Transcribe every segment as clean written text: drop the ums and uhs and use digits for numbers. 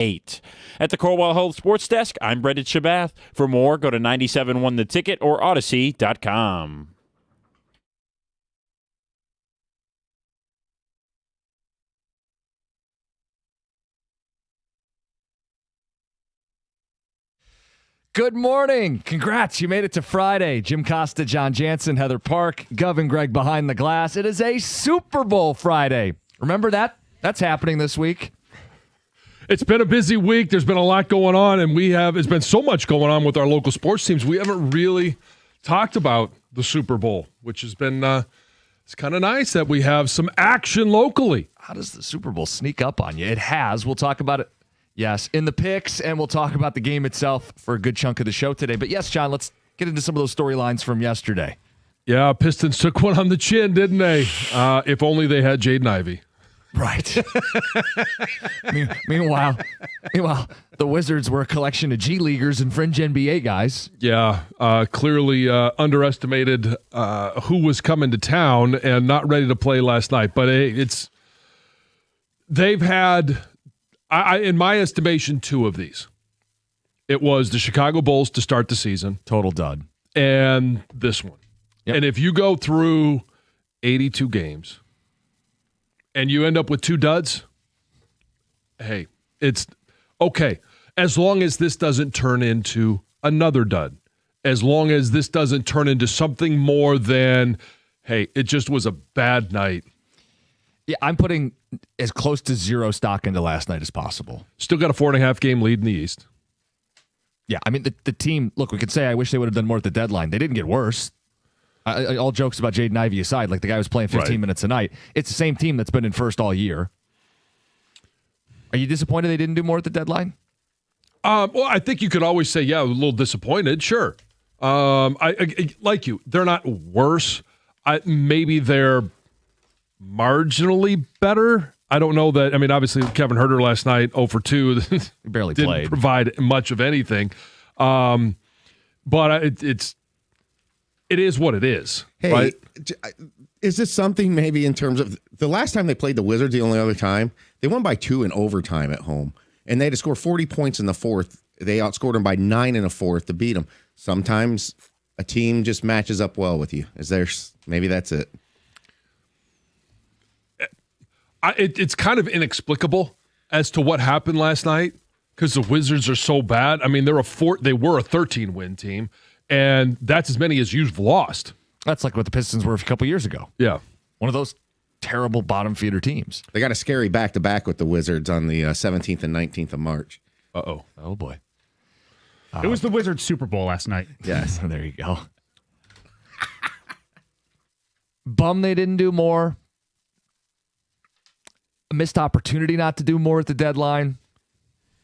8. At the Corwell Health Sports Desk, I'm Brendan Shabath. For more, go to 971 The Ticket or Odyssey.com. Good morning. Congrats. You made it to Friday. Jim Costa, John Jansen, Heather Park, Gov and Greg behind the glass. It is a Super Bowl Friday. Remember that? That's happening this week. It's been a busy week. There's been a lot going on, and it's been so much going on with our local sports teams. We haven't really talked about the Super Bowl, which has been it's kind of nice that we have some action locally. How does the Super Bowl sneak up on you? It has. We'll talk about it. Yes, in the picks, and we'll talk about the game itself for a good chunk of the show today. But yes, John, let's get into some of those storylines from yesterday. Yeah, Pistons took one on the chin, didn't they? If only they had Jaden Ivey. Right. Meanwhile, the Wizards were a collection of G Leaguers and fringe NBA guys. Yeah, clearly underestimated who was coming to town and not ready to play last night. But they've had... in my estimation, 2 of these. It was the Chicago Bulls to start the season. Total dud. And this one. Yep. And if you go through 82 games and you end up with 2 duds, hey, it's okay. As long as this doesn't turn into another dud. As long as this doesn't turn into something more than, hey, it just was a bad night. Yeah, I'm putting as close to 0 stock into last night as possible. Still got a 4.5 game lead in the East. Yeah, I mean, the team, look, we could say I wish they would have done more at the deadline. They didn't get worse. All jokes about Jaden Ivey aside, like the guy was playing 15 minutes a night. It's the same team that's been in first all year. Are you disappointed they didn't do more at the deadline? Well, I think you could always say, yeah, a little disappointed, sure. I like you. They're not worse. Maybe they're marginally better. I don't know that. I mean, obviously, Kevin Huerter last night, 0 for 2. He barely didn't played. Provide much of anything. But it is what it is. Hey, right? Is this something maybe in terms of the last time they played the Wizards, the only other time, they won by 2 in overtime at home. And they had to score 40 points in the fourth. They outscored them by 9 in the fourth to beat them. Sometimes a team just matches up well with you. Maybe that's it. It's kind of inexplicable as to what happened last night because the Wizards are so bad. I mean, they were a 13-win team, and that's as many as you've lost. That's like what the Pistons were a couple years ago. Yeah. One of those terrible bottom feeder teams. They got a scary back-to-back with the Wizards on the 17th and 19th of March. Uh-oh. Oh, boy. It was the Wizards Super Bowl last night. Yes. There you go. Bum they didn't do more. A missed opportunity not to do more at the deadline.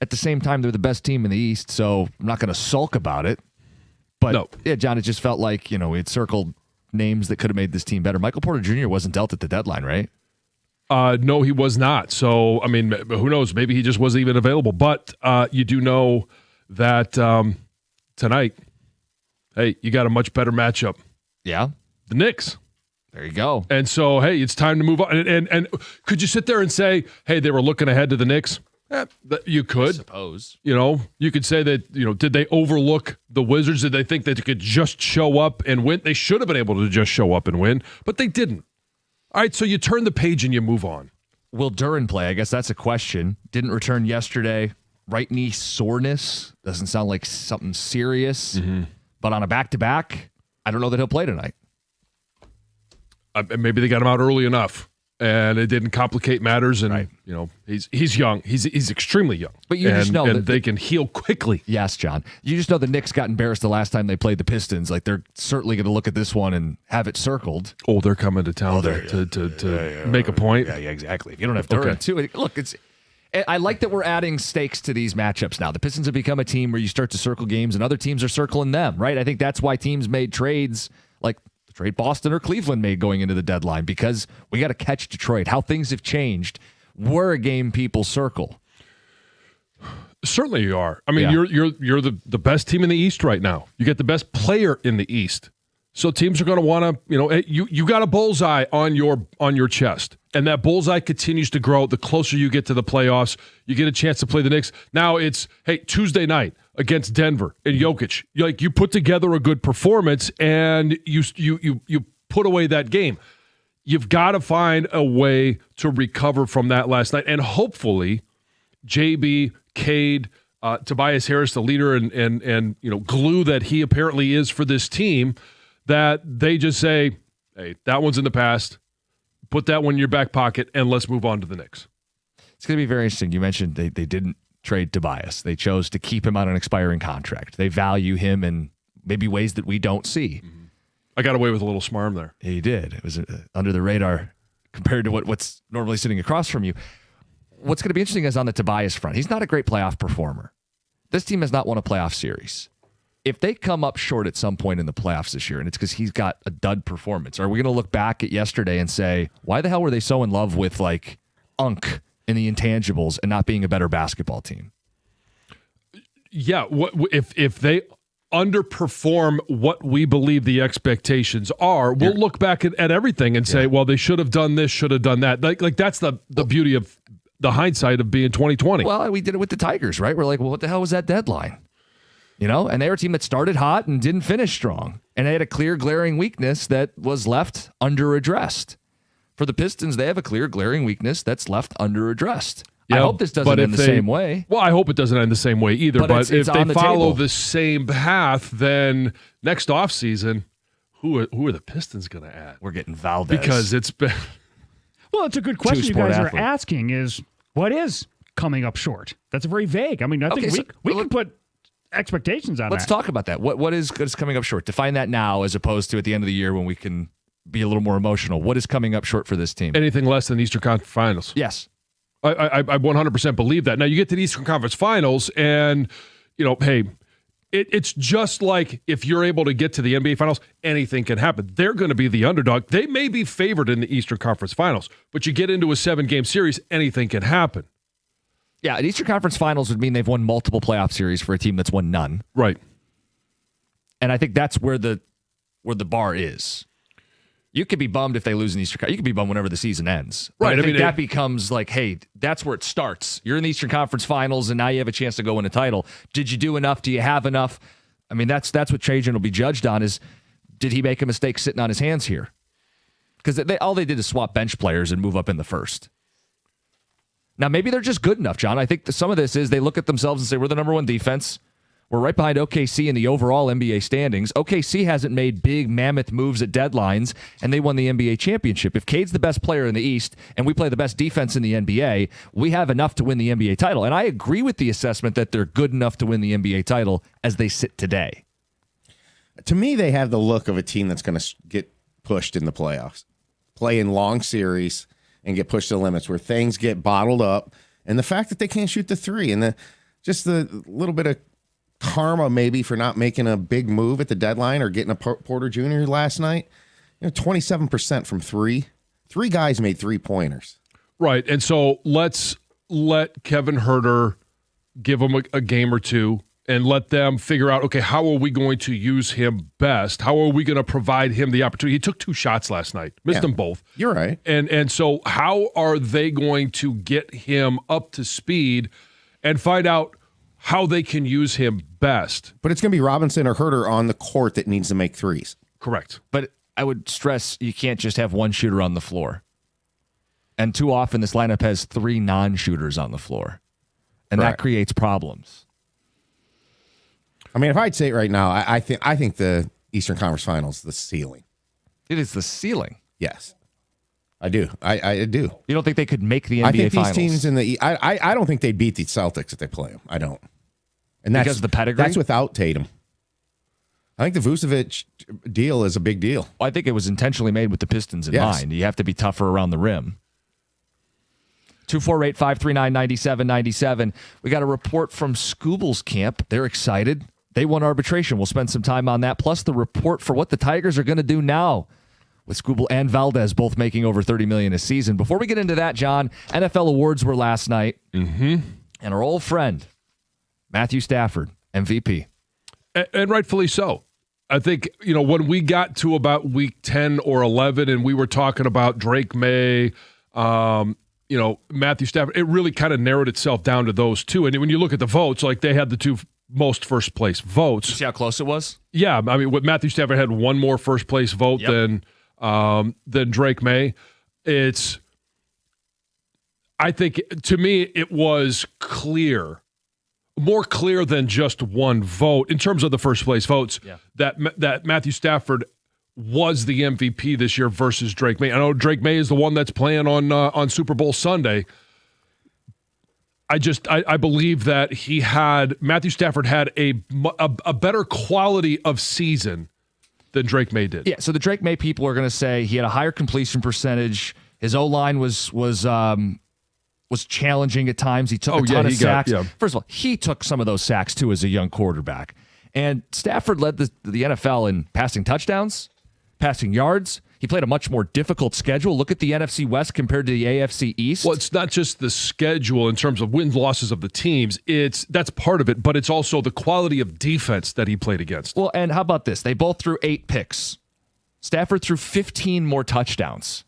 At the same time, they're the best team in the East, so I'm not going to sulk about it. But, no. Yeah, John, it just felt like, we had circled names that could have made this team better. Michael Porter Jr. wasn't dealt at the deadline, right? No, he was not. So, I mean, who knows? Maybe he just wasn't even available. But you do know that tonight, hey, you got a much better matchup. Yeah. The Knicks. There you go. And so, hey, it's time to move on. And could you sit there and say, hey, they were looking ahead to the Knicks? You could. I suppose. You could say that, did they overlook the Wizards? Did they think that they could just show up and win? They should have been able to just show up and win, but they didn't. All right, so you turn the page and you move on. Will Duren play? I guess that's a question. Didn't return yesterday. Right knee soreness. Doesn't sound like something serious. Mm-hmm. But on a back-to-back, I don't know that he'll play tonight. Maybe they got him out early enough, and it didn't complicate matters. And right. He's young. He's extremely young. But you just know that they can heal quickly. Yes, John. You just know the Knicks got embarrassed the last time they played the Pistons. Like they're certainly going to look at this one and have it circled. Oh, they're coming to town to make a point. Yeah, exactly. If you don't have Durant too, look, I like that we're adding stakes to these matchups now. The Pistons have become a team where you start to circle games, and other teams are circling them. Right? I think that's why teams made trades like trade Boston or Cleveland made going into the deadline, because we got to catch Detroit. How things have changed. We're a game people circle. Certainly you are. I mean, you're the best team in the East right now. You get the best player in the East. So teams are going to want to, you got a bullseye on your chest, and that bullseye continues to grow. The closer you get to the playoffs, you get a chance to play the Knicks. Now it's, hey, Tuesday night against Denver and Jokic. You put together a good performance, and you put away that game. You've got to find a way to recover from that last night, and hopefully, JB, Cade, Tobias Harris, the leader and glue that he apparently is for this team, that they just say, hey, that one's in the past. Put that one in your back pocket, and let's move on to the Knicks. It's going to be very interesting. You mentioned they didn't trade Tobias. They chose to keep him on an expiring contract. They value him in maybe ways that we don't see. Mm-hmm. I got away with a little smarm there. He did. It was under the radar compared to what's normally sitting across from you. What's going to be interesting is on the Tobias front. He's not a great playoff performer. This team has not won a playoff series. If they come up short at some point in the playoffs this year, and it's because he's got a dud performance, are we going to look back at yesterday and say, why the hell were they so in love with Unk and the intangibles and not being a better basketball team? Yeah, if they underperform what we believe the expectations are, we'll look back at everything and say, well, they should have done this, should have done that. Like that's the beauty of the hindsight of being 2020. Well, we did it with the Tigers, right? We're like, well, what the hell was that deadline? And they were a team that started hot and didn't finish strong. And they had a clear, glaring weakness that was left under-addressed. For the Pistons, they have a clear, glaring weakness that's left under-addressed. I hope this doesn't end the same way. Well, I hope it doesn't end the same way either. But if they follow table. the same path, then next offseason, who are the Pistons going to add? We're getting Valdez. Because it's been... Well, it's a good question you guys athlete. are asking is, what is coming up short? That's very vague. I mean, I think we can put expectations on Let's that. talk about that. What is coming up short? Define that now as opposed to at the end of the year when we can be a little more emotional. What is coming up short for this team? Anything less than Eastern Conference Finals. Yes. I 100% believe that. Now, you get to the Eastern Conference Finals, and, hey, it's just like if you're able to get to the NBA Finals, anything can happen. They're going to be the underdog. They may be favored in the Eastern Conference Finals, but you get into a 7-game series, anything can happen. Yeah, an Eastern Conference Finals would mean they've won multiple playoff series for a team that's won none. Right. And I think that's where the bar is. You could be bummed if they lose in Eastern Conference. You could be bummed whenever the season ends. But right. I think that becomes like, hey, that's where it starts. You're in the Eastern Conference Finals, and now you have a chance to go win a title. Did you do enough? Do you have enough? I mean, that's what Trajan will be judged on is, did he make a mistake sitting on his hands here? Because all they did is swap bench players and move up in the first. Now, maybe they're just good enough, John. I think some of this is they look at themselves and say, we're the number one defense. We're right behind OKC in the overall NBA standings. OKC hasn't made big mammoth moves at deadlines, and they won the NBA championship. If Cade's the best player in the East and we play the best defense in the NBA, we have enough to win the NBA title. And I agree with the assessment that they're good enough to win the NBA title as they sit today. To me, they have the look of a team that's going to get pushed in the playoffs, play in long series, and get pushed to the limits where things get bottled up. And the fact that they can't shoot the three and just the little bit of karma maybe for not making a big move at the deadline or getting a Porter Jr. last night. 27% from three. 3 guys made 3-pointers. Right. And so let's let Kevin Huerter give him a game or two and let them figure out, okay, how are we going to use him best? How are we going to provide him the opportunity? He took 2 shots last night, missed them both. You're right. And so how are they going to get him up to speed and find out how they can use him best? But it's going to be Robinson or Huerter on the court that needs to make threes. Correct. But I would stress you can't just have one shooter on the floor. And too often this lineup has 3 non-shooters on the floor. And that creates problems. I mean, if I'd say it right now, I think the Eastern Conference Finals is the ceiling. It is the ceiling. Yes. I do. I do. You don't think they could make the NBA I think Finals? these teams in the I don't think they'd beat the Celtics if they play them. I don't. And that's because of the pedigree? That's without Tatum. I think the Vucevic deal is a big deal. I think it was intentionally made with the Pistons in mind. You have to be tougher around the rim. 248-539-9797. We got a report from Scooble's camp. They're excited. They won arbitration. We'll spend some time on that. Plus the report for what the Tigers are going to do now, with Scooble and Valdez both making over $30 million a season. Before we get into that, John, NFL awards were last night. Mm-hmm. And our old friend, Matthew Stafford, MVP. And rightfully so. I think, when we got to about week 10 or 11 and we were talking about Drake May, Matthew Stafford, it really kind of narrowed itself down to those two. And when you look at the votes, like they had the two most first place votes. You see how close it was? Yeah. I mean, Matthew Stafford had one more first place vote than Drake May. I think, to me, it was clear, more clear than just one vote in terms of the first place votes, that Matthew Stafford was the MVP this year versus Drake May. I know Drake May is the one that's playing on Super Bowl Sunday. I believe that Matthew Stafford had a better quality of season than Drake May did. Yeah, so the Drake May people are going to say he had a higher completion percentage. His O-line was challenging at times. He took a ton of sacks. First of all, he took some of those sacks too as a young quarterback. And Stafford led the NFL in passing touchdowns, passing yards. He played a much more difficult schedule. Look at the NFC West compared to the AFC East. Well, it's not just the schedule in terms of wins, losses of the teams. That's part of it, but it's also the quality of defense that he played against. Well, and how about this? They both threw 8 picks. Stafford threw 15 more touchdowns.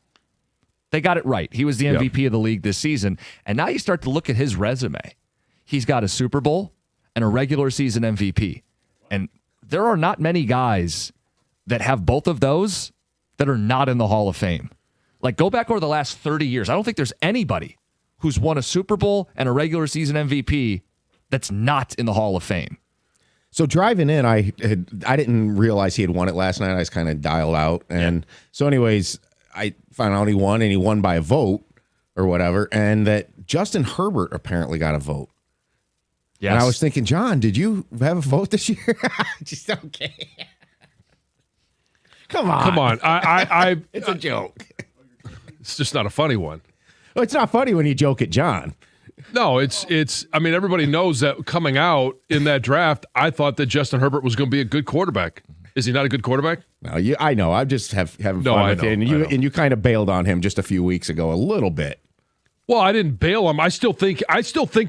They got it right. He was the MVP of the league this season. And now you start to look at his resume. He's got a Super Bowl and a regular season MVP. And there are not many guys that have both of those that are not in the Hall of Fame. Like, go back over the last 30 years. I don't think there's anybody who's won a Super Bowl and a regular season MVP that's not in the Hall of Fame. So driving in, I didn't realize he had won it last night. I was kind of dialed out. And so anyways, I found out he won, and he won by a vote or whatever, and that Justin Herbert apparently got a vote. Yes. And I was thinking, John, did you have a vote this year? Just okay. Come on. It's a joke. It's just not a funny one. Well, it's not funny when you joke at John. No, it's. I mean, everybody knows that coming out in that draft, I thought that Justin Herbert was going to be a good quarterback. Is he not a good quarterback? No, I know. I'm just having fun with it. And you kind of bailed on him just a few weeks ago, a little bit. Well, I didn't bail him. I still think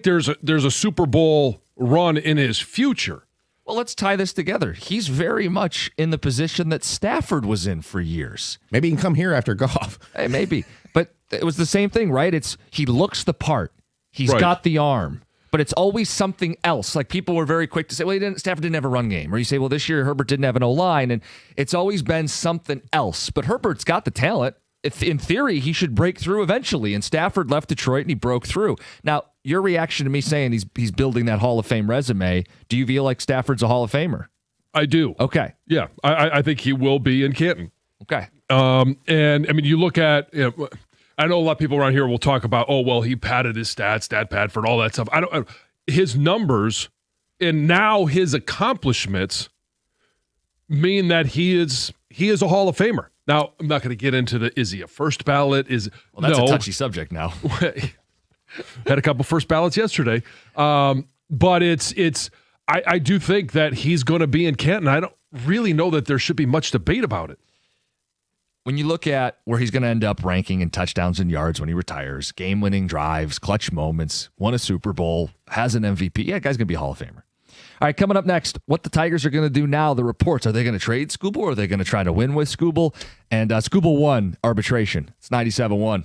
there's a Super Bowl run in his future. Well, let's tie this together. He's very much in the position that Stafford was in for years. Maybe he can come here after golf. Hey, maybe. But it was the same thing, right? He looks the part. He's got the arm. But it's always something else. Like, people were very quick to say, well, Stafford didn't have a run game. Or you say, well, this year Herbert didn't have an O-line. And it's always been something else. But Herbert's got the talent. In theory, he should break through eventually. And Stafford left Detroit and he broke through. Now, your reaction to me saying he's building that Hall of Fame resume, do you feel like Stafford's a Hall of Famer? I do. Okay. Yeah, I think he will be in Canton. Okay. And I mean, you look at, I know a lot of people around here will talk about, oh, well, he padded his stats, stat pad for all that stuff. His numbers and now his accomplishments mean that he is a Hall of Famer. Now, I'm not going to get into is he a first ballot? Well, that's a touchy subject now. Had a couple first ballots yesterday. But I do think that he's going to be in Canton. I don't really know that there should be much debate about it. When you look at where he's going to end up ranking in touchdowns and yards when he retires, game-winning drives, clutch moments, won a Super Bowl, has an MVP, yeah, guy's going to be a Hall of Famer. All right, coming up next, what the Tigers are going to do now, the reports. Are they going to trade Skubal, or are they going to try to win with Skubal? And Skubal won arbitration. It's 97-1.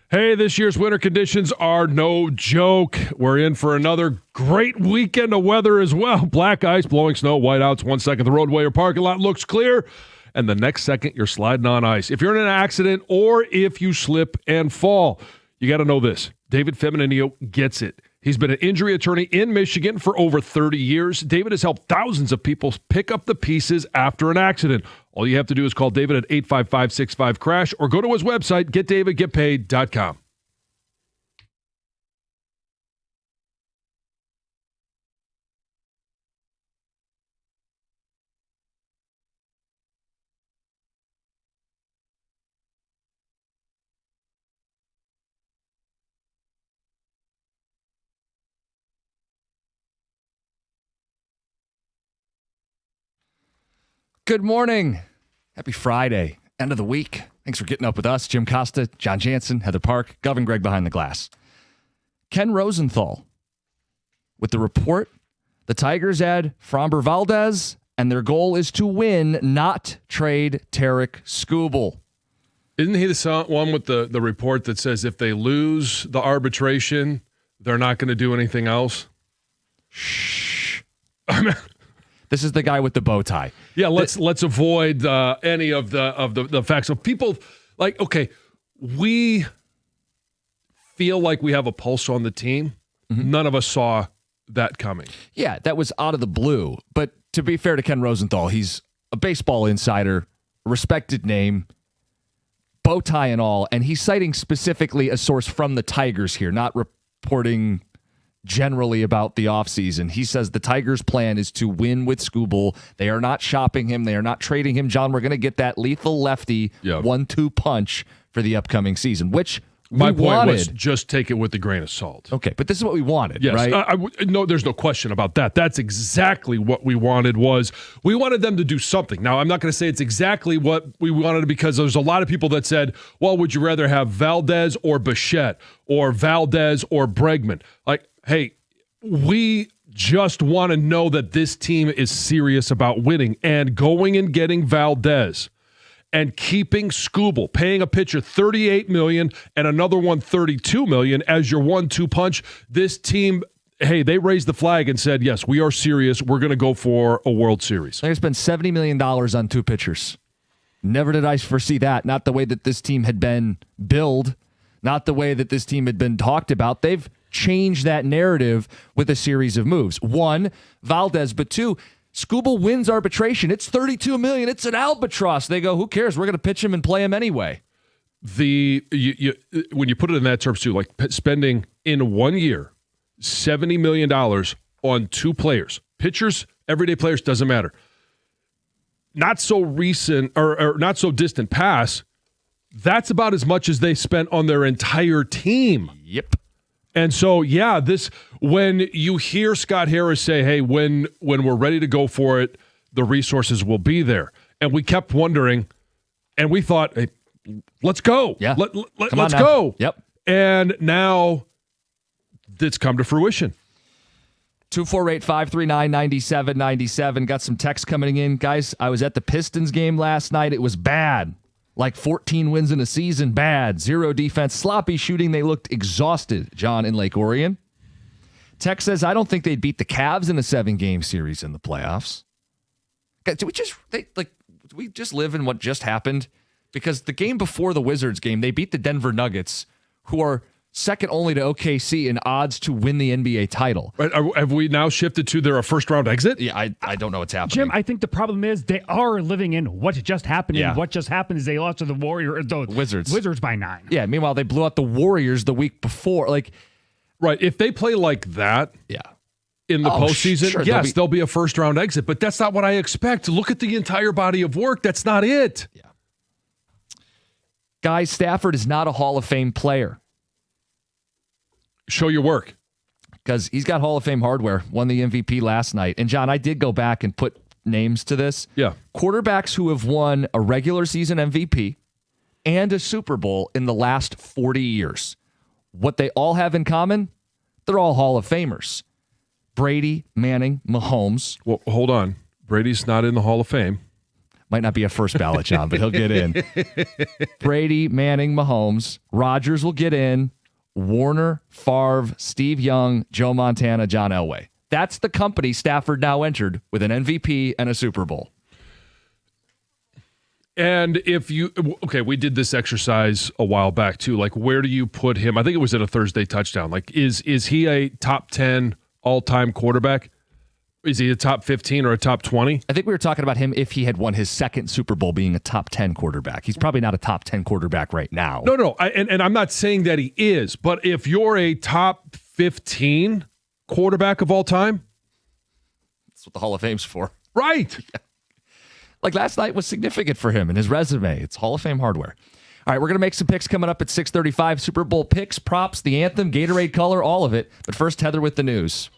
Hey, this year's winter conditions are no joke. We're in for another great weekend of weather as well. Black ice, blowing snow, whiteouts. 1 second the roadway or parking lot looks clear, and the next second you're sliding on ice. If you're in an accident or if you slip and fall, you got to know this. David Feminino gets it. He's been an injury attorney in Michigan for over 30 years. David has helped thousands of people pick up the pieces after an accident. All you have to do is call David at 855-65-CRASH or go to his website, getdavidgetpaid.com. Good morning. Happy Friday. End of the week. Thanks for getting up with us. Jim Costa, John Jansen, Heather Park, Gov and Greg behind the glass. Ken Rosenthal with the report. The Tigers add Framber Valdez, and their goal is to win, not trade Tarek Skubal. Isn't he the one with the report that says if they lose the arbitration, they're not going to do anything else? Shh. This is the guy with the bow tie. Yeah, let's avoid any of the facts. So people like, okay, we feel like we have a pulse on the team. Mm-hmm. None of us saw that coming. Yeah, that was out of the blue. But to be fair to Ken Rosenthal, he's a baseball insider, a respected name, bow tie and all, and he's citing specifically a source from the Tigers here, not reporting generally about the offseason. He says the Tigers' plan is to win with Skubal. They are not shopping him. They are not trading him. John, we're going to get that lethal lefty 1-2 punch for the upcoming season, which my point was just take it with a grain of salt. Okay, but this is what we wanted, yes, right? No, there's no question about that. That's exactly what we wanted. We wanted them to do something. Now, I'm not going to say it's exactly what we wanted because there's a lot of people that said, well, would you rather have Valdez or Bichette or Valdez or Bregman? Like, hey, we just want to know that this team is serious about winning, and going and getting Valdez and keeping Skubal, paying a pitcher $38 million and another one $32 million as your 1-2 punch. This team, hey, they raised the flag and said, yes, we are serious. We're going to go for a World Series. They spent $70 million on two pitchers. Never did I foresee that. Not the way that this team had been billed, not the way that this team had been talked about. They've changed that narrative with a series of moves. One, Valdez, but two, Skubal wins arbitration. It's $32 million. It's an albatross. They go, who cares? We're going to pitch him and play him anyway. When you put it in that terms too, like spending in 1 year $70 million on two players, pitchers, everyday players, doesn't matter. Not so recent or not so distant past, that's about as much as they spent on their entire team. Yep. And so, yeah, when you hear Scott Harris say, hey, when we're ready to go for it, the resources will be there. And we kept wondering, and we thought, hey, let's go. Yeah. Let's go. Yep. And now it's come to fruition. 248-539-9797. Got some text coming in. Guys, I was at the Pistons game last night. It was bad. Like 14 wins in a season, bad. Zero defense, sloppy shooting. They looked exhausted, John, in Lake Orion. Tex says, I don't think they'd beat the Cavs in a 7-game series in the playoffs. Guys, do we just live in what just happened? Because the game before the Wizards game, they beat the Denver Nuggets, who are second only to OKC in odds to win the NBA title. Right, have we now shifted to their first-round exit? Yeah, I don't know what's happening. Jim, I think the problem is they are living in what just happened. Yeah. And what just happened is they lost to the Wizards by 9. Yeah, meanwhile, they blew out the Warriors the week before. Right, if they play like that in the postseason, sure, yes, they'll be a first-round exit, but that's not what I expect. Look at the entire body of work. That's not it. Yeah. Guys, Stafford is not a Hall of Fame player. Show your work. Because he's got Hall of Fame hardware, won the MVP last night. And, John, I did go back and put names to this. Yeah. Quarterbacks who have won a regular season MVP and a Super Bowl in the last 40 years. What they all have in common, they're all Hall of Famers. Brady, Manning, Mahomes. Well, hold on. Brady's not in the Hall of Fame. Might not be a first ballot, John, but he'll get in. Brady, Manning, Mahomes. Rodgers will get in. Warner, Favre, Steve Young, Joe Montana, John Elway. That's the company Stafford now entered with an MVP and a Super Bowl. And we did this exercise a while back too. Like, where do you put him? I think it was in a Thursday touchdown. Like, is he a top 10 all-time quarterback? Is he a top 15 or a top 20? I think we were talking about him if he had won his second Super Bowl being a top 10 quarterback. He's probably not a top 10 quarterback right now. No. And I'm not saying that he is, but if you're a top 15 quarterback of all time, that's what the Hall of Fame's for. Right. Like last night was significant for him and his resume. It's Hall of Fame hardware. All right, we're going to make some picks coming up at 6:35. Super Bowl picks, props, the anthem, Gatorade color, all of it. But first, Heather with the news.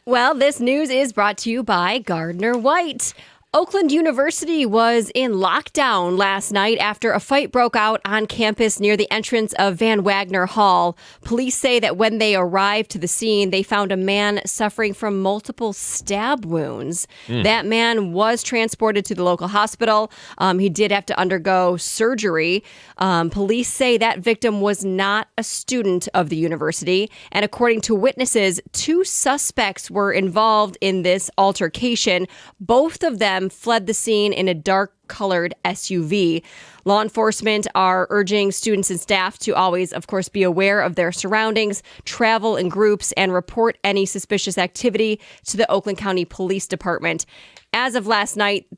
Well, this news is brought to you by Gardner White. Oakland University was in lockdown last night after a fight broke out on campus near the entrance of Van Wagner Hall. Police say that when they arrived to the scene, they found a man suffering from multiple stab wounds. That man was transported to the local hospital. He did have to undergo surgery. Police say that victim was not a student of the university. And according to witnesses, 2 suspects were involved in this altercation. Both of them fled the scene in a dark-colored SUV. Law enforcement are urging students and staff to always, of course, be aware of their surroundings, travel in groups, and report any suspicious activity to the Oakland County Police Department. As of last night,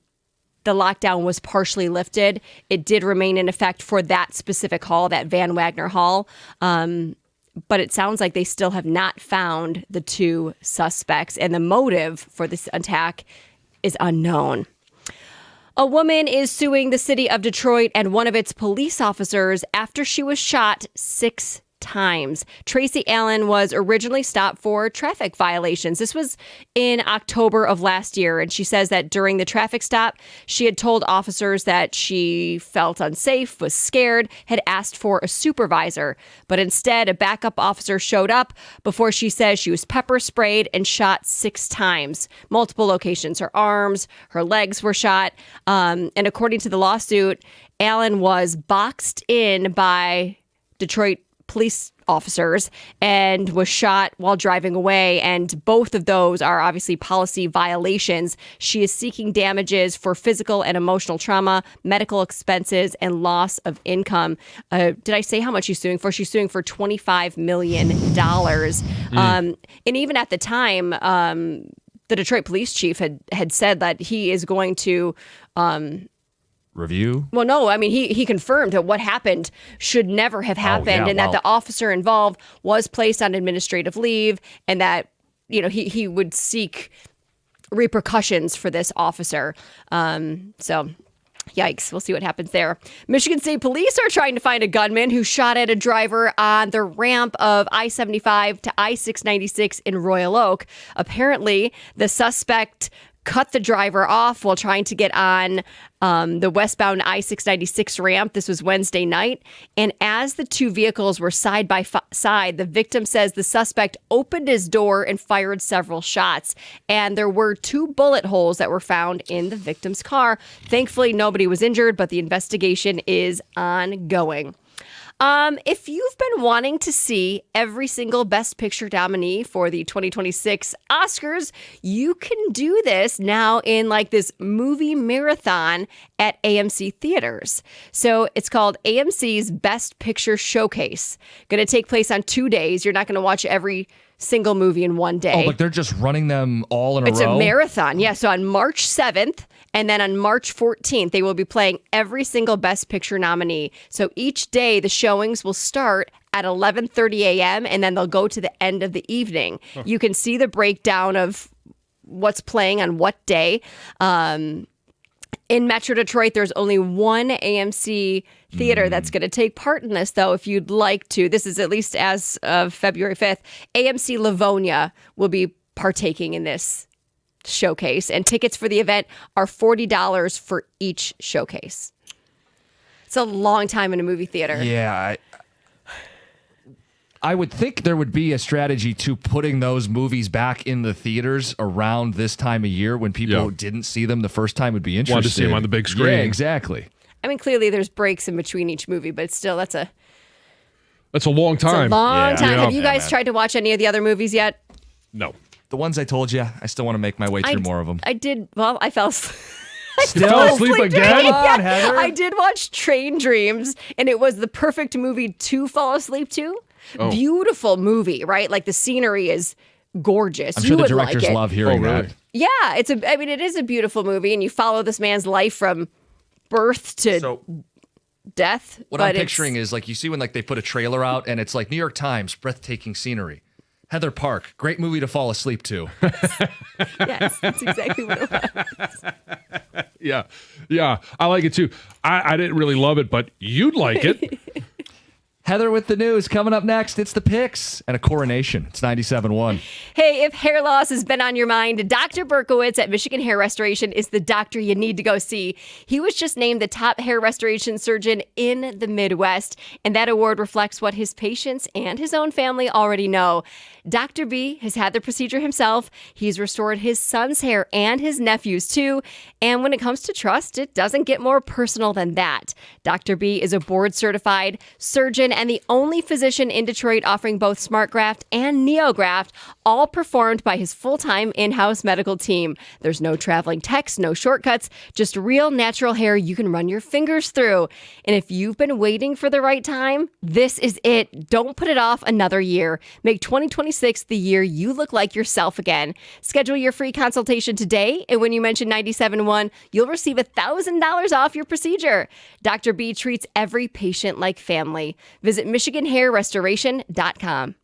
the lockdown was partially lifted. It did remain in effect for that specific hall, that Van Wagner Hall. But it sounds like they still have not found the 2 suspects, and the motive for this attack is unknown. A woman is suing the city of Detroit and one of its police officers after she was shot 6 times. Tracy Allen was originally stopped for traffic violations. This was in October of last year, and she says that during the traffic stop, she had told officers that she felt unsafe, was scared, had asked for a supervisor. But instead, a backup officer showed up before she says she was pepper sprayed and shot 6 times. Multiple locations. Her arms, her legs were shot. And according to the lawsuit, Allen was boxed in by Detroit police officers and was shot while driving away. And both of those are obviously policy violations. She is seeking damages for physical and emotional trauma, medical expenses, and loss of income. Did I say how much she's suing for? She's suing for $25 million. And even at the time, the Detroit police chief had said that he is going to Review? Well, no, I mean, he confirmed that what happened should never have happened, and that the officer involved was placed on administrative leave, and that, he would seek repercussions for this officer. So, yikes. We'll see what happens there. Michigan State Police are trying to find a gunman who shot at a driver on the ramp of I-75 to I-696 in Royal Oak. Apparently, the suspect cut the driver off while trying to get on the westbound I-696 ramp. This was Wednesday night. And as the 2 vehicles were side by side, the victim says the suspect opened his door and fired several shots. And there were 2 bullet holes that were found in the victim's car. Thankfully, nobody was injured, but the investigation is ongoing. If you've been wanting to see every single Best Picture nominee for the 2026 Oscars, you can do this now in this movie marathon at AMC theaters. So it's called AMC's Best Picture Showcase. Going to take place on 2 days. You're not going to watch every single movie in one day. Oh, but they're just running them all in a row? It's a marathon. Yeah. So on March 7th, and then on March 14th, they will be playing every single Best Picture nominee. So each day, the showings will start at 11:30 a.m., and then they'll go to the end of the evening. You can see the breakdown of what's playing on what day. In Metro Detroit, there's only one AMC theater that's going to take part in this, though, if you'd like to. This is at least as of February 5th. AMC Livonia will be partaking in this showcase, and tickets for the event are $40 for each showcase. It's a long time in a movie theater. Yeah. I would think there would be a strategy to putting those movies back in the theaters around this time of year when people didn't see them the first time would be interested. Wanted to see them on the big screen. Yeah, exactly. I mean, clearly there's breaks in between each movie, but still, that's a long time. It's a long time. Yeah. Have you guys tried to watch any of the other movies yet? No. The ones I told you, I still want to make my way through more of them. I did. Well, I fell asleep. Fell asleep again? Come on, Heather. I did watch Train Dreams, and it was the perfect movie to fall asleep to. Oh. Beautiful movie, right? Like the scenery is gorgeous. I'm You sure the would directors like it. love hearing really? that. Yeah, it is a beautiful movie, and you follow this man's life from birth to death. What but I'm picturing is like you see when like they put a trailer out and it's like New York Times, breathtaking scenery. Heather Park, great movie to fall asleep to. Yes, that's exactly what it was. Yeah. I like it too. I didn't really love it, but you'd like it. Heather with the news. Coming up next, it's the picks and a coronation. It's 97.1. Hey, if hair loss has been on your mind, Dr. Berkowitz at Michigan Hair Restoration is the doctor you need to go see. He was just named the top hair restoration surgeon in the Midwest, and that award reflects what his patients and his own family already know. Dr. B has had the procedure himself. He's restored his son's hair and his nephew's too. And when it comes to trust, it doesn't get more personal than that. Dr. B is a board certified surgeon and the only physician in Detroit offering both SmartGraft and NeoGraft, all performed by his full-time in-house medical team. There's no traveling techs, no shortcuts, just real natural hair you can run your fingers through. And if you've been waiting for the right time, this is it. Don't put it off another year. Make 2026 the year you look like yourself again. Schedule your free consultation today, and when you mention 97.1, you'll receive $1,000 off your procedure. Dr. B treats every patient like family. Visit MichiganHairRestoration.com.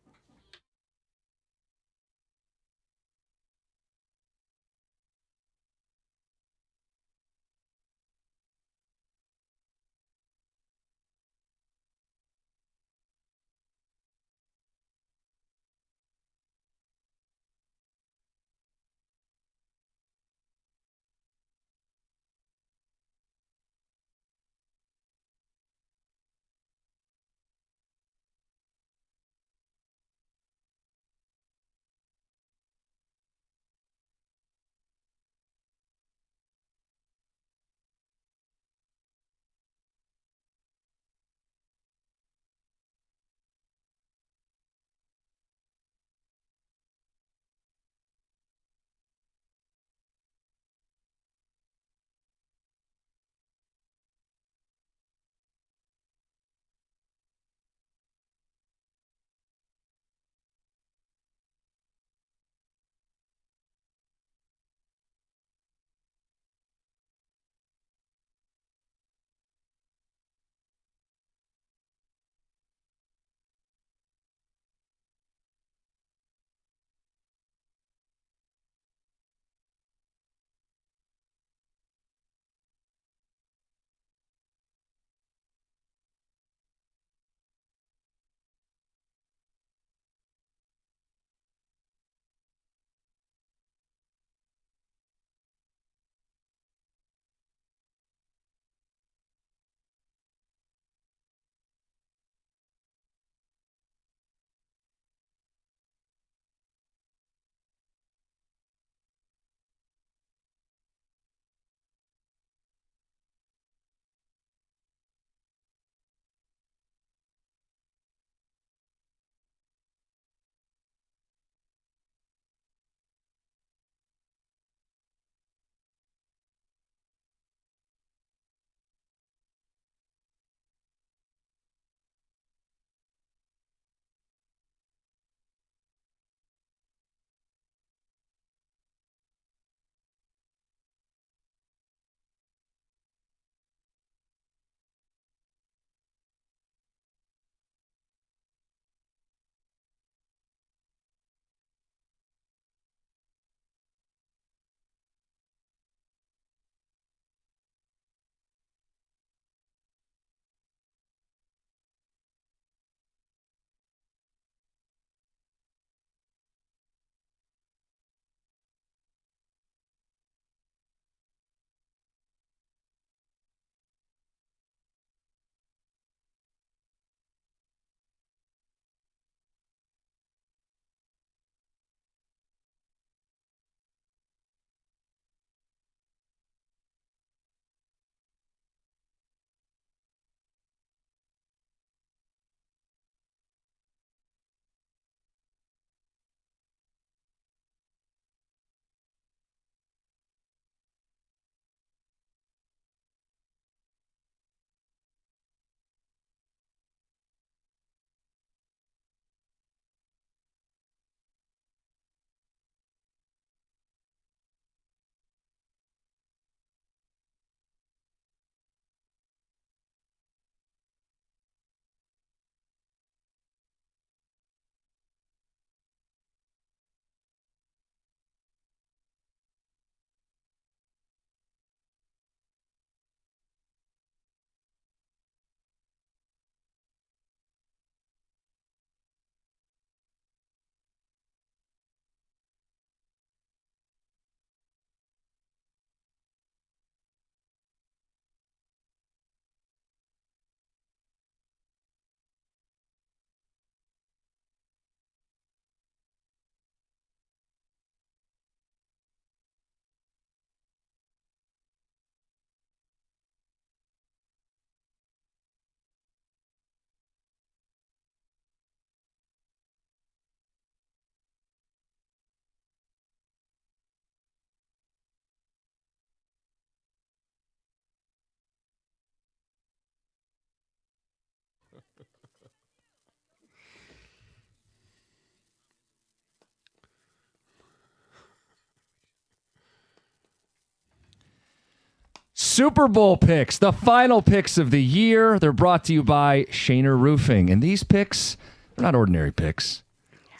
Super Bowl picks, the final picks of the year. They're brought to you by Shaner Roofing. And these picks, they're not ordinary picks.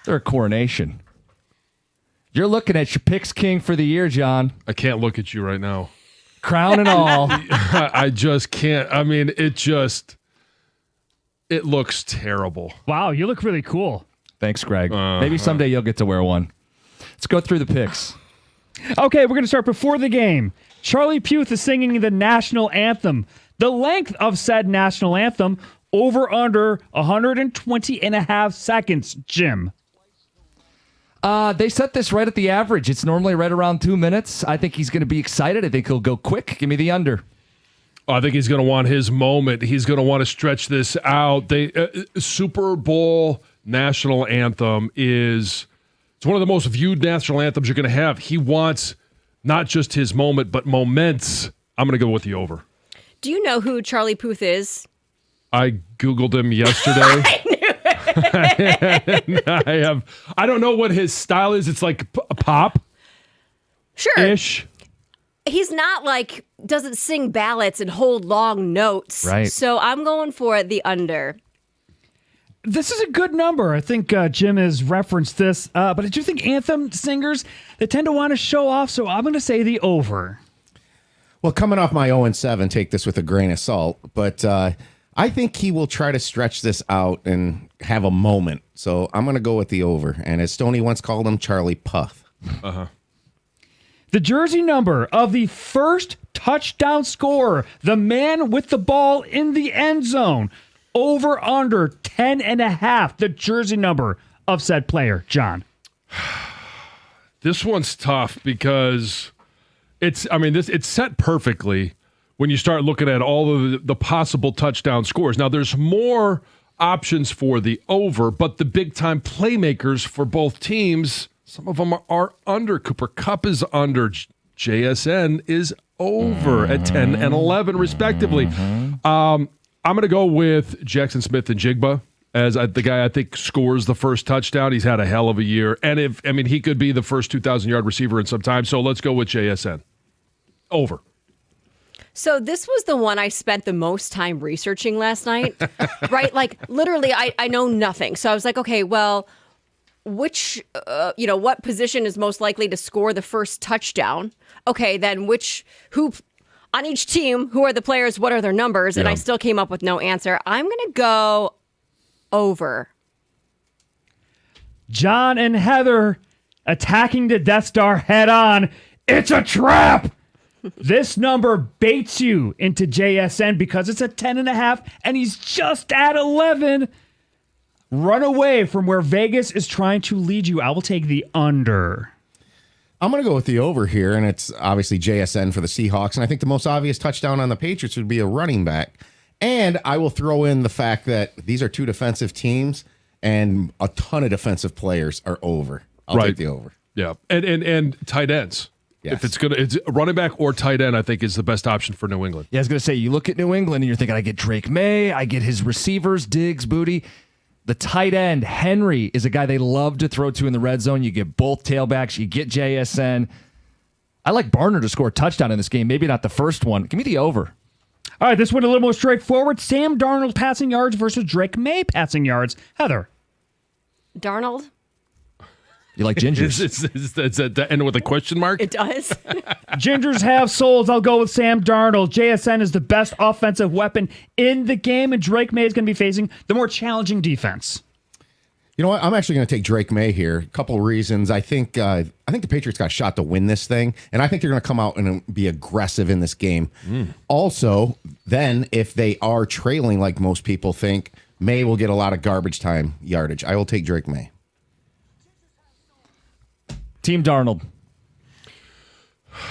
They're a coronation. You're looking at your picks king for the year, John. I can't look at you right now. Crown and all. I just can't. I mean, it looks terrible. Wow, you look really cool. Thanks, Greg. Maybe someday you'll get to wear one. Let's go through the picks. Okay, we're going to start before the game. Charlie Puth is singing the national anthem. The length of said national anthem, over under 120 and a half seconds, Jim. They set this right at the average. It's normally right around 2 minutes. I think he's going to be excited. I think he'll go quick. Give me the under. I think he's going to want his moment. He's going to want to stretch this out. Super Bowl national anthem it's one of the most viewed national anthems you're going to have. He wants not just his moment, but moments. I'm going to go with the over. Do you know who Charlie Puth is? I Googled him yesterday. I don't know what his style is. It's like pop. Sure. Ish. He's not like, doesn't sing ballads and hold long notes. Right. So I'm going for the under. This is a good number. I think Jim has referenced this, but I do think anthem singers, they tend to want to show off, so I'm going to say the over. Well, coming off my 0-7, take this with a grain of salt, but I think he will try to stretch this out and have a moment. So I'm going to go with the over. And as Stoney once called him, Charlie Puth. Uh-huh. The jersey number of the first touchdown scorer, the man with the ball in the end zone, over under 10 and a half, the jersey number of said player, John. This one's tough because it's set perfectly when you start looking at all of the possible touchdown scores. Now, there's more options for the over, but the big-time playmakers for both teams, some of them are under. Cooper Kupp is under. JSN is over at 10 and 11, respectively. I'm going to go with Jackson Smith and Jigba as the guy I think scores the first touchdown. He's had a hell of a year. And he could be the first 2,000-yard receiver in some time. So let's go with JSN. Over. So this was the one I spent the most time researching last night, right? Like literally, I know nothing. So I was like, okay, well, what position is most likely to score the first touchdown? Okay, then who on each team, who are the players? What are their numbers? And I still came up with no answer. I'm going to go over. John and Heather attacking the Death Star head on. It's a trap. This number baits you into JSN because it's a 10 and a half and he's just at 11. Run away from where Vegas is trying to lead you. I will take the under. I'm going to go with the over here, and it's obviously JSN for the Seahawks. And I think the most obvious touchdown on the Patriots would be a running back. And I will throw in the fact that these are two defensive teams, and a ton of defensive players are over. I'll take the over. Yeah, and tight ends. Yes. If it's a running back or tight end, I think is the best option for New England. Yeah, I was going to say, you look at New England and you're thinking, I get Drake May, I get his receivers, Diggs, Booty. The tight end, Henry, is a guy they love to throw to in the red zone. You get both tailbacks. You get JSN. I like Barner to score a touchdown in this game. Maybe not the first one. Give me the over. All right, this one a little more straightforward. Sam Darnold passing yards versus Drake May passing yards. Heather. Darnold. You like gingers? Does that end with a question mark? It does. Gingers have souls. I'll go with Sam Darnold. JSN is the best offensive weapon in the game, and Drake May is going to be facing the more challenging defense. You know what? I'm actually going to take Drake May here. A couple of reasons. I think the Patriots got a shot to win this thing, and I think they're going to come out and be aggressive in this game. Also, then if they are trailing like most people think, May will get a lot of garbage time yardage. I will take Drake May. Team Darnold.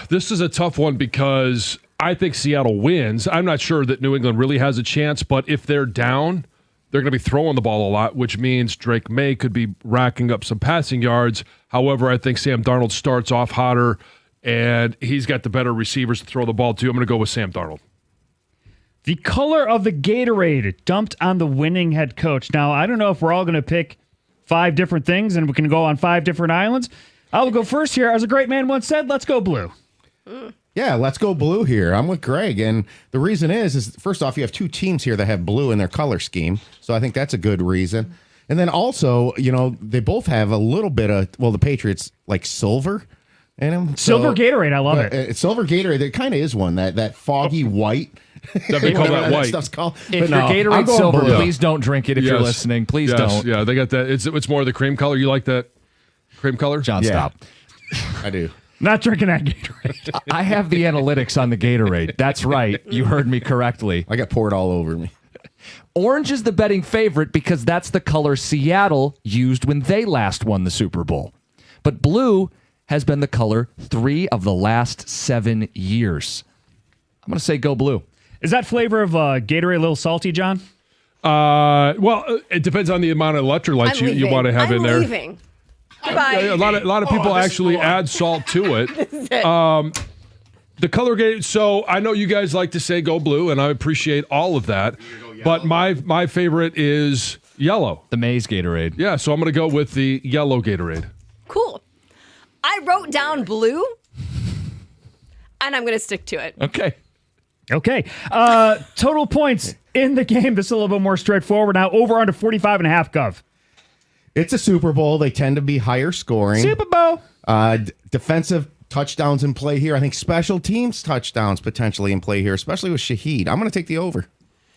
This is a tough one because I think Seattle wins. I'm not sure that New England really has a chance, but if they're down, they're going to be throwing the ball a lot, which means Drake May could be racking up some passing yards. However, I think Sam Darnold starts off hotter, and he's got the better receivers to throw the ball to. I'm going to go with Sam Darnold. The color of the Gatorade dumped on the winning head coach. Now, I don't know if we're all going to pick 5 different things and we can go on 5 different islands. I will go first here. As a great man once said, let's go blue. Yeah, let's go blue here. I'm with Greg. And the reason is first off, you have two teams here that have blue in their color scheme. So I think that's a good reason. And then also, they both have a little bit of, the Patriots like silver in them. Silver Gatorade, I love it. Silver Gatorade, there kind of is one, that foggy white. They call that white. Stuff's called. If your Gatorade's silver, please don't drink it if you're listening. Please don't. Yeah, they got that. It's more of the cream color. You like that cream color? John, stop. I do. Not drinking that Gatorade. I have the analytics on the Gatorade. That's right. You heard me correctly. I got poured all over me. Orange is the betting favorite because that's the color Seattle used when they last won the Super Bowl. But blue has been the color 3 of the last 7 years. I'm going to say go blue. Is that flavor of Gatorade a little salty, John? Well, it depends on the amount of electrolytes you want to have in there. I'm leaving. Bye. A lot of people actually add salt to it. The color game. So I know you guys like to say go blue, and I appreciate all of that. But my favorite is yellow. The maize Gatorade. Yeah, so I'm going to go with the yellow Gatorade. Cool. I wrote down blue, and I'm going to stick to it. Okay. Total points in the game. This is a little bit more straightforward now. Over under 45.5, Gov. It's a Super Bowl. They tend to be higher scoring. Super Bowl. Defensive touchdowns in play here. I think special teams touchdowns potentially in play here, especially with Shaheed. I'm going to take the over.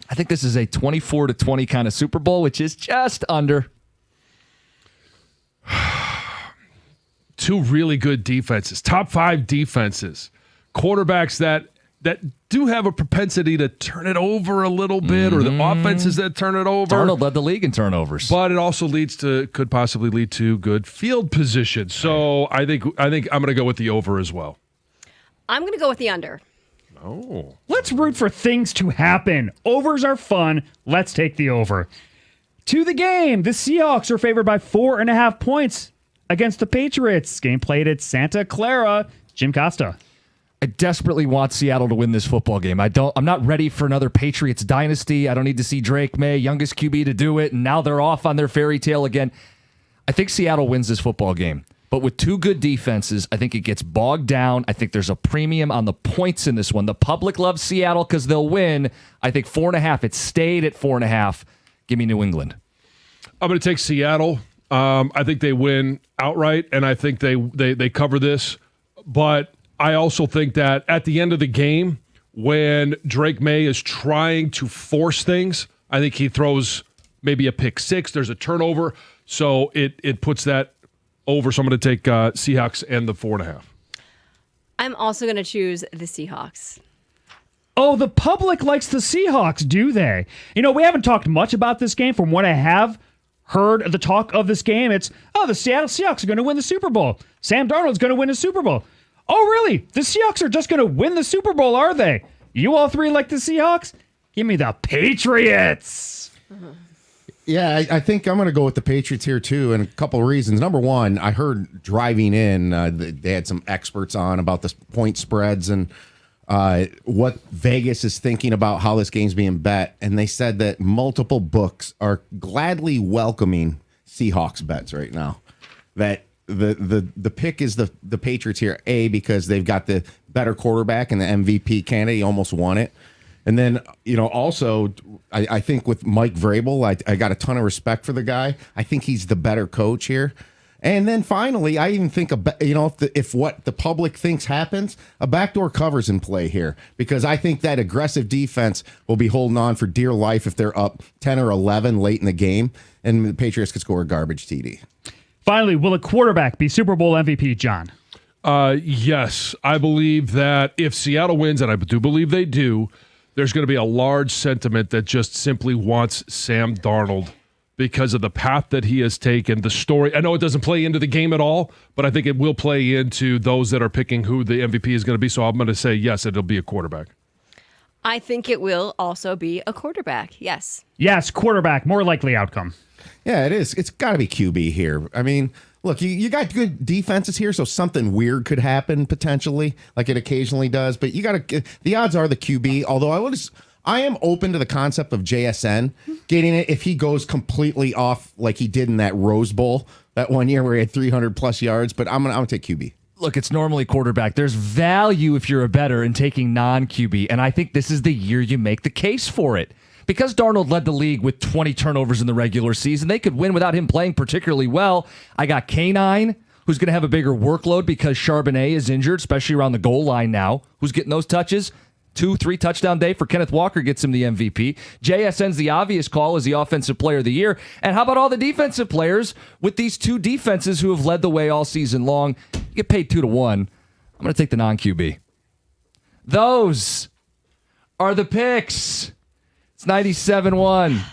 I think this is a 24-20 kind of Super Bowl, which is just under. Two really good defenses, top 5 defenses, quarterbacks that do have a propensity to turn it over a little bit, or the offenses that turn it over. Darnold led the league in turnovers, but it also could possibly lead to good field position. So I think I'm going to go with the over as well. I'm going to go with the under. Oh, Let's root for things to happen. Overs are fun. Let's take the over. To the game, the Seahawks are favored by 4.5 points against the Patriots. Game played at Santa Clara. Jim Costa. I desperately want Seattle to win this football game. I'm not ready for another Patriots dynasty. I don't need to see Drake May, youngest QB, to do it, and now they're off on their fairy tale again. I think Seattle wins this football game. But with two good defenses, I think it gets bogged down. I think there's a premium on the points in this one. The public loves Seattle because they'll win. I think 4.5. It stayed at 4.5. Give me New England. I'm going to take Seattle. I think they win outright, and I think they cover this. But I also think that at the end of the game, when Drake May is trying to force things, I think he throws maybe a pick six. There's a turnover, so it puts that over. So I'm going to take Seahawks and the 4.5. I'm also going to choose the Seahawks. Oh, the public likes the Seahawks, do they? We haven't talked much about this game. From what I have heard the talk of this game, it's, the Seattle Seahawks are going to win the Super Bowl. Sam Darnold's going to win the Super Bowl. Oh, really? The Seahawks are just going to win the Super Bowl, are they? You all three like the Seahawks? Give me the Patriots. Yeah, I think I'm going to go with the Patriots here, too, and a couple of reasons. Number one, I heard driving in, they had some experts on about the point spreads and what Vegas is thinking about how this game's being bet, and they said that multiple books are gladly welcoming Seahawks bets right now. That the pick is the Patriots here, A, because they've got the better quarterback and the MVP candidate. He almost won it. And then, also, I think with Mike Vrabel, I got a ton of respect for the guy. I think he's the better coach here. And then finally, I even think, if what the public thinks happens, a backdoor cover's in play here. Because I think that aggressive defense will be holding on for dear life if they're up 10 or 11 late in the game. And the Patriots could score a garbage TD. Finally, will a quarterback be Super Bowl MVP, John? Yes. I believe that if Seattle wins, and I do believe they do, there's going to be a large sentiment that just simply wants Sam Darnold because of the path that he has taken, the story. I know it doesn't play into the game at all, but I think it will play into those that are picking who the MVP is going to be. So I'm going to say, yes, it'll be a quarterback. I think it will also be a quarterback. Yes. Yes, quarterback. More likely outcome. Yeah, it is. It's got to be QB here. I mean, look, you got good defenses here, so something weird could happen potentially, like it occasionally does. But the odds are the QB. Although I am open to the concept of JSN getting it if he goes completely off like he did in that Rose Bowl that one year where he had 300 plus yards. But I'm gonna take QB. look, it's normally quarterback. There's value if you're a bettor in taking non-QB, and I think this is the year you make the case for it. Because Darnold led the league with 20 turnovers in the regular season, they could win without him playing particularly well. I got K9, who's going to have a bigger workload because Charbonnet is injured, especially around the goal line now. Who's getting those touches? 2-3 touchdown day for Kenneth Walker gets him the MVP. JSN's the obvious call as the offensive player of the year. And how about all the defensive players with these two defenses who have led the way all season long? You get paid 2-1. I'm going to take the non-QB. Those are the picks. It's 97-1.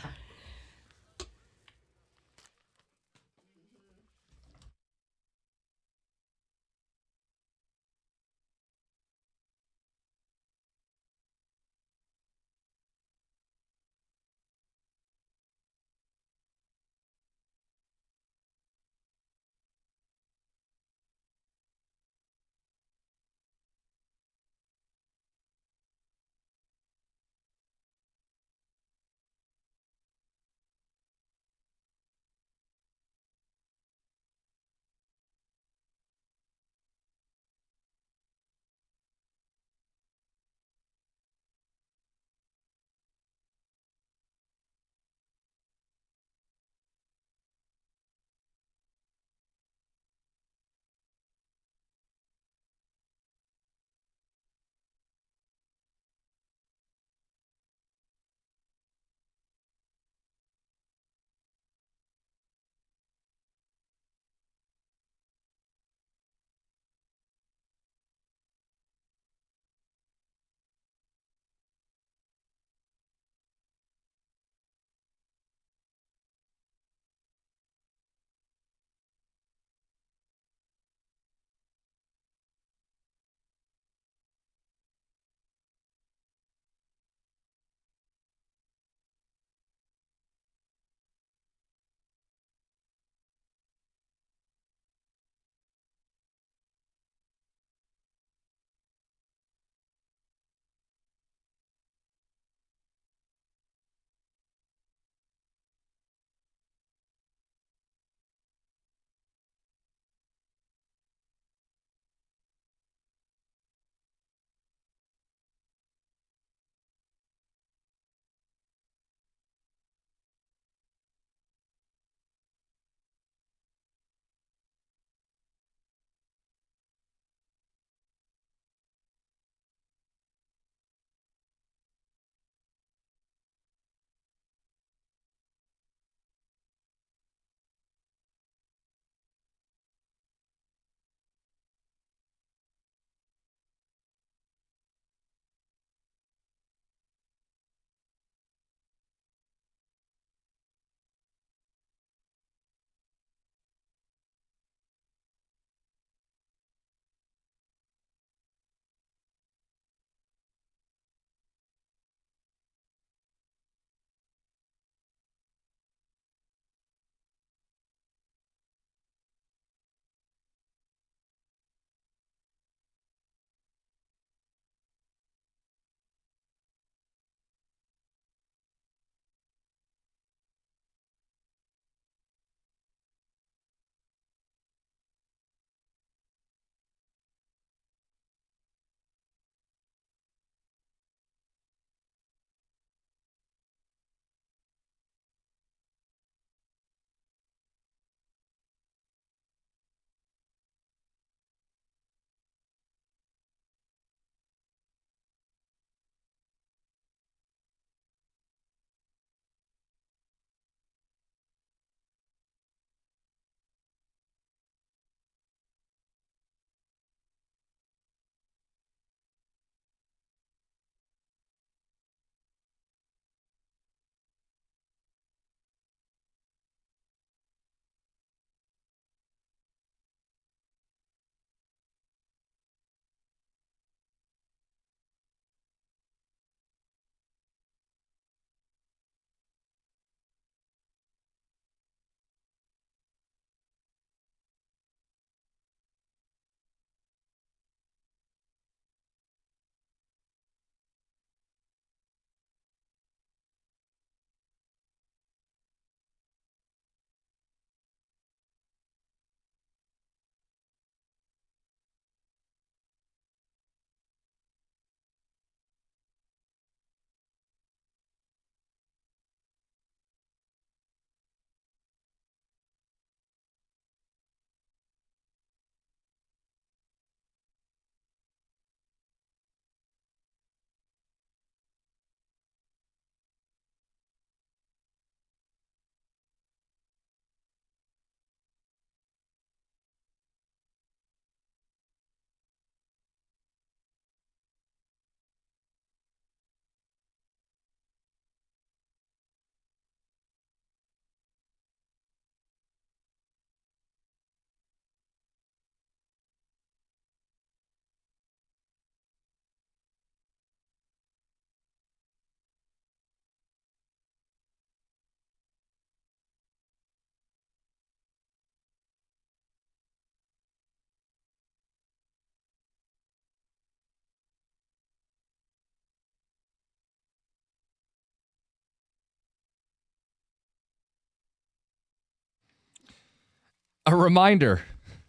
A reminder,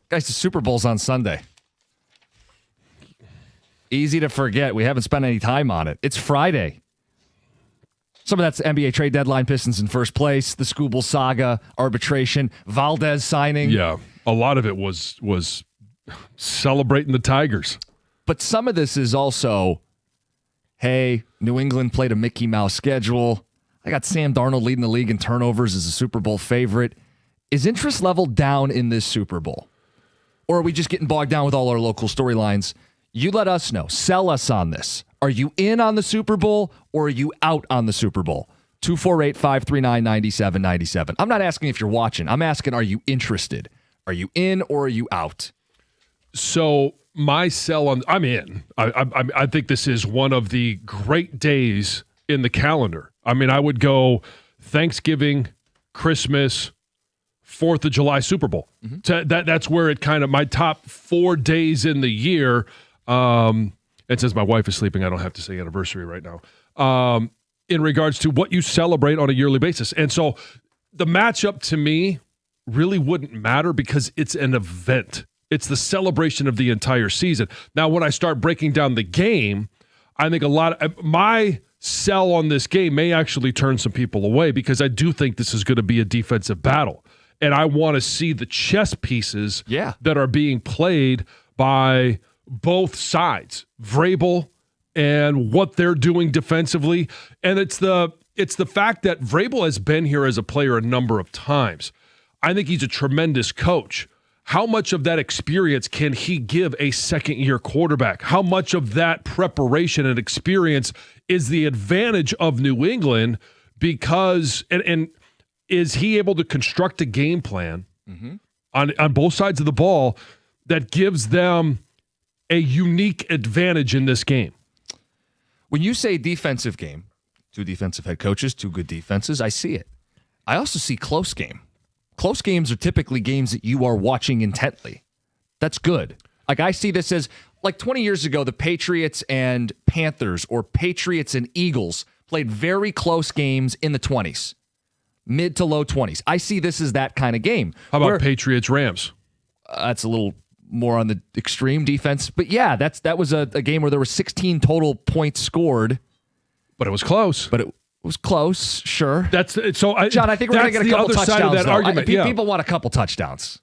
guys, the Super Bowl's on Sunday. Easy to forget. We haven't spent any time on it. It's Friday. Some of that's NBA trade deadline, Pistons in first place, the Scooble saga, arbitration, Valdez signing. Yeah, a lot of it was celebrating the Tigers. But some of this is also, hey, New England played a Mickey Mouse schedule. I got Sam Darnold leading the league in turnovers as a Super Bowl favorite. Is interest level down in this Super Bowl? Or are we just getting bogged down with all our local storylines? You let us know. Sell us on this. Are you in on the Super Bowl or are you out on the Super Bowl? 248-539-9797. I'm not asking if you're watching. I'm asking, are you interested? Are you in or are you out? So my sell on, I'm in. I think this is one of the great days in the calendar. I mean, I would go Thanksgiving, Christmas, 4th of July, Super Bowl. That's where it kind of, my top 4 days in the year. And since my wife is sleeping, I don't have to say anniversary right now. In regards to what you celebrate on a yearly basis. And so the matchup to me really wouldn't matter because it's an event. It's the celebration of the entire season. Now, when I start breaking down the game, I think my sell on this game may actually turn some people away because I do think this is going to be a defensive battle. And I want to see the chess pieces that are being played by both sides, Vrabel and what they're doing defensively. And it's the fact that Vrabel has been here as a player a number of times. I think he's a tremendous coach. How much of that experience can he give a second-year quarterback? How much of that preparation and experience is the advantage of New England because and is he able to construct a game plan on both sides of the ball that gives them a unique advantage in this game? When you say defensive game, 2 defensive head coaches, 2 good defenses, I see it. I also see close game. Close games are typically games that you are watching intently. That's good. Like I see this as like 20 years ago, the Patriots and Panthers or Patriots and Eagles played very close games in the 20s, mid to low 20s. I see this as that kind of game. How about Patriots Rams? That's a little more on the extreme defense. But yeah, that was a game where there were 16 total points scored. But it was close. But it was close, sure. John, I think we're going to get a couple touchdowns. Side of that argument. People want a couple touchdowns.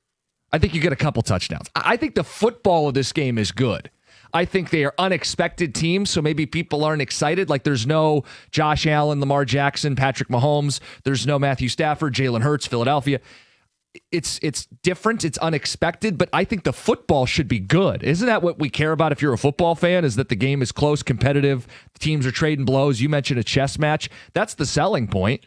I think you get a couple touchdowns. I think the football of this game is good. I think they are unexpected teams, so maybe people aren't excited. Like there's no Josh Allen, Lamar Jackson, Patrick Mahomes. There's no Matthew Stafford, Jalen Hurts, Philadelphia. It's different. It's unexpected, but I think the football should be good. Isn't that what we care about if you're a football fan, is that the game is close, competitive, the teams are trading blows. You mentioned a chess match. That's the selling point.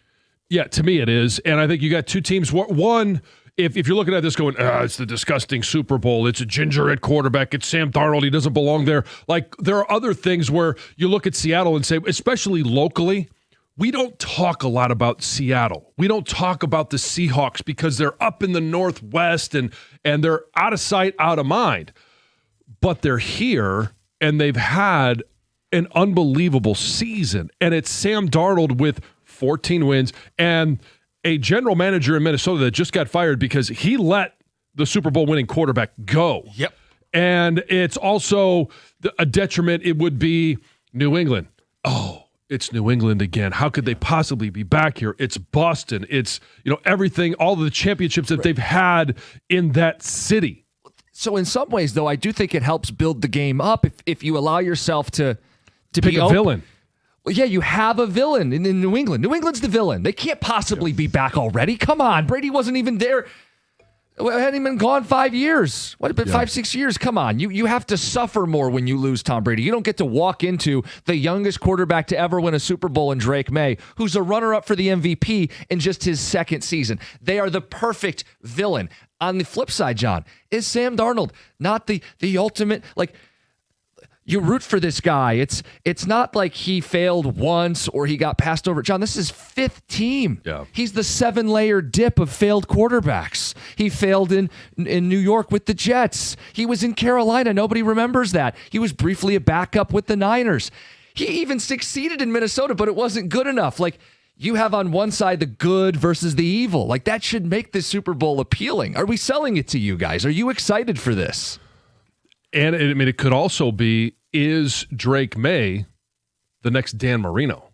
Yeah, to me it is. And I think you got 2 teams. One, if you're looking at this going, it's the disgusting Super Bowl. It's a ginger at quarterback. It's Sam Darnold. He doesn't belong there. Like there are other things where you look at Seattle and say, especially locally, we don't talk a lot about Seattle. We don't talk about the Seahawks because they're up in the Northwest and they're out of sight, out of mind. But they're here and they've had an unbelievable season. And it's Sam Darnold with 14 wins and a general manager in Minnesota that just got fired because he let the Super Bowl winning quarterback go. Yep. And it's also a detriment. It would be New England. Oh, it's New England again. How could they possibly be back here? It's Boston. It's, everything, all of the championships that they've had in that city. So in some ways, though, I do think it helps build the game up if you allow yourself to pick a villain. Well, yeah, you have a villain in New England. New England's the villain. They can't possibly be back already. Come on. Brady wasn't even there. Hadn't even been gone 5 years. What, 5-6 years? Come on. You have to suffer more when you lose Tom Brady. You don't get to walk into the youngest quarterback to ever win a Super Bowl in Drake May, who's a runner-up for the MVP in just his second season. They are the perfect villain. On the flip side, John, is Sam Darnold not the ultimate, like, you root for this guy. It's not like he failed once or he got passed over. John, this is 5th team. Yeah. He's the 7-layer dip of failed quarterbacks. He failed in New York with the Jets. He was in Carolina. Nobody remembers that. He was briefly a backup with the Niners. He even succeeded in Minnesota, but it wasn't good enough. Like, you have on one side the good versus the evil. Like, that should make this Super Bowl appealing. Are we selling it to you guys? Are you excited for this? And I mean, it could also be, is Drake May the next Dan Marino?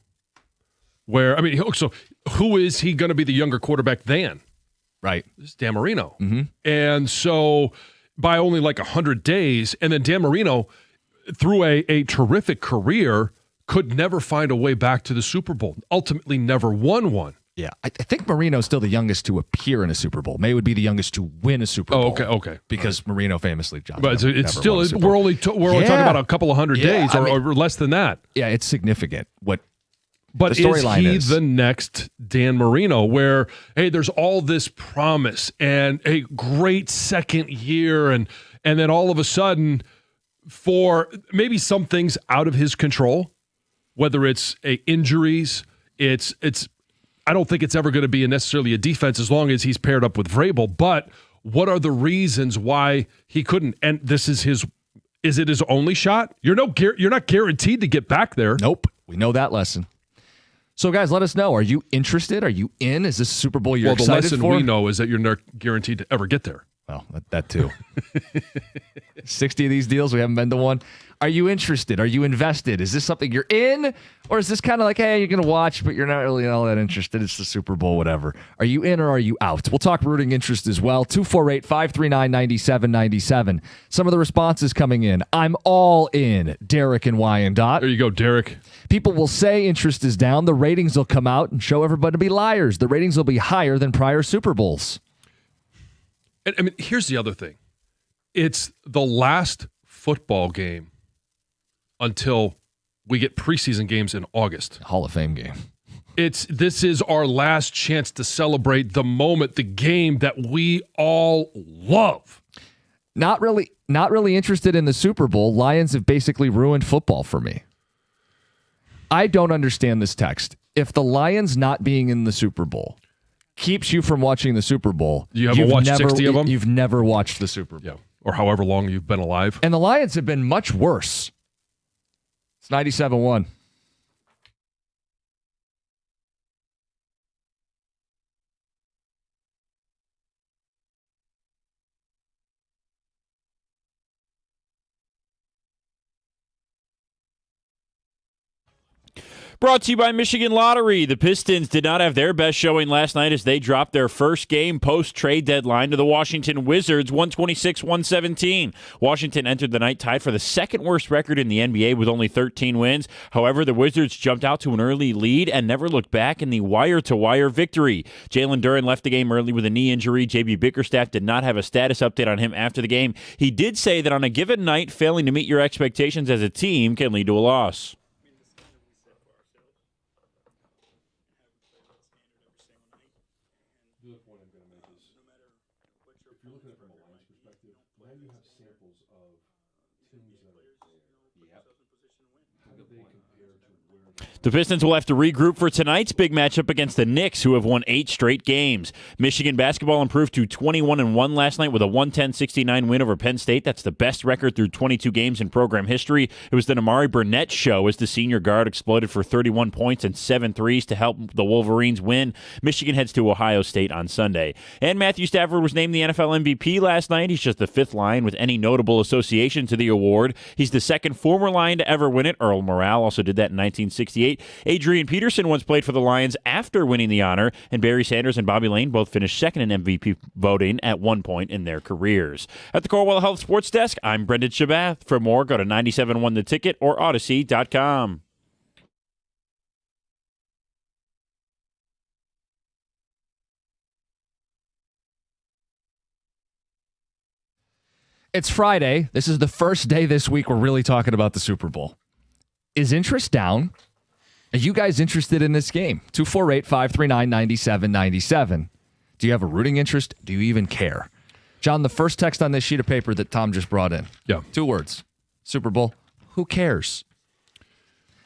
Where, I mean, so who is he going to be the younger quarterback than? Right. This is Dan Marino. Mm-hmm. And so by only like 100 days, and then Dan Marino, through a terrific career, could never find a way back to the Super Bowl. Ultimately never won one. Yeah, I think Marino's still the youngest to appear in a Super Bowl. May would be the youngest to win a Super Bowl. Okay. Because Marino famously, John. But it's still, we're only talking about a couple of hundred days or less than that. Yeah, it's significant. But is he the next Dan Marino, where, hey, there's all this promise and a great second year, and then all of a sudden, for maybe some things out of his control, whether it's injuries, it's I don't think it's ever going to be necessarily a defense as long as he's paired up with Vrabel. But what are the reasons why he couldn't? And this is it his only shot? You're not guaranteed to get back there. Nope. We know that lesson. So, guys, let us know. Are you interested? Are you in? Is this Super Bowl you're excited for? The lesson we know is that you're not guaranteed to ever get there. Well, that too. 60 of these deals, we haven't been to one. Are you interested? Are you invested? Is this something you're in? Or is this kind of like, hey, you're going to watch, but you're not really all that interested? It's the Super Bowl, whatever. Are you in or are you out? We'll talk rooting interest as well. 248-539-9797. Some of the responses coming in. I'm all in, Derek and Wyandotte. There you go, Derek. People will say interest is down. The ratings will come out and show everybody to be liars. The ratings will be higher than prior Super Bowls. And I mean, here's the other thing. It's the last football game until we get preseason games in August. Hall of Fame game. This is our last chance to celebrate the moment, the game that we all love. Not really interested in the Super Bowl. Lions have basically ruined football for me. I don't understand this text. If the Lions not being in the Super Bowl keeps you from watching the Super Bowl, you've watched 60 of them? You've never watched the Super Bowl. Yeah. Or however long you've been alive. And the Lions have been much worse. It's 97-1. Brought to you by Michigan Lottery. The Pistons did not have their best showing last night as they dropped their first game post-trade deadline to the Washington Wizards, 126-117. Washington entered the night tied for the second worst record in the NBA with only 13 wins. However, the Wizards jumped out to an early lead and never looked back in the wire-to-wire victory. Jalen Duren left the game early with a knee injury. JB Bickerstaff did not have a status update on him after the game. He did say that on a given night, failing to meet your expectations as a team can lead to a loss. The Pistons will have to regroup for tonight's big matchup against the Knicks, who have won 8 straight games. Michigan basketball improved to 21-1 last night with a 110-69 win over Penn State. That's the best record through 22 games in program history. It was the Amari Burnett show as the senior guard exploded for 31 points and 7 threes to help the Wolverines win. Michigan heads to Ohio State on Sunday. And Matthew Stafford was named the NFL MVP last night. He's just the 5th Lion with any notable association to the award. He's the second former Lion to ever win it. Earl Morrall also did that in 1968. Adrian Peterson once played for the Lions after winning the honor, and Barry Sanders and Bobby Lane both finished second in MVP voting at one point in their careers. At the Corewell Health Sports Desk, I'm Brendan Shabath. For more, go to 97.1 The Ticket or Odyssey.com. It's Friday. This is the first day this week we're really talking about the Super Bowl. Is interest down? Are you guys interested in this game? 248-539-9797. Do you have a rooting interest? Do you even care? John, the first text on this sheet of paper that Tom just brought in. Yeah. 2 words. Super Bowl. Who cares?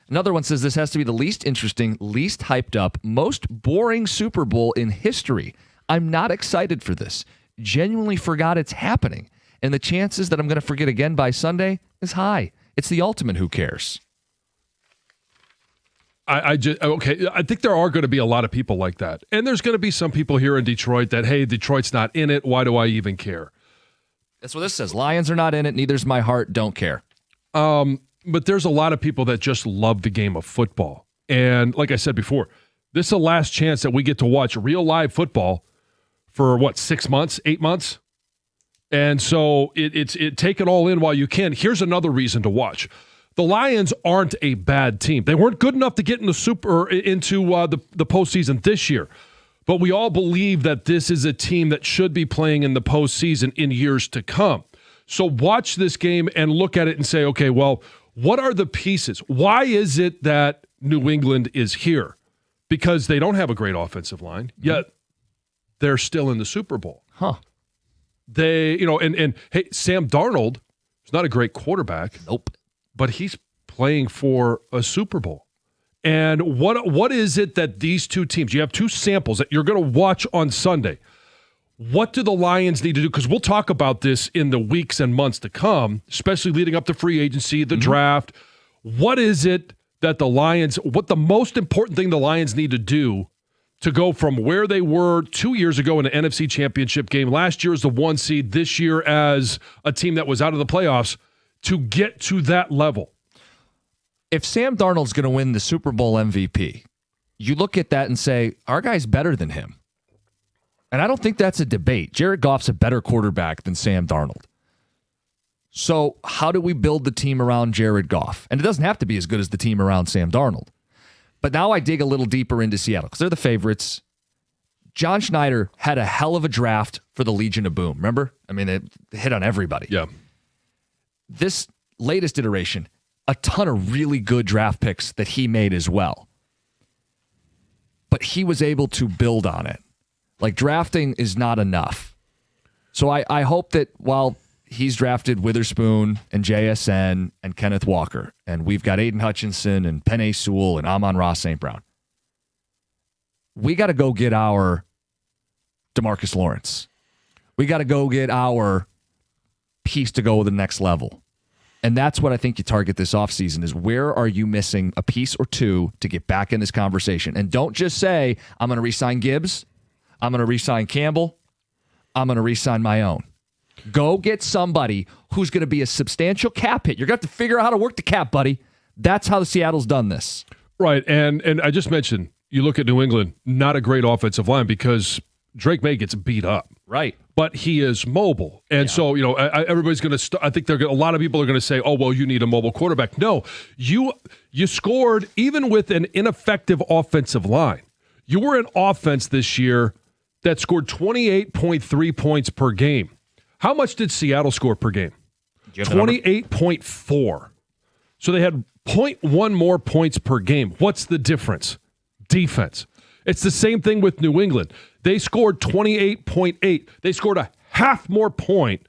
Another one says this has to be the least interesting, least hyped up, most boring Super Bowl in history. I'm not excited for this. Genuinely forgot it's happening. And the chances that I'm going to forget again by Sunday is high. It's the ultimate who cares. I think there are going to be a lot of people like that. And there's going to be some people here in Detroit that, hey, Detroit's not in it. Why do I even care? That's what this says. Lions are not in it. Neither's my heart. Don't care. But there's a lot of people that just love the game of football. And like I said before, this is the last chance that we get to watch real live football for, 6 months, 8 months? And so take it all in while you can. Here's another reason to watch. The Lions aren't a bad team. They weren't good enough to get into the postseason this year. But we all believe that this is a team that should be playing in the postseason in years to come. So watch this game and look at it and say, okay, well, what are the pieces? Why is it that New England is here? Because they don't have a great offensive line, yet they're still in the Super Bowl. Huh. They, and hey, Sam Darnold is not a great quarterback. Nope. But he's playing for a Super Bowl. And what is it that these two teams, you have two samples that you're going to watch on Sunday. What do the Lions need to do? Because we'll talk about this in the weeks and months to come, especially leading up to free agency, the draft. What is it that what the most important thing the Lions need to do to go from where they were 2 years ago in the NFC Championship game, last year as the 1 seed, this year as a team that was out of the playoffs, to get to that level? If Sam Darnold's going to win the Super Bowl MVP, you look at that and say, our guy's better than him. And I don't think that's a debate. Jared Goff's a better quarterback than Sam Darnold. So how do we build the team around Jared Goff? And it doesn't have to be as good as the team around Sam Darnold. But now I dig a little deeper into Seattle because they're the favorites. John Schneider had a hell of a draft for the Legion of Boom. Remember? I mean, it hit on everybody. Yeah. This latest iteration, a ton of really good draft picks that he made as well. But he was able to build on it. Like, drafting is not enough. So I hope that while he's drafted Witherspoon and JSN and Kenneth Walker, and we've got Aiden Hutchinson and Penei Sewell and Amon-Ra St. Brown, we got to go get our DeMarcus Lawrence. We got to go get our piece to go to the next level. And that's what I think you target this offseason is where are you missing a piece or two to get back in this conversation? And don't just say, I'm going to re-sign Gibbs. I'm going to re-sign Campbell. I'm going to re-sign my own. Go get somebody who's going to be a substantial cap hit. You're going to have to figure out how to work the cap, buddy. That's how the Seattle's done this. Right. And I just mentioned, you look at New England, not a great offensive line because Drake May gets beat up. Right. But he is mobile. And so, everybody's going to I think a lot of people are going to say, oh, well, you need a mobile quarterback. No, you scored even with an ineffective offensive line. You were an offense this year that scored 28.3 points per game. How much did Seattle score per game? 28.4. So they had 0.1 more points per game. What's the difference? Defense. It's the same thing with New England. They scored 28.8. They scored a half more point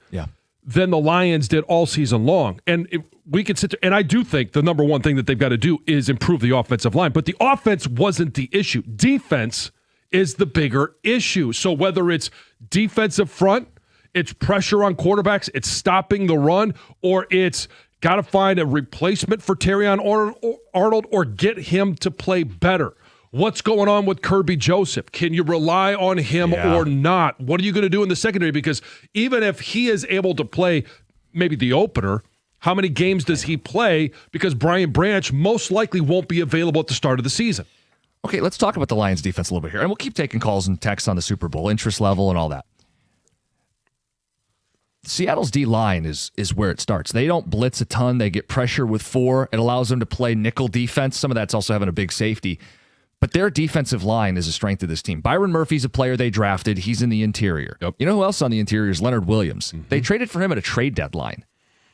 than the Lions did all season long. And we can sit there, and I do think the number one thing that they've got to do is improve the offensive line. But the offense wasn't the issue. Defense is the bigger issue. So whether it's defensive front, it's pressure on quarterbacks, it's stopping the run, or it's got to find a replacement for Terrion Arnold or get him to play better. What's going on with Kirby Joseph? Can you rely on him or not? What are you going to do in the secondary? Because even if he is able to play maybe the opener, how many games does he play? Because Brian Branch most likely won't be available at the start of the season. Okay, let's talk about the Lions defense a little bit here. And we'll keep taking calls and texts on the Super Bowl, interest level and all that. Seattle's D-line is where it starts. They don't blitz a ton. They get pressure with 4. It allows them to play nickel defense. Some of that's also having a big safety. But their defensive line is a strength of this team. Byron Murphy's a player they drafted. He's in the interior. Yep. You know who else on the interior is Leonard Williams. Mm-hmm. They traded for him at a trade deadline.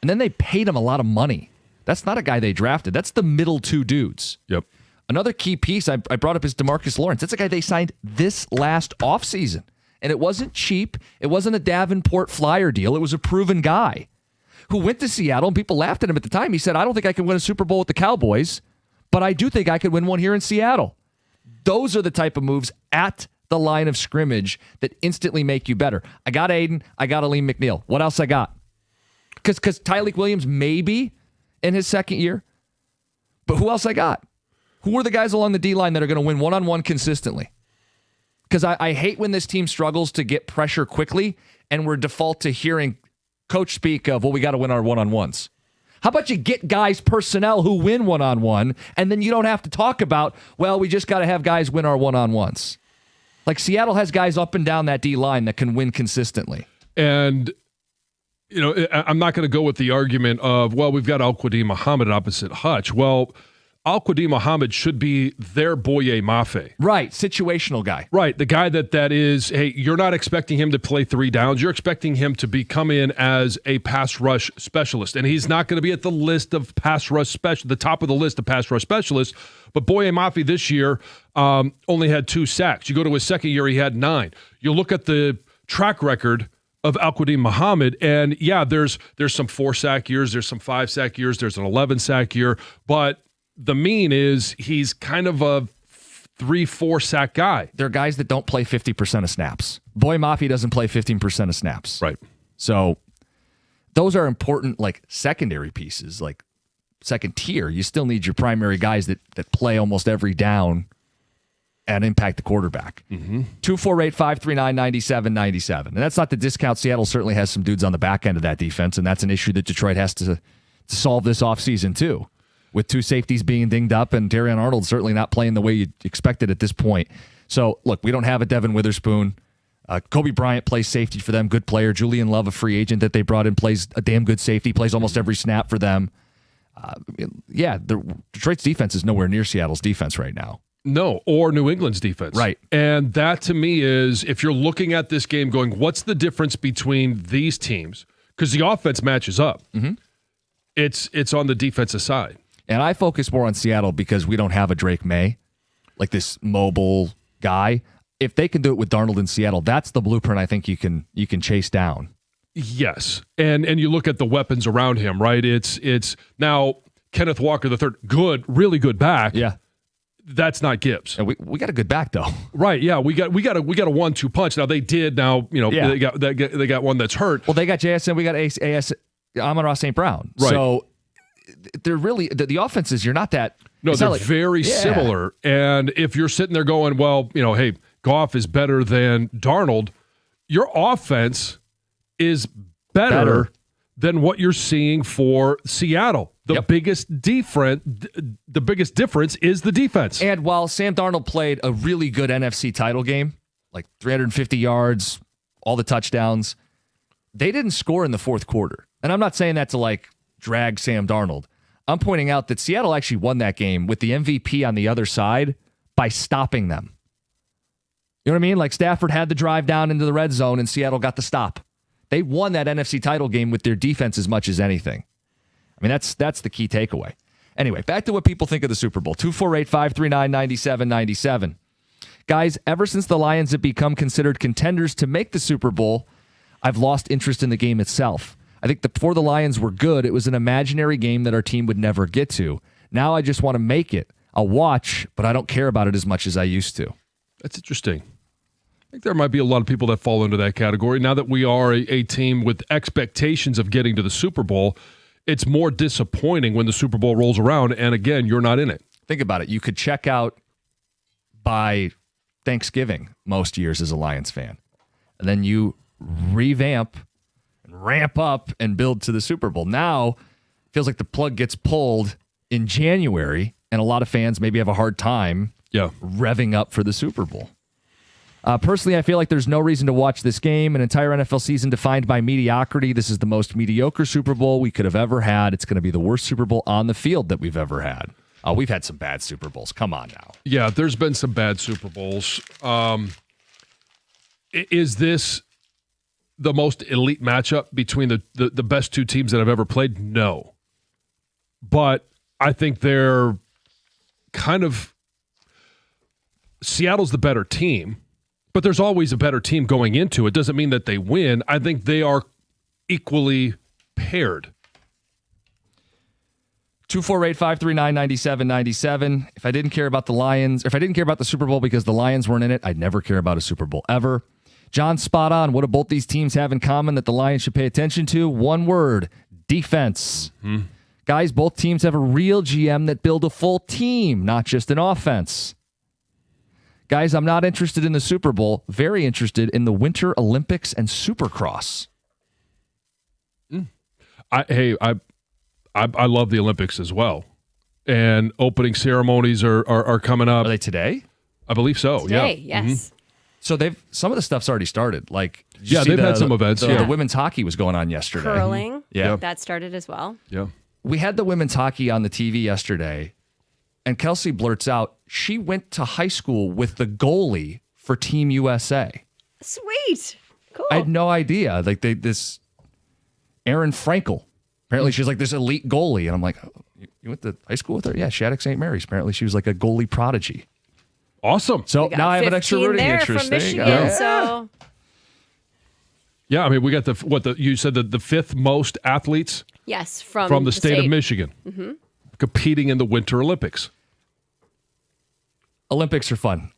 And then they paid him a lot of money. That's not a guy they drafted. That's the middle two dudes. Yep. Another key piece I brought up is DeMarcus Lawrence. That's a guy they signed this last offseason. And it wasn't cheap. It wasn't a Davenport Flyer deal. It was a proven guy who went to Seattle, and people laughed at him at the time. He said, I don't think I can win a Super Bowl with the Cowboys, but I do think I could win one here in Seattle. Those are the type of moves at the line of scrimmage that instantly make you better. I got Aiden. I got Aleem McNeil. What else I got? Because Tyleik Williams maybe in his second year, but who else I got? Who are the guys along the D-line that are going to win one-on-one consistently? Because I hate when this team struggles to get pressure quickly, and we're default to hearing coach speak of, well, we got to win our one-on-ones. How about you get guys, personnel who win one-on-one, and then you don't have to talk about, well, we just got to have guys win our one-on-ones. Like Seattle has guys up and down that D-line that can win consistently. And, you know, I'm not going to go with the argument of, well, we've got Al-Quadin Muhammad opposite Hutch. Well, Al-Quadin Muhammad should be their Boye Mafe. Right, situational guy. Right, the guy that is, hey, you're not expecting him to play 3 downs. You're expecting him to come in as a pass rush specialist. And he's not going to be at the list of the top of the list of pass rush specialists. But Boye Mafe this year only had 2 sacks. You go to his second year, he had 9. You look at the track record of Al-Quadin Muhammad, and yeah, there's some 4-sack years, there's some 5-sack years, there's an 11-sack year, but the mean is he's kind of a 3-4 sack guy. They're guys that don't play 50% of snaps. Boye Mafe doesn't play 15% of snaps. Right. So those are important, like secondary pieces, like second tier. You still need your primary guys that play almost every down and impact the quarterback. 248-539-9797. And that's not to discount. Seattle certainly has some dudes on the back end of that defense, and that's an issue that Detroit has to solve this offseason too, with 2 safeties being dinged up and Darian Arnold certainly not playing the way you expected at this point. So, look, we don't have a Devin Witherspoon. Kobe Bryant plays safety for them, good player. Julian Love, a free agent that they brought in, plays a damn good safety, plays almost every snap for them. Detroit's defense is nowhere near Seattle's defense right now. No, or New England's defense. Right. And that to me is, if you're looking at this game going, what's the difference between these teams? Because the offense matches up. It's on the defensive side. And I focus more on Seattle because we don't have a Drake May, like this mobile guy. If they can do it with Darnold in Seattle, that's the blueprint I think you can chase down. Yes. And you look at the weapons around him, right? It's now Kenneth Walker III, good, really good back. Yeah. That's not Gibbs. And we got a good back though. Right, yeah. We got a 1-2 punch. Now they did they got one that's hurt. Well, they got JSN, we got AS Amon-Ra St. Brown. Right. So they're really the offenses, you're not that. No, they're very similar. And if you're sitting there going, well, hey, Goff is better than Darnold, your offense is better than what you're seeing for Seattle. The biggest difference is the defense. And while Sam Darnold played a really good NFC title game, like 350 yards, all the touchdowns, they didn't score in the fourth quarter. And I'm not saying that to like drag Sam Darnold. I'm pointing out that Seattle actually won that game with the MVP on the other side by stopping them. You know what I mean? Like Stafford had the drive down into the red zone and Seattle got the stop. They won that NFC title game with their defense as much as anything. I mean, that's the key takeaway. Anyway, back to what people think of the Super Bowl. 248-539-9797. Guys, ever since the Lions have become considered contenders to make the Super Bowl, I've lost interest in the game itself. I think before the Lions were good, it was an imaginary game that our team would never get to. Now I just want to make it. I'll watch, but I don't care about it as much as I used to. That's interesting. I think there might be a lot of people that fall into that category. Now that we are a team with expectations of getting to the Super Bowl, it's more disappointing when the Super Bowl rolls around, and again, you're not in it. Think about it. You could check out by Thanksgiving most years as a Lions fan, and then you revamp and ramp up and build to the Super Bowl. Now, it feels like the plug gets pulled in January, and a lot of fans maybe have a hard time revving up for the Super Bowl. Personally, I feel like there's no reason to watch this game. An entire NFL season defined by mediocrity. This is the most mediocre Super Bowl we could have ever had. It's going to be the worst Super Bowl on the field that we've ever had. We've had some bad Super Bowls. Come on now. Yeah, there's been some bad Super Bowls. Is this the most elite matchup between the best two teams that I've ever played? No. But I think they're kind of... Seattle's the better team. But there's always a better team going into it. Doesn't mean that they win. I think they are equally paired. 248-539-9797. If I didn't care about the Lions, if I didn't care about the Super Bowl because the Lions weren't in it, I'd never care about a Super Bowl ever. John, spot on. What do both these teams have in common that the Lions should pay attention to? One word: defense. Guys, both teams have a real GM that build a full team, not just an offense. Guys, I'm not interested in the Super Bowl. Very interested in the Winter Olympics and Supercross. I love the Olympics as well. And opening ceremonies are coming up. Are they today? I believe so. Today, yeah. yes. So some of the stuff's already started. Like, they've had some events. The women's hockey was going on yesterday. Curling. Yeah. That started as well. Yeah. We had the women's hockey on the TV yesterday, and Kelsey blurts out she went to high school with the goalie for Team USA. Sweet. Cool. I had no idea. Like this Erin Frankel. Apparently she's like this elite goalie. And I'm like, oh, you went to high school with her? Yeah, Shattuck St. Mary's. Apparently she was like a goalie prodigy. Awesome. So now I have an extra rooting there interest. from There you Michigan, go. so Yeah, I mean, we got you said the fifth most athletes yes, from the state of Michigan competing in the Winter Olympics. Olympics are fun.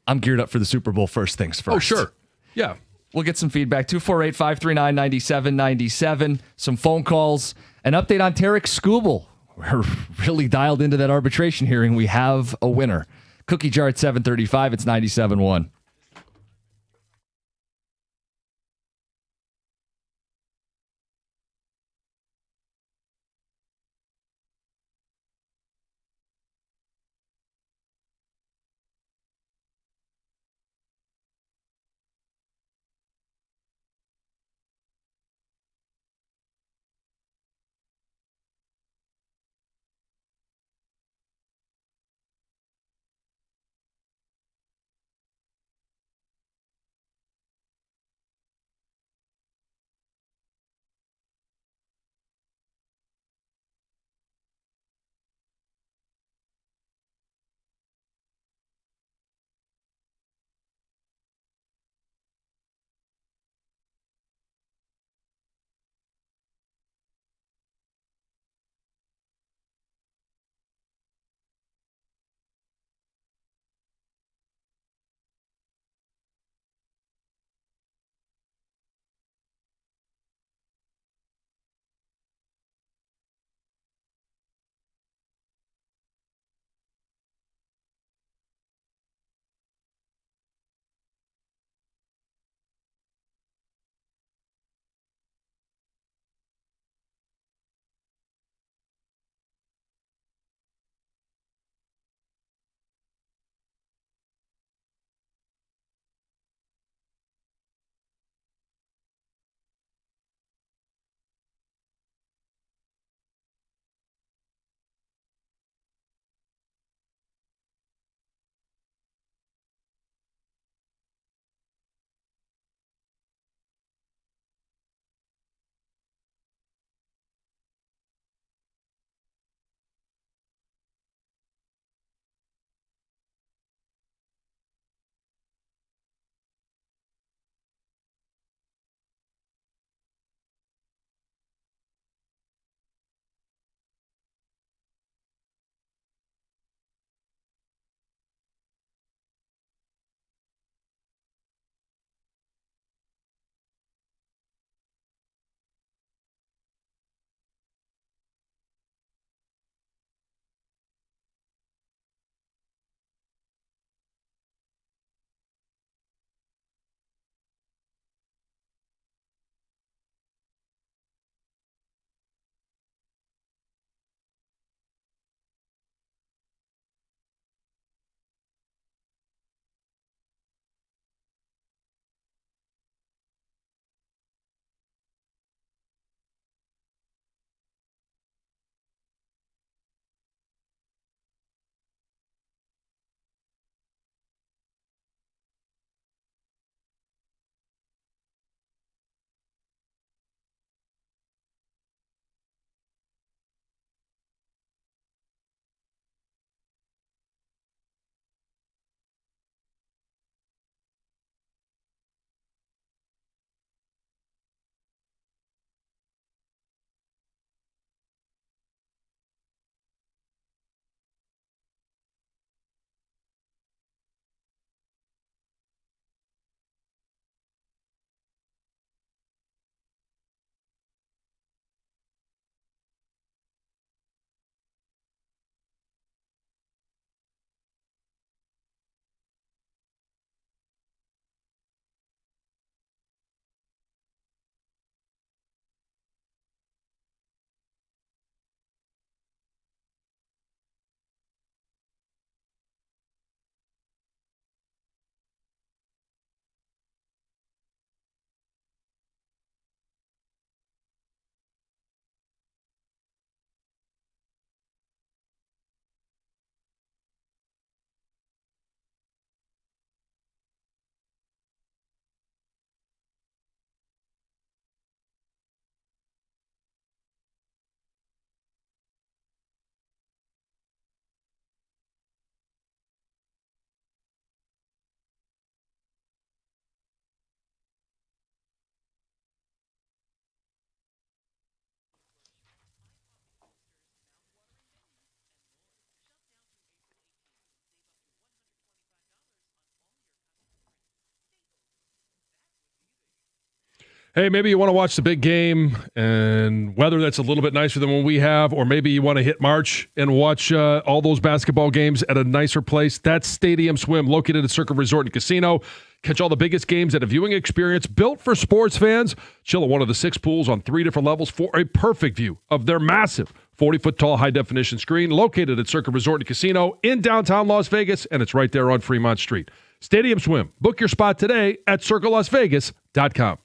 I'm geared up for the Super Bowl first things first. Oh, sure. Yeah. We'll get some feedback. 248-539-9797. Some phone calls. An update on Tarek Skubal. We're really dialed into that arbitration hearing. We have a winner. Cookie jar at 7:35. It's 97.1. Hey, maybe you want to watch the big game and weather that's a little bit nicer than what we have, or maybe you want to hit March and watch all those basketball games at a nicer place. That's Stadium Swim, located at Circa Resort and Casino. Catch all the biggest games at a viewing experience built for sports fans. Chill at one of the 6 pools on 3 different levels for a perfect view of their massive 40-foot tall high-definition screen located at Circa Resort and Casino in downtown Las Vegas, and it's right there on Fremont Street. Stadium Swim. Book your spot today at circalasvegas.com.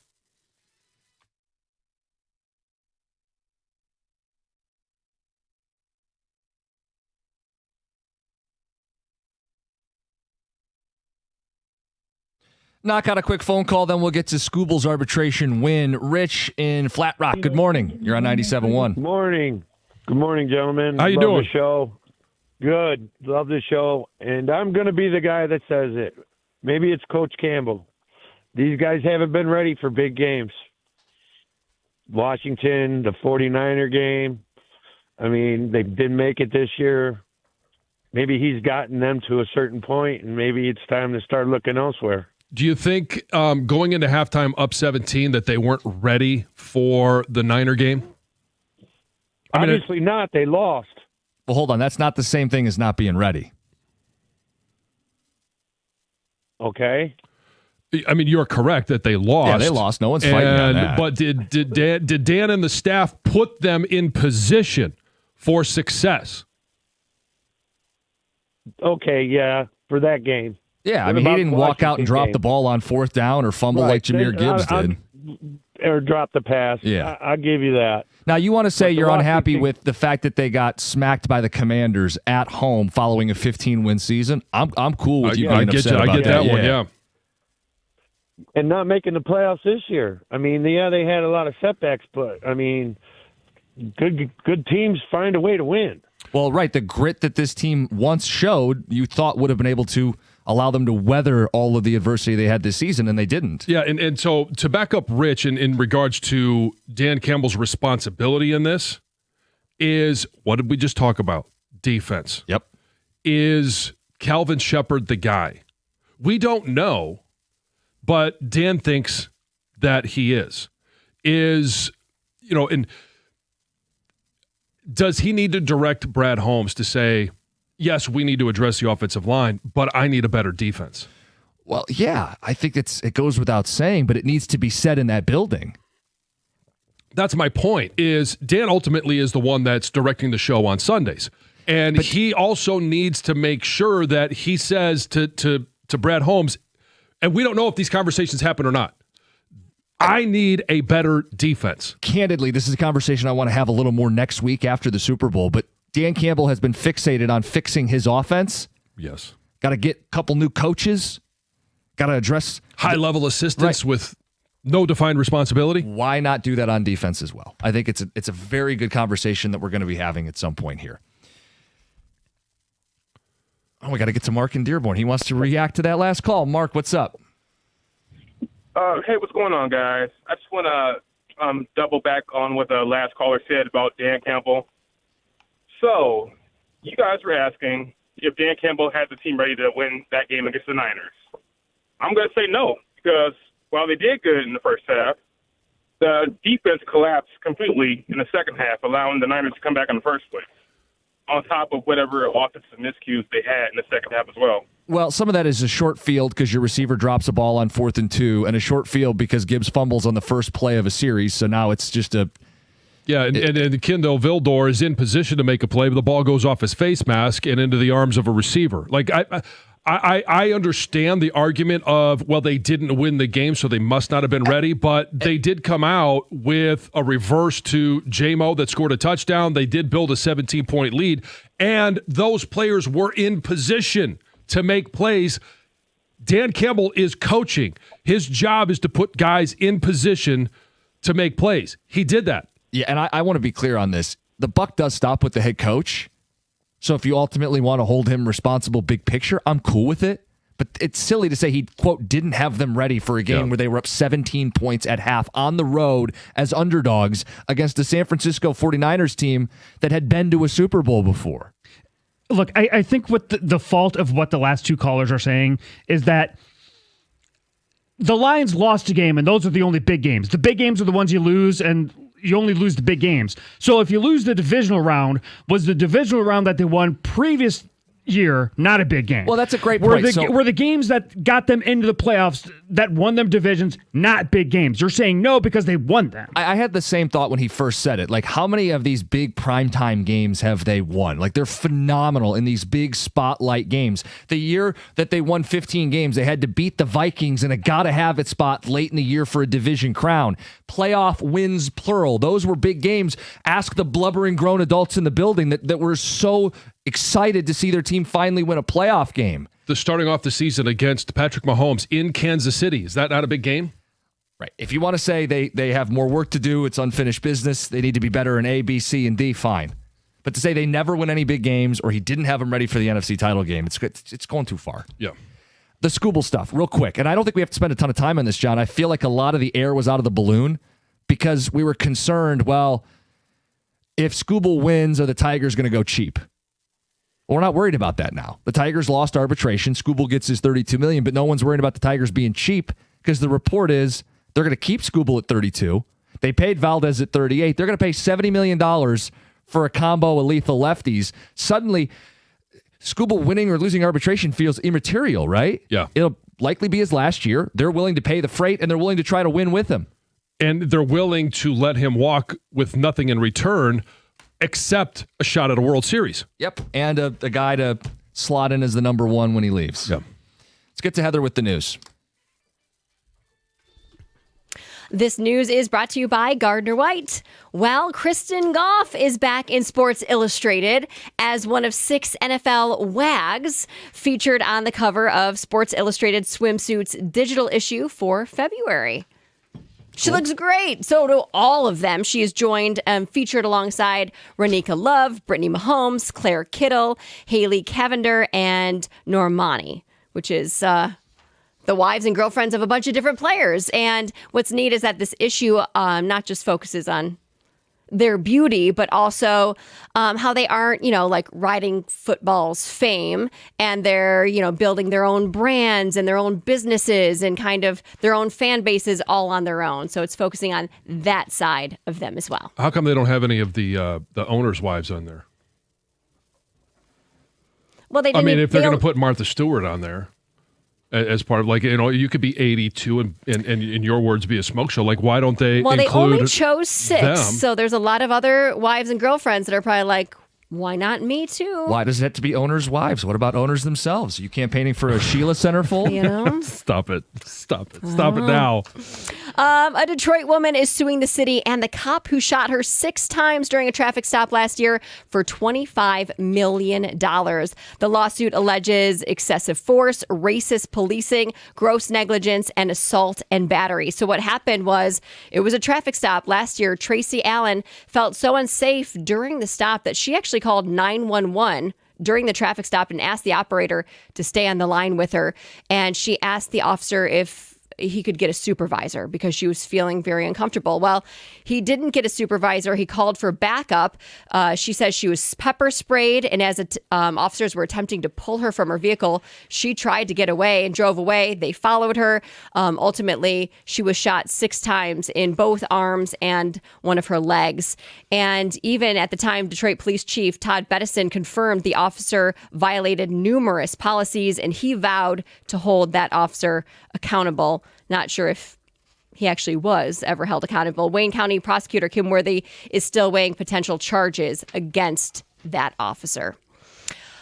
Knock out a quick phone call, then we'll get to Scooble's arbitration win. Rich in Flat Rock, good morning. You're on 97.1. Morning. Good morning, gentlemen. How you Love doing? The show. Good. Love the show. And I'm going to be the guy that says it. Maybe it's Coach Campbell. These guys haven't been ready for big games. Washington, the 49er game. I mean, they didn't make it this year. Maybe he's gotten them to a certain point, and maybe it's time to start looking elsewhere. Do you think going into halftime up 17 that they weren't ready for the Niner game? Obviously not. They lost. Well, hold on. That's not the same thing as not being ready. Okay. I mean, you're correct that they lost. Yeah, they lost. No one's fighting on that. But did Dan and the staff put them in position for success? Okay, yeah, for that game. Yeah, I What mean, he about didn't the walk out and Washington drop game? the ball on 4th down or fumble like Jahmyr Gibbs did. Or drop the pass. Yeah. I'll give you that. Now, you want to say But the you're unhappy Washington- with the fact that they got smacked by the Commanders at home following a 15-win season? I'm cool with you I being get upset you. I about get that one. Yeah. And not making the playoffs this year. I mean, yeah, they had a lot of setbacks, but I mean, good teams find a way to win. Well, right, the grit that this team once showed, you thought would have been able to allow them to weather all of the adversity they had this season, and they didn't. Yeah, and so to back up Rich in regards to Dan Campbell's responsibility in this is, what did we just talk about? Defense. Yep. Is Calvin Shepard the guy? We don't know, but Dan thinks that he is. And does he need to direct Brad Holmes to say, yes, we need to address the offensive line, but I need a better defense? Well, yeah, I think it goes without saying, but it needs to be said in that building. That's my point, is Dan ultimately is the one that's directing the show on Sundays. And he also needs to make sure that he says to Brad Holmes, and we don't know if these conversations happen or not, I need a better defense. Candidly, this is a conversation I want to have a little more next week after the Super Bowl, but Dan Campbell has been fixated on fixing his offense. Yes. Got to get a couple new coaches. Got to address high-level assistants with no defined responsibility. Why not do that on defense as well? I think it's a very good conversation that we're going to be having at some point here. Oh, we got to get to Mark in Dearborn. He wants to react to that last call. Mark, what's up? Hey, what's going on, guys? I just want to double back on what the last caller said about Dan Campbell. So, you guys were asking if Dan Campbell had the team ready to win that game against the Niners. I'm going to say no, because while they did good in the first half, the defense collapsed completely in the second half, allowing the Niners to come back in the first place, on top of whatever offensive miscues they had in the second half as well. Well, some of that is a short field because your receiver drops a ball on 4th and 2, and a short field because Gibbs fumbles on the first play of a series. So now it's just a... Yeah, and Kendall Vildor is in position to make a play, but the ball goes off his face mask and into the arms of a receiver. Like, I understand the argument of, well, they didn't win the game, so they must not have been ready, but they did come out with a reverse to J-Mo that scored a touchdown. They did build a 17-point lead, and those players were in position to make plays. Dan Campbell is coaching. His job is to put guys in position to make plays. He did that. Yeah, and I want to be clear on this. The buck does stop with the head coach. So if you ultimately want to hold him responsible big picture, I'm cool with it. But it's silly to say he, quote, didn't have them ready for a game where they were up 17 points at half on the road as underdogs against the San Francisco 49ers team that had been to a Super Bowl before. Look, I think what the fault of what the last two callers are saying is that the Lions lost a game, and those are the only big games. The big games are the ones you lose, and you only lose the big games. So if you lose the divisional round, was the divisional round that they won previous year not a big game? Well, that's a great point. Were the games that got them into the playoffs, that won them divisions, not big games? You're saying no because they won them. I had the same thought when he first said it. Like, how many of these big primetime games have they won? Like, they're phenomenal in these big spotlight games. The year that they won 15 games, they had to beat the Vikings in a gotta-have-it spot late in the year for a division crown. Playoff wins, plural. Those were big games. Ask the blubbering grown adults in the building that were so excited to see their team finally win a playoff game. The starting off the season against Patrick Mahomes in Kansas City. Is that not a big game? Right. If you want to say they have more work to do, it's unfinished business, they need to be better in A, B, C, and D, fine. But to say they never win any big games or he didn't have them ready for the NFC title game, it's going too far. Yeah. The Scooble stuff, real quick. And I don't think we have to spend a ton of time on this, John. I feel like a lot of the air was out of the balloon because we were concerned, well, if Scooble wins, are the Tigers going to go cheap? Well, we're not worried about that now. The Tigers lost arbitration. Scooble gets his $32 million, but no one's worried about the Tigers being cheap because the report is they're going to keep Scooble at $32. They paid Valdez at $38. They're going to pay $70 million for a combo of lethal lefties. Suddenly, Scooble winning or losing arbitration feels immaterial, right? Yeah. It'll likely be his last year. They're willing to pay the freight, and they're willing to try to win with him. And they're willing to let him walk with nothing in return except a shot at a World Series. Yep, and a guy to slot in as the number one when he leaves. Yep. Let's get to Heather with the news. This news is brought to you by Gardner White. Well, Kristen Goff is back in Sports Illustrated as one of 6 NFL WAGs featured on the cover of Sports Illustrated Swimsuit's digital issue for February. She looks great. So do all of them. She is joined and featured alongside Renika Love, Brittany Mahomes, Claire Kittle, Haley Cavender, and Normani, which is the wives and girlfriends of a bunch of different players. And what's neat is that this issue not just focuses on their beauty, but also how they aren't, like riding football's fame, and they're, building their own brands and their own businesses and kind of their own fan bases all on their own. So it's focusing on that side of them as well. How come they don't have any of the owners' wives on there? Well, they didn't. If they're going to put Martha Stewart on there as part of, you could be 82 and in your words be a smoke show. Like, why don't they Well, include they only chose 6. them? So there's a lot of other wives and girlfriends that are probably like, why not me too? Why does it have to be owners' wives? What about owners themselves? Are you campaigning for a Sheila centerfold? Stop it. Stop it now. A Detroit woman is suing the city and the cop who shot her 6 times during a traffic stop last year for $25 million. The lawsuit alleges excessive force, racist policing, gross negligence, and assault and battery. So what happened was, it was a traffic stop last year. Tracy Allen felt so unsafe during the stop that she actually called 911 during the traffic stop and asked the operator to stay on the line with her. And she asked the officer if he could get a supervisor because she was feeling very uncomfortable. Well, he didn't get a supervisor. He called for backup. She says she was pepper sprayed, and as officers were attempting to pull her from her vehicle, she tried to get away and drove away. They followed her. Ultimately, she was shot 6 times in both arms and one of her legs. And even at the time, Detroit Police Chief Todd Bettison confirmed the officer violated numerous policies, and he vowed to hold that officer accountable. Not sure if he actually was ever held accountable. Wayne County Prosecutor Kim Worthy is still weighing potential charges against that officer.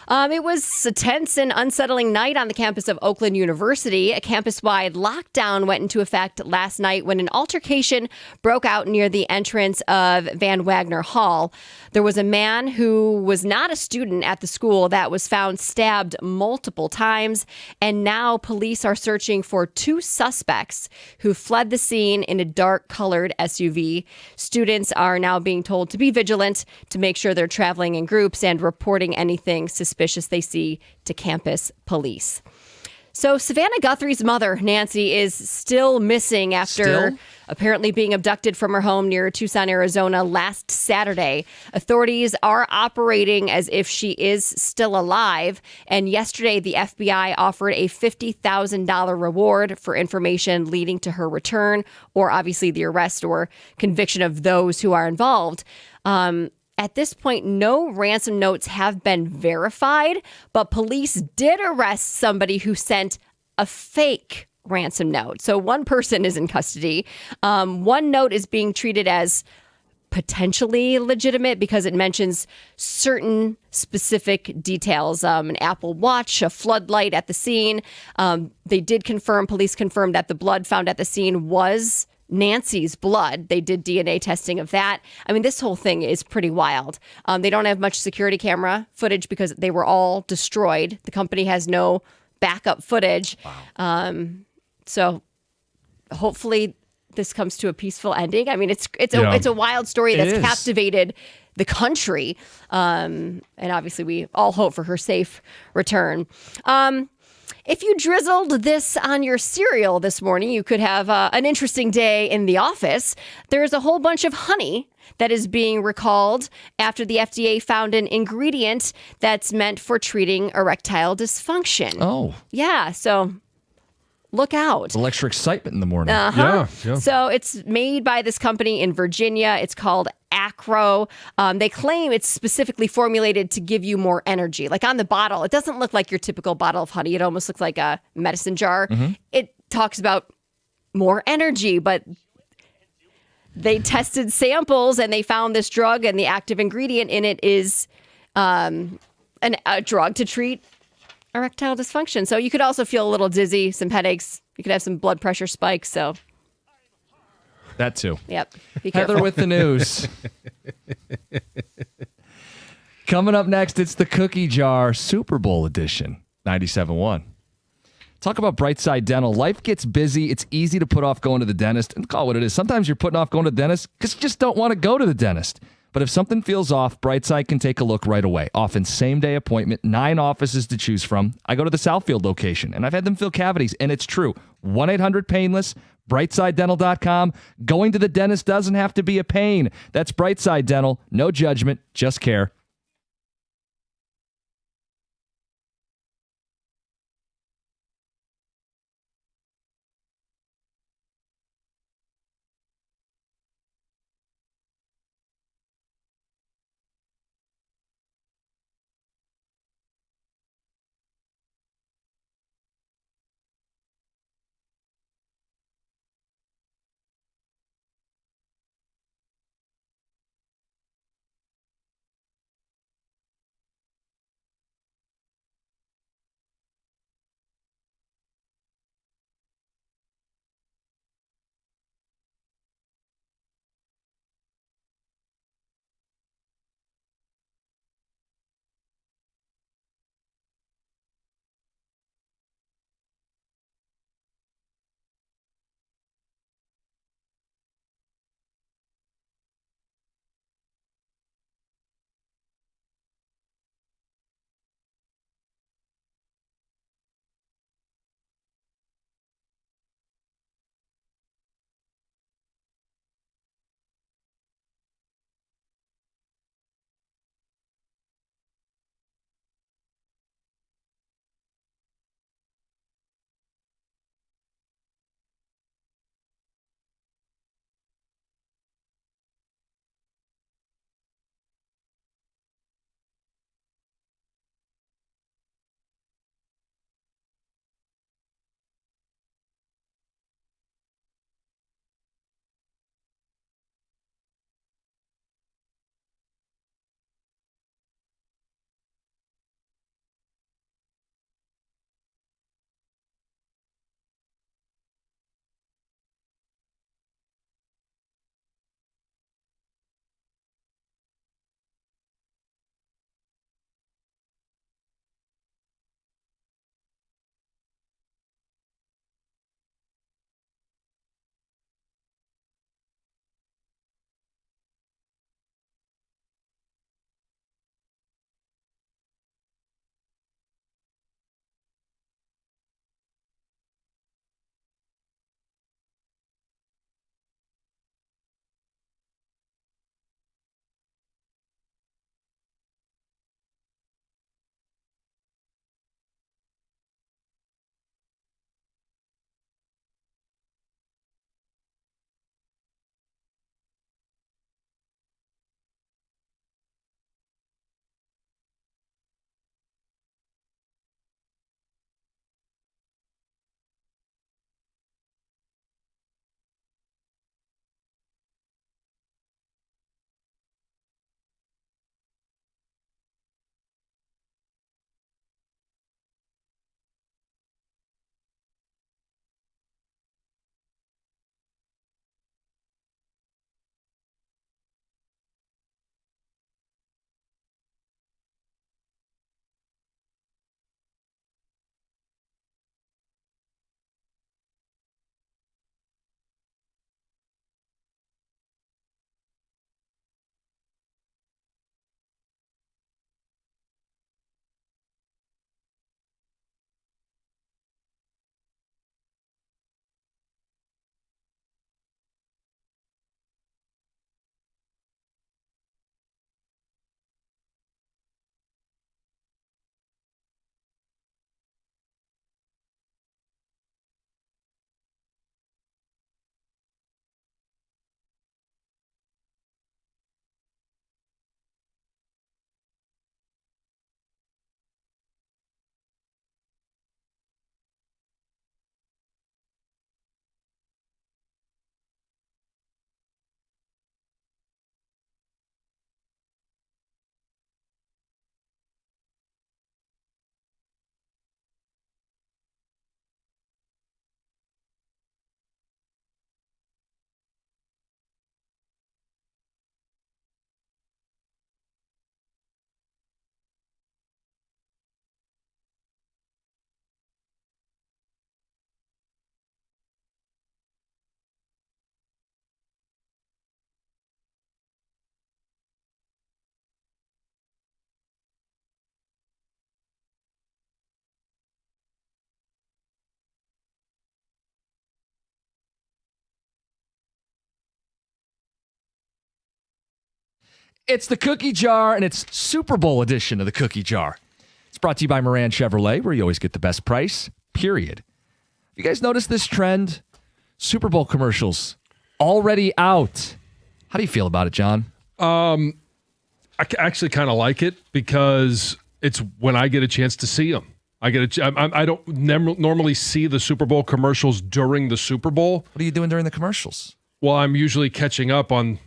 It was a tense and unsettling night on the campus of Oakland University. A campus-wide lockdown went into effect last night when an altercation broke out near the entrance of Van Wagner Hall. There was a man who was not a student at the school that was found stabbed multiple times, and now police are searching for 2 suspects who fled the scene in a dark-colored SUV. Students are now being told to be vigilant, to make sure they're traveling in groups and reporting anything suspicious they see to campus police. So Savannah Guthrie's mother, Nancy, is still missing after apparently being abducted from her home near Tucson, Arizona last Saturday. Authorities are operating as if she is still alive. And yesterday, the FBI offered a $50,000 reward for information leading to her return, or obviously the arrest or conviction of those who are involved. At this point, no ransom notes have been verified, but police did arrest somebody who sent a fake ransom note. So one person is in custody. One note is being treated as potentially legitimate because it mentions certain specific details, an Apple Watch, a floodlight at the scene. Police confirmed that the blood found at the scene was Nancy's blood. They did DNA testing of that. I mean, this whole thing is pretty wild. They don't have much security camera footage because they were all destroyed. The company has no backup footage. Wow. So hopefully this comes to a peaceful ending. I mean, it's a wild story that's captivated the country. And obviously we all hope for her safe return. If you drizzled this on your cereal this morning, you could have an interesting day in the office. There's a whole bunch of honey that is being recalled after the FDA found an ingredient that's meant for treating erectile dysfunction. Oh. Yeah, so look out. A little extra excitement in the morning. Uh-huh. Yeah. So it's made by this company in Virginia. It's called Acro. They claim it's specifically formulated to give you more energy. Like on the bottle, it doesn't look like your typical bottle of honey. It almost looks like a medicine jar. Mm-hmm. It talks about more energy, but they tested samples and they found this drug, and the active ingredient in it is a drug to treat erectile dysfunction. So you could also feel a little dizzy, some headaches. You could have some blood pressure spikes. So that too. Yep. Be careful. Heather with the news. Coming up next, it's the Cookie Jar Super Bowl edition, 97.1. Talk about Brightside Dental. Life gets busy. It's easy to put off going to the dentist, and call it what it is. Sometimes you're putting off going to the dentist because you just don't want to go to the dentist. But if something feels off, Brightside can take a look right away. Often same-day appointment, 9 offices to choose from. I go to the Southfield location, and I've had them fill cavities, and it's true. 1-800-PAINLESS, BrightsideDental.com. Going to the dentist doesn't have to be a pain. That's Brightside Dental. No judgment, just care. It's the cookie jar, and it's Super Bowl edition of the cookie jar. It's brought to you by Moran Chevrolet, where you always get the best price, period. You guys notice this trend? Super Bowl commercials already out. How do you feel about it, John? I actually kind of like it because it's when I get a chance to see them. I don't normally see the Super Bowl commercials during the Super Bowl. What are you doing during the commercials? Well, I'm usually catching up on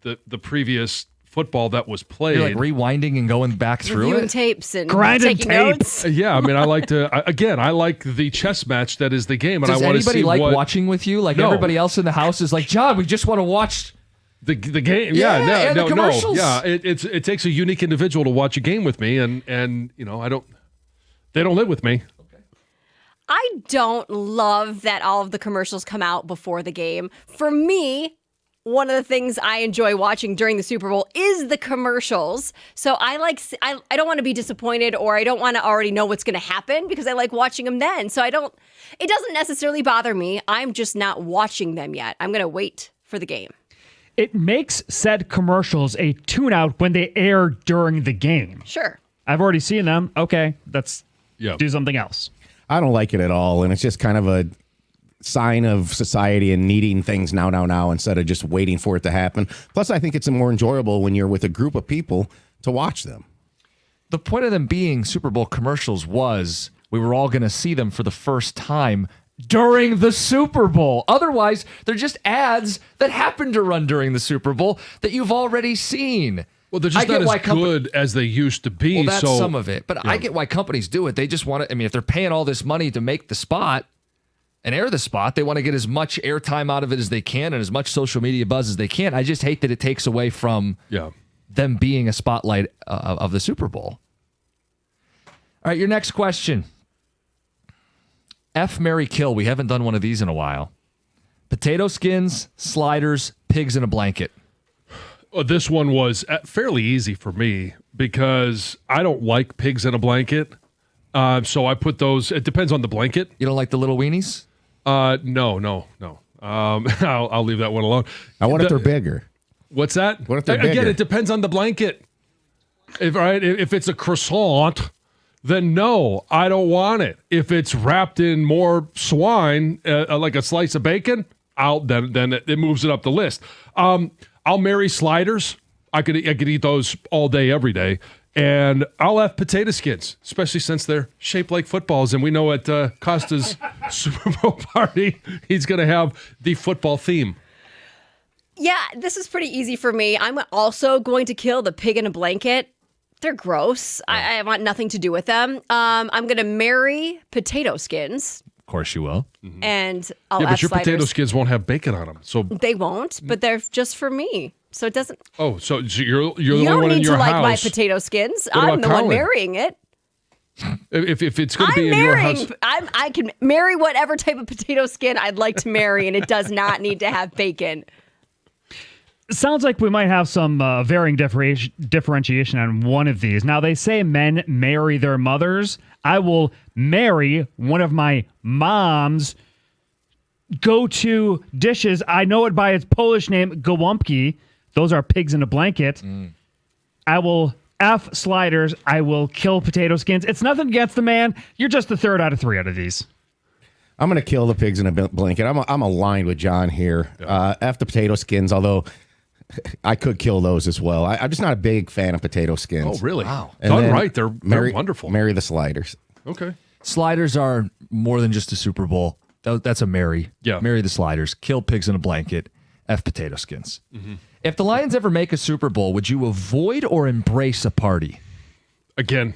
the previous football that was played. You're like rewinding and going back through Reviewing it? tapes and Grinding taking tape. notes. Yeah, I mean, I like to. I like the chess match that is the game, and Does I want to see anybody like what watching with you? Like No. everybody else in the house is like, John, we just want to watch. the game. Yeah, and the No. commercials. Yeah, it takes a unique individual to watch a game with me, and they don't live with me. I don't love that all of the commercials come out before the game. For me, one of the things I enjoy watching during the Super Bowl is the commercials. So I don't want to be disappointed, or I don't want to already know what's going to happen, because I like watching them then. So it doesn't necessarily bother me. I'm just not watching them yet. I'm going to wait for the game. It makes said commercials a tune-out when they air during the game. Sure. I've already seen them. Okay, let's Yeah. do something else. I don't like it at all, and it's just kind of a sign of society and needing things now instead of just waiting for it to happen. Plus, I think it's more enjoyable when you're with a group of people to watch them. The point of them being Super Bowl commercials was we were all going to see them for the first time during the Super Bowl. Otherwise, they're just ads that happen to run during the Super Bowl that you've already seen. Well, they're just not as good as they used to be. Well, that's so some of it. But I get why companies do it. They just want to, if they're paying all this money to make the spot and air the spot, they want to get as much airtime out of it as they can and as much social media buzz as they can. I just hate that it takes away from them being a spotlight of the Super Bowl. All right, your next question. F, marry, kill. We haven't done one of these in a while. Potato skins, sliders, pigs in a blanket. Well, this one was fairly easy for me because I don't like pigs in a blanket. So I put those. It depends on the blanket. You don't like the little weenies? No. I'll leave that one alone. Now, what if they're bigger? What's that? What if they're Again, bigger? it depends on the blanket. If it's a croissant, then no, I don't want it. If it's wrapped in more swine, like a slice of bacon, then it moves it up the list. I'll marry sliders. I could eat those all day, every day. And I'll have potato skins, especially since they're shaped like footballs. And we know at Costa's Super Bowl party, he's going to have the football theme. Yeah, this is pretty easy for me. I'm also going to kill the pig in a blanket. They're gross. I want nothing to do with them. I'm going to marry potato skins. Of course you will. And I'll Yeah, have but your sliders. potato skins won't have bacon on them. So They won't, but they're just for me. So it doesn't. Oh, so you're the You only don't one in need your to like my house. potato skins. What I'm about the one Colin? marrying it. If it's going to be I'm in your marrying. house, I can marry whatever type of potato skin I'd like to marry, and it does not need to have bacon. Sounds like we might have some varying differentiation on one of these. Now, they say men marry their mothers. I will marry one of my mom's go-to dishes. I know it by its Polish name, gołąbki. Those are pigs in a blanket. I will F sliders. I will kill potato skins. It's nothing against the man. You're just the third out of three out of these. I'm going to kill the pigs in a blanket. I'm aligned with John here. F the potato skins, although I could kill those as well. I'm just not a big fan of potato skins. oh really? Wow. And Done then right, they're wonderful. Marry the sliders. Okay. Sliders are more than just a Super Bowl. That's a marry. Yeah. Marry the sliders. Kill pigs in a blanket. F potato skins. If the Lions ever make a Super Bowl, would you avoid or embrace a party? Again,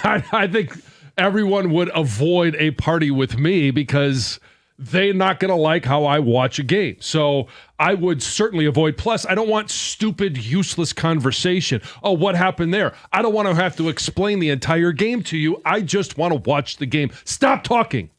I think everyone would avoid a party with me because they're not going to like how I watch a game. So I would certainly avoid. Plus, I don't want stupid, useless conversation. Oh, what happened there? I don't want to have to explain the entire game to you. I just want to watch the game. Stop talking.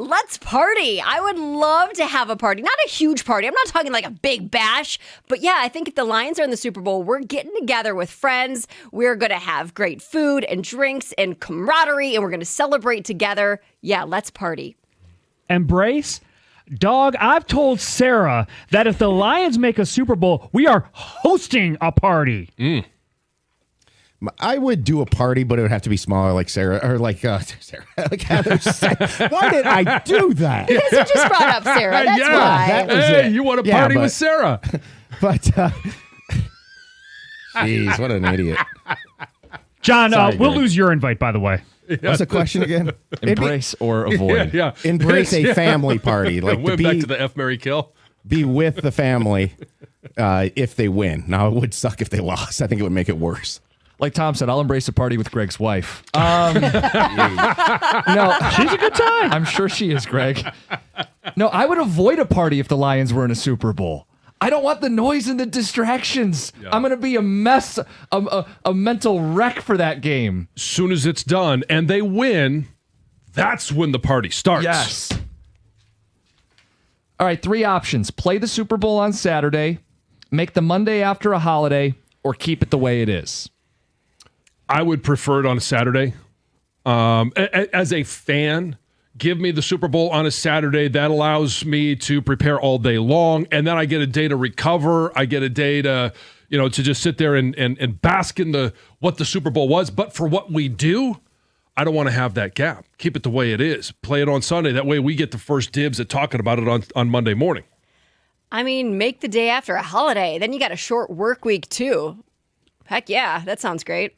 Let's party. I would love to have a party. Not a huge party. I'm not talking like a big bash. But yeah, I think if the Lions are in the Super Bowl, we're getting together with friends. We're going to have great food and drinks and camaraderie, and we're going to celebrate together. Yeah, let's party. Embrace? Dog, I've told Sarah that if the Lions make a Super Bowl, we are hosting a party. I would do a party, but it would have to be smaller, like Sarah or like Sarah. Like Heather said. Why did I do that? Because you just brought up Sarah. That's why. that was Hey, it. you want to Yeah, party but- with Sarah? But jeez, what an idiot! John, Sorry, we'll Greg. lose your invite, by the way. What's the question again? Embrace or avoid. Yeah. Embrace a family party, like to Went back be to the F, Mary, kill. be with the family if they win. Now it would suck if they lost. I think it would make it worse. Like Tom said, I'll embrace a party with Greg's wife. No, She's a good time. I'm sure she is, Greg. No, I would avoid a party if the Lions were in a Super Bowl. I don't want the noise and the distractions. Yeah. I'm going to be a mess, a mental wreck for that game. Soon as it's done and they win, that's when the party starts. Yes. All right, 3 options. Play the Super Bowl on Saturday, make the Monday after a holiday, or keep it the way it is. I would prefer it on a Saturday. As a fan, give me the Super Bowl on a Saturday. That allows me to prepare all day long, and then I get a day to recover. I get a day to, to just sit there and bask in what the Super Bowl was. But for what we do, I don't want to have that gap. Keep it the way it is. Play it on Sunday. That way we get the first dibs at talking about it on Monday morning. I mean, make the day after a holiday. Then you got a short work week, too. Heck yeah, that sounds great.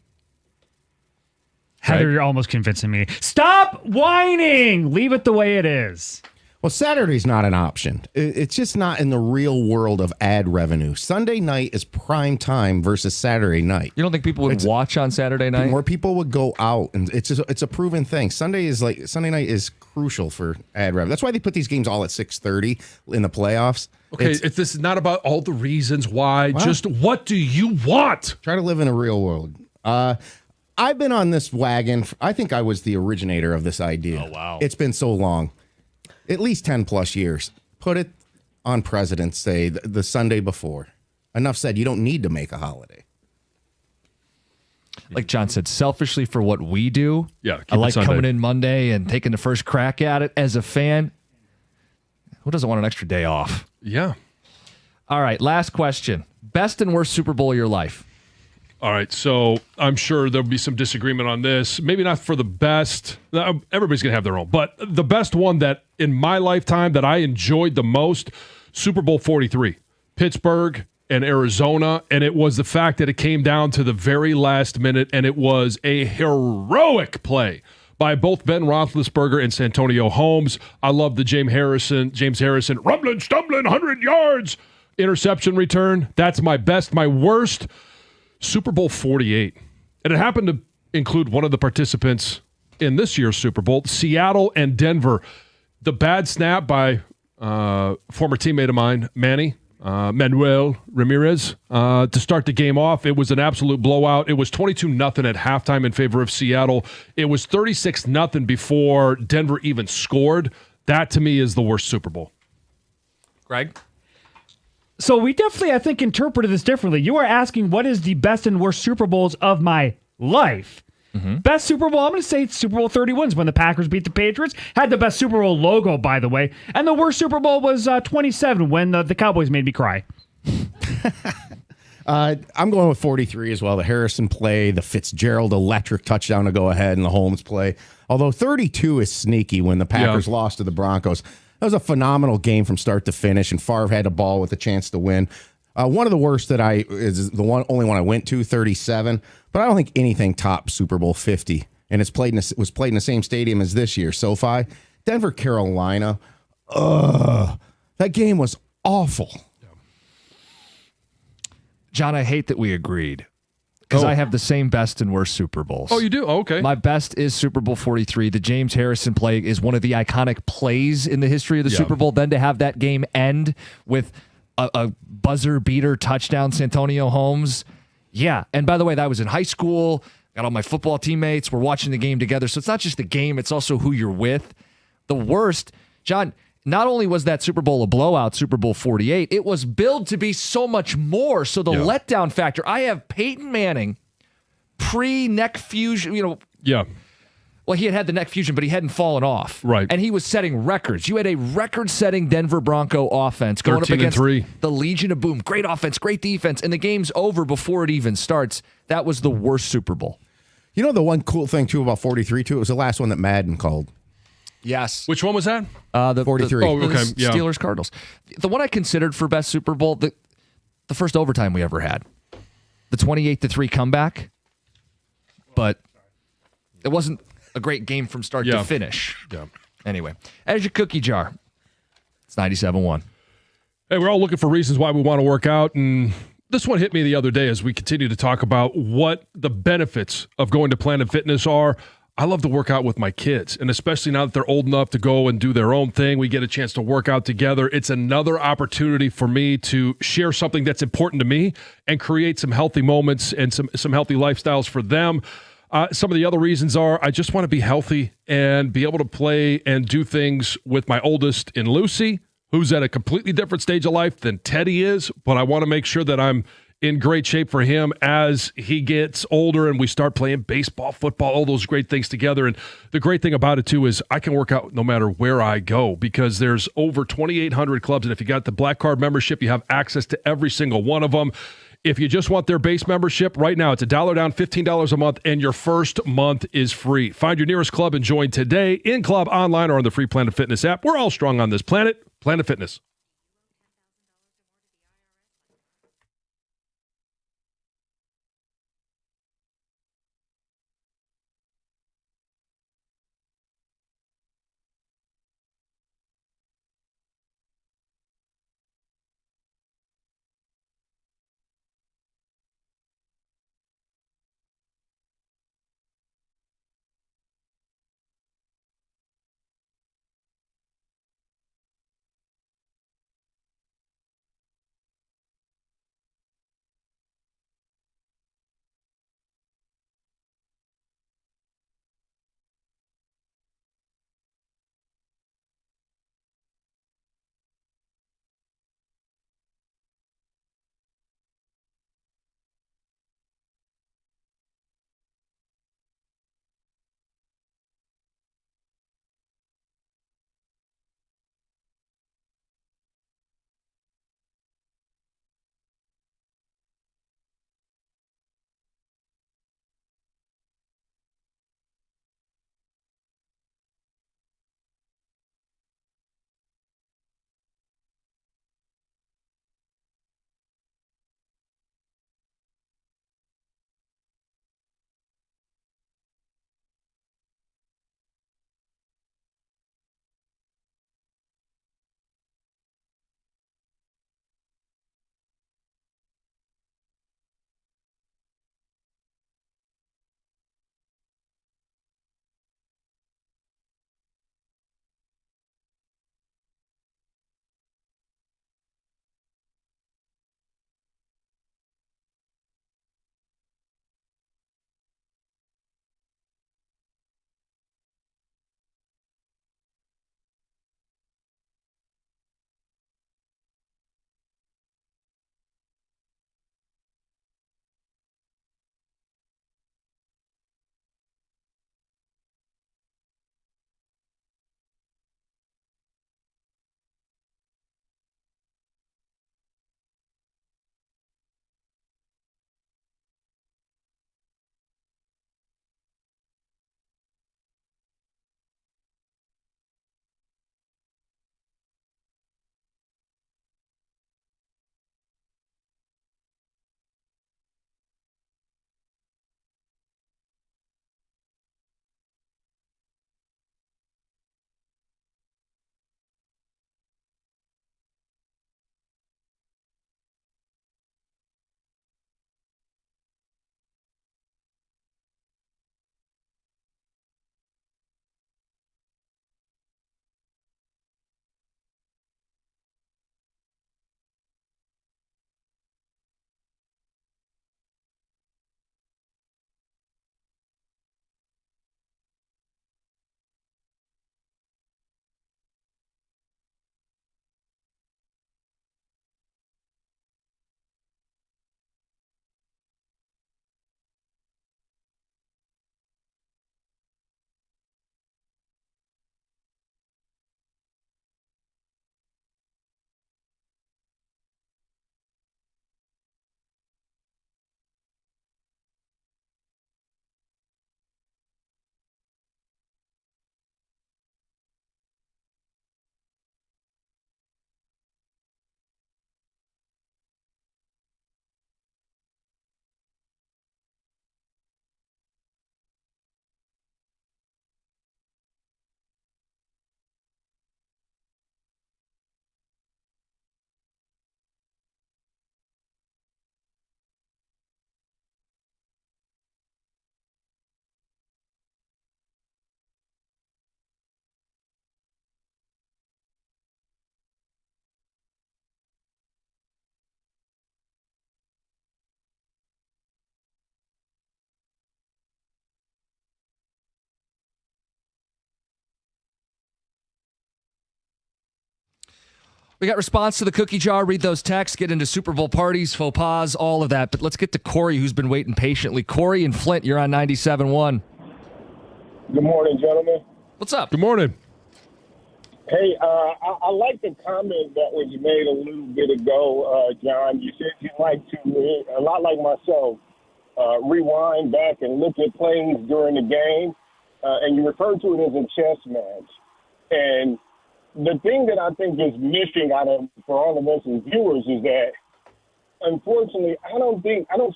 Heather, you're almost convincing me. Stop whining. Leave it the way it is. Well, Saturday's not an option. It's just not in the real world of ad revenue. Sunday night is prime time versus Saturday night. You don't think people would watch on Saturday night? More people would go out, and it's a proven thing. Sunday night is crucial for ad revenue. That's why they put these games all at 6:30 in the playoffs. Okay, this is not about all the reasons why. Just what do you want? Try to live in a real world. I've been on this wagon. I think I was the originator of this idea. Oh, wow. It's been so long. At least 10 plus years. Put it on President's Day, the Sunday before. Enough said, you don't need to make a holiday. Like John said, selfishly for what we do, Yeah, keep I it like Sunday. coming in Monday and taking the first crack at it as a fan. Who doesn't want an extra day off? Yeah. All right, last question. Best and worst Super Bowl of your life? All right, so I'm sure there'll be some disagreement on this. Maybe not for the best. Everybody's going to have their own. But the best one that in my lifetime that I enjoyed the most, Super Bowl 43, Pittsburgh and Arizona. And it was the fact that it came down to the very last minute, and it was a heroic play by both Ben Roethlisberger and Santonio Holmes. I love the James Harrison, rumbling, stumbling, 100 yards, interception return. That's my best. My worst, Super Bowl 48. And it happened to include one of the participants in this year's Super Bowl, Seattle and Denver. The bad snap by former teammate of mine, Manuel Ramirez, to start the game off. It was an absolute blowout. It was 22-0 at halftime in favor of Seattle. It was 36-0 before Denver even scored. That, to me, is the worst Super Bowl. Greg? So we definitely, I think, interpreted this differently. You are asking what is the best and worst Super Bowls of my life. Best Super Bowl, I'm going to say it's Super Bowl 31 when the Packers beat the Patriots. Had the best Super Bowl logo, by the way. And the worst Super Bowl was 27 when the Cowboys made me cry. I'm going with 43 as well. The Harrison play, the Fitzgerald electric touchdown to go ahead, and the Holmes play. Although 32 is sneaky when the Packers lost to the Broncos. That was a phenomenal game from start to finish, and Favre had a ball with a chance to win. One of the worst that is the only one I went to, 37. But I don't think anything tops Super Bowl 50, and was played in the same stadium as this year, SoFi. Denver, Carolina. That game was awful. John, I hate that we agreed because I have the same best and worst Super Bowls. Oh, you do? Oh, okay. My best is Super Bowl 43. The James Harrison play is one of the iconic plays in the history of the Super Bowl. Then to have that game end with a buzzer beater touchdown, Santonio Holmes. Yeah. And by the way, that was in high school. Got all my football teammates. We're watching the game together. So it's not just the game, it's also who you're with. The worst, John, not only was that Super Bowl a blowout, Super Bowl 48, it was billed to be so much more. So the letdown factor, I have Peyton Manning pre-neck fusion, Well, he had the neck fusion, but he hadn't fallen off. Right. And he was setting records. You had a record-setting Denver Bronco offense going up against 13-3. the Legion of Boom. Great offense, great defense, and the game's over before it even starts. That was the worst Super Bowl. You know the one cool thing, too, about 43, too? It was the last one that Madden called. Yes. Which one was that? The 43. Oh, okay. Yeah. Steelers Cardinals. The one I considered for best Super Bowl, the first overtime we ever had. The 28-3 comeback. But it wasn't a great game from start to finish. Yeah. Anyway, as your cookie jar, it's 97.1. Hey, we're all looking for reasons why we want to work out, and this one hit me the other day as we continue to talk about what the benefits of going to Planet Fitness are. I love to work out with my kids, and especially now that they're old enough to go and do their own thing, we get a chance to work out together. It's another opportunity for me to share something that's important to me and create some healthy moments and some healthy lifestyles for them. Some of the other reasons are I just want to be healthy and be able to play and do things with my oldest in Lucy, who's at a completely different stage of life than Teddy is, but I want to make sure that I'm in great shape for him as he gets older and we start playing baseball, football, all those great things together. And the great thing about it, too, is I can work out no matter where I go because there's over 2,800 clubs, and if you got the Black Card membership, you have access to every single one of them. If you just want their base membership, right now it's $1 down, $15 a month, and your first month is free. Find your nearest club and join today in club, online, or on the free Planet Fitness app. We're all strong on this planet. Planet Fitness. We got response to the cookie jar, read those texts, get into Super Bowl parties, faux pas, all of that. But let's get to Corey, who's been waiting patiently. Corey in Flint, you're on 97.1. Good morning, gentlemen. What's up? Good morning. Hey, I like the comment that was made a little bit ago, John. You said you like to, a lot like myself, rewind back and look at plays during the game, and you refer to it as a chess match. And the thing that I think is missing out of for all of us as viewers is that, unfortunately, I don't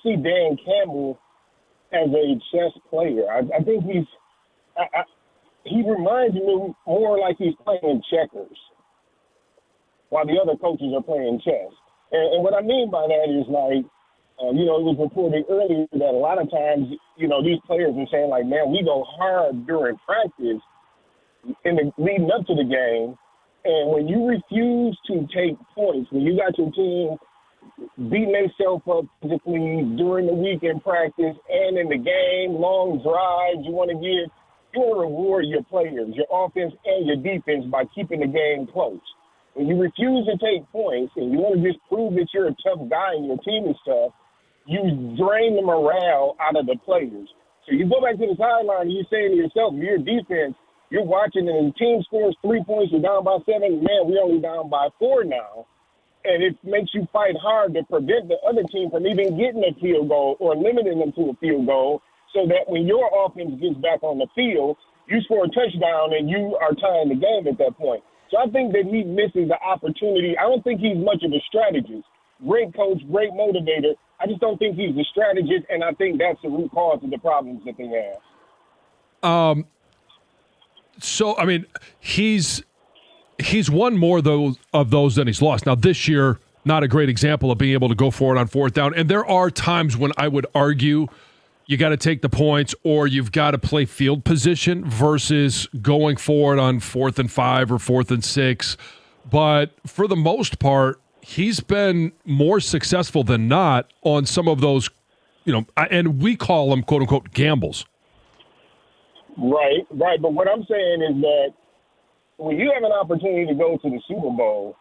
see Dan Campbell as a chess player. I think he reminds me more like he's playing checkers while the other coaches are playing chess. And what I mean by that is like, it was reported earlier that a lot of times, these players are saying like, man, we go hard during practice leading up to the game. And when you refuse to take points, when you got your team beating themselves up physically during the week in practice and in the game, long drives, you want to reward your players, your offense and your defense by keeping the game close. When you refuse to take points and you want to just prove that you're a tough guy and your team is tough, you drain the morale out of the players. So you go back to the sideline and you're saying to yourself, your defense, you're watching and the team scores 3 points, you're down by 7. Man, we're only down by 4 now. And it makes you fight hard to prevent the other team from even getting a field goal or limiting them to a field goal so that when your offense gets back on the field, you score a touchdown and you are tying the game at that point. So I think that he misses the opportunity. I don't think he's much of a strategist. Great coach, great motivator. I just don't think he's a strategist, and I think that's the root cause of the problems that they have. So, I mean, he's won more of those than he's lost. Now, this year, not a great example of being able to go for it on fourth down. And there are times when I would argue you got to take the points or you've got to play field position versus going for it on 4th and 5 or 4th and 6. But for the most part, he's been more successful than not on some of those, and we call them, quote unquote, gambles. Right. But what I'm saying is that when you have an opportunity to go to the Super Bowl,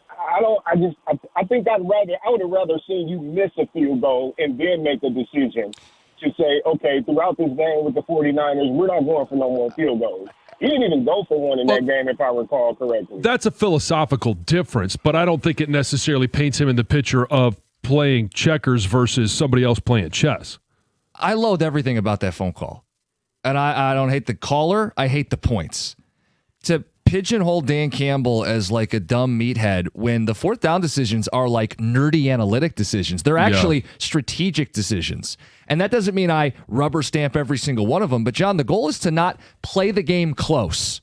I think I would have rather seen you miss a field goal and then make a decision to say, okay, throughout this game with the 49ers, we're not going for no more field goals. He didn't even go for one in that game, if I recall correctly. That's a philosophical difference, but I don't think it necessarily paints him in the picture of playing checkers versus somebody else playing chess. I loathe everything about that phone call. And I don't hate the caller. I hate the points. To pigeonhole Dan Campbell as like a dumb meathead when the fourth down decisions are like nerdy analytic decisions. They're actually strategic decisions. And that doesn't mean I rubber stamp every single one of them. But, John, the goal is to not play the game close.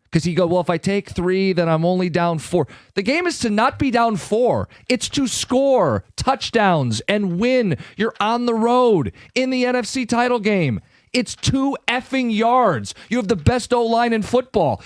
Because you go, well, if I take 3, then I'm only down 4. The game is to not be down 4. It's to score touchdowns and win. You're on the road in the NFC title game. It's 2 effing yards. You have the best O-line in football.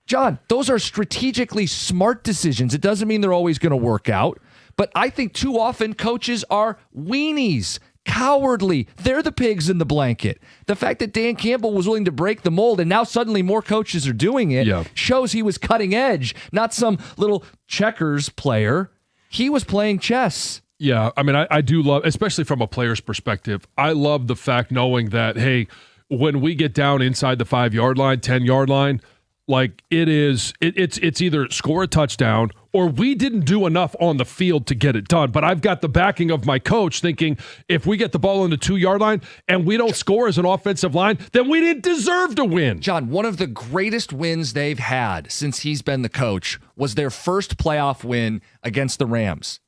John, those are strategically smart decisions. It doesn't mean they're always going to work out. But I think too often coaches are weenies, cowardly. They're the pigs in the blanket. The fact that Dan Campbell was willing to break the mold and now suddenly more coaches are doing it shows he was cutting edge, not some little checkers player. He was playing chess. Yeah, I mean, I do love, especially from a player's perspective, I love the fact knowing that, hey, when we get down inside the 5-yard line, 10-yard line, like it's either score a touchdown or we didn't do enough on the field to get it done. But I've got the backing of my coach thinking if we get the ball on the 2-yard line and we don't score as an offensive line, then we didn't deserve to win. John, one of the greatest wins they've had since he's been the coach was their first playoff win against the Rams.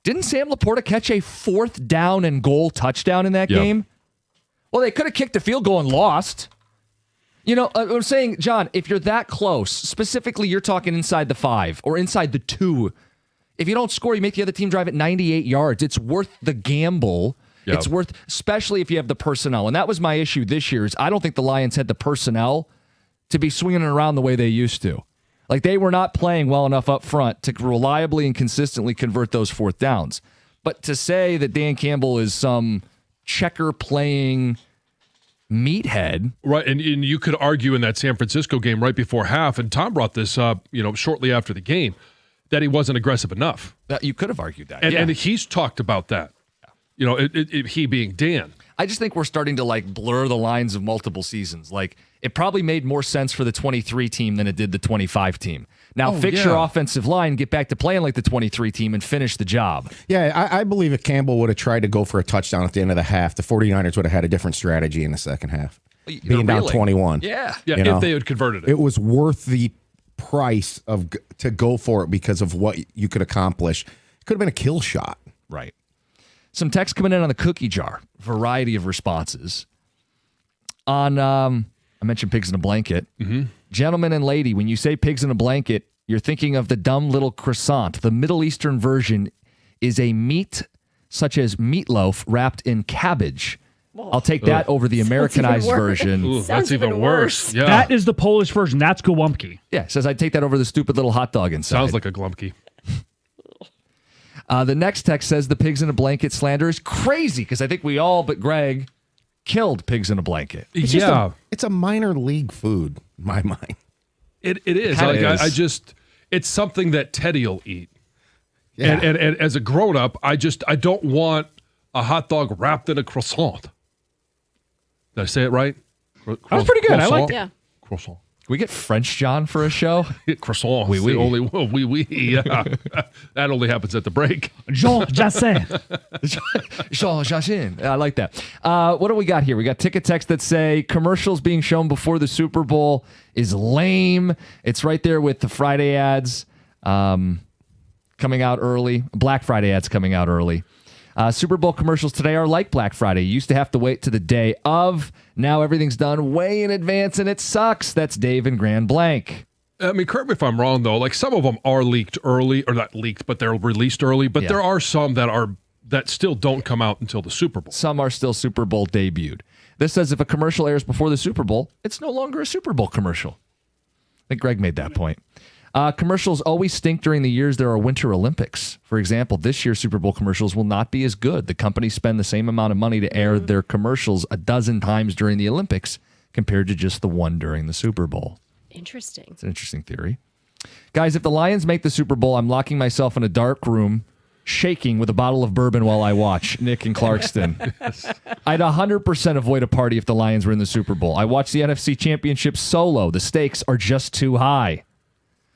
Didn't Sam Laporta catch a 4th down and goal touchdown in that game? Well, they could have kicked a field goal and lost. I'm saying, John, if you're that close, specifically you're talking inside the 5 or inside the 2, if you don't score, you make the other team drive at 98 yards. It's worth the gamble. Yep. It's worth, especially if you have the personnel. And that was my issue this year is I don't think the Lions had the personnel to be swinging it around the way they used to. Like they were not playing well enough up front to reliably and consistently convert those 4th downs. But to say that Dan Campbell is some checker playing meathead. Right, and you could argue in that San Francisco game right before half, and Tom brought this up, shortly after the game. that he wasn't aggressive enough. You could have argued that. And he's talked about that. You know, he being Dan. I just think we're starting to like blur the lines of multiple seasons. Like it probably made more sense for the 23 team than it did the 25 team. Now fix your offensive line, get back to playing like the 23 team and finish the job. Yeah, I believe if Campbell would have tried to go for a touchdown at the end of the half, the 49ers would have had a different strategy in the second half. Being down 21. Yeah. Yeah, if they had converted it. It was worth the price to go for it because of what you could accomplish. It could have been a kill shot. Right. Some text coming in on the cookie jar. Variety of responses. On, I mentioned pigs in a blanket. Mm-hmm. Gentleman and lady, when you say pigs in a blanket, you're thinking of the dumb little croissant. The Middle Eastern version is a meat such as meatloaf wrapped in cabbage. I'll take that over the Americanized version. Ooh, that's even worse. Yeah. That is the Polish version. That's Gołąbki. Yeah, it says I'd take that over the stupid little hot dog inside. Sounds like a Glumpki. The next text says the pigs in a blanket slander is crazy because I think we all but Greg killed pigs in a blanket. It's a minor league food in my mind. It is. I just it's something that Teddy will eat. Yeah. And as a grown up, I don't want a hot dog wrapped in a croissant. Did I say it right? That was pretty good. I liked it. Yeah. Croissant. Can we get French John for a show? Croissant. Oui, oui. Oui. Yeah. That only happens at the break. Jean Jassin. Jean Jachin. I like that. What do we got here? We got ticket texts that say commercials being shown before the Super Bowl is lame. It's right there with the Friday ads coming out early. Black Friday ads coming out early. Super Bowl commercials today are like Black Friday. You used to have to wait to the day of. Now everything's done way in advance, and it sucks. That's Dave and Grand Blank. I mean, correct me if I'm wrong, though. Like, some of them are leaked early, or not leaked, but they're released early. But there are some that still don't come out until the Super Bowl. Some are still Super Bowl debuted. This says if a commercial airs before the Super Bowl, it's no longer a Super Bowl commercial. I think Greg made that point. Commercials always stink during the years there are Winter Olympics. For example, this year's Super Bowl commercials will not be as good. The companies spend the same amount of money to air their commercials a dozen times during the Olympics compared to just the one during the Super Bowl. Interesting. It's an interesting theory. Guys, if the Lions make the Super Bowl, I'm locking myself in a dark room, shaking with a bottle of bourbon while I watch Nick and Clarkston. Yes. I'd 100% avoid a party if the Lions were in the Super Bowl. I watch the NFC Championship solo. The stakes are just too high.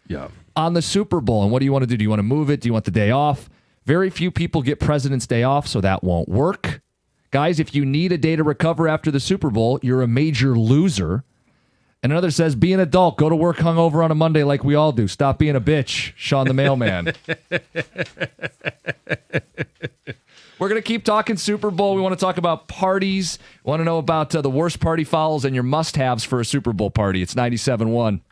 Yeah. On the Super Bowl, and what do you want to do? Do you want to move it? Do you want the day off? Very few people get President's Day off, so that won't work. Guys, if you need a day to recover after the Super Bowl, you're a major loser. And another says, be an adult. Go to work hungover on a Monday like we all do. Stop being a bitch, Sean the mailman. We're going to keep talking Super Bowl. We want to talk about parties. We want to know about the worst party fouls and your must-haves for a Super Bowl party. It's 97.1.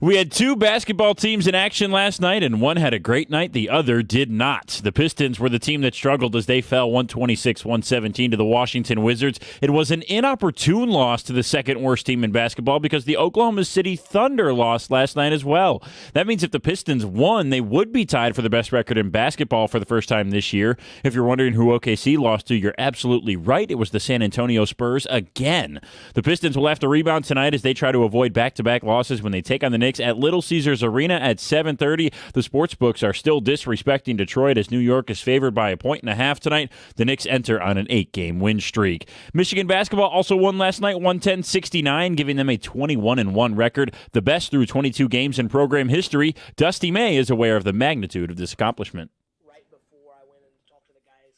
We had two basketball teams in action last night, and one had a great night. The other did not. The Pistons were the team that struggled as they fell 126-117 to the Washington Wizards. It was an inopportune loss to the second-worst team in basketball because the Oklahoma City Thunder lost last night as well. That means if the Pistons won, they would be tied for the best record in basketball for the first time this year. If you're wondering who OKC lost to, you're absolutely right. It was the San Antonio Spurs again. The Pistons will have to rebound tonight as they try to avoid back-to-back losses when they take on the Knicks at Little Caesars Arena at 7:30. The sportsbooks are still disrespecting Detroit as New York is favored by 1.5 tonight. The Knicks enter on an 8-game win streak. Michigan basketball also won last night 110-69, giving them a 21-1 record, the best through 22 games in program history. Dusty May is aware of the magnitude of this accomplishment. Right before I went and talked to the guys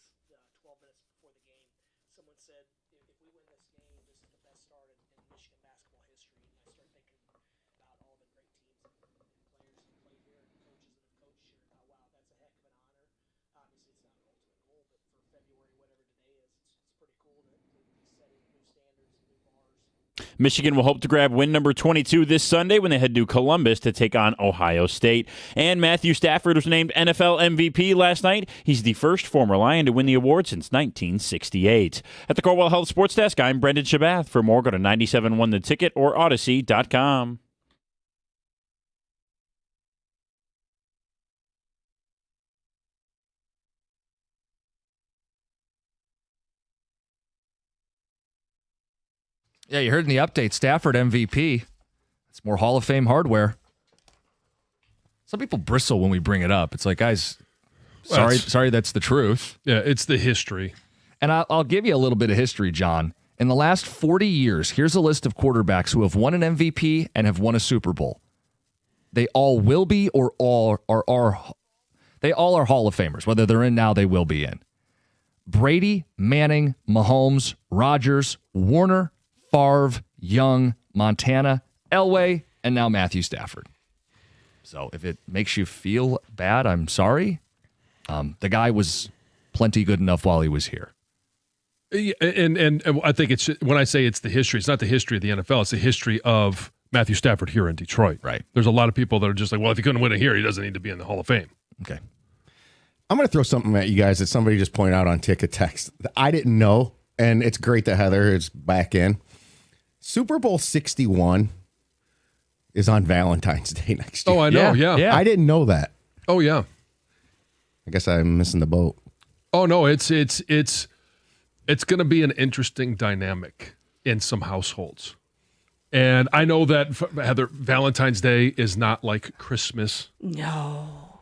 12 minutes before the game, someone said, if we win this game, this is the best start in Michigan basketball history. And I start thinking about all the great teams and players who play here and coaches that have coached here. And wow, that's a heck of an honor. Obviously, it's not an ultimate goal, but for February, whatever today is, it's pretty cool to be setting new standards and new bars. Michigan will hope to grab win number 22 this Sunday when they head to Columbus to take on Ohio State. And Matthew Stafford was named NFL MVP last night. He's the first former Lion to win the award since 1968. At the Corewell Health Sports Desk, I'm Brendan Shabath. For more, go to 97.1 The Ticket or Odyssey.com. Yeah, you heard in the update, Stafford MVP. It's more Hall of Fame hardware. Some people bristle when we bring it up. It's like, guys, sorry, that's the truth. Yeah, it's the history. And I'll give you a little bit of history, John. In the last 40 years, here's a list of quarterbacks who have won an MVP and have won a Super Bowl. They all will be or they all are Hall of Famers. Whether they're in now, they will be in. Brady, Manning, Mahomes, Rodgers, Warner, Favre, Young, Montana, Elway, and now Matthew Stafford. So if it makes you feel bad, I'm sorry. The guy was plenty good enough while he was here. Yeah, and I think it's when I say it's the history, it's not the history of the NFL. It's the history of Matthew Stafford here in Detroit. Right. There's a lot of people that are just like, well, if he couldn't win it here, he doesn't need to be in the Hall of Fame. Okay. I'm going to throw something at you guys that somebody just pointed out on Ticket Text. I didn't know, and it's great that Heather is back in. Super Bowl 61 is on Valentine's Day next year. Oh, I know. Yeah. I didn't know that. Oh, yeah. I guess I'm missing the boat. Oh, no, it's going to be an interesting dynamic in some households. And I know that, Heather, Valentine's Day is not like Christmas. No.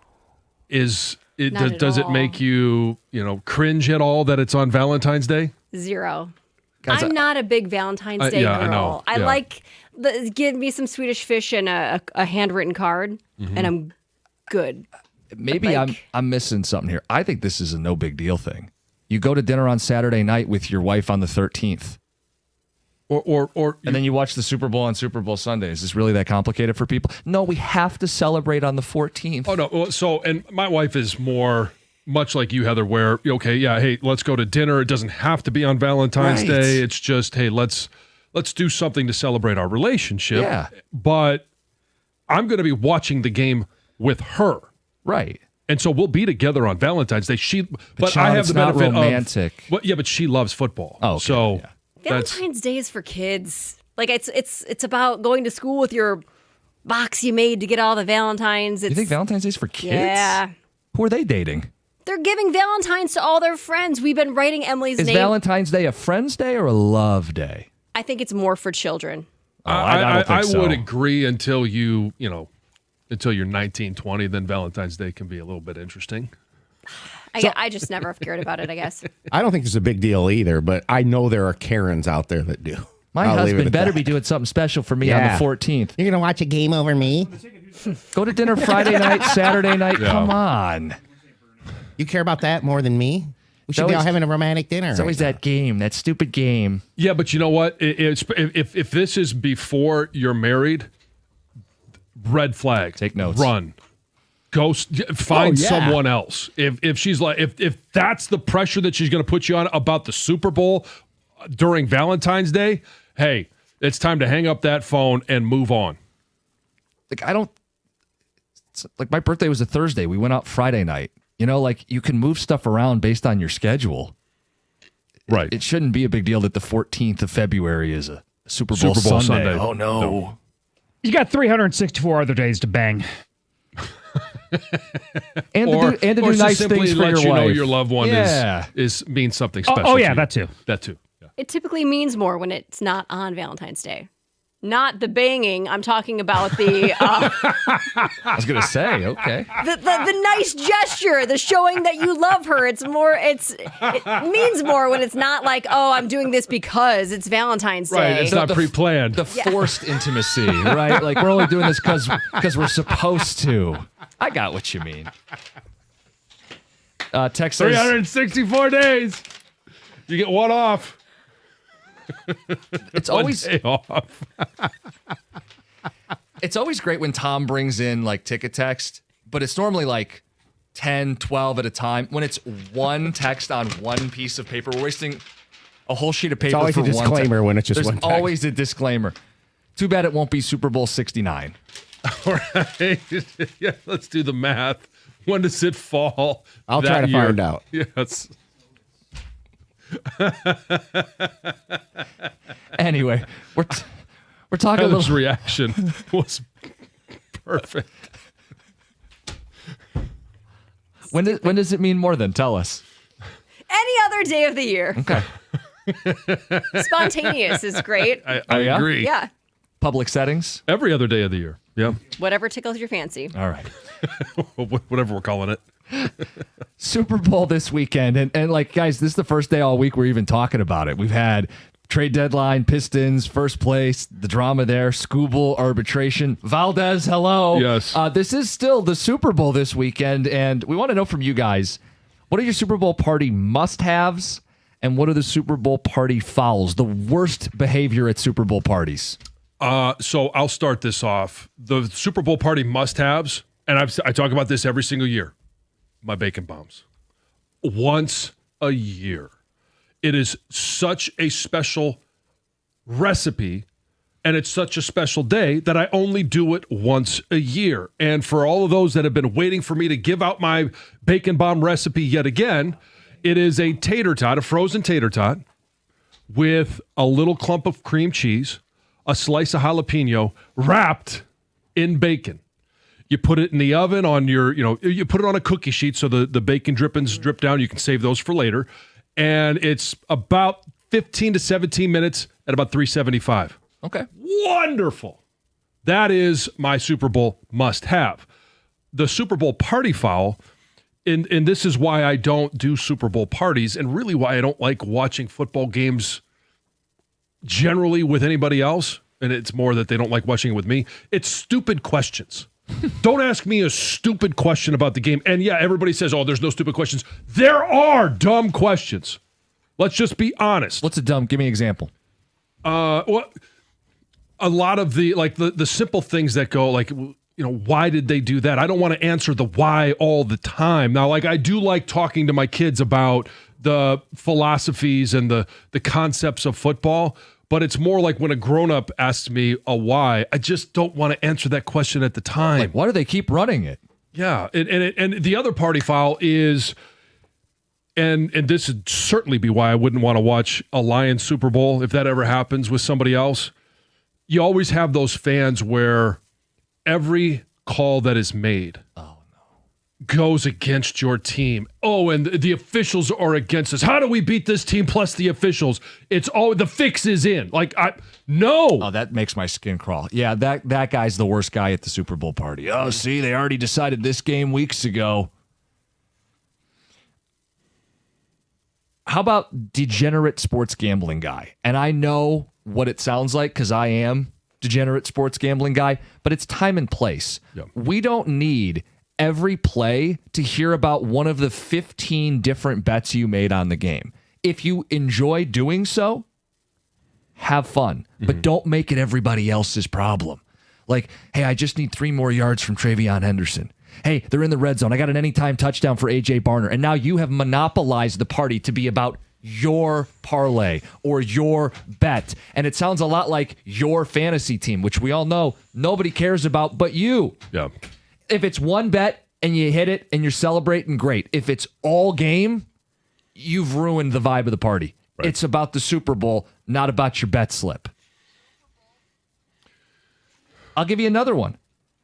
Does all. it make you, cringe at all that it's on Valentine's Day? Zero. Guys, I'm not a big Valentine's Day girl. I know. I like give me some Swedish fish and a handwritten card, and I'm good. Maybe I'm missing something here. I think this is a no big deal thing. You go to dinner on Saturday night with your wife on the 13th. Or and then you watch the Super Bowl on Super Bowl Sunday. Is this really that complicated for people? No, we have to celebrate on the 14th. Oh, no. So, and my wife is more much like you, Heather, where, okay, yeah, hey, let's go to dinner. It doesn't have to be on Valentine's Day. It's just, hey, let's do something to celebrate our relationship. Yeah. But I'm going to be watching the game with her. Right. And so we'll be together on Valentine's Day. But John, I have it's the not benefit romantic. of. But she loves football. Oh, okay. So yeah. Valentine's Day is for kids. Like it's about going to school with your box you made to get all the Valentines. You think Valentine's Day is for kids? Yeah. Who are they dating? They're giving Valentines to all their friends. We've been writing Emily's Is name. Valentine's Day a friend's day or a love day? I think it's more for children. Oh, I don't think so. would agree until you're 19, 20, then Valentine's Day can be a little bit interesting. I just never have cared about it, I guess. I don't think it's a big deal either, but I know there are Karens out there that do. My husband better be doing something special for me on the 14th. You're going to watch a game over me? Go to dinner Friday night, Saturday night. Yeah. Come on. You care about that more than me? We should be all having a romantic dinner. It's always that game, that stupid game. Yeah, but you know what? If this is before you're married, red flag. Take notes. Run. Go find someone else. If she's like, if that's the pressure that she's going to put you on about the Super Bowl during Valentine's Day, hey, it's time to hang up that phone and move on. Like my birthday was a Thursday. We went out Friday night. You can move stuff around based on your schedule. Right. It shouldn't be a big deal that the 14th of February is a Super Bowl Sunday. Oh, no. You got 364 other days to bang. and to do nice things for your wife. Your loved one means something special. Oh yeah, that too. That too. Yeah. It typically means more when it's not on Valentine's Day. Not the banging. I'm talking about the. I was gonna say, okay. The nice gesture, the showing that you love her. It means more when it's not like, oh, I'm doing this because it's Valentine's Day. Right. It's not pre-planned. The forced intimacy, right? Like we're only doing this because we're supposed to. I got what you mean. Texas 364 days. You get one off. It's always day off. It's always great when Tom brings in like ticket text, but it's normally like 10, 12 at a time. When it's one text on one piece of paper, we're wasting a whole sheet of paper. It's always for a disclaimer when it's just one text. There's always a disclaimer. Too bad it won't be Super Bowl 69. All right. Yeah, let's do the math. When does it fall? I'll try to find out. Yes. Anyway, we're talking Heather's a little. reaction was perfect. When does it mean more than? Tell us. Any other day of the year. Okay. Spontaneous is great. I agree. Yeah. Public settings? Every other day of the year. Yeah. Whatever tickles your fancy. All right. Whatever we're calling it. Super Bowl this weekend. And like, guys, this is the first day all week we're even talking about it. We've had trade deadline, Pistons, first place, the drama there, Scooble, arbitration. Valdez, hello. Yes. This is still the Super Bowl this weekend, and we want to know from you guys, what are your Super Bowl party must-haves, and what are the Super Bowl party fouls, the worst behavior at Super Bowl parties? So I'll start this off. The Super Bowl party must-haves, and I talk about this every single year, my bacon bombs. Once a year. It is such a special recipe, and it's such a special day that I only do it once a year. And for all of those that have been waiting for me to give out my bacon bomb recipe yet again, it is a tater tot, a frozen tater tot, with a little clump of cream cheese, a slice of jalapeno wrapped in bacon. You put it in the oven on you put it on a cookie sheet so the bacon drippings drip down. You can save those for later. And it's about 15 to 17 minutes at about 375. Okay. Wonderful. That is my Super Bowl must-have. The Super Bowl party foul, and this is why I don't do Super Bowl parties, and really why I don't like watching football games generally with anybody else, and it's more that they don't like watching it with me. It's stupid questions. Don't ask me a stupid question about the game. And yeah, everybody says, oh, there's no stupid questions. There are dumb questions. Let's just be honest. What's a dumb? Give me an example. Well, a lot of the simple things that go like, why did they do that? I don't want to answer the why all the time. Now, I do like talking to my kids about the philosophies and the concepts of football. But it's more like when a grown-up asks me a why, I just don't want to answer that question at the time. Like, why do they keep running it? Yeah, and the other party foul is, and this would certainly be why I wouldn't want to watch a Lions Super Bowl if that ever happens with somebody else. You always have those fans where every call that is made goes against your team. Oh, and the officials are against us. How do we beat this team plus the officials? It's all the fix is in. No. Oh, that makes my skin crawl. Yeah, that guy's the worst guy at the Super Bowl party. Oh, see, they already decided this game weeks ago. How about degenerate sports gambling guy? And I know what it sounds like because I am degenerate sports gambling guy, but it's time and place. Yep. We don't need every play to hear about one of the 15 different bets you made on the game. If you enjoy doing so, have fun, but don't make it everybody else's problem. Like, hey, I just need 3 more yards from Travion Henderson. Hey, they're in the red zone. I got an anytime touchdown for A.J. Barner. And now you have monopolized the party to be about your parlay or your bet. And it sounds a lot like your fantasy team, which we all know nobody cares about but you. Yeah. If it's one bet and you hit it and you're celebrating, great. If it's all game, you've ruined the vibe of the party. Right. It's about the Super Bowl, not about your bet slip. I'll give you another one.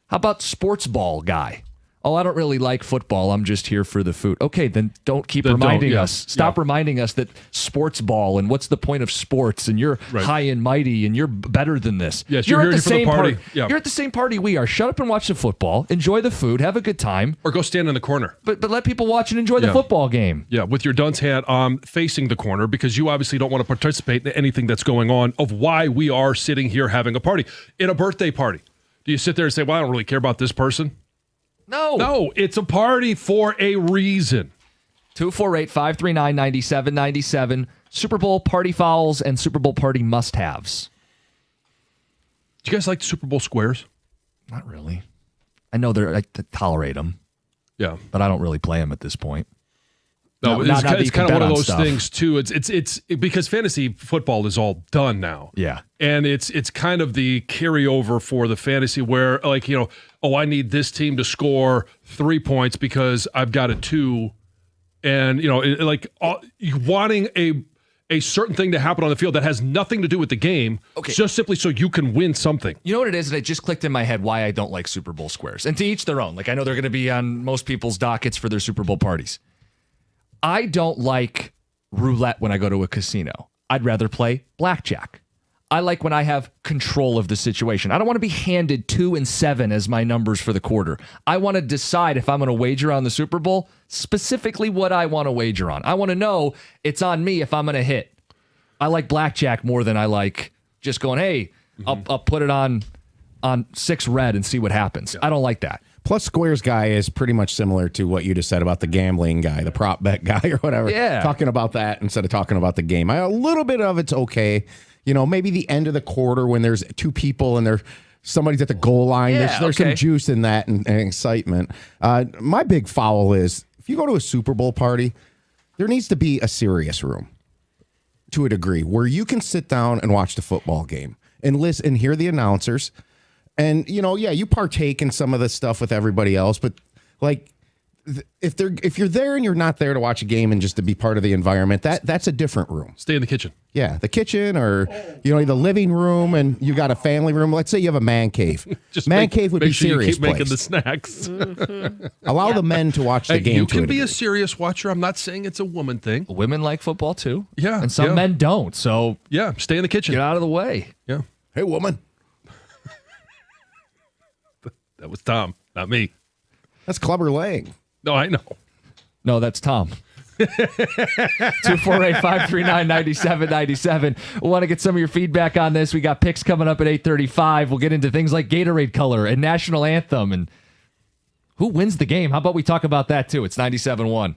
How about sports ball guy? Oh, I don't really like football. I'm just here for the food. Okay, then don't keep reminding us. Stop reminding us that sports ball and what's the point of sports and you're high and mighty and you're better than this. Yes, you're here for the party. Yeah. You're at the same party we are. Shut up and watch the football. Enjoy the food. Have a good time. Or go stand in the corner. But let people watch and enjoy the football game. Yeah, with your dunce hat facing the corner because you obviously don't want to participate in anything that's going on of why we are sitting here having a party. In a birthday party, do you sit there and say, well, I don't really care about this person? No, it's a party for a reason. 248-539-9797. Super Bowl party fouls and Super Bowl party must-haves. Do you guys like the Super Bowl squares? Not really. I know I tolerate them. Yeah. But I don't really play them at this point. No, it's kind of one of those things too. It's because fantasy football is all done now. Yeah. And it's kind of the carryover for the fantasy where I need this team to score 3 points because I've got a 2 and wanting a certain thing to happen on the field that has nothing to do with the game, just simply so you can win something. You know what it is? And it just clicked in my head why I don't like Super Bowl squares. And to each their own. Like I know they're going to be on most people's dockets for their Super Bowl parties. I don't like roulette when I go to a casino. I'd rather play blackjack. I like when I have control of the situation. I don't want to be handed 2 and 7 as my numbers for the quarter. I want to decide if I'm going to wager on the Super Bowl, specifically what I want to wager on. I want to know it's on me if I'm going to hit. I like blackjack more than I like just going, hey, I'll put it on 6 red and see what happens. Yeah. I don't like that. Plus, Square's guy is pretty much similar to what you just said about the gambling guy, the prop bet guy or whatever. Yeah. Talking about that instead of talking about the game. A little bit of it's okay. You know, maybe the end of the quarter when there's 2 people and somebody's at the goal line. Yeah, there's some juice in that and excitement. My big foul is if you go to a Super Bowl party, there needs to be a serious room to a degree where you can sit down and watch the football game and listen and hear the announcers. And, you know, yeah, you partake in some of the stuff with everybody else, but like if you're there and you're not there to watch a game and just to be part of the environment, that's a different room. Stay in the kitchen. Yeah, the kitchen or, you know, the living room and you got a family room. Let's say you have a man cave. Cave would be sure serious. You keep making place. the snacks. Allow the men to watch the game. You can be a serious watcher. I'm not saying it's a woman thing. Women like football too. Yeah. And some men don't. So yeah, stay in the kitchen. Get out of the way. Yeah. Hey, woman. That was Tom, not me. That's Clubber Lang. No, I know. No, that's Tom. 248-539-9797. We want to get some of your feedback on this. We got picks coming up at 8:35. We'll get into things like Gatorade color and national anthem and who wins the game. How about we talk about that too? It's 97.1.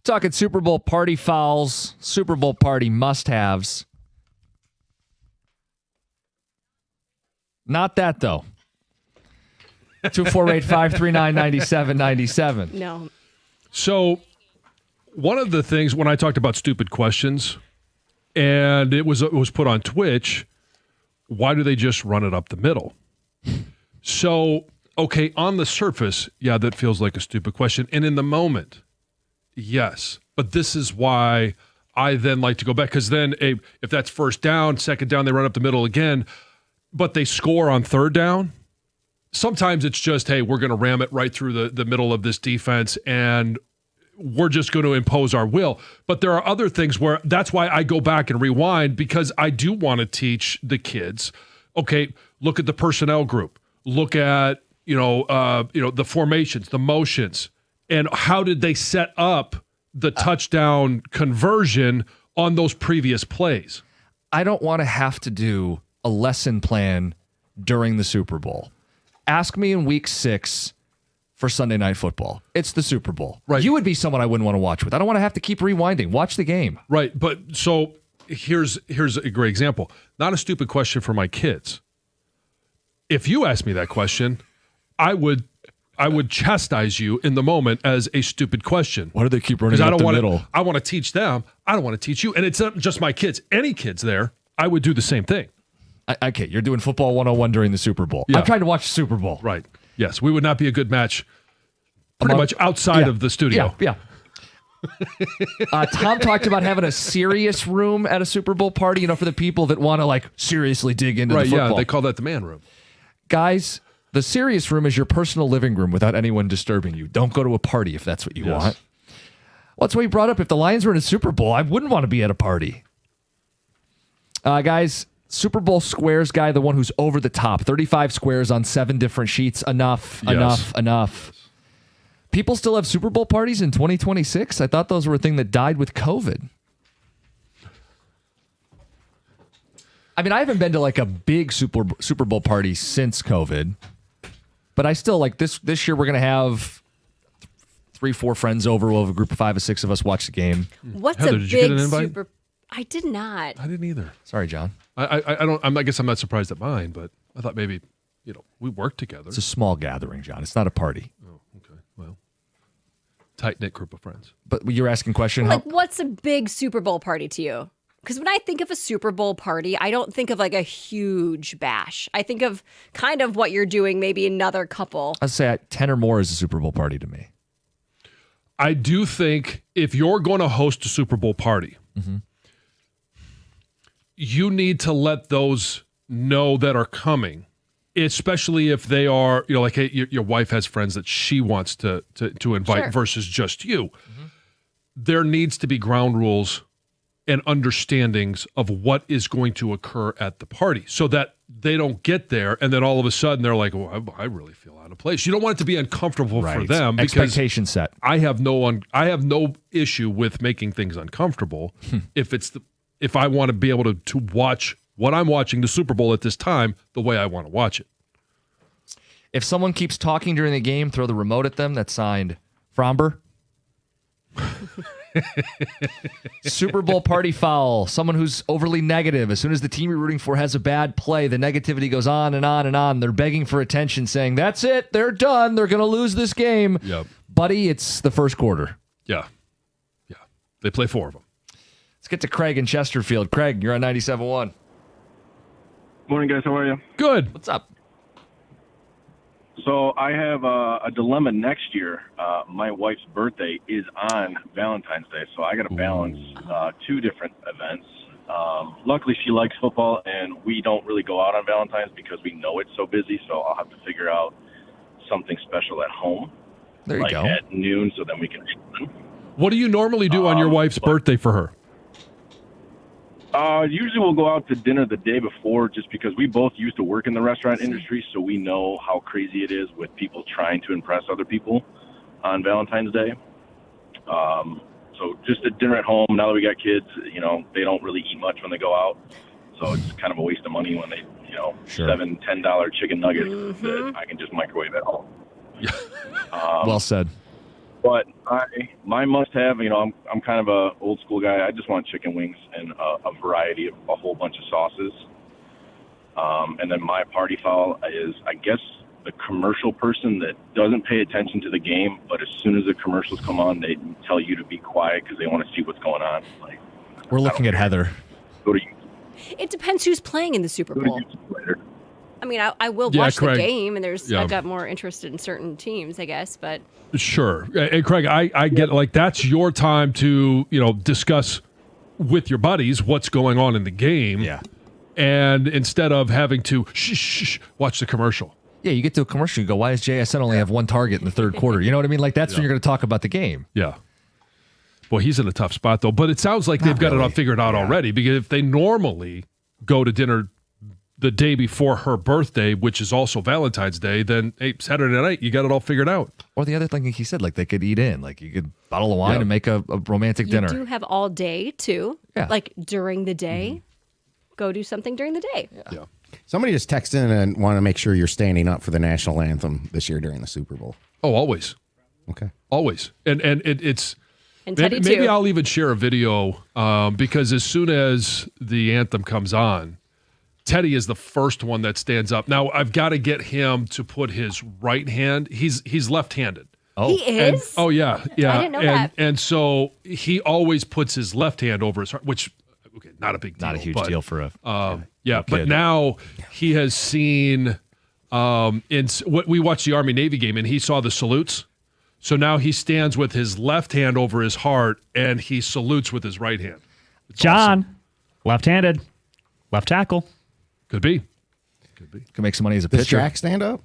Talking Super Bowl party fouls, Super Bowl party must-haves. Not that, though. 248-539-9797. No. So one of the things when I talked about stupid questions, and it was put on Twitch, why do they just run it up the middle? So, okay, on the surface, yeah, that feels like a stupid question. And in the moment, yes. But this is why I then like to go back, because then if that's first down, second down, they run up the middle again, but they score on third down. Sometimes it's just, hey, we're going to ram it right through the middle of this defense, and we're just going to impose our will. But there are other things where that's why I go back and rewind, because I do want to teach the kids, okay, look at the personnel group. Look at, the formations, the motions, and how did they set up the touchdown conversion on those previous plays? I don't want to have to do a lesson plan during the Super Bowl. Ask me in week 6 for Sunday Night Football. It's the Super Bowl. Right. You would be someone I wouldn't want to watch with. I don't want to have to keep rewinding. Watch the game. Right. But so here's a great example. Not a stupid question for my kids. If you asked me that question, I would chastise you in the moment as a stupid question. Why do they keep running up the middle? I want to teach them. I don't want to teach you. And it's not just my kids. Any kids there, I would do the same thing. Okay, you're doing football 101 during the Super Bowl. Yeah. I'm trying to watch the Super Bowl. Right. Yes, we would not be a good match pretty much outside of the studio. Yeah. Tom talked about having a serious room at a Super Bowl party, for the people that want to seriously dig into the football. Yeah, they call that the man room. Guys, the serious room is your personal living room without anyone disturbing you. Don't go to a party if that's what you want. Well, that's what he brought up. If the Lions were in a Super Bowl, I wouldn't want to be at a party. Guys, Super Bowl squares guy, the one who's over the top. 35 squares on 7 different sheets. Enough. People still have Super Bowl parties in 2026? I thought those were a thing that died with COVID. I mean, I haven't been to a big Super Bowl party since COVID, but I still this year we're going to have 3-4 friends over. We'll have a group of 5 or 6 of us watch the game. What's Heather, a did you get big an invite? Super? I did not. I didn't either. Sorry, John. I guess I'm not surprised at mine, but I thought maybe, we work together. It's a small gathering, John. It's not a party. Oh, okay. Well, tight-knit group of friends. But you're asking a question. What's a big Super Bowl party to you? Because when I think of a Super Bowl party, I don't think of a huge bash. I think of kind of what you're doing, maybe another couple. I'd say 10 or more is a Super Bowl party to me. I do think if you're going to host a Super Bowl party, you need to let those know that are coming, especially if they are, hey, your wife has friends that she wants to invite versus just you. There needs to be ground rules and understandings of what is going to occur at the party so that they don't get there and then all of a sudden they're like, oh, I really feel out of place. You don't want it to be uncomfortable for them. Because expectation set. I have no issue with making things uncomfortable if I want to be able to watch what I'm watching, the Super Bowl at this time, the way I want to watch it. If someone keeps talking during the game, throw the remote at them. That's signed Fromber. Super Bowl party foul. Someone who's overly negative. As soon as the team you're rooting for has a bad play, the negativity goes on and on and on. They're begging for attention, saying, that's it. They're done. They're going to lose this game. Yep. Buddy, it's the first quarter. Yeah. They play 4 of them. Let's get to Craig in Chesterfield. Craig, you're on 97.1. Morning, guys. How are you? Good. What's up? So I have a dilemma next year. My wife's birthday is on Valentine's Day, so I got to balance 2 different events. Luckily, she likes football, and we don't really go out on Valentine's because we know it's so busy, so I'll have to figure out something special at home. There you go. At noon, so then we can... What do you normally do on your wife's birthday for her? Usually we'll go out to dinner the day before just because we both used to work in the restaurant industry, so we know how crazy it is with people trying to impress other people on Valentine's Day. So just a dinner at home. Now that we got kids, they don't really eat much when they go out. So it's kind of a waste of money when they, $7, $10 chicken nuggets that I can just microwave at home. Well said. But my must-have, I'm kind of a old school guy. I just want chicken wings and a variety of a whole bunch of sauces. And then my party foul is, I guess, the commercial person that doesn't pay attention to the game, but as soon as the commercials come on, they tell you to be quiet because they want to see what's going on. Like, we're looking at Heather. Go to YouTube. It depends who's playing in the Super Go to Bowl. YouTube later. I mean, I will Yeah, watch the Craig. game, and Yeah. I've got more interested in certain teams, I guess. But Sure. And Craig, I get like that's your time to, discuss with your buddies what's going on in the game. Yeah. And instead of having to shh, watch the commercial. Yeah, you get to a commercial, you go, why does JSN only have one target in the third quarter? You know what I mean? Like, that's when you're going to talk about the game. Yeah. Boy, he's in a tough spot, though. But it sounds like they've got it all figured out already, because if they normally go to dinner the day before her birthday, which is also Valentine's Day, then, hey, Saturday night, you got it all figured out. Or the other thing he said, like, they could eat in. Like, you could bottle of wine and make a romantic dinner. you do have all day, too. Yeah. Like, during the day. Go do something during the day. Yeah. Somebody just texted in and want to make sure you're standing up for the national anthem this year during the Super Bowl. Oh, always. Okay. Always. And it's... And Teddy, Maybe too. I'll even share a video because as soon as the anthem comes on, Teddy is the first one that stands up. Now, I've got to get him to put his right hand. He's left-handed. He is? Oh, yeah. Yeah. I didn't know that. And so he always puts his left hand over his heart, which, okay, not a big deal. Not a huge deal for a yeah, but kid. now he has seen we watched the Army-Navy game, and he saw the salutes. So now he stands with his left hand over his heart, and he salutes with his right hand. It's John, awesome. left-handed, left tackle. Could be. Can make some money as a Does pitcher. Jack stand up?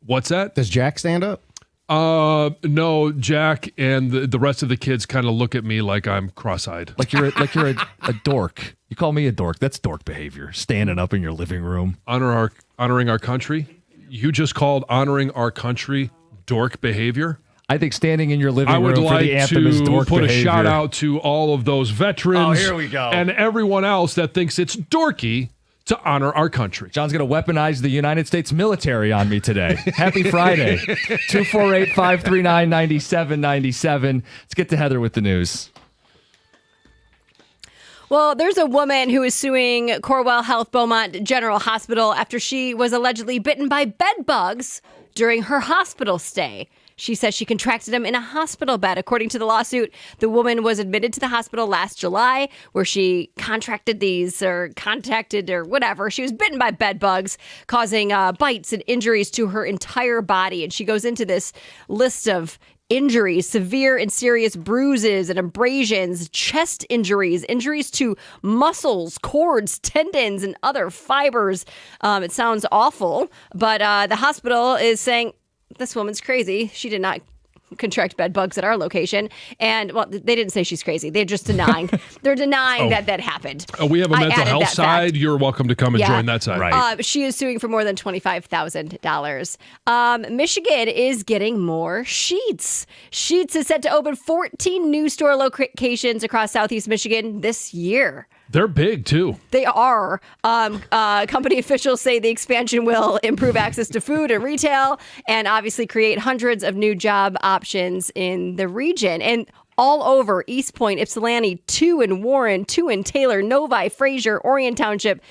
What's that? Does Jack stand up? No, Jack and the rest of the kids kind of look at me like I'm cross-eyed. Like you're a dork. You call me a dork. That's dork behavior. Standing up in your living room. Honoring our country. You just called honoring our country dork behavior. I think standing in your living I would room for like the anthem is to dork put behavior. a shout out to all of those veterans. Oh, here we go. And everyone else that thinks it's dorky to honor our country. John's going to weaponize the United States military on me today. Happy Friday. 248-539-9797. Let's get to Heather with the news. Well, there's a woman who is suing Corewell Health Beaumont General Hospital after she was allegedly bitten by bed bugs during her hospital stay. She says she contracted them in a hospital bed. According to the lawsuit, the woman was admitted to the hospital last July where she contracted these or contacted or whatever. She was bitten by bed bugs, causing bites and injuries to her entire body. And she goes into this list of injuries, severe and serious bruises and abrasions, chest injuries, injuries to muscles, cords, tendons, and other fibers. It sounds awful, but the hospital is saying, this woman's crazy. She did not contract bed bugs at our location. And, well, they didn't say she's crazy. They're just denying. They're denying that happened. We have a I mental added health that side. fact. You're welcome to come and join that side. Right. She is suing for more than $25,000. Michigan is getting more Sheetz. Sheetz is set to open 14 new store locations across Southeast Michigan this year. They're big, too. They are. Company officials say the expansion will improve access to food and retail and obviously create hundreds of new job options in the region. And all over East Point, Ypsilanti, 2 in Warren, 2 in Taylor, Novi, Fraser, Orion Township,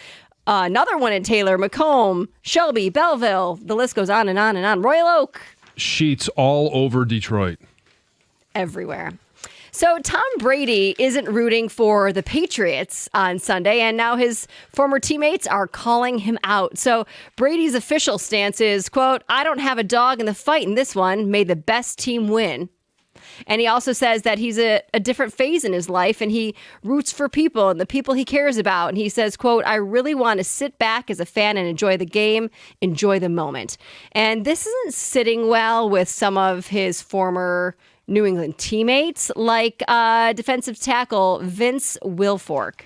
another one in Taylor, Macomb, Shelby, Belleville. The list goes on and on and on. Royal Oak. Sheets all over Detroit. Everywhere. So Tom Brady isn't rooting for the Patriots on Sunday, and now his former teammates are calling him out. So Brady's official stance is, quote, I don't have a dog in the fight in this one. May the best team win. And he also says that he's a different phase in his life, and he roots for people and the people he cares about. And he says, quote, I really want to sit back as a fan and enjoy the game, enjoy the moment. And this isn't sitting well with some of his former New England teammates, like defensive tackle Vince Wilfork.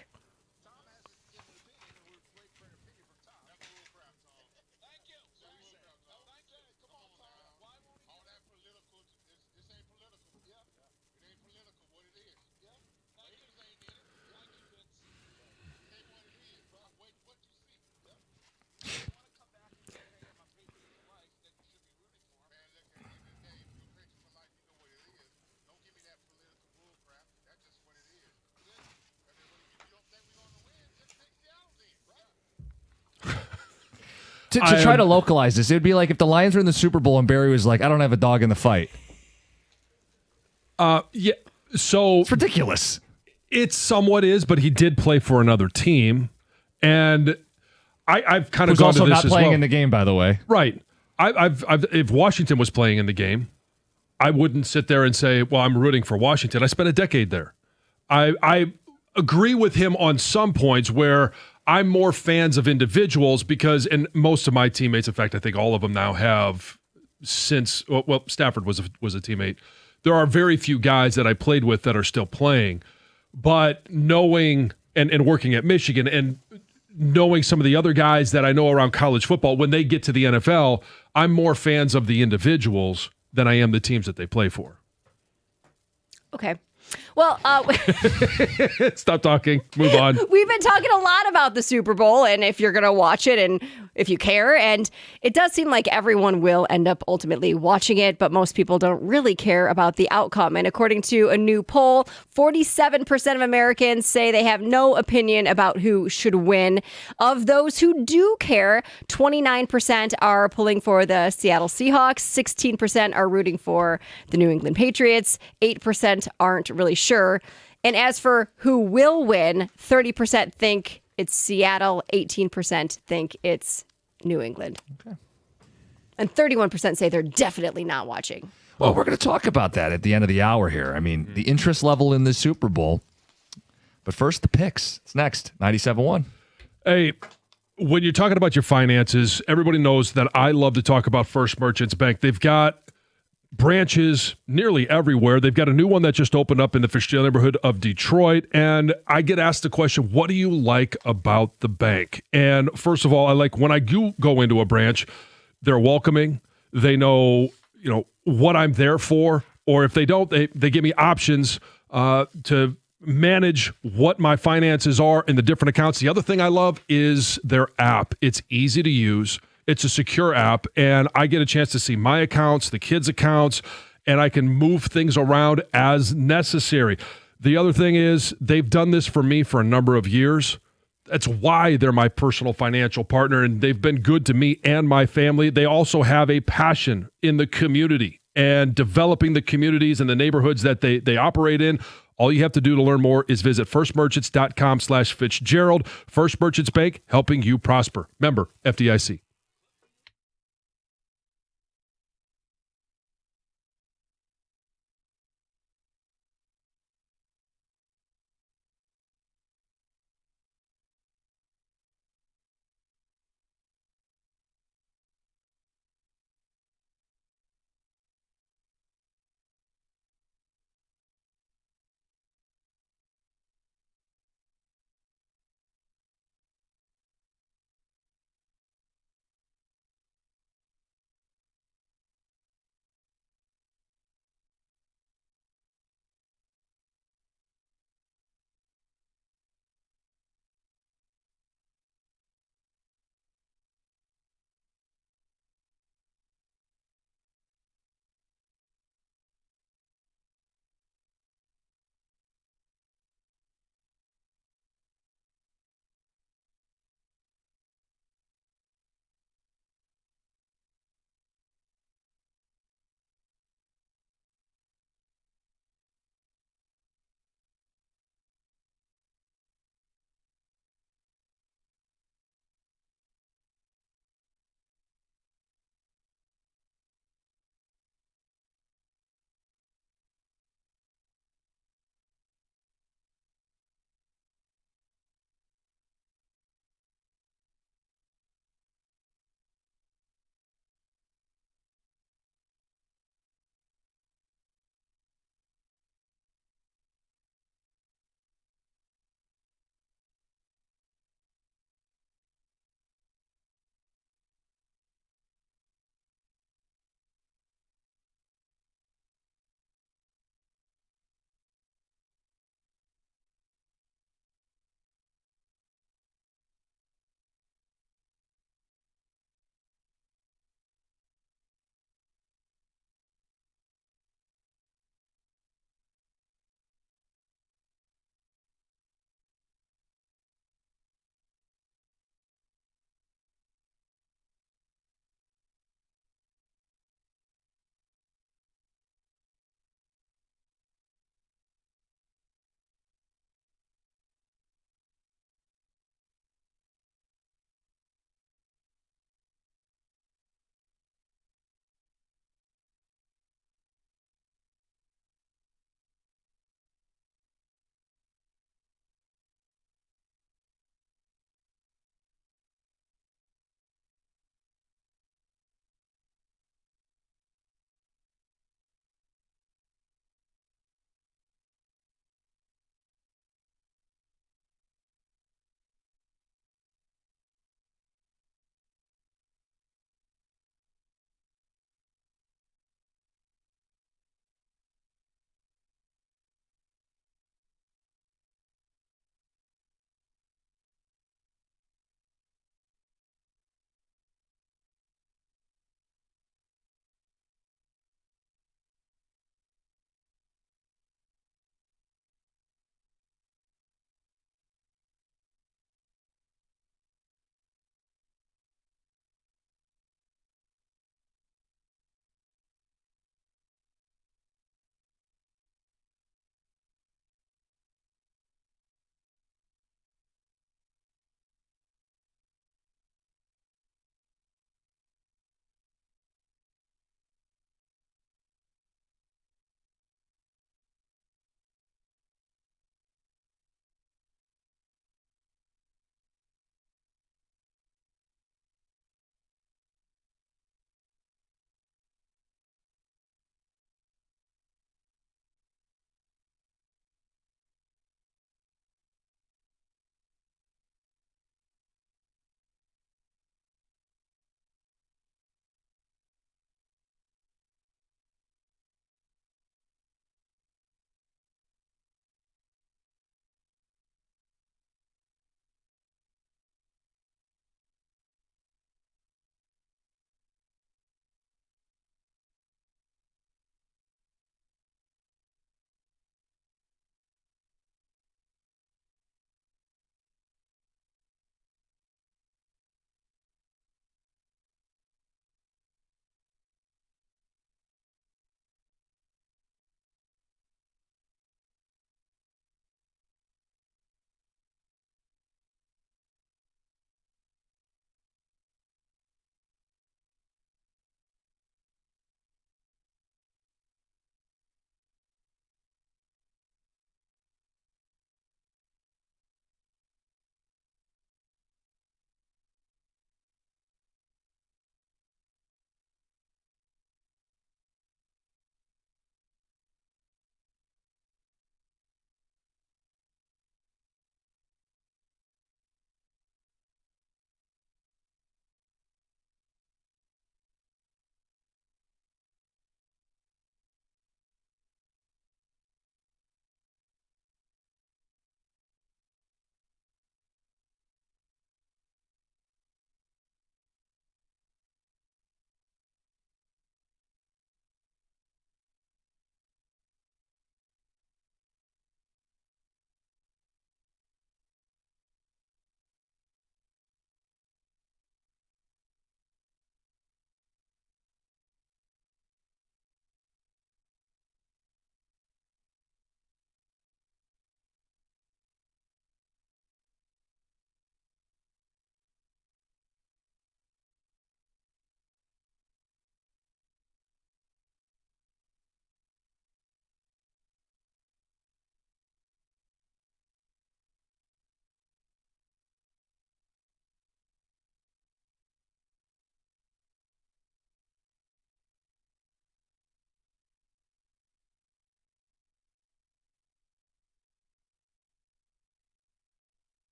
To try to localize this, it would be like if the Lions were in the Super Bowl and Barry was like, I don't have a dog in the fight. Yeah. So it's ridiculous. It somewhat is, but he did play for another team. And I've kind of gone to this as well. Who's also not playing in the game, by the way. Right. If Washington was playing in the game, I wouldn't sit there and say, well, I'm rooting for Washington. I spent a decade there. I agree with him on some points where I'm more fans of individuals because, and most of my teammates, in fact, I think all of them now have since, well, Stafford was a teammate. There are very few guys that I played with that are still playing. But knowing and working at Michigan and knowing some of the other guys that I know around college football, when they get to the NFL, I'm more fans of the individuals than I am the teams that they play for. Okay. Well, stop talking. Move on. We've been talking a lot about the Super Bowl and if you're going to watch it and if you care. And it does seem like everyone will end up ultimately watching it, but most people don't really care about the outcome. And according to a new poll, 47% of Americans say they have no opinion about who should win. Of those who do care, 29% are pulling for the Seattle Seahawks, 16% are rooting for the New England Patriots, 8% aren't really sure. And as for who will win, 30% think it's Seattle, 18% think it's New England. Okay. And 31% say they're definitely not watching. Well, we're going to talk about that at the end of the hour here. I mean, the interest level in the Super Bowl. But first, the picks. It's next, 97.1. Hey, when you're talking about your finances, everybody knows that I love to talk about First Merchants Bank. They've got branches nearly everywhere. They've got a new one that just opened up in the Fishtail neighborhood of Detroit. And I get asked the question, what do you like about the bank? And first of all, I like when I do go into a branch, they're welcoming. They know, what I'm there for. Or if they don't, they give me options to manage what my finances are in the different accounts. The other thing I love is their app. It's easy to use. It's a secure app, and I get a chance to see my accounts, the kids' accounts, and I can move things around as necessary. The other thing is they've done this for me for a number of years. That's why they're my personal financial partner, and they've been good to me and my family. They also have a passion in the community and developing the communities and the neighborhoods that they operate in. All you have to do to learn more is visit firstmerchants.com/Fitzgerald. First Merchants Bank, helping you prosper. Member FDIC.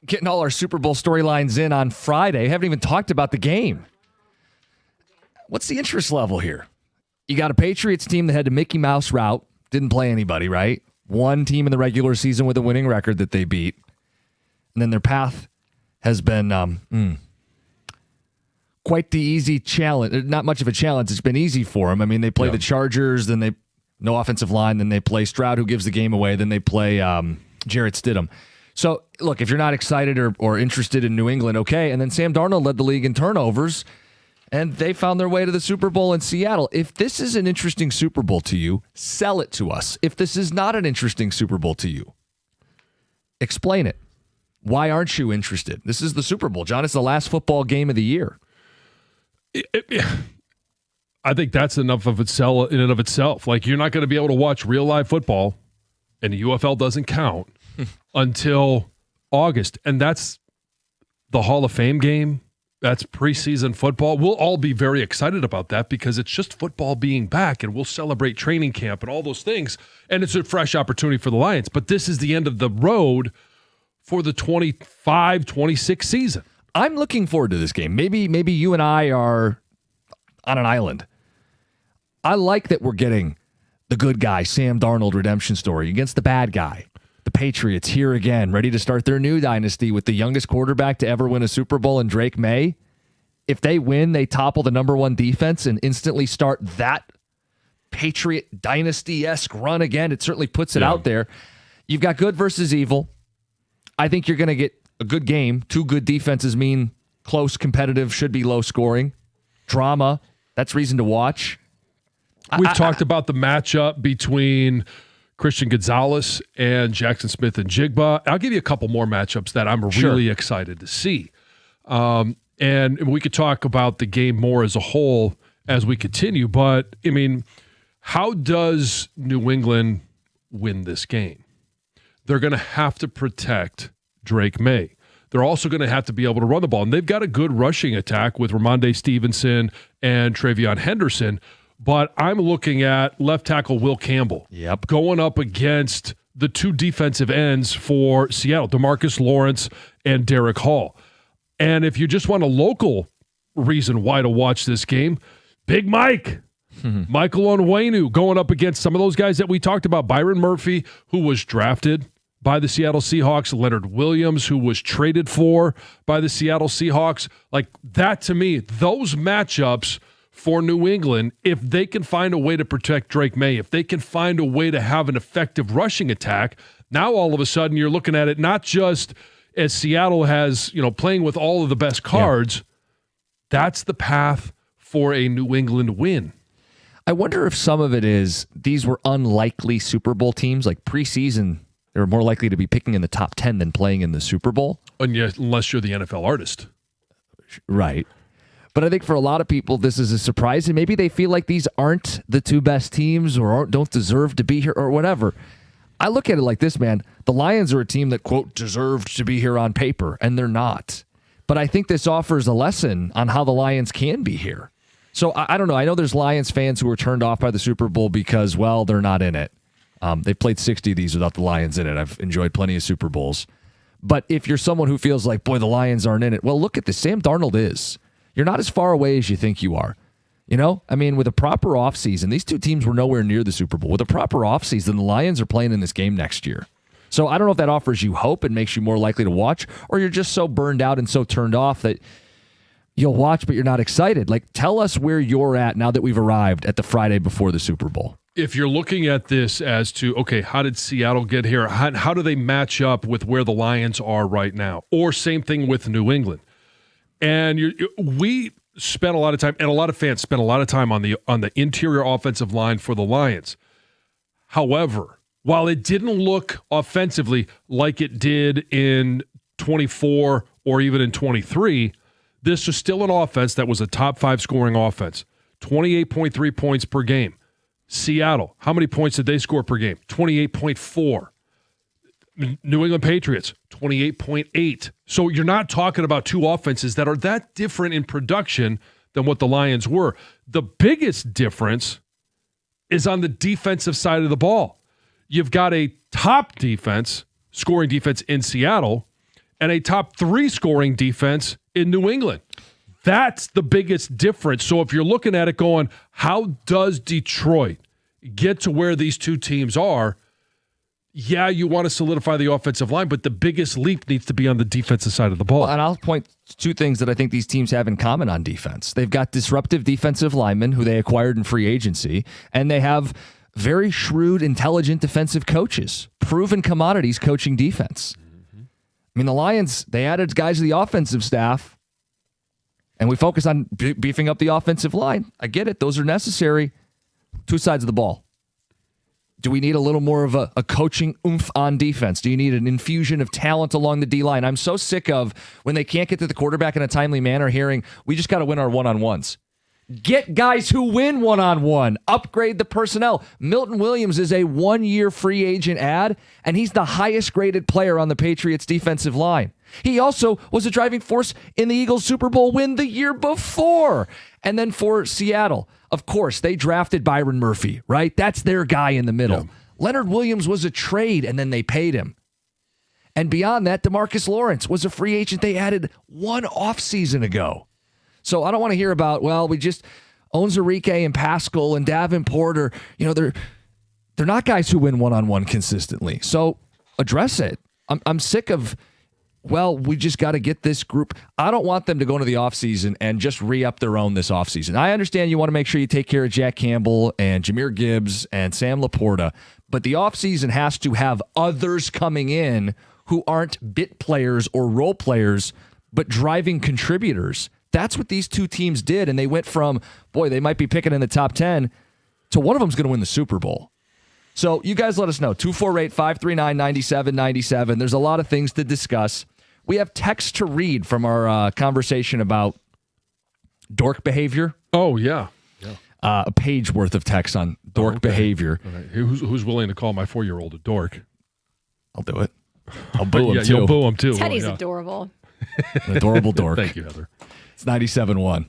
getting all our Super Bowl storylines in on Friday. Haven't even talked about the game. What's the interest level here? You got a Patriots team that had the Mickey Mouse route, didn't play anybody, right? One team in the regular season with a winning record that they beat. And then their path has been quite the easy challenge. Not much of a challenge. It's been easy for them. I mean, they play the Chargers, then they no offensive line, then they play Stroud, who gives the game away, then they play Jarrett Stidham. So, look, if you're not excited or interested in New England, okay. And then Sam Darnold led the league in turnovers, and they found their way to the Super Bowl in Seattle. If this is an interesting Super Bowl to you, sell it to us. If this is not an interesting Super Bowl to you, explain it. Why aren't you interested? This is the Super Bowl, John. It's the last football game of the year. I think that's enough of itself in and of itself. Like, you're not going to be able to watch real live football, and the UFL doesn't count until August. And that's the Hall of Fame game. That's preseason football. We'll all be very excited about that because it's just football being back, and we'll celebrate training camp and all those things. And it's a fresh opportunity for the Lions. But this is the end of the road for the 25-26 season. I'm looking forward to this game. Maybe you and I are on an island. I like that we're getting the good guy, Sam Darnold redemption story against the bad guy. The Patriots here again, ready to start their new dynasty with the youngest quarterback to ever win a Super Bowl in Drake May. If they win, they topple the number one defense and instantly start that Patriot dynasty-esque run again. It certainly puts it out there. You've got good versus evil. I think you're going to get a good game. Two good defenses mean close, competitive, should be low scoring. Drama, that's reason to watch. We've talked about the matchup between Christian Gonzalez and Jackson Smith and Jigba. I'll give you a couple more matchups that I'm really excited to see. And we could talk about the game more as a whole as we continue. But, I mean, how does New England win this game? They're going to have to protect Drake May. They're also going to have to be able to run the ball. And they've got a good rushing attack with Ramondre Stevenson and Travion Henderson. But I'm looking at left tackle Will Campbell going up against the two defensive ends for Seattle, DeMarcus Lawrence and Derek Hall. And if you just want a local reason why to watch this game, Big Mike, Michael Onwenu going up against some of those guys that we talked about. Byron Murphy, who was drafted by the Seattle Seahawks, Leonard Williams, who was traded for by the Seattle Seahawks. Like that, to me, those matchups for New England, if they can find a way to protect Drake May, if they can find a way to have an effective rushing attack, now all of a sudden you're looking at it not just as Seattle has, playing with all of the best cards. That's the path for a New England win. I wonder if some of it is these were unlikely Super Bowl teams. Like preseason, they were more likely to be picking in the top 10 than playing in the Super Bowl. And yet, unless you're the NFL artist. Right. But I think for a lot of people, this is a surprise, and maybe they feel like these aren't the two best teams or don't deserve to be here or whatever. I look at it like this, man. The Lions are a team that, quote, deserved to be here on paper, and they're not. But I think this offers a lesson on how the Lions can be here. So I don't know. I know there's Lions fans who were turned off by the Super Bowl because, well, they're not in it. They've played 60 of these without the Lions in it. I've enjoyed plenty of Super Bowls. But if you're someone who feels like, boy, the Lions aren't in it, well, look at this. Sam Darnold is. You're not as far away as you think you are. I mean, with a proper offseason, these two teams were nowhere near the Super Bowl. With a proper offseason, the Lions are playing in this game next year. So I don't know if that offers you hope and makes you more likely to watch, or you're just so burned out and so turned off that you'll watch, but you're not excited. Like, tell us where you're at now that we've arrived at the Friday before the Super Bowl. If you're looking at this as to, okay, how did Seattle get here? How do they match up with where the Lions are right now? Or same thing with New England. And we spent a lot of time, and a lot of fans spent a lot of time on the interior offensive line for the Lions. However, while it didn't look offensively like it did in 24 or even in 23, this was still an offense that was a top 5 scoring offense. 28.3 points per game. Seattle, how many points did they score per game? 28.4. New England Patriots, 28.8. So you're not talking about two offenses that are that different in production than what the Lions were. The biggest difference is on the defensive side of the ball. You've got a top defense, scoring defense in Seattle, and a top 3 scoring defense in New England. That's the biggest difference. So if you're looking at it going, how does Detroit get to where these two teams are? Yeah, you want to solidify the offensive line, but the biggest leap needs to be on the defensive side of the ball. Well, and I'll point to 2 things that I think these teams have in common on defense. They've got disruptive defensive linemen who they acquired in free agency, and they have very shrewd, intelligent defensive coaches, proven commodities coaching defense. I mean, the Lions, they added guys to the offensive staff, and we focus on beefing up the offensive line. I get it. Those are necessary. 2 sides of the ball. Do we need a little more of a coaching oomph on defense? Do you need an infusion of talent along the D-line? I'm so sick of when they can't get to the quarterback in a timely manner hearing, we just got to win our one-on-ones. Get guys who win one-on-one. Upgrade the personnel. Milton Williams is a 1-year free agent ad, and he's the highest graded player on the Patriots defensive line. He also was a driving force in the Eagles Super Bowl win the year before. And then for Seattle, of course, they drafted Byron Murphy, right? That's their guy in the middle. Yeah. Leonard Williams was a trade, and then they paid him. And beyond that, DeMarcus Lawrence was a free agent they added 1 offseason ago. So I don't want to hear about, well, we just Onwuzurike and Pascal and Davenport are, they're not guys who win one-on-one consistently. So address it. I'm sick of, well, we just got to get this group. I don't want them to go into the offseason and just re-up their own this offseason. I understand you want to make sure you take care of Jack Campbell and Jahmyr Gibbs and Sam Laporta, but the offseason has to have others coming in who aren't bit players or role players, but driving contributors. That's what these 2 teams did, and they went from, boy, they might be picking in the top 10, to one of them's going to win the Super Bowl. So you guys let us know. 248-539-9797. There's a lot of things to discuss. We have text to read from our conversation about dork behavior. Oh, yeah. A page worth of text on dork behavior. All right. Who's willing to call my 4-year-old a dork? I'll do it. I'll boo him, too. You'll boo him, too. Teddy's adorable. An adorable dork. Thank you, Heather. It's 97.1.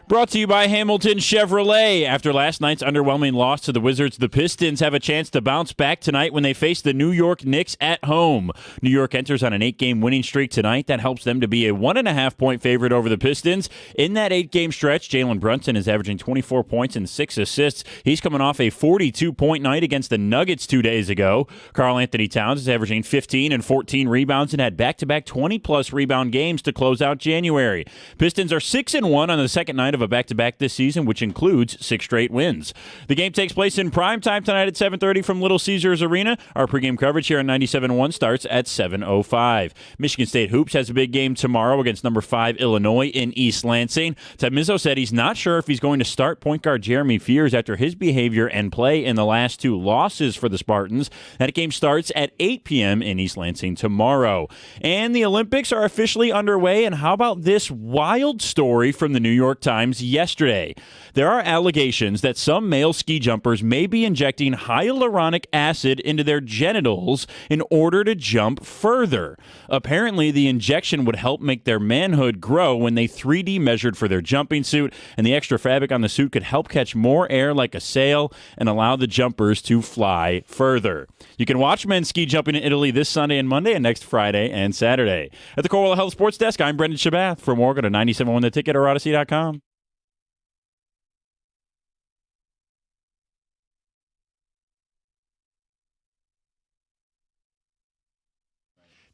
Brought to you by Hamilton Chevrolet. After last night's underwhelming loss to the Wizards, the Pistons have a chance to bounce back tonight when they face the New York Knicks at home. New York enters on an 8-game winning streak tonight. That helps them to be a 1.5-point favorite over the Pistons. In that 8-game stretch, Jalen Brunson is averaging 24 points and 6 assists. He's coming off a 42-point night against the Nuggets 2 days ago. Karl Anthony Towns is averaging 15 and 14 rebounds and had back-to-back 20-plus rebound games to close out January. Pistons are 6-1 on the second night of a back-to-back this season, which includes 6 straight wins. The game takes place in prime time tonight at 7:30 from Little Caesars Arena. Our pregame coverage here on 97.1 starts at 7:05. Michigan State Hoops has a big game tomorrow against number 5 Illinois in East Lansing. Ted Mizzo said he's not sure if he's going to start point guard Jeremy Fears after his behavior and play in the last 2 losses for the Spartans. That game starts at 8 p.m. in East Lansing tomorrow. And the Olympics are officially underway, and how about this wild story from the New York Times yesterday? There are allegations that some male ski jumpers may be injecting hyaluronic acid into their genitals in order to jump further. Apparently, the injection would help make their manhood grow when they 3D measured for their jumping suit, and the extra fabric on the suit could help catch more air like a sail and allow the jumpers to fly further. You can watch men ski jumping in Italy this Sunday and Monday and next Friday and Saturday. At the Corwell Health Sports Desk, I'm Brendan Shabath. For more, go to 97.1 The Ticket or Odyssey.com.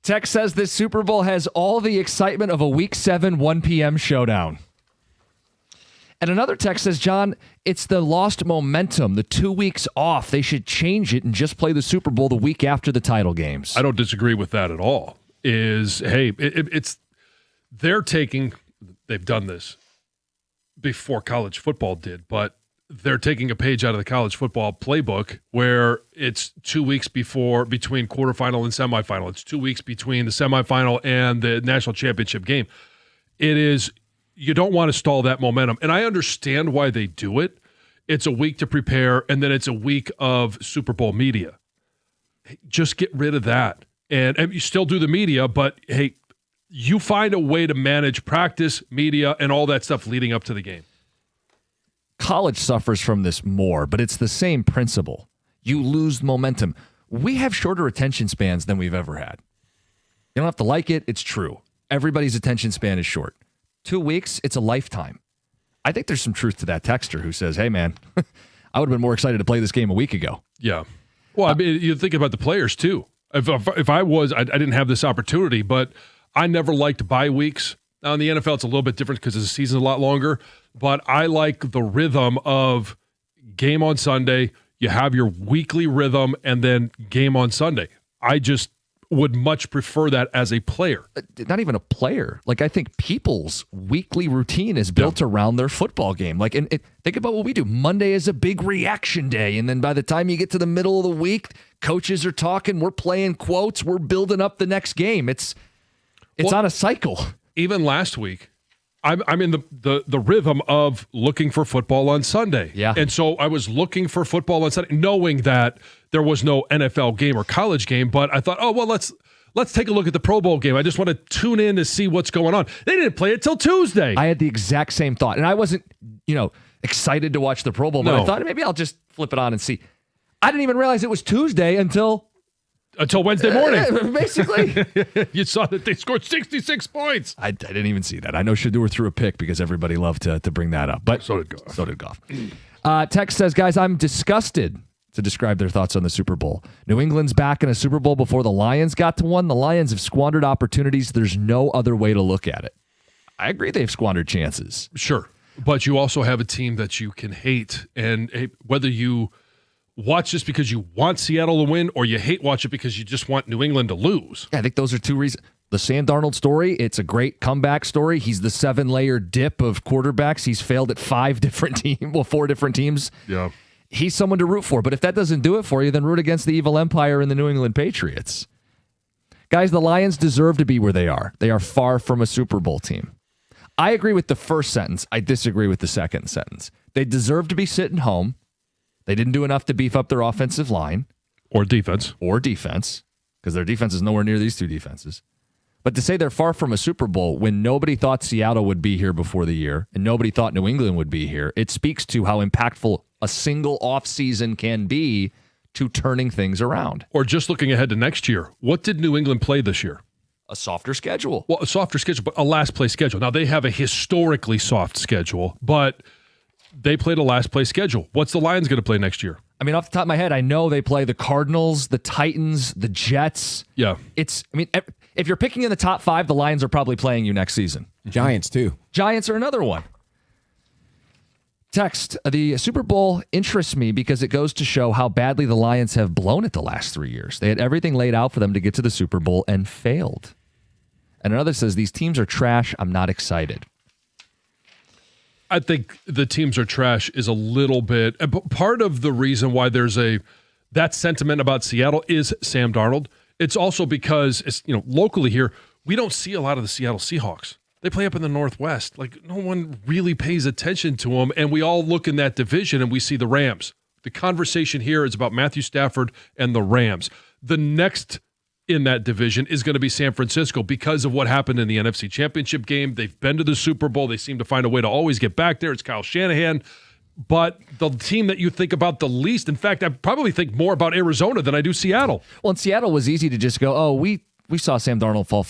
Tech says this Super Bowl has all the excitement of a Week 7 1 p.m. showdown. And another text says, John, it's the lost momentum, the 2 weeks off. They should change it and just play the Super Bowl the week after the title games. I don't disagree with that at all. It's they've done this before college football did, but they're taking a page out of the college football playbook where it's 2 weeks between quarterfinal and semifinal. It's 2 weeks between the semifinal and the national championship game. You don't want to stall that momentum. And I understand why they do it. It's a week to prepare, and then it's a week of Super Bowl media. Just get rid of that. and you still do the media, but hey, you find a way to manage practice, media, and all that stuff leading up to the game. College suffers from this more, but it's the same principle. You lose momentum. We have shorter attention spans than we've ever had. You don't have to like it. It's true. Everybody's attention span is short. 2 weeks, it's a lifetime. I think there's some truth to that texter who says, hey, man, I would have been more excited to play this game a week ago. Yeah. Well, I mean, you think about the players, too. If I didn't have this opportunity, but I never liked bye weeks. Now, in the NFL, it's a little bit different because the season's a lot longer, but I like the rhythm of game on Sunday, you have your weekly rhythm, and then game on Sunday. I just would much prefer that as a player. Not even a player. Like, I think people's weekly routine is built around their football game. Like, think about what we do. Monday is a big reaction day, and then by the time you get to the middle of the week, coaches are talking, we're playing quotes, we're building up the next game. It's on a cycle. Even last week, I'm in the rhythm of looking for football on Sunday. Yeah. And so I was looking for football on Sunday, knowing that there was no NFL game or college game, but I thought, oh, well, let's take a look at the Pro Bowl game. I just want to tune in to see what's going on. They didn't play it till Tuesday. I had the exact same thought, and I wasn't, excited to watch the Pro Bowl, but I thought maybe I'll just flip it on and see. I didn't even realize it was Tuesday until Wednesday morning. Basically. You saw that they scored 66 points. I didn't even see that. I know Shador threw a pick because everybody loved to bring that up. But so did Goff. Text says, guys, I'm disgusted to describe their thoughts on the Super Bowl. New England's back in a Super Bowl before the Lions got to one. The Lions have squandered opportunities. There's no other way to look at it. I agree they've squandered chances. Sure. But you also have a team that you can hate. And whether you watch this because you want Seattle to win or you hate watch it because you just want New England to lose. Yeah, I think those are two reasons. The Sam Darnold story, it's a great comeback story. He's the 7-layer dip of quarterbacks. He's failed at 4 different teams. Yeah. He's someone to root for. But if that doesn't do it for you, then root against the evil empire and the New England Patriots. Guys, the Lions deserve to be where they are. They are far from a Super Bowl team. I agree with the first sentence. I disagree with the second sentence. They deserve to be sitting home. They didn't do enough to beef up their offensive line. Or defense. Because their defense is nowhere near these two defenses. But to say they're far from a Super Bowl when nobody thought Seattle would be here before the year and nobody thought New England would be here, it speaks to how impactful a single offseason can be to turning things around. Or just looking ahead to next year. What did New England play this year? A softer schedule. Well, a softer schedule, but a last place schedule. Now, they have a historically soft schedule, but they played a last place schedule. What's the Lions going to play next year? I mean, off the top of my head, I know they play the Cardinals, the Titans, the Jets. Yeah. If you're picking in the top 5, the Lions are probably playing you next season. Giants, too. Giants are another one. Text, the Super Bowl interests me because it goes to show how badly the Lions have blown it the last 3 years. They had everything laid out for them to get to the Super Bowl and failed. And another says, these teams are trash. I'm not excited. I think the teams are trash is a little bit part of the reason why there's that sentiment about Seattle is Sam Darnold. It's also because it's locally here we don't see a lot of the Seattle Seahawks. They play up in the Northwest. Like no one really pays attention to them, and we all look in that division and we see the Rams. The conversation here is about Matthew Stafford and the Rams. The next in that division is going to be San Francisco because of what happened in the NFC Championship game. They've been to the Super Bowl. They seem to find a way to always get back there. It's Kyle Shanahan. But the team that you think about the least, in fact, I probably think more about Arizona than I do Seattle. Well, in Seattle was easy to just go, oh, we saw Sam Darnold fall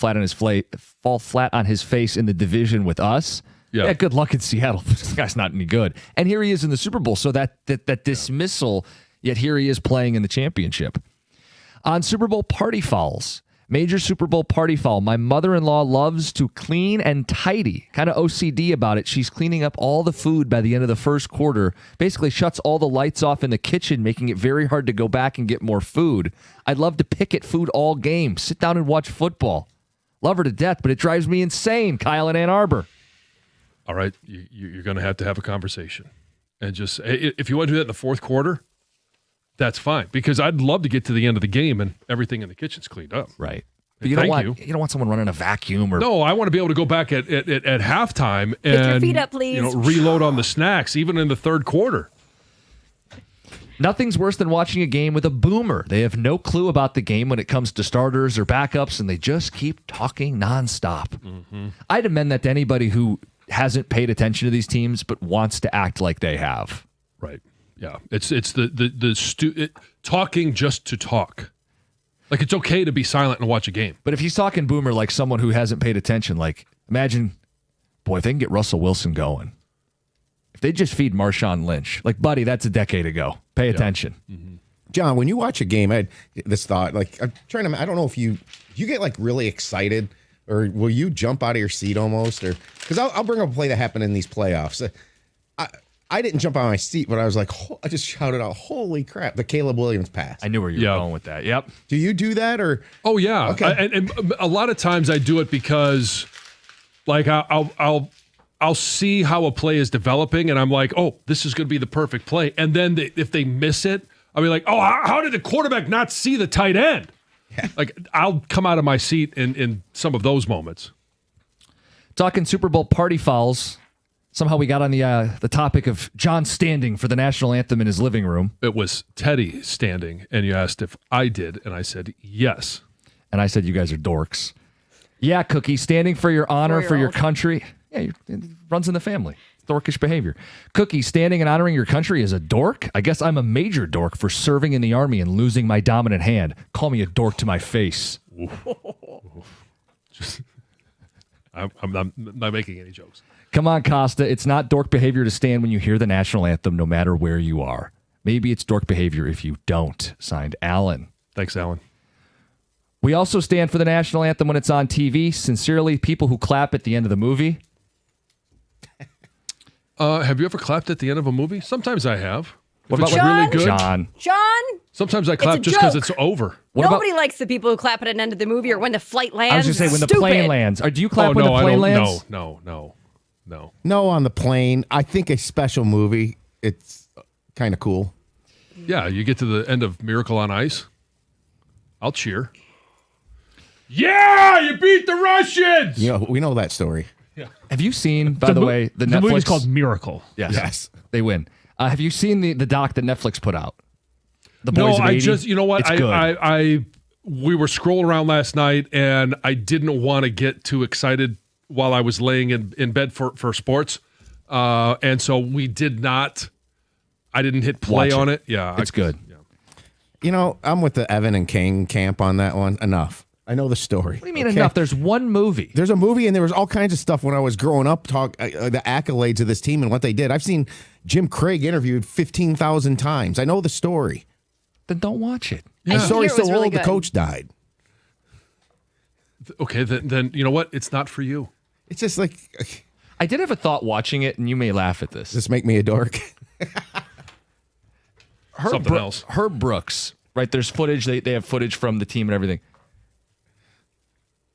flat on his face in the division with us. Yeah, good luck in Seattle. This guy's not any good. And here he is in the Super Bowl. So that dismissal, yet here he is playing in the championship. On Super Bowl party fouls, major Super Bowl party foul. My mother-in-law loves to clean and tidy, kind of OCD about it. She's cleaning up all the food by the end of the first quarter, basically shuts all the lights off in the kitchen, making it very hard to go back and get more food. I'd love to pick at food all game, sit down and watch football. Love her to death, but it drives me insane, Kyle in Ann Arbor. All right, you're going to have a conversation. And just, if you want to do that in the fourth quarter, that's fine, because I'd love to get to the end of the game and everything in the kitchen's cleaned up. Right. But you don't want someone running a vacuum or no. I want to be able to go back at halftime and pick your feet up, please. Reload on the snacks, even in the third quarter. Nothing's worse than watching a game with a boomer. They have no clue about the game when it comes to starters or backups, and they just keep talking nonstop. Mm-hmm. I'd amend that to anybody who hasn't paid attention to these teams but wants to act like they have. Right. Yeah. It's talking just to talk. Like, it's okay to be silent and watch a game. But if he's talking boomer like someone who hasn't paid attention, like, imagine, boy, if they can get Russell Wilson going. If they just feed Marshawn Lynch, like, buddy, that's a decade ago. Pay attention. Mm-hmm. John, when you watch a game, I had this thought, like, I don't know if you get like really excited, or will you jump out of your seat almost? Or because I'll bring up a play that happened in these playoffs. I didn't jump out of my seat, but I was like, I just shouted out, "Holy crap!" The Caleb Williams pass. I knew where you were going with that. Yep. Do you do that, or? Oh yeah. Okay. And a lot of times I do it because, like, I'll see how a play is developing, and I'm like, oh, this is going to be the perfect play. And then if they miss it, I'll be like, oh, how did the quarterback not see the tight end? Yeah. Like, I'll come out of my seat in some of those moments. Talking Super Bowl party fouls. Somehow we got on the topic of John standing for the national anthem in his living room. It was Teddy standing, and you asked if I did, and I said yes. And I said, you guys are dorks. Yeah, Cookie, standing for your honor, for your country. Yeah, it runs in the family. Dorkish behavior. Cookie, standing and honoring your country is a dork? I guess I'm a major dork for serving in the Army and losing my dominant hand. Call me a dork to my face. I'm not making any jokes. Come on, Costa. It's not dork behavior to stand when you hear the national anthem, no matter where you are. Maybe it's dork behavior if you don't. Signed, Alan. Thanks, Alan. We also stand for the national anthem when it's on TV. Sincerely, people who clap at the end of the movie. Have you ever clapped at the end of a movie? Sometimes I have. What if about it's really good? John? Sometimes I clap just because it's over. Nobody likes the people who clap at an end of the movie or when the flight lands. I was just saying when the plane lands. Or do you clap when the plane lands? No. No, on the plane. I think a special movie, it's kind of cool. Yeah, you get to the end of Miracle on Ice. I'll cheer. Yeah, you beat the Russians! You know, we know that story. Yeah. Have you seen, by the way, the Netflix? movie's called Miracle. Yes. They win. Have you seen the doc that Netflix put out? The No, Boys of I 80? just, you know what? It's good. We were scrolling around last night, and I didn't want to get too excited while I was laying in bed for sports. And so we did not, I didn't hit play on it. Yeah. It's good. Yeah. You know, I'm with the Evan and King camp on that one. Enough. I know the story. What do you mean enough? There's one movie. There's a movie, and there was all kinds of stuff when I was growing up, the accolades of this team and what they did. I've seen Jim Craig interviewed 15,000 times. I know the story. Then don't watch it. The story's so old, the coach died. Okay, then you know what? It's not for you. It's just like... I did have a thought watching it, and you may laugh at this. Does this make me a dork? Something else. Herb Brooks, right? There's footage. They have footage from the team and everything.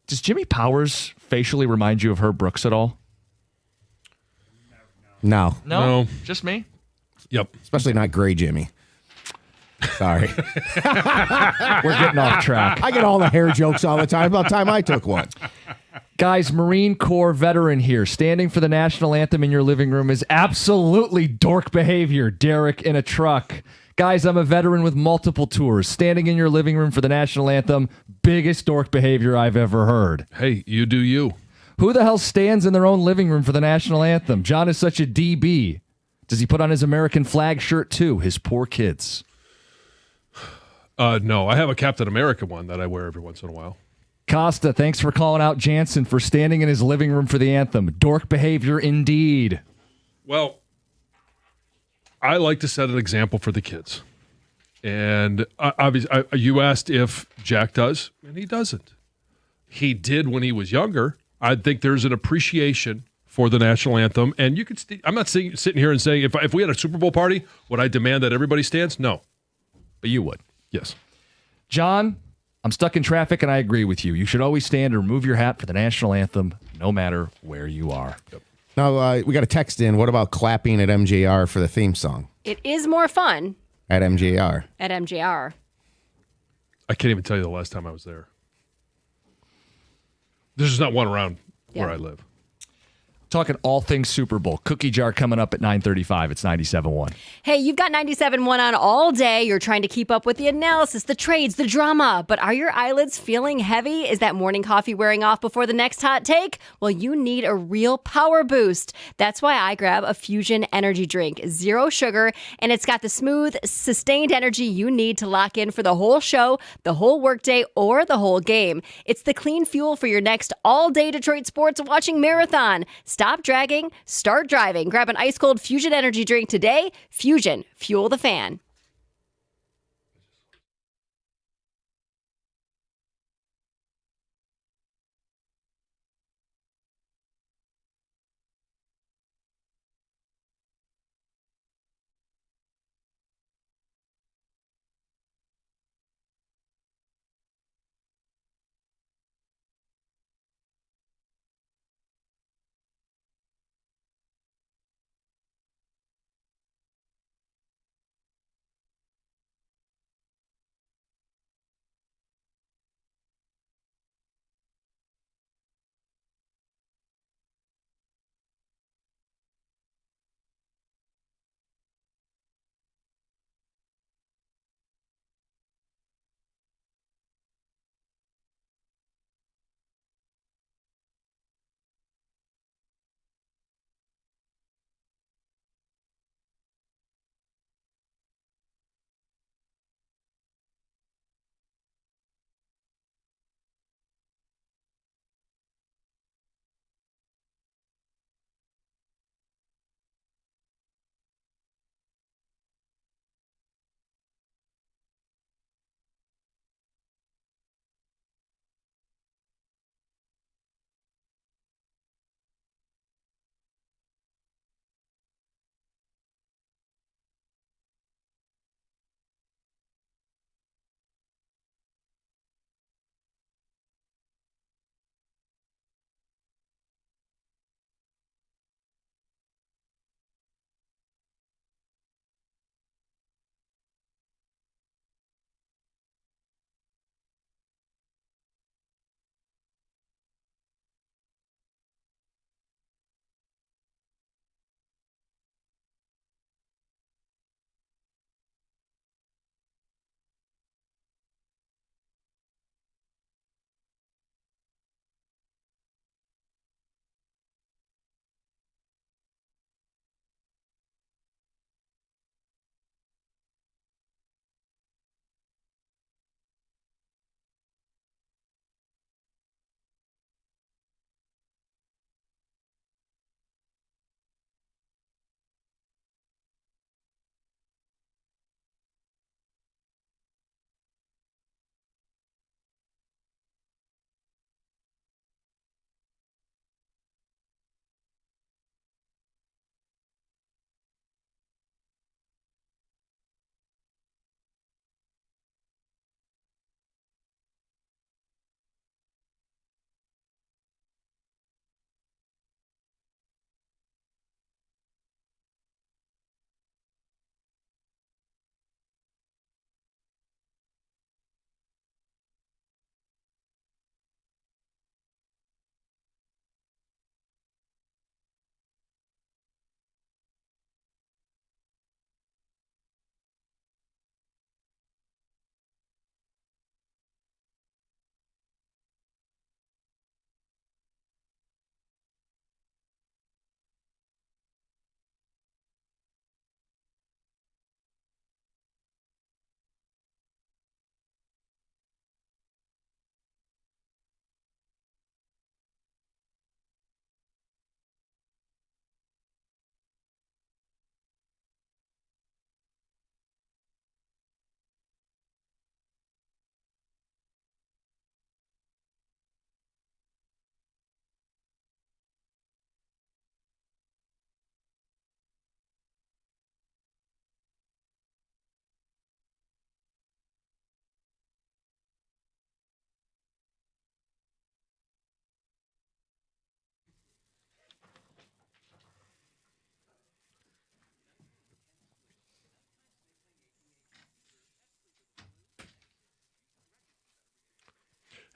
Does Jimmy Powers facially remind you of Herb Brooks at all? No. No. Just me? Yep. Especially not Gray Jimmy. Sorry. We're getting off track. I get all the hair jokes all the time. About time I took one. Guys, Marine Corps veteran here. Standing for the national anthem in your living room is absolutely dork behavior. Derek in a truck. Guys, I'm a veteran with multiple tours. Standing in your living room for the national anthem, biggest dork behavior I've ever heard. Hey, you do you. Who the hell stands in their own living room for the national anthem? John is such a DB. Does he put on his American flag shirt too? His poor kids. No, I have a Captain America one that I wear every once in a while. Costa, thanks for calling out Jansen for standing in his living room for the anthem. Dork behavior indeed. Well, I like to set an example for the kids. And obviously, you asked if Jack does, and he doesn't. He did when he was younger. I think there's an appreciation for the national anthem. And you could, I'm not sitting here and saying, if we had a Super Bowl party, would I demand that everybody stands? No. But you would. Yes. John, I'm stuck in traffic, and I agree with you. You should always stand or remove your hat for the national anthem, no matter where you are. Yep. Now, we got a text in. What about clapping at MJR for the theme song? It is more fun at MJR. At MJR. I can't even tell you the last time I was there. There's just not one around where I live. Talking all things Super Bowl. Cookie jar coming up at 9:35. It's 97.1. Hey, you've got 97.1 on all day. You're trying to keep up with the analysis, the trades, the drama. But are your eyelids feeling heavy? Is that morning coffee wearing off before the next hot take? Well, you need a real power boost. That's why I grab a Fusion energy drink. 0 sugar, and it's got the smooth, sustained energy you need to lock in for the whole show, the whole workday, or the whole game. It's the clean fuel for your next all-day Detroit sports watching marathon. Stop dragging, start driving. Grab an ice-cold Fusion energy drink today. Fusion, fuel the fan.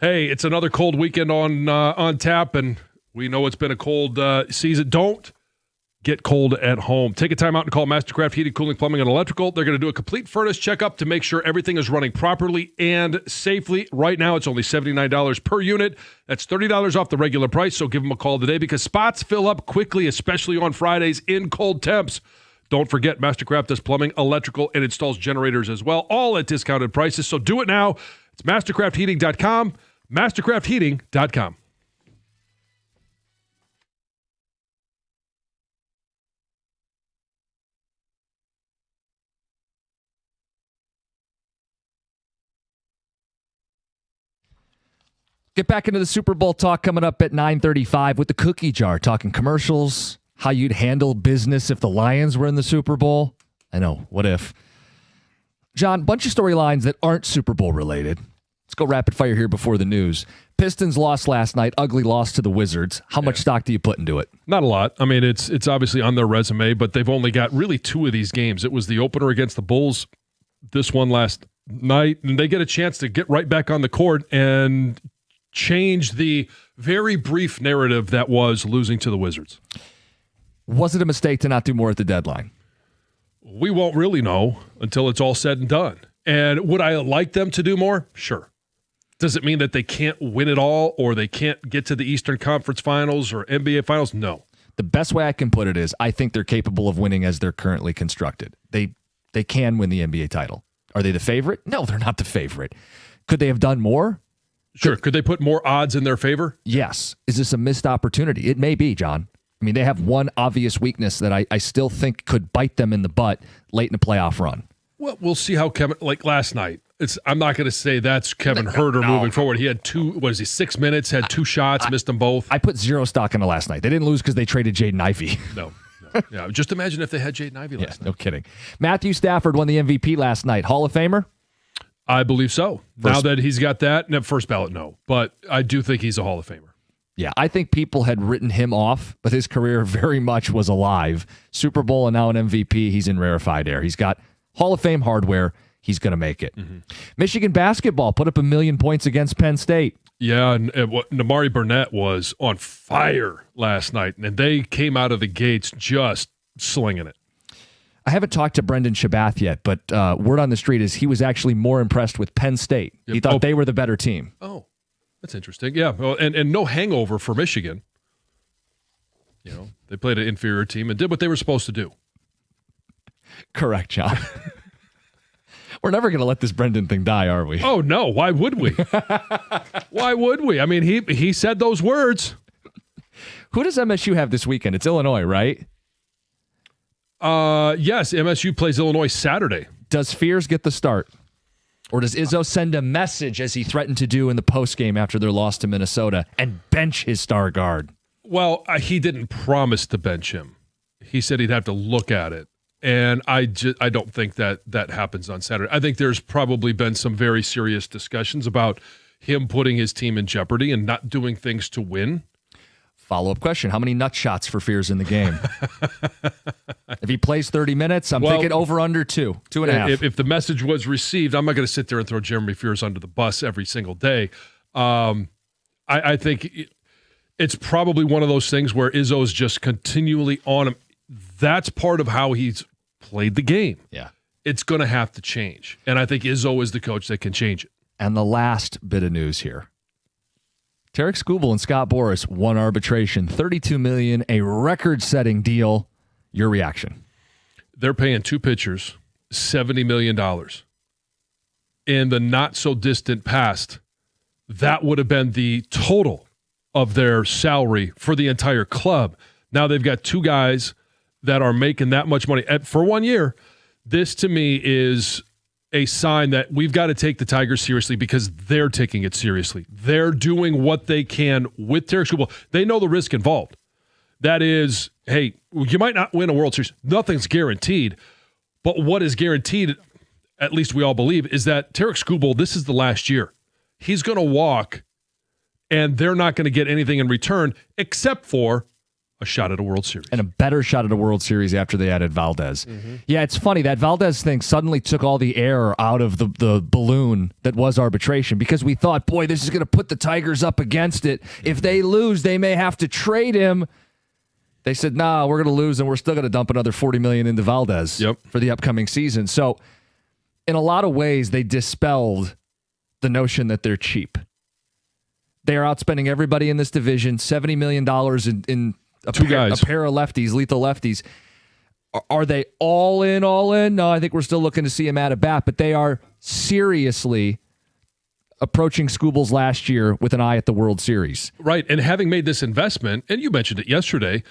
Hey, it's another cold weekend on tap, and We know it's been a cold season. Don't get cold at home. Take a time out and call Mastercraft Heating, Cooling, Plumbing, and Electrical. They're going to do a complete furnace checkup to make sure everything is running properly and safely. Right now, it's only $79 per unit. That's $30 off the regular price, so give them a call today because spots fill up quickly, especially on Fridays in cold temps. Don't forget, Mastercraft does plumbing, electrical, and installs generators as well, all at discounted prices. So do it now. It's mastercraftheating.com, mastercraftheating.com. Get back into the Super Bowl talk coming up at 9:35 with the cookie jar, talking commercials, how you'd handle business if the Lions were in the Super Bowl. I know, what if? John, bunch of storylines that aren't Super Bowl related. Let's go rapid fire here before the news. Pistons lost last night, ugly loss to the Wizards. How much stock do you put into it? Not a lot. I mean, it's obviously on their resume, but they've only got really 2 of these games. It was the opener against the Bulls, this one last night, and they get a chance to get right back on the court and change the very brief narrative that was losing to the Wizards. Was it a mistake to not do more at the deadline? We won't really know until it's all said and done. And would I like them to do more? Sure. Does it mean that they can't win it all or they can't get to the Eastern Conference Finals or NBA Finals? No. The best way I can put it is I think they're capable of winning as they're currently constructed. They can win the NBA title. Are they the favorite? No, they're not the favorite. Could they have done more? Sure. Could they put more odds in their favor? Yes. Is this a missed opportunity? It may be, John. I mean, they have one obvious weakness that I still think could bite them in the butt late in a playoff run. Well, we'll see how Kevin, like last night, I'm not going to say that's Kevin Huerter moving forward. He had 6 minutes, had 2 shots, missed them both. I put 0 stock into last night. They didn't lose because they traded Jaden Ivey. No. Yeah, just imagine if they had Jaden Ivey last night. No kidding. Matthew Stafford won the MVP last night. Hall of Famer? I believe so. Now that he's got that, first ballot, no. But I do think he's a Hall of Famer. Yeah, I think people had written him off, but his career very much was alive. Super Bowl and now an MVP. He's in rarefied air. He's got Hall of Fame hardware. He's going to make it. Mm-hmm. Michigan basketball put up 1 million points against Penn State. Yeah, and Namari Burnett was on fire last night, and they came out of the gates just slinging it. I haven't talked to Brendan Shabath yet, but word on the street is he was actually more impressed with Penn State. Yep. He thought they were the better team. Oh, that's interesting. Yeah, well, and no hangover for Michigan. You know, they played an inferior team and did what they were supposed to do. Correct, John. We're never going to let this Brendan thing die, are we? Oh, no. Why would we? Why would we? I mean, he said those words. Who does MSU have this weekend? It's Illinois, right? Yes, MSU plays Illinois Saturday. Does Fears get the start? Or does Izzo send a message, as he threatened to do in the postgame after their loss to Minnesota, and bench his star guard? Well, he didn't promise to bench him. He said he'd have to look at it. And I don't think that happens on Saturday. I think there's probably been some very serious discussions about him putting his team in jeopardy and not doing things to win. Follow-up question. How many nut shots for Fears in the game? If he plays 30 minutes, I'm thinking over under 2.5. If the message was received, I'm not going to sit there and throw Jeremy Fears under the bus every single day. I think it's probably one of those things where Izzo's just continually on him. That's part of how he's played the game. Yeah. It's going to have to change. And I think Izzo is the coach that can change it. And the last bit of news here. Tarek Skubal and Scott Boras won arbitration. $32 million, a record-setting deal. Your reaction? They're paying 2 pitchers $70 million. In the not-so-distant past, that would have been the total of their salary for the entire club. Now they've got 2 guys that are making that much money for 1 year. This, to me, is a sign that we've got to take the Tigers seriously because they're taking it seriously. They're doing what they can with Tarek Skubal. They know the risk involved. That is, hey, you might not win a World Series. Nothing's guaranteed. But what is guaranteed, at least we all believe, is that Tarek Skubal, this is the last year. He's going to walk, and they're not going to get anything in return except for a shot at a World Series. And a better shot at a World Series after they added Valdez. Yeah, it's funny. That Valdez thing suddenly took all the air out of the balloon that was arbitration because we thought, boy, this is going to put the Tigers up against it. If they lose, they may have to trade him. They said, nah, we're going to lose, and we're still going to dump another $40 million into Valdez for the upcoming season. So in a lot of ways, they dispelled the notion that they're cheap. They are outspending everybody in this division, $70 million in a pair of lefties, lethal lefties. Are they all in? No, I think we're still looking to see him at a bat, but they are seriously approaching Skubal's last year with an eye at the World Series. Right, and having made this investment, and you mentioned it yesterday,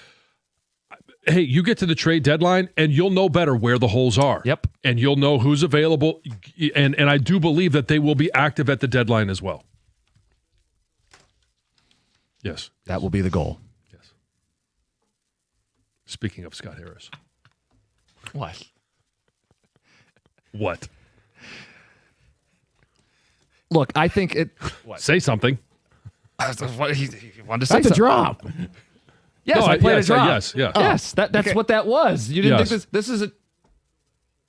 hey, you get to the trade deadline, and you'll know better where the holes are. Yep. And you'll know who's available, and I do believe that they will be active at the deadline as well. Yes. That will be the goal. Speaking of Scott Harris. What? Look, I think it... Say something. He wanted to say That's something. a drop. Yes, No, I played a yes, drop. yes, yeah. Yes, that's what that was. You didn't think this is a...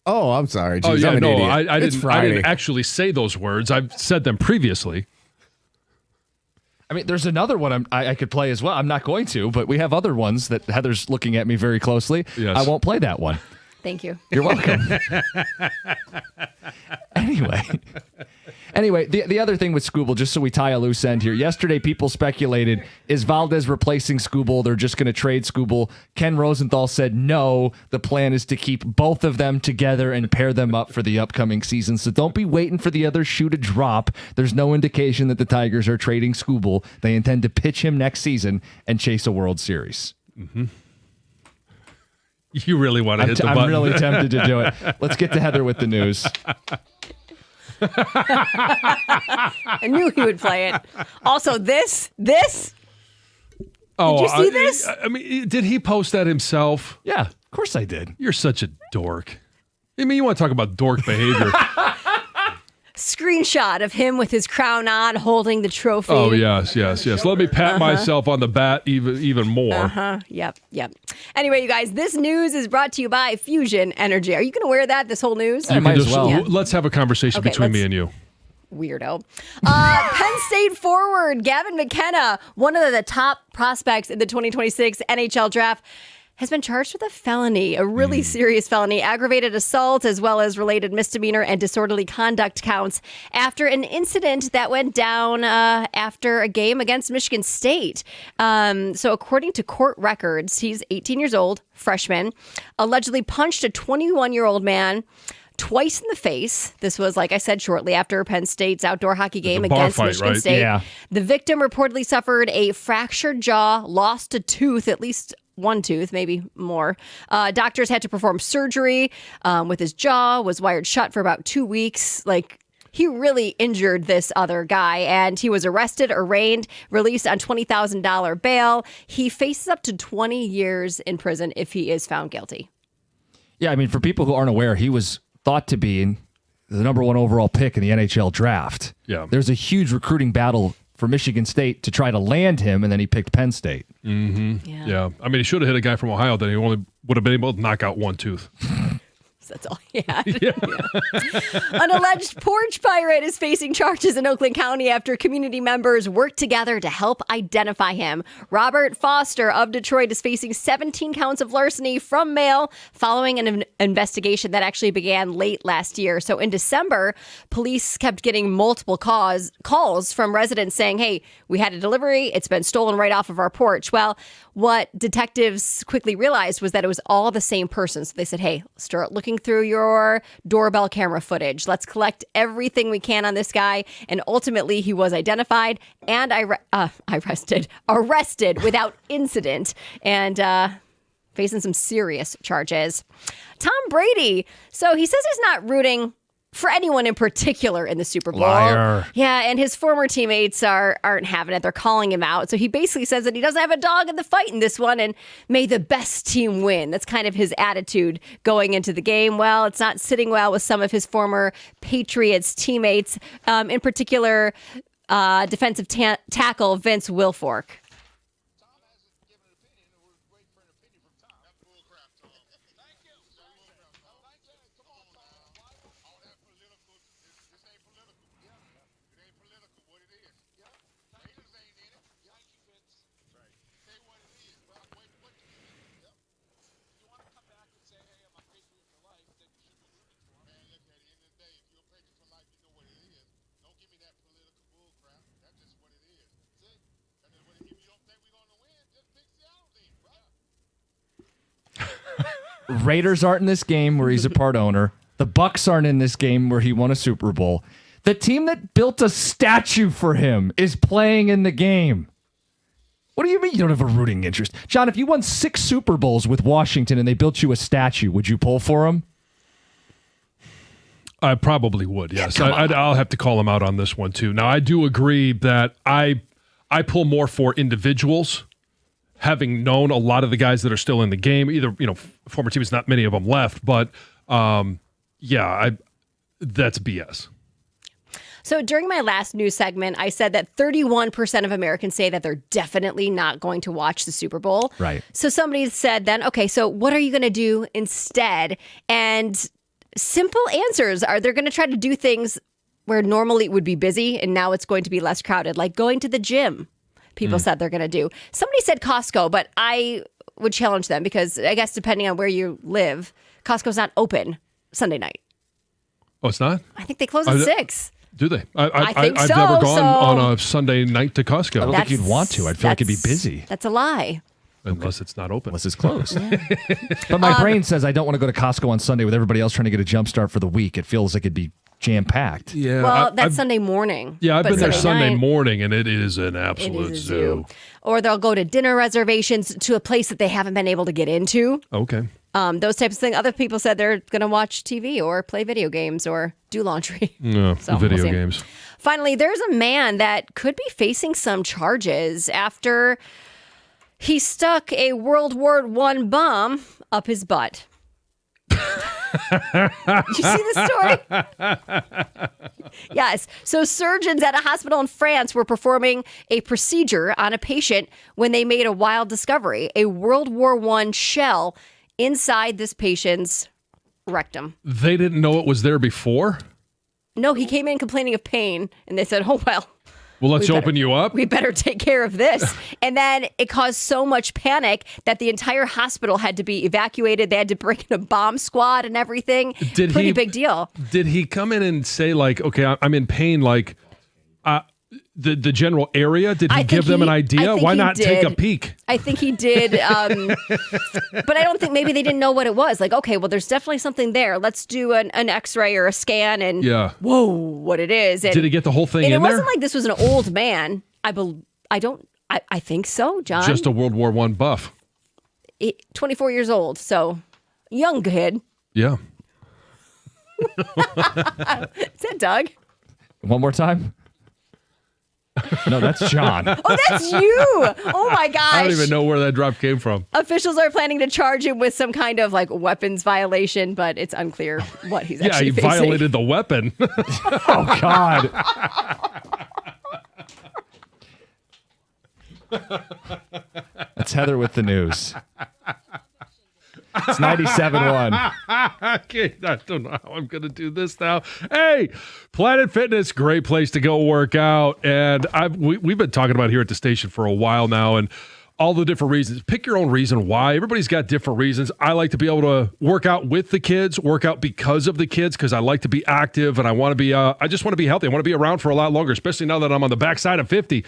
Oh, I'm sorry. Oh, Jeez, yeah, I'm an no, idiot. I It's didn't Friday. actually say those words. I've said them previously. I mean, there's another one I could play as well. I'm not going to, but we have other ones that Heather's looking at me very closely. Yes. I won't play that one. Thank you. You're welcome. Anyway, the other thing with Skubal, just so we tie a loose end here. Yesterday, people speculated, is Valdez replacing Skubal? They're just going to trade Skubal. Ken Rosenthal said no. The plan is to keep both of them together and pair them up for the upcoming season. So don't be waiting for the other shoe to drop. There's no indication that the Tigers are trading Skubal. They intend to pitch him next season and chase a World Series. Mm-hmm. You really want to hit the button. I'm really tempted to do it. Let's get to Heather with the news. I knew he would play it. Also, this. Oh, did you see this? I mean, did he post that himself? Yeah, of course I did. You're such a dork. I mean, you want to talk about dork behavior. Screenshot of him with his crown on, holding the trophy. Oh, yes. Let me pat myself on the bat even more. Yep. Anyway, you guys, this news is brought to you by Fusion Energy. Are you going to wear that, this whole news? You might as well. Yeah. Let's have a conversation between me and you. Weirdo. Penn State forward Gavin McKenna, one of the top prospects in the 2026 NHL draft, has been charged with a felony, a really serious felony, aggravated assault, as well as related misdemeanor and disorderly conduct counts after an incident that went down after a game against Michigan State. So according to court records, he's 18 years old, freshman, allegedly punched a 21-year-old man twice in the face. This was, like I said, shortly after Penn State's outdoor hockey game against Michigan State. Yeah. The victim reportedly suffered a fractured jaw, lost a tooth, at least one tooth, maybe more. Doctors had to perform surgery with his jaw, was wired shut for about 2 weeks. He really injured this other guy, and he was arrested, arraigned, released on $20,000 bail. He faces up to 20 years in prison if he is found guilty. Yeah, I mean, for people who aren't aware, he was thought to be the number one overall pick in the NHL draft. Yeah. There's a huge recruiting battle for Michigan State to try to land him, and then he picked Penn State. Mm-hmm. Yeah. I mean, he should have hit a guy from Ohio, then he only would have been able to knock out one tooth. That's all he had. Yeah. An alleged porch pirate is facing charges in Oakland County after community members worked together to help identify him. Robert Foster of Detroit is facing 17 counts of larceny from mail following an investigation that actually began late last year. So in December, police kept getting multiple calls from residents saying, hey, we had a delivery. It's been stolen right off of our porch. Well, what detectives quickly realized was that it was all the same person. So they said, hey, start looking through your doorbell camera footage. Let's collect everything we can on this guy. And ultimately, he was identified and arrested without incident and facing some serious charges. Tom Brady. So he says he's not rooting for anyone in particular in the Super Bowl. Liar. Yeah, and his former teammates aren't having it. They're calling him out. So he basically says that he doesn't have a dog in the fight in this one and may the best team win. That's kind of his attitude going into the game. Well, it's not sitting well with some of his former Patriots teammates, in particular defensive tackle Vince Wilfork. Raiders aren't in this game where he's a part owner. The Bucks aren't in this game where he won a Super Bowl. The team that built a statue for him is playing in the game. What do you mean you don't have a rooting interest? John, if you won 6 Super Bowls with Washington and they built you a statue, would you pull for him? I probably would, yes. I'll have to call him out on this one, too. Now, I do agree that I pull more for individuals, having known a lot of the guys that are still in the game. Either, former teams, not many of them left, but, that's BS. So during my last news segment, I said that 31% of Americans say that they're definitely not going to watch the Super Bowl. Right. So somebody said then, okay, so what are you going to do instead? And simple answers are they're going to try to do things where normally it would be busy and now it's going to be less crowded, like going to the gym. People said they're going to do. Somebody said Costco, but I would challenge them because I guess depending on where you live, Costco's not open Sunday night. Oh, it's not? I think they close at 6. Do they? I think I've so, never gone on a Sunday night to Costco. I don't think you'd want to. I'd feel like it'd be busy. That's a lie. Unless it's not open. Unless it's closed. But my brain says I don't want to go to Costco on Sunday with everybody else trying to get a jump start for the week. It feels like it'd be jam-packed. Yeah. Well, that's Sunday morning. Yeah, I've But been there Sunday night, morning, and it is an it absolute is a zoo. Or they'll go to dinner reservations to a place that they haven't been able to get into. Okay. Those types of things. Other people said they're going to watch TV or play video games or do laundry. No, So, video we'll see. games. Finally, there's a man that could be facing some charges after he stuck a World War I bomb up his butt. You see the story? Yes. So surgeons at a hospital in France were performing a procedure on a patient when they made a wild discovery, a World War I shell inside this patient's rectum. They didn't know it was there before? No, he came in complaining of pain, and they said, oh, well. Well, let's open you up. We better take care of this. And then it caused so much panic that the entire hospital had to be evacuated. They had to bring in a bomb squad and everything. Pretty big deal. Did he come in and say, like, okay, I'm in pain, like, the general area? Did he give them an idea? Why not take a peek? I think he did. But I don't think maybe they didn't know what it was. Like, okay, well, there's definitely something there. Let's do an X-ray or a scan and whoa, what it is. And, did he get the whole thing in there? And it wasn't like this was an old man. I think so, John. Just a World War I buff. 24 years old. So young kid. Yeah. Is that Doug? One more time? No, that's John. Oh, that's you. Oh, my gosh. I don't even know where that drop came from. Officials are planning to charge him with some kind of like weapons violation, but it's unclear what he's actually facing. Yeah, he violated the weapon. Oh, God. That's Heather with the news. It's 97.1. I don't know how I'm going to do this now. Hey, Planet Fitness, great place to go work out. And we've been talking about here at the station for a while now, and all the different reasons. Pick your own reason why. Everybody's got different reasons. I like to be able to work out with the kids, work out because of the kids, because I like to be active, and I want to be. I just want to be healthy. I want to be around for a lot longer, especially now that I'm on the backside of 50.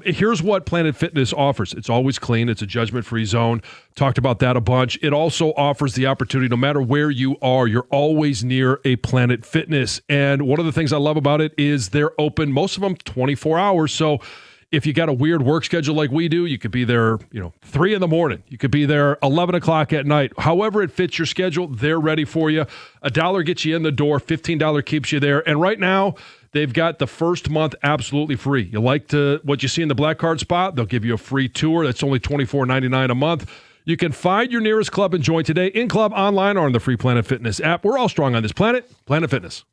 Here's what Planet Fitness offers. It's always clean. It's a judgment-free zone. Talked about that a bunch. It also offers the opportunity, no matter where you are, you're always near a Planet Fitness. And one of the things I love about it is they're open, most of them 24 hours. So if you got a weird work schedule like we do, you could be there, 3 a.m. You could be there 11 o'clock at night. However it fits your schedule, they're ready for you. $1 gets you in the door. $15 keeps you there. And right now, they've got the first month absolutely free. You like what you see in the Black Card spot? They'll give you a free tour. That's only $24.99 a month. You can find your nearest club and join today in club, online, or on the free Planet Fitness app. We're all strong on this planet. Planet Fitness.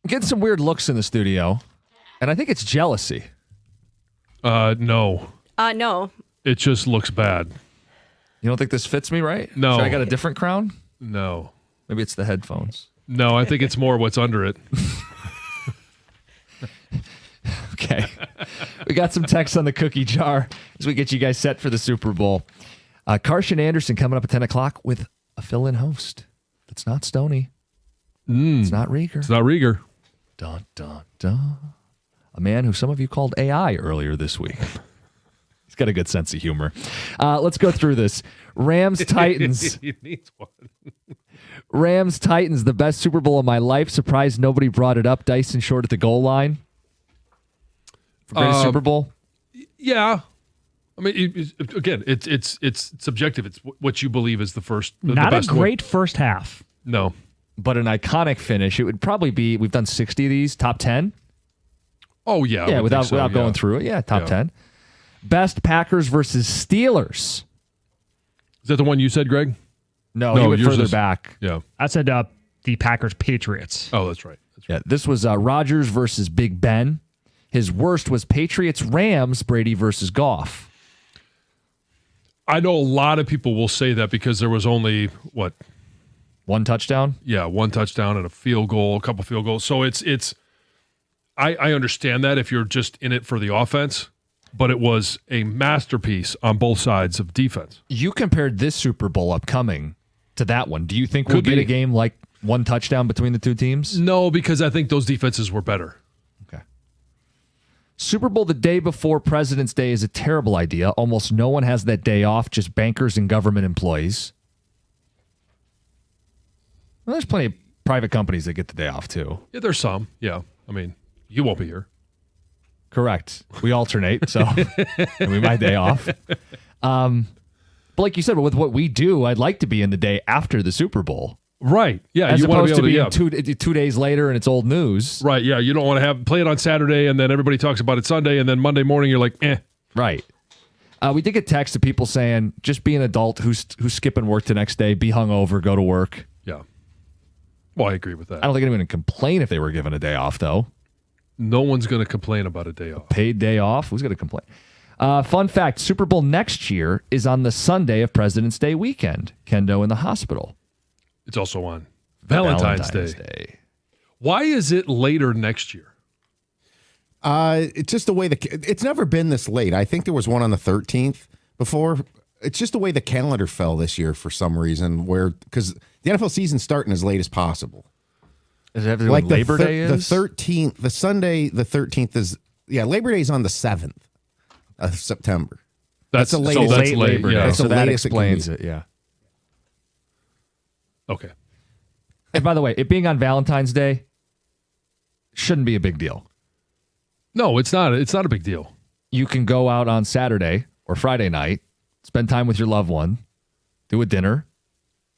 getting some weird looks in the studio, and I think it's jealousy. No. No. It just looks bad. You don't think this fits me right? No. Should I got a different crown? No. Maybe it's the headphones. No, I think it's more what's under it. Okay. We got some text on the cookie jar as we get you guys set for the Super Bowl. Carson Anderson coming up at 10 o'clock with a fill-in host. It's not Stoney. It's not Rieger. It's not Rieger. Dun, dun, dun. A man who some of you called AI earlier this week. He's got a good sense of humor. Let's go through this. Rams-Titans. He needs one. Rams-Titans, the best Super Bowl of my life. Surprised nobody brought it up. Dyson Short at the goal line. For greatest Super Bowl? Yeah. I mean, again, it's subjective. It's what you believe is the best a great first half. No. But an iconic finish. It would probably be, we've done 60 of these, top 10? Oh, yeah. Yeah, without going through it. Yeah, top 10. Best Packers versus Steelers. Is that the one you said, Greg? No, you went further back. Yeah. I said the Packers Patriots. Oh, that's right. Yeah, this was Rodgers versus Big Ben. His worst was Patriots Rams, Brady versus Goff. I know a lot of people will say that because there was only, what? One touchdown? Yeah, one touchdown and a field goal, a couple field goals. So I understand that if you're just in it for the offense, but it was a masterpiece on both sides of defense. You compared this Super Bowl upcoming to that one. Do you think we'll get a game like one touchdown between the two teams? No, because I think those defenses were better. Okay. Super Bowl the day before President's Day is a terrible idea. Almost no one has that day off, just bankers and government employees. Well, there's plenty of private companies that get the day off, too. Yeah, there's some. Yeah. I mean, you won't be here. Correct. We alternate, so it'll be my day off. But like you said, with what we do, I'd like to be in the day after the Super Bowl. Right. Yeah. As you opposed to being be 2 days later and it's old news. Right. Yeah. You don't want to play it on Saturday and then everybody talks about it Sunday and then Monday morning you're like, eh. Right. We did get texts of people saying, just be an adult who's skipping work the next day, be hungover, go to work. Yeah. Well, I agree with that. I don't think anyone would complain if they were given a day off, though. No one's going to complain about a day off. Paid day off? Who's going to complain? Fun fact, Super Bowl next year is on the Sunday of President's Day weekend. Kendo in the hospital. It's also on Valentine's Day. Why is it later next year? It's just the way it's never been this late. I think there was one on the 13th before. It's just the way the calendar fell this year for some reason, because the NFL season's starting as late as possible. Is it like Labor Day is? The 13th, the Sunday, the 13th is, Labor Day is on the 7th of September. That's the latest. So that's Labor Day. Yeah. That's So the that latest explains it, yeah. Okay. And by the way, it being on Valentine's Day shouldn't be a big deal. No, it's not. It's not a big deal. You can go out on Saturday or Friday night, spend time with your loved one, do a dinner,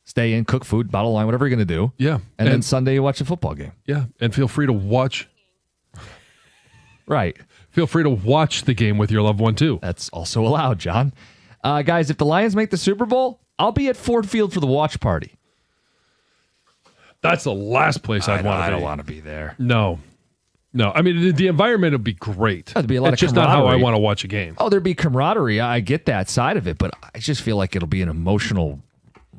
stay in, cook food, bottle of wine, whatever you're going to do. Yeah. And then Sunday you watch a football game. Yeah. And feel free to watch. Right. Feel free to watch the game with your loved one, too. That's also allowed, John. Guys, if the Lions make the Super Bowl, I'll be at Ford Field for the watch party. That's the last place I'd want to be. I don't want to be there. No. I mean, the environment would be great. There'd be a lot It's of just not how I camaraderie. want to watch a game. Oh, there'd be camaraderie. I get that side of it, but I just feel like it'll be an emotional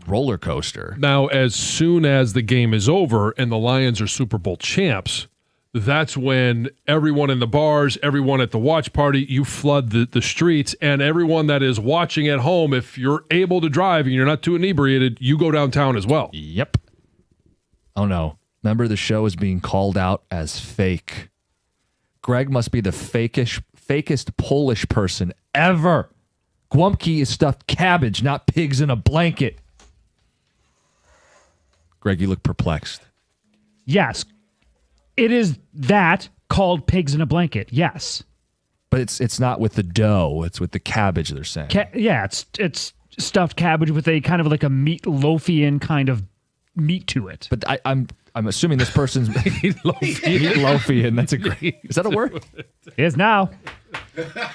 roller coaster. Now, as soon as the game is over and the Lions are Super Bowl champs, that's when everyone in the bars, everyone at the watch party, you flood the streets, and everyone that is watching at home, if you're able to drive and you're not too inebriated, you go downtown as well. Yep. Oh, no. Remember, the show is being called out as fake. Greg must be the fakest Polish person ever. Guamki is stuffed cabbage, not pigs in a blanket. Greg, you look perplexed. Yes. It is that called pigs in a blanket. Yes. But it's not with the dough. It's with the cabbage, they're saying. It's stuffed cabbage with a kind of like a meatloafian kind of meat to it. But I'm assuming this person's meatloafian. That's a great. Is that a word? It is now.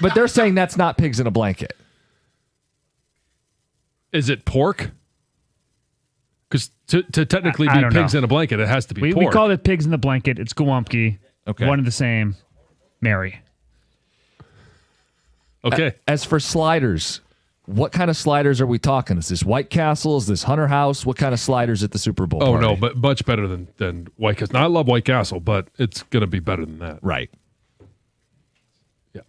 But they're saying that's not pigs in a blanket. Is it pork? Because To technically I be don't pigs know. in a blanket, it has to be We pork. call it pigs in the blanket. It's Gwumpke. Okay. One and the same. Mary. Okay. As for sliders, what kind of sliders are we talking? Is this White Castle? Is this Hunter House? What kind of sliders at the Super Bowl Oh, party? no, but much better than White Castle. Now, I love White Castle, but it's going to be better than that. Right. Yeah.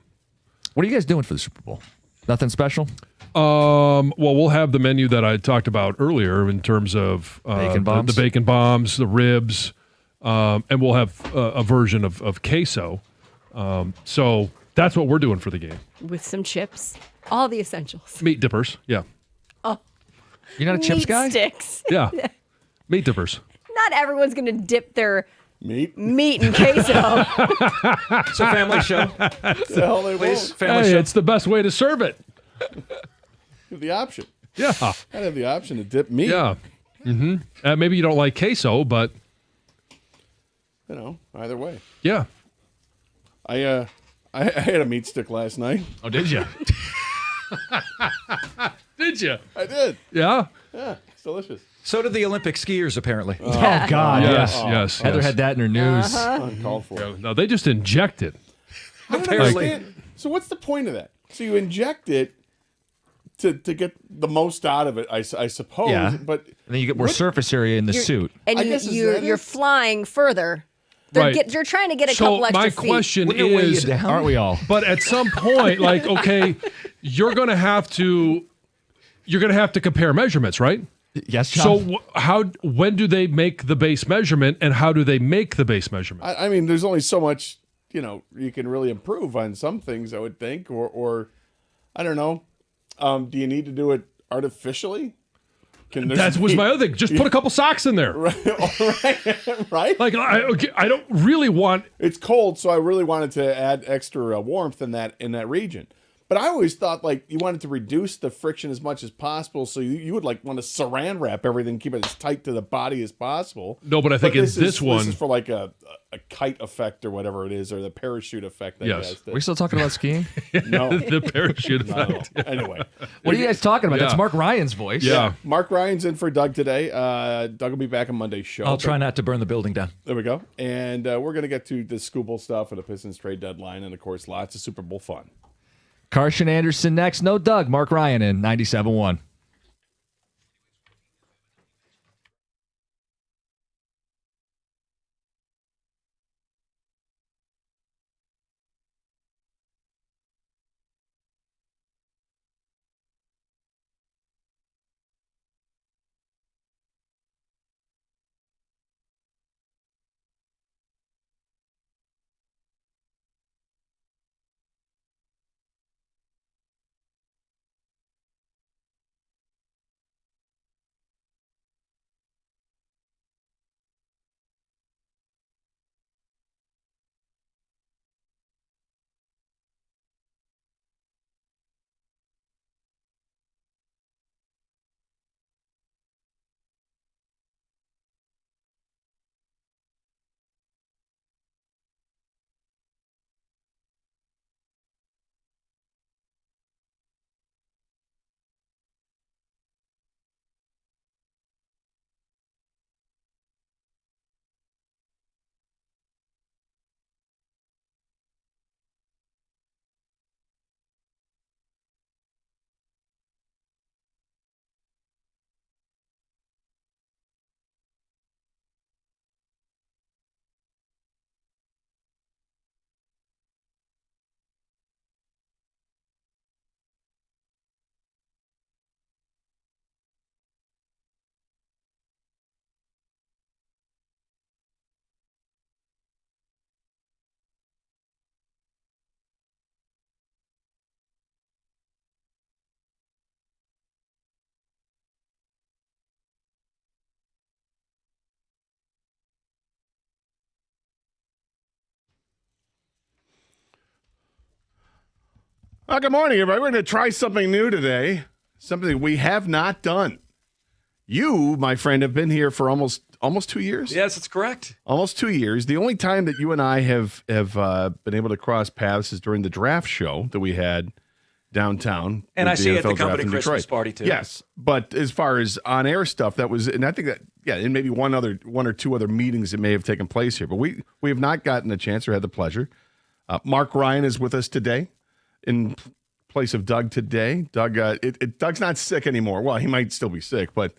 What are you guys doing for the Super Bowl? Nothing special? Well, we'll have the menu that I talked about earlier in terms of Bacon bombs? the bacon bombs, the ribs, and we'll have a version of queso. So that's what we're doing for the game. With some chips. All the essentials. Meat dippers, yeah. Oh. You're not a chips Meat guy? sticks. Yeah. Meat dippers. Not everyone's going to dip their meat in queso. It's a family show. hell they Please, won't. family Hey, show. it's the best way to serve it. The option. Yeah. I have the option to dip meat. Yeah. Mm-hmm. Maybe you don't like queso, but You know, either way. yeah. I had a meat stick last night. Oh, did you? Did you? I did. Yeah. Yeah, it's delicious. So did the Olympic skiers, apparently. Oh, God. Yes. Yeah. Yes. Heather yes. had that in her news. Uncalled for. Yeah, no, they just inject it. I don't Apparently. understand. So what's the point of that? So you inject it to get the most out of it, I suppose. Yeah. But And then you get more surface area in the suit. And I guess is that you're it? flying further. Right. You're trying to get a So couple extra my feet. question Wouldn't it weigh you is, down? Aren't we all? but at some point, like, okay, you're going to have to compare measurements, right? Yes, John. So when do they make the base measurement, and how do they make the base measurement? I mean, there's only so much, you can really improve on some things, I would think, or I don't know. Do you need to do it artificially? That was my other thing. Just put a couple socks in there. right? Like, I don't really want. It's cold, so I really wanted to add extra warmth in that region. But I always thought like you wanted to reduce the friction as much as possible, so you would like want to saran wrap everything, keep it as tight to the body as possible. No, but I think this this one. this is for like a kite effect or whatever it is, or the parachute effect. Yes. Are we still talking about skiing? No, the parachute no. effect. Anyway, What are you guys talking about? Yeah. That's Mark Ryan's voice. Yeah. Mark Ryan's in for Doug today. Doug will be back on Monday's show. I'll try not to burn the building down. There we go. And we're going to get to the Scoop Bowl stuff and the Pistons trade deadline, and of course, lots of Super Bowl fun. Carson Anderson next. No Doug. Mark Ryan in 97.1. Good morning, everybody. We're going to try something new today, something we have not done. You, my friend, have been here for almost 2 years. Yes, that's correct. Almost 2 years. The only time that you and I have been able to cross paths is during the draft show that we had downtown. And with I see you at the NFL draft company in Christmas Detroit. party, too. Yes, but as far as on-air stuff, that was, and I think that, and maybe one or two other meetings that may have taken place here, but we have not gotten a chance or had the pleasure. Mark Ryan is with us today in place of Doug today. Doug, Doug's not sick anymore. Well, he might still be sick, but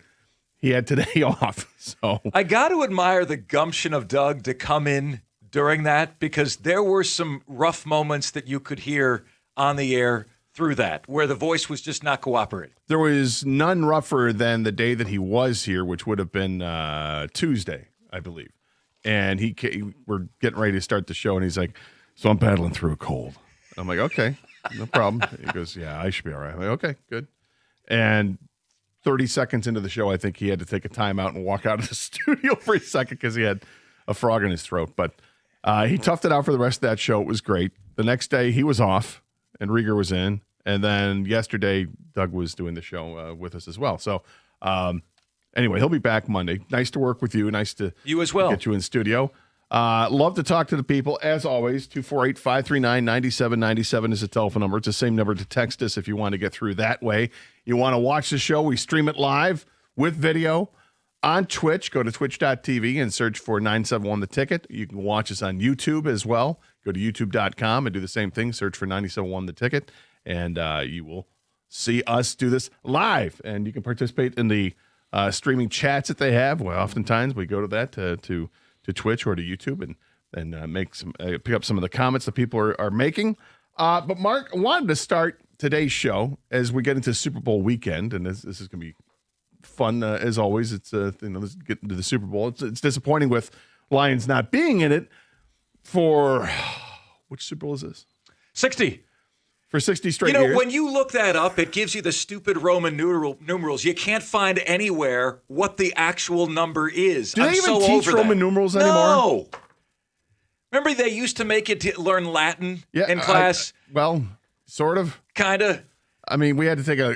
he had today off. So I got to admire the gumption of Doug to come in during that, because there were some rough moments that you could hear on the air through that, where the voice was just not cooperating. There was none rougher than the day that he was here, which would have been Tuesday, I believe. And we're getting ready to start the show, and he's like, "So I'm battling through a cold." I'm like, "Okay, no problem." He goes, "Yeah, I should be all right." I'm like, "Okay, good." And 30 seconds into the show, I think he had to take a timeout and walk out of the studio for a second because he had a frog in his throat. But he toughed it out for the rest of that show. It was great. The next day, he was off, and Rieger was in. And then yesterday, Doug was doing the show with us as well. So anyway, he'll be back Monday. Nice to work with you. Nice to you as well. Get you in studio. Love to talk to the people. As always, 248-539-9797 is the telephone number. It's the same number to text us if you want to get through that way. You want to watch the show, we stream it live with video on Twitch. Go to twitch.tv and search for 971 The Ticket. You can watch us on YouTube as well. Go to youtube.com and do the same thing. Search for 971 The Ticket. And you will see us do this live. And you can participate in the streaming chats that they have. Well, oftentimes we go to that to Twitch or to YouTube and make some pick up some of the comments that people are making. But Mark, I wanted to start today's show as we get into Super Bowl weekend, and this is going to be fun as always. It's let's get into the Super Bowl. It's disappointing with Lions not being in it for which Super Bowl is this? 60. For 60 straight years. When you look that up, it gives you the stupid Roman numerals. You can't find anywhere what the actual number is. Do they even teach Roman numerals anymore? No. Remember they used to make you learn Latin in class? Well, sort of. Kind of. I mean, we had to take I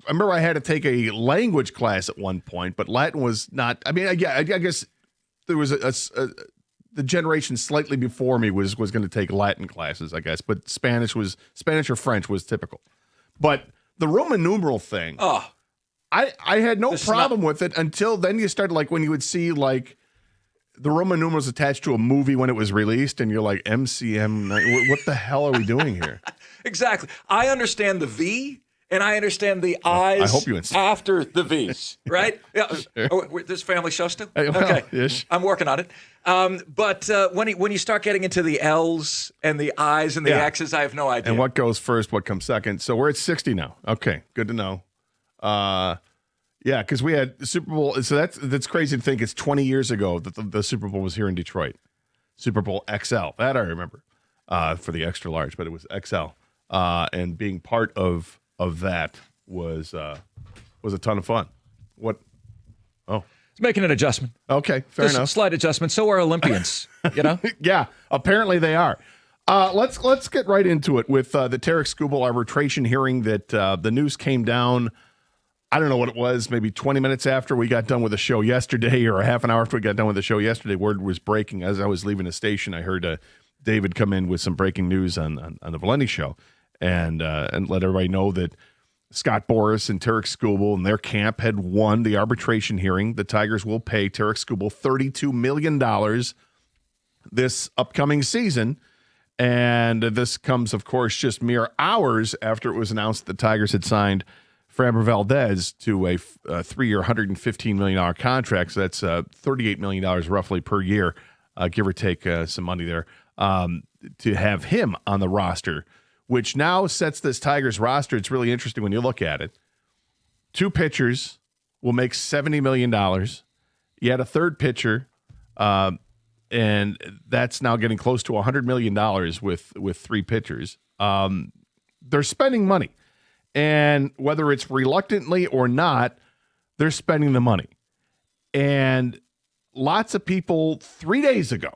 remember I had to take a language class at one point, but Latin was not. I mean, I guess there was the generation slightly before me was going to take Latin classes, I guess, but Spanish or French was typical. But the Roman numeral thing, I had no problem with it until then. You started when you would see the Roman numerals attached to a movie when it was released, and you're like, MCM, what the hell are we doing here? Exactly. I understand the V, and I understand the I's I hope you after the V's, right? Yeah. This family show still? Okay. Ish. I'm working on it. But when you start getting into the L's and the I's and the X's, I have no idea. And what goes first, what comes second. So we're at 60 now. Okay, good to know. Yeah, because we had the Super Bowl. So that's crazy to think it's 20 years ago that the Super Bowl was here in Detroit. Super Bowl XL. That I remember for the extra large, but it was XL. And being part of that was a ton of fun. What? Oh. It's making an adjustment. Okay, fair enough. A slight adjustment. So are Olympians, Yeah, apparently they are. Let's get right into it with the Tarek Skubal arbitration hearing that the news came down. I don't know what it was, maybe 20 minutes after we got done with the show yesterday, or a half an hour after we got done with the show yesterday. Word was breaking. As I was leaving the station, I heard David come in with some breaking news on the Valentine show and let everybody know that Scott Boras and Tarek Skubal and their camp had won the arbitration hearing. The Tigers will pay Tarek Skubal $32 million this upcoming season. And this comes, of course, just mere hours after it was announced that the Tigers had signed Framber Valdez to a 3-year, $115 million contract. So that's $38 million roughly per year, give or take some money there, to have him on the roster, which now sets this Tigers roster. It's really interesting when you look at it. 2 pitchers will make $70 million. You had a third pitcher, and that's now getting close to $100 million with 3 pitchers. They're spending money. And whether it's reluctantly or not, they're spending the money. And lots of people 3 days ago,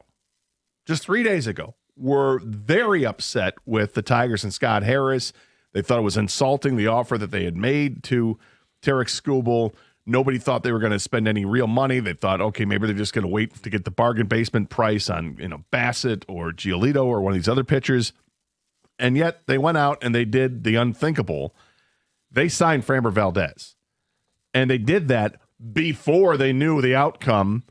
just 3 days ago, were very upset with the Tigers and Scott Harris. They thought it was insulting, the offer that they had made to Tarek Skubal. Nobody thought they were going to spend any real money. They thought, okay, maybe they're just going to wait to get the bargain basement price on Bassett or Giolito or one of these other pitchers. And yet they went out and they did the unthinkable. They signed Framber Valdez. And they did that before they knew the outcome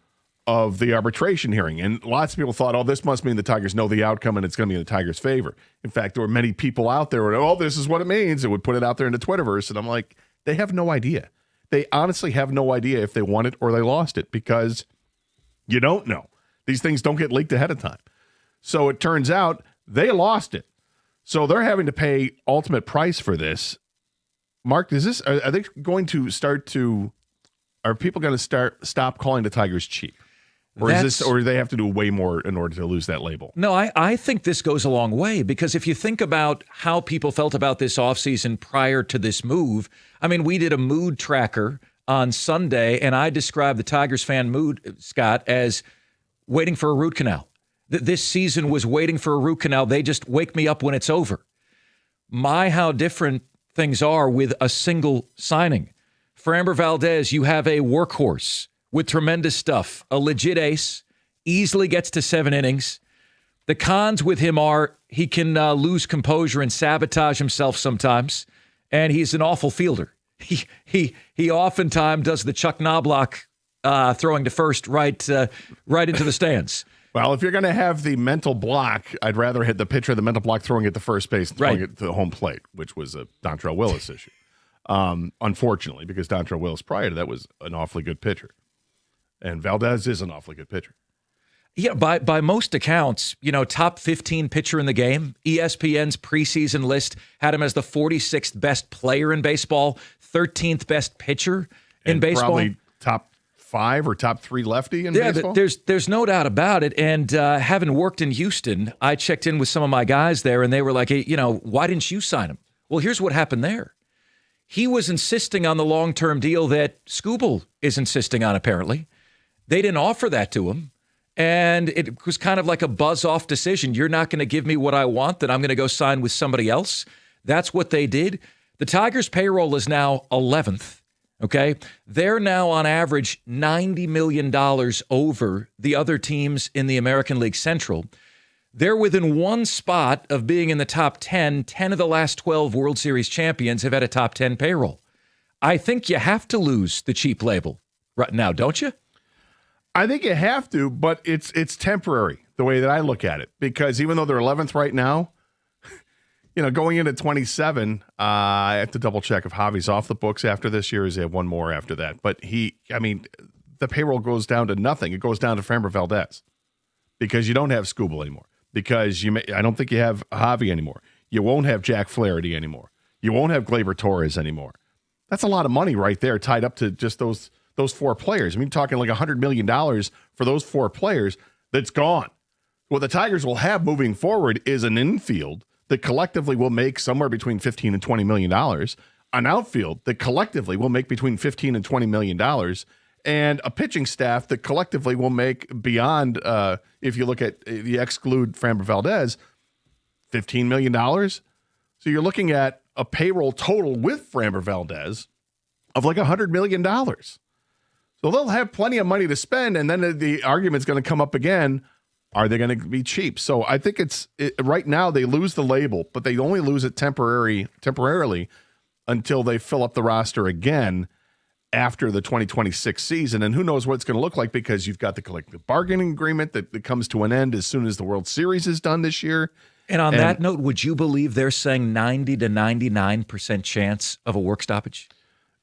of the arbitration hearing. And lots of people thought, oh, this must mean the Tigers know the outcome and it's going to be in the Tigers' favor. In fact, there were many people out there who, oh, this is what it means. It would put it out there in the Twitterverse. And I'm like, they have no idea. They honestly have no idea if they won it or they lost it because you don't know. These things don't get leaked ahead of time. So it turns out they lost it. So they're having to pay ultimate price for this. Mark, are they going to are people going to stop calling the Tigers cheap? Or do they have to do way more in order to lose that label? No, I think this goes a long way because if you think about how people felt about this offseason prior to this move, I mean, we did a mood tracker on Sunday, and I described the Tigers fan mood, Scott, as waiting for a root canal. This season was waiting for a root canal. They just wake me up when it's over. How different things are with a single signing. Framber Valdez, you have a workhorse with tremendous stuff, a legit ace, easily gets to 7 innings. The cons with him are he can lose composure and sabotage himself sometimes, and he's an awful fielder. He oftentimes does the Chuck Knobloch throwing to first right into the stands. Well, if you're going to have the mental block, I'd rather hit the pitcher, the mental block throwing it to first base and throwing it to the home plate, which was a Dontrell Willis issue. Unfortunately, because Dontrell Willis prior to that was an awfully good pitcher. And Valdez is an awfully good pitcher. Yeah, by most accounts, top 15 pitcher in the game. ESPN's preseason list had him as the 46th best player in baseball, 13th best pitcher in baseball. Probably top 5 or top 3 lefty in baseball. There's no doubt about it. And having worked in Houston, I checked in with some of my guys there, and they were like, hey, why didn't you sign him? Well, here's what happened there. He was insisting on the long-term deal that Skubal is insisting on, apparently. They didn't offer that to him, and it was kind of like a buzz-off decision. You're not going to give me what I want, then I'm going to go sign with somebody else. That's what they did. The Tigers' payroll is now 11th, okay? They're now on average $90 million over the other teams in the American League Central. They're within one spot of being in the top 10. 10 of the last 12 World Series champions have had a top 10 payroll. I think you have to lose the cheap label right now, don't you? I think you have to, but it's temporary the way that I look at it, because even though they're 11th right now, going into 27, I have to double check if Javi's off the books after this year. Is they have one more after that? But the payroll goes down to nothing. It goes down to Framber Valdez because you don't have Skubal anymore. Because I don't think you have Javi anymore. You won't have Jack Flaherty anymore. You won't have Gleyber Torres anymore. That's a lot of money right there tied up to just those 4 players. I mean, talking like $100 million for those 4 players that's gone. What the Tigers will have moving forward is an infield that collectively will make somewhere between $15 and $20 million, an outfield that collectively will make between $15 and $20 million, and a pitching staff that collectively will make beyond, if you look at the exclude Framber Valdez, $15 million. So you're looking at a payroll total with Framber Valdez of like $100 million. So they'll have plenty of money to spend, and then the argument's going to come up again. Are they going to be cheap? So I think right now they lose the label, but they only lose it temporarily until they fill up the roster again after the 2026 season. And who knows what it's going to look like, because you've got the collective bargaining agreement that comes to an end as soon as the World Series is done this year. And on that note, would you believe they're saying 90 to 99% chance of a work stoppage?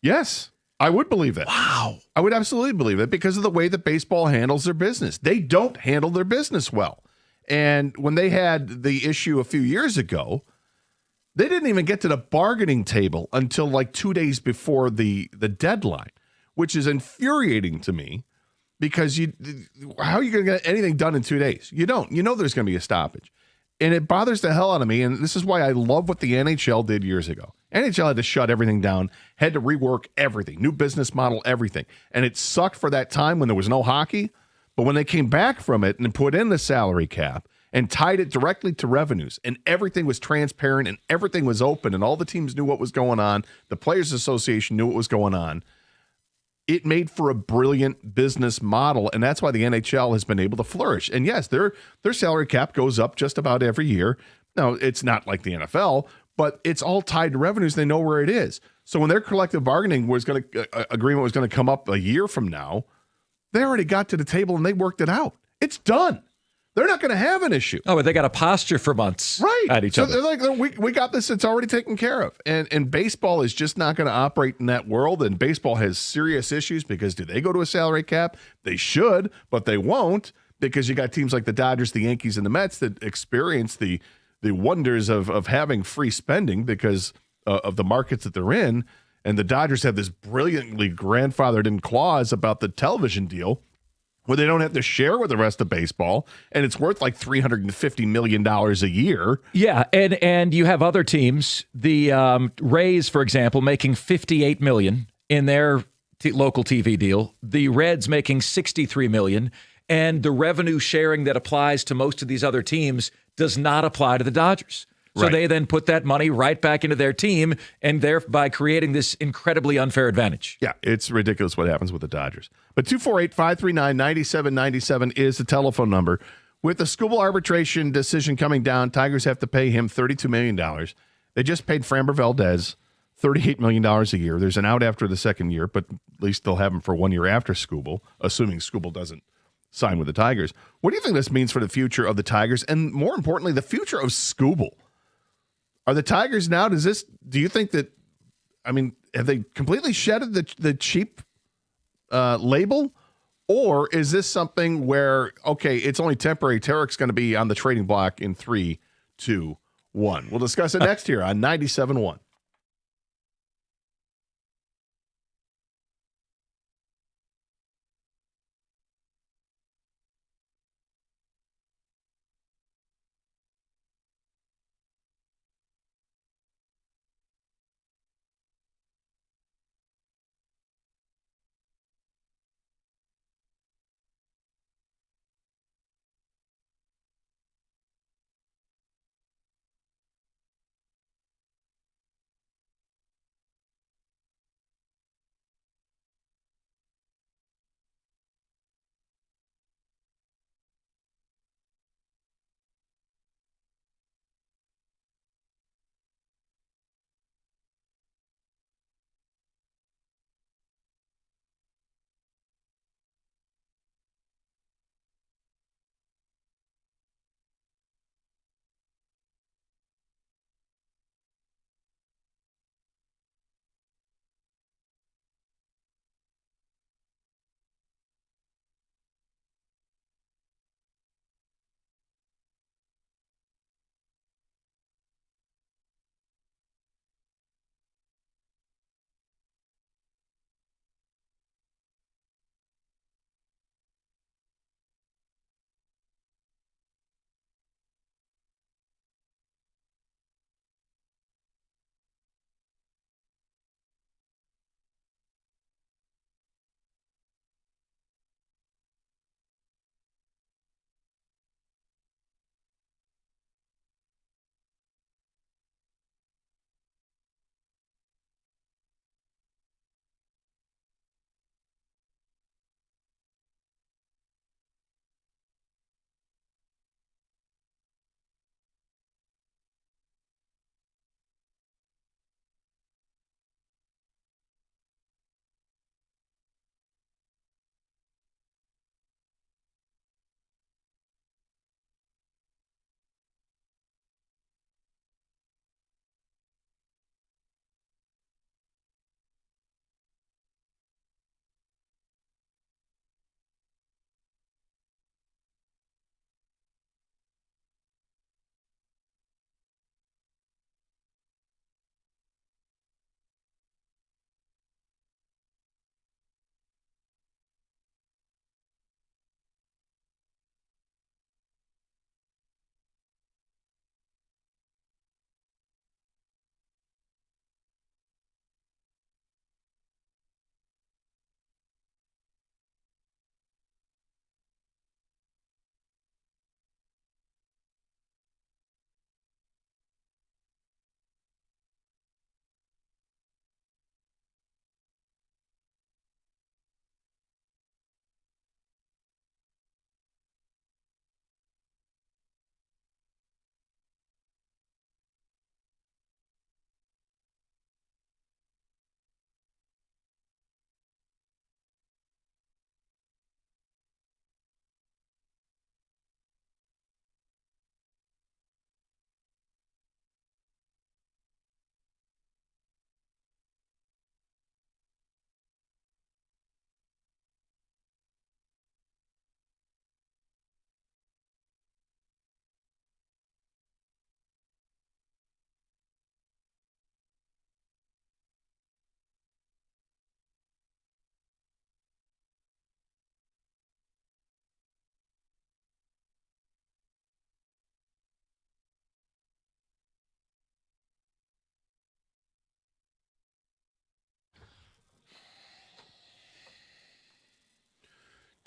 Yes. I would believe that. Wow. I would absolutely believe it because of the way that baseball handles their business. They don't handle their business well. And when they had the issue a few years ago, they didn't even get to the bargaining table until like 2 days before the deadline, which is infuriating to me because how are you going to get anything done in 2 days? You don't. You know there's going to be a stoppage. And it bothers the hell out of me, and this is why I love what the NHL did years ago. NHL had to shut everything down, had to rework everything, new business model, everything. And it sucked for that time when there was no hockey, but when they came back from it and put in the salary cap and tied it directly to revenues, and everything was transparent and everything was open and all the teams knew what was going on, the Players Association knew what was going on, it made for a brilliant business model, and that's why the NHL has been able to flourish. And yes, their salary cap goes up just about every year. Now, it's not like the NFL, but it's all tied to revenues. They know where it is. So when their collective bargaining agreement was going to come up a year from now, they already got to the table and they worked it out. It's done. They're not going to have an issue. Oh, but they got a posture for months at each other. They're like, we got this. It's already taken care of. And baseball is just not going to operate in that world. And baseball has serious issues because do they go to a salary cap? They should, but they won't because you got teams like the Dodgers, the Yankees, and the Mets that experience the wonders of having free spending because of the markets that they're in. And the Dodgers have this brilliantly grandfathered in clause about the television deal where they don't have to share with the rest of baseball, and it's worth like $350 million a year. Yeah, and you have other teams, the Rays, for example, making $58 million in their local TV deal, the Reds making $63 million, and the revenue sharing that applies to most of these other teams does not apply to the Dodgers. So they then put that money right back into their team and thereby creating this incredibly unfair advantage. Yeah, it's ridiculous what happens with the Dodgers. But 248-539-9797 is the telephone number. With the Skubal arbitration decision coming down, Tigers have to pay him $32 million. They just paid Framber Valdez $38 million a year. There's an out after the second year, but at least they'll have him for 1 year after Skubal, assuming Skubal doesn't sign with the Tigers. What do you think this means for the future of the Tigers and, more importantly, the future of Skubal? Are the Tigers now, do you think that, have they completely shedded the cheap label? Or is this something where, okay, it's only temporary, Tarek's going to be on the trading block in 3, 2, 1? We'll discuss it next here on 97.1.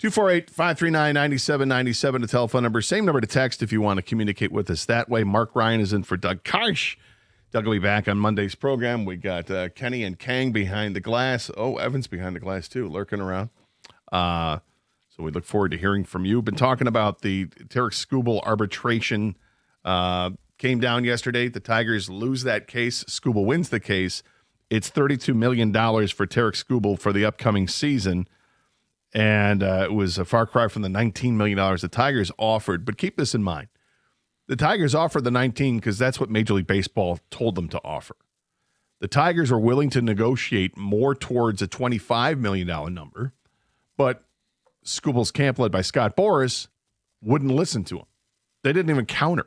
248-539-9797, the telephone number. Same number to text if you want to communicate with us that way. Mark Ryan is in for Doug Karsh. Doug will be back on Monday's program. We got Kenny and Kang behind the glass. Oh, Evan's behind the glass too, lurking around. So we look forward to hearing from you. Been talking about the Tarek Skubal arbitration. Came down yesterday. The Tigers lose that case. Skubal wins the case. It's $32 million for Tarek Skubal for the upcoming season. And it was a far cry from the $19 million the Tigers offered. But keep this in mind. The Tigers offered the 19 because that's what Major League Baseball told them to offer. The Tigers were willing to negotiate more towards a $25 million number, but Skubal's camp, led by Scott Boras, wouldn't listen to him. They didn't even counter.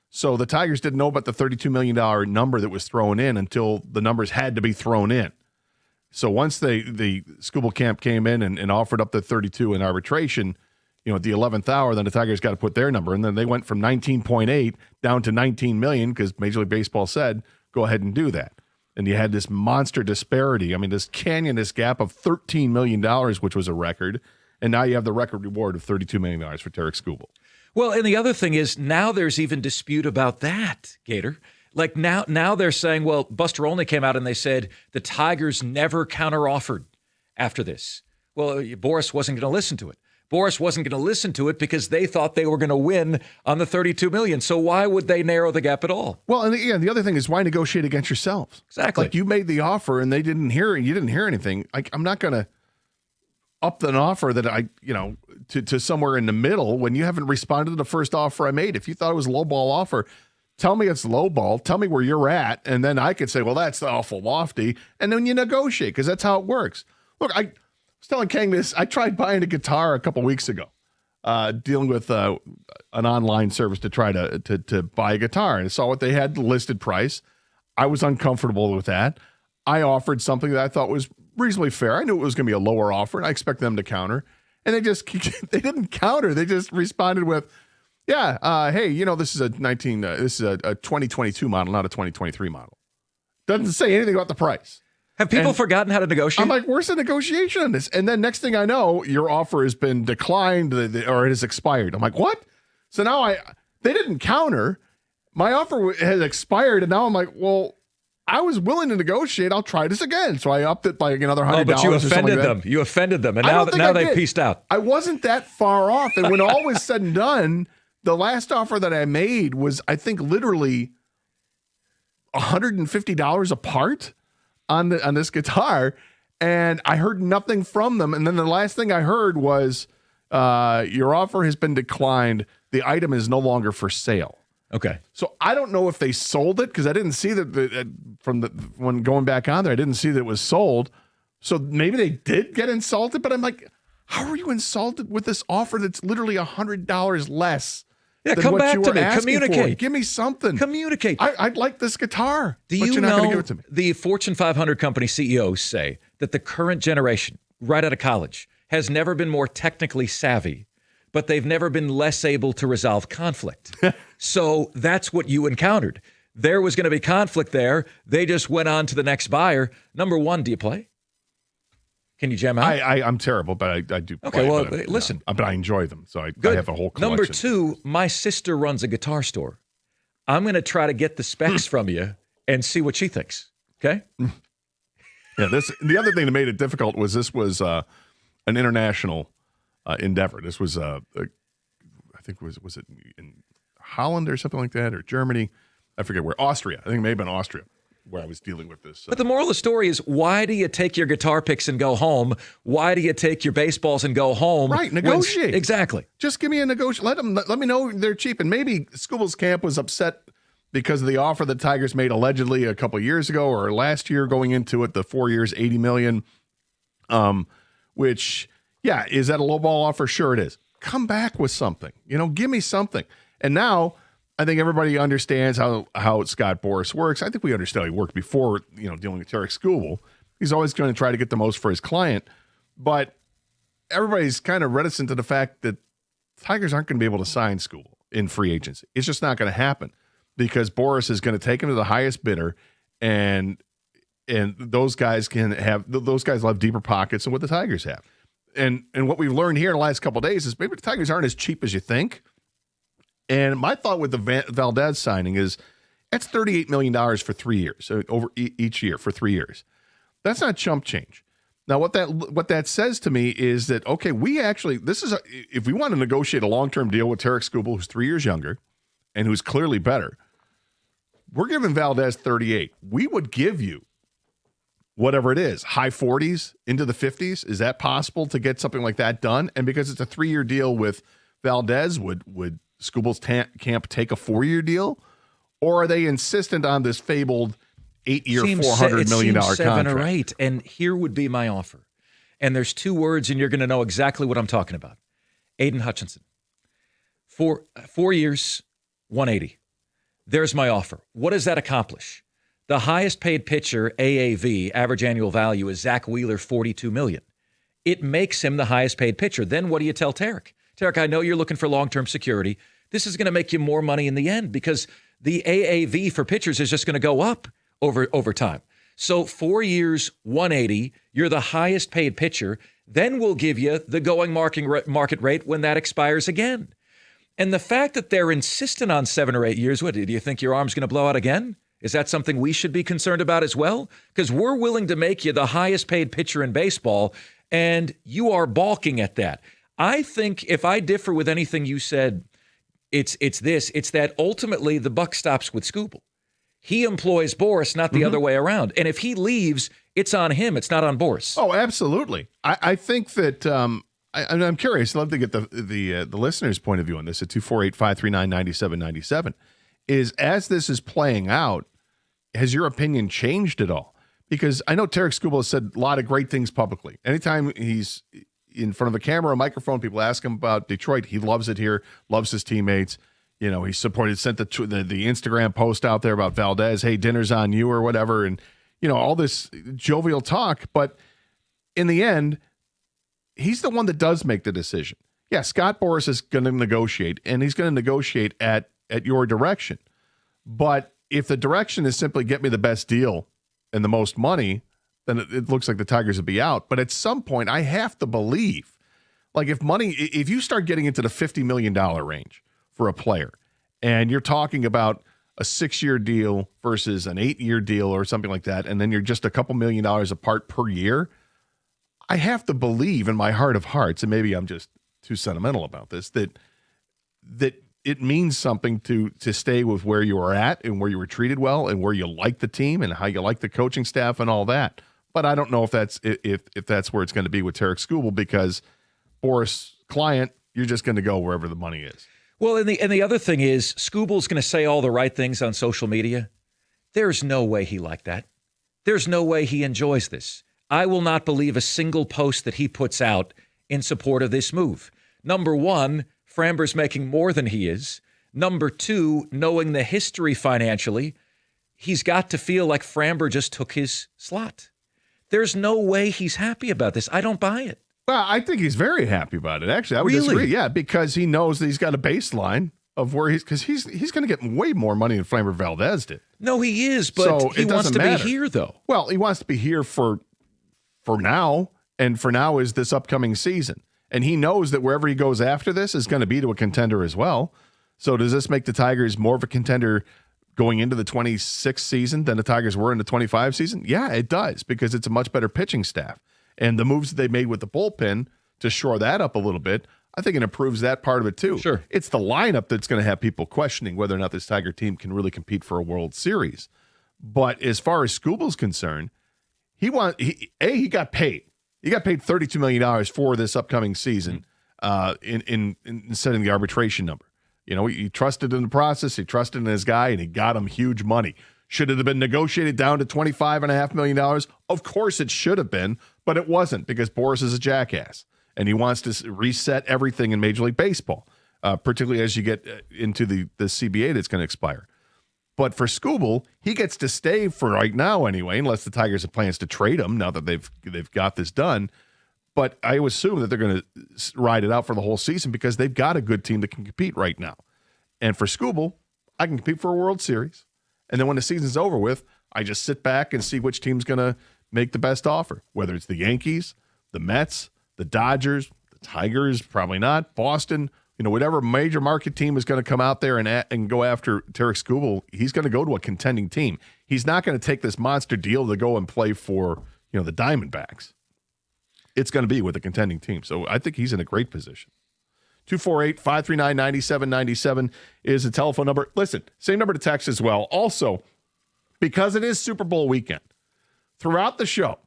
So the Tigers didn't know about the $32 million number that was thrown in until the numbers had to be thrown in. So once the Skubal camp came in and offered up the 32 in arbitration, at the 11th hour, then the Tigers got to put their number. And then they went from 19.8 down to 19 million because Major League Baseball said, go ahead and do that. And you had this monster disparity. I mean, this gap of $13 million, which was a record. And now you have the record reward of $32 million for Tarek Skubal. Well, and the other thing is now there's even dispute about that, Gator. Like now they're saying, well, Buster Olney came out and they said the Tigers never counteroffered after this. Well, Boras wasn't going to listen to it. Boras wasn't going to listen to it because they thought they were going to win on the $32 million. So why would they narrow the gap at all? Well, and the other thing is, why negotiate against yourselves? Exactly. Like, you made the offer and they didn't hear it. You didn't hear anything. I'm not going to up an offer that to somewhere in the middle when you haven't responded to the first offer I made. If you thought it was a low ball offer, tell me it's low ball. Tell me where you're at, and then I could say, well, that's awful lofty, and then you negotiate because that's how it works. Look, I was telling Kang this. I tried buying a guitar a couple weeks ago, dealing with an online service to try to buy a guitar, and I saw what they had, the listed price. I was uncomfortable with that. I offered something that I thought was reasonably fair. I knew it was going to be a lower offer, and I expect them to counter. And they didn't counter. They just responded with, "Yeah, hey, this is a 2022 model, not a 2023 model." Doesn't say anything about the price. Have people forgotten how to negotiate? I'm like, where's the negotiation on this? And then next thing I know, your offer has been declined or it has expired. I'm like, what? So now they didn't counter. My offer has expired, and now I'm like, well, I was willing to negotiate. I'll try this again. So I upped it by another $100. But you offended them. You offended them, and now they've pieced out. I wasn't that far off. And when all was said and done, the last offer that I made was, I think, literally $150 apart on this guitar, and I heard nothing from them. And then the last thing I heard was, your offer has been declined. The item is no longer for sale. Okay. So I don't know if they sold it because I didn't see that when going back on there, I didn't see that it was sold. So maybe they did get insulted, but I'm like, how are you insulted with this offer that's literally $100 less? Yeah, than come what back you to were me. asking Communicate. For? Give me something. Communicate. I'd like this guitar. Do but you you're not going to give know it to me. the Fortune 500 company CEOs say that the current generation, right out of college, has never been more technically savvy, but they've never been less able to resolve conflict. So that's what you encountered. There was going to be conflict there. They just went on to the next buyer. Number one, do you play? Can you jam out? I'm terrible, but I do play. Okay, well, but listen. But I enjoy them, so I have a whole collection. Number two, my sister runs a guitar store. I'm going to try to get the specs from you and see what she thinks. Okay? Yeah, the other thing that made it difficult was this was an international endeavor. This was, I think, was it in Holland or something like that, or Germany? I forget where. Austria. I think it may have been Austria where I was dealing with this. But the moral of the story is, why do you take your guitar picks and go home? Why do you take your baseballs and go home? Right, negotiate. Exactly. Just give me a negotiation. Let me know they're cheap. And maybe Skubal's camp was upset because of the offer the Tigers made allegedly a couple of years ago or last year going into it, the 4 years, $80 million, which, yeah, is that a lowball offer? Sure it is. Come back with something. Give me something. And now I think everybody understands how Scott Boras works. I think we understand how he worked before, dealing with Tarek Skubal. He's always going to try to get the most for his client. But everybody's kind of reticent to the fact that Tigers aren't going to be able to sign Skubal in free agency. It's just not going to happen because Boras is going to take him to the highest bidder, and those guys will have deeper pockets than what the Tigers have. and what we've learned here in the last couple of days is maybe the Tigers aren't as cheap as you think. And my thought with the Valdez signing is that's $38 million for 3 years, over each year for 3 years. That's not chump change. Now, what that says to me is that, okay, if we want to negotiate a long-term deal with Tarek Skubal, who's 3 years younger and who's clearly better, we're giving Valdez 38. We would give you whatever it is, high 40s into the 50s. Is that possible to get something like that done? And because it's a 3-year deal with Valdez, would Skubal's camp take a 4-year deal? Or are they insistent on this fabled 8-year, $400 million contract? 7 or 8, and here would be my offer. And there's 2 words, and you're going to know exactly what I'm talking about. Aiden Hutchinson. 4 years, 180. There's my offer. What does that accomplish? The highest paid pitcher, AAV, average annual value, is Zach Wheeler, $42 million. It makes him the highest paid pitcher. Then what do you tell Tarek? Tarek, I know you're looking for long-term security. This is going to make you more money in the end because the AAV for pitchers is just going to go up over time. So 4 years, 180, you're the highest paid pitcher. Then we'll give you the going market rate when that expires again. And the fact that they're insistent on 7 or 8 years, what, do you think your arm's going to blow out again? Is that something we should be concerned about as well? Because we're willing to make you the highest paid pitcher in baseball, and you are balking at that. I think if I differ with anything you said, it's that ultimately the buck stops with Skubal. He employs Boris, not the other way around. And if he leaves, it's on him. It's not on Boris. Oh, absolutely. I think that I'm curious. I'd love to get the listener's point of view on this at 248-539-9797. Is as this is playing out, has your opinion changed at all? Because I know Tarek Skubal has said a lot of great things publicly. Anytime he's in front of a camera or a microphone, people ask him about Detroit. He loves it here, loves his teammates. You know, he sent the Instagram post out there about Valdez, hey, dinner's on you or whatever. And, you know, all this jovial talk. But in the end, he's the one that does make the decision. Yeah, Scott Boras is going to negotiate, and he's going to negotiate at your direction. But if the direction is simply get me the best deal and the most money, then it looks like the Tigers would be out. But at some point, I have to believe, like if you start getting into the $50 million range for a player, and you're talking about a 6-year deal versus an 8-year deal or something like that, and then you're just a couple $1 million apart per year, I have to believe in my heart of hearts, and maybe I'm just too sentimental about this, that it means something to stay with where you were at and where you were treated well and where you like the team and how you like the coaching staff and all that. But I don't know if that's where it's going to be with Tarek Skubal, because Boris client, you're just going to go wherever the money is. Well, and the other thing is, Skubal's going to say all the right things on social media. There's no way he liked that. There's no way he enjoys this. I will not believe a single post that he puts out in support of this move. Number one, Framber's making more than he is. Number two, knowing the history financially, he's got to feel like Framber just took his slot. There's no way he's happy about this. I don't buy it. Well, I think he's very happy about it, actually. I would disagree. Yeah, because he knows that he's got a baseline of where he's going to get way more money than Framber Valdez did. No, he is, but he wants to be here, though. Well, he wants to be here for now, and for now is this upcoming season. And he knows that wherever he goes after this is going to be to a contender as well. So does this make the Tigers more of a contender going into the 26th season than the Tigers were in the 25 season? Yeah, it does, because it's a much better pitching staff. And the moves that they made with the bullpen to shore that up a little bit, I think it improves that part of it too. Sure. It's the lineup that's going to have people questioning whether or not this Tiger team can really compete for a World Series. But as far as Skubal's concerned, he got paid. He got paid $32 million for this upcoming season in setting the arbitration number. You know, he trusted in the process, he trusted in his guy, and he got him huge money. Should it have been negotiated down to $25.5 million? Of course it should have been, but it wasn't, because Boris is a jackass, and he wants to reset everything in Major League Baseball, particularly as you get into the CBA that's going to expire. But for Skubal, he gets to stay for right now anyway, unless the Tigers have plans to trade him now that they've got this done. But I assume that they're going to ride it out for the whole season, because they've got a good team that can compete right now. And for Skubal, I can compete for a World Series. And then when the season's over with, I just sit back and see which team's going to make the best offer, whether it's the Yankees, the Mets, The Dodgers, the Tigers, probably not. Boston, whatever major market team is going to come out there and go after Tarik Skubal, he's going to go to a contending team. He's not going to take this monster deal to go and play for, the Diamondbacks. It's going to be with a contending team. So I think he's in a great position. 248-539-9797 is the telephone number. Listen, same number to text as well. Also, because it is Super Bowl weekend, throughout the show,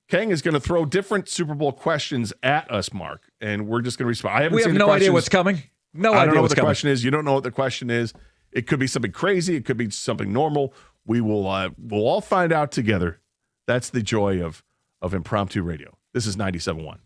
Kang is going to throw different Super Bowl questions at us, Mark, and we're just going to respond. We have no idea what's coming. I don't know what the question is. You don't know what the question is. It could be something crazy. It could be something normal. We will we'll all find out together. That's the joy of impromptu radio. This is 97.1.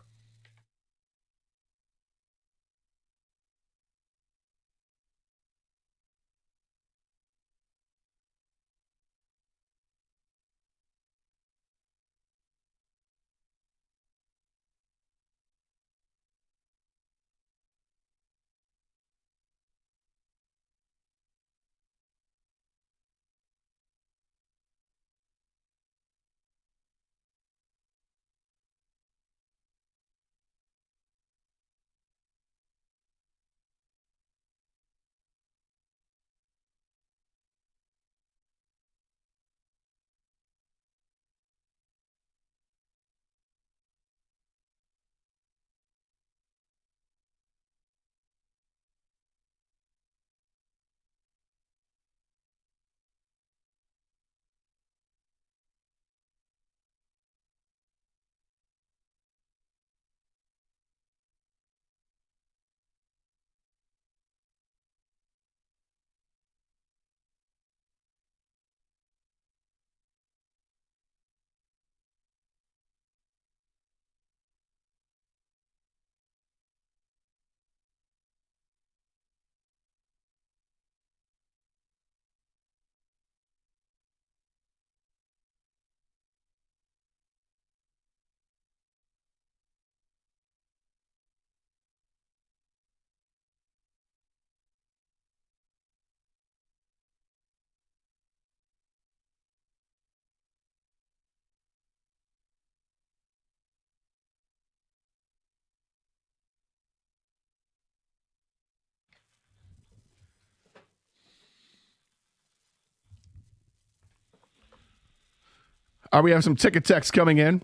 We have some ticket text coming in.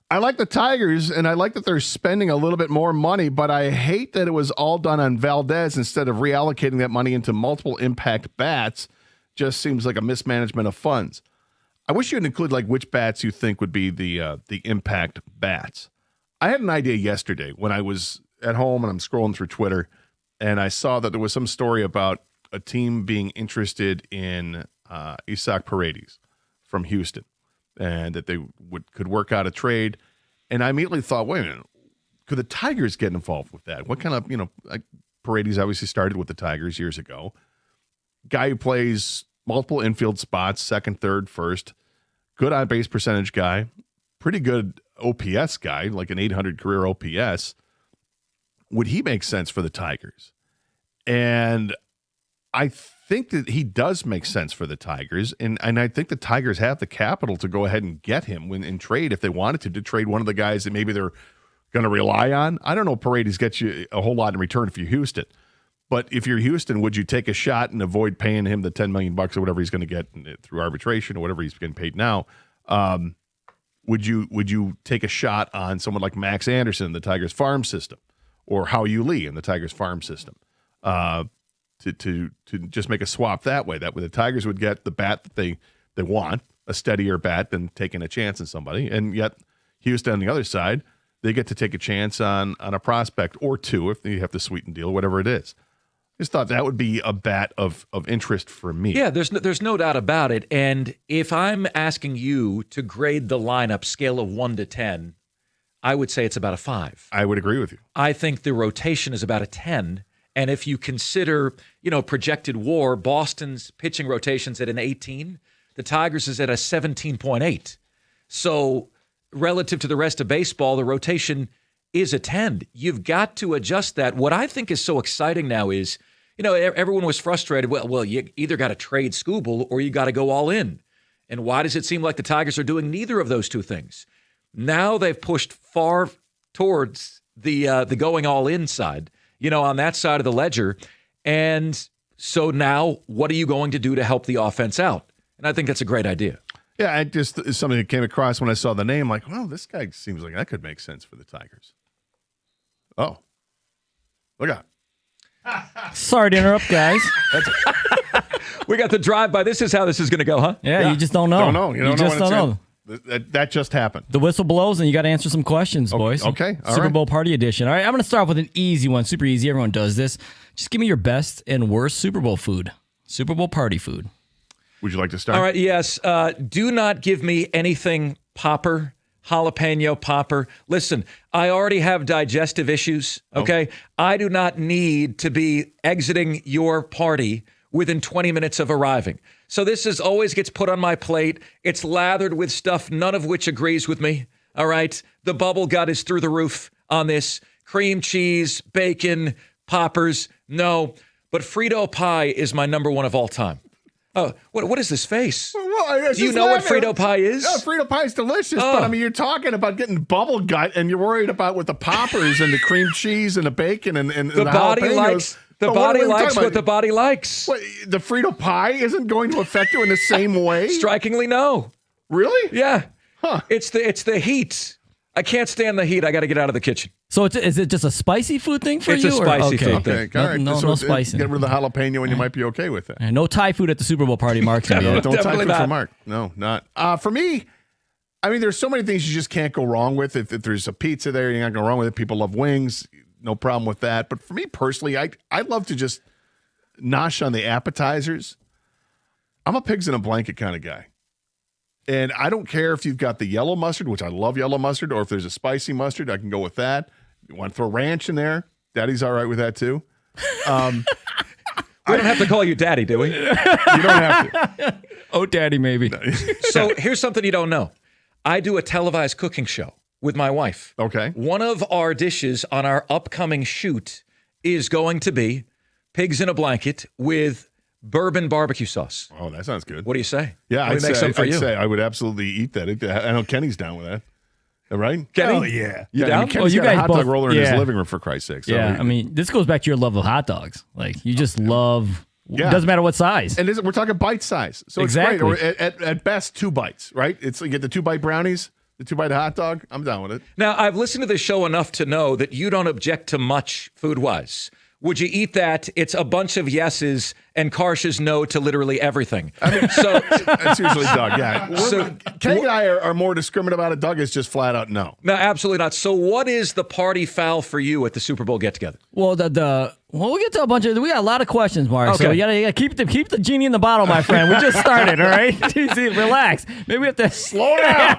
I like the Tigers, and I like that they're spending a little bit more money, but I hate that it was all done on Valdez instead of reallocating that money into multiple impact bats. Just seems like a mismanagement of funds. I wish you would include which bats you think would be the impact bats. I had an idea yesterday when I was at home and I'm scrolling through Twitter, and I saw that there was some story about a team being interested in Isaac Paredes from Houston, and that they could work out a trade. And I immediately thought, wait a minute, could the Tigers get involved with that? What kind of, Paredes obviously started with the Tigers years ago. Guy who plays multiple infield spots, second, third, first, good on base percentage guy, pretty good OPS guy, like an 800 career OPS. Would he make sense for the Tigers? And I think that he does make sense for the Tigers, and I think the Tigers have the capital to go ahead and get him in trade if they wanted to trade one of the guys that maybe they're going to rely on. I don't know if Paredes gets you a whole lot in return if you're Houston, but if you're Houston, would you take a shot and avoid paying him the $10 million or whatever he's going to get through arbitration or whatever he's getting paid now? Would you take a shot on someone like Max Anderson in the Tigers farm system, or Hao Yu Lee in the Tigers farm system? To just make a swap that way. That way the Tigers would get the bat that they want, a steadier bat than taking a chance on somebody. And yet Houston on the other side, they get to take a chance on a prospect or two if they have to sweeten deal, whatever it is. I just thought that would be a bat of interest for me. Yeah, there's no doubt about it. And if I'm asking you to grade the lineup scale of 1 to 10, I would say it's about a 5. I would agree with you. I think the rotation is about a 10. And if you consider, projected WAR, Boston's pitching rotation's at an 18. The Tigers is at a 17.8. So relative to the rest of baseball, the rotation is a 10. You've got to adjust that. What I think is so exciting now is, everyone was frustrated. Well, you either got to trade Skubal or you got to go all in. And why does it seem like the Tigers are doing neither of those two things? Now they've pushed far towards the going all in side, on that side of the ledger. And so now what are you going to do to help the offense out? And I think that's a great idea. Yeah, it's something that came across when I saw the name, like, well, this guy seems like that could make sense for the Tigers. Oh, look out. Sorry to interrupt, guys. We got the drive-by. This is how this is going to go, huh? Yeah, you just don't know. Don't know. You just don't know. That just happened. The whistle blows, and you got to answer some questions, boys. Okay. All Super right. Bowl party edition. All right, I'm going to start off with an easy one. Super easy. Everyone does this. Just give me your best and worst Super Bowl food. Super Bowl party food. Would you like to start? All right, yes. Do not give me anything popper, jalapeno popper. Listen, I already have digestive issues, okay? I do not need to be exiting your party within 20 minutes of arriving. So this always gets put on my plate. It's lathered with stuff, none of which agrees with me, all right? The bubble gut is through the roof on this. Cream cheese, bacon, poppers, no. But Frito pie is my number one of all time. Oh, what is this face? Well, do you know what Frito pie is? Yeah, Frito pie is delicious, but I mean, you're talking about getting bubble gut, and you're worried about with the poppers and the cream cheese and the bacon and the body jalapenos. likes the body likes what the body likes. What, the Frito pie isn't going to affect you in the same way? Strikingly, no. Really? Yeah. Huh. It's the heat. I can't stand the heat. I got to get out of the kitchen. So is it just a spicy food thing for you? It's a spicy food thing. Okay, all right. No spicing. Get rid of the jalapeno and you might be okay with it. And no Thai food at the Super Bowl party, Mark. Don't Definitely Thai food not. for Mark. No, not. For me, I mean, there's so many things you just can't go wrong with. If there's a pizza there, you're not going wrong with it. People love wings. No problem with that. But for me personally, I love to just nosh on the appetizers. I'm a pigs in a blanket kind of guy. And I don't care if you've got the yellow mustard, which I love yellow mustard, or if there's a spicy mustard, I can go with that. You want to throw ranch in there? Daddy's all right with that too. We don't have to call you daddy, do we? You don't have to. Oh, daddy, maybe. So here's something you don't know. I do a televised cooking show with my wife. Okay. One of our dishes on our upcoming shoot is going to be pigs in a blanket with bourbon barbecue sauce. Oh, that sounds good. What do you say? Yeah, Let me make some for you. I'd say I would absolutely eat that. I know Kenny's down with that. All right? Kenny? Hell yeah. You I down? mean, Kenny's you got a guys hot both- dog roller in his yeah. living room, for Christ's sake. So Yeah, I mean, this goes back to your love of hot dogs. Like, you just love, Yeah. it doesn't matter what size. And we're talking bite size. So Exactly. it's great. Or at best, 2 bites, right? It's you get the 2-bite brownies, the 2-bite hot dog. I'm down with it. Now, I've listened to this show enough to know that you don't object to much food-wise. Would you eat that? It's a bunch of yeses and Karsh's no to literally everything. I mean, So that's usually Doug, yeah. So- Kenny and I are more discriminate about it. Doug is just flat out no. no, absolutely not. So what is the party foul for you at the Super Bowl get-together? Well, we'll get to a bunch of. We got a lot of questions, Mark. So Okay. you gotta keep the genie in the bottle, my friend. We just started, all right? Easy, relax. Maybe we have to Slow down.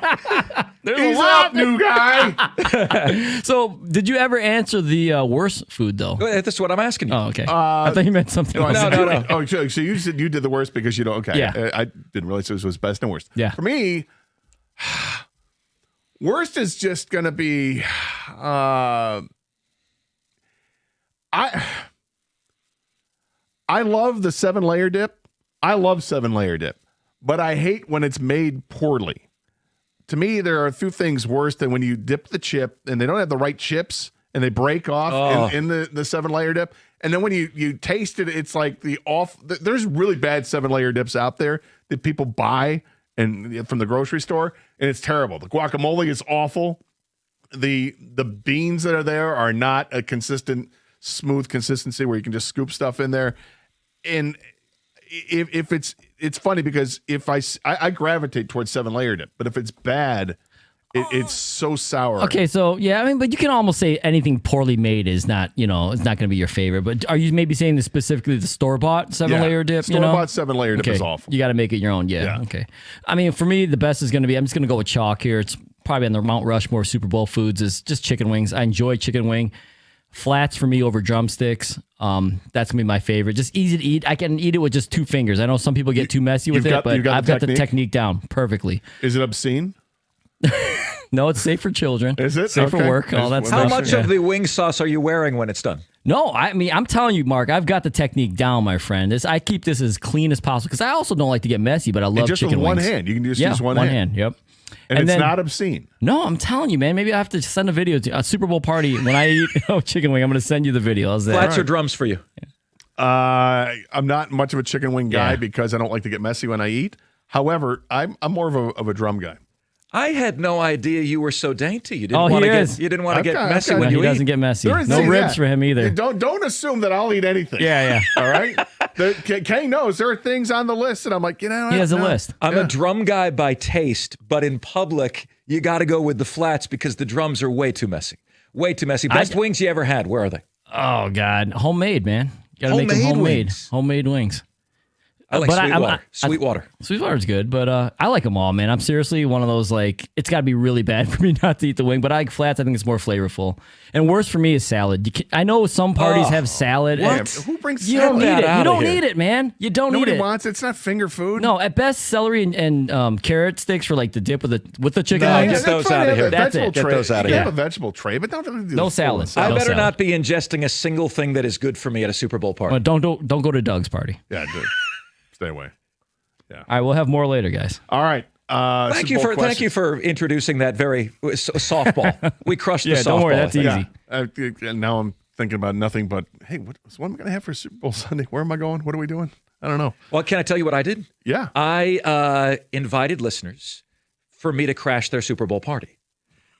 There's Ease a lot. up, new guy. So, did you ever answer the worst food though? That's what I'm asking you. Oh, okay. I thought you meant something. else. No. Oh, so you said you did the worst because you don't. Okay. Yeah. I didn't realize this was best and worst. Yeah. For me, worst is just going to be. I love the 7-layer dip. I love 7-layer dip, but I hate when it's made poorly. To me, there are a few things worse than when you dip the chip and they don't have the right chips and they break off in the 7-layer dip. And then when you taste it, it's like there's really bad 7-layer dips out there that people buy and from the grocery store, and it's terrible. The guacamole is awful. The beans that are there are not a consistent, smooth consistency where you can just scoop stuff in there. And if it's funny because if I gravitate towards 7-layer dip, but if it's bad, it's so sour. Okay, so yeah, I mean, but you can almost say anything poorly made is not, it's not going to be your favorite. But are you maybe saying specifically the store-bought 7-layer dip? Store-bought 7-layer dip is awful. You got to make it your own. Yeah. Okay. I mean, for me, the best is going to be. I'm just going to go with chalk here. It's probably on the Mount Rushmore Super Bowl foods. Is just chicken wings. I enjoy chicken wing. Flats for me over drumsticks. That's gonna be my favorite. Just easy to eat. I can eat it with just 2 fingers. I know some people get too messy with it, but I've got the technique down perfectly. Is it obscene? No, it's safe for children. Is it? Safe for work? All that How stuff. much of the wing sauce are you wearing when it's done? No, I mean, I'm telling you, Mark, I've got the technique down, my friend. I keep this as clean as possible because I also don't like to get messy, but I love just chicken with one wings. hand. You can just use one hand. Yep. And it's then, not obscene. No, I'm telling you, man. Maybe I have to send a video to a Super Bowl party when I eat chicken wing. I'm going to send you the video. How's that? Flats or drums for you? I'm not much of a chicken wing guy because I don't like to get messy when I eat. However, I'm more of a drum guy. I had no idea you were so dainty. You didn't Oh, want he to is. get you didn't want to get messy No, when you he eat. doesn't get messy. There is- No see ribs that. for him either. Don't assume that I'll eat anything. Yeah. All right. Kane knows there are things on the list, and I'm like, He has a list. I'm a drum guy by taste, but in public, you got to go with the flats because the drums are way too messy. Way too messy. Best wings you ever had? Where are they? Oh God, homemade, man. Got to make them homemade. Homemade wings. I like Sweetwater. Sweetwater. Sweetwater's good, but I like them all, man. I'm seriously one of those, like, it's got to be really bad for me not to eat the wing, but I like flats. I think it's more flavorful. And worse for me is salad. I know some parties have salad. What? Who brings You salad? don't need it. You don't need it, man. You don't need Nobody it. wants it. It's not finger food. No, at best, celery and carrot sticks for like the dip with the chicken No, wings. get those out of here. That's it. Get those out of here. Have a vegetable tray, but don't do No the salad. full I No better salad. not be ingesting a single thing that is good for me at a Super Bowl party. Well, don't go to Doug's party. Yeah, dude. Stay away. All right, we'll have more later, guys. All right. Thank you for introducing that very softball. We crushed the softball. Don't worry, that's easy. And now I'm thinking about nothing but, hey, what am I going to have for Super Bowl Sunday? Where am I going? What are we doing? I don't know. Well, can I tell you what I did? Yeah. I invited listeners for me to crash their Super Bowl party.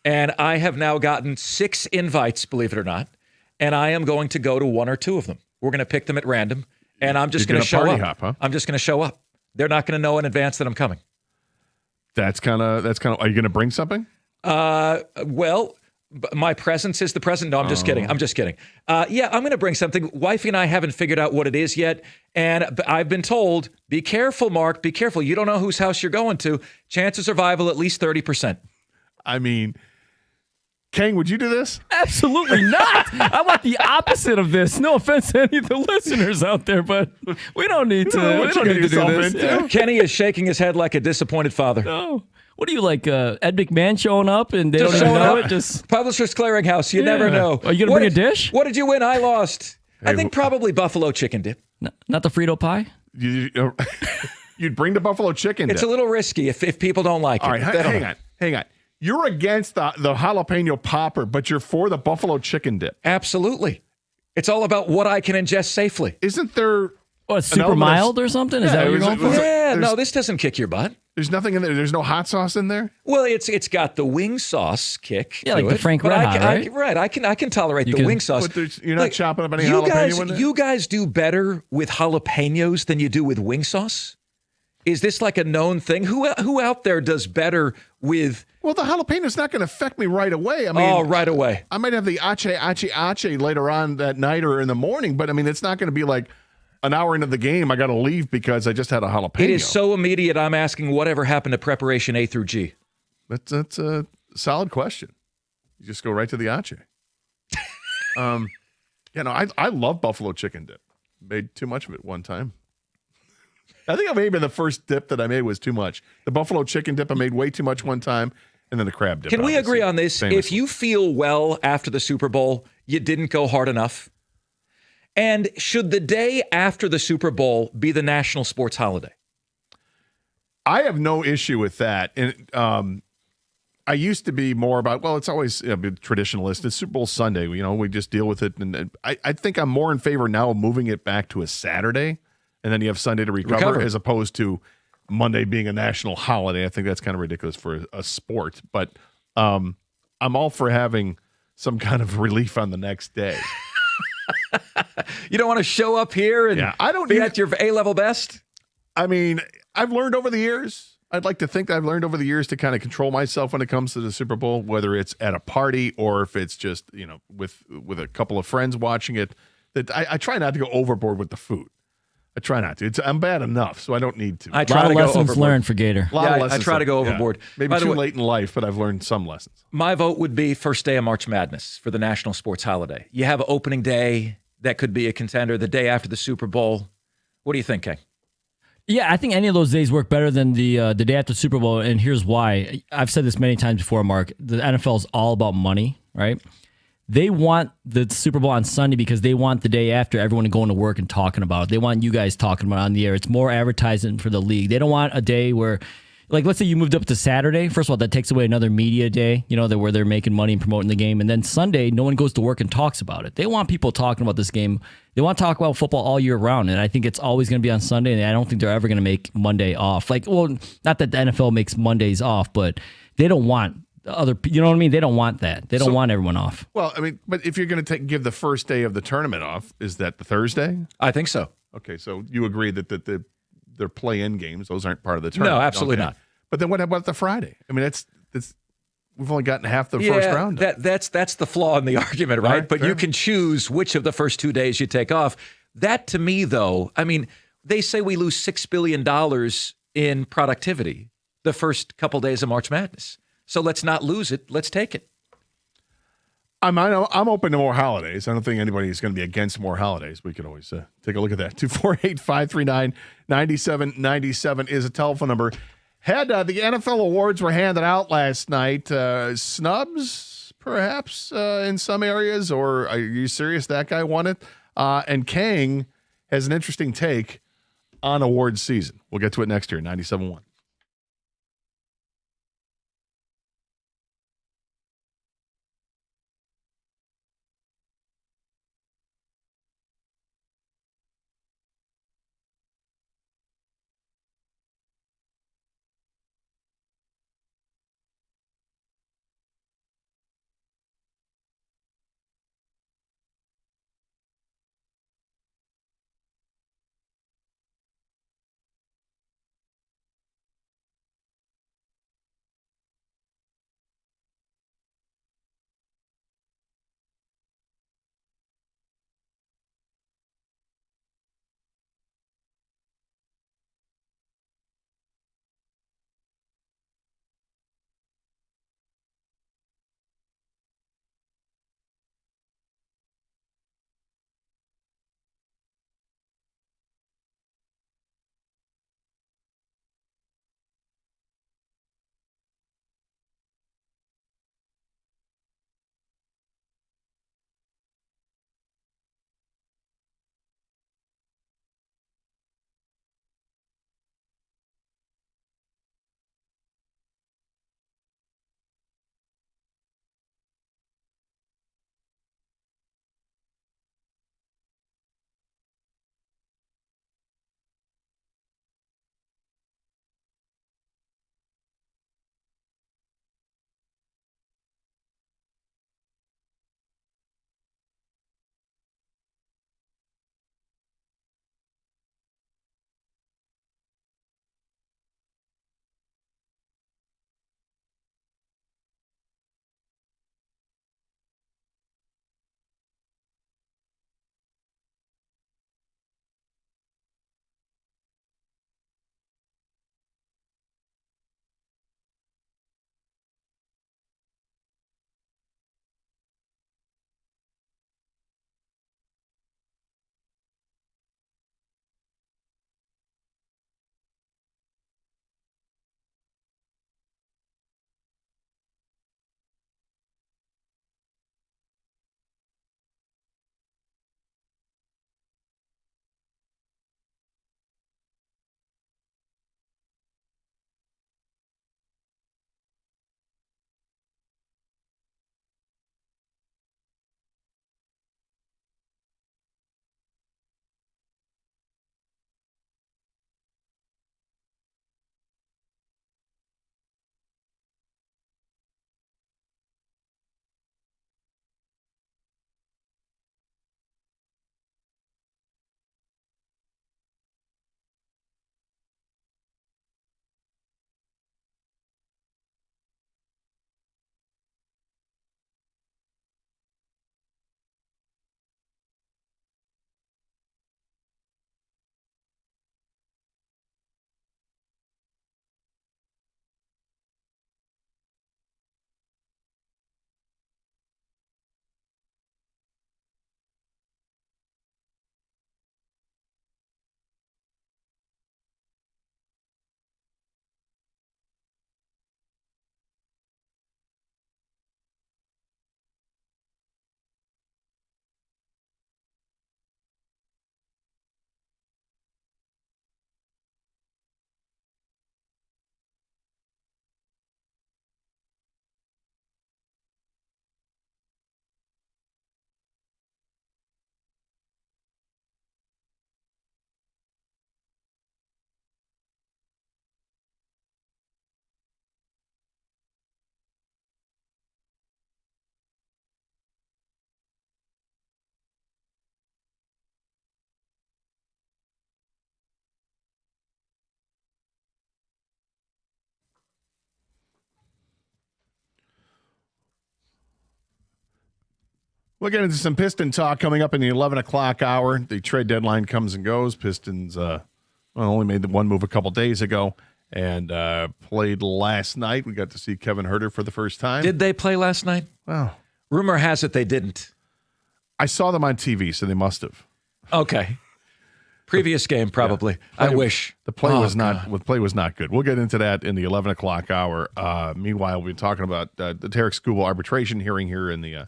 And I have now gotten 6 invites, believe it or not. And I am going to go to 1 or 2 of them. We're going to pick them at random. And I'm just going to show up. party hop, huh? I'm just going to show up. They're not going to know in advance that I'm coming. That's kind of. Are you going to bring something? Well, my presence is the present. No, I'm just kidding. I'm just kidding. Yeah, I'm going to bring something. Wifey and I haven't figured out what it is yet. And I've been told, be careful, Mark. Be careful. You don't know whose house you're going to. Chance of survival, at least 30%. I mean, Kang, would you do this? Absolutely not. I want the opposite of this. No offense to any of the listeners out there, but we don't need to. We don't need to do this. Yeah. Kenny is shaking his head like a disappointed father. No. What are you like, Ed McMahon showing up and they Just don't even showing know up. it? Just Publishers Clearinghouse. You never know. Are you gonna bring a dish? What did you win? I lost. I think probably buffalo chicken dip. Not the Frito pie. You'd bring the buffalo chicken. It's a little risky if people don't like it. All right, hang on. You're against the jalapeno popper, but you're for the buffalo chicken dip. Absolutely. It's all about what I can ingest safely. Isn't there? What, super mild or something? Is that what you're going for? Yeah, no, this doesn't kick your butt. There's nothing in there. There's no hot sauce in there. Well, it's got the wing sauce kick. Yeah, like to the it, Frank but Red I Hot, can, right? I can tolerate the wing sauce. But you're not chopping up any you jalapeno in there? You guys do better with jalapenos than you do with wing sauce? Is this like a known thing? Who out there does better with? Well, the jalapeno's not going to affect me right away. I mean, right away. I might have the ache later on that night or in the morning, but I mean, it's not going to be like an hour into the game. I got to leave because I just had a jalapeno. It is so immediate. I'm asking whatever happened to preparation A through G. That's a solid question. You just go right to the ache. I love buffalo chicken dip. Made too much of it one time. I think maybe the first dip that I made was too much. The buffalo chicken dip I made way too much one time, and then the crab dip. Can we obviously, agree on this? famously. If you feel well after the Super Bowl, you didn't go hard enough? And should the day after the Super Bowl be the national sports holiday? I have no issue with that. And I used to be more about, well, it's always a traditionalist. It's Super Bowl Sunday. We just deal with it. And I think I'm more in favor now of moving it back to a Saturday. And then you have Sunday to recover as opposed to Monday being a national holiday. I think that's kind of ridiculous for a sport. But I'm all for having some kind of relief on the next day. You don't want to show up here and be at your A-level best? I mean, I've learned over the years. I'd like to think that I've learned over the years to kind of control myself when it comes to the Super Bowl, whether it's at a party or if it's just, with a couple of friends watching it. That I try not to go overboard with the food. I try not to. I'm bad enough, so I don't need to. I try to go overboard. Lessons learned for Gator. I try to go overboard. Maybe too late in life, but I've learned some lessons. My vote would be first day of March Madness for the national sports holiday. You have opening day. That could be a contender. The day after the Super Bowl. What do you think, Kay? Yeah, I think any of those days work better than the day after Super Bowl, and here's why. I've said this many times before, Mark. The NFL is all about money, right? They want the Super Bowl on Sunday because they want the day after everyone going to work and talking about it. They want you guys talking about it on the air. It's more advertising for the league. They don't want a day where like let's say you moved up to Saturday. First of all, that takes away another media day, where they're making money and promoting the game. And then Sunday, no one goes to work and talks about it. They want people talking about this game. They want to talk about football all year round. And I think it's always going to be on Sunday. And I don't think they're ever going to make Monday off. Not that the NFL makes Mondays off, but they don't want you know what I mean? They don't want that. They don't want everyone off. Well, I mean, but if you're going to give the first day of the tournament off, is that the Thursday? I think so. Okay, so you agree that their play-in games, those aren't part of the tournament? No, absolutely not. But then what about the Friday? I mean, it's we've only gotten half the first round. That's the flaw in the argument, right? But you can choose which of the first 2 days you take off. That to me, though, I mean, they say we lose $6 billion in productivity the first couple days of March Madness. So let's not lose it. Let's take it. I'm open to more holidays. I don't think anybody's going to be against more holidays. We could always take a look at that. 248-539-9797 is a telephone number. The NFL awards were handed out last night. Snubs, perhaps, in some areas, or are you serious that guy won it? And Kang has an interesting take on awards season. We'll get to it next year, 97.1. We'll get into some Piston talk coming up in the 11 o'clock hour. The trade deadline comes and goes. Pistons only made the one move a couple days ago and played last night. We got to see Kevin Huerter for the first time. Did they play last night? Well, rumor has it they didn't. I saw them on TV, so they must have. Okay. Previous game, probably. Yeah. I wish. The play was not good. We'll get into that in the 11 o'clock hour. Meanwhile, we'll be talking about the Tarek Skubal arbitration hearing here in the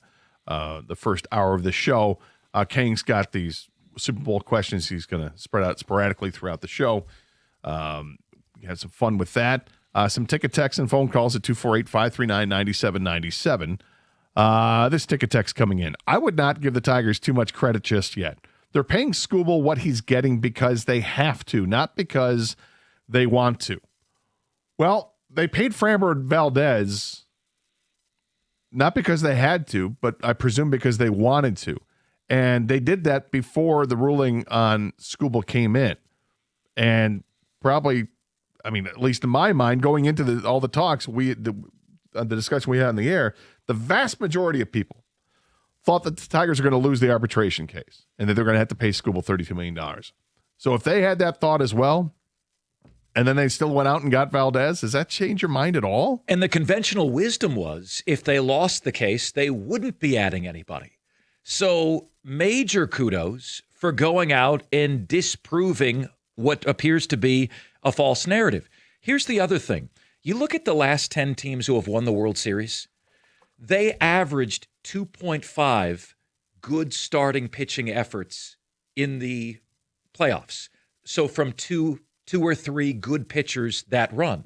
first hour of the show. Kang's got these Super Bowl questions he's going to spread out sporadically throughout the show. We had some fun with that. Some ticket texts and phone calls at 248-539-9797. This ticket text coming in. I would not give the Tigers too much credit just yet. They're paying Skubal what he's getting because they have to, not because they want to. Well, they paid Framber Valdez not because they had to, but I presume because they wanted to. And they did that before the ruling on Skubal came in. And probably, I mean, at least in my mind, going into all the talks, the discussion we had in the air, the vast majority of people thought that the Tigers are going to lose the arbitration case and that they're going to have to pay Skubal $32 million. So if they had that thought as well, and then they still went out and got Valdez, does that change your mind at all? And the conventional wisdom was if they lost the case, they wouldn't be adding anybody. So major kudos for going out and disproving what appears to be a false narrative. Here's the other thing. You look at the last 10 teams who have won the World Series, they averaged 2.5 good starting pitching efforts in the playoffs. So from two or three good pitchers that run.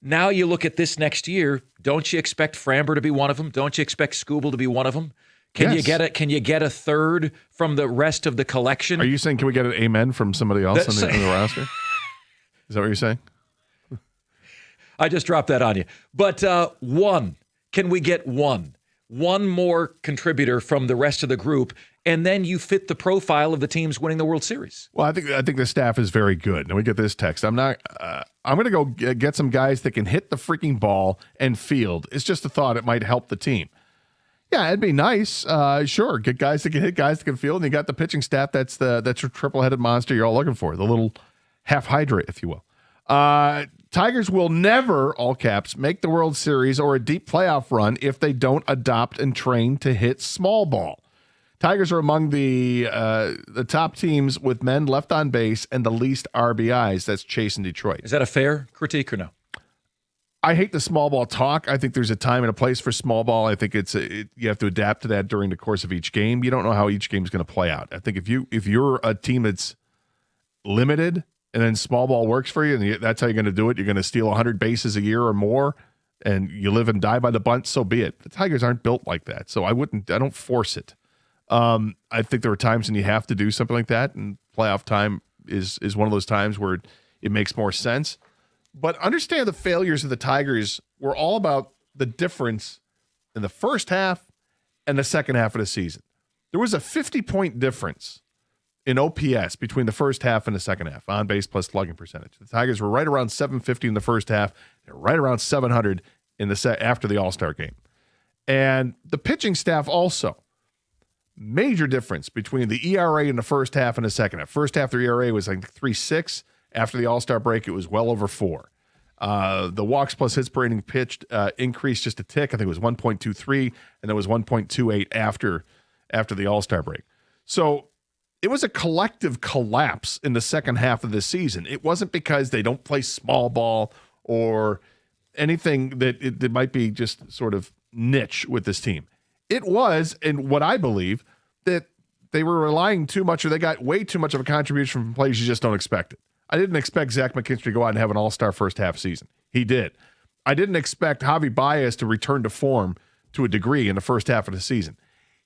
Now you look at this next year, don't you expect Framber to be one of them? Don't you expect Skubal to be one of them? Can you get a third from the rest of the collection? Are you saying can we get an amen from somebody else on the roster? Is that what you're saying? I just dropped that on you. But one. Can we get one more contributor from the rest of the group, and then you fit the profile of the teams winning the World Series? Well, I think the staff is very good. Now we get this text. I'm going to go get some guys that can hit the freaking ball and field. It's just a thought. It might help the team. Yeah, it'd be nice. Sure, get guys that can hit, guys that can field, and you got the pitching staff. That's your triple-headed monster you're all looking for. The little half hydra, if you will. Tigers will never, all caps, make the World Series or a deep playoff run if they don't adopt and train to hit small ball. Tigers are among the top teams with men left on base and the least RBIs. That's Chase in Detroit. Is that a fair critique or no? I hate the small ball talk. I think there's a time and a place for small ball. I think you have to adapt to that during the course of each game. You don't know how each game is going to play out. I think if you're a team that's limited and then small ball works for you, and that's how you're going to do it. You're going to steal 100 bases a year or more, and you live and die by the bunt, so be it. The Tigers aren't built like that, so I don't force it. I think there are times when you have to do something like that, and playoff time is one of those times where it makes more sense. But understand the failures of the Tigers were all about the difference in the first half and the second half of the season. There was a 50-point difference in OPS between the first half and the second half, on base plus slugging percentage. The Tigers were right around 750 in the first half. They're right around 700 in the after the All-Star game. And the pitching staff also. Major difference between the ERA in the first half and the second half. First half, their ERA was like 3.6. After the All-Star break, it was well over 4. The walks plus hits per inning pitched increased just a tick. I think it was 1.23, and it was 1.28 after the All-Star break. So it was a collective collapse in the second half of the season. It wasn't because they don't play small ball or anything that might be just sort of niche with this team. It was, and what I believe, that they were relying too much, or they got way too much of a contribution from players you just don't expect it. I didn't expect Zach McKinstry to go out and have an all-star first half season. He did. I didn't expect Javi Baez to return to form to a degree in the first half of the season.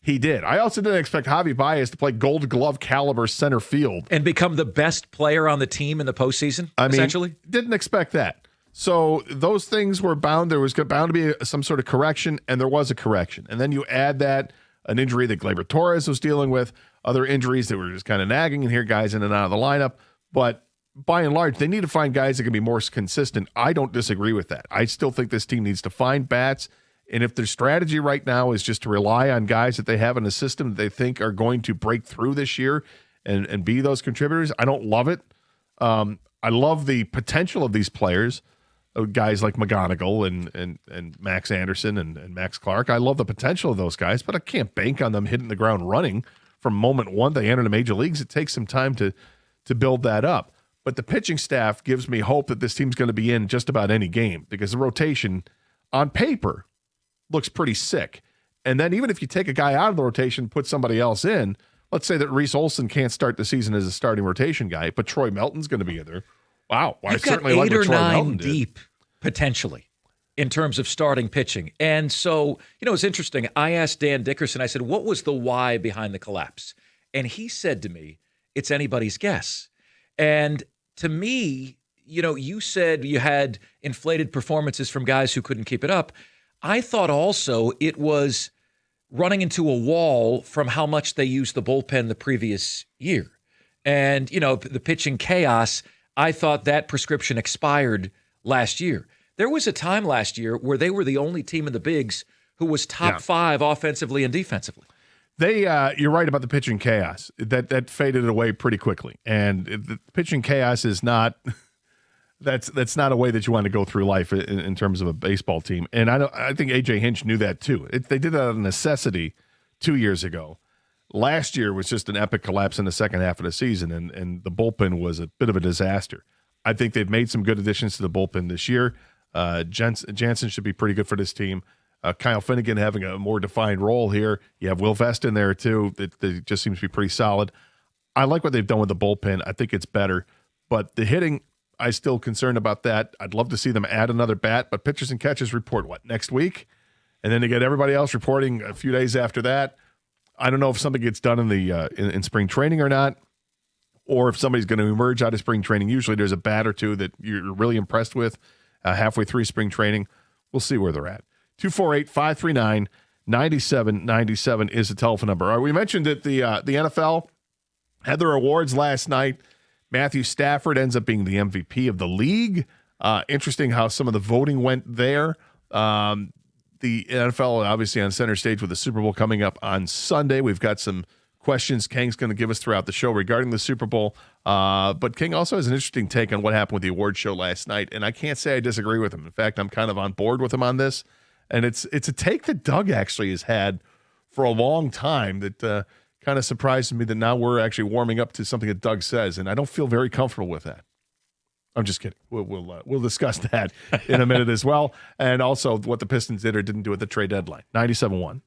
He did. I also didn't expect Javi Baez to play Gold Glove caliber center field and become the best player on the team in the postseason. Essentially, didn't expect that. So those things were bound. There was bound to be some sort of correction, and there was a correction. And then you add that an injury that Gleyber Torres was dealing with, other injuries that were just kind of nagging, and here guys in and out of the lineup. But by and large, they need to find guys that can be more consistent. I don't disagree with that. I still think this team needs to find bats And if their strategy right now is just to rely on guys that they have in the system that they think are going to break through this year and be those contributors, I don't love it. I love the potential of these players, guys like McGonigal and Max Anderson and Max Clark. I love the potential of those guys, but I can't bank on them hitting the ground running from moment one they enter the major leagues. It takes some time to build that up. But the pitching staff gives me hope that this team's going to be in just about any game because the rotation on paper looks pretty sick. And then even if you take a guy out of the rotation, put somebody else in, let's say that Reese Olson can't start the season as a starting rotation guy, but Troy Melton's going to be in there. Wow. Well, You've got certainly like 8 what or Troy 9 Melton did. deep, potentially, in terms of starting pitching. And so, it's interesting. I asked Dan Dickerson, I said, what was the why behind the collapse? And he said to me, it's anybody's guess. And to me, you said you had inflated performances from guys who couldn't keep it up. I thought also it was running into a wall from how much they used the bullpen the previous year. And, the pitching chaos, I thought that prescription expired last year. There was a time last year where they were the only team in the bigs who was top 5 offensively and defensively. You're right about the pitching chaos. That faded away pretty quickly. And the pitching chaos is not that's not a way that you want to go through life in terms of a baseball team. And I think AJ Hinch knew that too. They did that out of necessity 2 years ago. Last year was just an epic collapse in the second half of the season, and the bullpen was a bit of a disaster. I think they've made some good additions to the bullpen this year. Jansen should be pretty good for this team. Kyle Finnegan having a more defined role here. You have Will Vest in there too. That just seems to be pretty solid. I like what they've done with the bullpen. I think it's better. But the hitting, I'm still concerned about that. I'd love to see them add another bat, but pitchers and catchers report next week? And then they get everybody else reporting a few days after that. I don't know if something gets done in the in spring training or not, or if somebody's going to emerge out of spring training. Usually there's a bat or two that you're really impressed with halfway through spring training. We'll see where they're at. 248-539-9797 is the telephone number. All right, we mentioned that the NFL had their awards last night. Matthew Stafford ends up being the MVP of the league. Interesting how some of the voting went there. The NFL obviously on center stage with the Super Bowl coming up on Sunday. We've got some questions Kang's going to give us throughout the show regarding the Super Bowl. But King also has an interesting take on what happened with the award show last night, and I can't say I disagree with him. In fact, I'm kind of on board with him on this. And it's a take that Doug actually has had for a long time that kind of surprises me that now we're actually warming up to something that Doug says, and I don't feel very comfortable with that. I'm just kidding. We'll discuss that in a minute as well, and also what the Pistons did or didn't do at the trade deadline. 97.1.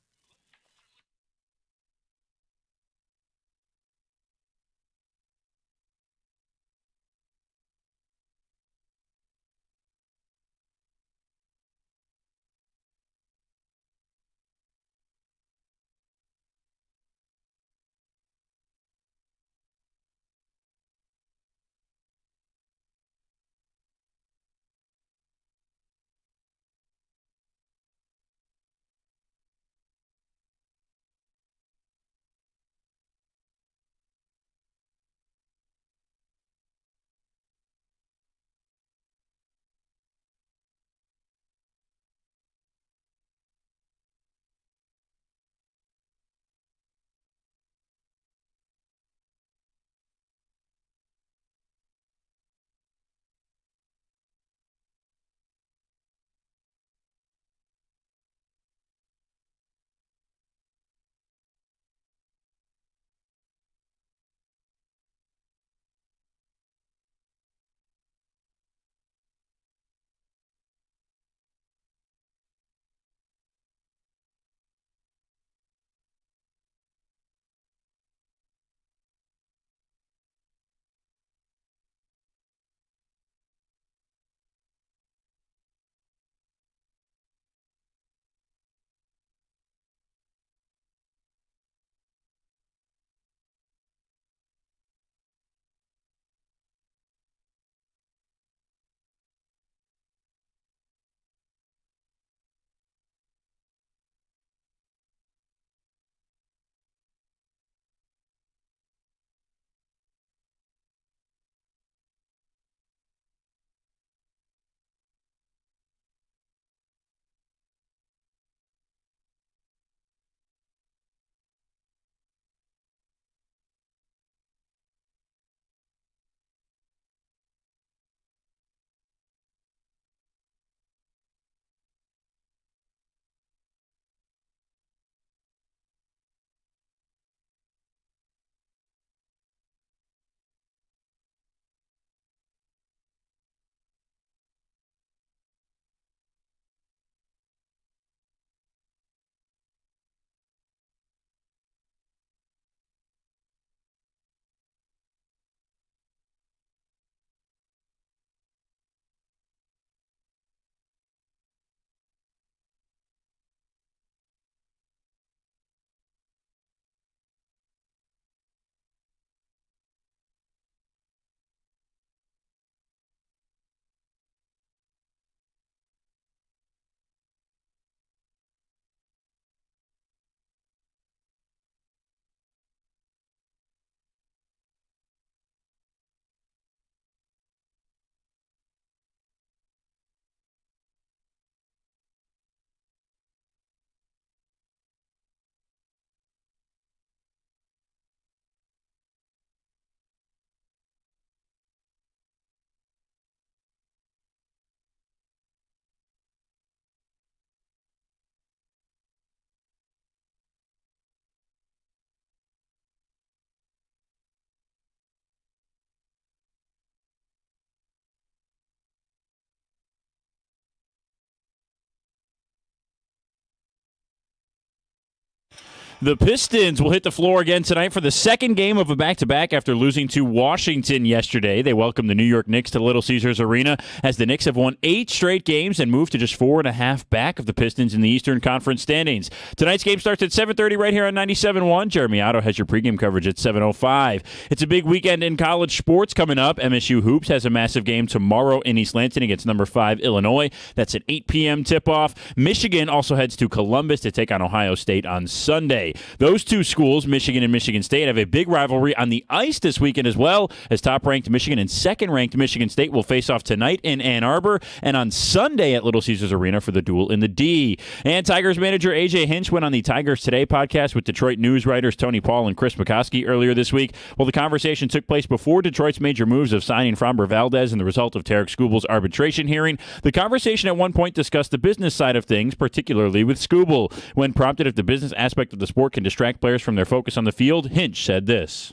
The Pistons will hit the floor again tonight for the second game of a back-to-back after losing to Washington yesterday. They welcome the New York Knicks to Little Caesars Arena as the Knicks have won 8 straight games and moved to just 4.5 back of the Pistons in the Eastern Conference standings. Tonight's game starts at 7:30 right here on 97.1. Jeremy Otto has your pregame coverage at 7:05. It's a big weekend in college sports coming up. MSU Hoops has a massive game tomorrow in East Lansing against number 5 Illinois. That's an 8 p.m. tip-off. Michigan also heads to Columbus to take on Ohio State on Sunday. Those two schools, Michigan and Michigan State, have a big rivalry on the ice this weekend as well, as top-ranked Michigan and second-ranked Michigan State will face off tonight in Ann Arbor and on Sunday at Little Caesars Arena for the duel in the D. And Tigers manager A.J. Hinch went on the Tigers Today podcast with Detroit news writers Tony Paul and Chris McCoskey earlier this week. Well, the conversation took place before Detroit's major moves of signing Framber Valdez and the result of Tarek Skubal's arbitration hearing. The conversation at one point discussed the business side of things, particularly with Skubal. When prompted if the business aspect of the sport can distract players from their focus on the field, Hinch said this.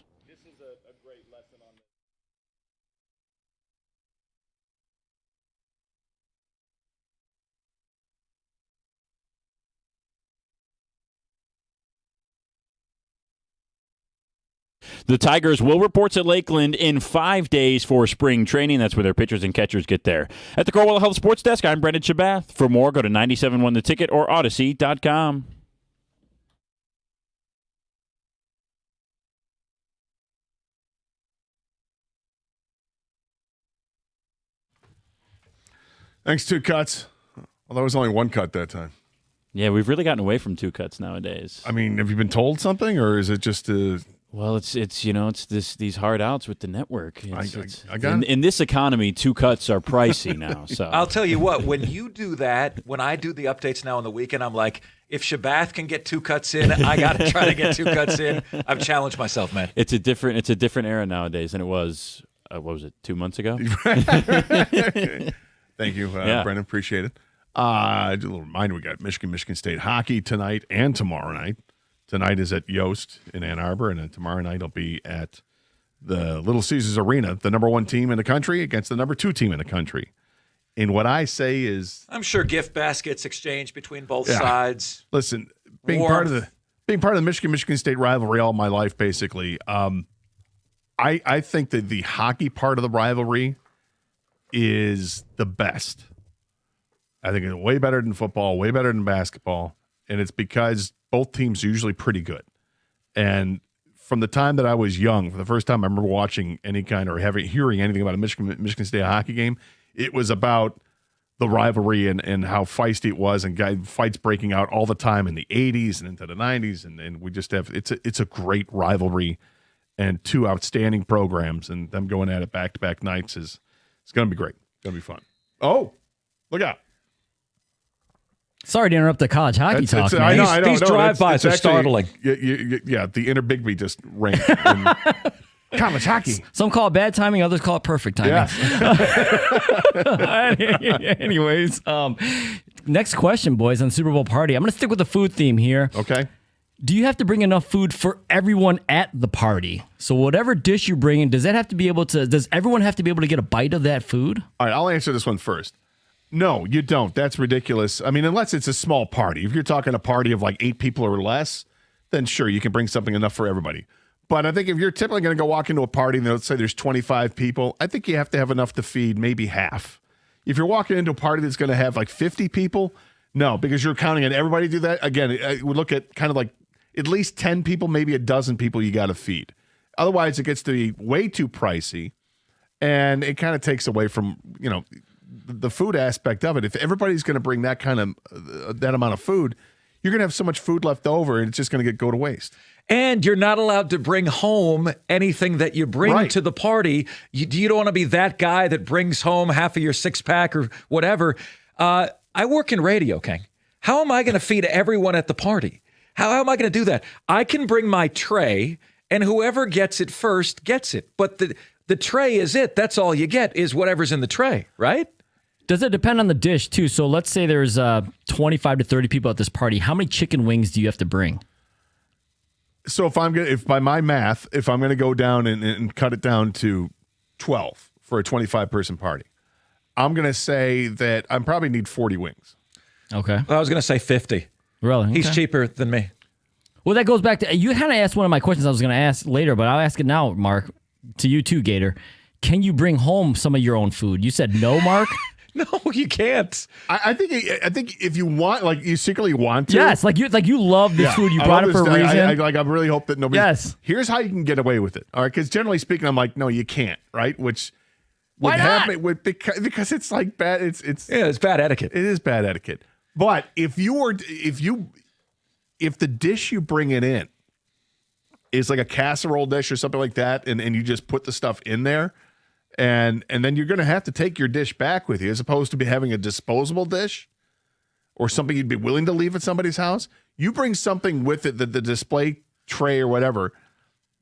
The Tigers will report to Lakeland in 5 days for spring training. That's where their pitchers and catchers get there. At the Corwell Health Sports Desk, I'm Brendan Shabath. For more, go to 97.1 The Ticket or Odyssey.com. Thanks, 2 cuts. Well, that was only 1 cut that time. Yeah, we've really gotten away from 2 cuts nowadays. I mean, have you been told something, or is it just Well, it's these hard outs with the network. I got in this economy, 2 cuts are pricey now. So I'll tell you what, when you do that, when I do the updates now on the weekend, I'm like, if Shabath can get 2 cuts in, I got to try to get 2 cuts in. I've challenged myself, man. It's a different era nowadays than it was. What was it? 2 months ago? Thank you, Brendan. Appreciate it. A little reminder: we got Michigan State hockey tonight and tomorrow night. Tonight is at Yost in Ann Arbor, and then tomorrow night will be at the Little Caesars Arena, the number 1 team in the country against the number 2 team in the country. And what I say is, I'm sure gift baskets exchanged between both sides. Listen, being part of the Michigan State rivalry all my life, basically, I think that the hockey part of the rivalry is the best. I think it's way better than football, way better than basketball, and it's because both teams are usually pretty good. And from the time that I was young, for the first time I remember watching any kind or hearing anything about a Michigan State hockey game, it was about the rivalry and how feisty it was, and fights breaking out all the time in the 80s and into the 90s, and we just have it's a great rivalry and 2 outstanding programs, and them going at it back-to-back nights it's going to be great. It's going to be fun. Oh, look out. Sorry to interrupt the college hockey talk. I know. These drive-bys are startling. Yeah, the inner Bigby just rang. College hockey. Some call it bad timing, others call it perfect timing. Yeah. Anyways, next question, boys, on Super Bowl party. I'm going to stick with the food theme here. Okay. Do you have to bring enough food for everyone at the party? So whatever dish you bring in, does everyone have to be able to get a bite of that food? All right, I'll answer this one first. No, you don't. That's ridiculous. I mean, unless it's a small party. If you're talking a party of like 8 people or less, then sure, you can bring something enough for everybody. But I think if you're typically going to go walk into a party and let's say there's 25 people, I think you have to have enough to feed maybe half. If you're walking into a party that's going to have like 50 people, no, because you're counting on everybody to do that. Again, we look at kind of like at least 10 people, maybe a dozen people you got to feed. Otherwise, it gets to be way too pricey, and it kind of takes away from, the food aspect of it. If everybody's going to bring that kind of that amount of food, you're going to have so much food left over, and it's just going to go to waste. And you're not allowed to bring home anything that you bring to the party. You don't want to be that guy that brings home half of your 6-pack or whatever. I work in radio, King. How am I going to feed everyone at the party? How am I going to do that? I can bring my tray, and whoever gets it first gets it. But the tray is it. That's all you get is whatever's in the tray, right? Does it depend on the dish, too? So let's say there's 25 to 30 people at this party. How many chicken wings do you have to bring? So if by my math, if I'm going to go down and cut it down to 12 for a 25-person party, I'm going to say that I probably need 40 wings. Okay. I was going to say 50. Really? He's Okay. cheaper than me. Well, that goes back to you. Kind of asked one of my questions I was going to ask later, but I'll ask it now, Mark. To you too, Gator. Can you bring home some of your own food? You said no, Mark. No, you can't. I think if you want, like you secretly want to. Yes, like you love this food. You brought it for a reason. I really hope that nobody. Yes. Here's how you can get away with it. All right, because generally speaking, I'm like, no, you can't. Right? Which would Why not? happen because it's like bad. It's bad etiquette. It is bad etiquette. But if the dish you bring it in is like a casserole dish or something like that, and you just put the stuff in there. And then you're going to have to take your dish back with you as opposed to be having a disposable dish or something you'd be willing to leave at somebody's house. You bring something with it, the display tray or whatever,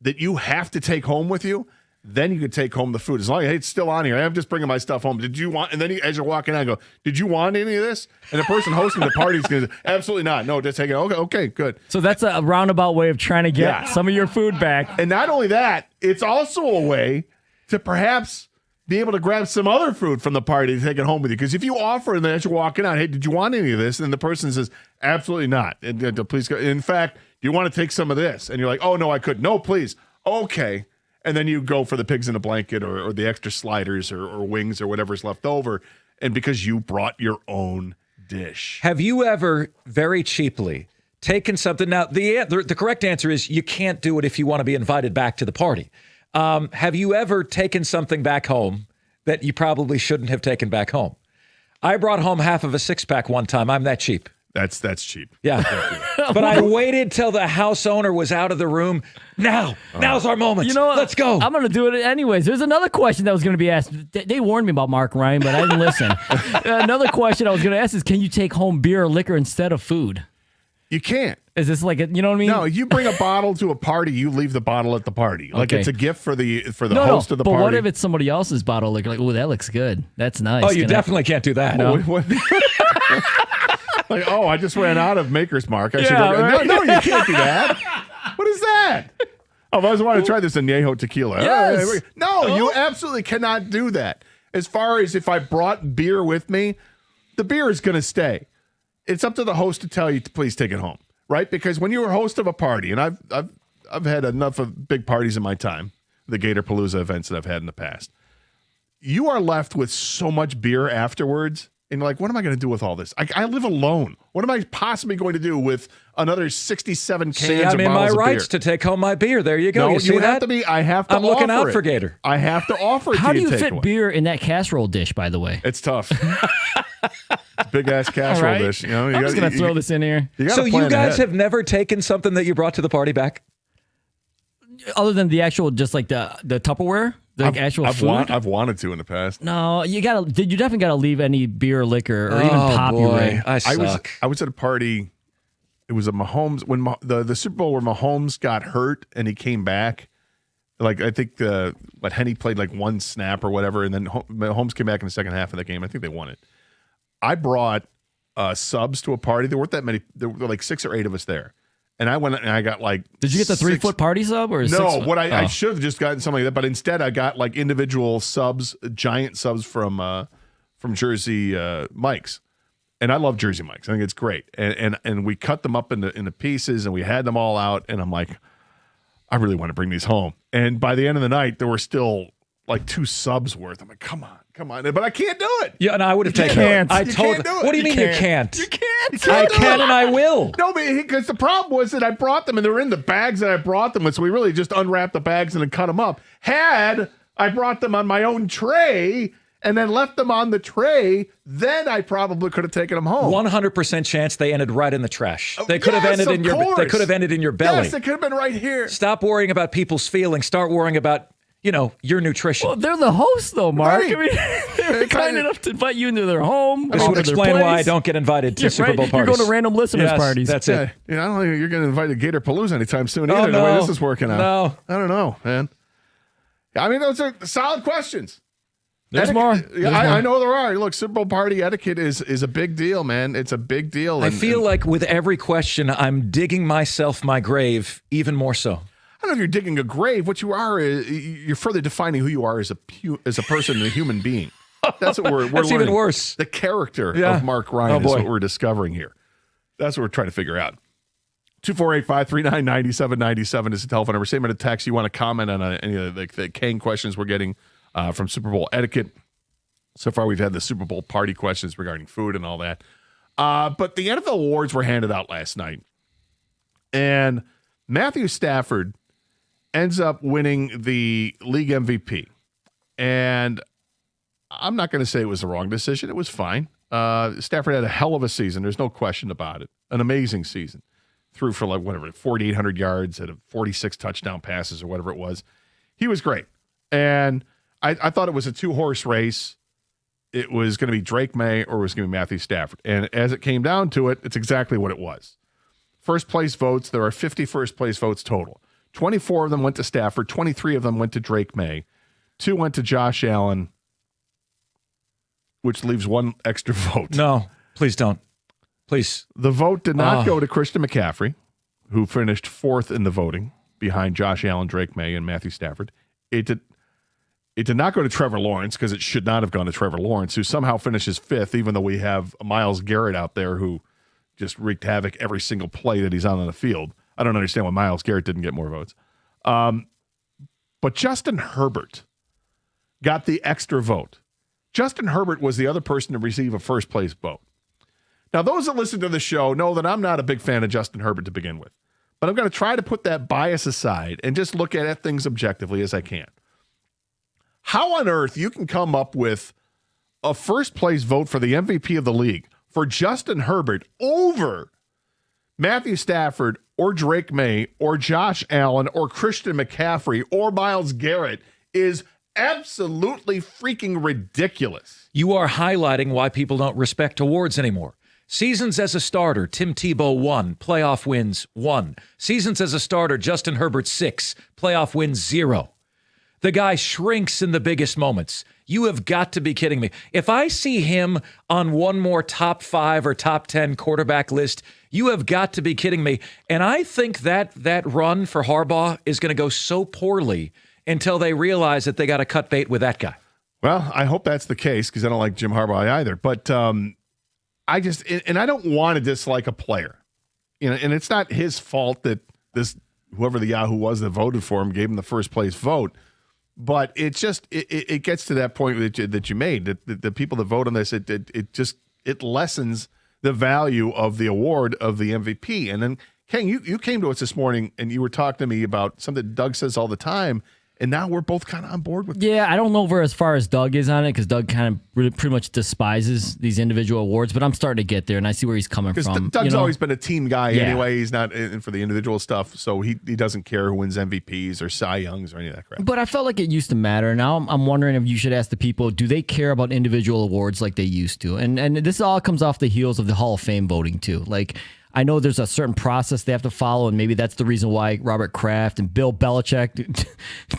that you have to take home with you. Then you could take home the food. As long as it's still on here. I'm just bringing my stuff home. Did you want? And then as you're walking out, I go, did you want any of this? And the person hosting the party is going to say, absolutely not. No, just take it. Okay, good. So that's a roundabout way of trying to get some of your food back. And not only that, it's also a way to perhaps be able to grab some other food from the party to take it home with you. Because if you offer and then as you're walking out, hey, did you want any of this? And the person says, absolutely not. And please go. In fact, do you want to take some of this? And you're like, oh, no, I couldn't. No, please. Okay. And then you go for the pigs in a blanket or the extra sliders or wings or whatever's left over. And because you brought your own dish. Have you ever very cheaply taken something? Now, the correct answer is you can't do it if you want to be invited back to the party. Have you ever taken something back home that you probably shouldn't have taken back home? I brought home half of a 6-pack one time. I'm that cheap. That's cheap. Yeah. But I waited till the house owner was out of the room. Now's our moment. You know what? Let's go. I'm going to do it anyways. There's another question that was going to be asked. They warned me about Mark Ryan, but I didn't listen. Another question I was going to ask is, can you take home beer or liquor instead of food? You can't. Is this like you know what I mean? No, you bring a bottle to a party, you leave the bottle at the party. Like it's a gift for the host of the party. But what if it's somebody else's bottle of liquor? Like, oh, that looks good. That's nice. Oh, you definitely can't do that. No. Like, oh, I just ran out of Maker's Mark. I should Yeah, go. right. No, you can't do that. What is that? Oh, I was wanting to try this Añejo tequila. Yes. No, you absolutely cannot do that. As far as if I brought beer with me, the beer is going to stay. It's up to the host to tell you to please take it home, right? Because when you're a host of a party, and I've had enough of big parties in my time, the Gator Palooza events that I've had in the past, you are left with so much beer afterwards. And you're like, what am I going to do with all this? I live alone. What am I possibly going to do with another 67 cans See, of I'm in bottles my of rights beer? to take home my beer. There you go. No, you see have that? to be. I have to. I'm looking offer out it. for Gator. I have to offer it. How to do you take fit away. beer in that casserole dish? By the way, It's tough. Big ass casserole All right. dish. You know, I'm just gonna throw this in here. So you guys have never taken something that you brought to the party back? Other than the actual, just like the Tupperware, the actual food. I've wanted to in the past. No, you definitely gotta leave any beer or liquor or even pop you ring. I suck. I was at a party. It was at Mahomes when the Super Bowl where Mahomes got hurt and he came back. Like I think Henny played like one snap or whatever, and then Mahomes came back in the second half of the game. I think they won it. I brought subs to a party. There weren't that many. There were like 6 or 8 of us there. And I went and I got like. Did you get the 3-foot party sub or no? I should have just gotten something like that, but instead I got like individual subs, giant subs from Jersey Mike's, and I love Jersey Mike's. I think it's great, and we cut them up into pieces and we had them all out, and I'm like, I really want to bring these home. And by the end of the night, there were still like 2 subs worth. I'm like, come on, but I can't do it. Yeah, and I would have taken it. I told can't do it. What do you mean you can't? You can't. I can and I will. No, because the problem was that I brought them and they were in the bags that I brought them with. So we really just unwrapped the bags and then cut them up. Had I brought them on my own tray and then left them on the tray, then I probably could have taken them home. 100% chance they ended right in the trash. They could have ended in your. They could have ended in your belly. Yes, they could have been right here. Stop worrying about people's feelings. Start worrying about your nutrition. Well, they're the hosts, though, Mark. Right. I mean, they're kind enough to invite you into their home. This would explain why I don't get invited to Super Bowl parties. You're going to random listeners' parties. That's it. I don't think you're going to invite a Gator Palooza anytime soon either, the way this is working out. No. I don't know, man. I mean, those are solid questions. There's more. I know there are. Look, Super Bowl party etiquette is a big deal, man. It's a big deal. I feel like with every question, I'm digging myself my grave even more so. I don't know if you're digging a grave. What you are is you're further defining who you are as a person and a human being. That's what we're That's learning. even worse. The character of Mark Ryan is what we're discovering here. That's what we're trying to figure out. 248-539-9797 is the telephone number. Same in a text. You want to comment on any of the Kane questions we're getting from Super Bowl etiquette. So far, we've had the Super Bowl party questions regarding food and all that. But the NFL awards were handed out last night. And Matthew Stafford ends up winning the league MVP. And I'm not going to say it was the wrong decision. It was fine. Stafford had a hell of a season. There's no question about it. An amazing season. Threw for 4,800 yards, had 46 touchdown passes or whatever it was. He was great. And I thought it was a two-horse race. It was going to be Drake May or it was going to be Matthew Stafford. And as it came down to it, it's exactly what it was. First place votes, there are 50 first place votes total. 24 of them went to Stafford. 23 of them went to Drake May. 2 went to Josh Allen, which leaves 1 extra vote. No, please don't. Please. The vote did not go to Christian McCaffrey, who finished 4th in the voting behind Josh Allen, Drake May, and Matthew Stafford. It did not go to Trevor Lawrence because it should not have gone to Trevor Lawrence, who somehow finishes 5th, even though we have Myles Garrett out there who just wreaked havoc every single play that he's on the field. I don't understand why Myles Garrett didn't get more votes. But Justin Herbert got the extra vote. Justin Herbert was the other person to receive a first place vote. Now, those that listen to the show know that I'm not a big fan of Justin Herbert to begin with. But I'm going to try to put that bias aside and just look at things objectively as I can. How on earth you can come up with a first place vote for the MVP of the league for Justin Herbert over Matthew Stafford or Drake May or Josh Allen or Christian McCaffrey or Myles Garrett is absolutely freaking ridiculous. You are highlighting why people don't respect awards anymore. Seasons as a starter, Tim Tebow 1, playoff wins 1. Seasons as a starter, Justin Herbert 6, playoff wins 0. The guy shrinks in the biggest moments. You have got to be kidding me. If I see him on one more top 5 or top 10 quarterback list, you have got to be kidding me. And I think that run for Harbaugh is going to go so poorly until they realize that they got to cut bait with that guy. Well, I hope that's the case because I don't like Jim Harbaugh either. But I don't want to dislike a player. And it's not his fault that whoever the Yahoo was that voted for him gave him the first place vote. But it gets to that point that you made, that the people that vote on this, it lessens the value of the award of the MVP. And then, Ken, you came to us this morning and you were talking to me about something Doug says all the time, and now we're both kind of on board with it. Yeah, I don't know where as far as Doug is on it because Doug kind of pretty much despises these individual awards, but I'm starting to get there, and I see where he's coming from. Doug's always been a team guy anyway. He's not in for the individual stuff, so he doesn't care who wins MVPs or Cy Youngs or any of that crap. But I felt like it used to matter. Now I'm wondering if you should ask the people, do they care about individual awards like they used to? And this all comes off the heels of the Hall of Fame voting, too. Like, I know there's a certain process they have to follow, and maybe that's the reason why Robert Kraft and Bill Belichick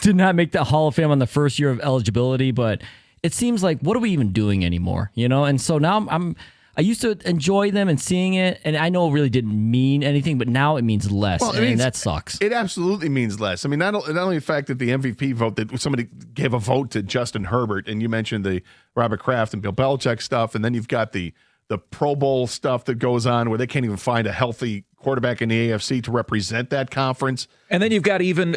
did not make the Hall of Fame on the first year of eligibility. But it seems like, what are we even doing anymore? And so now I used to enjoy them and seeing it, and I know it really didn't mean anything, but now it means less, and that sucks. It absolutely means less. I mean, not only the fact that the MVP vote, that somebody gave a vote to Justin Herbert, and you mentioned the Robert Kraft and Bill Belichick stuff, and then you've got the Pro Bowl stuff that goes on where they can't even find a healthy quarterback in the AFC to represent that conference. And then you've got even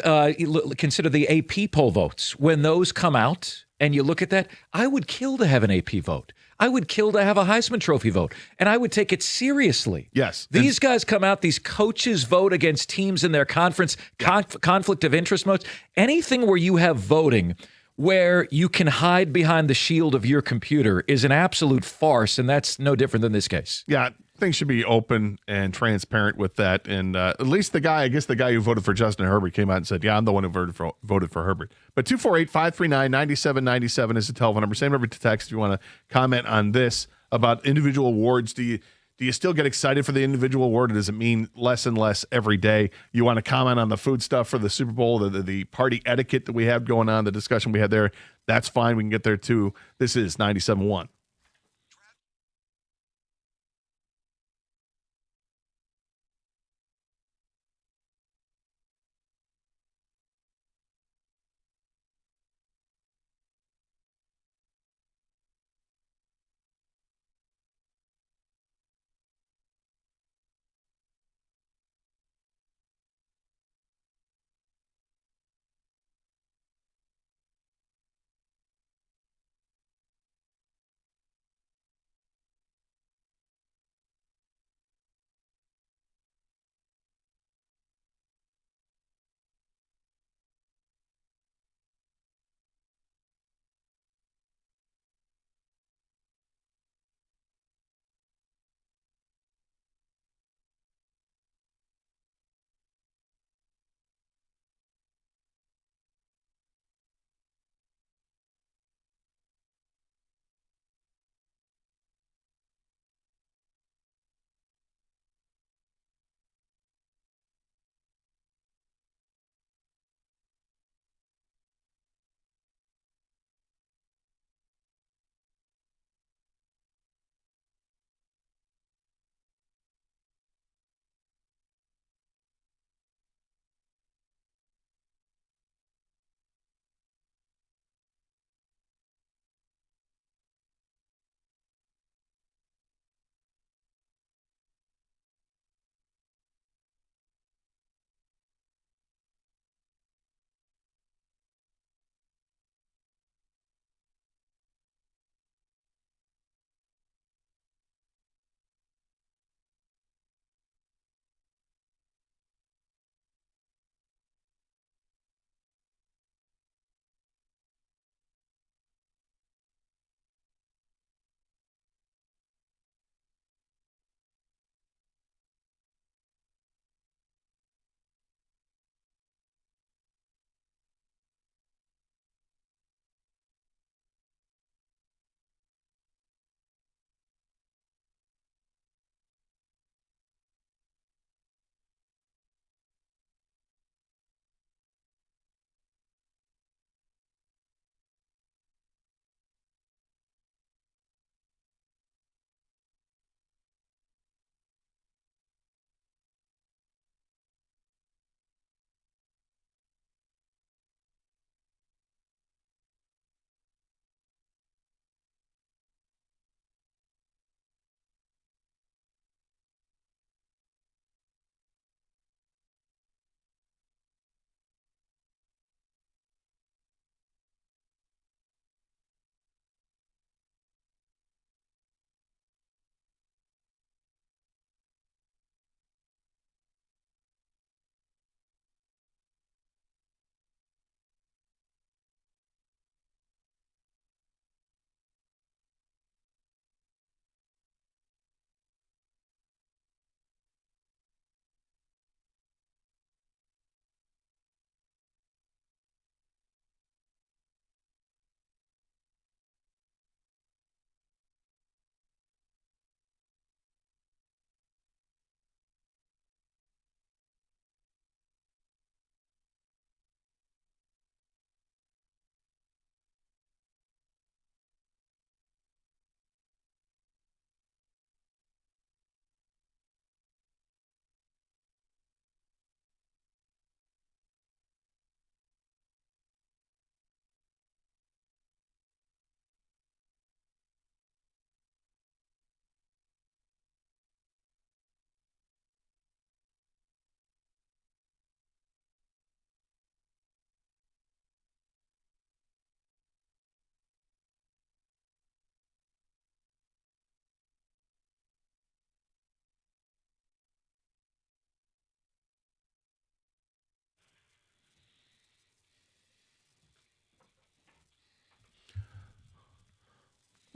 consider the AP poll votes. When those come out and you look at that, I would kill to have an AP vote. I would kill to have a Heisman Trophy vote. And I would take it seriously. Yes. These guys come out, these coaches vote against teams in their conference, conflict of interest modes. Anything where you have voting where you can hide behind the shield of your computer is an absolute farce, and that's no different than this case. Yeah, things should be open and transparent with that. And at least the guy who voted for Justin Herbert came out and said, yeah, I'm the one who voted for Herbert. But 248-539-9797 is the telephone number. Same number to text if you want to comment on this about individual awards. Do you still get excited for the individual award, or does it mean less and less every day? You want to comment on the food stuff for the Super Bowl, the party etiquette that we have going on, the discussion we had there? That's fine. We can get there too. This is 97.1.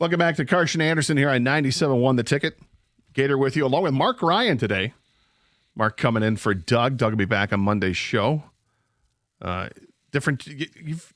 Welcome back to Carson Anderson here on 97.1 The Ticket. Gator with you, along with Mark Ryan today. Mark coming in for Doug. Doug will be back on Monday's show. Different.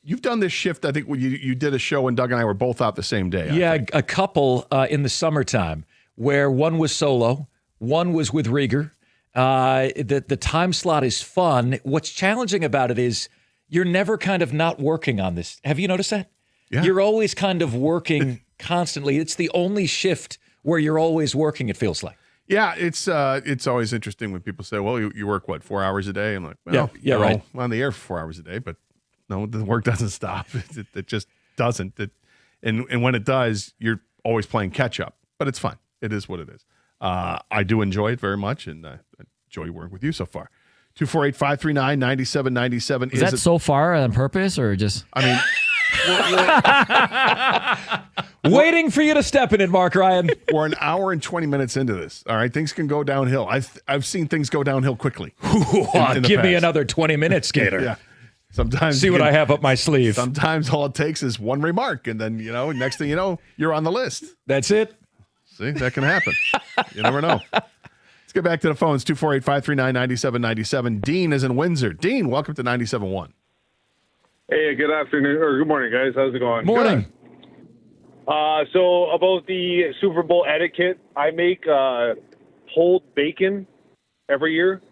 You've done this shift. I think when you did a show when Doug and I were both out the same day. Yeah, a couple in the summertime where one was solo, one was with Rieger. The time slot is fun. What's challenging about it is you're never kind of not working on this. Have you noticed that? Yeah. You're always kind of working constantly. It's the only shift where you're always working, it feels like. Yeah, it's always interesting when people say, well, you work, 4 hours a day? I'm like, well, right. I'm on the air for 4 hours a day, but no, the work doesn't stop. It just doesn't. And when it does, you're always playing catch up, but it's fine. It is what it is. I do enjoy it very much, and I enjoy working with you so far. 248-539-9797. Is that so far on purpose or just? I mean, waiting for you to step in it, Mark Ryan. We're an hour and 20 minutes into this. All right, things can go downhill. I've seen things go downhill quickly. Give me another 20 minutes, Gator. Yeah. Sometimes see what I have up my sleeve. Sometimes all it takes is one remark, and then next thing you know, you're on the list. That's it. See, that can happen. You never know. Let's get back to the phones. 248-539-9797. Dean is in Windsor. Dean, welcome to 97.1. Hey, good afternoon or good morning, guys. How's it going? Morning. So about the Super Bowl etiquette, I make pulled bacon every year,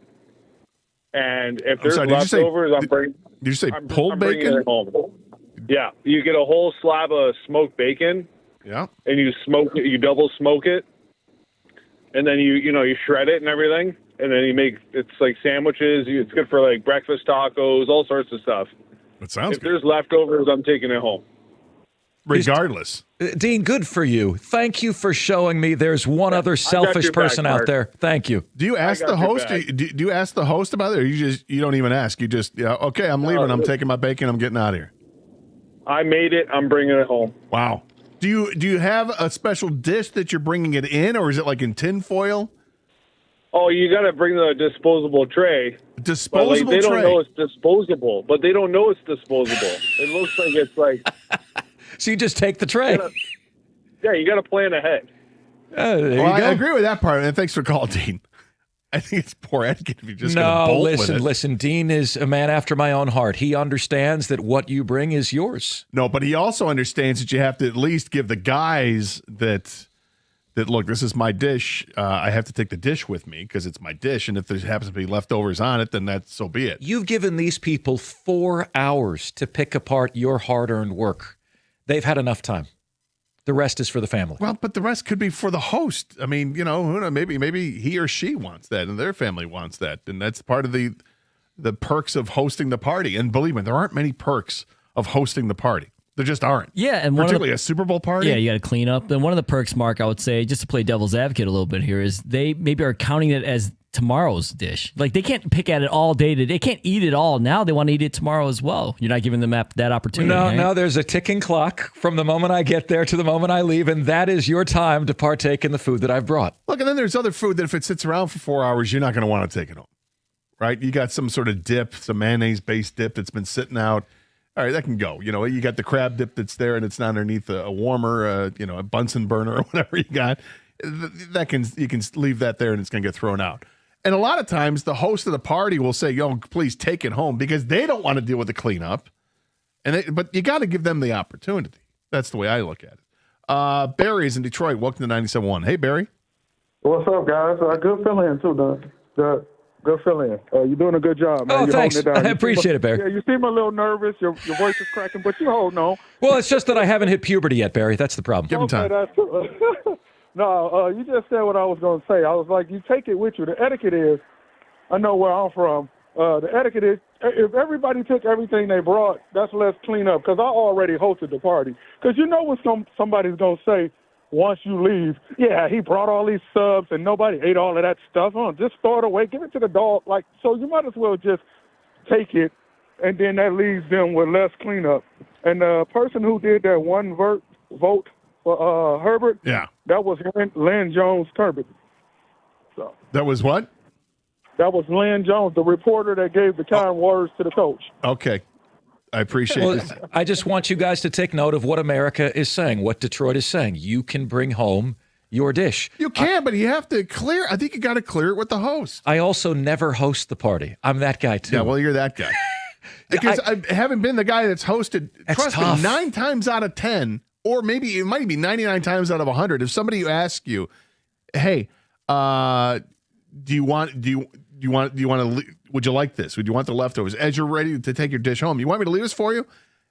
and if there's leftovers, I'm bringing. Did you say pulled bacon? It home. Yeah, you get a whole slab of smoked bacon. Yeah, and you smoke it. You double smoke it, and then you shred it and everything, and then you make it's like sandwiches. It's good for like breakfast tacos, all sorts of stuff. That sounds If there's leftovers, I'm taking it home. Regardless. Dean, good for you. Thank you for showing me there's one other selfish person out there. Thank you. Do you ask the host? Do you ask the host about it, or you don't even ask? You just okay, I'm leaving. I'm taking my bacon. I'm getting out of here. I made it. I'm bringing it home. Wow. Do you have a special dish that you're bringing it in, or is it like in tin foil? Oh, you got to bring the disposable tray. Disposable tray? They tray? don't know it's disposable, but they don't know it's disposable. It looks like it's like... So you just take the tray? You got to plan ahead. I agree with that part, and thanks for calling, Dean. I think it's poor etiquette if you're just going to bolt with it. Listen. Dean is a man after my own heart. He understands that what you bring is yours. No, but he also understands that you have to at least give the guys that look, this is my dish. I have to take the dish with me because it's my dish, and if there happens to be leftovers on it, then so be it. You've given these people 4 hours to pick apart your hard-earned work. They've had enough time. The rest is for the family. Well, but the rest could be for the host. I mean, who knows, maybe he or she wants that, and their family wants that, and that's part of the perks of hosting the party. And believe me, there aren't many perks of hosting the party. There just aren't. Yeah, and particularly a Super Bowl party. Yeah, you got to clean up. And one of the perks, Mark, I would say, just to play devil's advocate a little bit here, is they maybe are counting it as tomorrow's dish. Like they can't pick at it all day today. They can't eat it all now. They want to eat it tomorrow as well. You're not giving them that opportunity. No, there's a ticking clock from the moment I get there to the moment I leave, and that is your time to partake in the food that I've brought. Look, and then there's other food that if it sits around for 4 hours, you're not going to want to take it home, right? You got some sort of dip, some mayonnaise-based dip that's been sitting out. All right, that can go. You got the crab dip that's there, and it's not underneath a warmer, a Bunsen burner or whatever you got. You can leave that there, and it's going to get thrown out. And a lot of times, the host of the party will say, please take it home, because they don't want to deal with the cleanup. But you got to give them the opportunity. That's the way I look at it. Barry's in Detroit. Welcome to 97.1. Hey, Barry. What's up, guys? Good fill-in, too, Good fill-in. You're doing a good job, man. Oh, You're thanks. holding it down. I appreciate it, Barry. Yeah, you seem a little nervous. Your voice is cracking, but you're holding on. Well, it's just that I haven't hit puberty yet, Barry. That's the problem. Give him time. No, you just said what I was going to say. I was like, you take it with you. The etiquette is, I know where I'm from. The etiquette is, if everybody took everything they brought, that's less cleanup, because I already hosted the party. Because you know what somebody's going to say once you leave. Yeah, he brought all these subs and nobody ate all of that stuff. Just throw it away. Give it to the dog. So you might as well just take it, and then that leaves them with less cleanup. And the person who did that one vote for Herbert, yeah, that was Lynn Jones-Turbin. So that was what? That was Lynn Jones, the reporter that gave the kind words to the coach. Okay. I appreciate it. I just want you guys to take note of what America is saying, what Detroit is saying. You can bring home your dish. You can, but you have to clear. I think you got to clear it with the host. I also never host the party. I'm that guy too. Yeah, well, you're that guy. Because I haven't been the guy that's hosted. Trust me, 9 times out of 10, or maybe it might be 99 times out of 100. If somebody asks you, "Hey, do you want to? Would you like this? Would you want the leftovers?" As you're ready to take your dish home, you want me to leave this for you?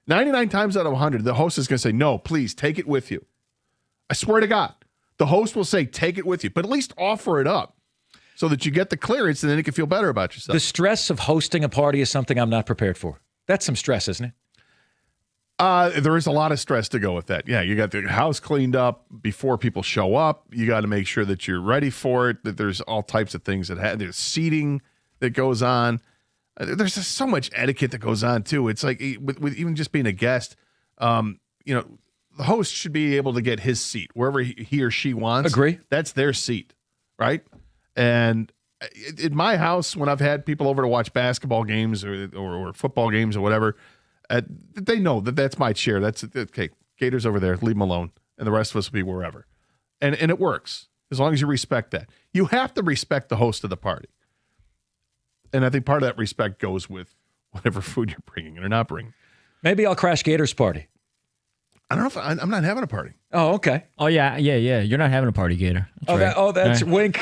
99 times out of 100, the host is going to say, "No, please take it with you." I swear to God, the host will say, "Take it with you," but at least offer it up so that you get the clearance, and then you can feel better about yourself. The stress of hosting a party is something I'm not prepared for. That's some stress, isn't it? There is a lot of stress to go with that. Yeah, you got the house cleaned up before people show up. You got to make sure that you're ready for it, that there's all types of things there's seating that goes on. There's just so much etiquette that goes on, too. It's like with even just being a guest, the host should be able to get his seat wherever he or she wants. Agree. That's their seat, right? And in my house, when I've had people over to watch basketball games or football games or whatever, they know that that's my chair. That's okay. Gator's over there. Leave him alone. And the rest of us will be wherever. And it works as long as you respect that. You have to respect the host of the party. And I think part of that respect goes with whatever food you're bringing or not bringing. Maybe I'll crash Gator's party. I don't know if I'm not having a party. Oh, okay. Oh, yeah. You're not having a party, Gator. That's right. wink.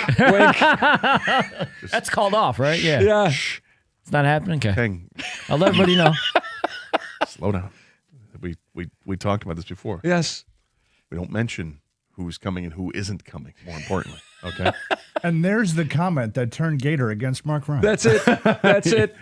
That's called off, right? Yeah. Yeah. It's not happening? Okay. Hang. I'll let everybody know. Slow down. We talked about this before. Yes. We don't mention who's coming and who isn't coming, more importantly. Okay? And there's the comment that turned Gator against Mark Ryan. That's it.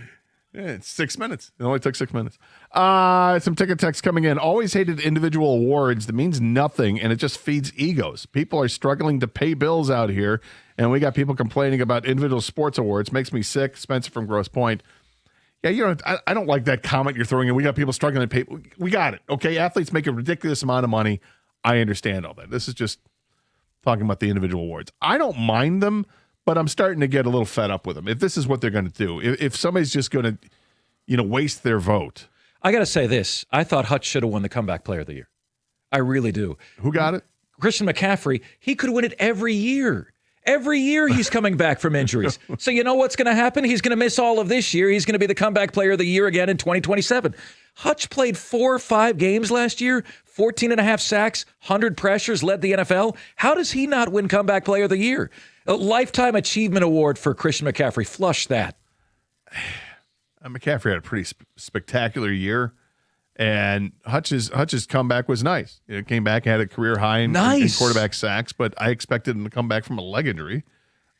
Yeah, it's 6 minutes. It only took 6 minutes. Some ticket text coming in. Always hated individual awards. That means nothing, and it just feeds egos. People are struggling to pay bills out here, and we got people complaining about individual sports awards. Makes me sick. Spencer from Grosse Pointe. Yeah, I don't like that comment you're throwing in. We got people struggling to pay. We got it. Okay, athletes make a ridiculous amount of money. I understand all that. This is just talking about the individual awards. I don't mind them, but I'm starting to get a little fed up with them. If this is what they're going to do, if somebody's just going to, waste their vote. I got to say this. I thought Hutch should have won the Comeback Player of the Year. I really do. Who got it? Christian McCaffrey. He could win it every year. Every year he's coming back from injuries. So you know what's going to happen? He's going to miss all of this year. He's going to be the Comeback Player of the Year again in 2027. Hutch played 4 or 5 games last year, 14 and a half sacks, 100 pressures, led the NFL. How does he not win Comeback Player of the Year? A Lifetime Achievement Award for Christian McCaffrey. Flush that. McCaffrey had a pretty spectacular year, and Hutch's comeback was nice. Came back, had a career high in quarterback sacks, but I expected him to come back from a leg injury,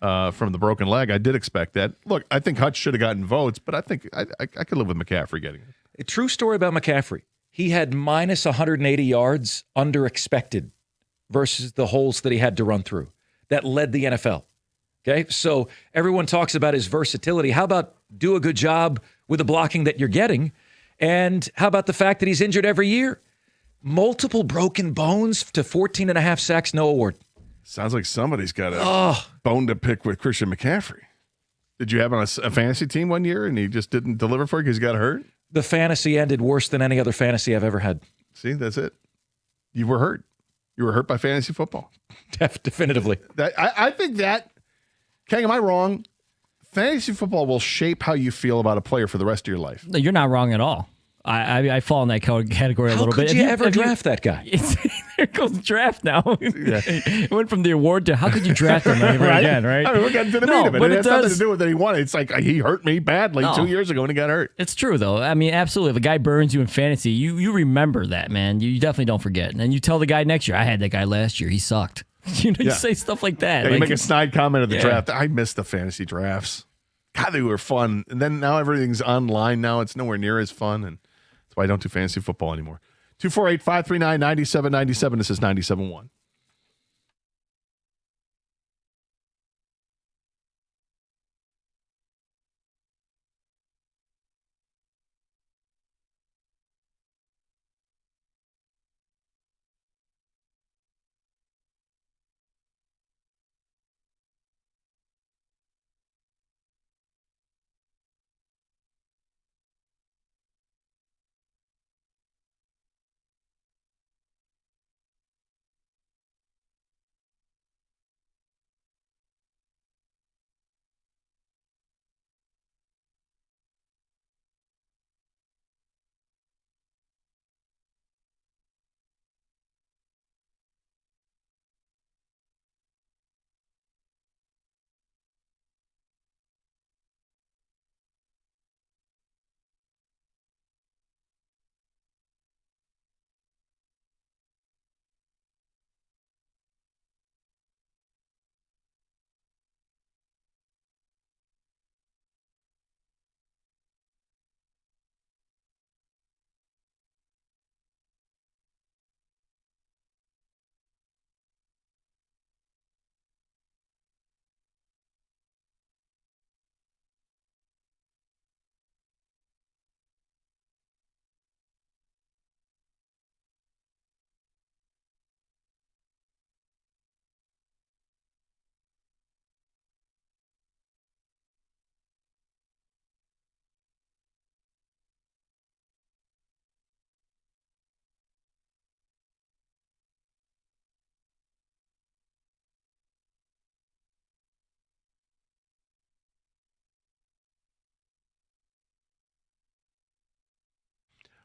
from the broken leg. I did expect that. Look, I think Hutch should have gotten votes, but I think I could live with McCaffrey getting it. A true story about McCaffrey. He had minus 180 yards under expected versus the holes that he had to run through. That led the NFL. Okay, so everyone talks about his versatility. How about do a good job with the blocking that you're getting? And how about the fact that he's injured every year? Multiple broken bones to 14 and a half sacks, no award. Sounds like somebody's got a bone to pick with Christian McCaffrey. Did you have him on a fantasy team one year and he just didn't deliver for you because he got hurt? The fantasy ended worse than any other fantasy I've ever had. See, that's it. You were hurt. You were hurt by fantasy football. Definitively. I think that, Kang, am I wrong? Fantasy football will shape how you feel about a player for the rest of your life. No, you're not wrong at all. I fall in that category a little bit. How could you ever draft that guy? There goes the draft now. It went from the award to how could you draft him ever again, right? I mean, we're getting to the meat of it. It has nothing to do with that he won. It's like he hurt me badly 2 years ago when he got hurt. It's true, though. I mean, absolutely. If a guy burns you in fantasy, you remember that, man. You definitely don't forget. And then you tell the guy next year, I had that guy last year. He sucked. You say stuff like that. Yeah, you make a snide comment of the draft. I missed the fantasy drafts. God, they were fun. And then now everything's online now. It's nowhere near as fun. And that's why I don't do fantasy football anymore. 248-539-9797. This is 97.1.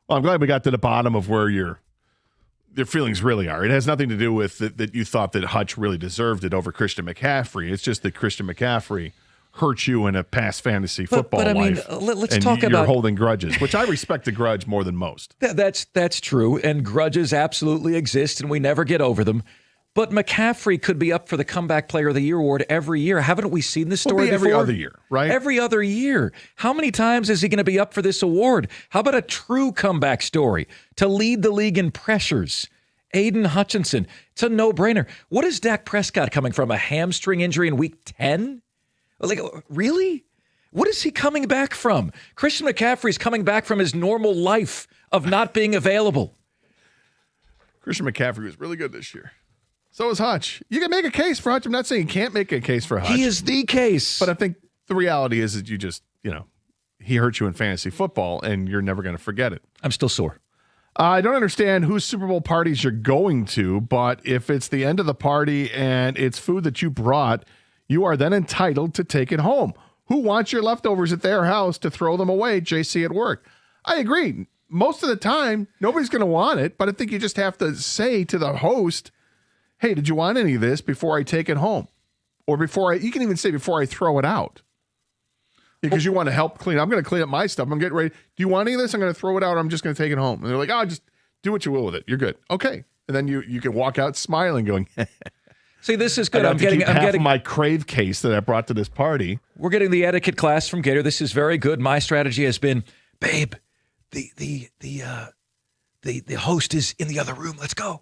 Well, I'm glad we got to the bottom of where your feelings really are. It has nothing to do with that you thought that Hutch really deserved it over Christian McCaffrey. It's just that Christian McCaffrey hurt you in a past fantasy football but I mean, life. let's and talk you're about holding grudges, which I respect a grudge more than most. That's true, and grudges absolutely exist, and we never get over them. But McCaffrey could be up for the Comeback Player of the Year award every year. Haven't we seen this story every before? other year, right? Every other year. How many times is he going to be up for this award? How about a true comeback story to lead the league in pressures? Aiden Hutchinson. It's a no-brainer. What is Dak Prescott coming from? A hamstring injury in week 10? Like, really? What is he coming back from? Christian McCaffrey's coming back from his normal life of not being available. Christian McCaffrey was really good this year. So is Hutch. You can make a case for Hutch. I'm not saying you can't make a case for Hutch. He is the case. But I think the reality is that you just, he hurt you in fantasy football, and you're never going to forget it. I'm still sore. I don't understand whose Super Bowl parties you're going to, but if it's the end of the party and it's food that you brought, you are then entitled to take it home. Who wants your leftovers at their house to throw them away, JC at work? I agree. Most of the time, nobody's going to want it, but I think you just have to say to the host, hey, did you want any of this before I take it home? Or you can even say before I throw it out. Because you want to help clean. I'm going to clean up my stuff. I'm getting ready. Do you want any of this? I'm going to throw it out. Or I'm just going to take it home. And they're like, oh, just do what you will with it. You're good. Okay. And then you can walk out smiling going, see, this is good. I'm getting my Crave case that I brought to this party. We're getting the etiquette class from Gator. This is very good. My strategy has been, babe, the host is in the other room. Let's go.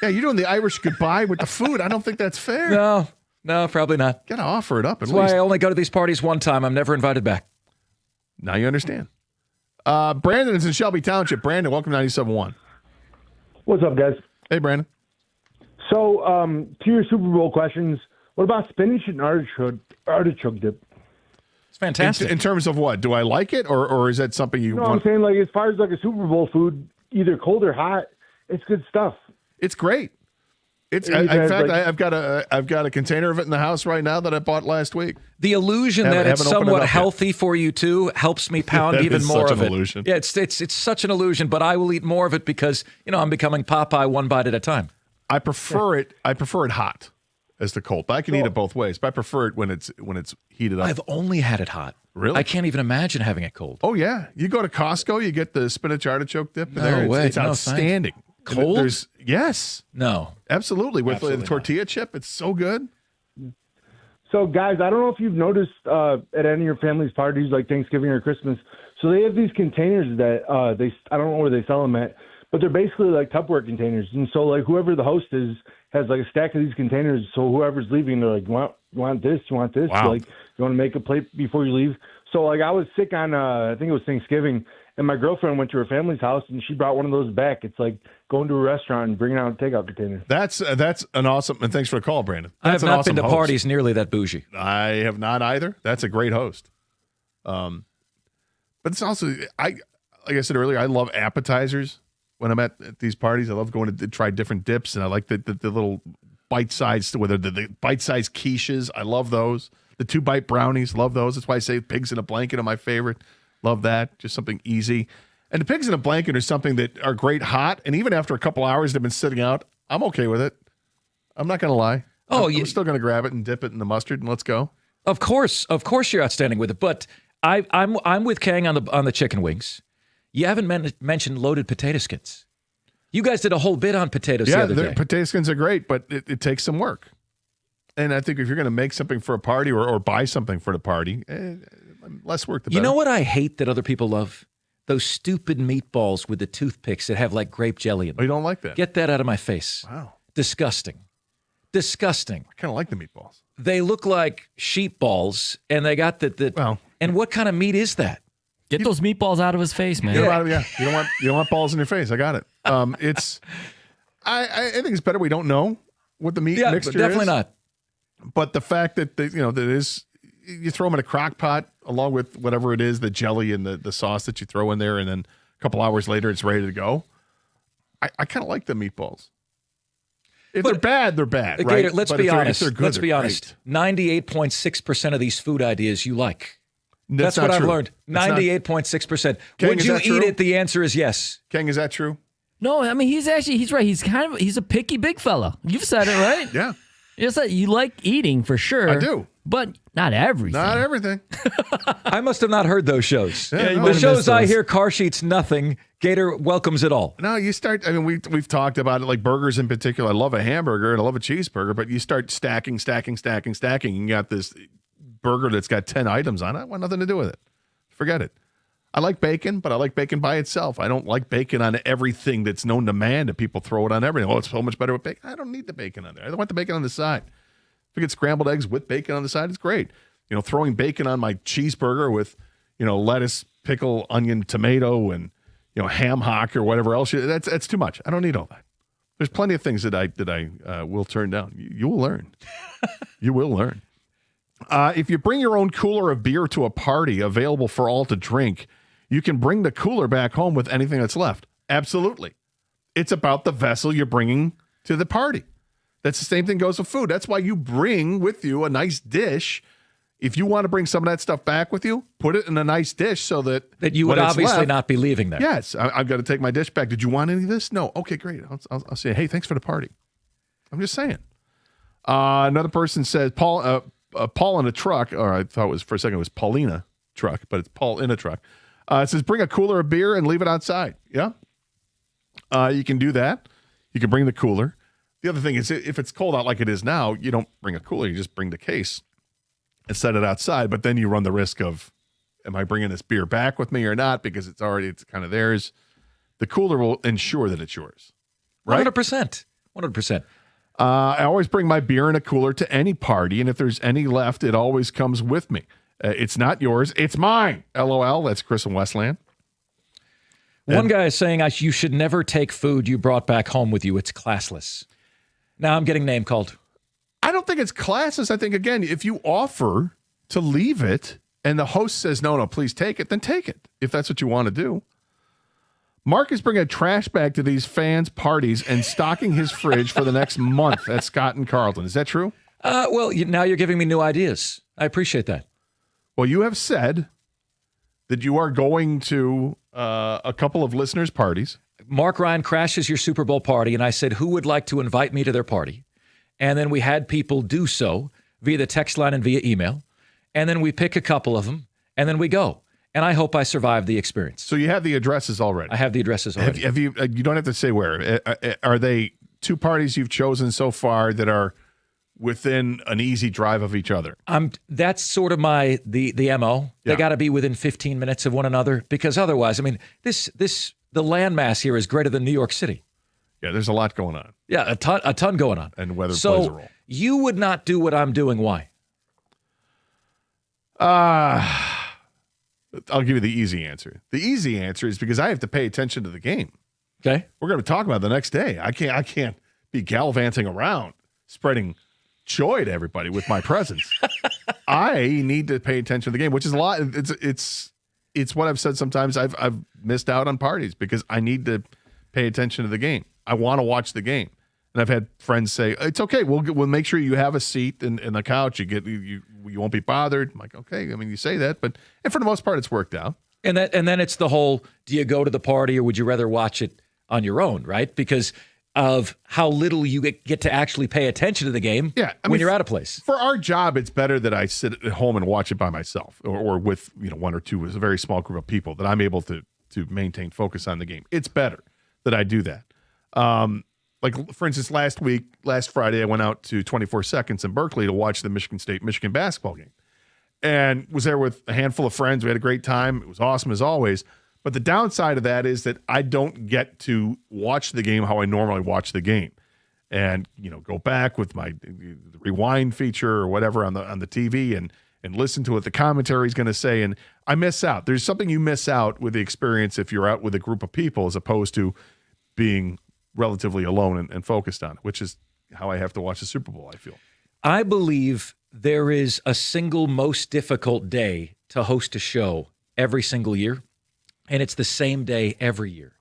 Yeah, you're doing the Irish goodbye with the food. I don't think that's fair. No, probably not. Got to offer it up at That's least. why I only go to these parties one time. I'm never invited back. Now you understand. Brandon is in Shelby Township. Brandon, welcome to 97.1. What's up, guys? Hey, Brandon. So, to your Super Bowl questions, what about spinach and artichoke dip? It's fantastic. In terms of what? Do I like it, or is that something you want? I'm saying, like, as far as like a Super Bowl food, either cold or hot, it's good stuff. It's great. In fact, I've got a container of it in the house right now that I bought last week. The illusion that it's somewhat healthy for you too helps me pound even more of it. Illusion. Yeah, it's such an illusion, but I will eat more of it because I'm becoming Popeye one bite at a time. I prefer it. I prefer it hot as the cold. But I can eat it both ways. But I prefer it when it's heated up. I've only had it hot. Really? I can't even imagine having it cold. Oh yeah, you go to Costco, you get the spinach artichoke dip. No there. way. It's outstanding. Cold? Yes. No. Absolutely. With the tortilla chip, it's so good. So, guys, I don't know if you've noticed at any of your family's parties, like Thanksgiving or Christmas, so they have these containers that I don't know where they sell them at, but they're basically like Tupperware containers. And so, like, whoever the host is has, like, a stack of these containers. So whoever's leaving, they're like, you want this? You want this? Wow. Like, you want to make a plate before you leave? So, like, I was sick on, I think it was Thanksgiving, and my girlfriend went to her family's house, and she brought one of those back. It's like going to a restaurant and bringing out a takeout container. That's an awesome, and thanks for the call, Brandon. I That's have an not been to awesome host. parties nearly that bougie. I have not either. That's a great host. But it's also, like I said earlier, I love appetizers when I'm at these parties. I love going to try different dips, and I like the little bite-sized, whether the bite-sized quiches. I love those. The 2-bite brownies, love those. That's why I say pigs in a blanket are my favorite. Love that. Just something easy. And the pigs in a blanket are something that are great hot. And even after a couple hours they've been sitting out, I'm okay with it. I'm not going to lie. I'm still going to grab it and dip it in the mustard and let's go. Of course you're outstanding with it. But I'm with Kang on the chicken wings. You haven't mentioned loaded potato skins. You guys did a whole bit on potatoes the other day. Potato skins are great, but it takes some work. And I think if you're going to make something for a party or buy something for the party, less work the better. You know what I hate that other people love? Those stupid meatballs with the toothpicks that have like grape jelly in them. Oh, you don't like that? Get that out of my face. Wow. Disgusting. I kind of like the meatballs. They look like sheep balls, and they got and what kind of meat is that? Get those meatballs out of his face, man. You don't want balls in your face. I got it. It's I think it's better we don't know what the meat mixture is. Definitely not. But the fact that that it is, you throw them in a crock pot along with whatever it is, the jelly and the sauce that you throw in there, and then a couple hours later it's ready to go. I kind of like the meatballs. If they're bad, they're bad. Right? Gator, let's be honest. If they're good, let's be honest. 98.6% of these food ideas you like. That's what I've learned. 98.6%. Would you eat it? The answer is yes. King, is that true? No, I mean, he's right. He's a picky big fella. You've said it, right? Yeah. You like eating for sure. I do. But not everything. Not everything. I must have not heard those shows. Yeah, the shows I hear, Car Sheets, nothing. Gator welcomes it all. No, you start, I mean, we've talked about it, like burgers in particular. I love a hamburger and I love a cheeseburger, but you start stacking. You got this burger that's got 10 items on it. I want nothing to do with it. Forget it. I like bacon, but I like bacon by itself. I don't like bacon on everything that's known to man, that people throw it on everything. Oh, it's so much better with bacon. I don't need the bacon on there. I don't want the bacon on the side. If I get scrambled eggs with bacon on the side, it's great. Throwing bacon on my cheeseburger with, lettuce, pickle, onion, tomato, and, ham hock or whatever else. That's too much. I don't need all that. There's plenty of things that I will turn down. You will learn. You will learn. If you bring your own cooler of beer to a party available for all to drink, you can bring the cooler back home with anything that's left. Absolutely. It's about the vessel you're bringing to the party. That's the same thing goes with food. That's why you bring with you a nice dish. If you want to bring some of that stuff back with you, put it in a nice dish so that you would obviously not be leaving there. Yes, I've got to take my dish back. Did you want any of this? No. Okay, great. I'll say, hey, thanks for the party. I'm just saying. Another person says, Paul in a truck, or I thought it was for a second it was Paulina truck, but it's Paul in a truck. It says, bring a cooler of beer and leave it outside. Yeah. You can do that. You can bring the cooler. The other thing is, if it's cold out like it is now, you don't bring a cooler. You just bring the case and set it outside. But then you run the risk of, am I bringing this beer back with me or not? Because it's kind of theirs. The cooler will ensure that it's yours. Right? 100%. 100%. I always bring my beer in a cooler to any party. And if there's any left, it always comes with me. It's not yours. It's mine. LOL. That's Chris in Westland. One guy is saying you should never take food you brought back home with you. It's classless. Now I'm getting name called. I don't think it's classless. I think, again, if you offer to leave it and the host says, no, please take it, then take it if that's what you want to do. Mark is bringing a trash bag to these fans' parties and stocking his fridge for the next month. That's Scott and Carlton. Is that true? Well, now you're giving me new ideas. I appreciate that. Well, you have said that you are going to a couple of listeners' parties. Mark Ryan crashes your Super Bowl party, and I said, who would like to invite me to their party? And then we had people do so via the text line and via email. And then we pick a couple of them, and then we go. And I hope I survive the experience. So you have the addresses already? I have the addresses already. Have you? You don't have to say where. Are they two parties you've chosen so far that are within an easy drive of each other? That's sort of the MO. They got to be within 15 minutes of one another, because otherwise, I mean, the landmass here is greater than New York City. Yeah, there's a lot going on. Yeah, a ton going on. And weather plays a role. You would not do what I'm doing. Why? I'll give you the easy answer. The easy answer is because I have to pay attention to the game. Okay. We're going to talk about it the next day. I can't be gallivanting around spreading joy to everybody with my presence. I need to pay attention to the game, which is a lot. It's what I've said sometimes. I've missed out on parties because I need to pay attention to the game. I want to watch the game. And I've had friends say, it's okay. We'll make sure you have a seat in the couch. You won't be bothered. I'm like, okay. I mean, you say that, and for the most part, it's worked out. And then it's the whole, do you go to the party or would you rather watch it on your own, right? Because of how little you get to actually pay attention to the game when you're out of place. For our job, it's better that I sit at home and watch it by myself or with one or two, a very small group of people, that I'm able to maintain focus on the game. It's better that I do that. Like, for instance, last Friday, I went out to 24 Seconds in Berkeley to watch the Michigan State-Michigan basketball game. And was there with a handful of friends. We had a great time. It was awesome as always. But the downside of that is that I don't get to watch the game how I normally watch the game. And, go back with my rewind feature or whatever on the TV and listen to what the commentary is going to say. And I miss out. There's something you miss out with the experience if you're out with a group of people as opposed to being relatively alone and focused on it, which is how I have to watch the Super Bowl, I feel. I believe there is a single most difficult day to host a show every single year, and it's the same day every year,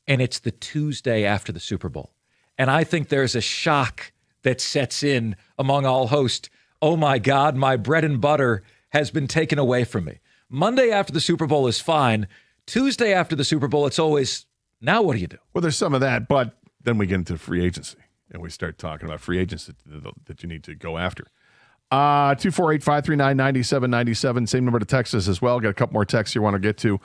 and it's the Tuesday after the Super Bowl. And I think there's a shock that sets in among all hosts. Oh, my God, my bread and butter has been taken away from me. Monday after the Super Bowl is fine. Tuesday after the Super Bowl, it's always, now what do you do? Well, there's some of that, but then we get into free agency and we start talking about free agents that you need to go after. 248-539-9797. Same number to text us as well. Got a couple more texts you want to get to.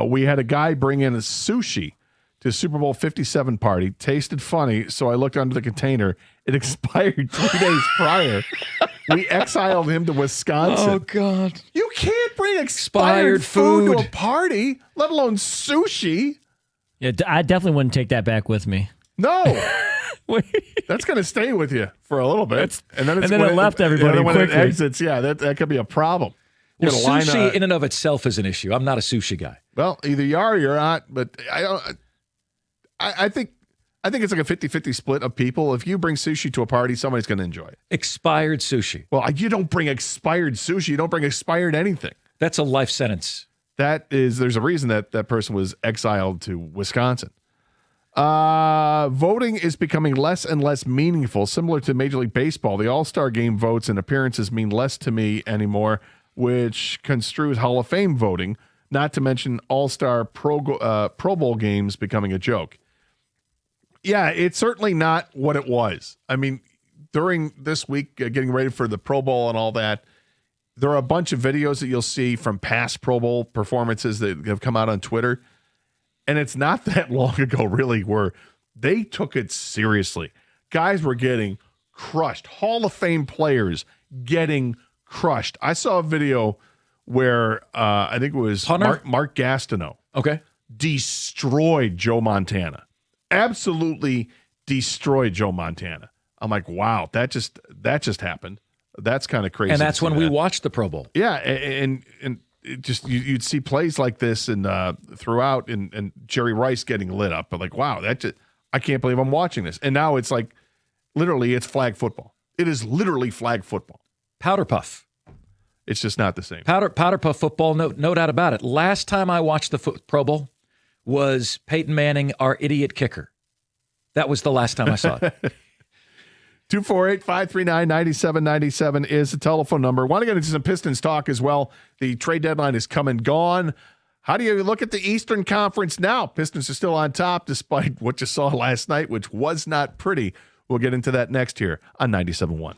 We had a guy bring in a sushi to Super Bowl 57 party. Tasted funny, so I looked under the container. It expired 3 days prior. We exiled him to Wisconsin. Oh, God. You can't bring expired food to a party, let alone sushi. Yeah, I definitely wouldn't take that back with me. No. That's going to stay with you for a little bit. And then it left everybody when quickly. it exits, that could be a problem. Well, sushi in and of itself is an issue. I'm not a sushi guy. Well, either you are or you're not, but I think it's like a 50-50 split of people. If you bring sushi to a party, somebody's going to enjoy it. Expired sushi. Well, you don't bring expired sushi. You don't bring expired anything. That's a life sentence. There's a reason that person was exiled to Wisconsin. Voting is becoming less and less meaningful, similar to Major League Baseball. The All-Star Game votes and appearances mean less to me anymore, which construes Hall of Fame voting, not to mention All-Star Pro Bowl games becoming a joke. Yeah, it's certainly not what it was. I mean, during this week, getting ready for the Pro Bowl and all that, there are a bunch of videos that you'll see from past Pro Bowl performances that have come out on Twitter. And it's not that long ago, really, where they took it seriously. Guys were getting crushed. Hall of Fame players getting crushed. I saw a video where I think it was Mark Gastineau. Okay. Destroyed Joe Montana. Absolutely destroyed Joe Montana. I'm like, wow, that just happened. That's kind of crazy. And that's when we watched the Pro Bowl. Yeah, and it just you'd see plays like this and throughout, and Jerry Rice getting lit up. But like, wow, I can't believe I'm watching this. And now it's like, literally, it's flag football. It is literally flag football. Powder puff. It's just not the same. Powder puff football, no doubt about it. Last time I watched the Pro Bowl was Peyton Manning, our idiot kicker. That was the last time I saw it. 248-539-9797 is the telephone number. Want to get into some Pistons talk as well. The trade deadline is come and gone. How do you look at the Eastern Conference now? Pistons are still on top despite what you saw last night, which was not pretty. We'll get into that next here on 97.1.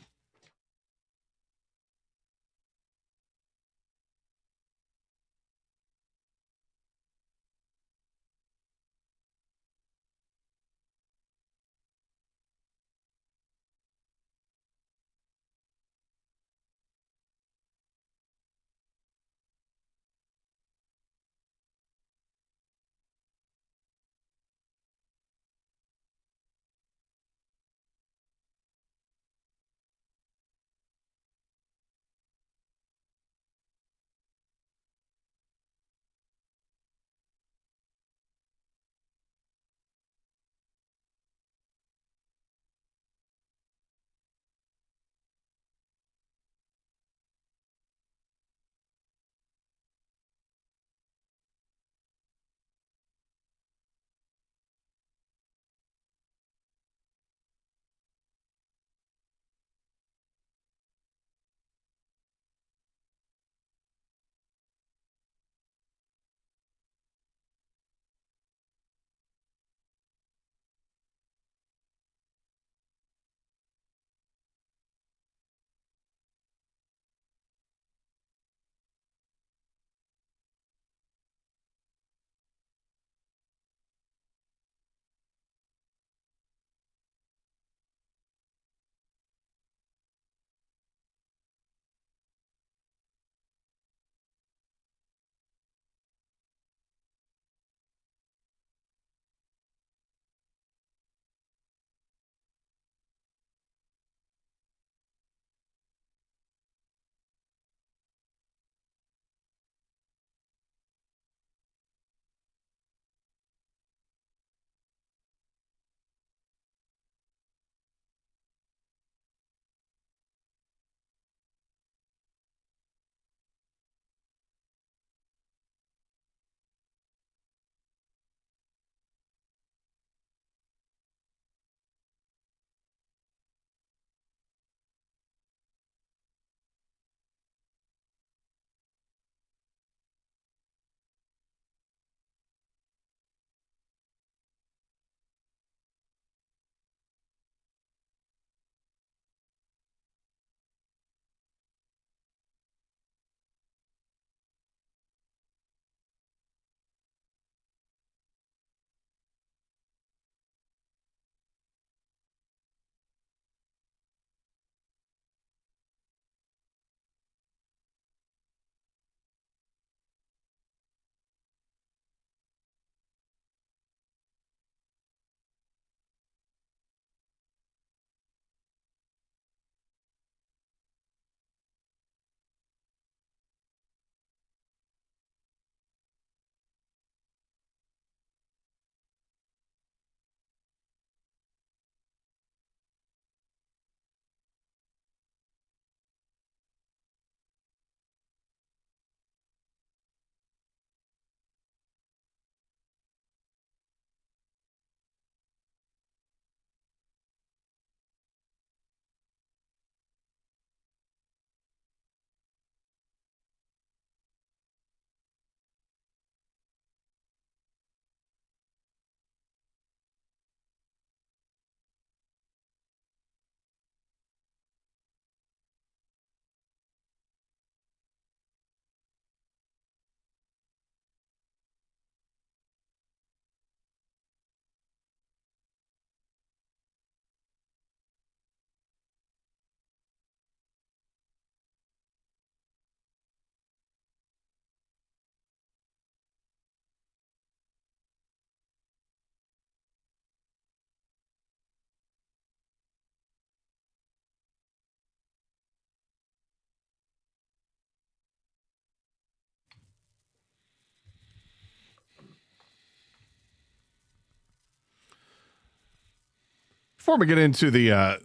Before we get into the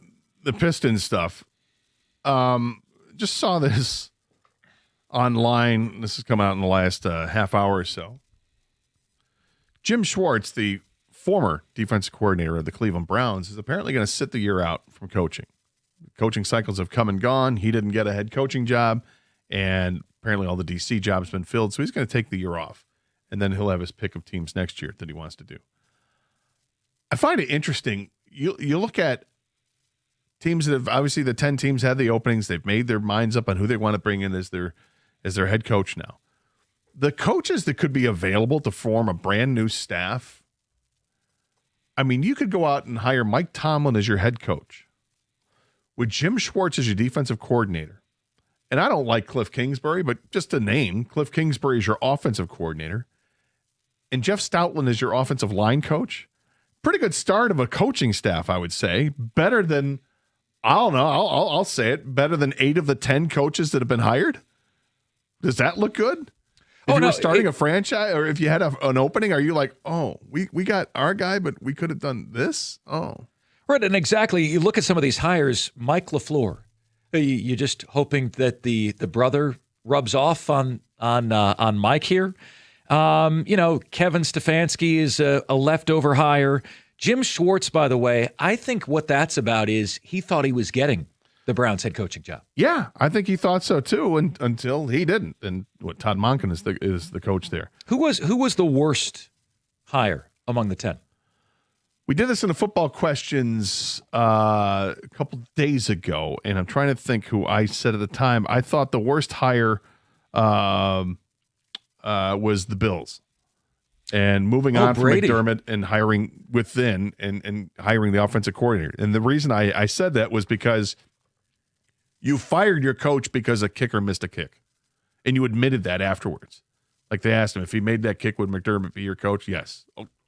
Pistons stuff, just saw this online. This has come out in the last half hour or so. Jim Schwartz, the former defensive coordinator of the Cleveland Browns, is apparently going to sit the year out from coaching. Coaching cycles have come and gone. He didn't get a head coaching job, and apparently all the DC jobs have been filled, so he's going to take the year off, and then he'll have his pick of teams next year that he wants to do. I find it interesting. You look at teams that have, obviously the 10 teams had the openings. They've made their minds up on who they want to bring in as their head coach now. The coaches that could be available to form a brand new staff, I mean, you could go out and hire Mike Tomlin as your head coach with Jim Schwartz as your defensive coordinator. And I don't like Cliff Kingsbury, but just to name, Cliff Kingsbury is your offensive coordinator and Jeff Stoutland is your offensive line coach. Pretty good start of a coaching staff, I would say. Better than, I don't know, I'll say it, better than 8 of the 10 coaches that have been hired. Does that look good? If you were starting a franchise, or if you had an opening, are you like, oh, we got our guy, but we could have done this? Oh. Right, and exactly. You look at some of these hires, Mike LaFleur. You're just hoping that the brother rubs off on Mike here. Kevin Stefanski is a leftover hire. Jim Schwartz, by the way, I think what that's about is he thought he was getting the Browns head coaching job. Yeah, I think he thought so too, until he didn't. And Todd Monken is the coach there. Who was the worst hire among the 10? We did this in the football questions a couple days ago, and I'm trying to think who I said at the time. I thought the worst hire was the Bills. And moving on Brady. from McDermott and hiring within and hiring the offensive coordinator. And the reason I said that was because you fired your coach because a kicker missed a kick. And you admitted that afterwards. Like they asked him if he made that kick, would McDermott be your coach? Yes.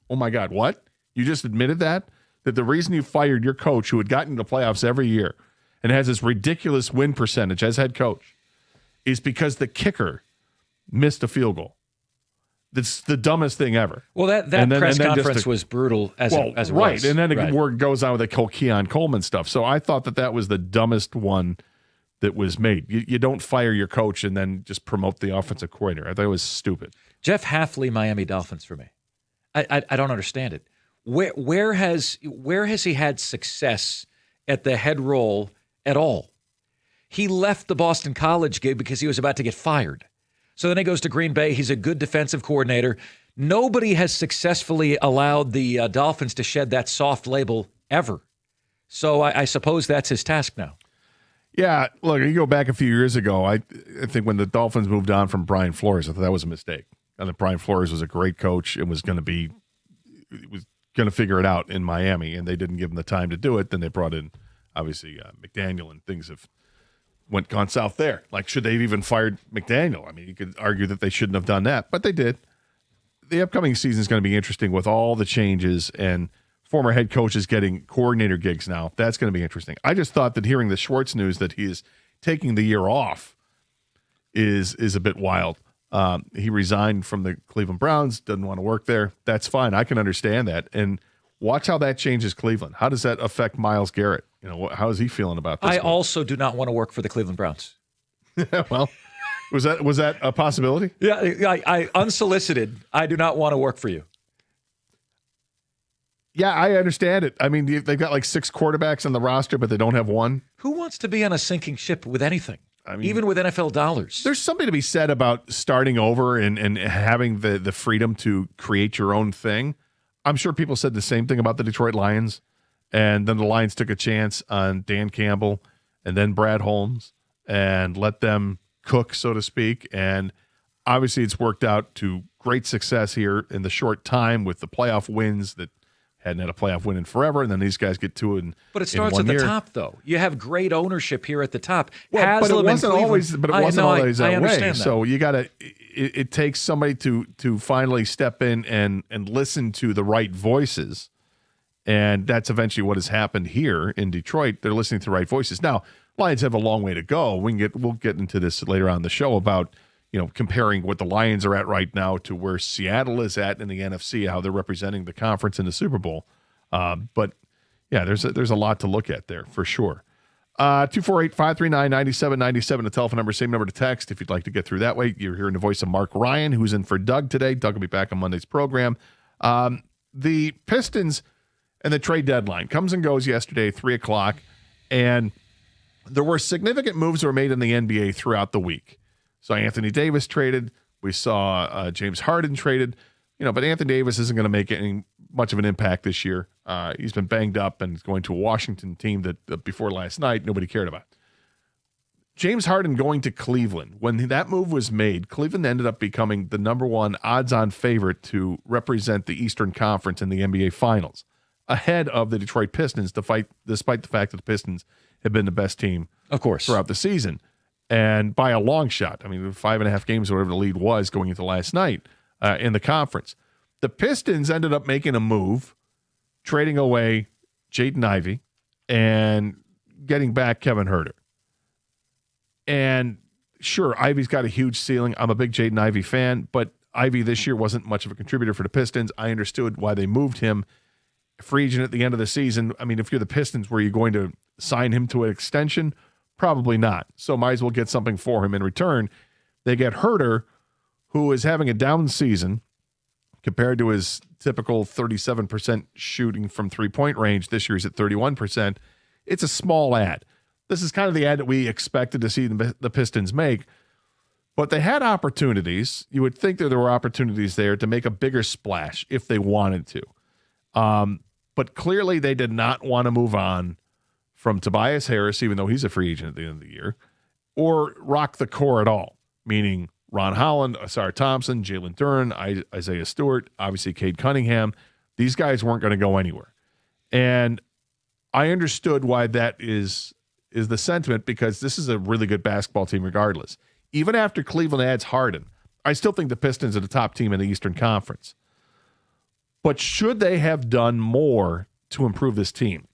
Oh my God, what? You just admitted that? That the reason you fired your coach, who had gotten to playoffs every year and has this ridiculous win percentage as head coach, is because the kicker missed a field goal. That's the dumbest thing ever. Well, that press conference was brutal as it was. Right, and then it goes on with the Keon Coleman stuff. So I thought that was the dumbest one that was made. You don't fire your coach and then just promote the offensive coordinator. I thought it was stupid. Jeff Hafley, Miami Dolphins for me. I don't understand it. Where has he had success at the head role at all? He left the Boston College gig because he was about to get fired. So then he goes to Green Bay. He's a good defensive coordinator. Nobody has successfully allowed the Dolphins to shed that soft label ever. So I suppose that's his task now. Yeah, look, you go back a few years ago, I think when the Dolphins moved on from Brian Flores, I thought that was a mistake. I thought Brian Flores was a great coach and was going to figure it out in Miami, and they didn't give him the time to do it. Then they brought in, obviously, McDaniel, and things have gone south there. Like, should they have even fired McDaniel? I mean, you could argue that they shouldn't have done that, but they did. The upcoming season is going to be interesting with all the changes and former head coaches getting coordinator gigs now. That's going to be interesting. I just thought that hearing the Schwartz news that he is taking the year off is a bit wild. He resigned from the Cleveland Browns, doesn't want to work there. That's fine. I can understand that. And watch how that changes Cleveland. How does that affect Myles Garrett? How is he feeling about this? I also do not want to work for the Cleveland Browns. Well, was that a possibility? Yeah, I unsolicited. I do not want to work for you. Yeah, I understand it. I mean, they've got like 6 quarterbacks on the roster, but they don't have one. Who wants to be on a sinking ship with anything? I mean, even with NFL dollars. There's something to be said about starting over and having the freedom to create your own thing. I'm sure people said the same thing about the Detroit Lions, and then the Lions took a chance on Dan Campbell and then Brad Holmes and let them cook, so to speak. And obviously it's worked out to great success here in the short time with the playoff wins that hadn't had a playoff win in forever, and then these guys get to it But it starts at the top, though. You have great ownership here at the top. Well, but it wasn't always always that way. That. So you got to. It takes somebody to finally step in and listen to the right voices, and that's eventually what has happened here in Detroit. They're listening to the right voices. Now, Lions have a long way to go. We'll get into this later on in the show about comparing what the Lions are at right now to where Seattle is at in the NFC, how they're representing the conference in the Super Bowl. But Yeah, there's a lot to look at there for sure. 248-539-9797, the telephone number, same number to text if you'd like to get through that way. You're hearing the voice of Mark Ryan, who's in for Doug today. Doug will be back on Monday's program. The Pistons and the trade deadline comes and goes yesterday, 3 o'clock, and there were significant moves that were made in the NBA throughout the week. So Anthony Davis traded. We saw James Harden traded. But Anthony Davis isn't going to make any much of an impact this year. He's been banged up and is going to a Washington team that before last night nobody cared about. James Harden going to Cleveland. When that move was made, Cleveland ended up becoming the number one odds-on favorite to represent the Eastern Conference in the NBA Finals, ahead of the Detroit Pistons, despite the fact that the Pistons have been the best team, of course, throughout the season, and by a long shot. I mean, 5.5 games, or whatever the lead was going into last night in the conference. The Pistons ended up making a move, trading away Jaden Ivey and getting back Kevin Huerter. And sure, Ivey's got a huge ceiling. I'm a big Jaden Ivey fan, but Ivey this year wasn't much of a contributor for the Pistons. I understood why they moved him. Free agent at the end of the season. I mean, if you're the Pistons, were you going to sign him to an extension? Probably not. So might as well get something for him in return. They get Huerter, who is having a down season compared to his typical 37% shooting from three-point range. This year he's at 31%. It's a small ad. This is kind of the ad that we expected to see the Pistons make, but they had opportunities. You would think that there were opportunities there to make a bigger splash if they wanted to. But clearly they did not want to move on from Tobias Harris, even though he's a free agent at the end of the year, or rock the core at all, meaning Ron Holland, Asar Thompson, Jalen Duren, Isaiah Stewart, obviously Cade Cunningham. These guys weren't going to go anywhere. And I understood why that is the sentiment, because this is a really good basketball team regardless. Even after Cleveland adds Harden, I still think the Pistons are the top team in the Eastern Conference. But should they have done more to improve this team?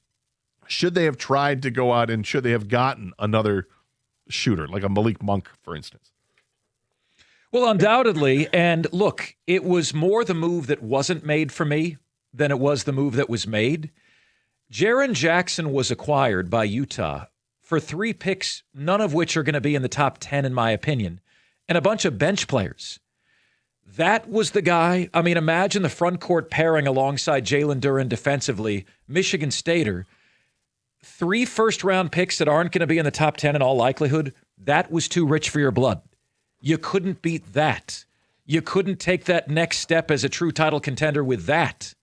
Should they have tried to go out and should they have gotten another shooter, like a Malik Monk, for instance? Well, undoubtedly. And look, it was more the move that wasn't made for me than it was the move that was made. Jaren Jackson was acquired by Utah for 3 picks, none of which are going to be in the top 10, in my opinion, and a bunch of bench players. That was the guy. I mean, imagine the front court pairing alongside Jalen Duren defensively, Michigan Stater. 3 first-round picks that aren't going to be in the top 10 in all likelihood. That was too rich for your blood. You couldn't beat that. You couldn't take that next step as a true title contender with that.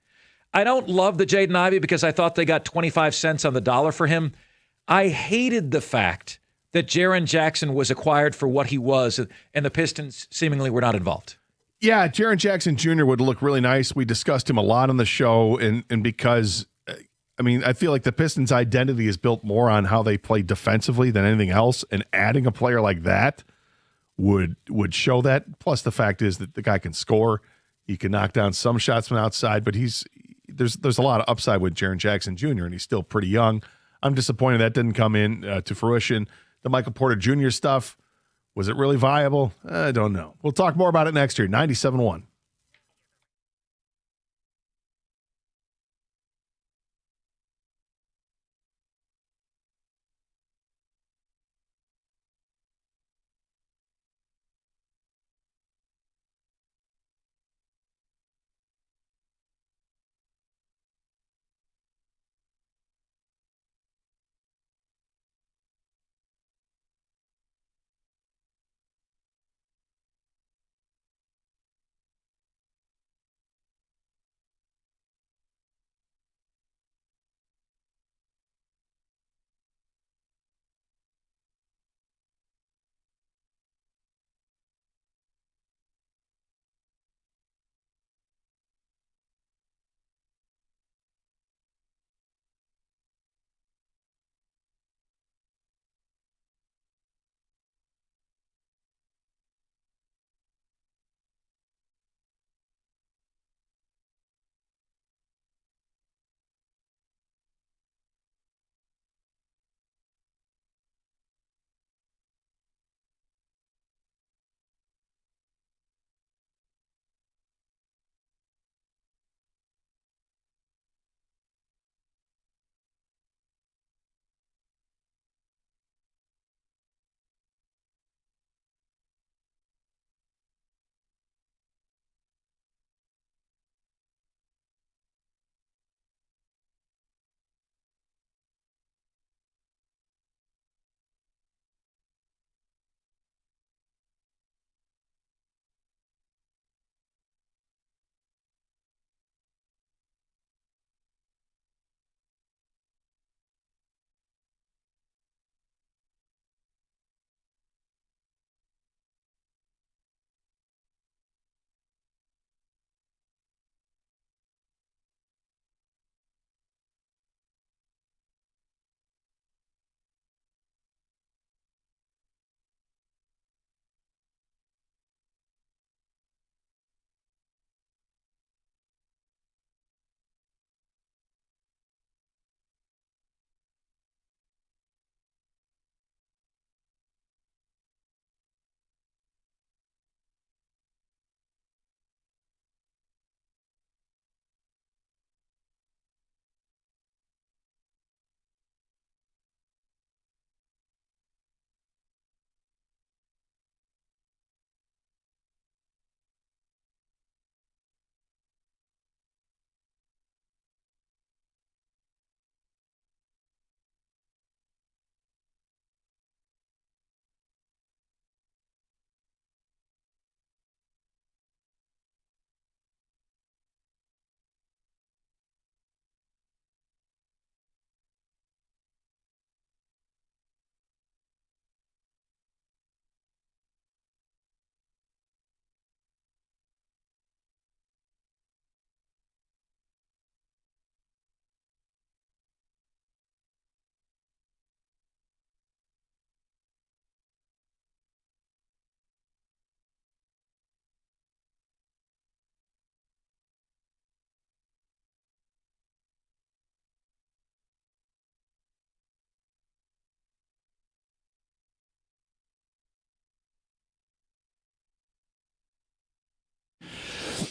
I don't love the Jaden Ivey because I thought they got 25 cents on the dollar for him. I hated the fact that Jaren Jackson was acquired for what he was, and the Pistons seemingly were not involved. Yeah, Jaren Jackson Jr. would look really nice. We discussed him a lot on the show, and because, I mean, I feel like the Pistons' identity is built more on how they play defensively than anything else, and adding a player like that would show that. Plus, the fact is that the guy can score. He can knock down some shots from outside, but there's a lot of upside with Jaren Jackson Jr., and he's still pretty young. I'm disappointed that didn't come in to fruition. The Michael Porter Jr. stuff, was it really viable? I don't know. We'll talk more about it next year. 97.1.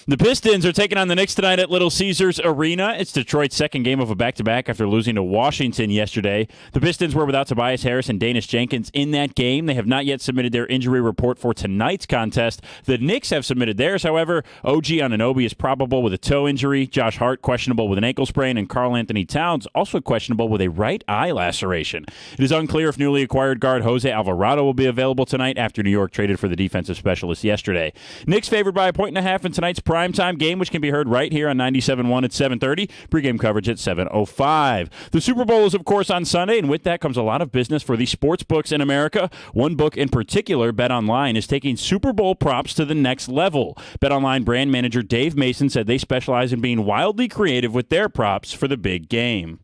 The Pistons are taking on the Knicks tonight at Little Caesars Arena. It's Detroit's second game of a back-to-back after losing to Washington yesterday. The Pistons were without Tobias Harris and Danish Jenkins in that game. They have not yet submitted their injury report for tonight's contest. The Knicks have submitted theirs, however. OG Anunoby is probable with a toe injury. Josh Hart questionable with an ankle sprain, and Karl Anthony Towns also questionable with a right eye laceration. It is unclear if newly acquired guard Jose Alvarado will be available tonight after New York traded for the defensive specialist yesterday. Knicks favored by 1.5 in tonight's primetime game, which can be heard right here on 97.1 at 7:30. Pregame coverage at 7:05. The Super Bowl is, of course, on Sunday, and with that comes a lot of business for the sports books in America. One book in particular, BetOnline, is taking Super Bowl props to the next level. BetOnline brand manager Dave Mason said they specialize in being wildly creative with their props for the big game.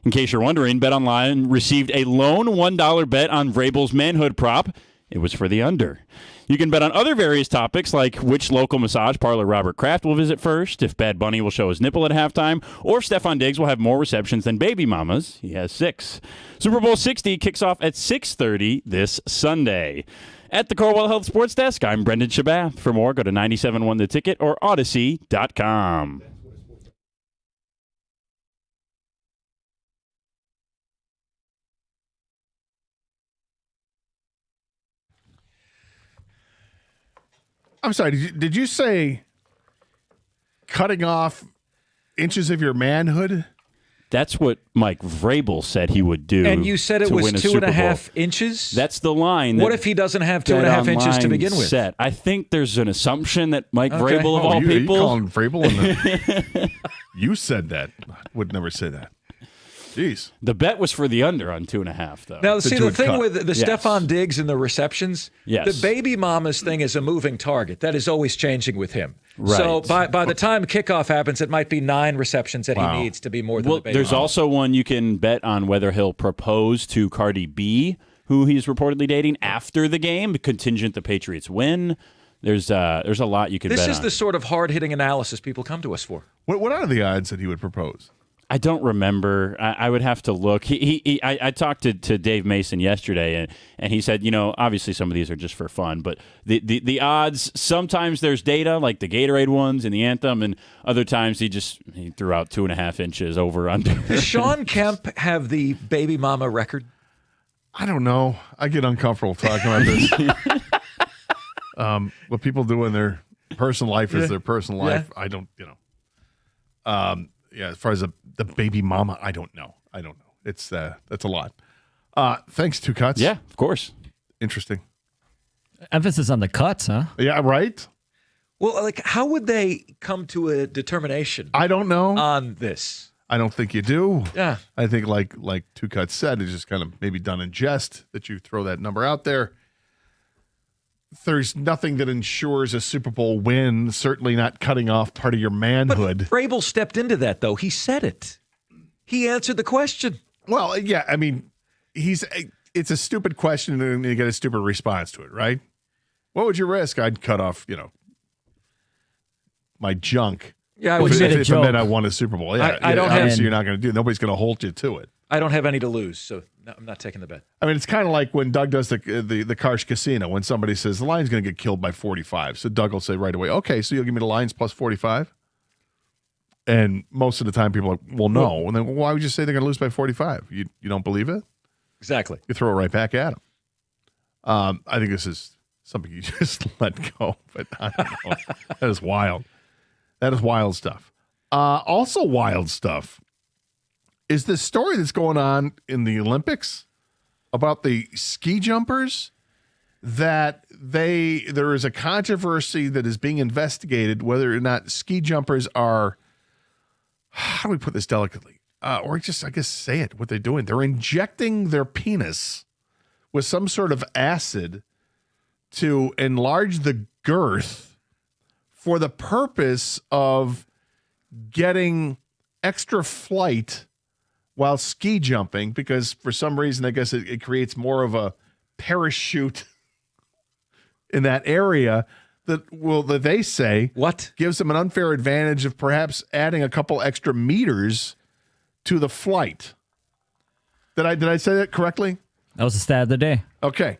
In case you're wondering, BetOnline received a lone $1 bet on Vrabel's manhood prop. It was for the under. You can bet on other various topics like which local massage parlor Robert Kraft will visit first, if Bad Bunny will show his nipple at halftime, or if Stephon Diggs will have more receptions than baby mamas. He has 6. Super Bowl 60 kicks off at 6:30 this Sunday. At the Corewell Health Sports Desk, I'm Brendan Shabath. For more, go to 97.1 The Ticket or Odyssey.com. I'm sorry, did you say cutting off inches of your manhood? That's what Mike Vrabel said he would do. And you said it was 2.5 inches? That's the line. What if he doesn't have 2.5 inches to begin with? Set. I think there's an assumption that Mike Vrabel, of all people. You calling Vrabel? You said that. I would never say that. Jeez. The bet was for the under on 2.5, though. Now, see, the thing with the Stephon Diggs and the receptions, yes. The baby mamas thing is a moving target. That is always changing with him. Right. So by the time kickoff happens, it might be 9 receptions that he needs to be more than the baby there's mama. also one you can bet on whether he'll propose to Cardi B, who he's reportedly dating, after the game, contingent the Patriots win. There's a lot you can bet on. This is the sort of hard-hitting analysis people come to us for. What are the odds that he would propose? I don't remember. I would have to look. I talked to Dave Mason yesterday, and he said, obviously some of these are just for fun, but the odds, sometimes there's data, like the Gatorade ones and the Anthem, and other times he threw out 2.5 inches over under. Does Sean Kemp have the baby mama record? I don't know. I get uncomfortable talking about this. What people do in their personal life is their personal life. Yeah. I don't, as far as the baby mama, I don't know. It's that's a lot. Thanks, Two Cuts. Yeah, of course. Interesting. Emphasis on the cuts, huh? Yeah, right. Well, how would they come to a determination? I don't know on this. I don't think you do. Yeah. I think like Two Cuts said, it's just kind of maybe done in jest that you throw that number out there. There's nothing that ensures a Super Bowl win, certainly not cutting off part of your manhood. But Vrabel stepped into that, though. He said it. He answered the question. Well, yeah, I mean, it's a stupid question and you get a stupid response to it, right? What would you risk? I'd cut off, my junk. Yeah, I would say if it meant I won a Super Bowl. Yeah, I don't obviously you're not going to do it. Nobody's going to hold you to it. I don't have any to lose, so I'm not taking the bet. I mean, it's kind of like when Doug does the Karsh Casino, when somebody says the line's going to get killed by 45. So Doug will say right away, okay, so you'll give me the lines plus 45? And most of the time people are like, well, no. And then why would you say they're going to lose by 45? You don't believe it? Exactly. You throw it right back at them. I think this is something you just let go, but I don't know. That is wild. That is wild stuff. Also wild stuff is this story that's going on in the Olympics about the ski jumpers, that there is a controversy that is being investigated whether or not ski jumpers are, how do we put this delicately? Or just, I guess, say it, what they're doing. They're injecting their penis with some sort of acid to enlarge the girth for the purpose of getting extra flight while ski jumping, because for some reason, I guess it creates more of a parachute in that area. that they say what gives them an unfair advantage of perhaps adding a couple extra meters to the flight. Did I say that correctly? That was the stat of the day. Okay.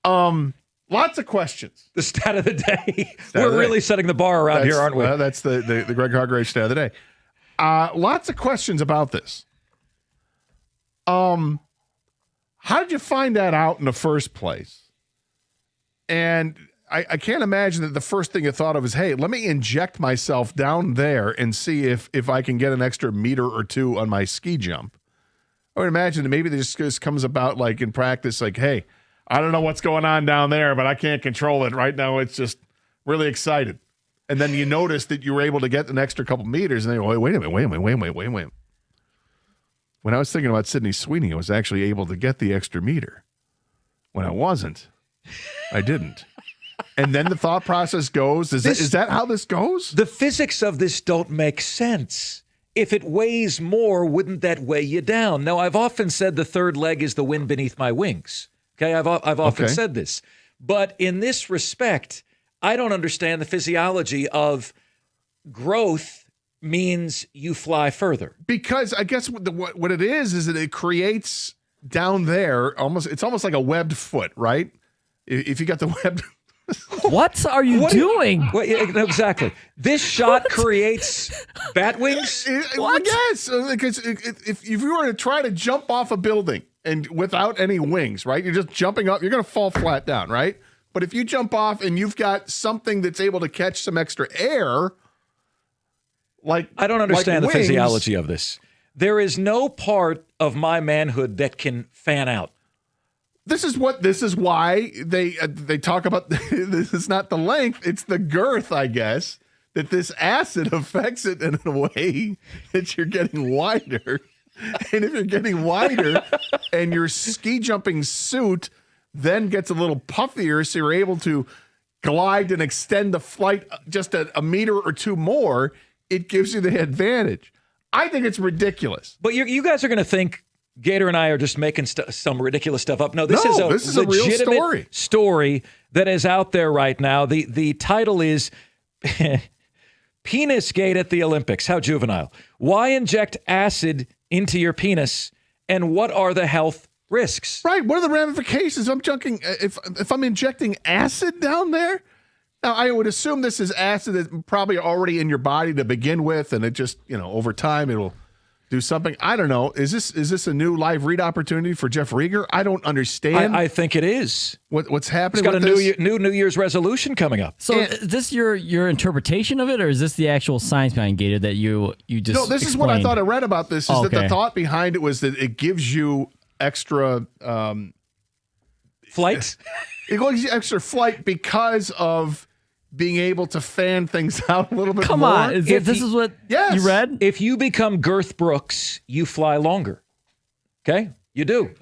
Lots of questions. The stat of the day. We're really setting the bar around here, aren't we? That's the Greg Hargrave stat of the day. Lots of questions about this. How did you find that out in the first place? And I can't imagine that the first thing you thought of is, hey, let me inject myself down there and see if I can get an extra meter or two on my ski jump. I would imagine that maybe this just comes about like in practice, like, hey, I don't know what's going on down there, but I can't control it. Right now it's just really excited. And then you notice that you were able to get an extra couple meters, and then you go, wait a minute. When I was thinking about Sydney Sweeney, I was actually able to get the extra meter. When I wasn't, I didn't. And then the thought process goes, is that how this goes? The physics of this don't make sense. If it weighs more, wouldn't that weigh you down? Now, I've often said the third leg is the wind beneath my wings. Okay, I've often said this. But in this respect, I don't understand the physiology of growth means you fly further. Because I guess what it is that it creates down there, it's almost like a webbed foot, right? If you got the webbed... What are you doing? Exactly. This shot creates bat wings? What? Yes. Because if you were to try to jump off a building and without any wings, right? You're just jumping up. You're going to fall flat down, right? But if you jump off and you've got something that's able to catch some extra air, like I don't understand like the wings, physiology of this. There is no part of my manhood that can fan out. This is why they talk about this is not the length, it's the girth, I guess, that this acid affects it in a way that you're getting wider. And if you're getting wider and your ski jumping suit then gets a little puffier, so you're able to glide and extend the flight just a meter or two more, it gives you the advantage. I think it's ridiculous. But you guys are going to think Gator and I are just making some ridiculous stuff up. No, this is a legitimate real story that is out there right now. The title is Penis Gate at the Olympics. How juvenile. Why inject acid into your penis, and what are the health risks? Right. What are the ramifications? If I'm injecting acid down there? Now, I would assume this is acid that's probably already in your body to begin with, and it just, over time it'll do something. I don't know. Is this a new live read opportunity for Jeff Rieger? I don't understand. I think it is. What's happening? He's got a New Year's resolution coming up. So is this your interpretation of it, or is this the actual science behind Gator that you just No, this explained? is what I thought I read about this, is that the thought behind it was that it gives you extra flight. It gives you extra flight because of being able to fan things out a little bit more. Come on. This is what you read? If you become Girth Brooks, you fly longer. Okay? You do.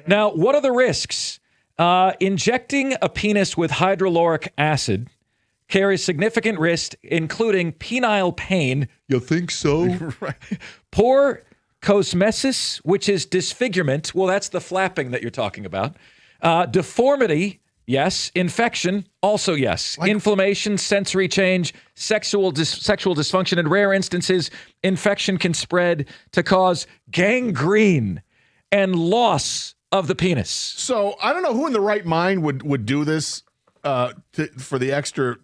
Now, what are the risks? Injecting a penis with hydrochloric acid carries significant risk, including penile pain. You think so? Right. Poor cosmesis, which is disfigurement. Well, that's the flapping that you're talking about. Deformity. Yes. Infection, also yes. Inflammation, sensory change, sexual dysfunction. In rare instances, infection can spread to cause gangrene and loss of the penis. So I don't know who in the right mind would do this for the extra.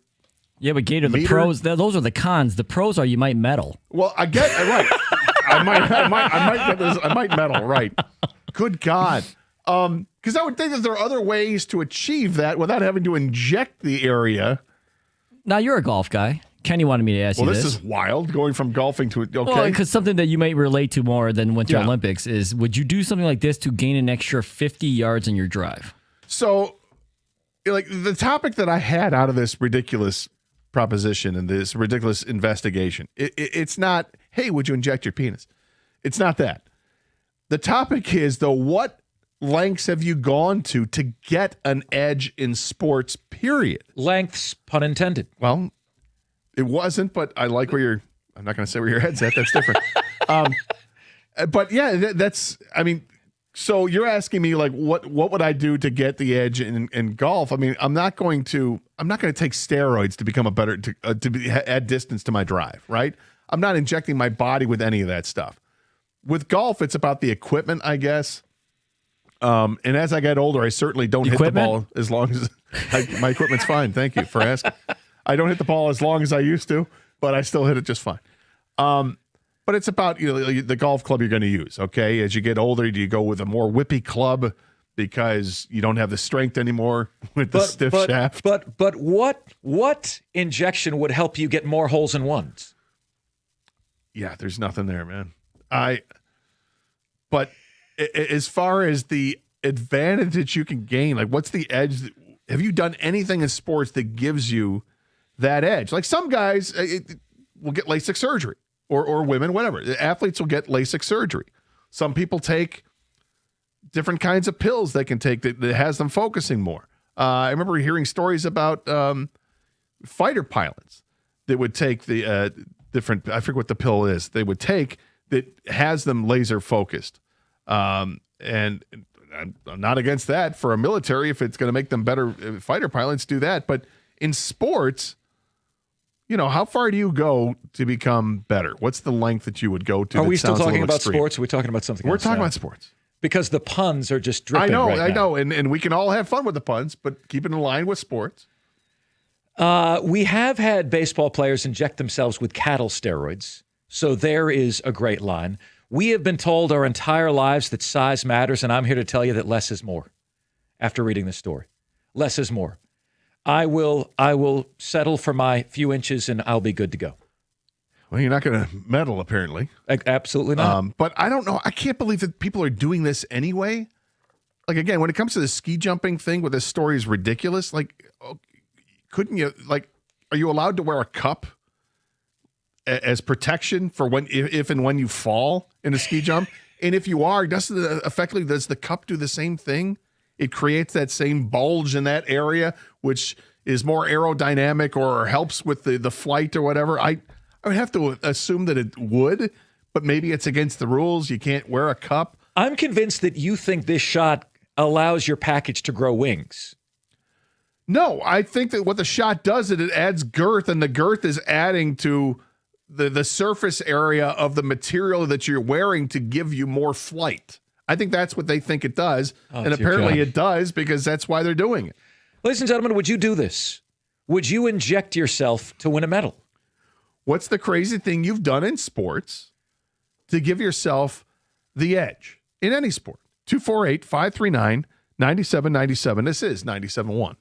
Yeah, but Gator, the pros, those are the cons. The pros are you might meddle. Well, I get right. I might get this. I might meddle. Right. Good God. Because I would think that there are other ways to achieve that without having to inject the area. Now, you're a golf guy. Kenny wanted me to ask you this. Well, this is wild, going from golfing to... Okay. Well, because something that you might relate to more than Winter Olympics is, would you do something like this to gain an extra 50 yards in your drive? So, like, the topic that I had out of this ridiculous proposition and this ridiculous investigation, it's not, hey, would you inject your penis? It's not that. The topic is, though, what lengths have you gone to get an edge in sports, period? Lengths, pun intended. Well, it wasn't, but I like where I'm not going to say where your head's at. That's different. But yeah, I mean, So you're asking me like what would I do to get the edge in golf? I mean, I'm not going to take steroids to become a better add distance to my drive, right? I'm not injecting my body with any of that stuff. With golf, it's about the equipment, I guess. And as I get older, I certainly don't hit the ball as long as my equipment's fine. Thank you for asking. I don't hit the ball as long as I used to, but I still hit it just fine. But it's about the golf club you're going to use. Okay, as you get older, do you go with a more whippy club because you don't have the strength anymore with the stiff shaft? But what injection would help you get more holes in ones? Yeah, there's nothing there, man. But as far as the advantage that you can gain, like what's the edge? Have you done anything in sports that gives you that edge? Like some guys will get LASIK surgery. Or women, whatever. Athletes will get LASIK surgery. Some people take different kinds of pills they can take that has them focusing more. I remember hearing stories about fighter pilots that would take the different, I forget what the pill is, they would take that has them laser focused. And I'm not against that for a military. If it's going to make them better fighter pilots, do that. But in sports, how far do you go to become better? What's the length that you would go to? Are we still talking about extreme? sports? Or are we talking about something else? We're talking about sports. Because the puns are just dripping I know. And we can all have fun with the puns, but keep it in line with sports. We have had baseball players inject themselves with cattle steroids. So there is a great line. We have been told our entire lives that size matters, and I'm here to tell you that less is more after reading this story. Less is more. I will settle for my few inches and I'll be good to go. Well, you're not going to medal, apparently. Absolutely not. But I don't know. I can't believe that people are doing this anyway. Like, again, when it comes to the ski jumping thing where this story is ridiculous, like, couldn't you, like, are you allowed to wear a cup as protection for if and when you fall in a ski jump? And if you are, does the cup do the same thing? It creates that same bulge in that area, which is more aerodynamic or helps with the flight or whatever. I would have to assume that it would, but maybe it's against the rules. You can't wear a cup. I'm convinced that you think this shot allows your package to grow wings. No, I think that what the shot does is it adds girth, and the girth is adding to the surface area of the material that you're wearing to give you more flight. I think that's what they think it does, and apparently it does because that's why they're doing it. Ladies and gentlemen, would you do this? Would you inject yourself to win a medal? What's the crazy thing you've done in sports to give yourself the edge in any sport? 248-539-9797. This is 97.1.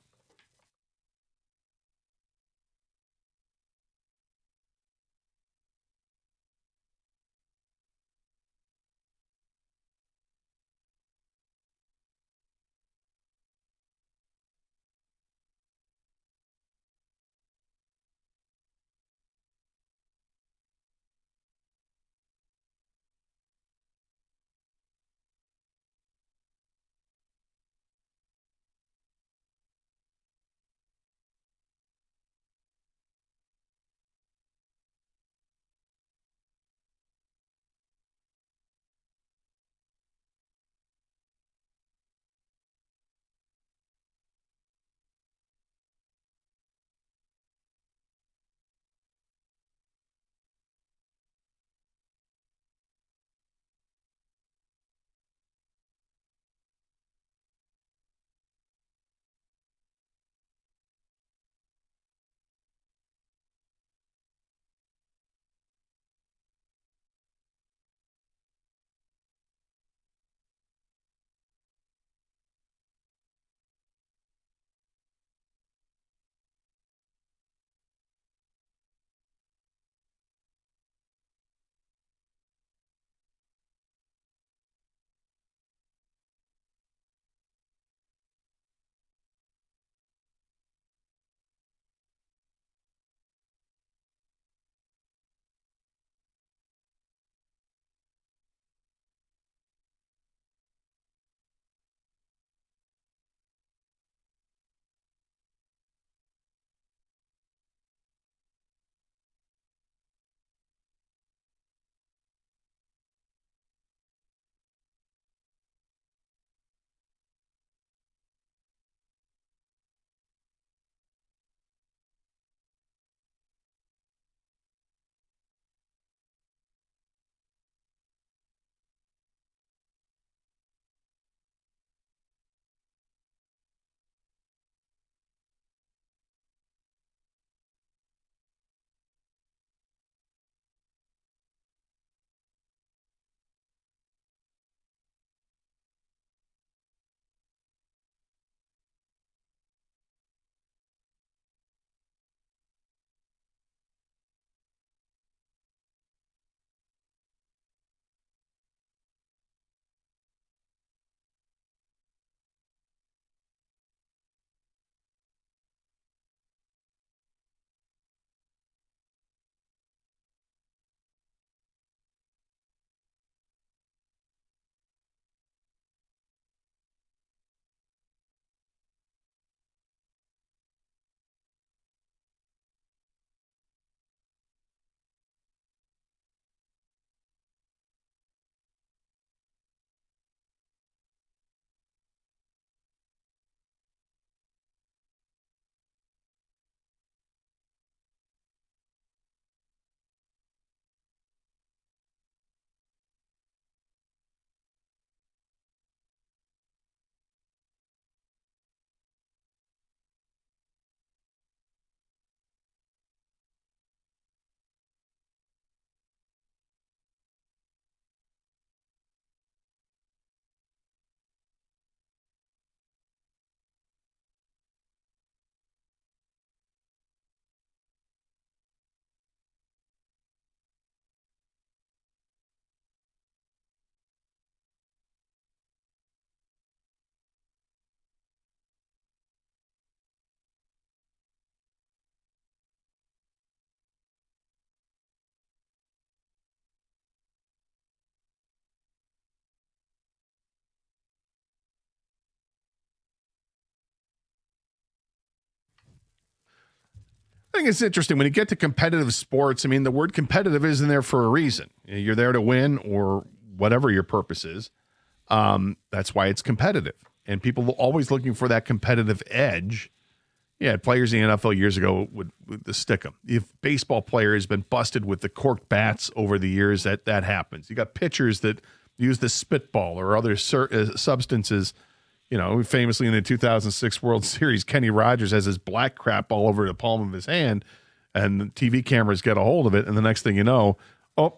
I think it's interesting when you get to competitive sports. I mean, the word competitive isn't there for a reason. You're there to win or whatever your purpose is. That's why it's competitive. And people are always looking for that competitive edge. Yeah, players in the NFL years ago would stick them. If baseball player has been busted with the corked bats over the years, that happens. You got pitchers that use the spitball or other substances. You know, famously in the 2006 World Series, Kenny Rogers has his black crap all over the palm of his hand, and the TV cameras get a hold of it, and the next thing you know,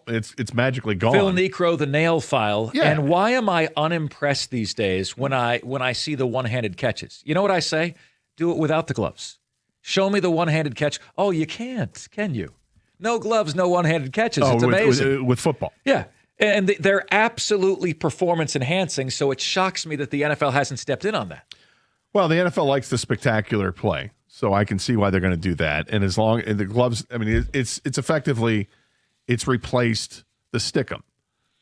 it's magically gone. Phil Necro, the nail file. Yeah. And why am I unimpressed these days when I see the one-handed catches? You know what I say? Do it without the gloves. Show me the one-handed catch. Oh, you can't, can you? No gloves, no one-handed catches. It's amazing. With football. Yeah. And they're absolutely performance enhancing, so it shocks me that the NFL hasn't stepped in on that. Well, the NFL likes the spectacular play, so I can see why they're going to do that. And as long as the gloves, I mean, it's effectively, it's replaced the stickum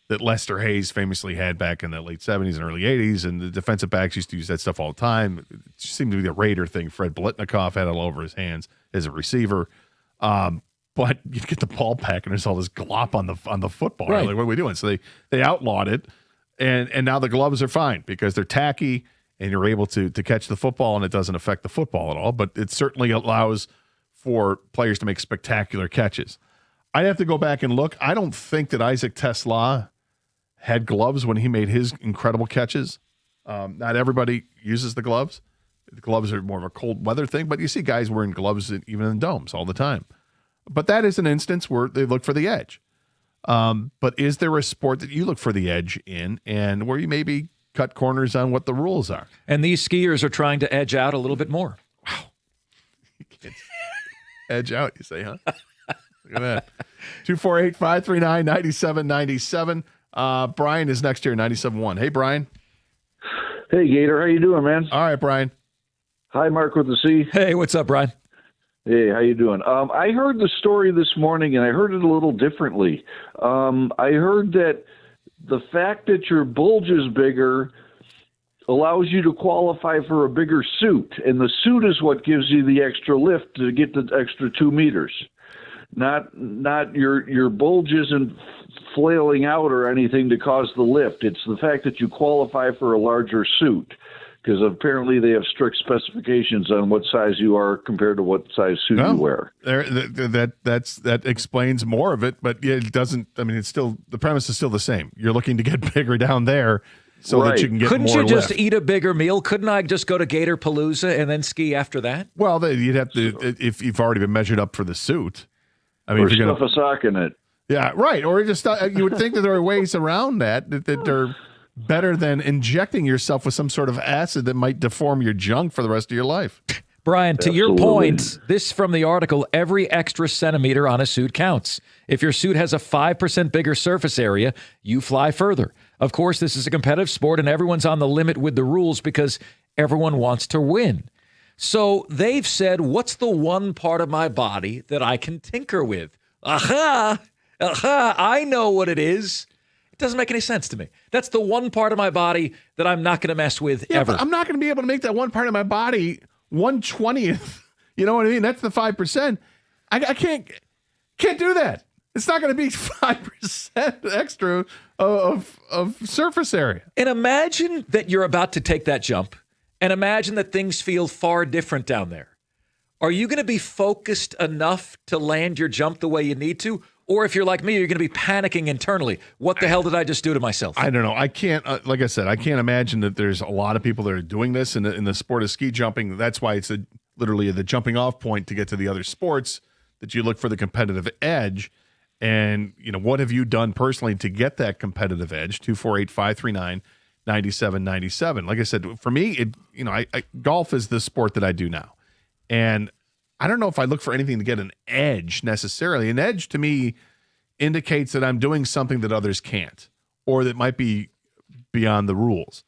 that Lester Hayes famously had back in the late 70s and early 80s, and the defensive backs used to use that stuff all the time. It seemed to be the Raider thing. Fred Biletnikoff had it all over his hands as a receiver. But you get the ball back and there's all this glop on the football. Right. Like, what are we doing? So they outlawed it, and now the gloves are fine because they're tacky and you're able to catch the football and it doesn't affect the football at all. But it certainly allows for players to make spectacular catches. I'd have to go back and look. I don't think that Isaac Tesla had gloves when he made his incredible catches. Not everybody uses the gloves. The gloves are more of a cold weather thing, but you see guys wearing gloves even in domes all the time. But that is an instance where they look for the edge. But is there a sport that you look for the edge in and where you maybe cut corners on what the rules are? And these skiers are trying to edge out a little bit more. Edge out, you say, huh? Look at that. 248-539-9797. Brian is next here, 97.1. Hey, Brian. Hey, Gator. How you doing, man? All right, Brian. Hi, Mark with the C. Hey, what's up, Brian? Hey, how you doing? I heard the story this morning, and I heard it a little differently. I heard that the fact that your bulge is bigger allows you to qualify for a bigger suit, and the suit is what gives you the extra lift to get the extra 2 meters. Not your bulge isn't flailing out or anything to cause the lift. It's the fact that you qualify for a larger suit. Because apparently they have strict specifications on what size you are compared to what size suit you wear. That explains more of it, but it doesn't. I mean, it's still the premise is still the same. You're looking to get bigger down there so that you can get Couldn't more you just lift. eat a bigger meal? Couldn't I just go to Gator Palooza and then ski after that? Well, you'd have to if you've already been measured up for the suit. I mean, or if you're stuff a sock in it. Yeah, right. Or just you would think that there are ways around that are better than injecting yourself with some sort of acid that might deform your junk for the rest of your life. Brian, to your point, this from the article, every extra centimeter on a suit counts. If your suit has a 5% bigger surface area, you fly further. Of course, this is a competitive sport and everyone's on the limit with the rules because everyone wants to win. So they've said, what's the one part of my body that I can tinker with? Aha! I know what it is. It doesn't make any sense to me. That's the one part of my body that I'm not going to mess with ever. I'm not going to be able to make that one part of my body 1/20th. You know what I mean? That's the 5%. I can't do that. It's not going to be 5% extra of surface area. And imagine that you're about to take that jump, and imagine that things feel far different down there. Are you going to be focused enough to land your jump the way you need to? Or if you're like me, you're going to be panicking internally. What the hell did I just do to myself? I don't know. I can't, like I said, I can't imagine that there's a lot of people that are doing this in the sport of ski jumping. That's why it's literally the jumping off point to get to the other sports that you look for the competitive edge. And, what have you done personally to get that competitive edge? 248-539-9797. Like I said, for me, golf is the sport that I do now. And I don't know if I look for anything to get an edge necessarily. An edge to me indicates that I'm doing something that others can't or that might be beyond the rules.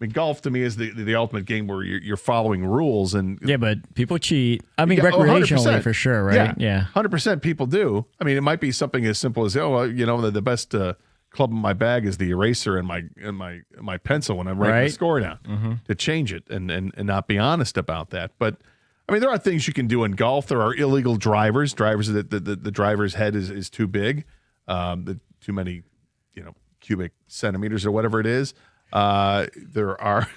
I mean, golf to me is the ultimate game where you're following rules. Yeah, but people cheat. I mean, recreationally for sure, right? Yeah. 100% people do. I mean, it might be something as simple as, the best club in my bag is the eraser and my pencil when I'm writing the score down to change it and not be honest about that. But I mean, there are things you can do in golf. There are illegal drivers that the driver's head is too big, too many, cubic centimeters or whatever it is. There are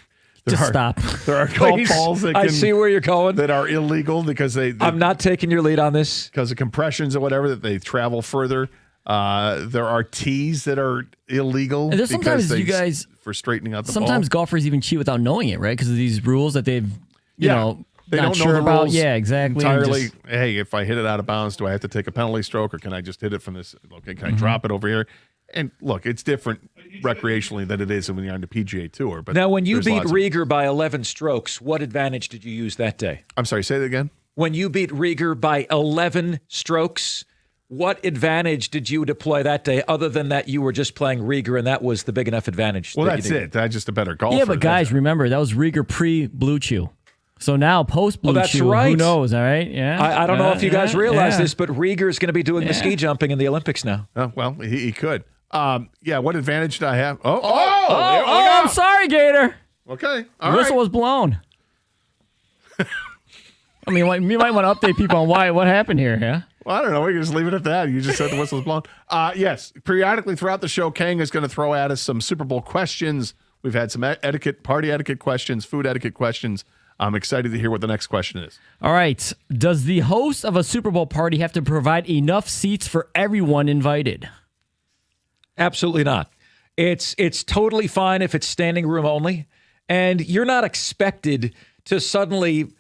stop. There are golf balls that I see where you're going. That are illegal because I'm not taking your lead on this. Because of compressions or whatever, that they travel further. There are tees that are illegal. And there's sometimes because you guys for straightening out the sometimes ball. golfers even cheat without knowing it, right? Because of these rules that they've They not don't sure know the about. rules Yeah, exactly. and entirely. just- Hey, if I hit it out of bounds, do I have to take a penalty stroke, or can I just hit it from this? Okay, can I drop it over here? And look, it's different recreationally than it is when you're on the PGA Tour. But Now, when you there's beat lots of- Rieger by 11 strokes, what advantage did you use that day? I'm sorry, say that again. When you beat Rieger by 11 strokes, what advantage did you deploy that day other than that you were just playing Rieger and that was the big enough advantage? Well, that that's you did? it. That's just a better golfer. Yeah, but guys, remember that was Rieger pre-Blue Chew. So now post-Blue that's Chew, right. who knows? All right, yeah. I don't know if you guys realize yeah. this, but Rieger is going to be doing the ski jumping in the Olympics now. Oh, well, he could. What advantage did I have? I'm sorry, Gator. Okay, The whistle was blown. I mean, you might want to update people on what happened here, yeah? Well, I don't know. We can just leave it at that. You just said the whistle was blown. Yes, periodically throughout the show, Kang is going to throw at us some Super Bowl questions. We've had some party etiquette questions, food etiquette questions. I'm excited to hear what the next question is. All right. Does the host of a Super Bowl party have to provide enough seats for everyone invited? Absolutely not. It's totally fine if it's standing room only, and you're not expected to suddenly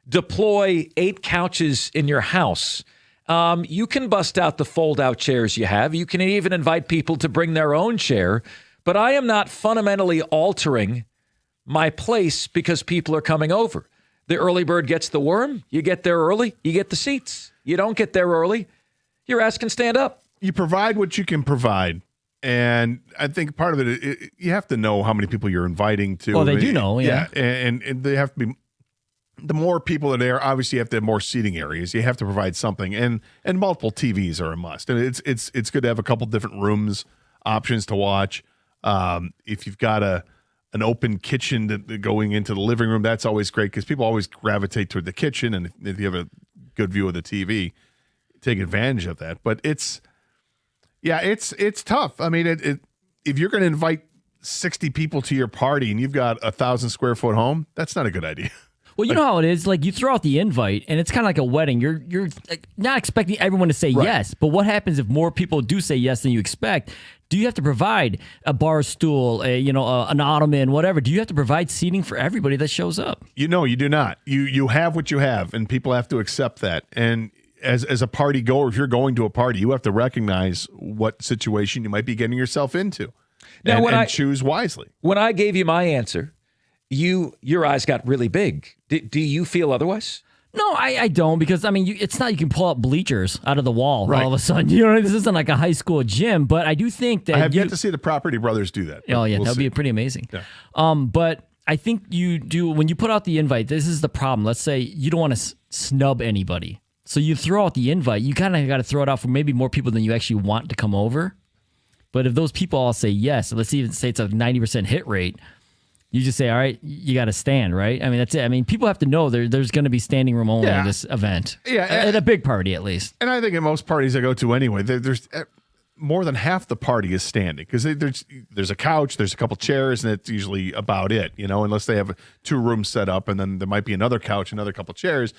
deploy 8 couches in your house. You can bust out the fold-out chairs you have. You can even invite people to bring their own chair, but I am not fundamentally altering my place because people are coming over. The early bird gets the worm. You get there early, you get the seats. You don't get there early, your ass can stand up. You provide what you can provide. And I think part of it, you have to know how many people you're inviting to. Well, they do know, yeah. And they have to be, the more people that are there, obviously you have to have more seating areas. You have to provide something. And multiple TVs are a must. And it's good to have a couple different rooms, options to watch. If you've got an open kitchen going into the living room, that's always great because people always gravitate toward the kitchen. And if you have a good view of the TV, take advantage of that. But it's tough. I mean, if you're going to invite 60 people to your party and you've got 1,000 square foot home, that's not a good idea. Well, you know how it is. Like, you throw out the invite, and it's kind of like a wedding. You're like, not expecting everyone to say yes. But what happens if more people do say yes than you expect? Do you have to provide a bar stool, an ottoman, whatever? Do you have to provide seating for everybody that shows up? You do not. You have what you have, and people have to accept that. And as a party goer, if you're going to a party, you have to recognize what situation you might be getting yourself into, and choose wisely. When I gave you my answer, your eyes got really big. Do you feel otherwise? No, I don't, because, I mean, it's not you can pull up bleachers out of the wall all of a sudden. This isn't like a high school gym, but I do think that I have yet to see the Property Brothers do that. Oh, yeah, we'll that would be pretty amazing. Yeah. But I think you do, when you put out the invite, this is the problem. Let's say you don't want to snub anybody. So you throw out the invite, you kind of got to throw it out for maybe more people than you actually want to come over. But if those people all say yes, let's even say it's a 90% hit rate, you just say, all right, you got to stand, right? I mean, that's it. I mean, people have to know there's going to be standing room only in this event. Yeah. At a big party, at least. And I think at most parties I go to anyway, there's more than half the party is standing because there's a couch, there's a couple chairs, and it's usually about it, unless they have 2 rooms set up, and then there might be another couch, another couple chairs.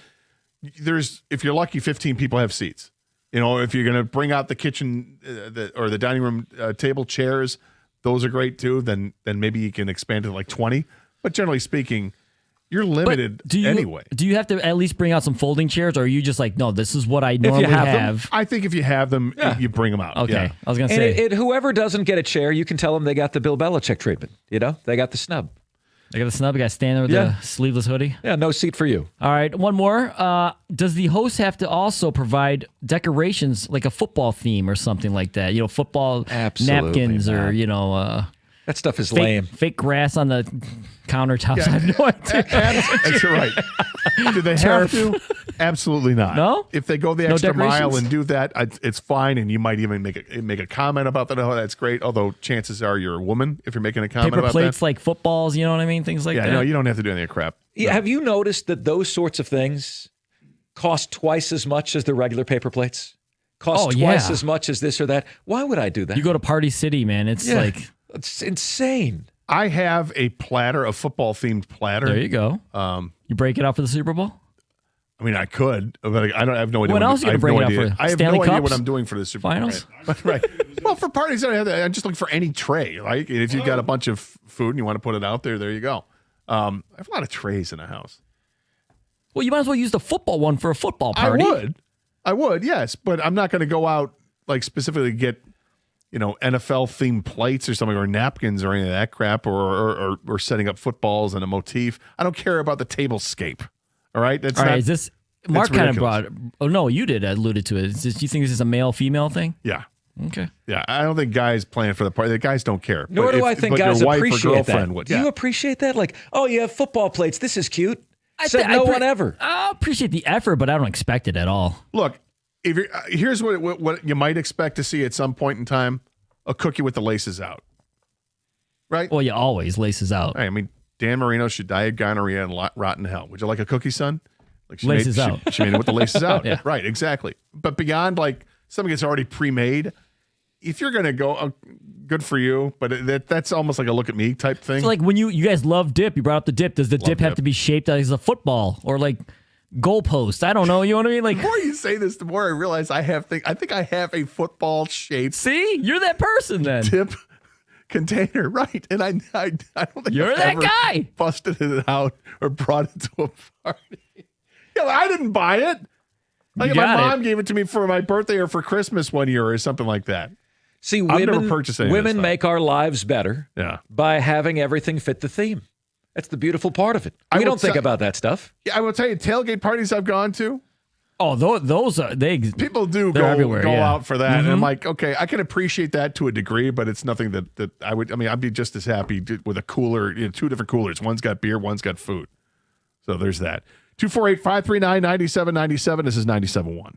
If you're lucky, 15 people have seats. If you're going to bring out the kitchen or the dining room table chairs, those are great too. Then maybe you can expand it to like 20. But generally speaking, you're limited anyway. Do you have to at least bring out some folding chairs, or are you just like, no, this is what I normally have? I think if you have them, you bring them out. Okay, yeah. I was going to say. And whoever doesn't get a chair, you can tell them they got the Bill Belichick treatment. They got the snub. They got the snub. You got to stand there with the sleeveless hoodie. Yeah, no seat for you. All right, one more. Does the host have to also provide decorations, like a football theme or something like that? Football napkins or that stuff is fake, lame. Fake grass on the Countertops. I have no idea. That's right. Do they have to? Absolutely not. No? If they go the No extra mile decorations? and do that, it's fine. And you might even make a comment about that. Oh, that's great. Although chances are you're a woman if you're making a comment Paper about plates that. like footballs, you know what I mean? Things like Yeah, that. no, you don't have to do any of that crap. Yeah, have you noticed that those sorts of things cost twice as much as the regular paper plates? Cost twice as much as this or that? Why would I do that? You go to Party City, man. It's like it's insane. I have a platter, a football themed platter. There you go. You break it out for the Super Bowl? I mean, I could, but I have no idea. When else are you I gonna have break no it out idea. for? I have Stanley no idea Cups? what I'm doing for the Super Bowl. Finals? Right. Well, for parties, I'm just looking for any tray. Right? If you've got a bunch of food and you want to put it out there, there you go. I have a lot of trays in the house. Well, you might as well use the football one for a football party. I would, yes, but I'm not going to go out like specifically get, NFL themed plates or something, or napkins or any of that crap, or setting up footballs and a motif. I don't care about the tablescape. All right, that's All right, not. is this Mark kind of brought? Oh no, you did alluded to it. Do you think this is a male female thing? Yeah. Okay. Yeah, I don't think guys plan for the party. The guys don't care. Nor But do if- I think but guys your wife or appreciate girlfriend that. would. Do Yeah. you appreciate that? Like, oh, you have football plates. This is cute. I Said thi- no I pre- one ever. I appreciate the effort, but I don't expect it at all. Look, if you're, here's what you might expect to see at some point in time: a cookie with the laces out. Right? Well, you always laces out. I mean, Dan Marino should die of gonorrhea and rot in hell. Would you like a cookie, son? Like Laces out. She made it with the laces out. Yeah. Right, exactly. But beyond like something that's already pre-made, if you're gonna go, good for you. But that's almost like a look at me type thing. So like when you guys love dip, you brought up the dip. Does the dip have to be shaped as a football or like goalpost? I don't know. You know what I mean? Like the more you say this, the more I realize I think I have a football shaped. See, you're that person then. Dip container, right? And I don't think You're I've that ever guy. busted it out or brought it to a party. Yeah, I didn't buy it. Like You my got mom gave it to me for my birthday or for Christmas one year or something like that. See, I've never women, purchased any of this women stuff. make our lives better Yeah. by having everything fit the theme. That's the beautiful part of it. I We will don't think tell- about that stuff. Yeah, I will tell you, tailgate parties I've gone to, Oh, those are they. people do They're go everywhere, go yeah. out for that. And I'm Mhm. like, okay, I can appreciate that to a degree, but it's nothing that I would. I mean, I'd be just as happy with a cooler, two different coolers. One's got beer, one's got food. So there's that. 248-539-9797. This is 97.1.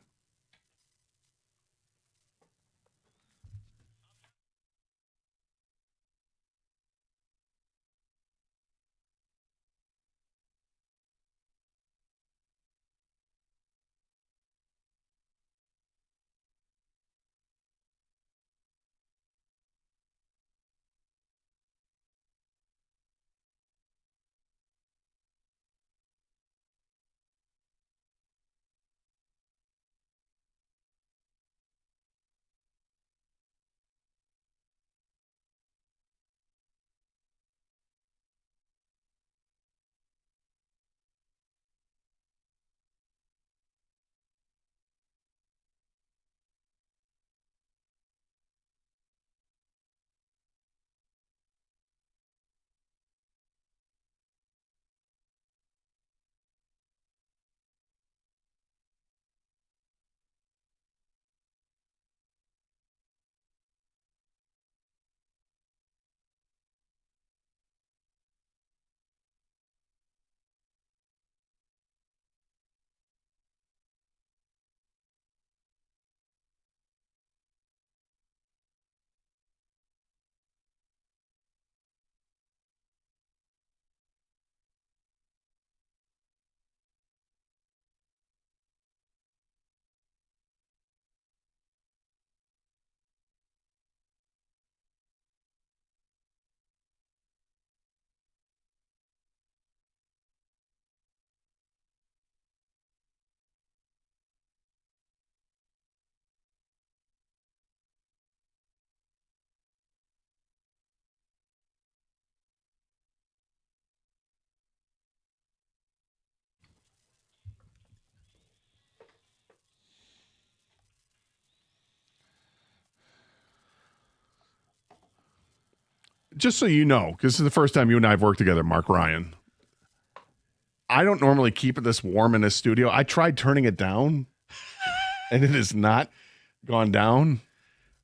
Just so you know, because this is the first time you and I have worked together, Mark Ryan. I don't normally keep it this warm in this studio. I tried turning it down, and it has not gone down.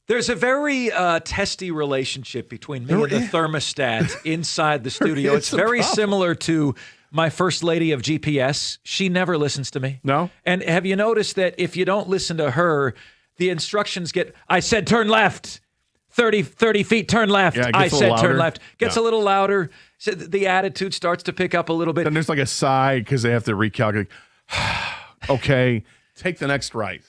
There's a very testy relationship between me and the thermostat inside the studio. It's very similar to my first lady of GPS. She never listens to me. No? And have you noticed that if you don't listen to her, the instructions get, I said turn left, 30 feet, turn left. Yeah, I said turn louder. left. Gets a little louder. So the attitude starts to pick up a little bit. Then there's like a sigh because they have to recalculate. Okay, take the next right.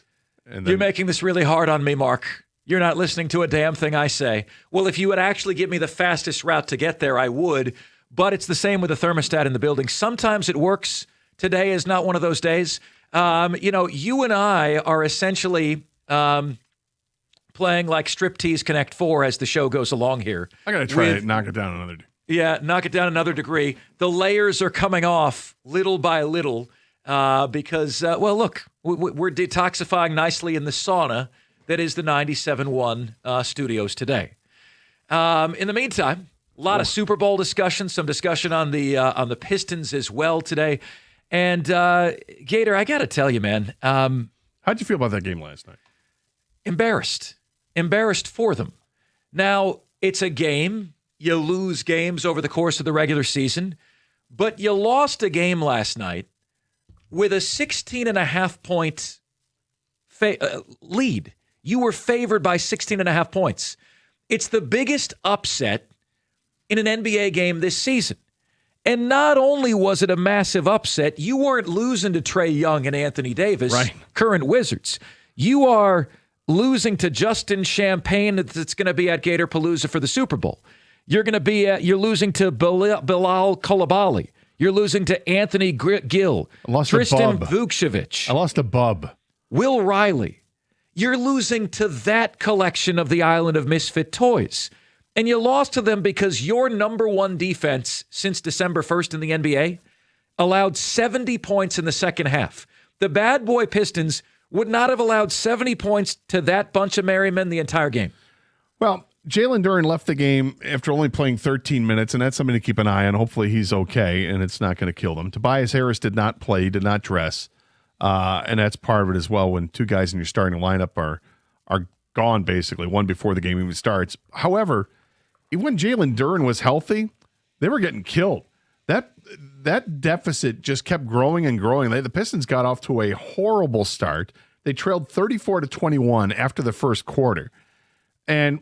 And then, You're making this really hard on me, Mark. You're not listening to a damn thing I say. Well, if you would actually give me the fastest route to get there, I would. But it's the same with the thermostat in the building. Sometimes it works. Today is not one of those days. You and I are essentially playing like Striptease Connect 4 as the show goes along here. I got to try to knock it down another degree. Yeah, knock it down another degree. The layers are coming off little by little because, look, we're detoxifying nicely in the sauna that is the 97.1 studios today. In the meantime, a lot of Super Bowl discussion, some discussion on the Pistons as well today. And Gator, I got to tell you, man. How'd you feel about that game last night? Embarrassed for them. Now, it's a game. You lose games over the course of the regular season, but you lost a game last night with a 16.5-point lead. You were favored by 16.5 points. It's the biggest upset in an NBA game this season. And not only was it a massive upset, you weren't losing to Trae Young and Anthony Davis, current Wizards. You are losing to Justin Champagne that's going to be at Gator Palooza for the Super Bowl. You're losing to Bilal Coulibaly. You're losing to Anthony Gill, Tristan Vukcevic. I lost a bub. Will Riley. You're losing to that collection of the Island of Misfit Toys. And you lost to them because your number one defense since December 1st in the NBA allowed 70 points in the second half. The bad boy Pistons would not have allowed 70 points to that bunch of merry men the entire game. Well, Jalen Duren left the game after only playing 13 minutes, and that's something to keep an eye on. Hopefully he's okay, and it's not going to kill them. Tobias Harris did not play, did not dress, and that's part of it as well when two guys in your starting lineup are gone, basically, one before the game even starts. However, when Jalen Duren was healthy, they were getting killed. That deficit just kept growing and growing. The Pistons got off to a horrible start. They trailed 34-21 after the first quarter. And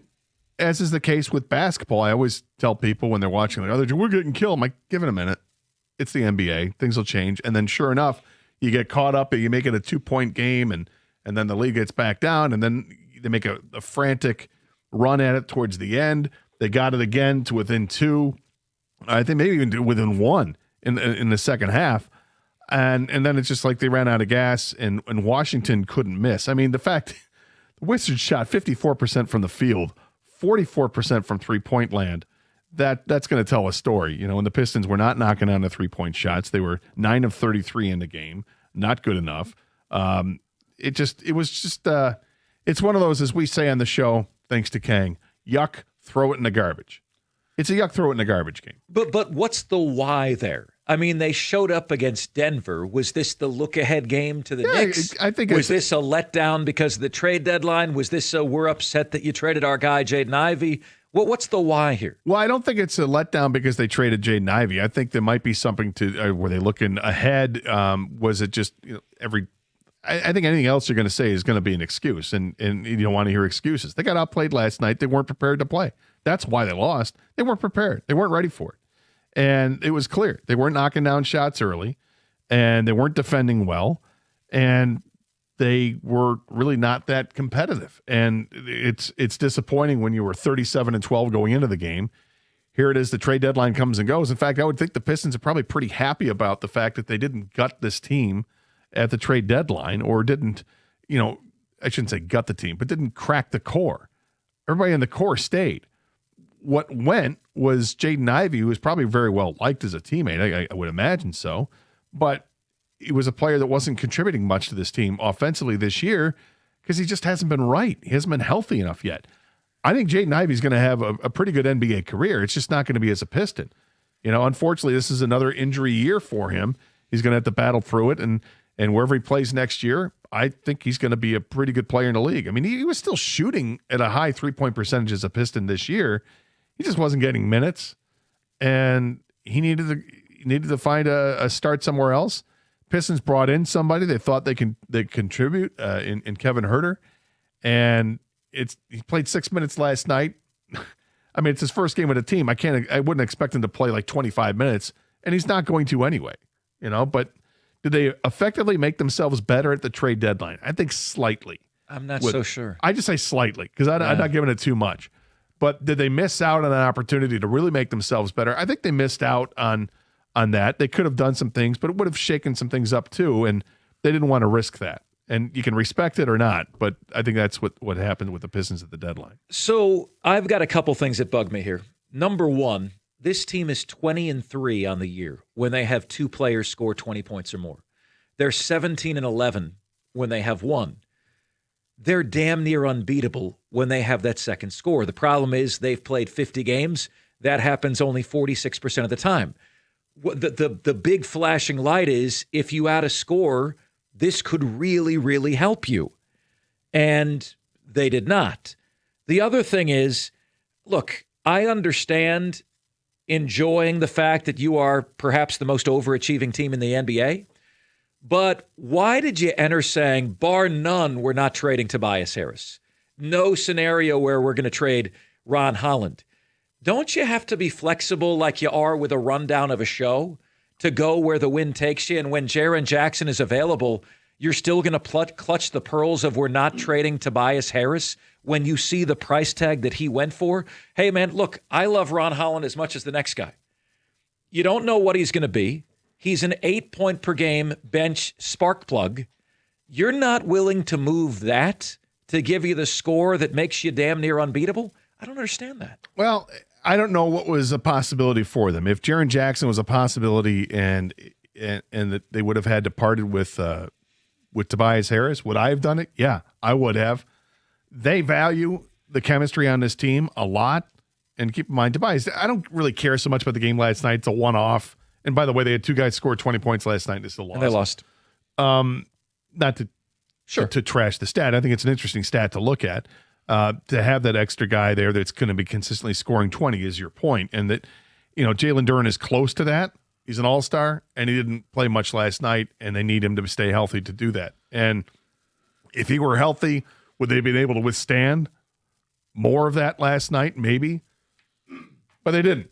as is the case with basketball, I always tell people when they're watching, like, we're getting killed. I'm like, give it a minute. It's the NBA. Things will change. And then sure enough, you get caught up and you make it a 2-point game, and then the league gets back down, and then they make a frantic run at it towards the end. They got it again to within 2. I think maybe even within 1 in the second half. And then it's just like they ran out of gas, and Washington couldn't miss. I mean, the fact the Wizards shot 54% from the field, 44% from three-point land, that's going to tell a story. And the Pistons were not knocking down the three-point shots. They were 9 of 33 in the game. Not good enough. It's one of those, as we say on the show, thanks to Kang, yuck, throw it in the garbage. It's a yuck, throw it in the garbage game. But what's the why there? I mean, they showed up against Denver. Was this the look-ahead game to the Knicks? I think was this a letdown because of the trade deadline? Was this we're upset that you traded our guy, Jaden Ivey? What's the why here? Well, I don't think it's a letdown because they traded Jaden Ivey. I think there might be something to were they looking ahead? Was it just I think anything else you're going to say is going to be an excuse, and you don't want to hear excuses. They got outplayed last night. They weren't prepared to play. That's why they lost. They weren't prepared. They weren't ready for it. And it was clear. They weren't knocking down shots early, and they weren't defending well, and they were really not that competitive. And it's disappointing when you were 37-12 going into the game. Here it is, the trade deadline comes and goes. In fact, I would think the Pistons are probably pretty happy about the fact that they didn't gut this team at the trade deadline, or didn't, I shouldn't say gut the team, but didn't crack the core. Everybody in the core stayed. What went was Jaden Ivey, who was probably very well liked as a teammate. I would imagine so. But he was a player that wasn't contributing much to this team offensively this year because he just hasn't been right. He hasn't been healthy enough yet. I think Jaden Ivey's going to have a pretty good NBA career. It's just not going to be as a Piston. Unfortunately, this is another injury year for him. He's going to have to battle through it. And wherever he plays next year, I think he's going to be a pretty good player in the league. I mean, he was still shooting at a high 3-point percentage as a Piston this year. He just wasn't getting minutes, and he needed to find a start somewhere else. Pistons brought in somebody they thought they contribute in Kevin Huerter, and he played 6 minutes last night. I mean, it's his first game with a team. I wouldn't expect him to play like 25 minutes, and he's not going to anyway. But did they effectively make themselves better at the trade deadline? I think slightly. I'm not so sure. I just say slightly because I'm not giving it too much. But did they miss out on an opportunity to really make themselves better? I think they missed out on that. They could have done some things, but it would have shaken some things up too, and they didn't want to risk that. And you can respect it or not, but I think that's what happened with the Pistons at the deadline. So I've got a couple things that bug me here. Number one, this team is 20-3 on the year when they have 2 players score 20 points or more. They're 17-11 when they have 1. They're damn near unbeatable when they have that second score. The problem is they've played 50 games. That happens only 46% of the time. The big flashing light is if you add a score, this could really, really help you. And they did not. The other thing is, look, I understand enjoying the fact that you are perhaps the most overachieving team in the NBA. But why did you enter saying, bar none, we're not trading Tobias Harris? No scenario where we're going to trade Ron Holland. Don't you have to be flexible like you are with a rundown of a show to go where the wind takes you? And when Jaren Jackson is available, you're still going to clutch the pearls of we're not trading Tobias Harris when you see the price tag that he went for? Hey, man, look, I love Ron Holland as much as the next guy. You don't know what he's going to be. He's an 8-point-per-game bench spark plug. You're not willing to move that to give you the score that makes you damn near unbeatable? I don't understand that. Well, I don't know what was a possibility for them. If Jaren Jackson was a possibility and that they would have had to parted with Tobias Harris, would I have done it? Yeah, I would have. They value the chemistry on this team a lot. And keep in mind, Tobias, I don't really care so much about the game last night. It's a one-off. And by the way, they had 2 guys score 20 points last night and they still lost. And they lost. Not to trash the stat. I think it's an interesting stat to look at. To have that extra guy there that's going to be consistently scoring 20 is your point. And that, Jalen Duren is close to that. He's an all-star, and he didn't play much last night, and they need him to stay healthy to do that. And if he were healthy, would they have been able to withstand more of that last night? Maybe. But they didn't.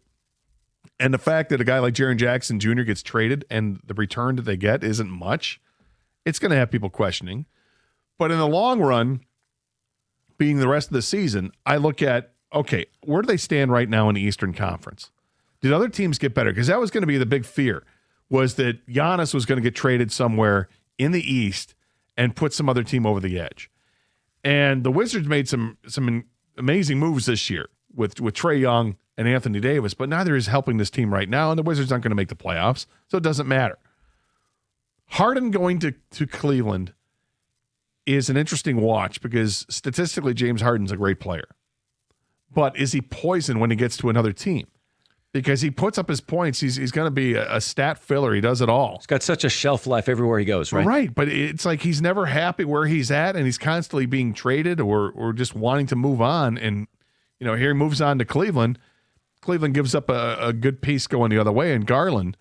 And the fact that a guy like Jaren Jackson Jr. gets traded and the return that they get isn't much, it's going to have people questioning. But in the long run, being the rest of the season, I look at, okay, where do they stand right now in the Eastern Conference? Did other teams get better? Because that was going to be the big fear, was that Giannis was going to get traded somewhere in the East and put some other team over the edge. And the Wizards made some amazing moves this year with Trae Young and Anthony Davis, but neither is helping this team right now, and the Wizards aren't going to make the playoffs, so it doesn't matter. Harden going to Cleveland is an interesting watch because statistically James Harden's a great player. But is he poison when he gets to another team? Because he puts up his points. He's going to be a stat filler. He does it all. He's got such a shelf life everywhere he goes, right? Right, but it's like he's never happy where he's at, and he's constantly being traded or just wanting to move on. And, here he moves on to Cleveland. Cleveland gives up a good piece going the other way in Garland.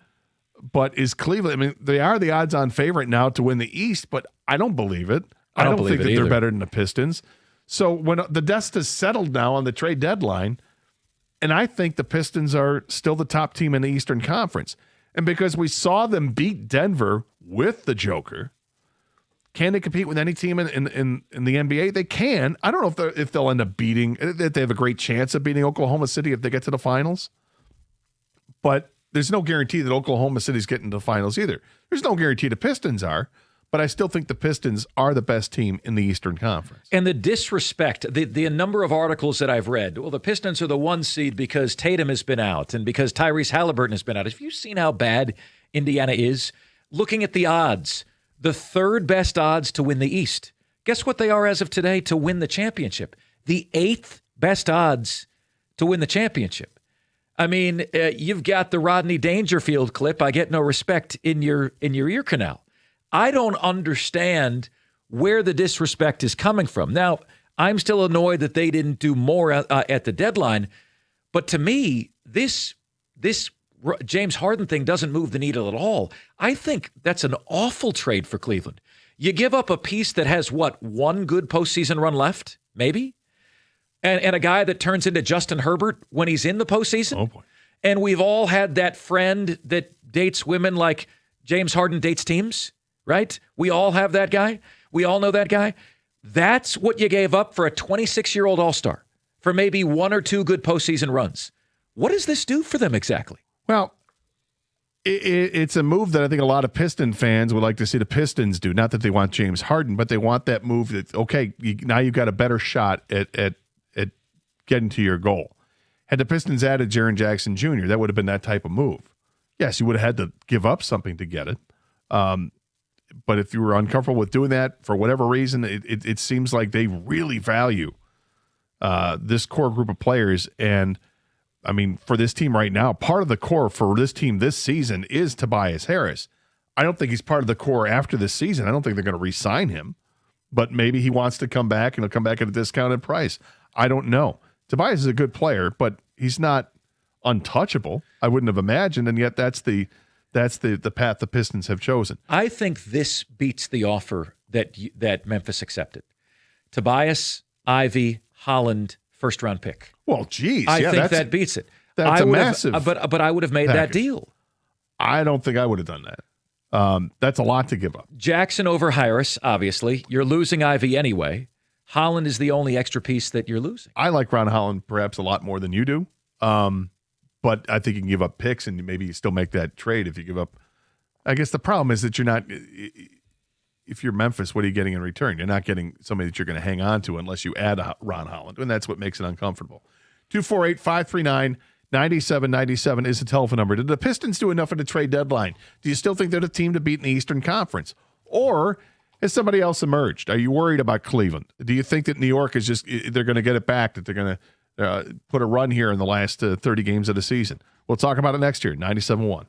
But is Cleveland, they are the odds-on favorite now to win the East, but I don't believe it. I don't think that they're better than the Pistons. So when the dust is settled now on the trade deadline, and I think the Pistons are still the top team in the Eastern Conference. And because we saw them beat Denver with the Joker, can they compete with any team in the NBA? They can. I don't know if they'll end up beating, if they have a great chance of beating Oklahoma City if they get to the finals. But there's no guarantee that Oklahoma City's getting to the finals either. There's no guarantee the Pistons are. But I still think the Pistons are the best team in the Eastern Conference. And the disrespect, the number of articles that I've read, well, the Pistons are the 1 seed because Tatum has been out and because Tyrese Halliburton has been out. Have you seen how bad Indiana is? Looking at the odds, the 3rd best odds to win the East. Guess what they are as of today to win the championship? The 8th best odds to win the championship. I mean, you've got the Rodney Dangerfield clip, I get no respect, in your ear canal. I don't understand where the disrespect is coming from. Now, I'm still annoyed that they didn't do more at the deadline, but to me, this James Harden thing doesn't move the needle at all. I think that's an awful trade for Cleveland. You give up a piece that has, one good postseason run left, maybe? And a guy that turns into Justin Herbert when he's in the postseason? Oh, boy. And we've all had that friend that dates women like James Harden dates teams, right? We all have that guy. We all know that guy. That's what you gave up for a 26-year-old All-Star, for maybe one or two good postseason runs. What does this do for them exactly? Well, it's a move that I think a lot of Piston fans would like to see the Pistons do. Not that they want James Harden, but they want that move that, okay, now you've got a better shot at getting to your goal. Had the Pistons added Jaren Jackson Jr., that would have been that type of move. Yes, you would have had to give up something to get it. But if you were uncomfortable with doing that for whatever reason, it seems like they really value this core group of players. And, I mean, for this team right now, part of the core for this team this season is Tobias Harris. I don't think he's part of the core after this season. I don't think they're going to re-sign him. But maybe he wants to come back, and he'll come back at a discounted price. I don't know. Tobias is a good player, but he's not untouchable. I wouldn't have imagined, and yet that's the path the Pistons have chosen. I think this beats the offer that Memphis accepted. Tobias, Ivy, Holland, first-round pick. Well, geez. I think that beats it. That's a massive But I would have made that deal. I don't think I would have done that. That's a lot to give up. Jackson over Harris, obviously. You're losing Ivy anyway. Holland is the only extra piece that you're losing. I like Ron Holland perhaps a lot more than you do. But I think you can give up picks and maybe you still make that trade if you give up. I guess the problem is that you're not, if you're Memphis, what are you getting in return? You're not getting somebody that you're going to hang on to unless you add a Ron Holland, and that's what makes it uncomfortable. 248-539-9797 is the telephone number. Did the Pistons do enough at the trade deadline? Do you still think they're the team to beat in the Eastern Conference? Or has somebody else emerged? Are you worried about Cleveland? Do you think that New York is just, they're going to get it back, that they're going to put a run here in the last 30 games of the season? We'll talk about it next year, 97.1.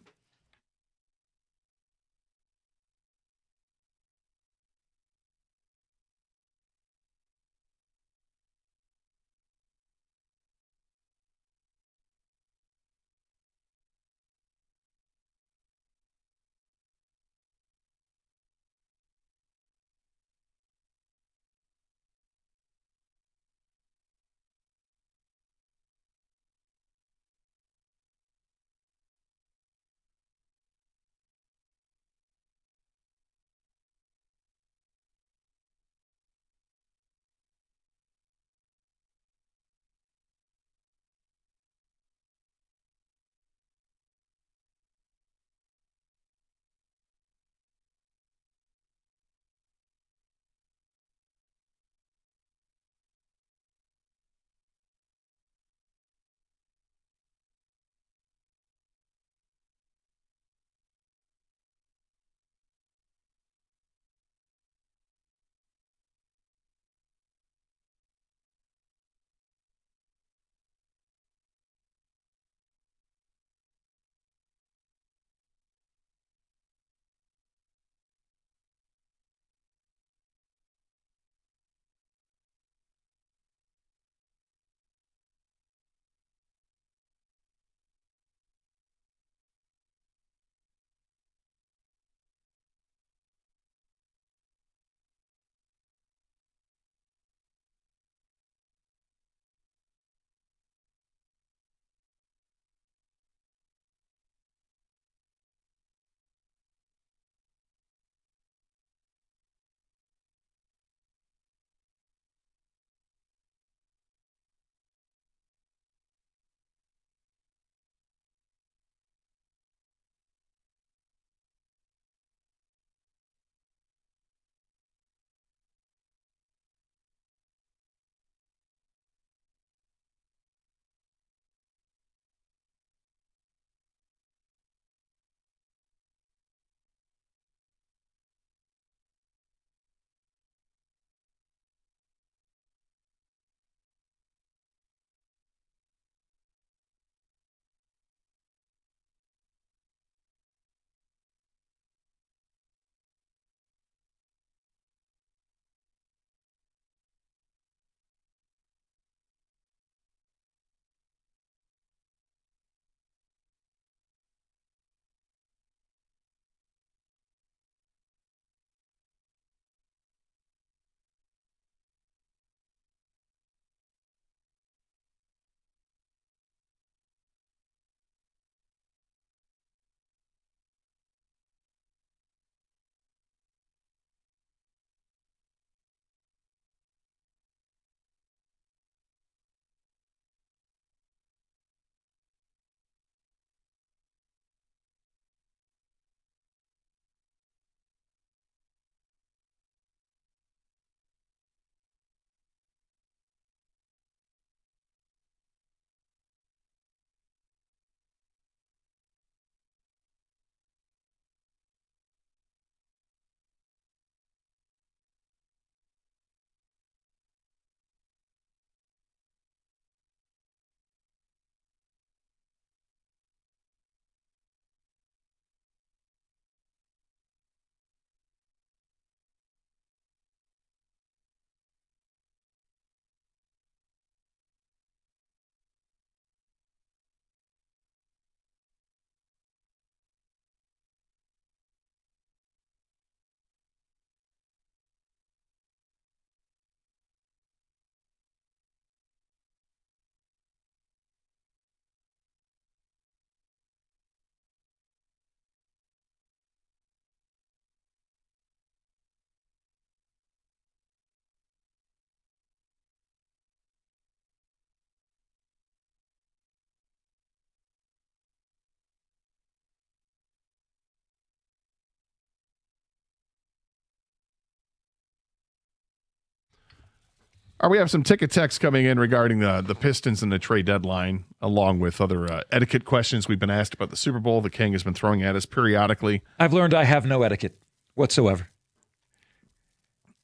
All right, we have some ticket texts coming in regarding the Pistons and the trade deadline, along with other etiquette questions we've been asked about the Super Bowl. The King has been throwing at us periodically. I've learned I have no etiquette whatsoever.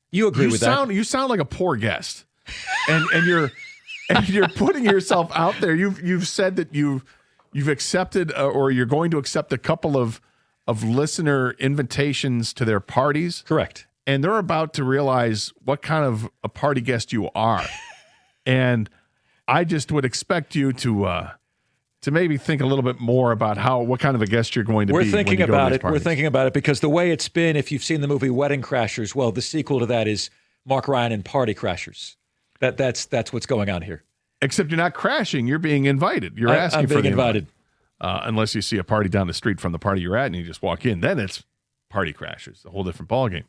You agree with that? You sound like a poor guest, and you're putting yourself out there. You've said that you've accepted or you're going to accept a couple of listener invitations to their parties. Correct. And they're about to realize what kind of a party guest you are. And I just would expect you to maybe think a little bit more about what kind of a guest you're going to be. We're thinking about it. We're thinking about it because the way it's been, if you've seen the movie Wedding Crashers, well, the sequel to that is Mark Ryan and Party Crashers. That's what's going on here. Except you're not crashing. You're being invited. You're asking I'm for being the invited. Unless you see a party down the street from the party you're at and you just walk in. Then it's Party Crashers, a whole different ballgame.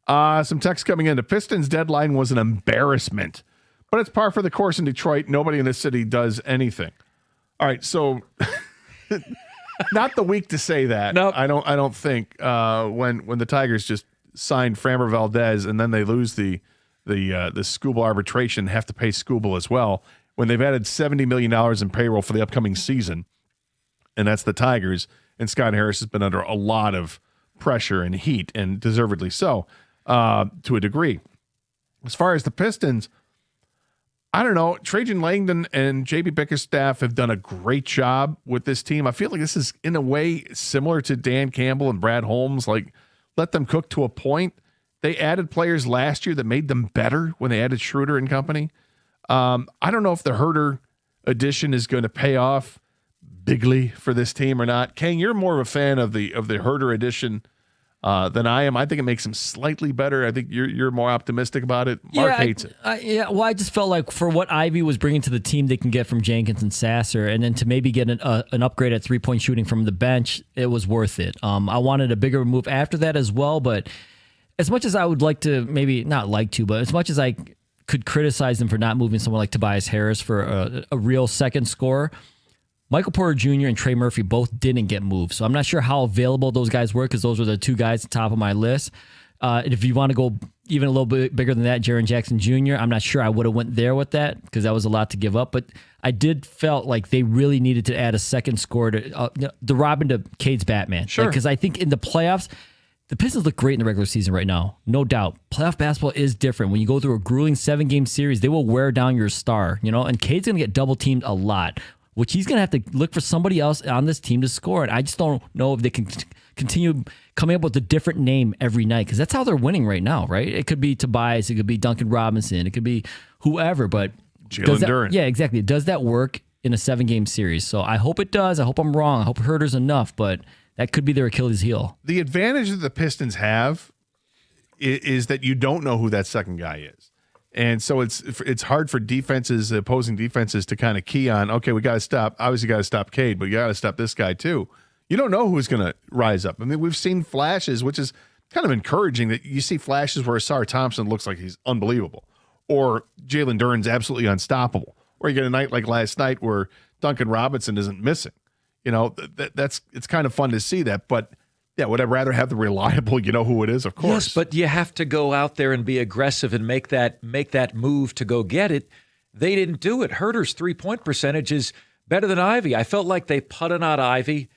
Some text coming in. The Pistons deadline was an embarrassment, but it's par for the course in Detroit. Nobody in the city does anything. All right, so not the week to say that. No, I don't think when the Tigers just signed Framber Valdez and then they lose the Skubal arbitration, have to pay Skubal as well. When they've added $70 million in payroll for the upcoming season, and that's the Tigers, and Scott Harris has been under a lot of pressure and heat, and deservedly so. To a degree. As far as the Pistons, I don't know. Trajan Langdon and JB Bickerstaff have done a great job with this team. I feel like this is, in a way, similar to Dan Campbell and Brad Holmes. Like, let them cook to a point. They added players last year that made them better when they added Schroeder and company. I don't know if the Herter addition is going to pay off bigly for this team or not. Kang, you're more of a fan of the Herter addition than I am. I think it makes him slightly better. I think you're more optimistic about it. Mark hates it. Well, I just felt like for what Ivy was bringing to the team, they can get from Jenkins and Sasser, and then to maybe get an upgrade at 3-point shooting from the bench, it was worth it. I wanted a bigger move after that as well, but as much as I would like to, maybe not like to, but as much as I could criticize them for not moving someone like Tobias Harris for a real second scorer, Michael Porter Jr. and Trey Murphy both didn't get moved. So I'm not sure how available those guys were because those were the two guys at the top of my list. If you want to go even a little bit bigger than that, Jaren Jackson Jr., I'm not sure I would have went there with that because that was a lot to give up. But I did felt like they really needed to add a second scorer to Robin to Cade's Batman. Sure. Because I think in the playoffs, the Pistons look great in the regular season right now. No doubt. Playoff basketball is different. When you go through a grueling 7-game series, they will wear down your star, and Cade's going to get double teamed a lot, which he's going to have to look for somebody else on this team to score. And I just don't know if they can continue coming up with a different name every night because that's how they're winning right now, right? It could be Tobias. It could be Duncan Robinson. It could be whoever, but Jalen Duren. Yeah, exactly. Does that work in a 7-game series? So I hope it does. I hope I'm wrong. I hope Herter's enough, but that could be their Achilles heel. The advantage that the Pistons have is that you don't know who that second guy is. And so it's hard for opposing defenses to kind of key on, okay, we got to stop Cade, but you got to stop this guy too. You don't know who's going to rise up. I mean, we've seen flashes, which is kind of encouraging that you see flashes where Asar Thompson looks like he's unbelievable or Jalen Duren's absolutely unstoppable. Or you get a night like last night where Duncan Robinson isn't missing. It's kind of fun to see that, but yeah, would I rather have the reliable, who it is, of course. Yes, but you have to go out there and be aggressive and make that move to go get it. They didn't do it. Herter's 3-point percentage is better than Ivy. I felt like they putted out Ivy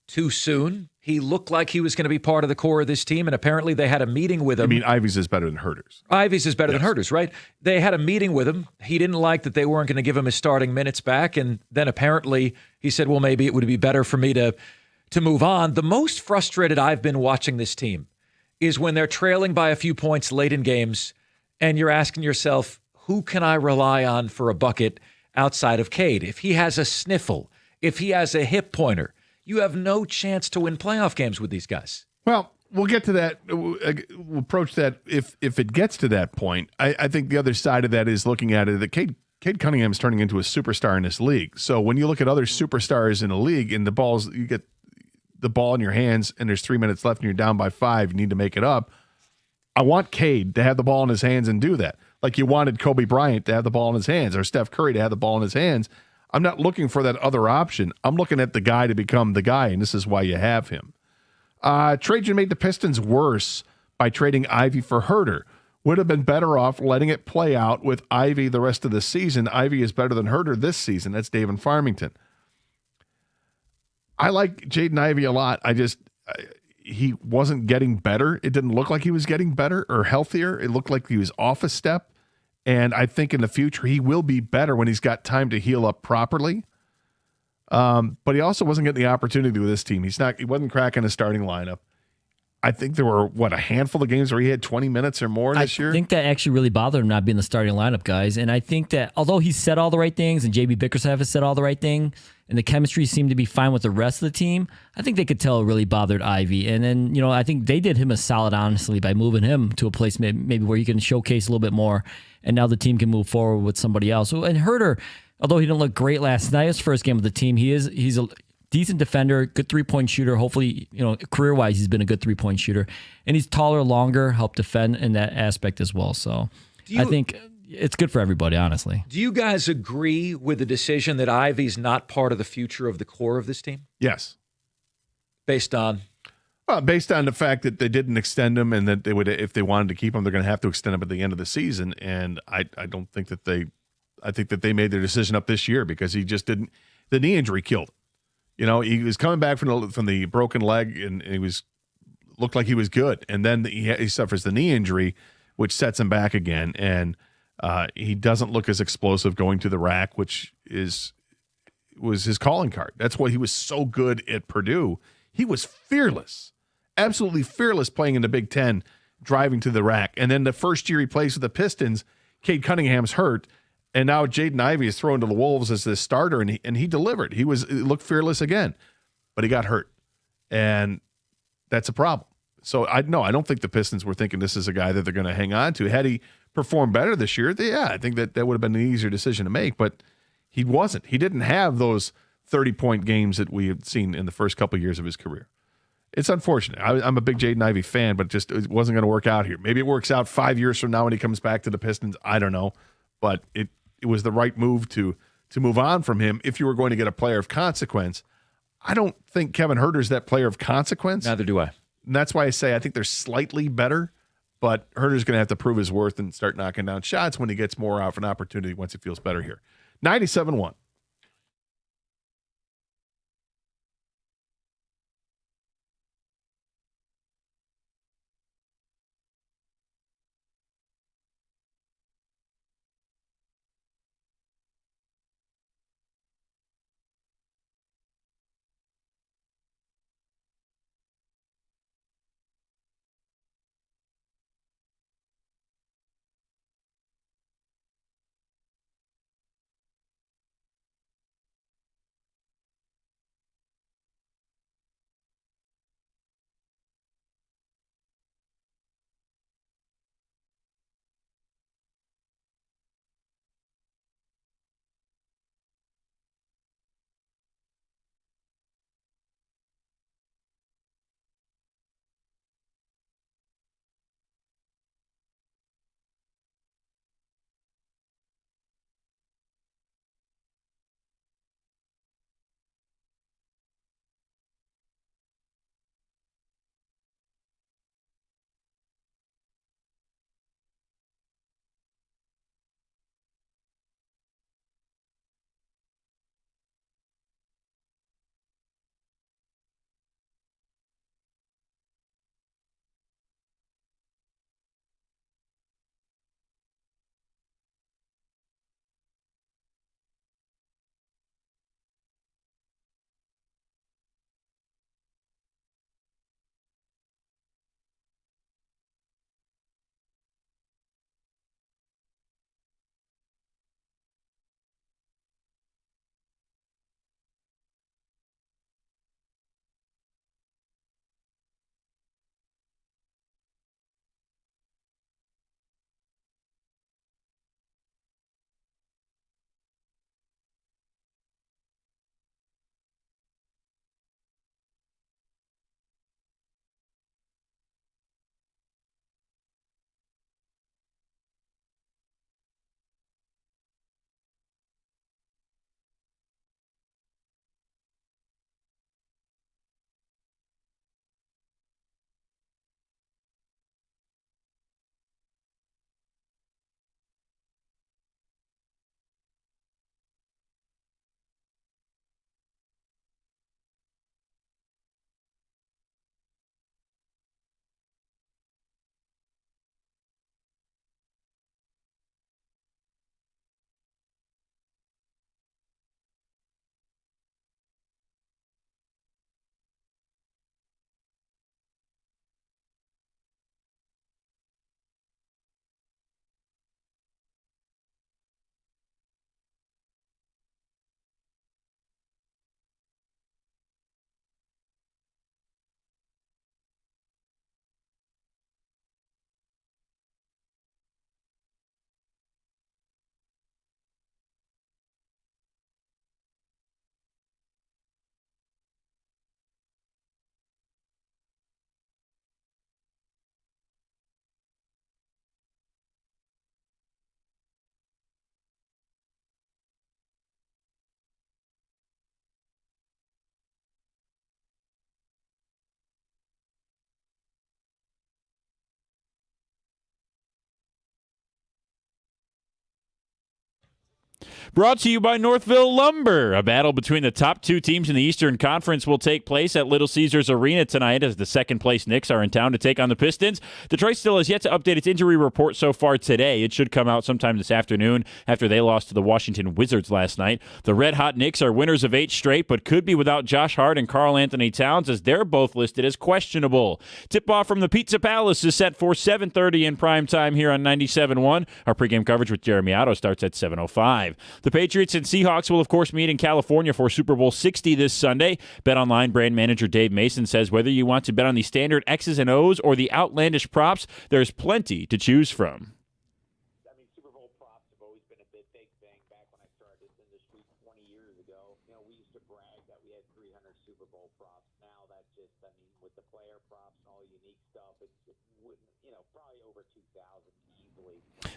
too soon. He looked like he was going to be part of the core of this team, and apparently they had a meeting with him. I mean, Ivy's is better than Herter's. Ivy's is better than Herter's, right? They had a meeting with him. He didn't like that they weren't going to give him his starting minutes back, and then apparently he said, well, maybe it would be better for me to move on. The most frustrated I've been watching this team is when they're trailing by a few points late in games and you're asking yourself, who can I rely on for a bucket outside of Cade? If he has a sniffle, if he has a hip pointer, you have no chance to win playoff games with these guys. Well, we'll get to that. We'll approach that if it gets to that point. I think the other side of that is looking at it that Cade Cunningham is turning into a superstar in this league. So when you look at other superstars in the league and you get the ball in your hands and there's 3 minutes left and you're down by 5, you need to make it up. I want Cade to have the ball in his hands and do that. Like you wanted Kobe Bryant to have the ball in his hands or Steph Curry to have the ball in his hands. I'm not looking for that other option. I'm looking at the guy to become the guy, and this is why you have him. Trajan made the Pistons worse by trading Ivy for Herter. would have been better off letting it play out with Ivy the rest of the season. Ivy is better than Herter this season. That's Dave in Farmington. I like Jaden Ivey a lot. He wasn't getting better. It didn't look like he was getting better or healthier. It looked like he was off a step. And I think in the future, he will be better when he's got time to heal up properly. But he also wasn't getting the opportunity with this team. He wasn't cracking a starting lineup. I think there were, a handful of games where he had 20 minutes or more this year? I think that actually really bothered him not being the starting lineup, guys. And I think that although he said all the right things and JB Bickerstaff has said all the right thing, and the chemistry seemed to be fine with the rest of the team, I think they could tell it really bothered Ivy. And then, I think they did him a solid, honestly, by moving him to a place maybe where he can showcase a little bit more. And now the team can move forward with somebody else. And Herter, although he didn't look great last night, his first game of the team, he's a decent defender, good three-point shooter. Hopefully, career-wise, he's been a good three-point shooter. And he's taller, longer, help defend in that aspect as well. So I think it's good for everybody, honestly. Do you guys agree with the decision that Ivy's not part of the future of the core of this team? Yes. Based on? Well, based on the fact that they didn't extend him and that they would, if they wanted to keep him, they're going to have to extend him at the end of the season. And I don't think that I think that they made their decision up this year because he just didn't, the knee injury killed him. He was coming back from the broken leg, and he looked like he was good, and then he suffers the knee injury, which sets him back again, and he doesn't look as explosive going to the rack, which was his calling card. That's why he was so good at Purdue. He was fearless, absolutely fearless, playing in the Big Ten, driving to the rack, and then the first year he plays with the Pistons, Cade Cunningham's hurt. And now Jaden Ivey is thrown to the Wolves as the starter, and he delivered. He looked fearless again, but he got hurt, and that's a problem. So I don't think the Pistons were thinking this is a guy that they're going to hang on to. Had he performed better this year, I think that would have been an easier decision to make. But he wasn't. He didn't have those 30-point games that we had seen in the first couple of years of his career. It's unfortunate. I'm a big Jaden Ivey fan, but it wasn't going to work out here. Maybe it works out 5 years from now when he comes back to the Pistons. I don't know, but it was the right move to move on from him if you were going to get a player of consequence. I don't think Kevin Herter's that player of consequence. Neither do I. And that's why I say I think they're slightly better, but Herter's going to have to prove his worth and start knocking down shots when he gets more of an opportunity once he feels better here. 97-1. Brought to you by Northville Lumber. A battle between the top two teams in the Eastern Conference will take place at Little Caesars Arena tonight as the second-place Knicks are in town to take on the Pistons. Detroit still has yet to update its injury report so far today. It should come out sometime this afternoon after they lost to the Washington Wizards last night. The red-hot Knicks are winners of 8 straight, but could be without Josh Hart and Karl-Anthony Towns as they're both listed as questionable. Tip-off from the Pizza Palace is set for 7:30 in prime time here on 97.1. Our pregame coverage with Jeremy Otto starts at 7:05. The Patriots and Seahawks will, of course, meet in California for Super Bowl 60 this Sunday. BetOnline brand manager Dave Mason says whether you want to bet on the standard X's and O's or the outlandish props, there's plenty to choose from.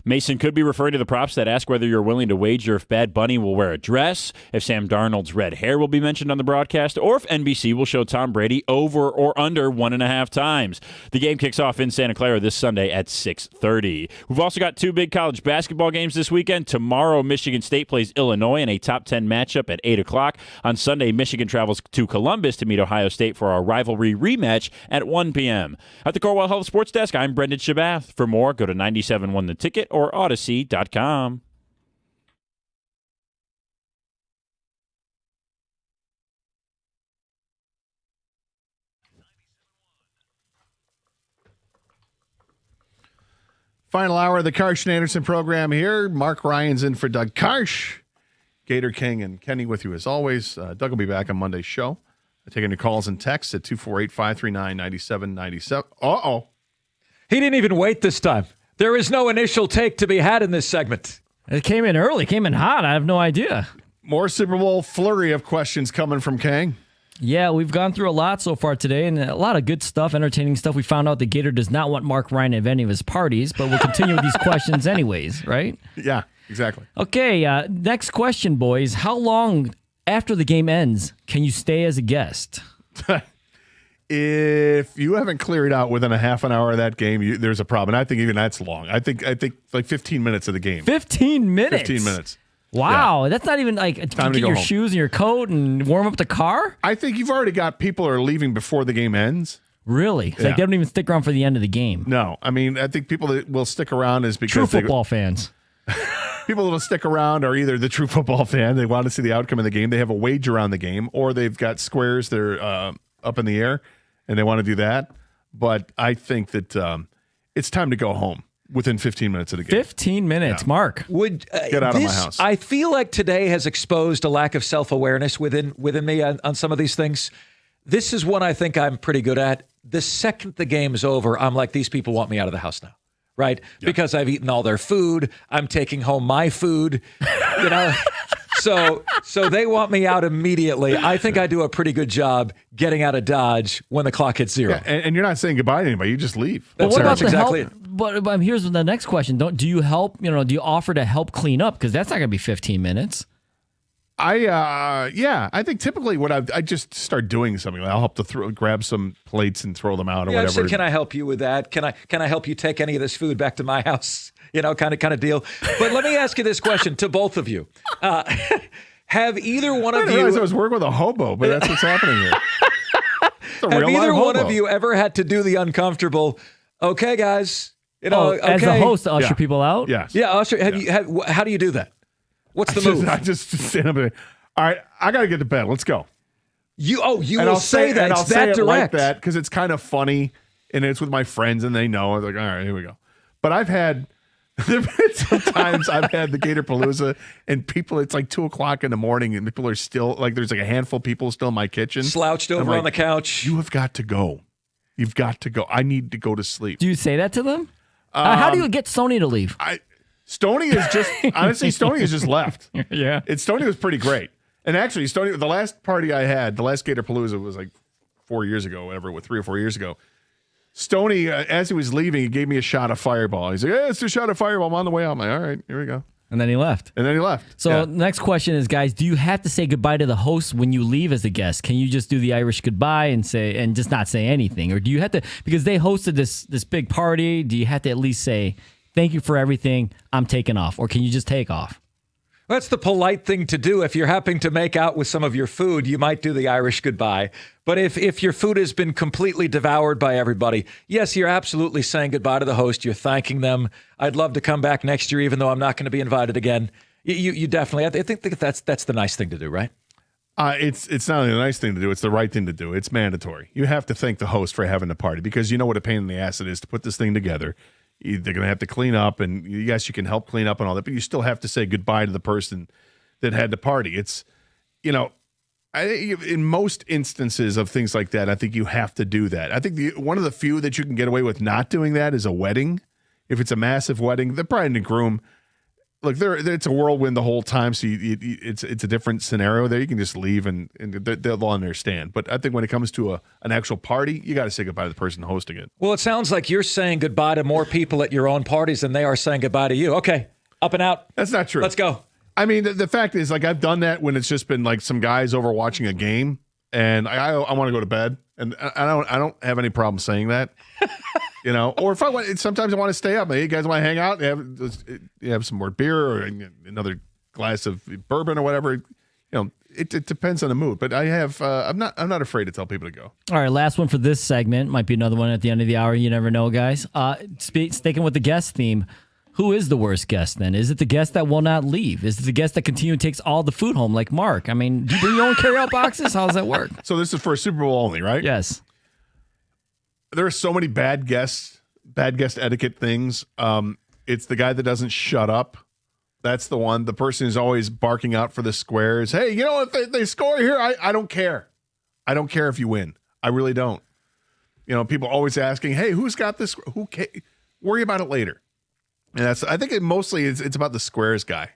Mason could be referring to the props that ask whether you're willing to wager if Bad Bunny will wear a dress, if Sam Darnold's red hair will be mentioned on the broadcast, or if NBC will show Tom Brady over or under 1.5 times. The game kicks off in Santa Clara this Sunday at 6:30. We've also got 2 big college basketball games this weekend. Tomorrow, Michigan State plays Illinois in a top 10 matchup at 8 o'clock. On Sunday, Michigan travels to Columbus to meet Ohio State for our rivalry rematch at 1 p.m. At the Corewell Health Sports Desk, I'm Brendan Shabath. For more, go to 97.1 The Ticket or Odyssey.com. Final hour of the Karsh and Anderson program here. Mark Ryan's in for Doug Karsh. Gator King and Kenny with you as always. Doug will be back on Monday's show. Taking your calls and texts at 248-539-9797. Uh-oh. He didn't even wait this time. There is no initial take to be had in this segment. It came in early, came in hot. I have no idea. More Super Bowl flurry of questions coming from Kang. Yeah, we've gone through a lot so far today, and a lot of good stuff, entertaining stuff. We found out the Gator does not want Mark Ryan at any of his parties, but we'll continue with these questions anyways, right? Yeah, exactly. Okay, next question, boys. How long after the game ends can you stay as a guest? If you haven't cleared out within a half an hour of that game, there's a problem. And I think even that's long. I think like 15 minutes of the game. 15 minutes? 15 minutes. Wow, Yeah. that's not even like Time to get go your home. shoes and your coat and warm up the car? I think you've already got people are leaving before the game ends. Really? It's Yeah. like they don't even stick around for the end of the game. No, I mean, I think people that will stick around is because True football fans. People that will stick around are either the true football fan, they want to see the outcome of the game, they have a wager on the game, or they've got squares that are up in the air and they want to do that. But I think that it's time to go home within 15 minutes of the game. 15 minutes, Mark. Would Get out of my house. I feel like today has exposed a lack of self-awareness within me on some of these things. This is one I think I'm pretty good at. The second the game is over, I'm like, these people want me out of the house now, right? Yeah. Because I've eaten all their food. I'm taking home my food, you know. So they want me out immediately. I think I do a pretty good job getting out of Dodge when the clock hits 0. Yeah, and you're not saying goodbye to anybody. You just leave. But what about the exactly help? But here's the next question: do you help? Do you offer to help clean up? Because that's not going to be 15 minutes. I think typically what I just start doing something. I'll help to grab some plates and throw them out or I whatever. said, can I help you with that? Can I help you take any of this food back to my house? Kind of deal. But let me ask you this question to both of you: have either one of you? I was working with a hobo, but that's what's happening here. Have either one of you ever had to do the uncomfortable? Okay, guys. As the host, to usher people out. Yes. Yeah, usher. How do you do that? What's the move? I just stand up and, all right, I got to get to bed. Let's go. You will say that. It's that direct. Like that because it's kind of funny and it's with my friends and they know. I'm like, all right, here we go. But sometimes I've had the Gator Palooza and people, it's like 2:00 in the morning and people are still like, there's like a handful of people still in my kitchen. Slouched over on the couch. You have got to go. You've got to go. I need to go to sleep. Do you say that to them? How do you get Stoney to leave? Stoney is just, honestly, Stoney has just left. Yeah. Stoney was pretty great. And actually, Stoney, the last party I had, the last Gator Palooza was like 4 years ago, whatever, 3 or 4 years ago. Stoney, as he was leaving, he gave me a shot of Fireball. He's like, hey, it's a shot of Fireball. I'm on the way out. I'm like, all right, here we go. And then he left. So next question is, guys, do you have to say goodbye to the host when you leave as a guest? Can you just do the Irish goodbye and just not say anything? Or do you have to, because they hosted this big party, do you have to at least say, thank you for everything, I'm taking off? Or can you just take off? That's the polite thing to do. If you're having to make out with some of your food, you might do the Irish goodbye. But if your food has been completely devoured by everybody, yes, you're absolutely saying goodbye to the host. You're thanking them. I'd love to come back next year, even though I'm not going to be invited again. You definitely, I think that's the nice thing to do, right? It's not only the nice thing to do, it's the right thing to do. It's mandatory. You have to thank the host for having the party because you know what a pain in the ass it is to put this thing together. They're going to have to clean up, and yes, you can help clean up and all that, but you still have to say goodbye to the person that had the party. It's, in most instances of things like that, I think you have to do that. I think one of the few that you can get away with not doing that is a wedding. If it's a massive wedding, the bride and the groom, look, it's a whirlwind the whole time, so it's a different scenario there. You can just leave and they'll understand. But I think when it comes to an actual party, you got to say goodbye to the person hosting it. Well, it sounds like you're saying goodbye to more people at your own parties than they are saying goodbye to you. Okay, up and out. That's not true. Let's go. I mean, the fact is, like, I've done that when it's just been like some guys over watching a game, and I want to go to bed, and I don't have any problem saying that. Or if I want, sometimes I want to stay up. Hey, you guys want to hang out? Have some more beer or another glass of bourbon or whatever. It depends on the mood. But I'm not afraid to tell people to go. All right, last one for this segment. Might be another one at the end of the hour. You never know, guys. Sticking with the guest theme, who is the worst guest then? Is it the guest that will not leave? Is it the guest that continually takes all the food home like Mark? I mean, do you bring your own carryout boxes? How does that work? So this is for Super Bowl only, right? Yes. There are so many bad guest etiquette things. It's the guy that doesn't shut up. That's the one. The person who's always barking out for the squares. Hey, if they score here, I don't care. I don't care if you win. I really don't. People always asking, hey, who's got this? Who worry about it later. And I think it's about the squares guy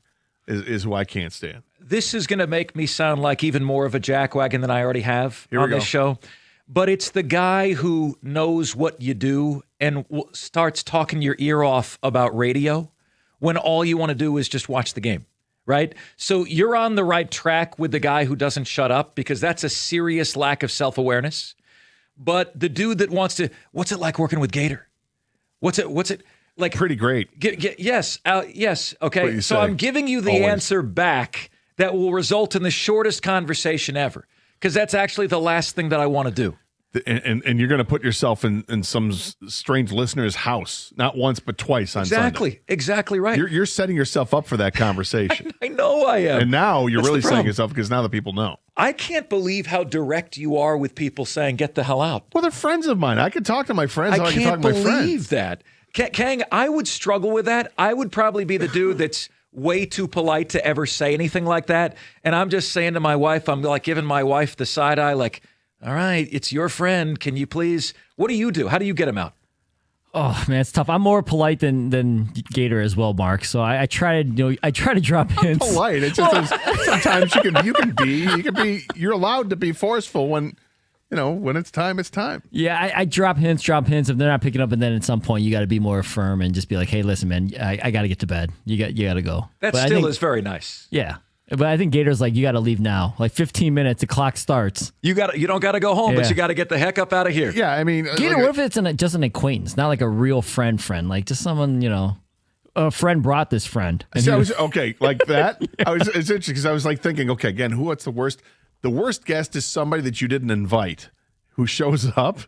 is who I can't stand. This is going to make me sound like even more of a jackwagon than I already have on this show. But it's the guy who knows what you do and starts talking your ear off about radio when all you want to do is just watch the game, right? So you're on the right track with the guy who doesn't shut up because that's a serious lack of self-awareness. But the dude that wants to, what's it like working with Gator? What's it like? Pretty great. Yes. Yes. Okay. So I'm giving you the answer back that will result in the shortest conversation ever. Because that's actually the last thing that I want to do. And you're going to put yourself in some strange listener's house, not once but twice on Sunday. Exactly right. You're setting yourself up for that conversation. I know I am. And now you're really setting yourself because now the people know. I can't believe how direct you are with people saying, get the hell out. Well, they're friends of mine. I can talk to my friends. I can't believe that. Kang, I would struggle with that. I would probably be the dude that's way too polite to ever say anything like that. And I'm just saying to my wife, I'm like giving my wife the side eye, like, all right, it's your friend. Can you please? What do you do? How do you get him out? Oh man, it's tough. I'm more polite than Gator as well, Mark. So I try to drop hints. I'm polite. It's just sometimes you can be. You're allowed to be forceful when it's time. It's time. Yeah, I drop hints. If they're not picking up, and then at some point you got to be more firm and just be like, hey, listen, man, I got to get to bed. You got to go. That still is very nice. Yeah. But I think Gator's like, you got to leave now. Like 15 minutes, the clock starts. You don't got to go home, but you got to get the heck up out of here. Yeah, I mean, Gator, what if it's just an acquaintance, not like a real friend, like just someone, a friend brought this friend. And okay, like that. It's interesting because I was like thinking, okay, again, what's the worst? The worst guest is somebody that you didn't invite, who shows up,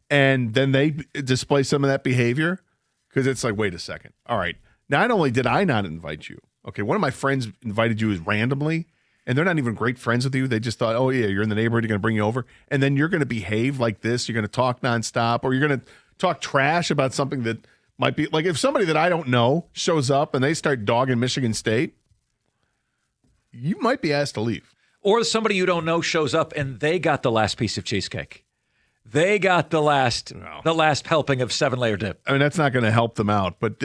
and then they display some of that behavior because it's like, wait a second, all right. Not only did I not invite you. Okay, one of my friends invited you randomly, and they're not even great friends with you. They just thought, oh, yeah, you're in the neighborhood, you're going to bring you over, and then you're going to behave like this. You're going to talk nonstop, or you're going to talk trash about something that might be, like if somebody that I don't know shows up and they start dogging Michigan State, you might be asked to leave. Or somebody you don't know shows up and they got the last piece of cheesecake. They got the last helping of 7-layer dip. I mean, that's not going to help them out. But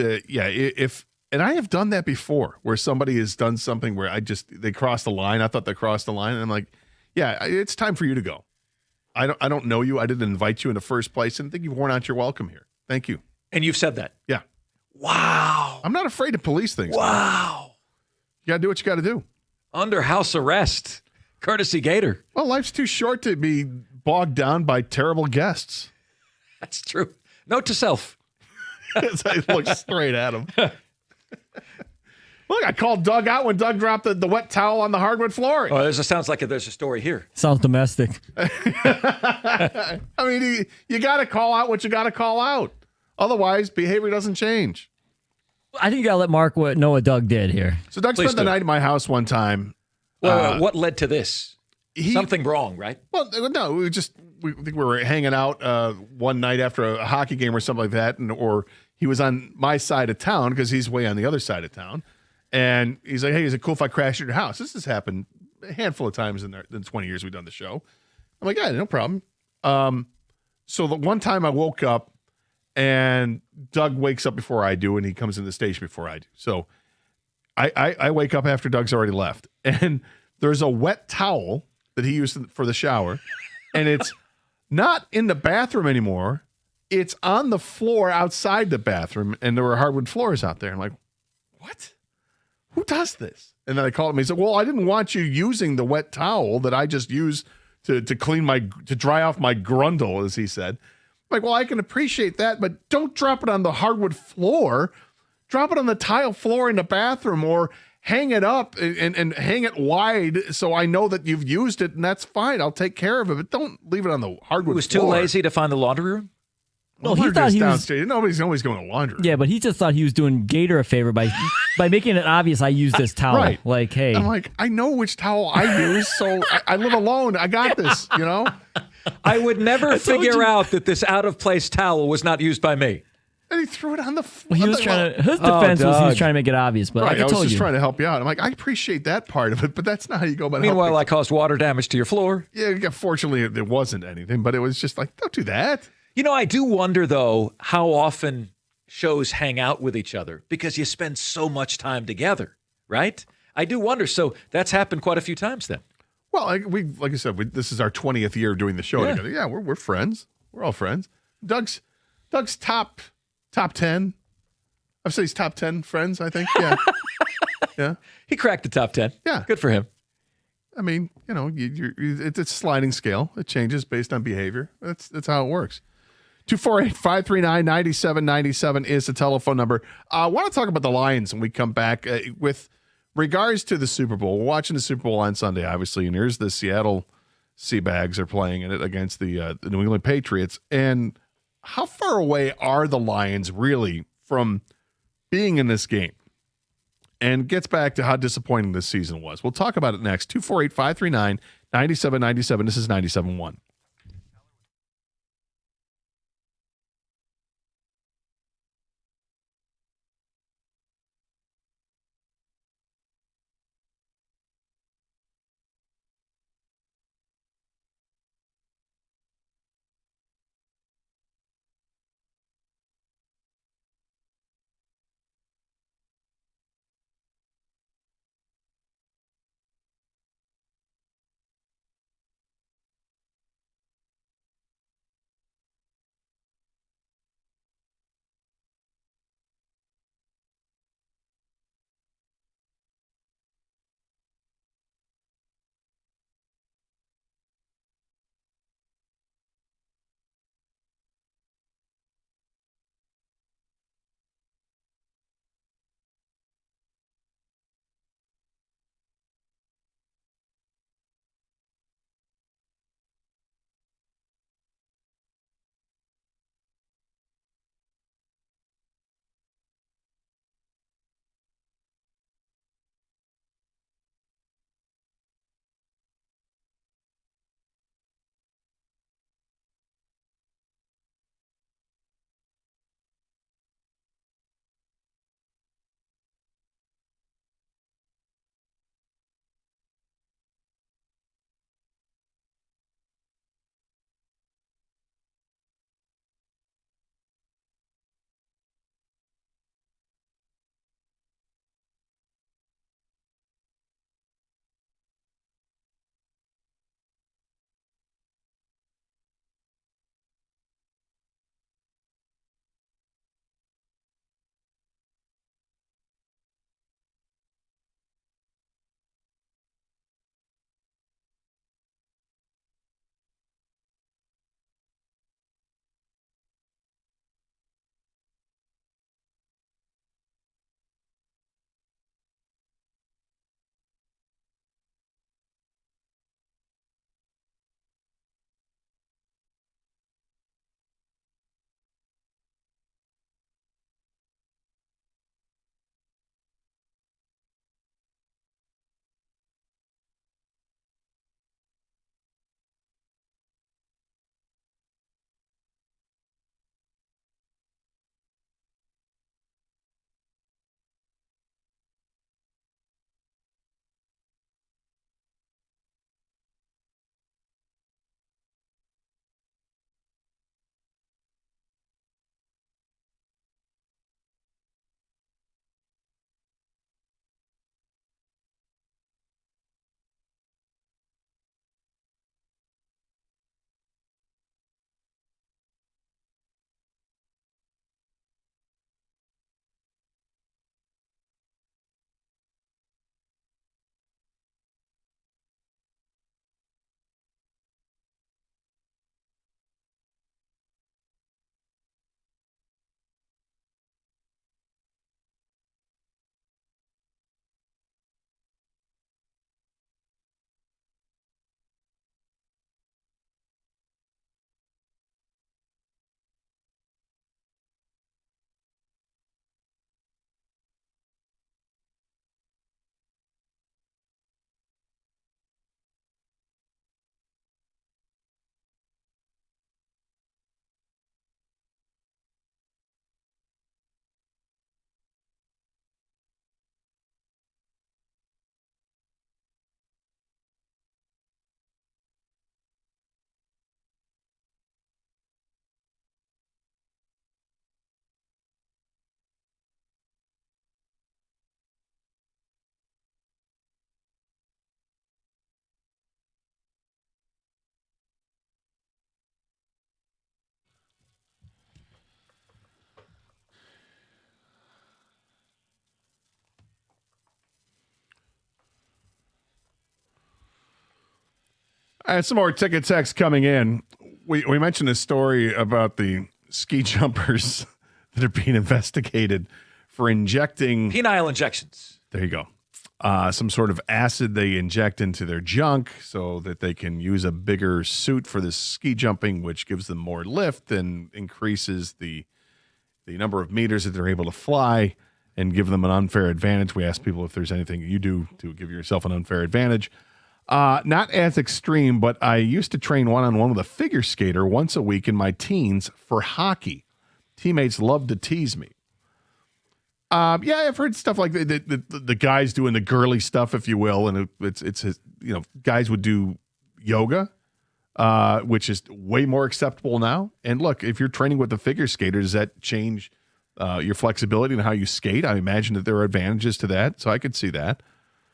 and I have done that before where somebody has done something where they crossed the line. I thought they crossed the line. And I'm like, yeah, it's time for you to go. I don't know you. I didn't invite you in the first place. And I think you've worn out your welcome here. Thank you. And you've said that. Yeah. Wow. I'm not afraid to police things. Wow. Man. You got to do what you got to do. Under house arrest. Courtesy Gator. Well, life's too short to be bogged down by terrible guests. That's true. Note to self. As I look straight at him. Look, I called Doug out when Doug dropped the wet towel on the hardwood flooring. Oh, sounds like there's a story here. Sounds domestic. I mean, you got to call out what you got to call out. Otherwise, behavior doesn't change. I think you got to let Mark know what Doug did here. So Doug spent the night at my house one time. What led to this? Something wrong, right? Well, no, we think we were hanging out one night after a hockey game or something like that, or he was on my side of town because he's way on the other side of town. And he's like, hey, is it cool if I crash at your house? This has happened a handful of times in the 20 years we've done the show. I'm like, yeah, no problem. So the one time I woke up and Doug wakes up before I do, and he comes in the station before I do. So I wake up after Doug's already left, and there's a wet towel that he used for the shower, and it's not in the bathroom anymore. It's on the floor outside the bathroom, and there were hardwood floors out there. I'm like, what? Who does this? And then I called him. He said, well, I didn't want you using the wet towel that I just used to dry off my grundle, as he said. I'm like, well, I can appreciate that, but don't drop it on the hardwood floor. Drop it on the tile floor in the bathroom, or hang it up and hang it wide so I know that you've used it, and that's fine. I'll take care of it, but don't leave it on the hardwood floor. He was too lazy to find the laundry room? Well, he thought he was downstairs. Nobody's always going to laundry. Yeah, but he just thought he was doing Gator a favor by making it obvious I use this towel. Right. Like, hey. I'm like, I know which towel I use, so I live alone. I got this, you know? I would never figure out that this out-of-place towel was not used by me. And he threw it on the floor. He was trying to, his defense was he was trying to make it obvious, but right, I was told just you. trying to help you out. I'm like, I appreciate that part of it, but that's not how you go about it. Meanwhile, I caused water damage to your floor. Yeah, fortunately, there wasn't anything, but it was just like, don't do that. You know, I do wonder, though, how often shows hang out with each other because you spend so much time together, right? I do wonder. So that's happened quite a few times then. Well, like I said, this is our 20th year doing the show together. Yeah, we're friends. We're all friends. Doug's top 10. I've said he's top 10 friends, I think. Yeah. Yeah. He cracked the top 10. Yeah. Good for him. I mean, you know, it's a sliding scale. It changes based on behavior. That's how it works. 248-539-9797 is the telephone number. I want to talk about the Lions when we come back with regards to the Super Bowl. We're watching the Super Bowl on Sunday, obviously, and here's the Seattle Seabags are playing in it against the New England Patriots. And how far away are the Lions really from being in this game? And gets back to how disappointing this season was. We'll talk about it next. 248-539-9797. This is 97.1. Some more ticket text coming in. We mentioned a story about the ski jumpers that are being investigated for injecting penile injections. There you go. Some sort of acid they inject into their junk so that they can use a bigger suit for this ski jumping, which gives them more lift and increases the number of meters that they're able to fly and give them an unfair advantage. We ask people if there's anything you do to give yourself an unfair advantage. Not as extreme, but I used to train one-on-one with a figure skater once a week in my teens for hockey. Teammates loved to tease me. Yeah, I've heard stuff like the guys doing the girly stuff, if you will, and it's guys would do yoga, which is way more acceptable now. And look, if you're training with the figure skater, does that change your flexibility and how you skate? I imagine that there are advantages to that, so I could see that.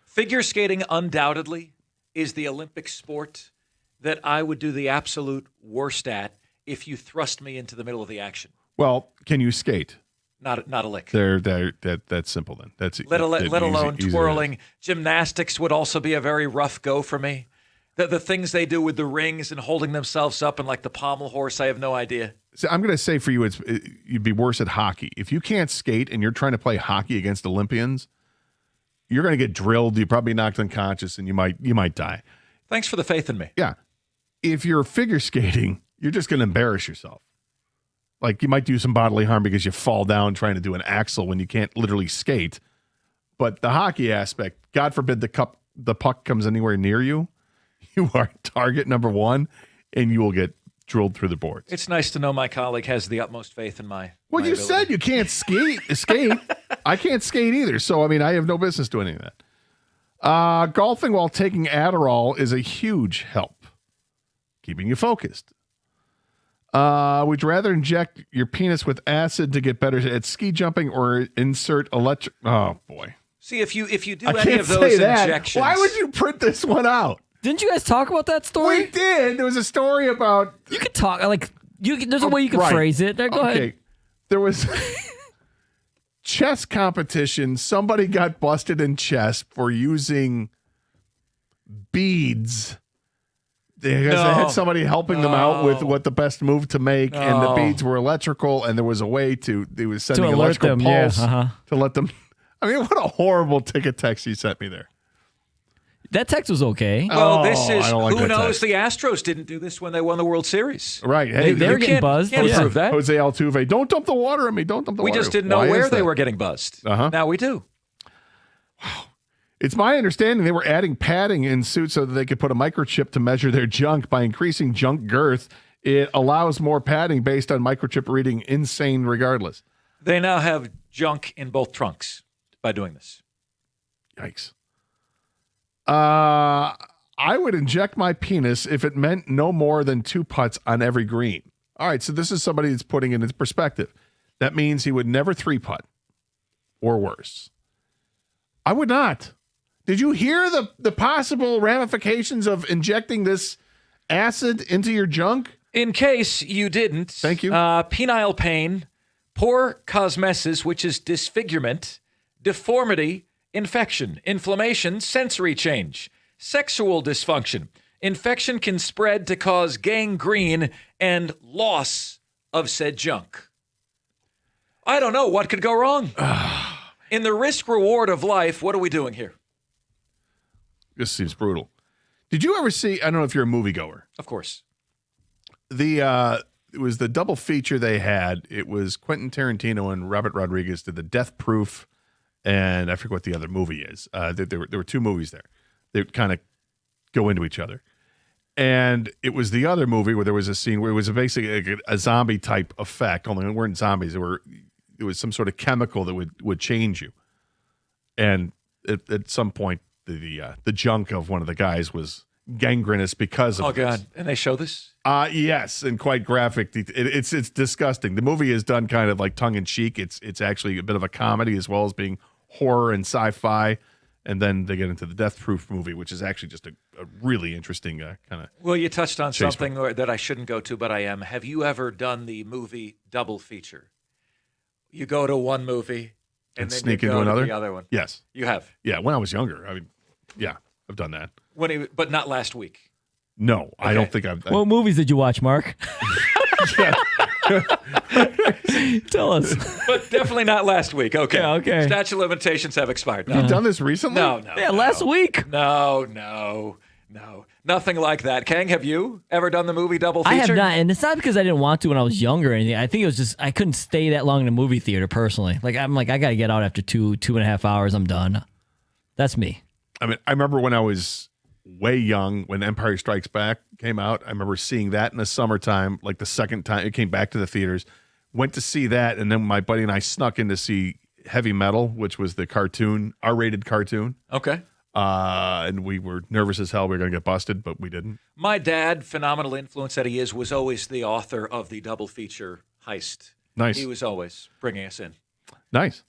Figure skating undoubtedly is the Olympic sport that I would do the absolute worst at if you thrust me into the middle of the action. Well, can you skate? Not a lick. That's simple then. That's let alone twirling. Gymnastics would also be a very rough go for me. The things they do with the rings and holding themselves up and like the pommel horse, I have no idea. So I'm going to say for you, you'd be worse at hockey. If you can't skate and you're trying to play hockey against Olympians, you're going to get drilled. You probably knocked unconscious, and you might die. Thanks for the faith in me. Yeah. If you're figure skating, you're just going to embarrass yourself. Like you might do some bodily harm because you fall down trying to do an axel when you can't literally skate. But the hockey aspect, God forbid the puck comes anywhere near you, you are target number one, and you will get drilled through the boards. It's nice to know my colleague has the utmost faith in my. Well, my you ability. said you can't skate. I can't skate either. So, I mean, I have no business doing any of that. Golfing while taking Adderall is a huge help, keeping you focused. Would you rather inject your penis with acid to get better at ski jumping or insert electric? Oh, boy. See, if you do I any can't of those say that. injections. Why would you print this one out? Didn't you guys talk about that story? We did. There was a story about. You could talk there's a way you can phrase it. Go ahead. There was chess competition. Somebody got busted in chess for using beads. Because they had somebody helping them out with what the best move to make, and the beads were electrical, and there was a way they was sending electrical pulse to let them. I mean, what a horrible ticket text you sent me there. That text was okay. Well, this is like who that knows. text. The Astros didn't do this when they won the World Series. Right. Hey, they're getting buzzed. Can't prove that. Jose Altuve, don't dump the water on me. Don't dump the We water. just didn't know where they were getting buzzed. Now we do. It's my understanding they were adding padding in suits so that they could put a microchip to measure their junk. By increasing junk girth, it allows more padding based on microchip reading. Insane regardless. They now have junk in both trunks by doing this. Yikes. I would inject my penis if it meant no more than 2 putts on every green. All right, so this is somebody that's putting it into perspective. That means he would never 3-putt or worse. I would not. Did you hear the possible ramifications of injecting this acid into your junk? In case you didn't. Thank you. Penile pain, poor cosmesis, which is disfigurement, deformity, infection, inflammation, sensory change, sexual dysfunction. Infection can spread to cause gangrene and loss of said junk. I don't know what could go wrong. In the risk reward of life, what are we doing here? This seems brutal. Did you ever see, I don't know if you're a moviegoer. Of course. It was the double feature they had. It was Quentin Tarantino and Robert Rodriguez did the Death Proof, and I forget what the other movie is. There were 2 movies there. They kind of go into each other. And it was the other movie where there was a scene where it was basically a zombie type effect, only it weren't zombies. It was some sort of chemical that would change you. And at some point, the junk of one of the guys was gangrenous because of this. God. And they show this? Yes, and quite graphic. It's disgusting. The movie is done kind of like tongue-in-cheek. It's actually a bit of a comedy as well as being horror and sci-fi. And then they get into the Death Proof movie, which is actually just a really interesting kind of. Well, you touched on something that I shouldn't go to, but I am. Have you ever done the movie double feature? You go to one movie and then sneak you into go another? to the other one. Yes. You have? Yeah, when I was younger. I mean, yeah, I've done that. But not last week. No, I don't think I've. What movies did you watch, Mark? Tell us. But definitely not last week. Okay. Yeah, okay. Statute of limitations have expired. You've done this recently? No. Yeah, last week. No. Nothing like that. Kang, have you ever done the movie double feature? I have not, and it's not because I didn't want to when I was younger or anything. I think it was just I couldn't stay that long in a movie theater personally. I'm like I got to get out after 2.5 hours. I'm done. That's me. I mean, I remember when I was way young, when Empire Strikes Back came out, I remember seeing that in the summertime, like the second time it came back to the theaters. Went to see that, and then my buddy and I snuck in to see Heavy Metal, which was the cartoon, R-rated cartoon. Okay. And we were nervous as hell we were going to get busted, but we didn't. My dad, phenomenal influence that he is, was always the author of the double feature Heist. Nice. He was always bringing us in. Nice.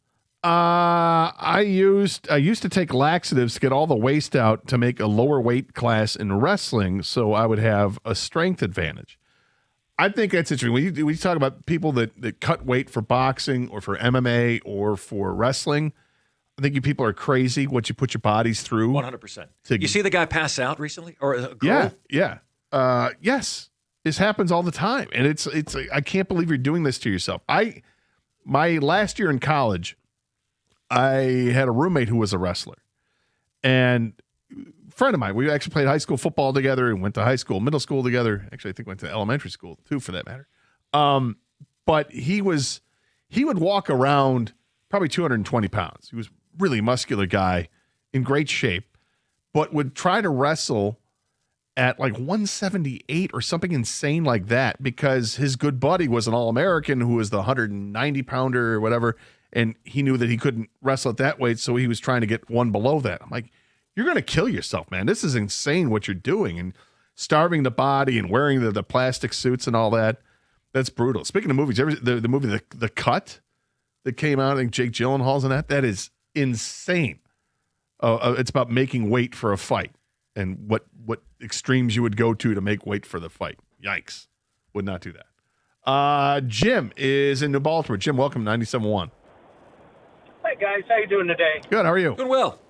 I used to take laxatives to get all the waste out to make a lower weight class in wrestling, so I would have a strength advantage. I think that's interesting. When you talk about people that cut weight for boxing or for MMA or for wrestling, I think you people are crazy what you put your bodies through. 100%. You see the guy pass out recently? Or a girl? Yeah. Yes. This happens all the time. And it's I can't believe you're doing this to yourself. My last year in college, I had a roommate who was a wrestler. And a friend of mine, we actually played high school football together and went to high school, middle school together. Actually, I think went to elementary school too, for that matter. But he would walk around probably 220 pounds. He was a really muscular guy in great shape, but would try to wrestle at like 178 or something insane like that because his good buddy was an All-American who was the 190 pounder or whatever. And he knew that he couldn't wrestle at that weight, so he was trying to get one below that. I'm like, you're going to kill yourself, man. This is insane what you're doing. And starving the body and wearing the plastic suits and all that, that's brutal. Speaking of movies, the movie The Cut that came out, I think Jake Gyllenhaal's in that is insane. It's about making weight for a fight and what extremes you would go to make weight for the fight. Yikes. Would not do that. Jim is in New Baltimore. Jim, welcome to 97.1. Hey guys, how you doing today? Good. How are you? Doing well.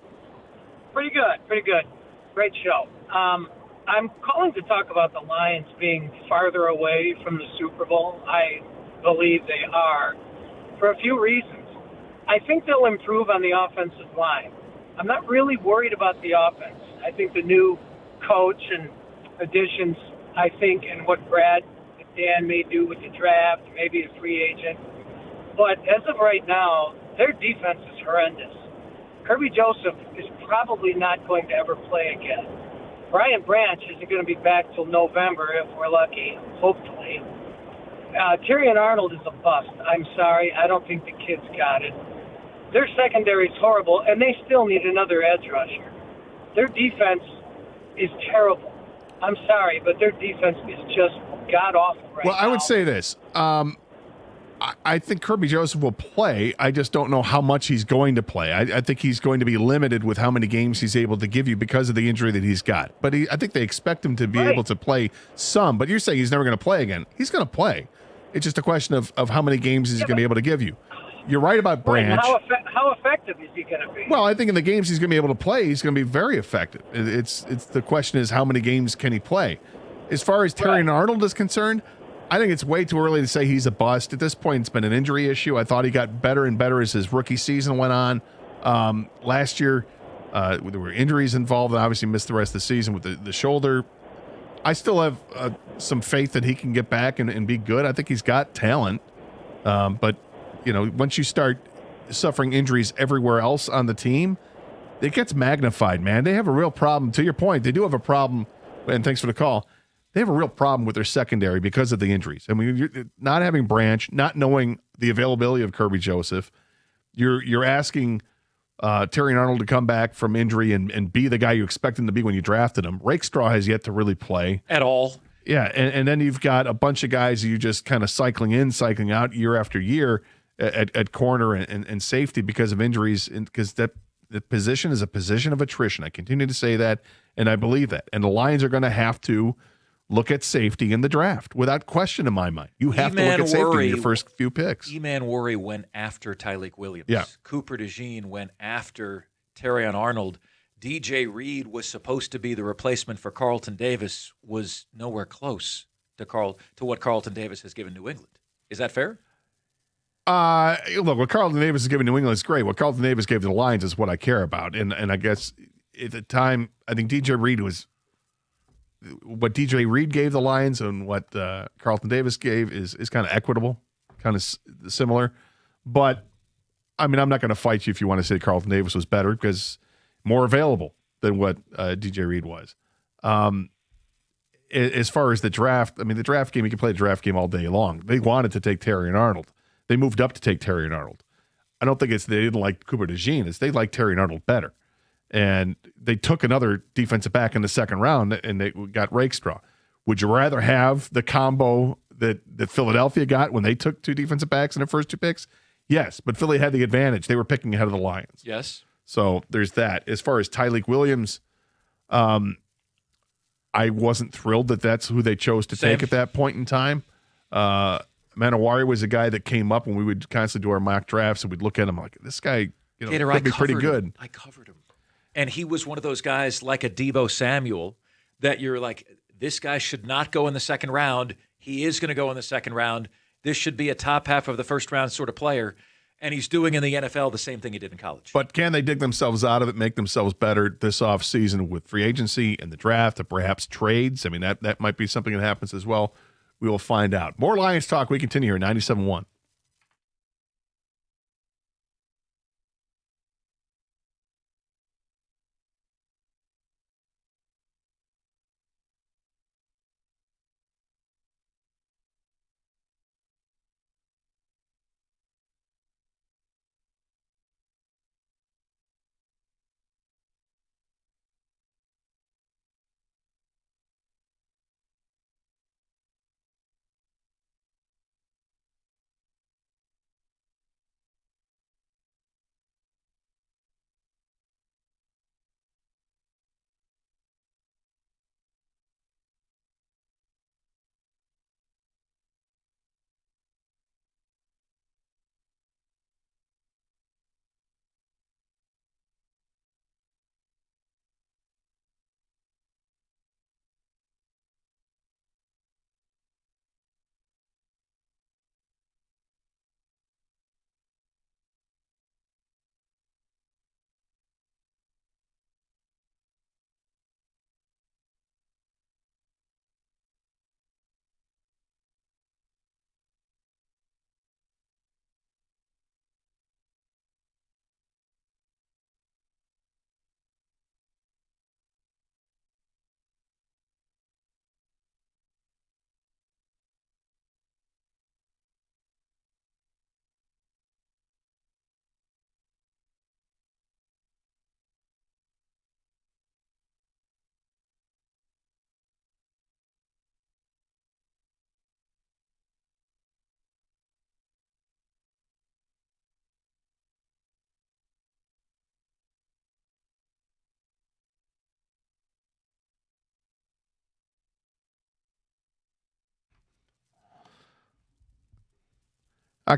Pretty good. Great show. I'm calling to talk about the Lions being farther away from the Super Bowl. I believe they are for a few reasons. I think they'll improve on the offensive line. I'm not really worried about the offense. I think the new coach and additions, and what Brad and Dan may do with the draft, maybe a free agent. But as of right now, their defense is horrendous. Kirby Joseph is probably not going to ever play again. Brian Branch isn't going to be back till November if we're lucky, hopefully. Tyrion Arnold is a bust. I'm sorry. I don't think the kid's got it. Their secondary is horrible, and they still need another edge rusher. Their defense is terrible. I'm sorry, but their defense is just god-awful right now. Well, I would say this. I think Kirby Joseph will play. I just don't know how much he's going to play. I think he's going to be limited with how many games he's able to give you because of the injury that he's got. But I think they expect him to be able to play some. But you're saying he's never going to play again. He's going to play. It's just a question of how many games he's going to be able to give you. You're right about Branch. How effective is he going to be? Well, I think in the games he's going to be able to play, he's going to be very effective. It's the question is how many games can he play? As far as Tyrion Arnold is concerned, I think it's way too early to say he's a bust. At this point, it's been an injury issue. I thought he got better and better as his rookie season went on. Last year, there were injuries involved and obviously missed the rest of the season with the shoulder. I still have some faith that he can get back and be good. I think he's got talent. But, once you start suffering injuries everywhere else on the team, it gets magnified, man. They have a real problem. To your point, they do have a problem, and thanks for the call. They have a real problem with their secondary because of the injuries. I mean, you're not having Branch, not knowing the availability of Kirby Joseph. You're asking Tyrion Arnold to come back from injury and be the guy you expect him to be when you drafted him. Rakestraw has yet to really play. At all. Yeah, and then you've got a bunch of guys you just kind of cycling in, cycling out year after year at corner and safety because of injuries, because the position is a position of attrition. I continue to say that, and I believe that. And the Lions are going to have to look at safety in the draft, without question in my mind. You have to look at safety in your first few picks. E-Man Worry went after Tyleik Williams. Yeah. Cooper DeJean went after Tyrion Arnold. DJ Reed was supposed to be the replacement for Carlton Davis was nowhere close to what Carlton Davis has given New England. Is that fair? Look, what Carlton Davis has given New England is great. What Carlton Davis gave to the Lions is what I care about. And I guess at the time, I think DJ Reed was what DJ Reed gave the Lions and what Carlton Davis gave is kind of equitable, kind of similar. But I mean, I'm not going to fight you if you want to say Carlton Davis was better because more available than what DJ Reed was. As far as the draft, I mean, the draft game, you can play the draft game all day long. They wanted to take Terry and Arnold. They moved up to take Terry and Arnold. I don't think they didn't like Cooper DeJean. It's they liked Terry and Arnold better. And they took another defensive back in the second round, and they got Rakestraw. Would you rather have the combo that Philadelphia got when they took two defensive backs in their first two picks? Yes, but Philly had the advantage. They were picking ahead of the Lions. Yes. So there's that. As far as Tyleek Williams, I wasn't thrilled that that's who they chose to take at that point in time. Manawari was a guy that came up when we would constantly do our mock drafts, and we'd look at him like, this guy could be pretty good. I covered him. And he was one of those guys like a Deebo Samuel that you're like, this guy should not go in the second round. He is going to go in the second round. This should be a top half of the first round sort of player. And he's doing in the NFL the same thing he did in college. But can they dig themselves out of it, make themselves better this offseason with free agency and the draft and perhaps trades? I mean, that might be something that happens as well. We will find out. More Lions talk. We continue here at 97.1.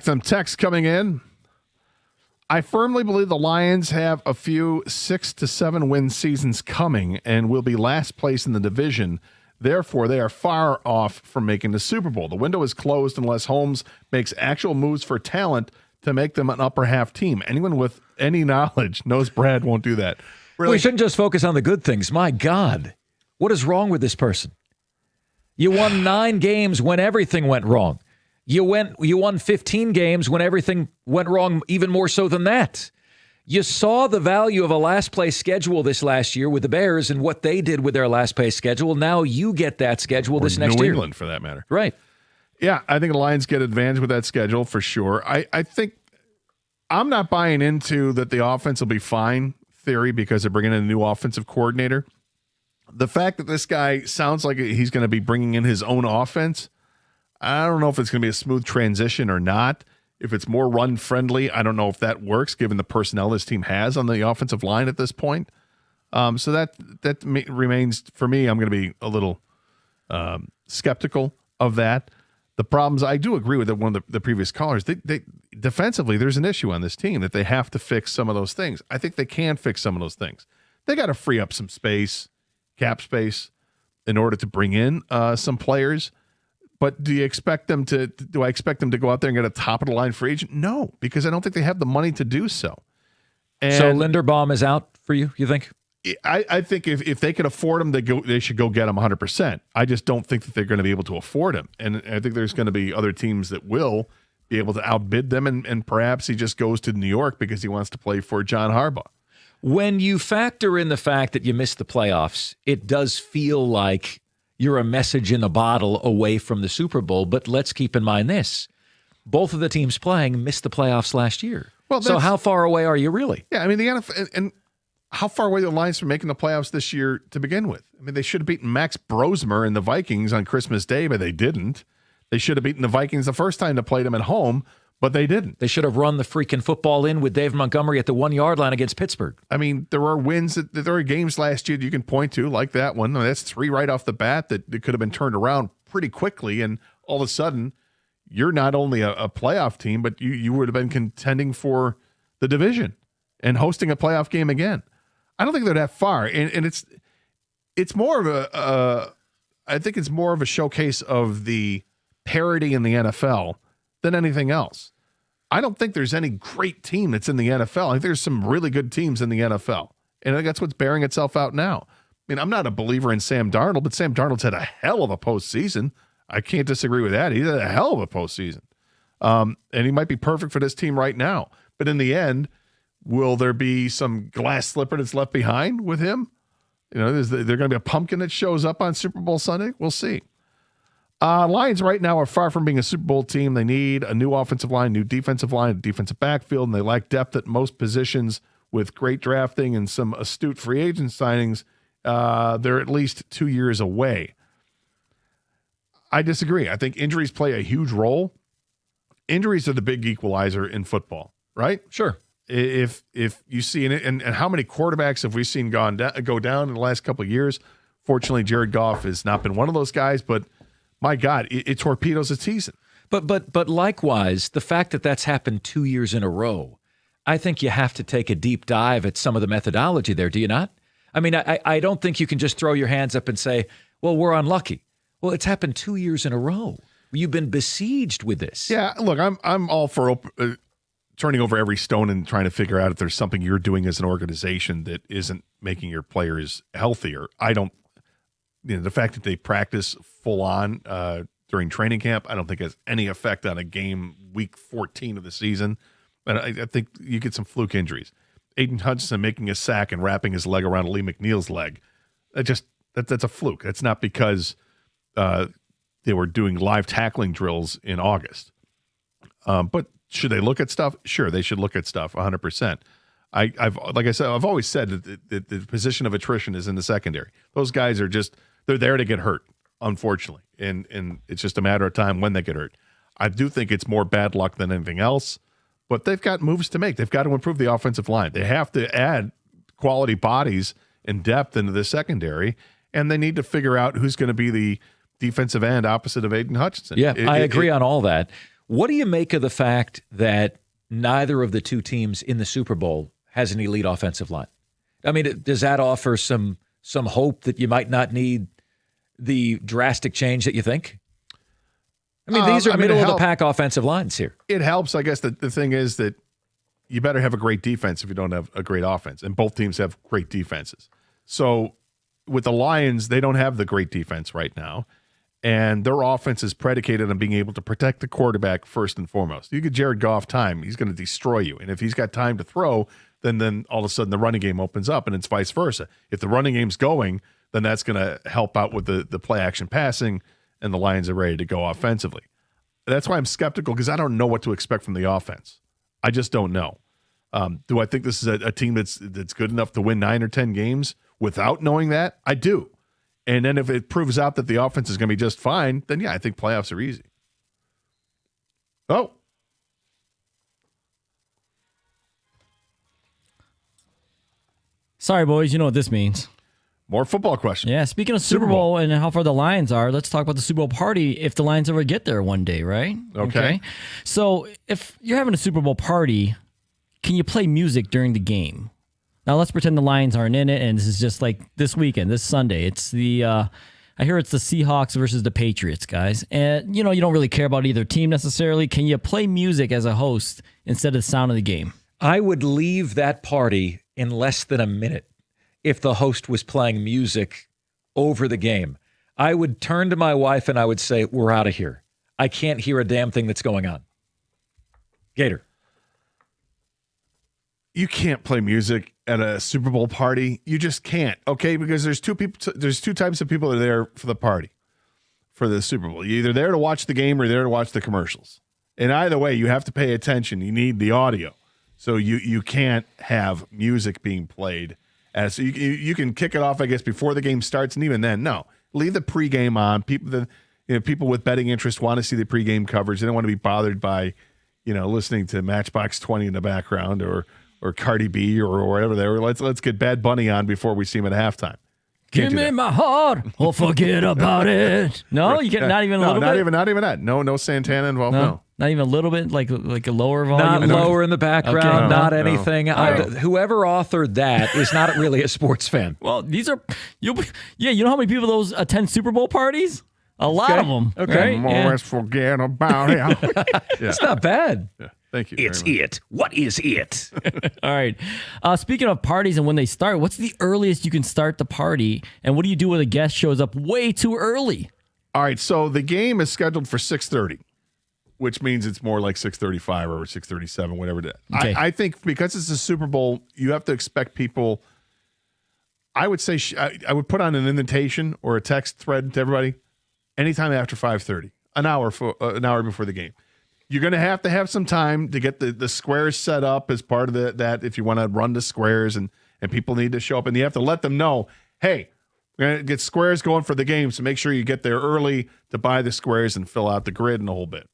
Some text coming in. I firmly believe the Lions have a few 6 to 7 win seasons coming and will be last place in the division. Therefore, they are far off from making the Super Bowl. The window is closed unless Holmes makes actual moves for talent to make them an upper half team. Anyone with any knowledge knows Brad won't do that. Really? We shouldn't just focus on the good things. My God, what is wrong with this person? You won 9 games when everything went wrong. You won 15 games when everything went wrong, even more so than that. You saw the value of a last place schedule this last year with the Bears and what they did with their last place schedule. Now you get that schedule this next year. New England, for that matter. Right. Yeah, I think the Lions get advantage with that schedule for sure. I think I'm not buying into that the offense will be fine theory because they're bringing in a new offensive coordinator. The fact that this guy sounds like he's going to be bringing in his own offense, I don't know if it's going to be a smooth transition or not. If it's more run-friendly, I don't know if that works given the personnel this team has on the offensive line at this point. So that remains, for me, I'm going to be a little skeptical of that. The problems, I do agree with one of the previous callers. They defensively, there's an issue on this team that they have to fix some of those things. I think they can fix some of those things. they got to free up some space, cap space, in order to bring in some players. But do I expect them to go out there and get a top of the line free agent? No, because I don't think they have the money to do so. And so Linderbaum is out for you think? I think if they could afford him, they should go get him 100%. I just don't think that they're going to be able to afford him. And I think there's going to be other teams that will be able to outbid them, and perhaps he just goes to New York because he wants to play for John Harbaugh. When you factor in the fact that you missed the playoffs, it does feel like you're a message in a bottle away from the Super Bowl. But let's keep in mind this. Both of the teams playing missed the playoffs last year. Well, so how far away are you really? Yeah, I mean, the NFL, and how far away are the Lions from making the playoffs this year to begin with? I mean, they should have beaten Max Brosmer and the Vikings on Christmas Day, but they didn't. They should have beaten the Vikings the first time they played them at home, but they didn't. They should have run the freaking football in with Dave Montgomery at the 1-yard line against Pittsburgh. I mean, there are wins, there are games last year that you can point to, like that one. I mean, that's 3 right off the bat that could have been turned around pretty quickly, and all of a sudden, you're not only a playoff team, but you would have been contending for the division and hosting a playoff game again. I don't think they're that far, and it's more of I think it's more of a showcase of the parity in the NFL than anything else. I don't think there's any great team that's in the NFL. I think there's some really good teams in the NFL, and I think that's what's bearing itself out now. I mean, I'm not a believer in Sam Darnold, but Sam Darnold's had a hell of a postseason. I can't disagree with that. He's had a hell of a postseason, and he might be perfect for this team right now. But in the end, will there be some glass slipper that's left behind with him? You know, is there going to be a pumpkin that shows up on Super Bowl Sunday? We'll see. Lions right now are far from being a Super Bowl team. They need a new offensive line, new defensive line, a defensive backfield, and they lack depth at most positions with great drafting and some astute free agent signings. They're at least 2 years away. I disagree. I think injuries play a huge role. Injuries are the big equalizer in football, right? Sure. If you see it, and how many quarterbacks have we seen go down in the last couple of years? Fortunately, Jared Goff has not been one of those guys, but my God, it torpedoes a season. But likewise, the fact that that's happened 2 years in a row, I think you have to take a deep dive at some of the methodology there. Do you not? I mean, I don't think you can just throw your hands up and say, well, we're unlucky. Well, it's happened 2 years in a row. You've been besieged with this. Yeah, look, I'm all for turning over every stone and trying to figure out if there's something you're doing as an organization that isn't making your players healthier. The fact that they practice full on during training camp, I don't think has any effect on a game week 14 of the season. And I think you get some fluke injuries. Aiden Hutchinson making a sack and wrapping his leg around Lee McNeil's leg. That's a fluke. That's not because they were doing live tackling drills in August. But should they look at stuff? Sure, they should look at stuff 100%. I've always said that the position of attrition is in the secondary. Those guys they're there to get hurt, unfortunately, and it's just a matter of time when they get hurt. I do think it's more bad luck than anything else, but they've got moves to make. They've got to improve the offensive line. They have to add quality bodies and depth into the secondary, and they need to figure out who's going to be the defensive end opposite of Aiden Hutchinson. Yeah, I agree on all that. What do you make of the fact that neither of the two teams in the Super Bowl has an elite offensive line? I mean, does that offer some hope that you might not need the drastic change that you think? I mean, these are middle-of-the-pack offensive lines here. It helps. I guess the thing is that you better have a great defense if you don't have a great offense, and both teams have great defenses. So with the Lions, they don't have the great defense right now, and their offense is predicated on being able to protect the quarterback first and foremost. You get Jared Goff time, he's going to destroy you. And if he's got time to throw, then all of a sudden the running game opens up, and it's vice versa. If the running game's going, then that's going to help out with the play-action passing, and the Lions are ready to go offensively. That's why I'm skeptical, because I don't know what to expect from the offense. I just don't know. Do I think this is a team that's good enough to win 9 or 10 games without knowing that? I do. And then if it proves out that the offense is going to be just fine, then yeah, I think playoffs are easy. Oh. Sorry, boys. You know what this means. More football questions. Yeah, speaking of Super Bowl and how far the Lions are, let's talk about the Super Bowl party if the Lions ever get there one day, right? Okay. So if you're having a Super Bowl party, can you play music during the game? Now let's pretend the Lions aren't in it, and this is just like this weekend, this Sunday. It's the I hear it's the Seahawks versus the Patriots, guys. And you don't really care about either team necessarily. Can you play music as a host instead of the sound of the game? I would leave that party in less than a minute if the host was playing music over the game. I would turn to my wife and I would say, we're out of here. I can't hear a damn thing that's going on. Gator. You can't play music at a Super Bowl party. You just can't, okay? Because there's two types of people that are there for the party, for the Super Bowl. You're either there to watch the game or you're there to watch the commercials. And either way, you have to pay attention. You need the audio. So you can't have music being played. So you can kick it off, I guess, before the game starts, and even then, no. Leave the pregame on. People with betting interest want to see the pregame coverage. They don't want to be bothered by, listening to Matchbox 20 in the background or Cardi B or whatever they were. Let's get Bad Bunny on before we see him at halftime. Give me my heart or forget about it. No, you get not even a little bit. Not even that. No Santana involved. No. Not even a little bit, like a lower volume. Not lower in the background. Okay. Not anything. Whoever authored that is not really a sports fan. Well, these are you know how many people those attend Super Bowl parties? A lot of them. Okay, Always forget about it. It's not bad. Yeah. Thank you. It's it. What is it? All right. Speaking of parties and when they start, what's the earliest you can start the party? And what do you do when a guest shows up way too early? All right. So the game is scheduled for 6:30, which means it's more like 6:35 or 6:37, whatever it is. Okay. I think because it's a Super Bowl, you have to expect people. I would say I would put on an invitation or a text thread to everybody anytime after 5:30, an hour before the game. You're going to have some time to get the squares set up as part of that if you want to run the squares and people need to show up. And you have to let them know, hey, we're going to get squares going for the game, so make sure you get there early to buy the squares and fill out the grid and the whole bit.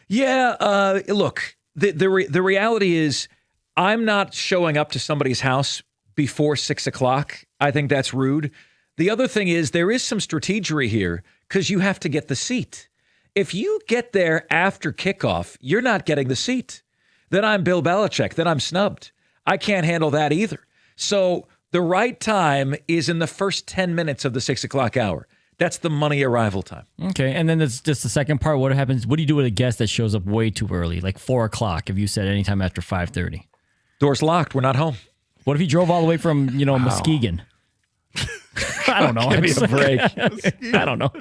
Yeah, look, the reality is I'm not showing up to somebody's house before 6 o'clock. I think that's rude. The other thing is there is some strategery here because you have to get the seat. If you get there after kickoff, you're not getting the seat. Then I'm Bill Belichick. Then I'm snubbed. I can't handle that either. So the right time is in the first 10 minutes of the 6 o'clock hour. That's the money arrival time. Okay, and then there's just the second part. What happens? What do you do with a guest that shows up way too early, like 4 o'clock? If you said anytime after 5:30, doors locked. We're not home. What if he drove all the way from Muskegon? I don't know. Give me a break. I don't know.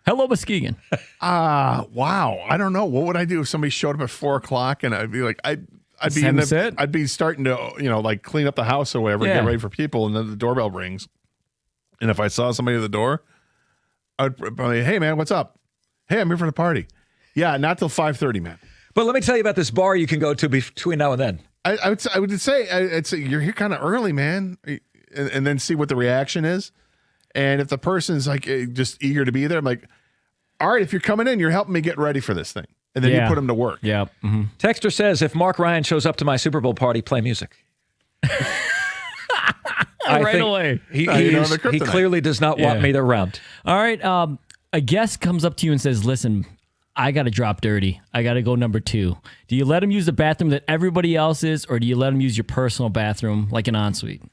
Hello, Muskegon. Wow. I don't know. What would I do if somebody showed up at 4 o'clock and I'd be like, I'd be starting to, like clean up the house or whatever, get ready for people, and then the doorbell rings. And if I saw somebody at the door, I'd probably, hey man, what's up? Hey, I'm here for the party. Yeah, not till 5:30, man. But let me tell you about this bar you can go to between now and then. I would say you're here kind of early, man, and then see what the reaction is. And if the person's like just eager to be there, I'm like, all right, if you're coming in, you're helping me get ready for this thing. And then you put them to work. Yeah. Mm-hmm. Texter says, if Mark Ryan shows up to my Super Bowl party, play music. Right away. He clearly does not want me around. All right. A guest comes up to you and says, listen, I got to drop dirty. I got to go number 2. Do you let him use the bathroom that everybody else is, or do you let him use your personal bathroom like an ensuite?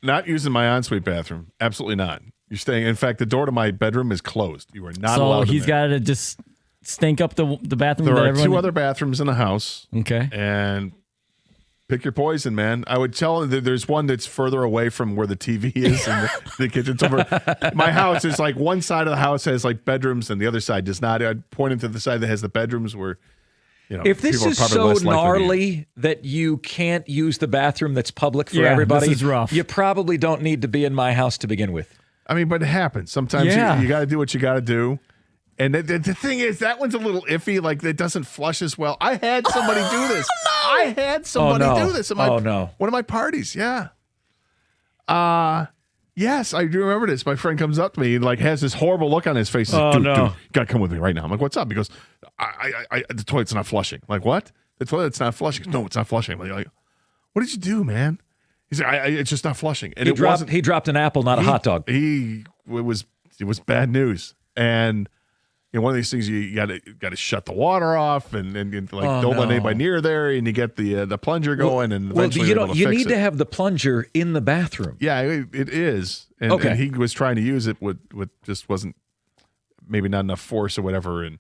Not using my ensuite bathroom. Absolutely not. You're staying. In fact, the door to my bedroom is closed. You are not allowed. So he's got to just stink up the bathroom. There that are 2 other bathrooms in the house. Okay. And pick your poison, man. I would tell him that there's one that's further away from where the TV is and the kitchen's over. My house is like one side of the house has like bedrooms and the other side does not. I'd point him to the side that has the bedrooms where, if this is so gnarly that you can't use the bathroom that's public for everybody, this is rough. You probably don't need to be in my house to begin with. I mean, but it happens. Sometimes you got to do what you got to do. And the thing is, that one's a little iffy. Like, it doesn't flush as well. I had somebody do this. I had somebody do this at one of my parties. Yeah. Yes, I do remember this. My friend comes up to me and like has this horrible look on his face. He's like, dude, you gotta come with me right now. I'm like, what's up? He goes, the toilet's not flushing. I'm like, what? The toilet's not flushing. He goes, no, it's not flushing. I'm like, what did you do, man? He's like, it's just not flushing. And he dropped an apple, not a hot dog. It was bad news. And one of these things you got to shut the water off and don't let anybody near there, and you get the plunger going, and eventually you need to have the plunger in the bathroom. Yeah, it is. And he was trying to use it with just wasn't maybe not enough force or whatever, and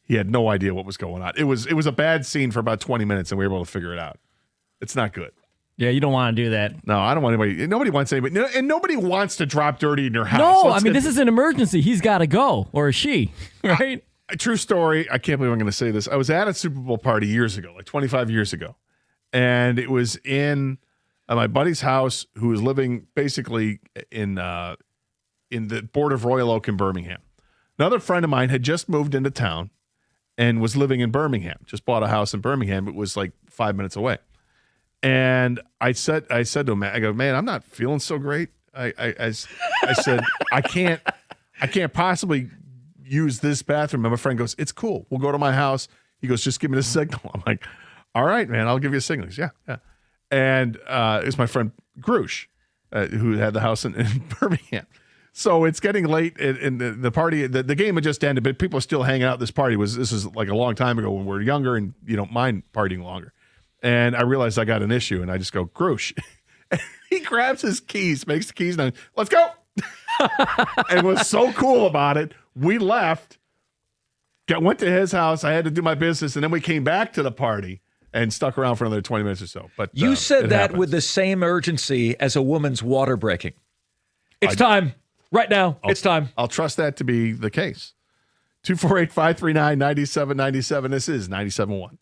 he had no idea what was going on. It was a bad scene for about 20 minutes, and we were able to figure it out. It's not good. Yeah, you don't want to do that. No, I don't want anybody. Nobody wants anybody, and nobody wants to drop dirty in your house. No, this is an emergency. He's got to go, or she, right? A true story. I can't believe I'm going to say this. I was at a Super Bowl party years ago, like 25 years ago, and it was in my buddy's house, who was living basically in the Board of Royal Oak in Birmingham. Another friend of mine had just moved into town and was living in Birmingham. Just bought a house in Birmingham. It was like 5 minutes away. And I said to him, I go, man, I'm not feeling so great. I said, I can't possibly use this bathroom. And my friend goes, it's cool. We'll go to my house. He goes, just give me the signal. I'm like, all right, man, I'll give you a signal. He goes, yeah. And it was my friend Grush, who had the house in Birmingham. So it's getting late, and the party, the game had just ended, but people are still hanging out at this party. This is like a long time ago when we were younger and you don't mind partying longer. And I realized I got an issue, and I just go, Grush. He grabs his keys, makes the keys, and let's go. And was so cool about it. We left, went to his house. I had to do my business, and then we came back to the party and stuck around for another 20 minutes or so. But you said that happens. with the same urgency as a woman's water breaking. It's time. Right now. It's time. I'll trust that to be the case. 248-539-9797. This is 97.1.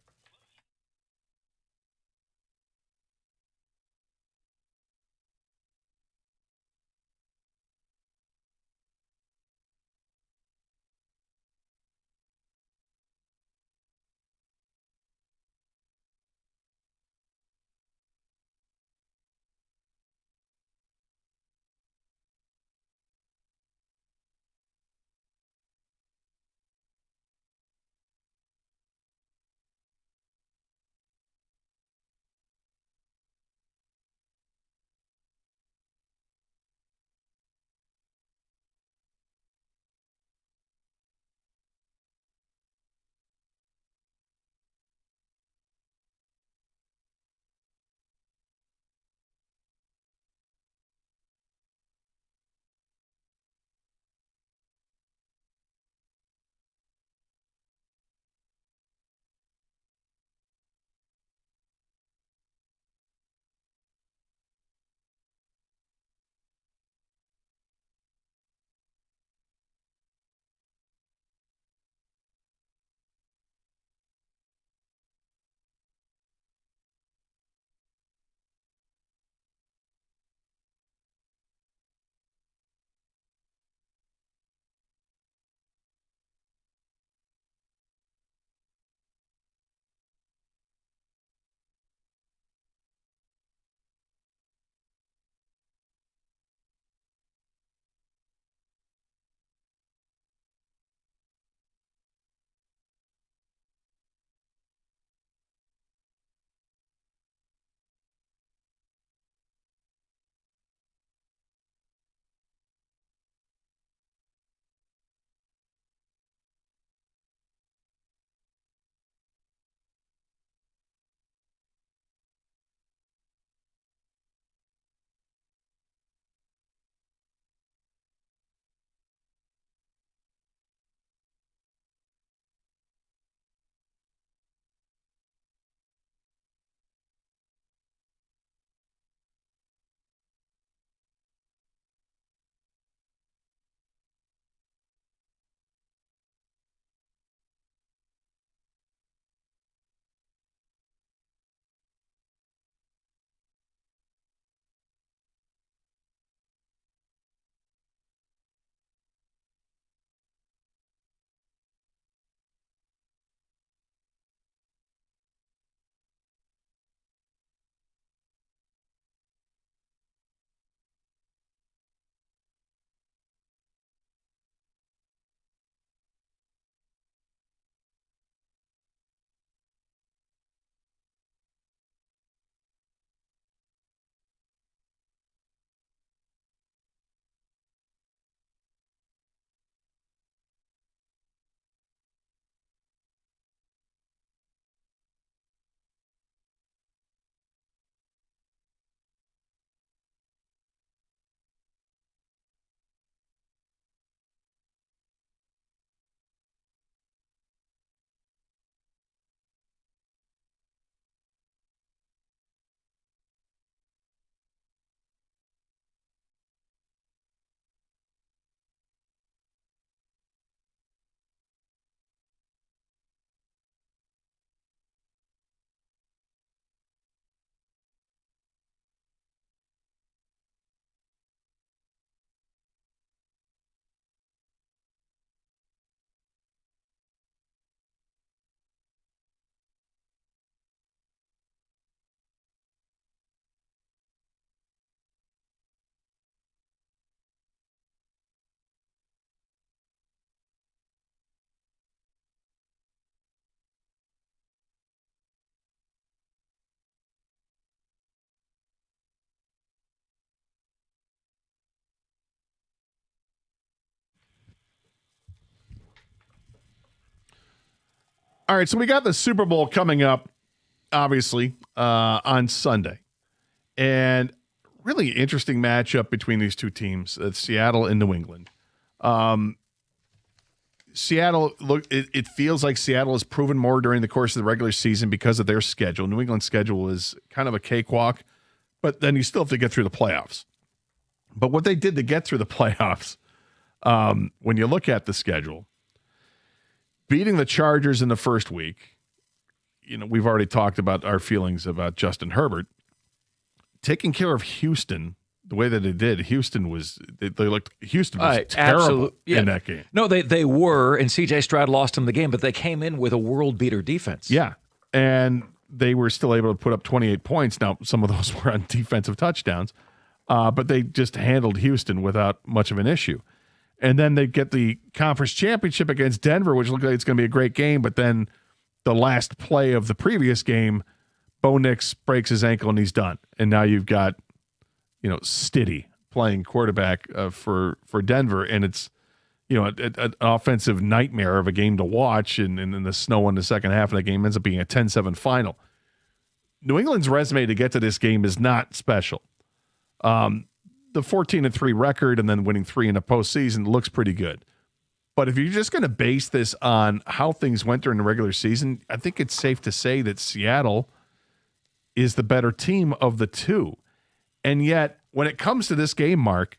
All right, so we got the Super Bowl coming up, obviously, on Sunday. And really interesting matchup between these two teams, Seattle and New England. Seattle, it feels like Seattle has proven more during the course of the regular season because of their schedule. New England's schedule is kind of a cakewalk, but then you still have to get through the playoffs. But what they did to get through the playoffs, when you look at the schedule, beating the Chargers in the first week, we've already talked about our feelings about Justin Herbert. Taking care of Houston the way that they did, Houston was terrible in that game. No, they were, and C.J. Stroud lost them the game, but they came in with a world beater defense. Yeah, and they were still able to put up 28 points. Now, some of those were on defensive touchdowns, but they just handled Houston without much of an issue. And then they get the conference championship against Denver, which looked like it's going to be a great game, but then the last play of the previous game, Bo Nix breaks his ankle and he's done. And now you've got Stiddy playing quarterback for Denver, and it's an offensive nightmare of a game to watch, and the snow in the second half of the game ends up being a 10-7 final. New England's resume to get to this game is not special. The 14-3 record and then winning 3 in the postseason looks pretty good. But if you're just going to base this on how things went during the regular season, I think it's safe to say that Seattle is the better team of the two. And yet, when it comes to this game, Mark,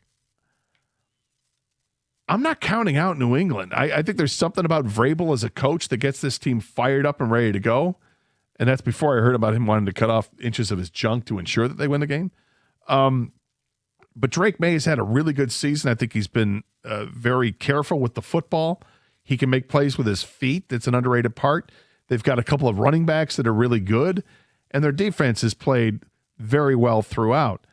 I'm not counting out New England. I think there's something about Vrabel as a coach that gets this team fired up and ready to go. And that's before I heard about him wanting to cut off inches of his junk to ensure that they win the game. But Drake May has had a really good season. I think he's been very careful with the football. He can make plays with his feet. That's an underrated part. They've got a couple of running backs that are really good. And their defense has played very well throughout.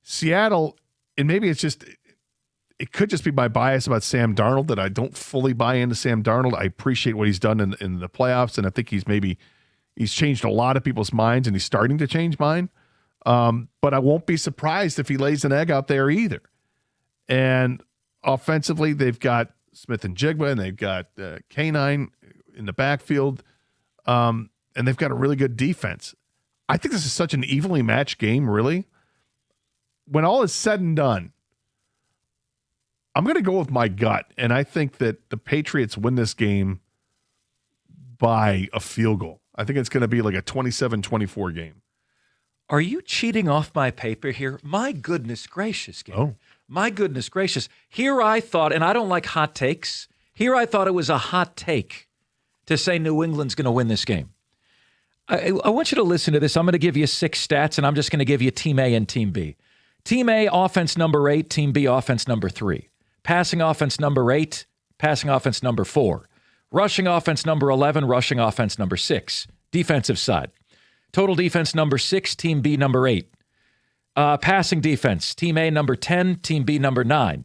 Seattle, and maybe it could just be my bias about Sam Darnold that I don't fully buy into Sam Darnold. I appreciate what he's done in the playoffs, and I think he's changed a lot of people's minds, and he's starting to change mine. But I won't be surprised if he lays an egg out there either. And offensively, they've got Smith and Jigba, and they've got K9 in the backfield, and they've got a really good defense. I think this is such an evenly matched game, really. When all is said and done, I'm going to go with my gut, and I think that the Patriots win this game by a field goal. I think it's going to be like a 27-24 game. Are you cheating off my paper here? My goodness gracious, Gabe. Oh. My goodness gracious. Here I thought, and I don't like hot takes, here I thought it was a hot take to say New England's going to win this game. I want you to listen to this. I'm going to give you 6 stats, and I'm just going to give you Team A and Team B. Team A, offense number 8. Team B, offense number 3. Passing offense number 8. Passing offense number 4. Rushing offense number 11. Rushing offense number 6. Defensive side. Total defense number 6. Team B number 8. Passing defense. Team A number 10. Team B number 9.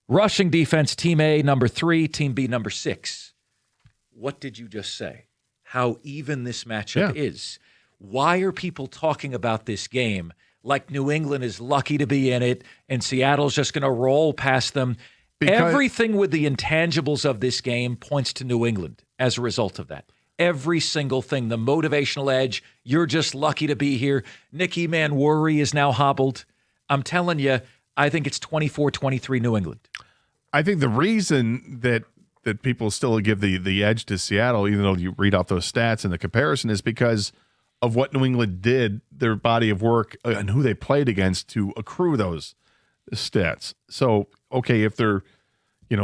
Rushing defense. Team A number 3. Team B number 6. What did you just say? How even this matchup is. Why are people talking about this game like New England is lucky to be in it and Seattle's just going to roll past them? Everything with the intangibles of this game points to New England as a result of that. Every single thing, the motivational edge, you're just lucky to be here. Nicky Manworry is now hobbled. I'm telling you, I think it's 24-23 New England. I think the reason that people still give the edge to Seattle, even though you read off those stats and the comparison, is because of what New England did, their body of work, and who they played against to accrue those stats. So, okay, if they're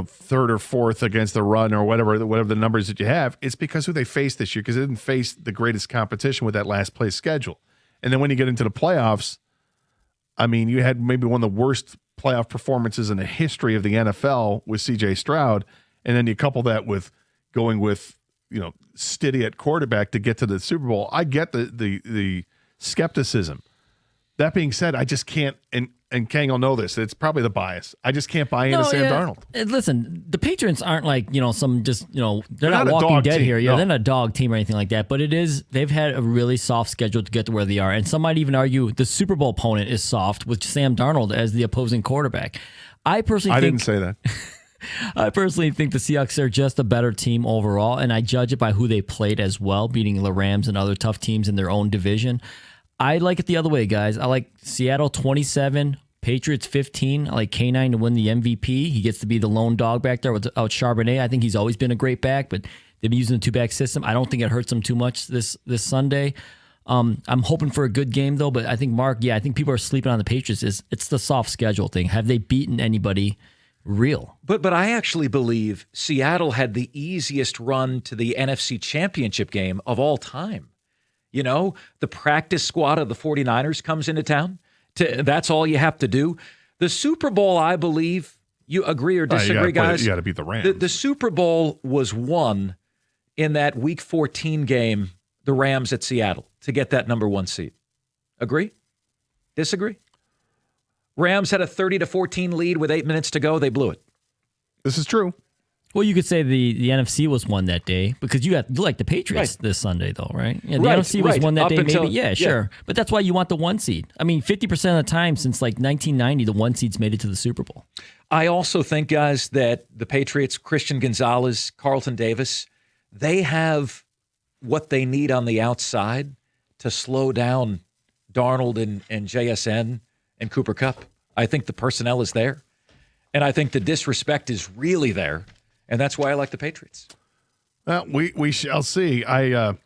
third or fourth against the run or whatever the numbers that you have, it's because who they faced this year, because they didn't face the greatest competition with that last place schedule. And then when you get into the playoffs, I mean, you had maybe one of the worst playoff performances in the history of the NFL with C.J. Stroud. And then you couple that with going with, Stiddy at quarterback to get to the Super Bowl. I get the skepticism. That being said, I just can't, and Kang will know this, it's probably the bias. I just can't buy into Sam Darnold. Listen, the Patriots aren't like, some just, they're not Walking Dead here. Yeah, no. They're not a dog team or anything like that. But they've had a really soft schedule to get to where they are. And some might even argue the Super Bowl opponent is soft with Sam Darnold as the opposing quarterback. I personally think. I didn't say that. I personally think the Seahawks are just a better team overall, and I judge it by who they played as well, beating the Rams and other tough teams in their own division. I like it the other way, guys. I like Seattle 27, Patriots 15. I like K9 to win the MVP. He gets to be the lone dog back there without Charbonnet. I think he's always been a great back, but they've been using the two-back system. I don't think it hurts them too much this Sunday. I'm hoping for a good game, though, but I think, Mark, I think people are sleeping on the Patriots. It's the soft schedule thing. Have they beaten anybody real? But I actually believe Seattle had the easiest run to the NFC Championship game of all time. You know, the practice squad of the 49ers comes into town. That's all you have to do. The Super Bowl, I believe, you agree or disagree, guys? You got to beat the Rams. The Super Bowl was won in that Week 14 game, the Rams at Seattle, to get that number 1 seed. Agree? Disagree? Rams had a 30-14 lead with 8 minutes to go. They blew it. This is true. Well, you could say the NFC was won that day because you like the Patriots this Sunday, though, right? Yeah, the NFC was won that day, maybe. Yeah, sure. But that's why you want the 1 seed. I mean, 50% of the time since like 1990, the 1 seed's made it to the Super Bowl. I also think, guys, that the Patriots, Christian Gonzalez, Carlton Davis, they have what they need on the outside to slow down Darnold and JSN and Cooper Kupp. I think the personnel is there. And I think the disrespect is really there. And that's why I like the Patriots. Well, we shall see. You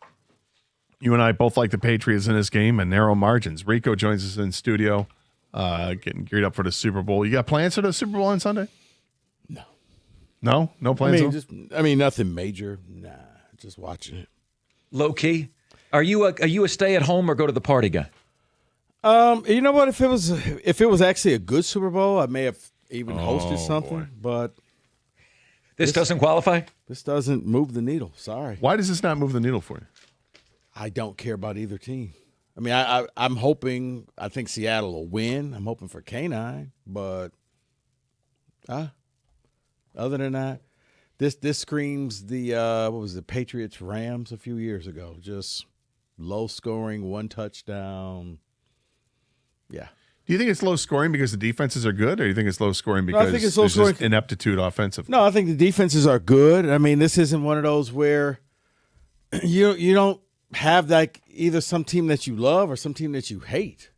and I both like the Patriots in this game and narrow margins. Rico joins us in studio, getting geared up for the Super Bowl. You got plans for the Super Bowl on Sunday? No? No plans? I mean, nothing major. Nah, just watching it. Low key. Are you a stay at home or go to the party guy? You know what? If it was actually a good Super Bowl, I may have even hosted something. Boy. But this doesn't qualify. This doesn't move the needle. Sorry. Why does this not move the needle for you? I don't care about either team. I mean, I'm hoping. I think Seattle will win. I'm hoping for K9, but other than that, this screams the what was it, Patriots Rams a few years ago. Just low scoring, 1 touchdown. Yeah. Do you think it's low scoring because the defenses are good, or do you think it's low scoring because I think it's low scoring. Just ineptitude offensive? No, I think the defenses are good. I mean, this isn't one of those where you don't have like either some team that you love or some team that you hate.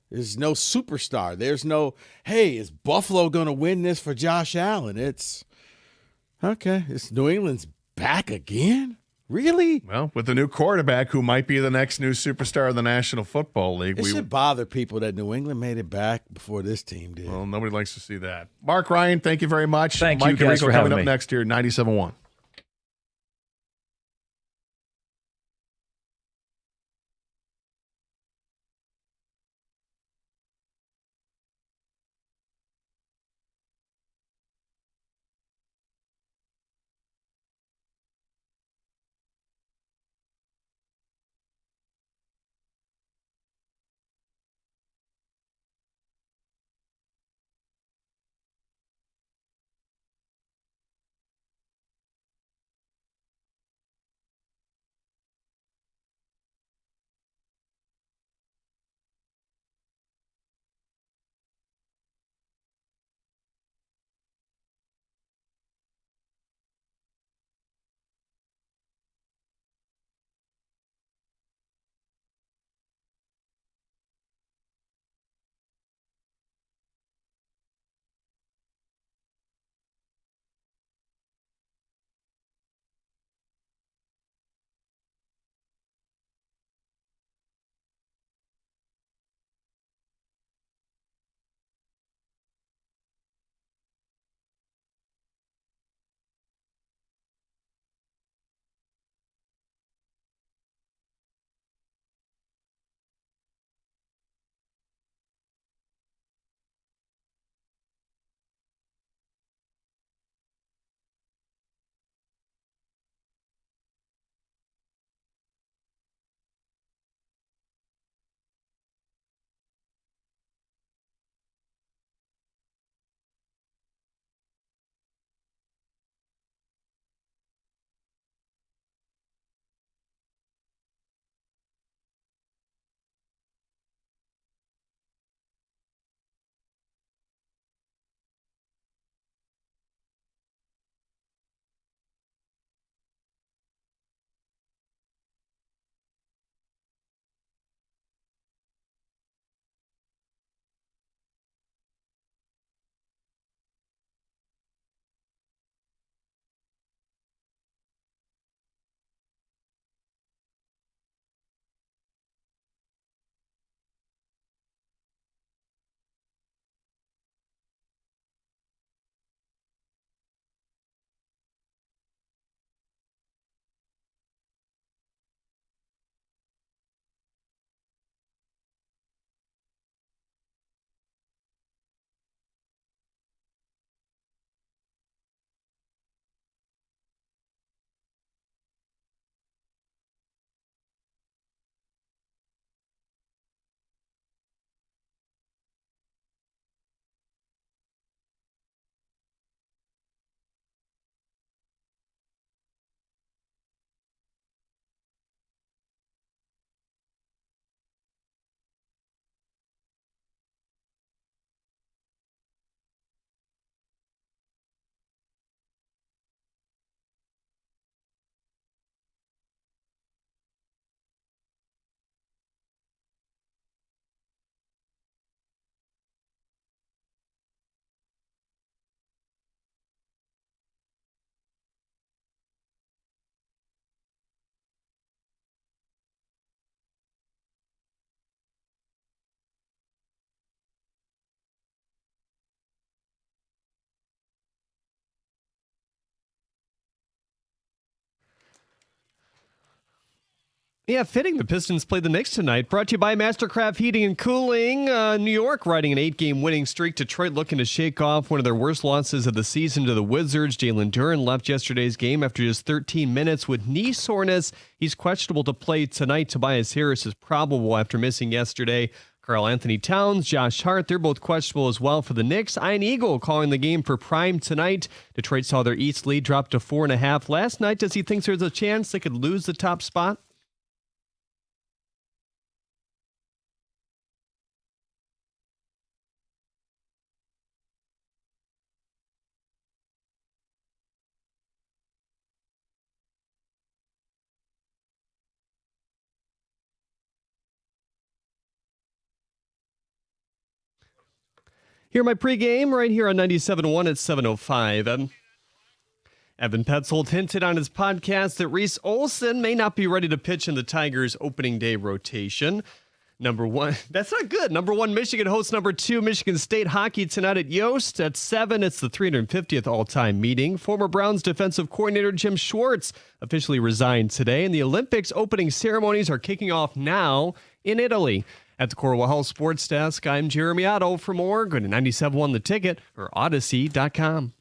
There's no superstar. There's no, hey, is Buffalo going to win this for Josh Allen? It's okay. It's New England's back again. Really? Well, with the new quarterback who might be the next new superstar of the National Football League. It should bother people that New England made it back before this team did. Well, nobody likes to see that. Mark, Ryan, thank you very much. Thank Mike you guys and Rico for having coming me. up next here, 97.1. Yeah, fitting. The Pistons play the Knicks tonight. Brought to you by Mastercraft Heating and Cooling. New York riding an 8-game winning streak. Detroit looking to shake off one of their worst losses of the season to the Wizards. Jalen Duren left yesterday's game after just 13 minutes with knee soreness. He's questionable to play tonight. Tobias Harris is probable after missing yesterday. Karl Anthony Towns, Josh Hart, they're both questionable as well for the Knicks. Ian Eagle calling the game for prime tonight. Detroit saw their East lead drop to 4.5 last night. Does he think there's a chance they could lose the top spot? Here my pregame right here on 97.1 at 7:05. Evan Petzold hinted on his podcast that Reese Olson may not be ready to pitch in the Tigers' opening day rotation. Number one, that's not good. Number one, Michigan hosts number two, Michigan State hockey tonight at Yost. At 7, it's the 350th all-time meeting. Former Browns defensive coordinator Jim Schwartz officially resigned today, and the Olympics opening ceremonies are kicking off now in Italy. At the Corwell Health Sports Desk, I'm Jeremy Otto. For more, go to 97.1 The Ticket or Odyssey.com.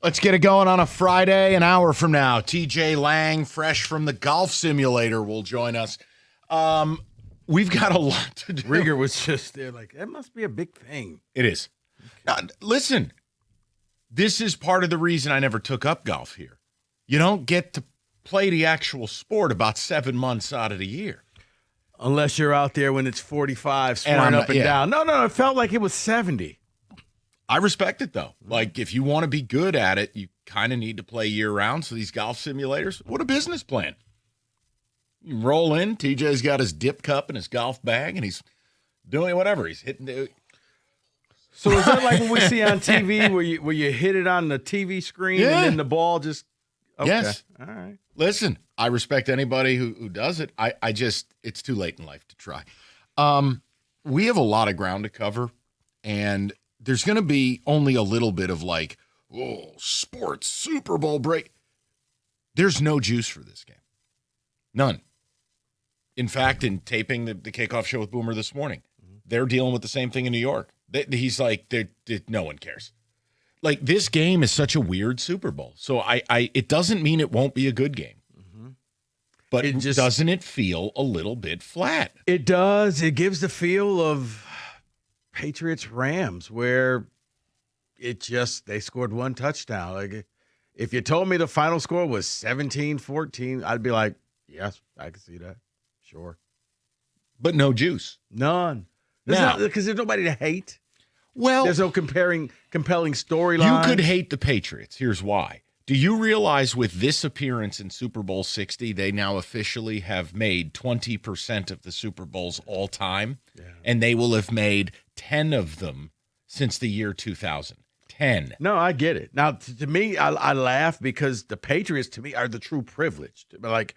Let's get it going on a Friday, an hour from now. TJ Lang, fresh from the golf simulator, will join us. We've got a lot to do. Rieger was just there like, that must be a big thing. It is. Listen, this is part of the reason I never took up golf here. You don't get to play the actual sport about 7 months out of the year. Unless you're out there when it's 45, swearing up and down. No, it felt like it was 70. I respect it, though. Like, if you want to be good at it, you kind of need to play year-round. So these golf simulators, what a business plan. You roll in, TJ's got his dip cup and his golf bag, and he's doing whatever. He's hitting the... So is that like what we see on TV where you hit it on the TV screen and then the ball just... Okay. Yes. All right. Listen, I respect anybody who does it. I just, it's too late in life to try. We have a lot of ground to cover, and there's going to be only a little bit of like, oh, sports, Super Bowl break. There's no juice for this game. None. In fact, in taping the kickoff show with Boomer this morning, they're dealing with the same thing in New York. He's like, no one cares. Like, this game is such a weird Super Bowl. So it doesn't mean it won't be a good game. But doesn't it feel a little bit flat? It does. It gives the feel of Patriots-Rams, where they scored one touchdown. Like, if you told me the final score was 17-14, I'd be like, yes, I can see that. Sure. But no juice. None. Because there's nobody to hate. Well, there's no compelling storyline. You could hate the Patriots. Here's why. Do you realize with this appearance in Super Bowl 60, they now officially have made 20% of the Super Bowls all time, and they will have made 10 of them since the year 2000. 10. No, I get it. Now, to me, I laugh because the Patriots, to me, are the true privileged. Like,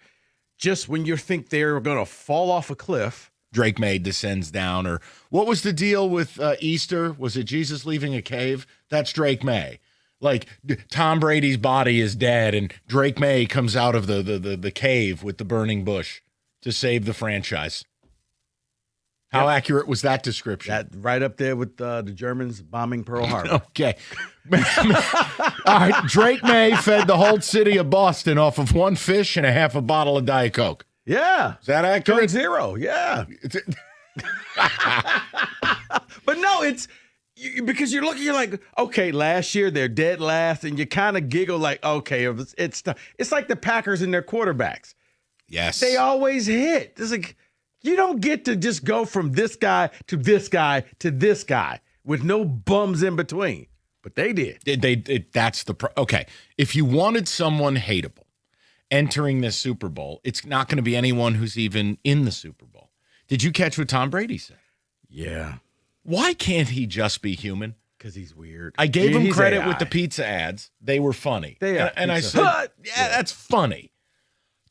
just when you think they're going to fall off a cliff, Drake May descends down. Or what was the deal with Easter? Was it Jesus leaving a cave? That's Drake May. Like, Tom Brady's body is dead, and Drake May comes out of the cave with the burning bush to save the franchise. How accurate was that description? That right up there with the Germans bombing Pearl Harbor. Okay. All right, Drake May fed the whole city of Boston off of one fish and a half a bottle of Diet Coke. Yeah. Is that accurate? Zero, yeah. But no, it's because you're looking, you're like, okay, last year they're dead last, and you kind of giggle like, okay, it's like the Packers and their quarterbacks. Yes. They always hit. It's like, you don't get to just go from this guy to this guy to this guy with no bums in between. But they did. That's the okay. If you wanted someone hateable entering this Super Bowl, it's not going to be anyone who's even in the Super Bowl. Did you catch what Tom Brady said? Yeah. Why can't he just be human? Because he's weird. I gave him credit with the pizza ads. They were funny. They are. And I said, yeah, that's funny.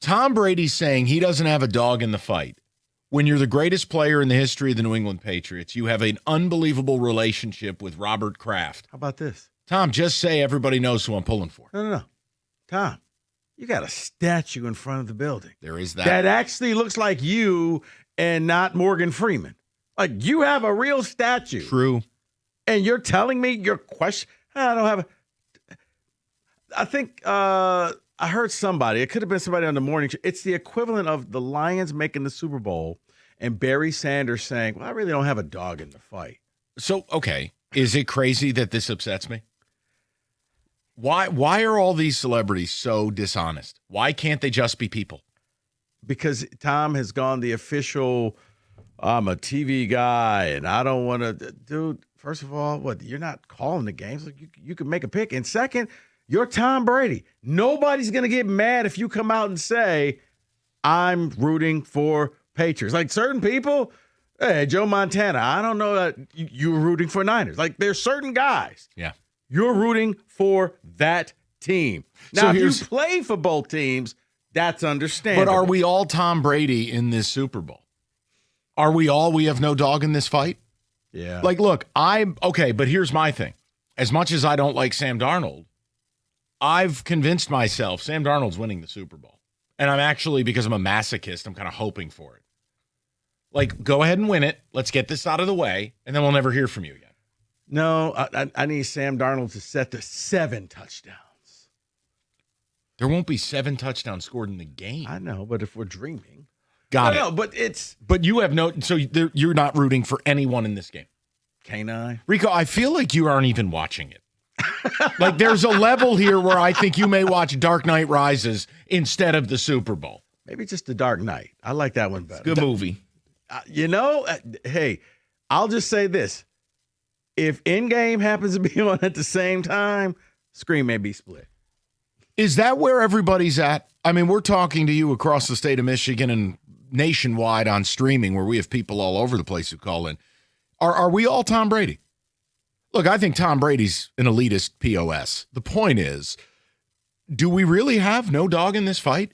Tom Brady's saying he doesn't have a dog in the fight. When you're the greatest player in the history of the New England Patriots, you have an unbelievable relationship with Robert Kraft. How about this? Tom, just say everybody knows who I'm pulling for. No. Tom, you got a statue in front of the building. There is that. That actually looks like you and not Morgan Freeman. Like, you have a real statue. True. And you're telling me your question? I don't have a. I think I heard somebody. It could have been somebody on the morning show. It's the equivalent of the Lions making the Super Bowl and Barry Sanders saying, well, I really don't have a dog in the fight. So, okay. Is it crazy that this upsets me? Why are all these celebrities so dishonest? Why can't they just be people? Because Tom has gone the official, I'm a TV guy and I don't want to. Dude, first of all, you're not calling the games. You can make a pick. And second, you're Tom Brady. Nobody's going to get mad if you come out and say, I'm rooting for Patriots. Like certain people, hey, Joe Montana, I don't know that you're rooting for Niners. Like there's certain guys. Yeah. You're rooting for that team. Now, if you play for both teams, that's understandable. But are we all Tom Brady in this Super Bowl? Are we have no dog in this fight? Yeah. Like, look, but here's my thing. As much as I don't like Sam Darnold, I've convinced myself Sam Darnold's winning the Super Bowl. And I'm actually, because I'm a masochist, I'm kind of hoping for it. Like, go ahead and win it. Let's get this out of the way, and then we'll never hear from you again. No, I need Sam Darnold to set the 7 touchdowns. There won't be 7 touchdowns scored in the game. I know, but if we're dreaming. Got it. No, but it's. But you have you're not rooting for anyone in this game. Can't I? Rico, I feel like you aren't even watching it. Like there's a level here where I think you may watch Dark Knight Rises instead of the Super Bowl. Maybe just The Dark Knight. I like that one better. Good movie. Hey, I'll just say this. If Endgame happens to be on at the same time, Scream may be split. Is that where everybody's at? I mean, we're talking to you across the state of Michigan and nationwide on streaming where we have people all over the place who call in. Are we all Tom Brady? Look, I think Tom Brady's an elitist POS. The point is, do we really have no dog in this fight?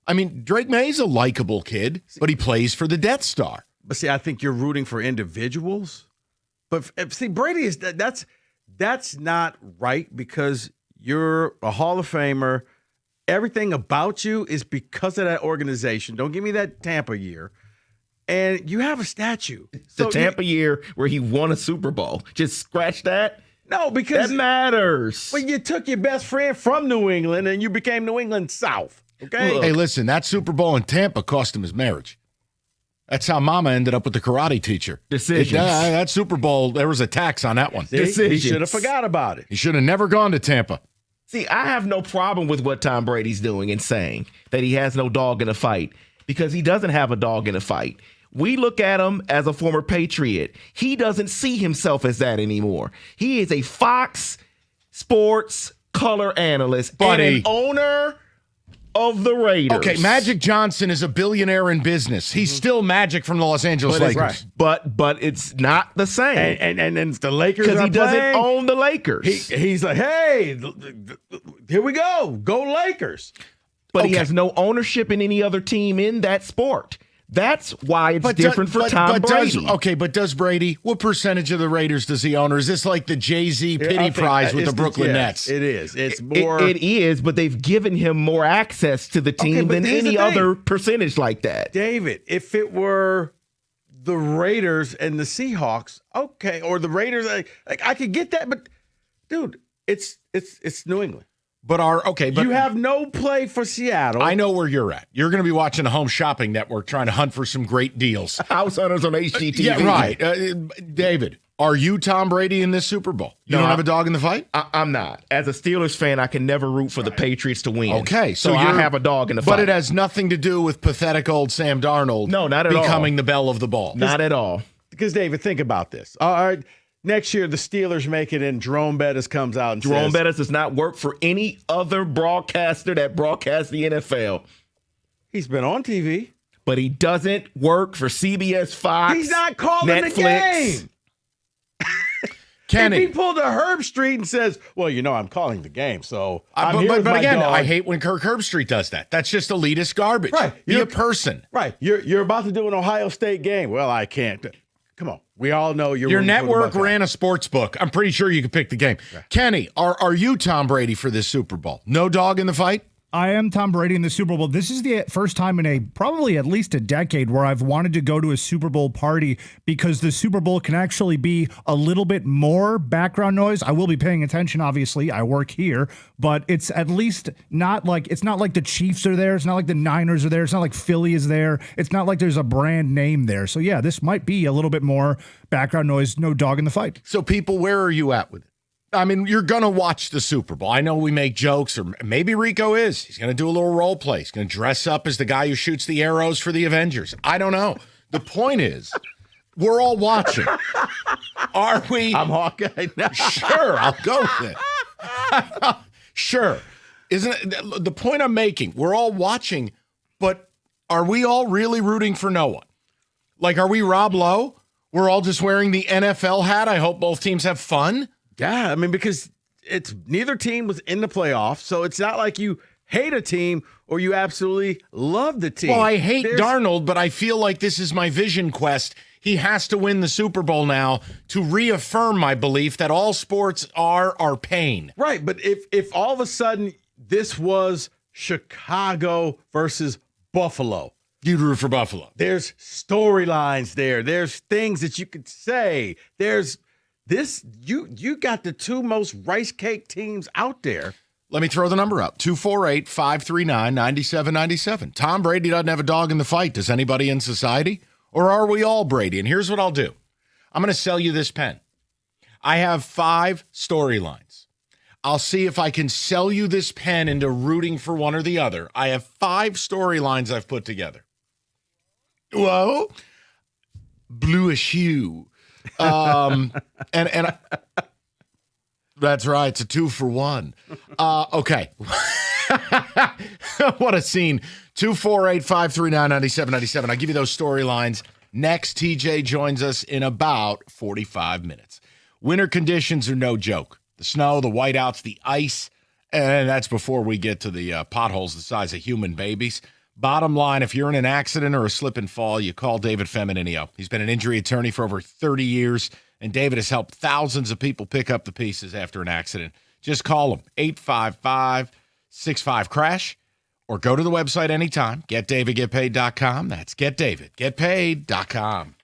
I mean, Drake May's a likable kid, but he plays for the Death Star. But see, I think you're rooting for individuals. But see, Brady is that's not right because you're a Hall of Famer. Everything about you is because of that organization. Don't give me that Tampa year. And you have a statue. The Tampa year where he won a Super Bowl. Just scratch that. No, because that matters. Well, you took your best friend from New England and you became New England South. Okay. Hey, listen, that Super Bowl in Tampa cost him his marriage. That's how Mama ended up with the karate teacher. Decisions. That Super Bowl, there was a tax on that one. He should have forgot about it. He should have never gone to Tampa. See, I have no problem with what Tom Brady's doing and saying that he has no dog in the fight because he doesn't have a dog in the fight. We look at him as a former Patriot. He doesn't see himself as that anymore. He is a Fox Sports color analyst and an owner of the Raiders. Okay, Magic Johnson is a billionaire in business. He's still Magic from the Los Angeles Lakers. Right. But it's not the same. And the Lakers because he doesn't playing, own the Lakers. He's like, hey, here we go. Go Lakers. But he has no ownership in any other team in that sport. That's why it's different for Tom Brady. But does Brady, what percentage of the Raiders does he own? Or is this like the Jay-Z pity prize with the Brooklyn Nets? It is. It's more. It is, but they've given him more access to the team than any other percentage like that. David, if it were the Raiders and the Seahawks, okay, or the Raiders, like I could get that, but dude, it's New England. But you have no play for Seattle. I know where you're at. You're going to be watching the Home Shopping Network trying to hunt for some great deals. House Hunters on HGTV. Yeah, right. David, are you Tom Brady in this Super Bowl? You don't have a dog in the fight? I'm not. As a Steelers fan, I can never root for the Patriots to win. Okay, so I have a dog in the fight. But it has nothing to do with pathetic old Sam Darnold not at all. Becoming the belle of the ball. Not at all. Because, David, think about this. All right. Next year, the Steelers make it, and Jerome Bettis comes out and Jerome Bettis does not work for any other broadcaster that broadcasts the NFL. He's been on TV. But he doesn't work for CBS, Fox, He's not calling Netflix. the game. Kenny. If he pulled a Herb Street and says, well, I'm calling the game, so I'm here with but my again, dog. I hate when Kirk Herbstreit does that. That's just elitist garbage. Right. Be a person. Right. You're about to do an Ohio State game. Well, I can't. Come on. We all know Your rooting for the network Buckeyes. ran a sports book. I'm pretty sure you could pick the game. Kenny, are you Tom Brady for this Super Bowl? No dog in the fight? I am Tom Brady in the Super Bowl. This is the first time in probably at least a decade where I've wanted to go to a Super Bowl party because the Super Bowl can actually be a little bit more background noise. I will be paying attention, obviously. I work here, but it's at least not like the Chiefs are there. It's not like the Niners are there. It's not like Philly is there. It's not like there's a brand name there. So yeah, this might be a little bit more background noise. No dog in the fight. So people, where are you at with it? I mean, you're going to watch the Super Bowl. I know we make jokes, or maybe Rico is. He's going to do a little role play. He's going to dress up as the guy who shoots the arrows for the Avengers. I don't know. The point is, we're all watching. Are we? I'm Hawkeye now. Sure, I'll go with it. Sure. Isn't it, the point I'm making, we're all watching, but are we all really rooting for no one? Like, are we Rob Lowe? We're all just wearing the NFL hat. I hope both teams have fun. Yeah, I mean, because it's neither team was in the playoffs, so it's not like you hate a team or you absolutely love the team. Well, I hate Darnold, but I feel like this is my vision quest. He has to win the Super Bowl now to reaffirm my belief that all sports are pain. Right, but if all of a sudden this was Chicago versus Buffalo, you'd root for Buffalo. There's storylines there. There's things that you could say. There's this, you got the two most rice cake teams out there. Let me throw the number up. 248-539-9797. Tom Brady doesn't have a dog in the fight. Does anybody in society? Or are we all Brady? And here's what I'll do. I'm going to sell you this pen. I have 5 storylines. I'll see if I can sell you this pen into rooting for one or the other. I have 5 storylines I've put together. Whoa. Bluish hue. And that's right. It's a 2 for 1. Okay. What a scene. 248-539-9797. I'll give you those storylines. Next, TJ joins us in about 45 minutes. Winter conditions are no joke. The snow, the whiteouts, the ice, and that's before we get to the potholes the size of human babies. Bottom line, if you're in an accident or a slip and fall, you call David Feminino. He's been an injury attorney for over 30 years, and David has helped thousands of people pick up the pieces after an accident. Just call him, 855-65-CRASH, or go to the website anytime, getdavidgetpaid.com. That's getdavidgetpaid.com.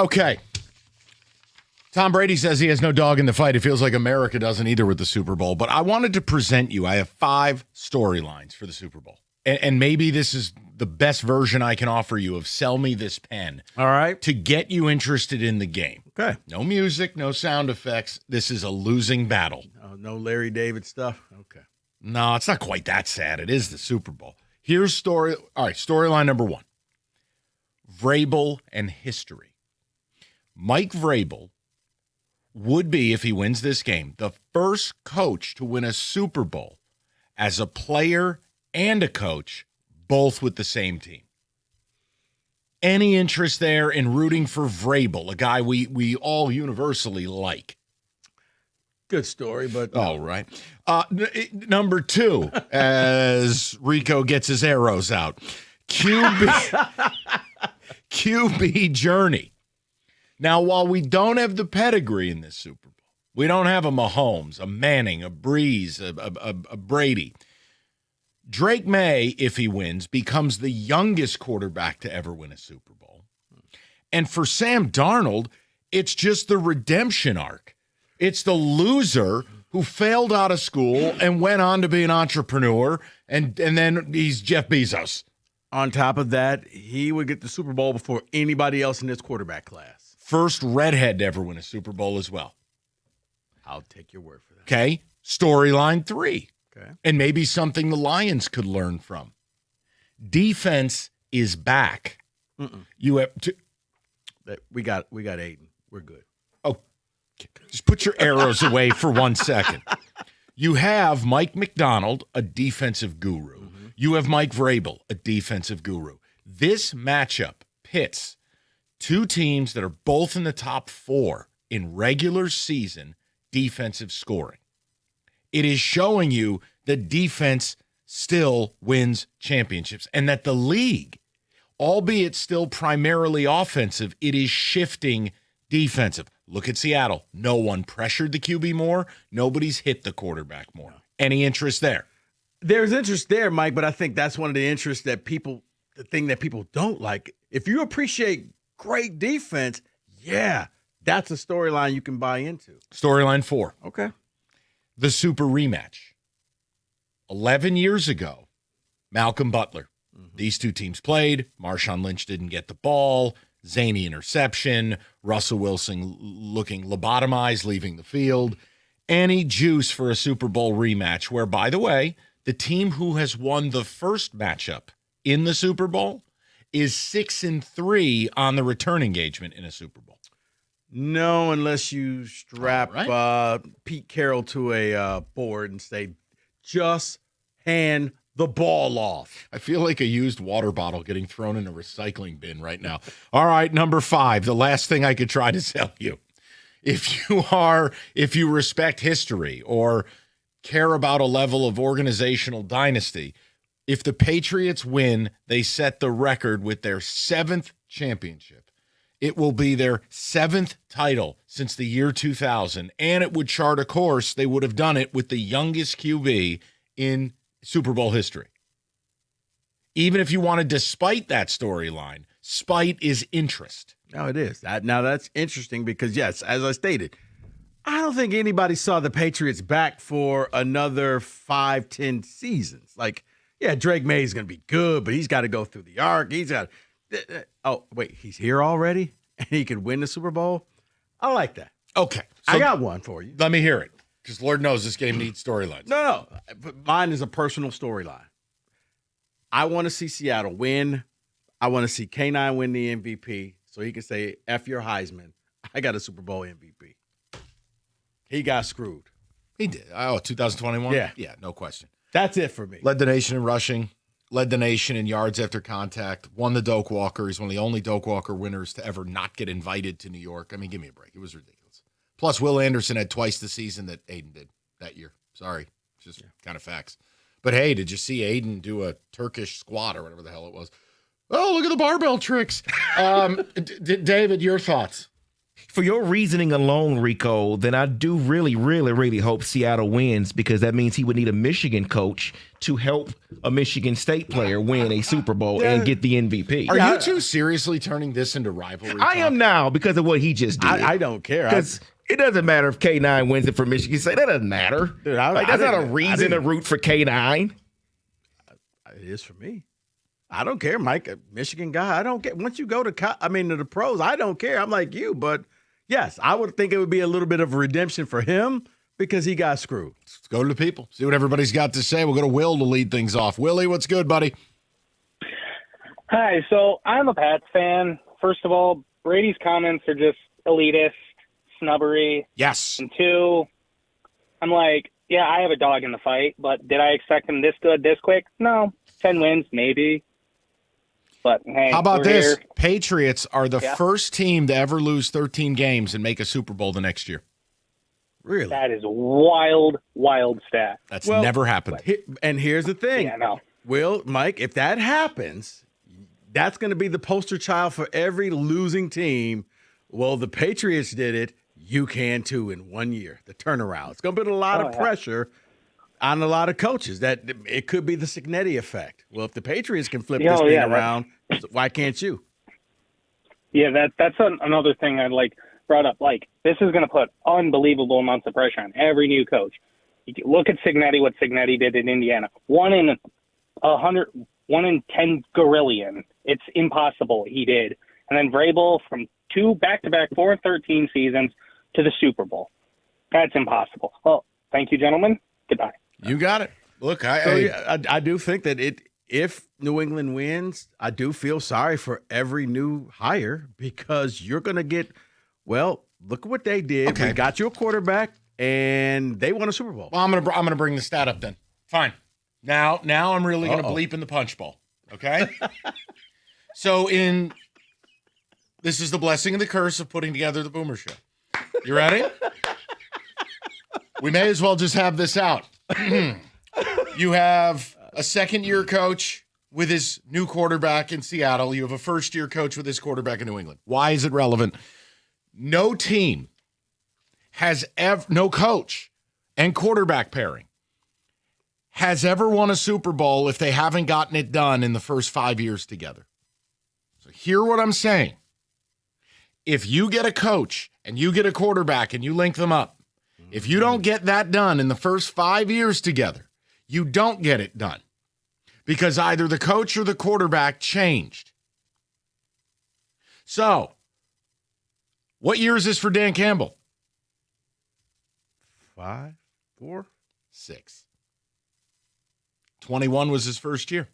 Okay. Tom Brady says he has no dog in the fight. It feels like America doesn't either with the Super Bowl. But I wanted to present you. I have 5 storylines for the Super Bowl. And maybe this is the best version I can offer you of sell me this pen. All right. To get you interested in the game. Okay. No music, no sound effects. This is a losing battle. Oh, no Larry David stuff? Okay. No, it's not quite that sad. It is the Super Bowl. Here's storyline number 1. Vrabel and history. Mike Vrabel would be, if he wins this game, the first coach to win a Super Bowl as a player and a coach, both with the same team. Any interest there in rooting for Vrabel, a guy we all universally like? Good story, but... All right. Number 2, as Rico gets his arrows out. QB journey. Now, while we don't have the pedigree in this Super Bowl, we don't have a Mahomes, a Manning, a Breeze, a Brady. Drake May, if he wins, becomes the youngest quarterback to ever win a Super Bowl. And for Sam Darnold, it's just the redemption arc. It's the loser who failed out of school and went on to be an entrepreneur, and then he's Jeff Bezos. On top of that, he would get the Super Bowl before anybody else in this quarterback class. First redhead to ever win a Super Bowl as well. I'll take your word for that. Okay. Storyline 3. Okay. And maybe something the Lions could learn from. Defense is back. You have to. We got Aiden. We're good. Oh, just put your arrows away for 1 second. You have Mike McDonald, a defensive guru. You have Mike Vrabel, a defensive guru. This matchup pits 2 teams that are both in the top 4 in regular season defensive scoring. It is showing you that defense still wins championships and that the league, albeit still primarily offensive, it is shifting defensive. Look at Seattle. No one pressured the QB more. Nobody's hit the quarterback more. Any interest there? There's interest there, Mike, but I think that's one of the interests the thing that people don't like. If you appreciate great defense, yeah, that's a storyline you can buy into. Storyline 4. Okay. The super rematch. 11 years ago, Malcolm Butler. These 2 teams played. Marshawn Lynch didn't get the ball. Zany interception. Russell Wilson looking lobotomized, leaving the field. Any juice for a Super Bowl rematch where, by the way, the team who has won the first matchup in the Super Bowl is 6-3 on the return engagement in a Super Bowl. No, unless you strap Pete Carroll to a board and say, just hand the ball off. I feel like a used water bottle getting thrown in a recycling bin right now. All right, number 5, the last thing I could try to sell you. If you respect history or care about a level of organizational dynasty, if the Patriots win, they set the record with their 7th championship. It will be their 7th title since the year 2000, and it would chart a course. They would have done it with the youngest QB in Super Bowl history. Even if you want to despite that storyline, spite is interest. No, it is. Now, that's interesting because, yes, as I stated, I don't think anybody saw the Patriots back for another 5-10 seasons. Like, yeah, Drake May is going to be good, but he's got to go through the arc. He's got oh, wait, he's here already? And he could win the Super Bowl? I like that. Okay. So I got one for you. Let me hear it, because Lord knows this game needs storylines. No. But mine is a personal storyline. I want to see Seattle win. I want to see K9 win the MVP so he can say, F your Heisman. I got a Super Bowl MVP. He got screwed. He did. Oh, 2021? Yeah. Yeah, no question. That's it for me. Led the nation in rushing, led the nation in yards after contact, won the Doak Walker. He's one of the only Doak Walker winners to ever not get invited to New York. I mean, give me a break. It was ridiculous. Plus, Will Anderson had twice the season that Aiden did that year. Sorry. It's just kind of facts. But hey, did you see Aiden do a Turkish squat or whatever the hell it was? Oh, look at the barbell tricks. David, your thoughts? For your reasoning alone, Rico, then I do really, really, really hope Seattle wins, because that means he would need a Michigan coach to help a Michigan State player win a Super Bowl and get the MVP. Are you two seriously turning this into rivalry? I am now because of what he just did. I don't care. Because it doesn't matter if K9 wins it for Michigan State. That doesn't matter. Dude, that's not a reason to root for K9. It is for me. I don't care, Mike. A Michigan guy. I don't get. Once you go to the pros, I don't care. I'm like you, but yes, I would think it would be a little bit of redemption for him because he got screwed. Let's go to the people. See what everybody's got to say. We'll go to Will to lead things off. Willie, what's good, buddy? Hi. So I'm a Pats fan. First of all, Brady's comments are just elitist, snubbery. Yes. And two, I'm like, yeah, I have a dog in the fight, but did I expect him this good, this quick? No. 10 wins, maybe. But hey, how about this? Here. Patriots are the first team to ever lose 13 games and make a Super Bowl the next year. Really? That is a wild, wild stat. That's never happened. And here's the thing. Yeah, no. Will, Mike, if that happens, that's going to be the poster child for every losing team. Well, the Patriots did it. You can too in 1 year. The turnaround. It's going to put a lot of pressure on a lot of coaches. That it could be the Cignetti effect. Well, if the Patriots can flip this thing around, why can't you? Yeah, that's another thing I brought up. Like, this is going to put unbelievable amounts of pressure on every new coach. You look at Cignetti, what Cignetti did in Indiana. 1 in 10 gorillion. It's impossible he did. And then Vrabel from 2 back-to-back 4-13 seasons to the Super Bowl. That's impossible. Well, thank you, gentlemen. Goodbye. You got it. Look, I do think that if New England wins, I do feel sorry for every new hire because you're going to get, well, look at what they did. Okay. We got you a quarterback, and they won a Super Bowl. Well, I'm gonna bring the stat up then. Fine. Now I'm really gonna bleep in the punch bowl. Okay. So this is the blessing and the curse of putting together the Boomer Show. You ready? We may as well just have this out. You have a second-year coach with his new quarterback in Seattle. You have a first-year coach with his quarterback in New England. Why is it relevant? No team has no coach and quarterback pairing has ever won a Super Bowl if they haven't gotten it done in the first 5 years together. So hear what I'm saying. If you get a coach and you get a quarterback and you link them up, if you don't get that done in the first 5 years together, you don't get it done because either the coach or the quarterback changed. So, what year is this for Dan Campbell? 5, 4, 6. 21 was his first year.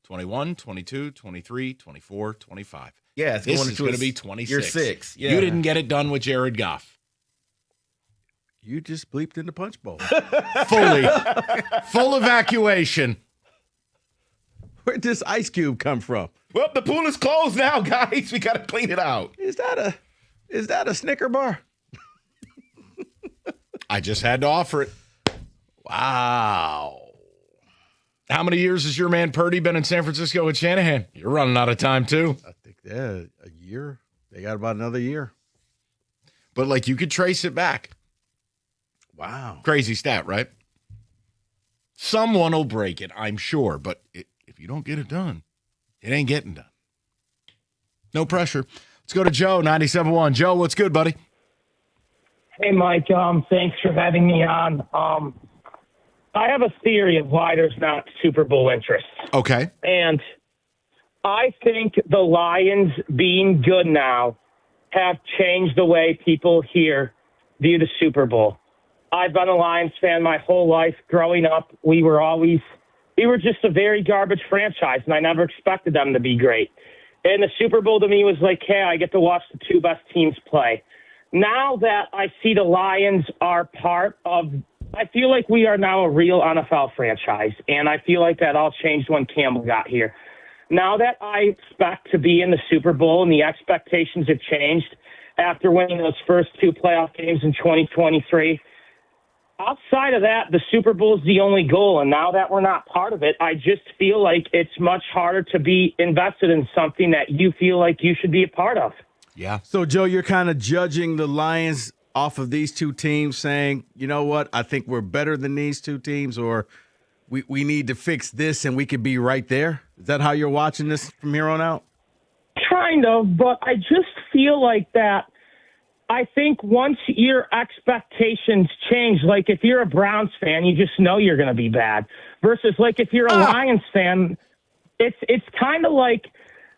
21, 22, 23, 24, 25. Yeah, this is going to be 26. Year 6. Yeah. You didn't get it done with Jared Goff. You just bleeped in the punch bowl. Fully. Full evacuation. Where'd this ice cube come from? Well, the pool is closed now, guys. We got to clean it out. Is that a Snicker bar? I just had to offer it. Wow. How many years has your man Purdy been in San Francisco with Shanahan? You're running out of time, too. I think a year. They got about another year. But, you could trace it back. Wow. Crazy stat, right? Someone will break it, I'm sure. But if you don't get it done, it ain't getting done. No pressure. Let's go to Joe, 97.1. Joe, what's good, buddy? Hey, Mike. Thanks for having me on. I have a theory of why there's not Super Bowl interest. Okay. And I think the Lions being good now have changed the way people here view the Super Bowl. I've been a Lions fan my whole life. Growing up, we were just a very garbage franchise, and I never expected them to be great. And the Super Bowl to me was like, hey, I get to watch the two best teams play. Now that I see the Lions are part of, I feel like we are now a real NFL franchise, and I feel like that all changed when Campbell got here. Now that I expect to be in the Super Bowl and the expectations have changed after winning those first 2 playoff games in 2023, outside of that, the Super Bowl is the only goal, and now that we're not part of it, I just feel like it's much harder to be invested in something that you feel like you should be a part of. Yeah. So, Joe, you're kind of judging the Lions off of these two teams, saying, you know what, I think we're better than these two teams, or we need to fix this and we could be right there. Is that how you're watching this from here on out? Kind of, but I just feel like that. I think once your expectations change, like if you're a Browns fan, you just know you're going to be bad. Versus like if you're a Lions fan, it's kind of like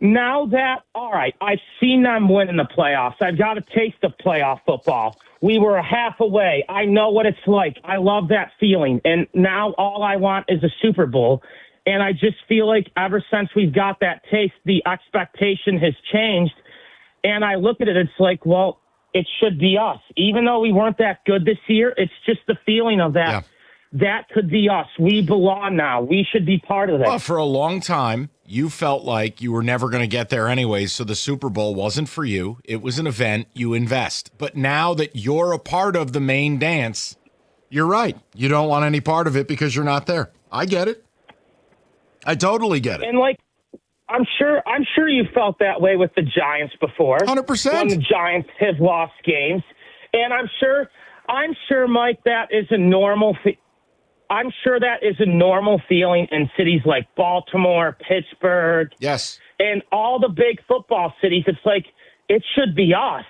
now that, all right, I've seen them win in the playoffs. I've got a taste of playoff football. We were a half away. I know what it's like. I love that feeling. And now all I want is a Super Bowl. And I just feel like ever since we've got that taste, the expectation has changed. And I look at it, it's like, well, it should be us. Even though we weren't that good this year, it's just the feeling of that. Yeah. That could be us. We belong now. We should be part of it. Well, for a long time, you felt like you were never going to get there anyways, so the Super Bowl wasn't for you. It was an event. You invest. But now that you're a part of the main dance, you're right. You don't want any part of it because you're not there. I get it. I totally get it. And like, I'm sure you felt that way with the Giants before. 100%. When the Giants have lost games, and I'm sure, Mike, that is a normal. I'm sure that is a normal feeling in cities like Baltimore, Pittsburgh, yes, and all the big football cities. It's like it should be us.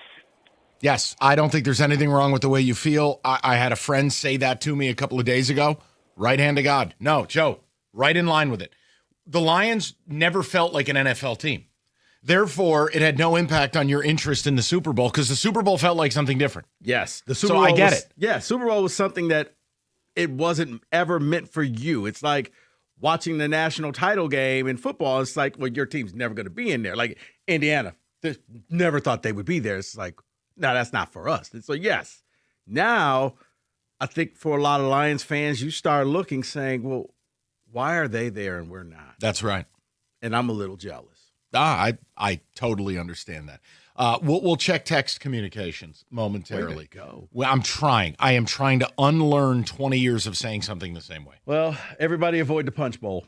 Yes, I don't think there's anything wrong with the way you feel. I had a friend say that to me a couple of days ago. Right hand to God. No, Joe, right in line with it. The Lions never felt like an NFL team. Therefore, it had no impact on your interest in the Super Bowl because the Super Bowl felt like something different. Yes. The Super Bowl I get it. Yeah, Super Bowl was something that it wasn't ever meant for you. It's like watching the national title game in football. It's like, well, your team's never going to be in there. Like Indiana, they never thought they would be there. It's like, no, that's not for us. And so, yes, now I think for a lot of Lions fans, you start looking, saying, well, why are they there and we're not? That's right. And I'm a little jealous. I totally understand that. We'll check text communications momentarily. Way to go. Well, I am trying to unlearn 20 years of saying something the same way. Well, everybody avoid the punch bowl.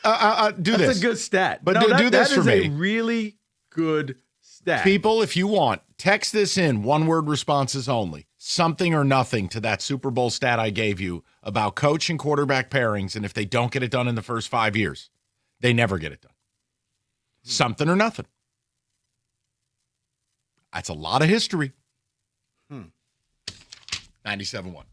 Do this. That's a good stat. But do this for me. That is a really good stat. People, if you want, text this in, one-word responses only. Something or nothing to that Super Bowl stat I gave you about coach and quarterback pairings, and if they don't get it done in the first 5 years, they never get it done. Something or nothing. That's a lot of history. 97.1.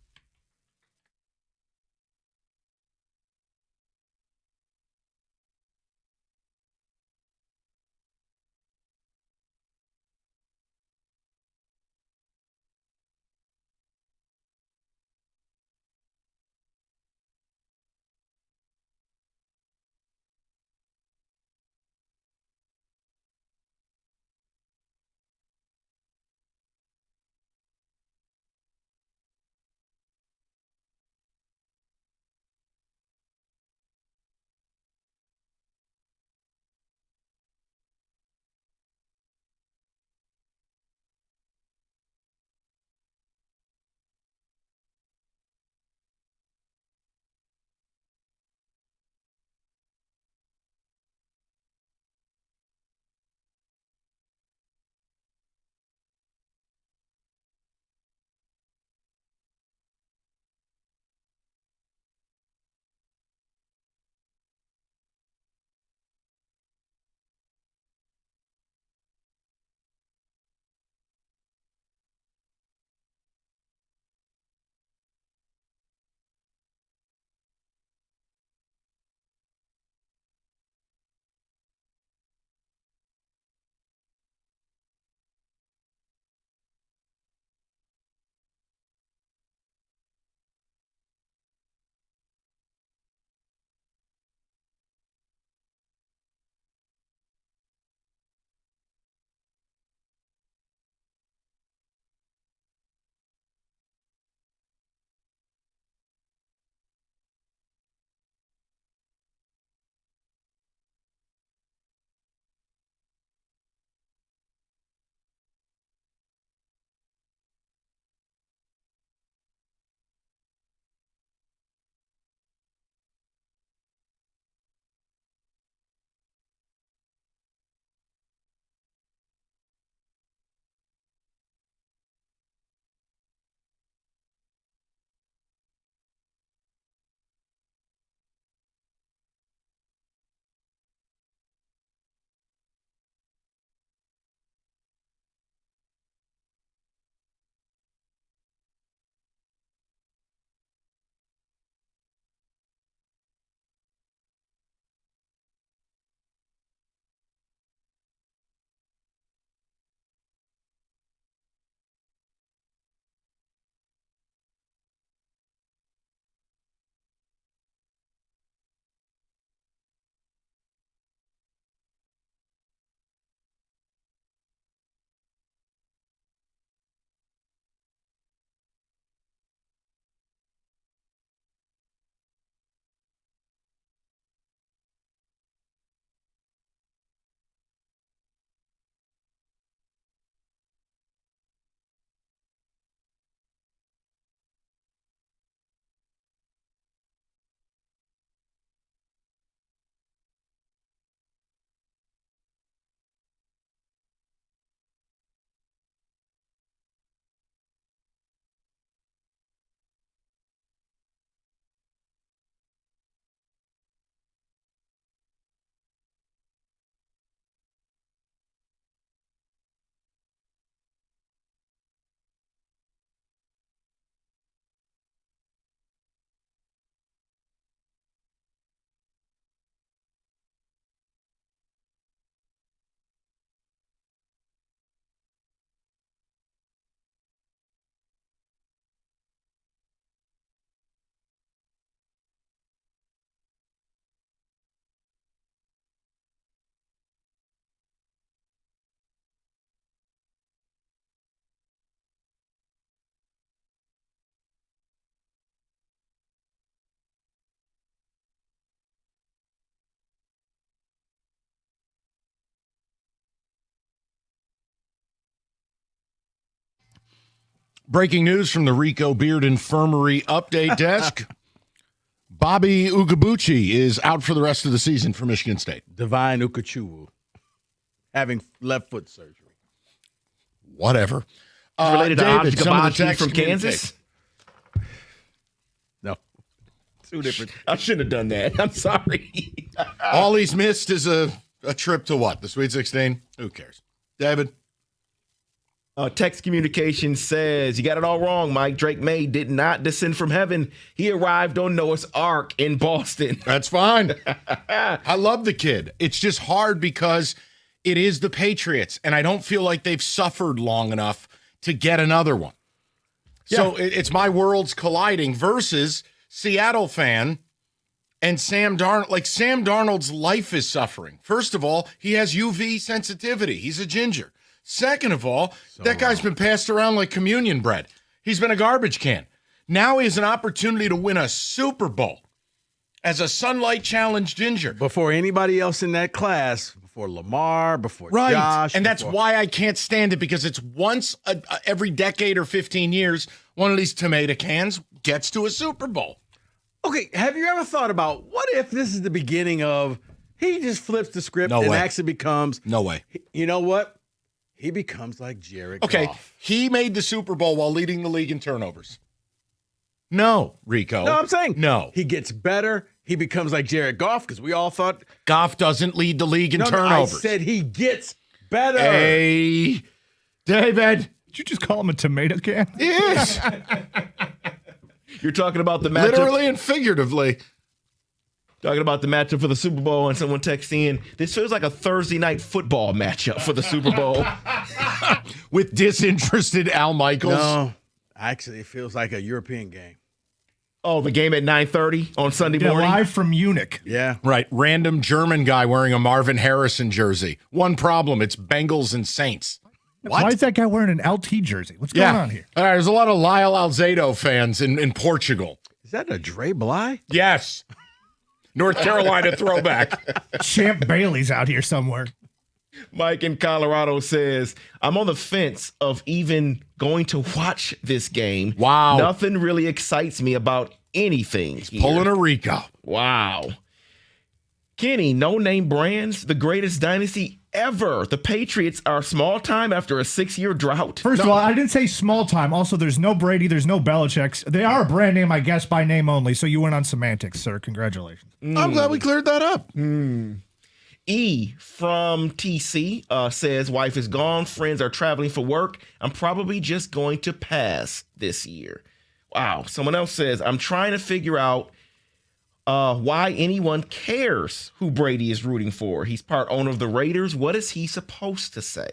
Breaking news from the Rico Beard Infirmary update desk. Bobby Ugabuchi is out for the rest of the season for Michigan State. Divine Ukachuwu having left foot surgery. Whatever. It's related to David, some of the Gabachi text from Kansas? No. Two different. I shouldn't have done that. I'm sorry. All he's missed is a trip to what? The Sweet 16? Who cares? David? Text communication says, you got it all wrong, Mike. Drake May did not descend from heaven. He arrived on Noah's Ark in Boston. That's fine. I love the kid. It's just hard because it is the Patriots, and I don't feel like they've suffered long enough to get another one. Yeah. So it's my worlds colliding versus Seattle fan and Sam Darnold. Like, Sam Darnold's life is suffering. First of all, he has UV sensitivity. He's a ginger. Second of all, that guy's been passed around like communion bread. He's been a garbage can. Now he has an opportunity to win a Super Bowl as a Sunlight Challenge ginger. Before anybody else in that class, before Lamar, before Right. Josh. And that's why I can't stand it, because it's once every decade or 15 years, one of these tomato cans gets to a Super Bowl. Okay, have you ever thought about what if this is the beginning of he just flips the script No and way. actually becomes. No way. You know what? He becomes like Jared Okay, Goff. he made the Super Bowl while leading the league in turnovers. No, Rico. No, I'm saying no. He gets better. He becomes like Jared Goff because we all thought Goff doesn't lead the league in No, turnovers. I said he gets better. Hey, David. Did you just call him a tomato can? Yes. You're talking about the matchup. Literally and figuratively. Talking about the matchup for the Super Bowl, and someone texting in, this feels like a Thursday night football matchup for the Super Bowl. With disinterested Al Michaels. No, actually, it feels like a European game. Oh, the game at 9:30 on Sunday morning? Live from Munich. Yeah. Right. Random German guy wearing a Marvin Harrison jersey. One problem, it's Bengals and Saints. What? Why is that guy wearing an LT jersey? What's going on here? All right, there's a lot of Lyle Alzado fans in Portugal. Is that a Dre Bly? Yes. North Carolina throwback. Champ Bailey's out here somewhere. Mike in Colorado says, I'm on the fence of even going to watch this game. Wow. Nothing really excites me about anything. Pulling a Rico. Wow. Kenny, No Name Brands, the greatest dynasty ever. The Patriots are small time after a 6-year drought. First of all, I didn't say small time. Also, there's no Brady, there's no Belichick. They are a brand name, I guess, by name only. So you went on semantics, sir. Congratulations. I'm glad we cleared that up. E from TC says, wife is gone, friends are traveling for work. I'm probably just going to pass this year. Wow. Someone else says, I'm trying to figure out why anyone cares who Brady is rooting for. He's part owner of the Raiders. What is he supposed to say?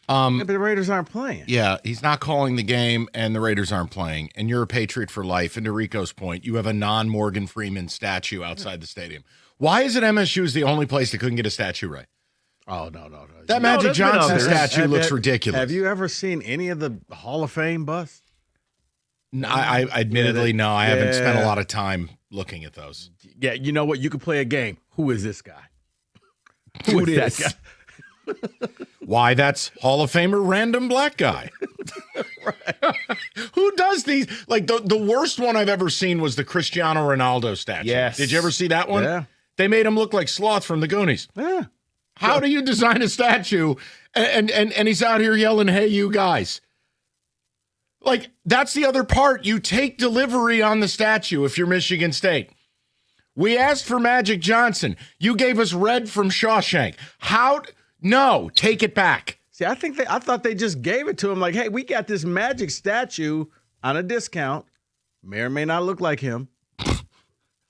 But the Raiders aren't playing. Yeah, he's not calling the game, and the Raiders aren't playing. And you're a Patriot for life. And to Rico's point, you have a non-Morgan Freeman statue outside the stadium. Why is it MSU is the only place that couldn't get a statue right? Oh, no. That Magic Johnson statue looks ridiculous. Have you ever seen any of the Hall of Fame busts? No, I admittedly, no. I haven't spent a lot of time looking at those. Yeah, you know what? You could play a game. Who is this guy? Who is is that guy? Why, that's Hall of Famer random black guy. Who does these? Like, the worst one I've ever seen was the Cristiano Ronaldo statue. Yes. Did you ever see that one? Yeah. They made him look like Sloth from the Goonies. Yeah. How do you design a statue and he's out here yelling, hey, you guys? Like, that's the other part. You take delivery on the statue if you're Michigan State. We asked for Magic Johnson. You gave us Red from Shawshank. No, take it back. See, I thought they just gave it to him like, hey, we got this Magic statue on a discount. May or may not look like him,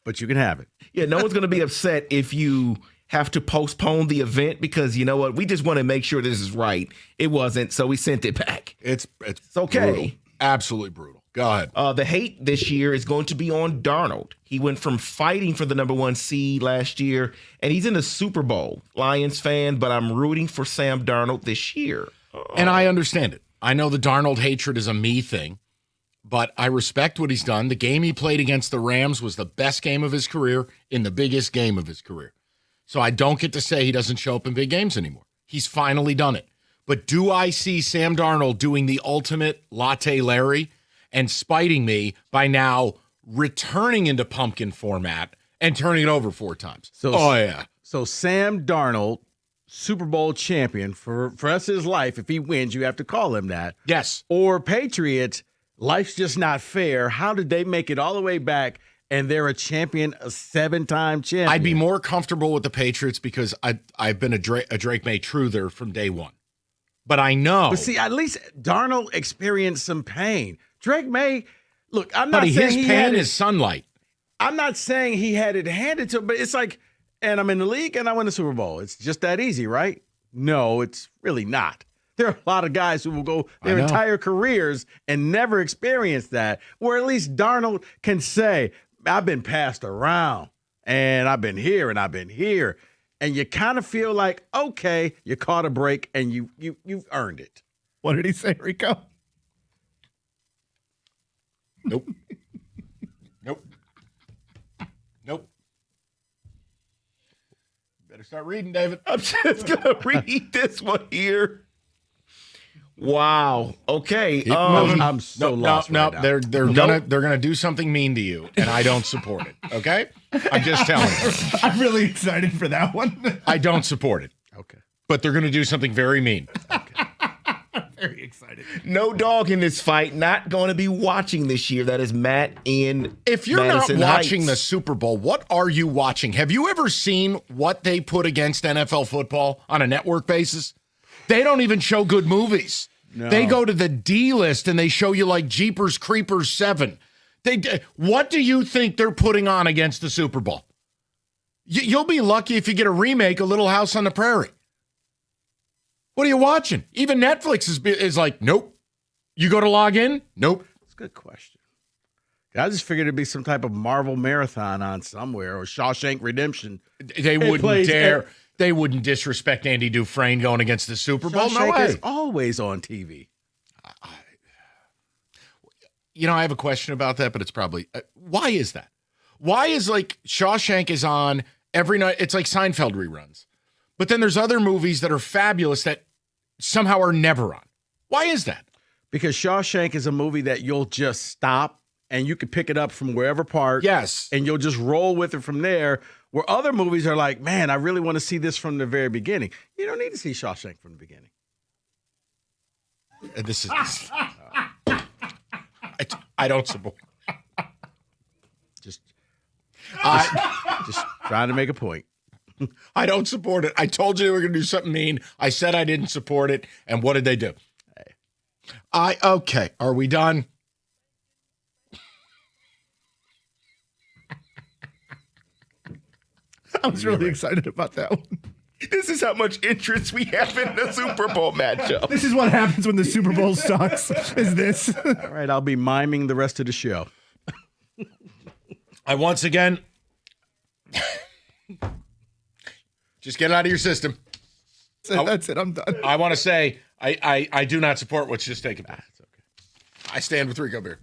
but you can have it. Yeah, no one's going to be upset if you have to postpone the event because, you know what, we just want to make sure this is right. It wasn't, so we sent it back. It's okay. Brutal. Absolutely brutal. Go ahead. The hate this year is going to be on Darnold. He went from fighting for the number 1 seed last year, and he's in the Super Bowl. Lions fan, but I'm rooting for Sam Darnold this year. And I understand it. I know the Darnold hatred is a me thing, but I respect what he's done. The game he played against the Rams was the best game of his career in the biggest game of his career. So I don't get to say he doesn't show up in big games anymore. He's finally done it. But do I see Sam Darnold doing the ultimate latte Larry and spiting me by now returning into pumpkin format and turning it over 4 times? So Sam Darnold, Super Bowl champion for the rest of his life. If he wins, you have to call him that. Yes. Or Patriots, life's just not fair. How did they make it all the way back and they're a champion, a 7-time champion? I'd be more comfortable with the Patriots because I've been a Drake May truther from day one. But I know. But see, at least Darnold experienced some pain. Drake May, look, I'm not Buddy, saying his pain is sunlight. I'm not saying he had it handed to him, but it's like, and I'm in the league and I win the Super Bowl. It's just that easy, right? No, it's really not. There are a lot of guys who will go their entire careers and never experience that, where at least Darnold can say, I've been passed around and I've been here and I've been here. And you kind of feel like, okay, you caught a break and you've earned it. What did he say, Rico? Nope. Nope. Better start reading, David. I'm just gonna read this one here. Wow. Okay. I'm so lost. No, right now. they're gonna do something mean to you, and I don't support it. Okay, I'm just telling you. I'm really excited for that one. I don't support it. Okay, but they're gonna do something very mean. Very excited. No dog in this fight. Not going to be watching this year. That is Matt in If you're Madison not watching Heights. the Super Bowl, what are you watching? Have you ever seen what they put against NFL football on a network basis? They don't even show good movies. No. They go to the D list and they show you like Jeepers Creepers 7. What do you think they're putting on against the Super Bowl? You'll be lucky if you get a remake of Little House on the Prairie. What are you watching? Even Netflix is like, nope. You go to log in? Nope. That's a good question. I just figured it'd be some type of Marvel marathon on somewhere or Shawshank Redemption. They wouldn't dare. They wouldn't disrespect Andy Dufresne going against the Super Bowl. No Shawshank way. is always on TV. I have a question about that, but it's probably why is that? Why is like Shawshank is on every night? It's like Seinfeld reruns. But then there's other movies that are fabulous that somehow are never on. Why is that? Because Shawshank is a movie that you'll just stop and you can pick it up from wherever part. Yes. And you'll just roll with it from there. Where other movies are like, man, I really want to see this from the very beginning. You don't need to see Shawshank from the beginning. This is. I don't support. Just trying to make a point. I don't support it. I told you they were going to do something mean. I said I didn't support it. And what did they do? Okay. Are we done? I was really excited about that one. This is how much interest we have in the Super Bowl matchup. This is what happens when the Super Bowl sucks. Is this? All right, I'll be miming the rest of the show. I once again just get it out of your system. That's it. I'm done. I want to say I do not support what's just taken place. It's okay. I stand with Rico Beard.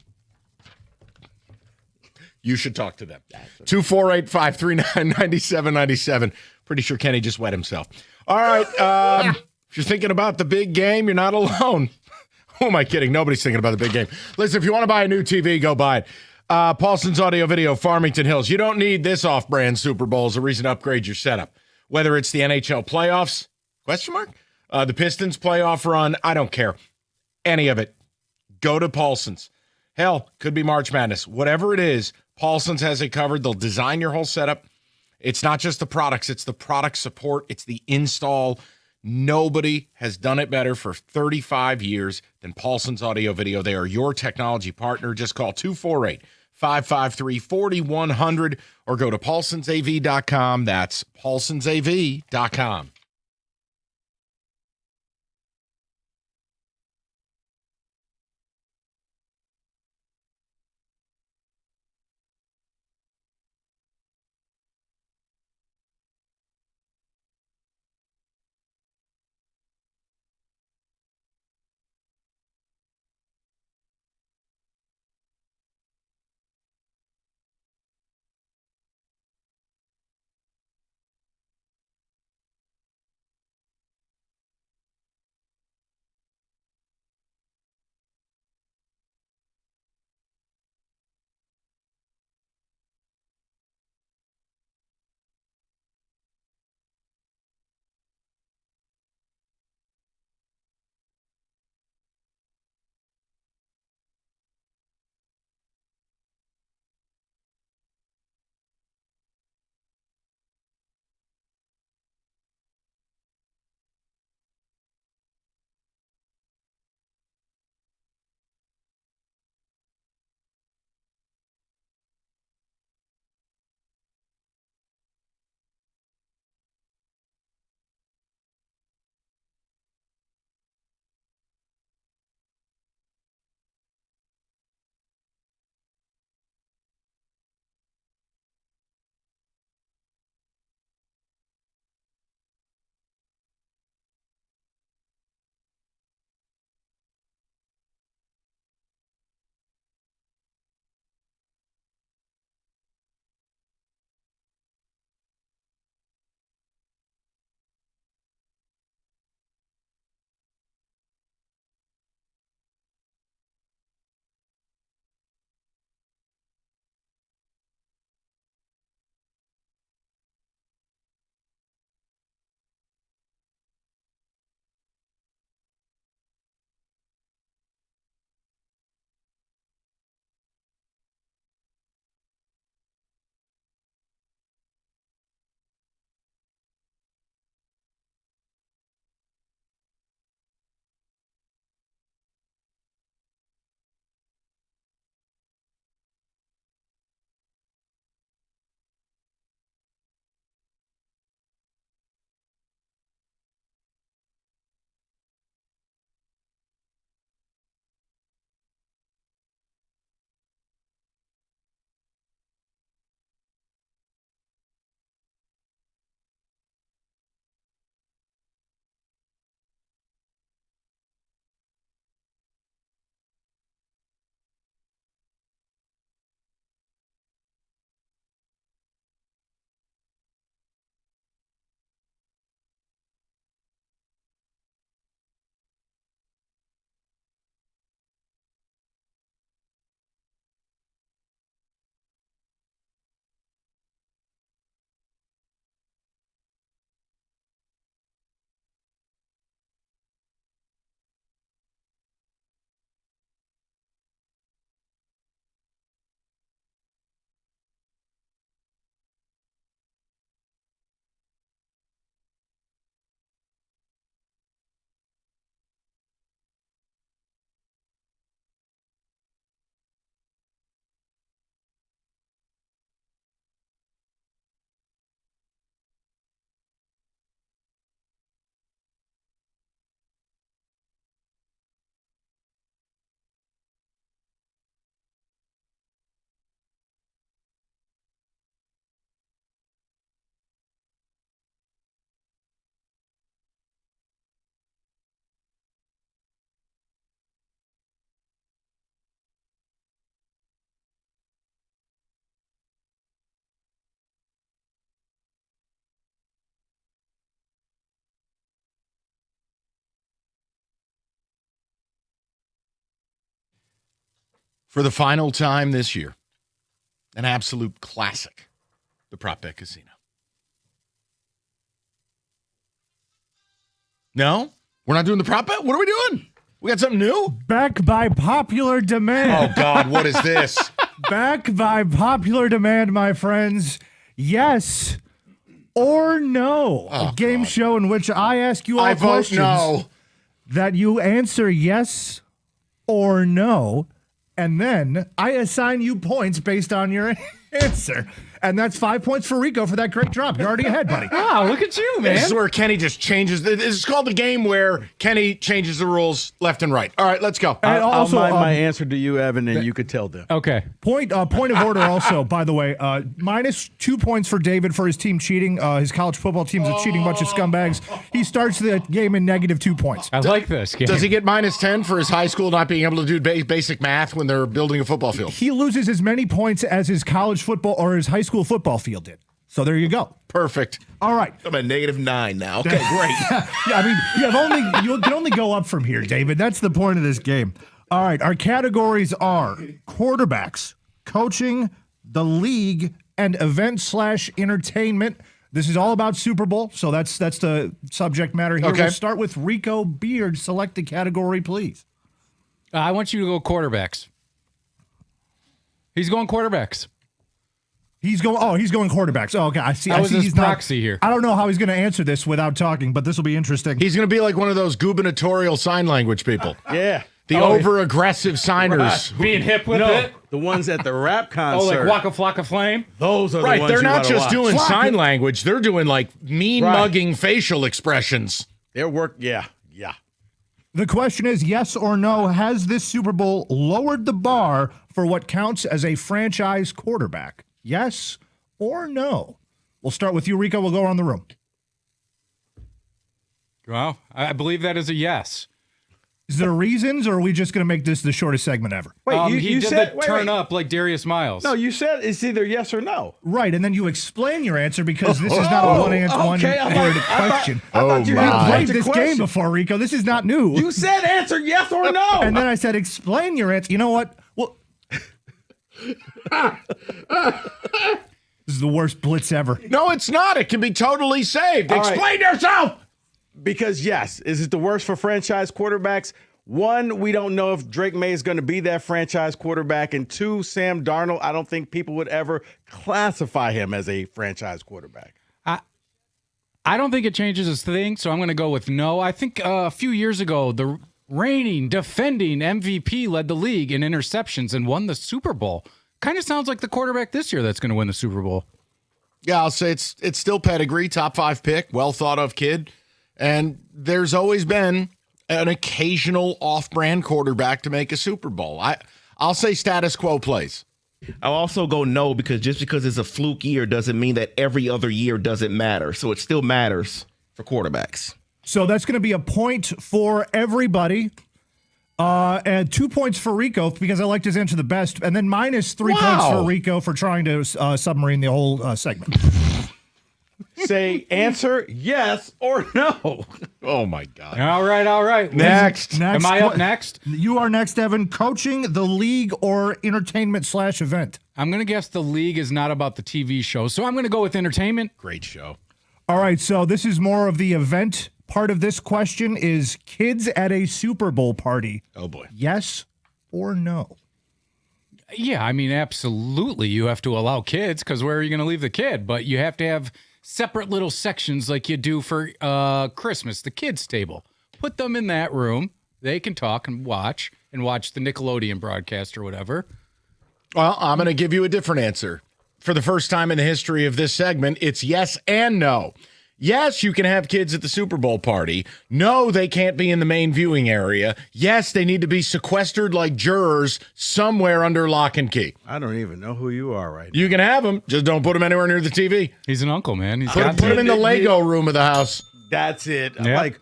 You should talk to them. 248-539-9797. Pretty sure Kenny just wet himself. All right. If you're thinking about the big game, you're not alone. Who am I kidding? Nobody's thinking about the big game. Listen, if you want to buy a new TV, go buy it. Paulson's Audio Video, Farmington Hills. You don't need this off-brand Super Bowl as a reason to upgrade your setup. Whether it's the NHL playoffs, question mark? The Pistons playoff run, I don't care. Any of it. Go to Paulson's. Hell, could be March Madness. Whatever it is, Paulson's has it covered. They'll design your whole setup. It's not just the products. It's the product support. It's the install. Nobody has done it better for 35 years than Paulson's Audio Video. They are your technology partner. Just call 248-553-4100 or go to paulsonsav.com. That's paulsonsav.com. for the final time this year, an absolute classic, the Prop Bet Casino. No? We're not doing the prop bet? What are we doing? We got something new? Back by popular demand. Oh, God, what is this? Back by popular demand, my friends. Yes or no. A game show in which I ask you all questions. No. That you answer yes or no, and then I assign you points based on your answer. And that's 5 points for Rico for that great drop. You're already ahead, buddy. Wow, look at you, man. This is where Kenny just changes. This is called the game where Kenny changes the rules left and right. All right, let's go. I'll mind my answer to you, Evan, and you could tell them. Okay. Point of order also, by the way, minus 2 points for David for his team cheating. His college football team's a cheating bunch of scumbags. He starts the game in negative 2 points. I like this game. Does he get minus 10 for his high school not being able to do basic math when they're building a football field? He loses as many points as his college football or his high school football field did. So there you go. Perfect. All right. I'm at -9 now. Okay, great. Yeah, I mean, you can only go up from here, David. That's the point of this game. All right, our categories are quarterbacks, coaching, the league, and event/entertainment. This is all about Super Bowl, so that's the subject matter here. Okay. We'll start with Rico Beard. Select the category, please. I want you to go quarterbacks. He's going quarterbacks. He's going quarterbacks. Oh, okay. I see. I was his he's proxy here. I don't know how he's going to answer this without talking, but this will be interesting. He's going to be like one of those gubernatorial sign language people. Yeah. The over-aggressive signers. Being hip with it. The ones at the rap concert. Oh, like Waka Flocka Flame? Those are the Right, ones they're you not gotta just watch. doing Flock sign it. language. They're doing like mugging facial expressions. Yeah. The question is, yes or no, has this Super Bowl lowered the bar for what counts as a franchise quarterback? Yes or no? We'll start with you, Rico. We'll go around the room. Well, I believe that is a yes. Is there reasons, or are we just going to make this the shortest segment ever? Wait, he you did said the turn up like Darius Miles. No, you said it's either yes or no. Right, and then you explain your answer because this is not a one-word question. I thought you We've had played the this question. game before, Rico. This is not new. You said answer yes or no. And then I said explain your answer. You know what? Well, this is the worst blitz ever. No, it's not. It can be totally saved. All right. Explain yourself. Because yes, is it the worst for franchise quarterbacks? One, we don't know if Drake May is going to be that franchise quarterback. And two, Sam Darnold, I don't think people would ever classify him as a franchise quarterback. I don't think it changes his thing, so I'm going to go with no. I think a few years ago, the reigning, defending MVP led the league in interceptions and won the Super Bowl. Kind of sounds like the quarterback this year that's going to win the Super Bowl. Yeah, I'll say it's still pedigree, top 5 pick, well thought of kid. And there's always been an occasional off-brand quarterback to make a Super Bowl. I'll say status quo plays. I'll also go no because just because it's a fluke year doesn't mean that every other year doesn't matter. So it still matters for quarterbacks. So that's going to be a point for everybody. And 2 points for Rico because I liked his answer the best. And then minus 3 points for Rico for trying to submarine the whole segment. Say answer yes or no. Oh, my God. All right. Next. Am I up next? You are next, Evan. Coaching, the league, or entertainment/event? I'm going to guess the league is not about the TV show, so I'm going to go with entertainment. Great show. All right, so this is more of the event part of this question is kids at a Super Bowl party. Oh, boy. Yes or no? Yeah, I mean, absolutely. You have to allow kids because where are you going to leave the kid? But you have to have separate little sections like you do for Christmas, the kids' table. Put them in that room. They can talk and watch the Nickelodeon broadcast or whatever. Well, I'm going to give you a different answer. For the first time in the history of this segment, it's yes and no. Yes, you can have kids at the Super Bowl party. No, they can't be in the main viewing area. Yes, they need to be sequestered like jurors somewhere under lock and key. I don't even know who you are right now. You can have them, just don't put them anywhere near the TV. He's an uncle, man. He's Put them in the Lego room of the house. That's it. I'm Yeah. like,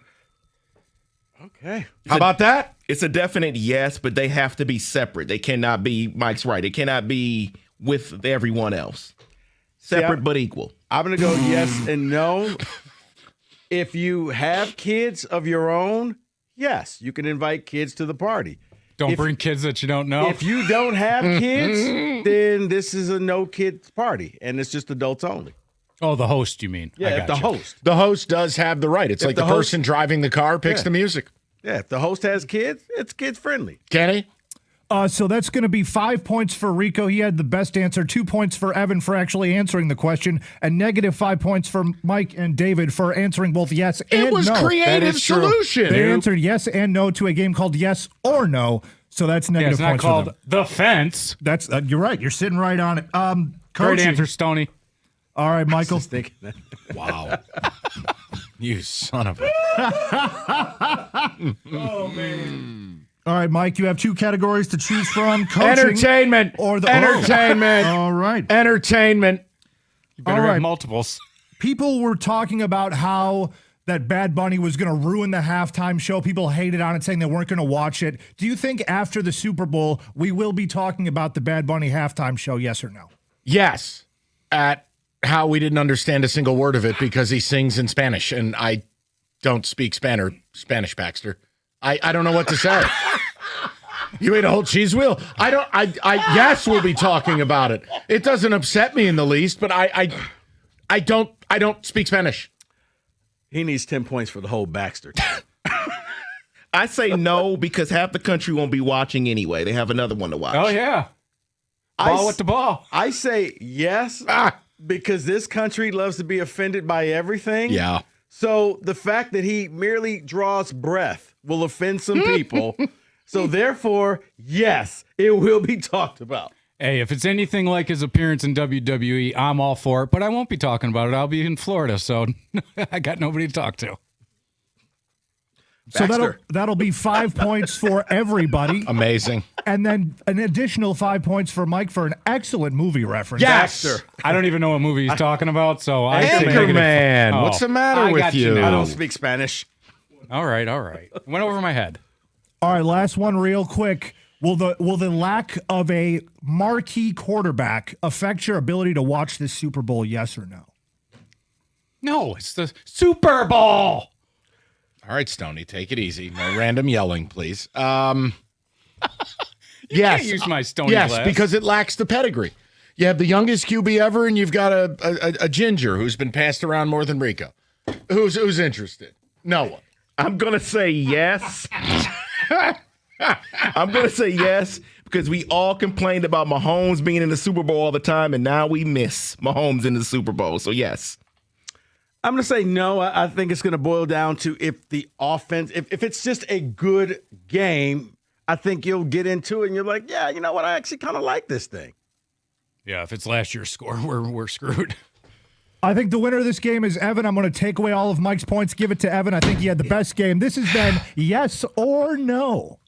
okay. How about that? It's a definite yes, but they have to be separate. They cannot be, Mike's right, it cannot be with everyone else. Separate but equal. I'm going to go yes and no. If you have kids of your own, yes, you can invite kids to the party. Don't bring kids that you don't know. If you don't have kids, then this is a no kids party, and it's just adults only. Oh, the host, you mean? Yeah, if the host. The host does have the right. It's If like the the host- person driving the car picks Yeah. the music. Yeah, if the host has kids, it's kids friendly. Kenny? So that's going to be 5 points for Rico. He had the best answer. 2 points for Evan for actually answering the question, and negative 5 points for Mike and David for answering both yes and no. It was creative solution. They answered yes and no to a game called Yes or No. So that's negative it's not points called for them. The Fence. That's you're right. You're sitting right on it. Great Coaching. answer, Stoney. All right, Michael. Wow. You son of a. Oh man. All right, Mike, you have 2 categories to choose from. Coaching Entertainment. or the Entertainment. All right. Entertainment. You better All have right. multiples. People were talking about how that Bad Bunny was going to ruin the halftime show. People hated on it, saying they weren't going to watch it. Do you think after the Super Bowl, we will be talking about the Bad Bunny halftime show, yes or no? Yes. At how we didn't understand a single word of it because he sings in Spanish, and I don't speak Spanish, Baxter. I don't know what to say. You ate a whole cheese wheel? Yes, we'll be talking about it. It doesn't upset me in the least, but I don't speak Spanish. He needs 10 points for the whole Baxter. I say no because half the country won't be watching anyway. They have another one to watch. Oh, yeah. Ball with the ball. I say yes because this country loves to be offended by everything. Yeah. So the fact that he merely draws breath will offend some people. So therefore, yes, it will be talked about. Hey, if it's anything like his appearance in WWE, I'm all for it, but I won't be talking about it. I'll be in Florida, so I got nobody to talk to. So that'll be 5 points for everybody. Amazing. And then an additional 5 points for Mike for an excellent movie reference. Yes. I don't even know what movie he's talking about, so I say negative. Anchorman. Oh, What's the matter I with got you? I don't speak Spanish. All right. Went over my head. All right, last one real quick. Will the lack of a marquee quarterback affect your ability to watch this Super Bowl, yes or no? No, it's the Super Bowl. All right, Stoney, take it easy. No random yelling, please. You Yes. can't use my Stoney Yes, glass. because it lacks the pedigree. You have the youngest QB ever, and you've got a ginger who's been passed around more than Rico. Who's interested? No one. I'm going to say yes. I'm going to say yes because we all complained about Mahomes being in the Super Bowl all the time, and now we miss Mahomes in the Super Bowl. So, yes. I'm going to say no. I think it's going to boil down to if the offense, if it's just a good game, I think you'll get into it and you're like, yeah, you know what? I actually kind of like this thing. Yeah, if it's last year's score, we're screwed. I think the winner of this game is Evan. I'm going to take away all of Mike's points, give it to Evan. I think he had the best game. This has been yes or no.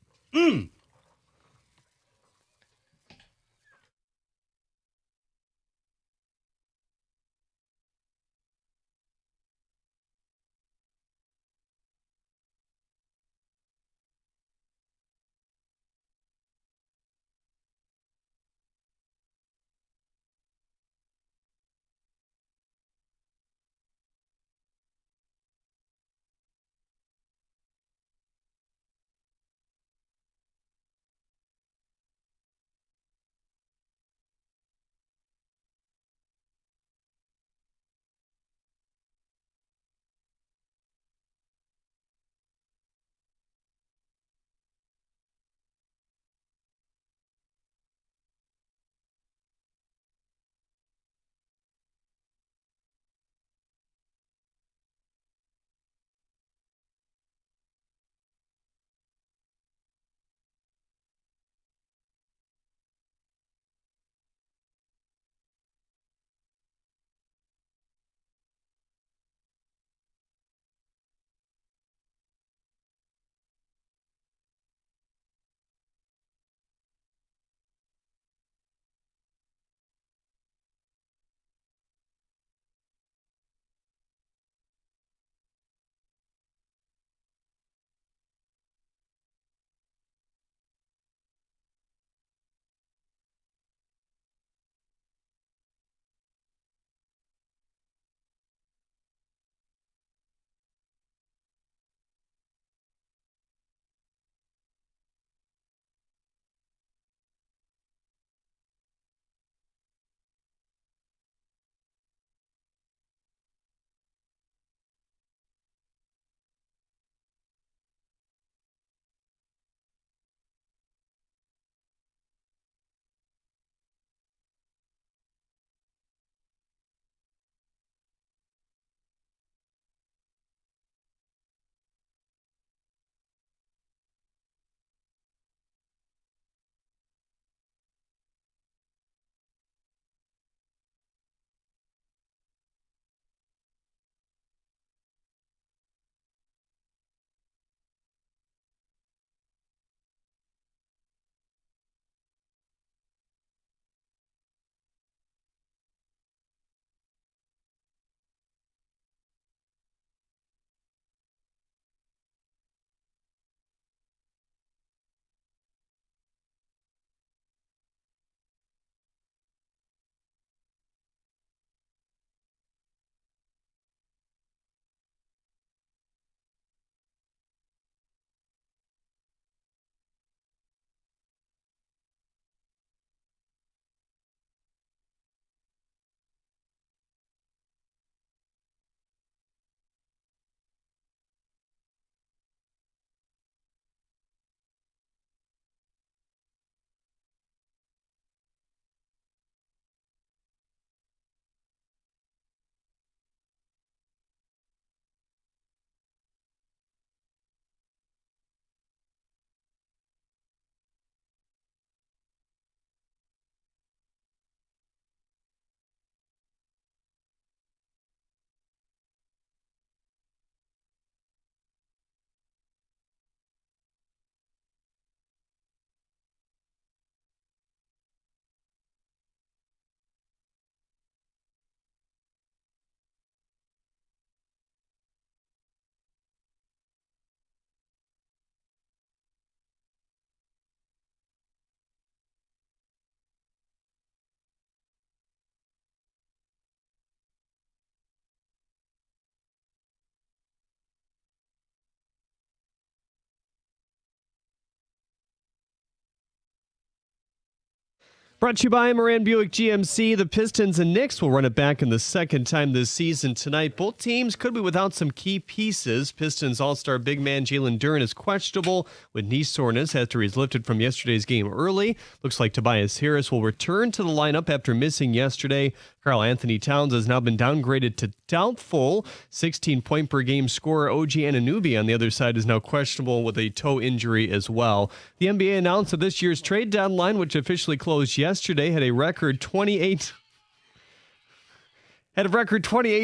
Brought to you by Moran Buick GMC. The Pistons and Knicks will run it back in the second time this season tonight. Both teams could be without some key pieces. Pistons all-star big man Jalen Duren is questionable with knee soreness after he's lifted from yesterday's game early. Looks like Tobias Harris will return to the lineup after missing yesterday. Karl Anthony Towns has now been downgraded to doubtful. 16-point-per-game scorer OG Anunoby on the other side is now questionable with a toe injury as well. The NBA announced that this year's trade deadline, which officially closed yesterday, had a record 28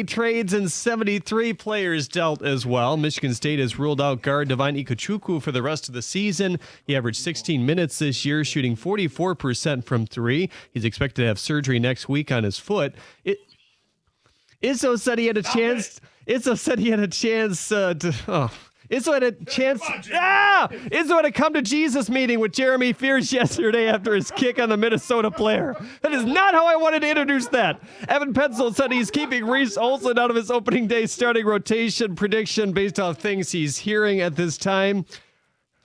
trades and 73 players dealt as well. Michigan State has ruled out guard Divine Ikechukwu for the rest of the season. He averaged 16 minutes this year, shooting 44% from three. He's expected to have surgery next week on his foot. Izzo said he had a chance. Izzo said he had a chance Izzo had a chance. Izzo had a come to Jesus meeting with Jeremy Fears yesterday after his kick on the Minnesota player. That is not how I wanted to introduce that. Evan Petzold said he's keeping Reese Olson out of his opening day starting rotation prediction based off things he's hearing at this time.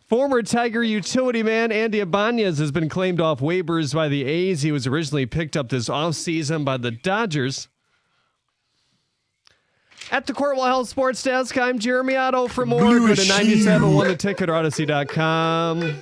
Former Tiger utility man Andy Ibanez has been claimed off waivers by the A's. He was originally picked up this offseason by the Dodgers. At the Courtwell Health Sports Desk, I'm Jeremy Otto. For more, go to 97.1theticket or Odyssey.com.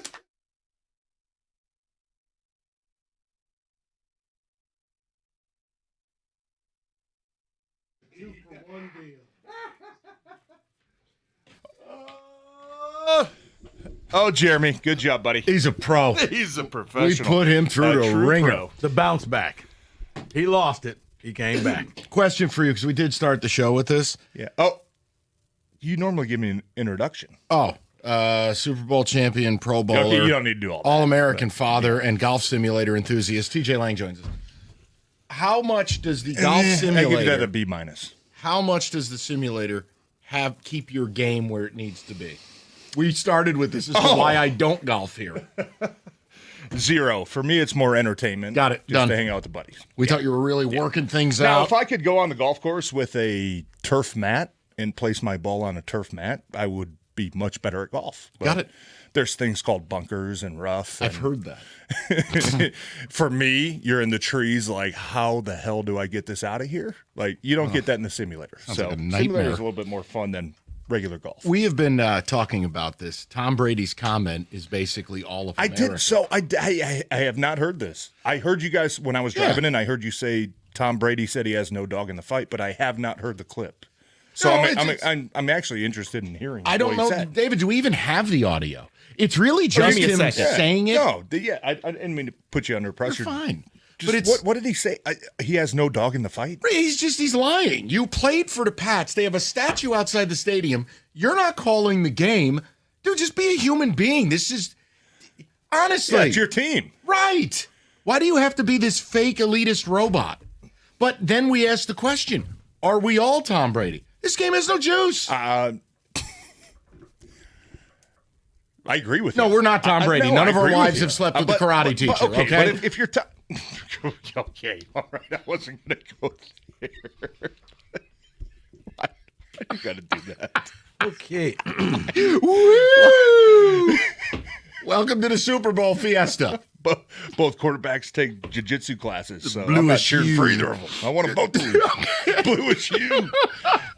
Oh, Jeremy, good job, buddy. He's a pro. He's a professional. We put him through the ringer. Pro. The bounce back. He lost it. He came back. Question for you, because we did start the show with this. Yeah. Oh, you normally give me an introduction. Oh, Super Bowl champion, Pro Bowler. Okay, you don't need to do all that. All-American father and golf simulator enthusiast. TJ Lang joins us. How much does the golf simulator... I give that a B-. How much does the simulator keep your game where it needs to be? We started with this. This is why I don't golf here. 0. For me, it's more entertainment. Got it. Just Done. to hang out with the buddies. We thought you were really working things now, out. if I could go on the golf course with a turf mat and place my ball on a turf mat, I would be much better at golf. But Got it. There's things called bunkers and rough. I've heard that. For me, you're in the trees like, how the hell do I get this out of here? Like, you don't get that in the simulator. Sounds So like a nightmare. simulator is a little bit more fun than regular golf. We have been talking about this. Tom Brady's comment is basically all of America. I did. So I have not heard this. I heard you guys when I was driving in. I heard you say Tom Brady said he has no dog in the fight, but I have not heard the clip. So No, I'm actually interested in hearing. I don't what he know, said. David. Do we even have the audio? It's really just him saying it. No, I didn't mean to put you under pressure. You're fine. Just, But it's, what did he say? He has no dog in the fight? he's lying. You played for the Pats. They have a statue outside the stadium. You're not calling the game. Dude, just be a human being. This is honestly. Yeah, it's your team. Right. Why do you have to be this fake elitist robot? But then we ask the question, are we all Tom Brady? This game has no juice. I agree with you. No, we're not Tom Brady. No, None I of our agree with wives you. have slept with the karate teacher. Okay, Okay. but if you're okay, all right. I wasn't going to go there. Why you got to do that? Okay. Woo! Welcome to the Super Bowl fiesta. Both quarterbacks take jiu-jitsu classes, so Blue I'm not is cheering you. for either of them. I want them both to lose. Blue is you.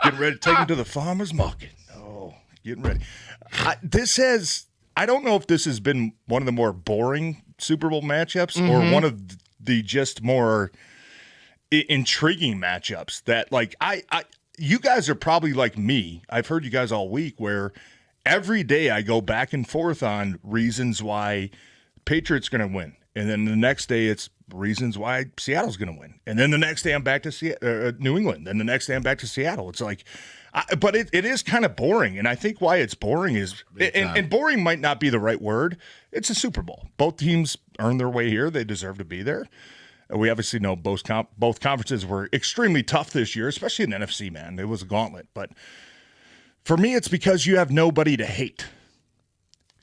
Getting ready to take them to the farmer's market. Oh, getting ready. I don't know if this has been one of the more boring Super Bowl matchups or one of the just more intriguing matchups that, like, you guys are probably like me. I've heard you guys all week where every day I go back and forth on reasons why Patriots going to win. And then the next day it's reasons why Seattle's going to win. And then the next day I'm back to New England. Then the next day I'm back to Seattle. It's like, but it is kind of boring. And I think why it's boring is, and boring might not be the right word. It's a Super Bowl. Both teams earned their way here. They deserve to be there. We obviously know both conferences were extremely tough this year, especially in the NFC, man. It was a gauntlet. But for me, it's because you have nobody to hate.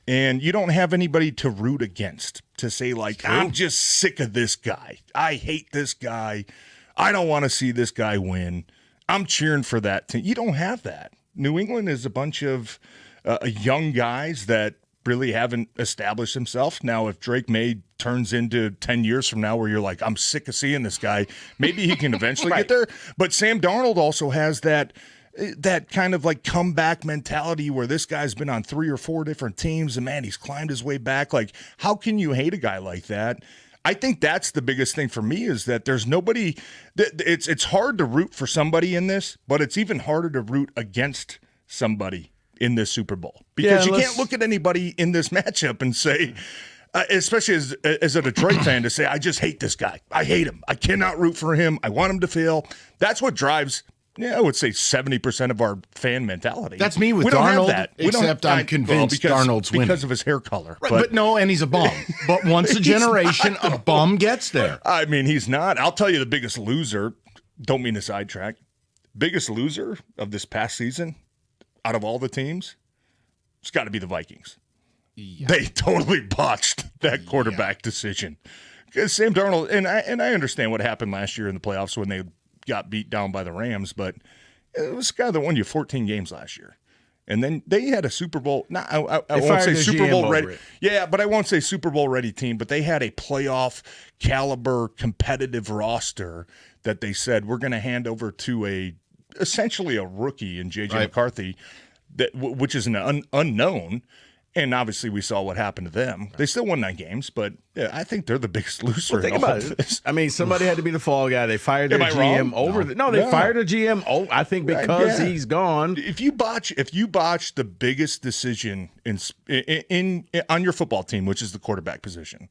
And you don't have anybody to root against, to say, like, I'm just sick of this guy. I hate this guy. I don't want to see this guy win. I'm cheering for that team. You don't have that. New England is a bunch of young guys that really haven't established themselves. Now, if Drake May turns into 10 years from now where you're like, I'm sick of seeing this guy. Maybe he can eventually get there. But Sam Darnold also has that kind of like comeback mentality where this guy's been on 3 or 4 different teams and, man, he's climbed his way back. Like, how can you hate a guy like that? I think that's the biggest thing for me is that there's nobody – it's hard to root for somebody in this, but it's even harder to root against somebody in this Super Bowl because you can't look at anybody in this matchup and say especially as a Detroit fan, to say, I just hate this guy. I hate him. I cannot root for him. I want him to fail. That's what drives – I would say 70% of our fan mentality. That's me with we don't Darnold, have that. Except I'm convinced Darnold's winning. Because of his hair color. Right, but no, and he's a bum. But once a generation, a bum gets there. I mean, he's not. I'll tell you the biggest loser, don't mean to sidetrack, biggest loser of this past season out of all the teams, it's got to be the Vikings. Yeah. They totally botched that quarterback decision. Because Sam Darnold, and I understand what happened last year in the playoffs when they got beat down by the Rams, but it was a guy that won you 14 games last year. And then they had a Super Bowl. I won't say Super Bowl ready. Yeah, but I won't say Super Bowl ready team, but they had a playoff caliber competitive roster that they said we're going to hand over to essentially a rookie in J.J. McCarthy, which is an unknown. And obviously, we saw what happened to them. They still won 9 games, but I think they're the biggest loser. Well, think in all about of it. this. I mean, somebody had to be the fall guy. They fired their GM over. They fired a GM. Oh, I think because he's gone. If you botch the biggest decision in on your football team, which is the quarterback position,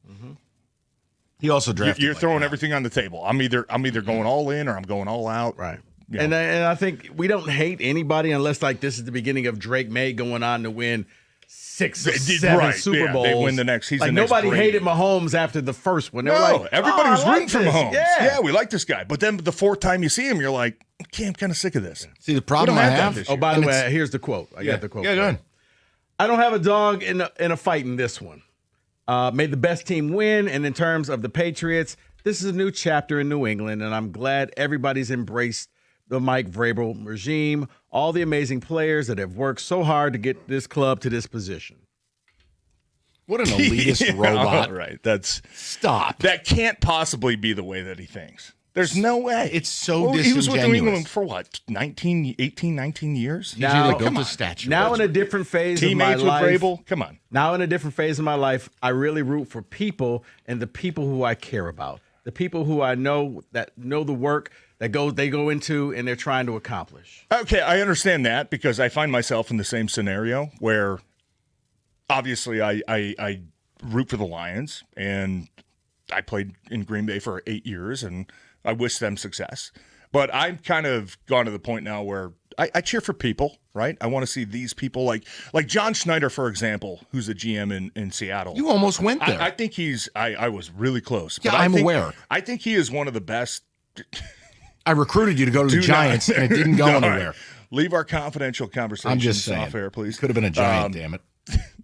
he also drafted. You're throwing everything on the table. I'm either going all in or I'm going all out. Right. You And know. I think we don't hate anybody unless like this is the beginning of Drake May going on to win 6 or 7 Super Bowls. They win the next. He's like the next nobody Brady. hated Mahomes after the first one. They were No, like, everybody was rooting for Mahomes. Yeah, we like this guy. But then the 4th time you see him, you're like, okay, I'm kind of sick of this. See, the problem We I don't that have. this Oh, year. by the way, here's the quote. I got the quote. Yeah, go ahead. I don't have a dog in a fight in this one. Made the best team win, and in terms of the Patriots, this is a new chapter in New England, and I'm glad everybody's embraced the Mike Vrabel regime, all the amazing players that have worked so hard to get this club to this position. What an elitist robot. Right. That's stop. That can't possibly be the way that he thinks. There's no way. It's so He was with New disingenuous. England for what, 19 years? Now, built a statue. Now in a different phase of my Teammates life. with Vrabel? Come on. Now in a different phase of my life, I really root for people and the people who I care about. The people who I know that know the work that they go into and they're trying to accomplish. Okay, I understand that because I find myself in the same scenario where obviously I root for the Lions and I played in Green Bay for 8 years and I wish them success. But I've kind of gone to the point now where I cheer for people, right? I want to see these people like John Schneider, for example, who's a GM in Seattle. You almost went there. I think I was really close. Yeah, but I'm aware. I think he is one of the best. I recruited you to go to the Giants, and it didn't go anywhere. Leave our confidential conversations I'm just saying. off air, please. Could have been a Giant, damn it.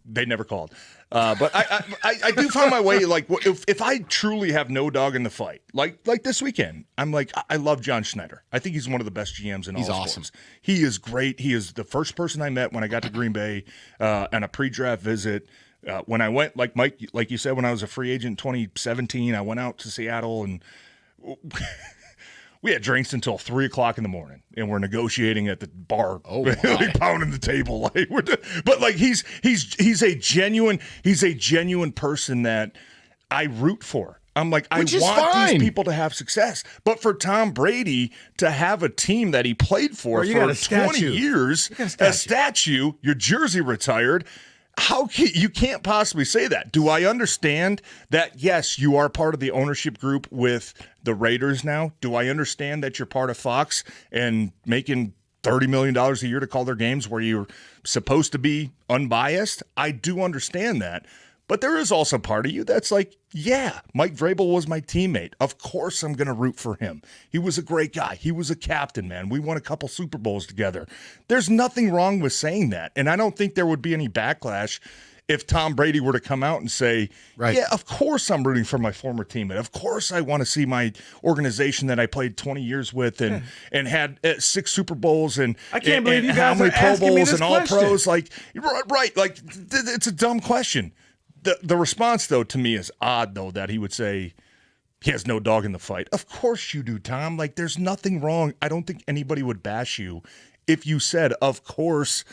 They never called. But I do find my way, like, if I truly have no dog in the fight, like this weekend, I'm like, I love John Schneider. I think he's one of the best GMs in all sports. Awesome. He is great. He is the first person I met when I got to Green Bay on a pre-draft visit. When I went, like Mike, like you said, when I was a free agent in 2017, I went out to Seattle and we had drinks until 3:00 in the morning, and we're negotiating at the bar. Oh, like pounding the table. Like, but like he's a genuine person that I root for. I'm like, I want these people to have success. But for Tom Brady to have a team that he played for 20 years, a statue, your jersey retired. You can't possibly say that. Do I understand that, yes, you are part of the ownership group with the Raiders now? Do I understand that you're part of Fox and making $30 million a year to call their games where you're supposed to be unbiased? I do understand that. But there is also part of you that's like, yeah, Mike Vrabel was my teammate. Of course I'm going to root for him. He was a great guy. He was a captain, man. We won a couple Super Bowls together. There's nothing wrong with saying that. And I don't think there would be any backlash if Tom Brady were to come out and say, yeah, of course I'm rooting for my former teammate. Of course I want to see my organization that I played 20 years with and had 6 Super Bowls and I can't believe you how guys many are Pro asking me Bowls this and all question. pros. Like, right. Like, it's a dumb question. the response, though, to me is odd, though, that he would say he has no dog in the fight. Of course you do, Tom. Like, there's nothing wrong. I don't think anybody would bash you if you said, of course.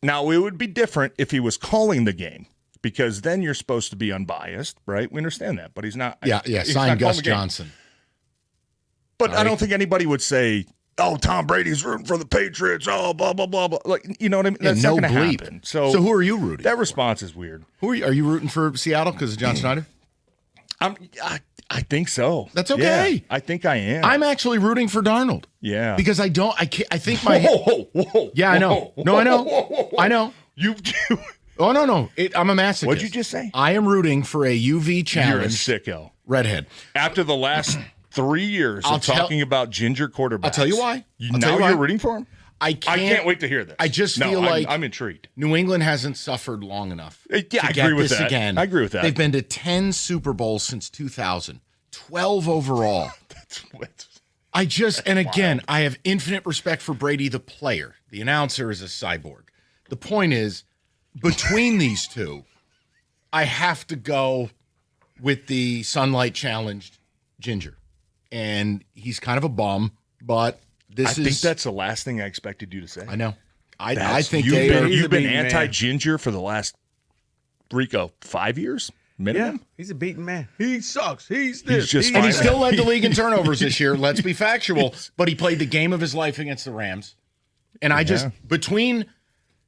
Now, it would be different if he was calling the game, because then you're supposed to be unbiased, right? We understand that, but he's not. Yeah, he's sign not calling Gus the game. Johnson. But I don't think anybody would say, oh, Tom Brady's rooting for the patriots, oh, blah, blah, blah, blah. Like, you know what I mean? Yeah, That's no not going bleep. to happen. So who are you rooting That for? response is weird. Are you rooting for Seattle because of John Schneider? I think so. That's okay. Yeah, I think I am. I'm actually rooting for Darnold. Yeah. Because I think my Whoa. Yeah, I know. No, I know. I know. You Oh, no. I'm a masochist. What'd you just say? I am rooting for a UV challenge. You're a sicko. Redhead. After the last 3 years of talking about ginger quarterbacks. I'll tell you why. You're rooting for him? I can't wait to hear this. I just feel like I'm intrigued. New England hasn't suffered long enough. Yeah, to I get agree with this that. Again. I agree with that. They've been to 10 Super Bowls since 2000, 12 overall. Again, I have infinite respect for Brady, the player. The announcer is a cyborg. The point is, between these two, I have to go with the Sunlight Challenged Ginger. And he's kind of a bum, but I think that's the last thing I expected you to say. I know. I think you've been anti-ginger for the last, Rico, 5 years minimum? Yeah, he's a beaten man. He sucks. He's this. And he still led the league in turnovers this year. Let's be factual. But he played the game of his life against the Rams. And between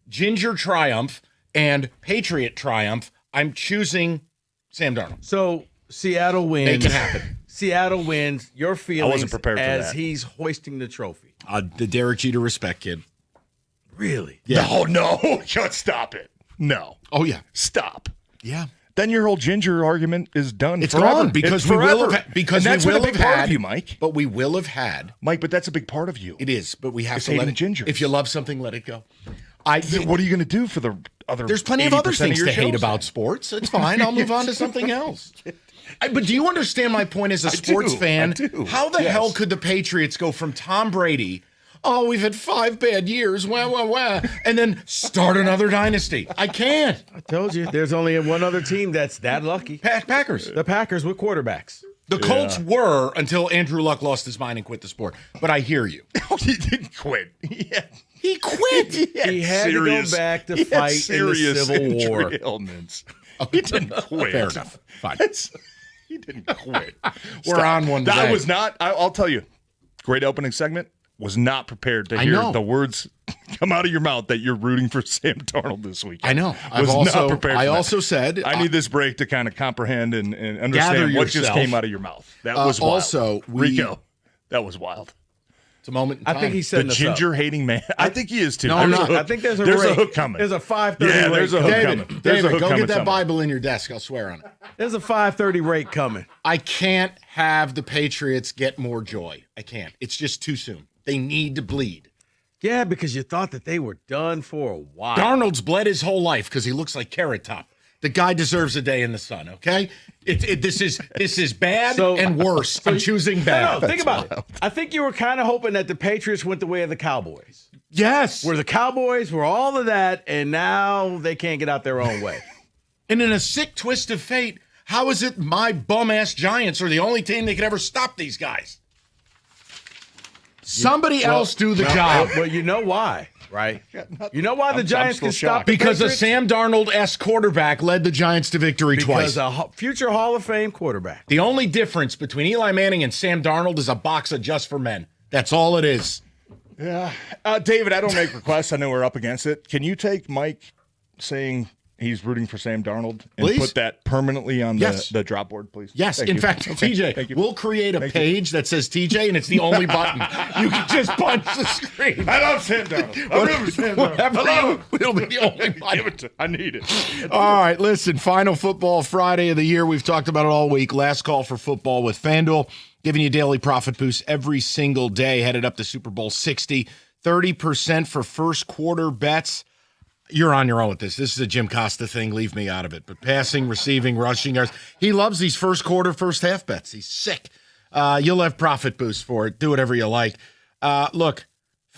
Ginger triumph and Patriot triumph, I'm choosing Sam Darnold. So Seattle wins. Make it happen. Seattle wins. Your feelings I wasn't prepared for as that. he's hoisting the trophy. The Derek Jeter respect kid. Really? Yeah. No. Just stop it. No. Oh, yeah. Stop. Yeah. Then your whole ginger argument is done. It's forever. gone because It's we will forever. have because And that's we been will a big have part had of you, Mike. But we will have had Mike, but that's a big part of you. It is, but we have It's to let hating it. ginger. If you love something, let it go. What are you going to do for the other? There's plenty of other 80% things your to hate shows? about sports. It's fine. I'll move on to something else. But do you understand my point as a sports fan? I do. How the Yes. hell could the Patriots go from Tom Brady, oh, we've had 5 bad years, and then start another dynasty? I can't. I told you, there's only one other team that's that lucky. Packers. The Packers with quarterbacks. The Colts were until Andrew Luck lost his mind and quit the sport. But I hear you. He didn't quit. He quit. He had to go back to fight in the Civil War. Ailments. He didn't quit. Fair enough. Fine. He didn't quit. We're on one today. That was not. I'll tell you. Great opening segment. Was not prepared to I hear know. the words come out of your mouth that you're rooting for Sam Darnold this week. I know. Was not prepared. I for that. also said I need this break to kind of comprehend and Gather understand what just yourself. came out of your mouth. That was wild. also, Rico. That was wild. It's a moment in I time. think he's The setting us up. ginger hating man. I think he is too. No, I'm There's a not. hook. I think there's a there's rake. a hook coming. There's a 5:30 Yeah, rake there's a hook David, coming. There's a David, hook go coming get that somewhere. Bible in your desk. I'll swear on it. There's a 5:30 rake coming. I can't have the Patriots get more joy. I can't. It's just too soon. They need to bleed. Yeah, because you thought that they were done for a while. Darnold's bled his whole life because he looks like Carrot Top. The guy deserves a day in the sun, okay? This is bad and worse. I'm choosing bad. No, think about it. I think you were kind of hoping that the Patriots went the way of the Cowboys. Yes. Where the Cowboys were all of that, and now they can't get out their own way. And in a sick twist of fate, how is it my bum-ass Giants are the only team that could ever stop these guys? Somebody else do the job. Well, you know why, right? You know why the Giants can stop the Because a Patriots? Sam Darnold-esque quarterback led the Giants to victory twice. Because a future Hall of Fame quarterback. The only difference between Eli Manning and Sam Darnold is a box of Just for Men. That's all it is. Yeah. David, I don't make requests. I know we're up against it. Can you take Mike saying he's rooting for Sam Darnold and Please? put that permanently on Yes. the drop board, please? Yes, Thank in you. fact, Okay, TJ, thank you. we'll create a page that says TJ, and it's the only button. You can just punch the screen. I love Sam Darnold. I root for Sam Darnold. Whatever I love you- him. it'll be the only button. I need it. All right, listen, final football Friday of the year. We've talked about it all week. Last call for football with FanDuel, giving you daily profit boosts every single day, headed up to Super Bowl 60. 30% for first quarter bets. You're on your own with this. This is a Jim Costa thing. Leave me out of it. But passing, receiving, rushing yards. He loves these first quarter, first half bets. He's sick. You'll have profit boosts for it. Do whatever you like. Look,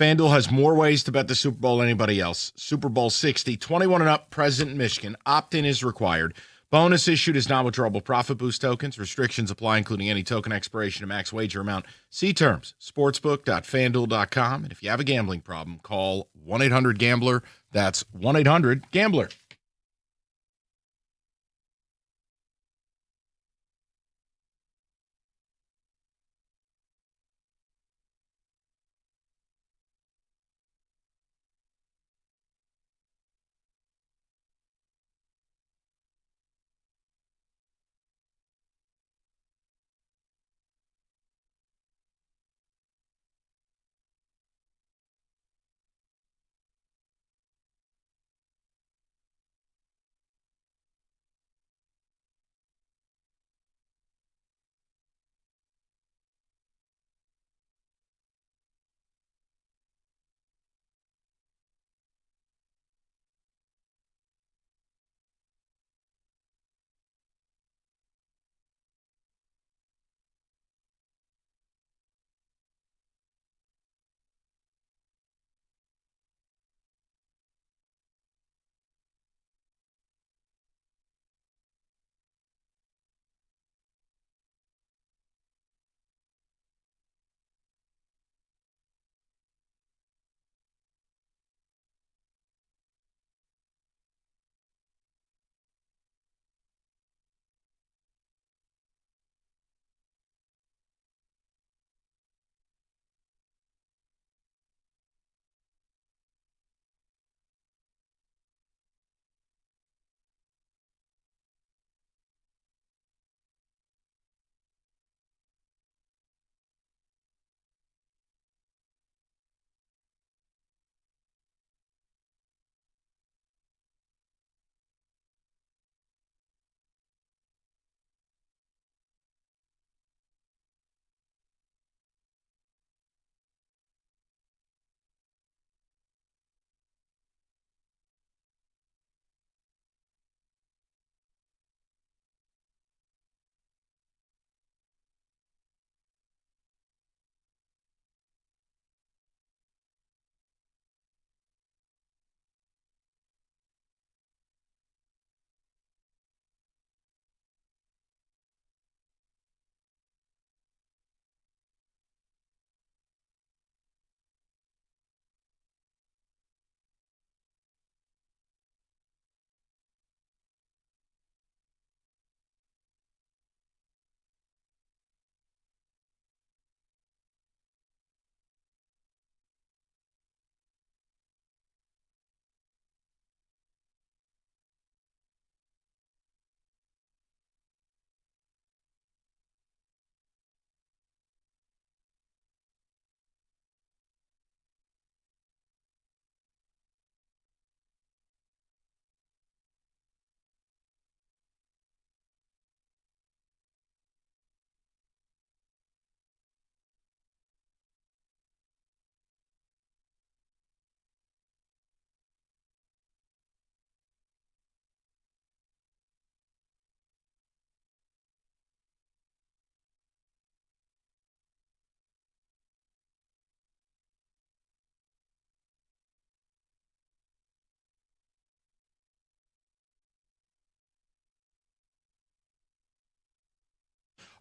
FanDuel has more ways to bet the Super Bowl than anybody else. Super Bowl 60, 21 and up, present in Michigan. Opt-in is required. Bonus issued is non-withdrawable profit boost tokens. Restrictions apply, including any token expiration and max wager amount. See terms, sportsbook.fanduel.com. And if you have a gambling problem, call 1-800-GAMBLER. That's 1-800-GAMBLER.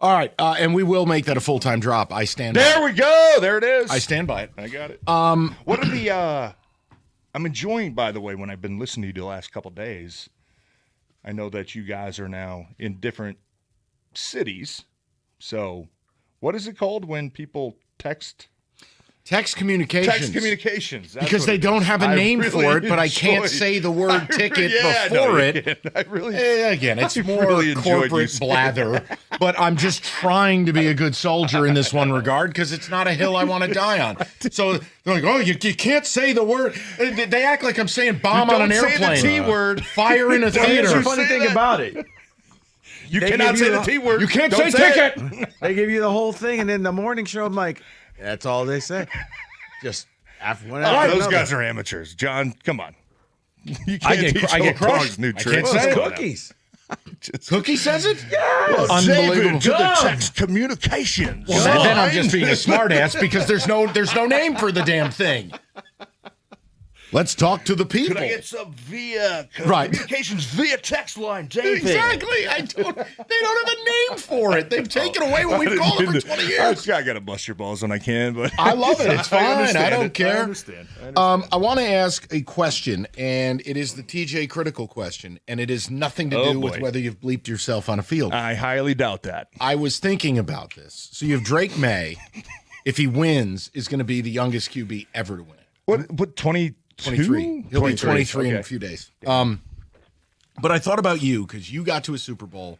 All right, and we will make that a full-time drop. I stand by it. There we go. There it is. I stand by it. I got it. What are the I'm enjoying, by the way, when I've been listening to you the last couple of days, I know that you guys are now in different cities. So what is it called when people text? Text communications. Text communications. That's because what they it don't is. have a I name really for it, but I can't enjoyed- say the word ticket Yeah, before no, you it. can't. I really, Again, it's I more really enjoyed you corporate saying blather, that. but I'm just trying to be a good soldier in this one regard because it's not a hill I want to die on. So they're like, oh, you can't say the word. They act like I'm saying bomb You on an don't say the airplane. T word. Fire in a Here's theater. the funny thing about it. You They cannot give say you the the- T word. You can't Don't say it. ticket. They give you the whole thing, and then the morning show, I'm like, that's all they say. Just after one Oh, after those another. guys are amateurs. John, come on. You can't I get teach crushed. old dogs new I can't tricks. Well, say it's it. cookies. Cookie says it? Well, Unbelievable. David, to the text communications. Well, then I'm just being a smartass because there's no name for the damn thing. Let's talk to the people. Could I get some via Right. communications via text line, David? Exactly. They don't have a name for it. They've taken away what we've called it for 20 years. I got to bust your balls when I can, but I love it. It's fine. I don't care. I understand. I want to ask a question, and it is the TJ critical question, and it has nothing to do with whether you've bleeped yourself on a field. I highly doubt that. I was thinking about this. So you have Drake May, if he wins, is going to be the youngest QB ever to win it. What 20? 23. He'll be 23 in Okay. a few days. But I thought about you because you got to a Super Bowl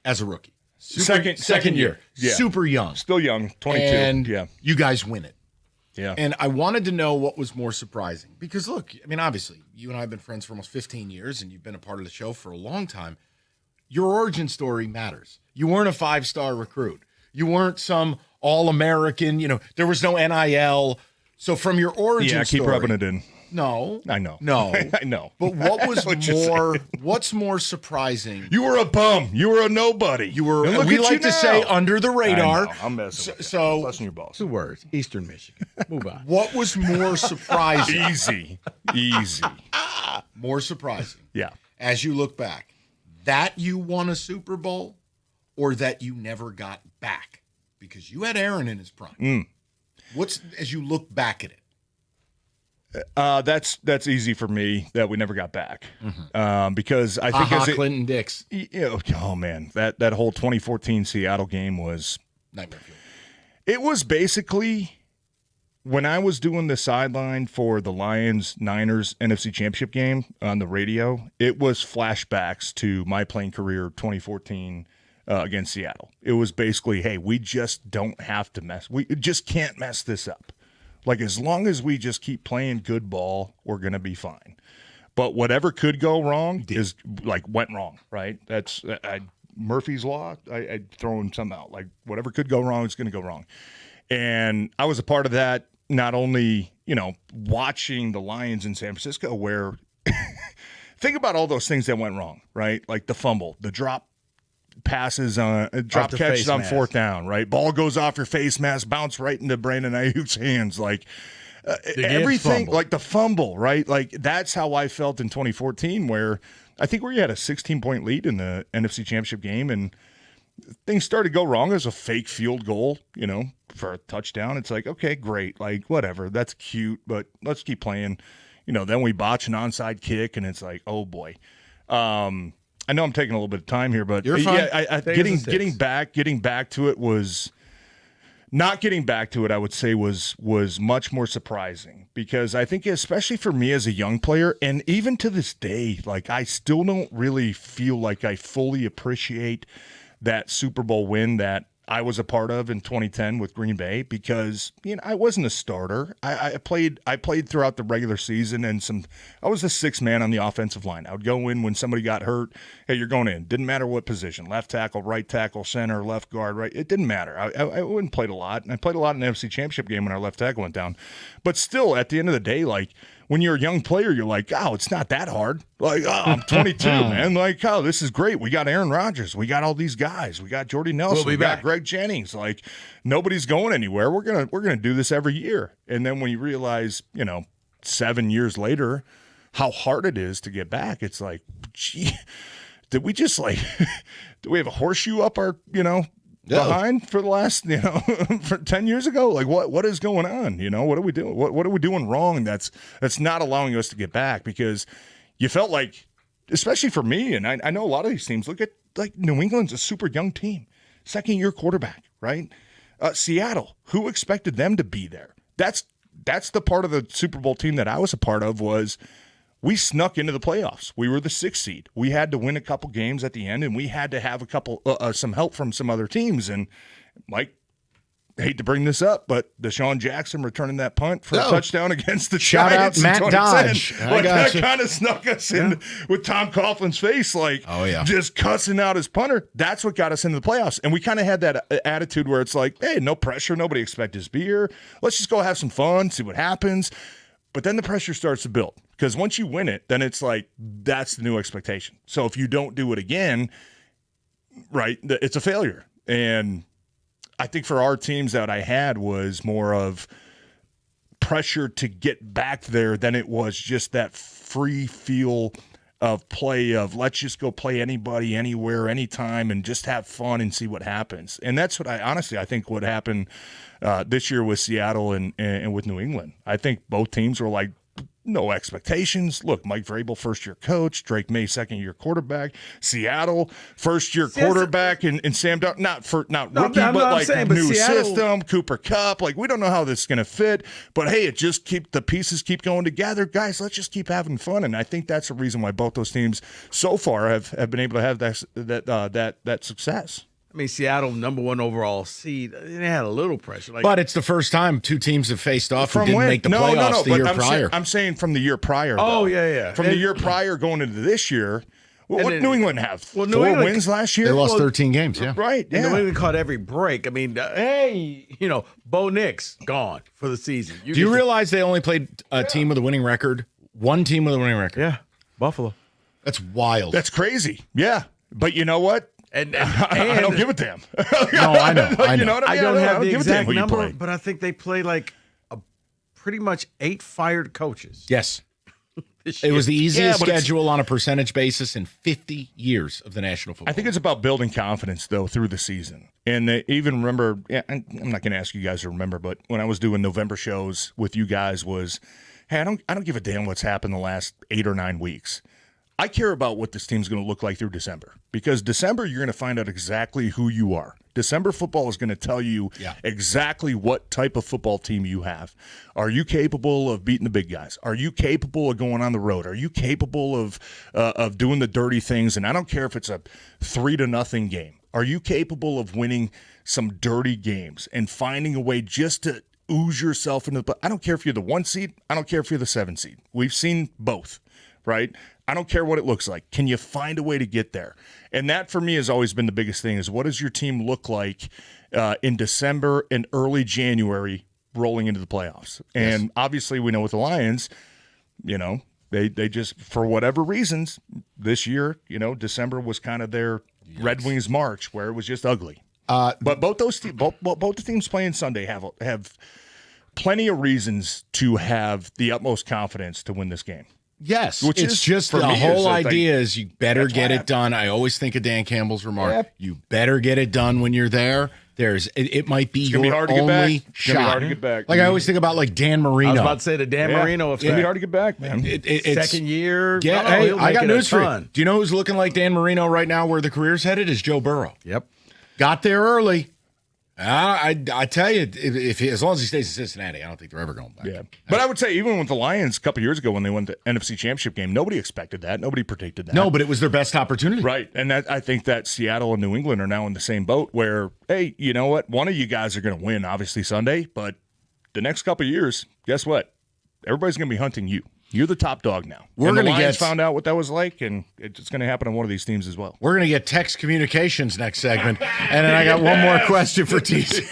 as a rookie. Second year. Yeah. Super young. Still young, 22. And yeah. you guys win it. Yeah. And I wanted to know what was more surprising. Because, look, I mean, obviously, you and I have been friends for almost 15 years, and you've been a part of the show for a long time. Your origin story matters. You weren't a 5-star recruit. You weren't some All-American. There was no NIL. So from your origin story. Yeah, keep rubbing it in. No. I know. No. I know. But what was what's more surprising? You were a bum. You were a nobody. You were, And look we at like you to say, under the radar. I know. I'm messing with you. So, busting your balls. 2 words. Eastern Michigan. Move on. What was more surprising? Easy. More surprising. Yeah. As you look back, that you won a Super Bowl or that you never got back? Because you had Aaron in his prime. What's, as you look back at it? That's easy for me that we never got back because I think Clinton Dix. Oh man, that whole 2014 Seattle game was nightmare. It was basically when I was doing the sideline for the Lions-Niners NFC Championship game on the radio. It was flashbacks to my playing career 2014 against Seattle. It was basically, hey, we just don't have to mess. We just can't mess this up. Like, as long as we just keep playing good ball, we're going to be fine. But whatever could go wrong is, went wrong, right? That's Murphy's Law. I'd thrown some out. Like, whatever could go wrong is going to go wrong. And I was a part of that, not only, watching the Lions in San Francisco, where think about all those things that went wrong, right? Like the fumble, the drop passes on drop catches on fourth down, right? Ball goes off your face mask, bounce right into Brandon Ayuk's hands, like everything, like the fumble, right? Like that's how I felt in 2014, where I think you had a 16-point lead in the NFC Championship game, and things started to go wrong. It was a fake field goal, for a touchdown. It's like, okay, great, like whatever, that's cute, but let's keep playing. Then we botch an onside kick, and it's like, oh boy. I know I'm taking a little bit of time here, but you're fine. Yeah, getting back to it was not getting back to it. I would say was much more surprising, because I think, especially for me as a young player, and even to this day, like I still don't really feel like I fully appreciate that Super Bowl win that I was a part of in 2010 with Green Bay, because I wasn't a starter. I played throughout the regular season, and I was the sixth man on the offensive line. I would go in when somebody got hurt. Hey, you're going in. Didn't matter what position: left tackle, right tackle, center, left guard, right. It didn't matter. I wouldn't played a lot, and I played a lot in the NFC Championship game when our left tackle went down. But still, at the end of the day, like, when you're a young player, you're like, oh, it's not that hard. Like, oh, I'm 22, man. Like, oh, this is great. We got Aaron Rodgers. We got all these guys. We got Jordy Nelson. We got Greg Jennings. Like, nobody's going anywhere. We're gonna do this every year. And then when you realize, 7 years later, how hard it is to get back, it's like, gee, did we just do we have a horseshoe up our, behind for the last, for 10 years ago? Like, what is going on? What are we doing? What are we doing wrong that's not allowing us to get back? Because you felt like, especially for me, and I know a lot of these teams, look at, like, New England's a super young team, second-year quarterback, right? Seattle, who expected them to be there? That's the part of the Super Bowl team that I was a part of, was we snuck into the playoffs. We were the 6th seed. We had to win a couple games at the end, and we had to have some help from some other teams. And Mike, I hate to bring this up, but Deshaun Jackson returning that punt for a touchdown against the Giants. Shout out Matt Dodge. That kind of snuck us in with Tom Coughlin's face, like, just cussing out his punter. That's what got us into the playoffs. And we kind of had that attitude where it's like, hey, no pressure. Nobody expected us to be here. Let's just go have some fun, see what happens. But then the pressure starts to build because once you win it, then it's like that's the new expectation. So if you don't do it again, right, it's a failure. And I think for our teams that I had was more of pressure to get back there than it was just that free feel of play of let's just go play anybody, anywhere, anytime, and just have fun and see what happens. And that's what I think what happened this year with Seattle and with New England. I think both teams were like, no expectations. Look, Mike Vrabel, first-year coach. Drake May, second-year quarterback. Seattle, first-year quarterback, and Sam Darnold, not rookie, but new Seattle, system. Cooper Kupp. Like, we don't know how this is going to fit, but hey, the pieces keep going together, guys. Let's just keep having fun, and I think that's the reason why both those teams so far have been able to have that success. I mean, Seattle, number 1 overall seed, they had a little pressure. But it's the first time two teams have faced off and didn't make the playoffs the year prior. I'm saying from the year prior. Oh, though. yeah. From the year prior going into this year, what did New England have? Well, New 4 England, wins last year? They lost 13 games, yeah. Right, And New England caught every break. I mean, hey, Bo Nix, gone for the season. Do you realize they only played a team with a winning record? One team with a winning record. Yeah, Buffalo. That's wild. That's crazy. Yeah. But you know what? And I don't give a damn. No, I know. You know what I mean? I don't have the give a damn exact who you number, play. but I think they played like pretty much 8 fired coaches. Yes. this It year. was the easiest but it's- schedule on a percentage basis in 50 years of the National Football I think it's about building confidence, though, through the season. And even remember, I'm not going to ask you guys to remember, but when I was doing November shows with you guys was, hey, I don't give a damn what's happened the last 8 or 9 weeks. I care about what this team's going to look like through December because December, you're going to find out exactly who you are. December football is going to tell you exactly what type of football team you have. Are you capable of beating the big guys? Are you capable of going on the road? Are you capable of doing the dirty things? And I don't care if it's a 3-0 game. Are you capable of winning some dirty games and finding a way just to ooze yourself into the – I don't care if you're the 1 seed. I don't care if you're the 7 seed. We've seen both, right? I don't care what it looks like. Can you find a way to get there? And that, for me, has always been the biggest thing is what does your team look like in December and early January rolling into the playoffs? And obviously we know with the Lions, they just, for whatever reasons, this year, December was kind of their Red Wings March where it was just ugly. But both the teams playing Sunday have plenty of reasons to have the utmost confidence to win this game. Yes, Which it's is, just for the me, whole is idea is you better that's get why it done. I always think of Dan Campbell's remark. Yep. You better get it done when you're there. It might be gonna be your hard to get back. only It's gonna be shot. hard to get back. Like I always think about like Dan Marino. I was about to say the Dan Marino It's going to be effect. hard to get back, man. It's Second year. Yeah, no, hey, he'll I make got it a news for you. ton. Do you know who's looking like Dan Marino right now? Where the career's headed is Joe Burrow. Yep. Got there early. I tell you, if as long as he stays in Cincinnati, I don't think they're ever going back. Yeah, but I would say even with the Lions a couple years ago when they won the NFC Championship game, nobody expected that. Nobody predicted that. No, but it was their best opportunity. Right, and I think that Seattle and New England are now in the same boat where, hey, you know what? One of you guys are going to win, obviously, Sunday, but the next couple of years, guess what? Everybody's going to be hunting you. You're the top dog now. We're and the gonna Lions get- found out what that was like, and it's going to happen on one of these teams as well. We're going to get text communications next segment. And then I got one more question for TC.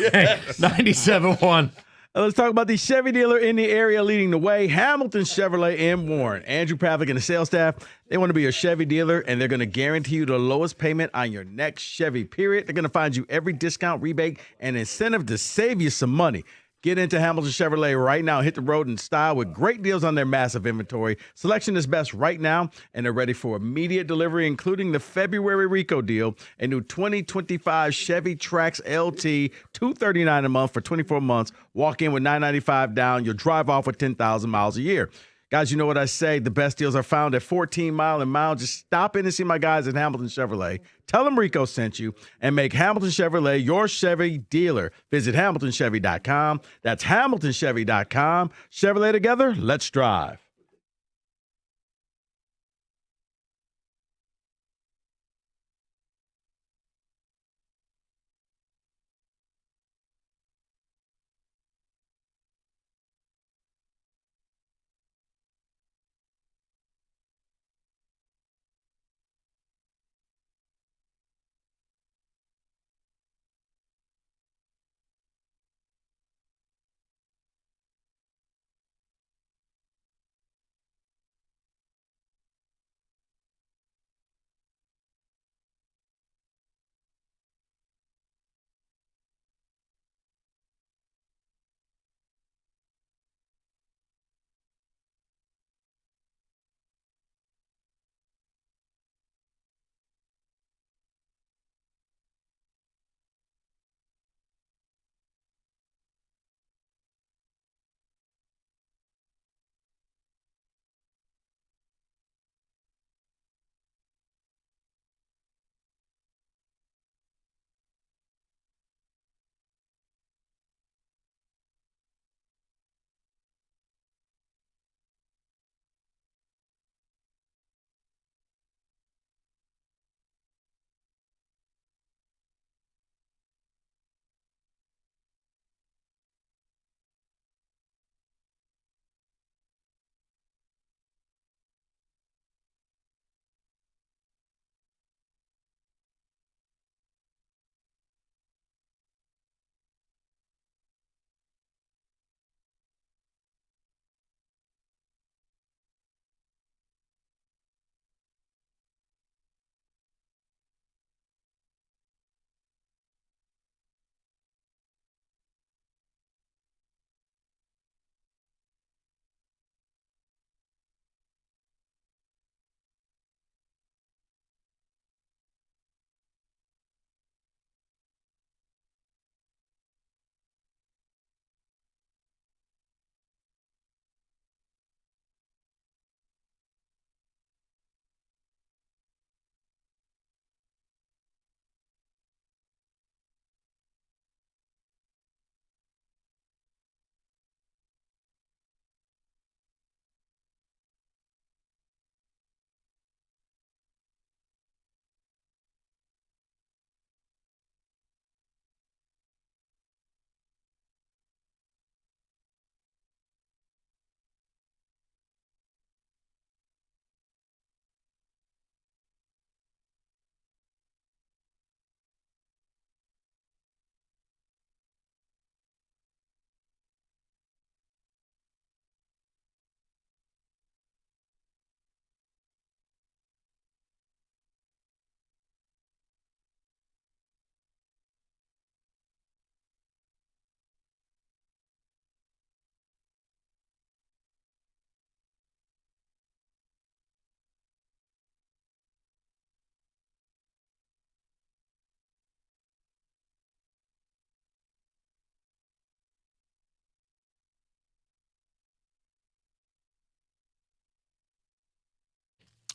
97.1. Let's talk about the Chevy dealer in the area leading the way, Hamilton Chevrolet in Warren. Andrew Pavlik and the sales staff, they want to be a Chevy dealer, and they're going to guarantee you the lowest payment on your next Chevy, period. They're going to find you every discount, rebate, and incentive to save you some money. Get into Hamilton Chevrolet right now. Hit the road in style with great deals on their massive inventory. Selection is best right now, and they're ready for immediate delivery, including the February Rico deal, a new 2025 Chevy Trax LT, $239 a month for 24 months. Walk in with $995 down. You'll drive off with 10,000 miles a year. Guys, you know what I say. The best deals are found at 14 Mile and Mile. Just stop in and see my guys at Hamilton Chevrolet. Tell them Rico sent you and make Hamilton Chevrolet your Chevy dealer. Visit HamiltonChevy.com. That's HamiltonChevy.com. Chevrolet together, let's drive.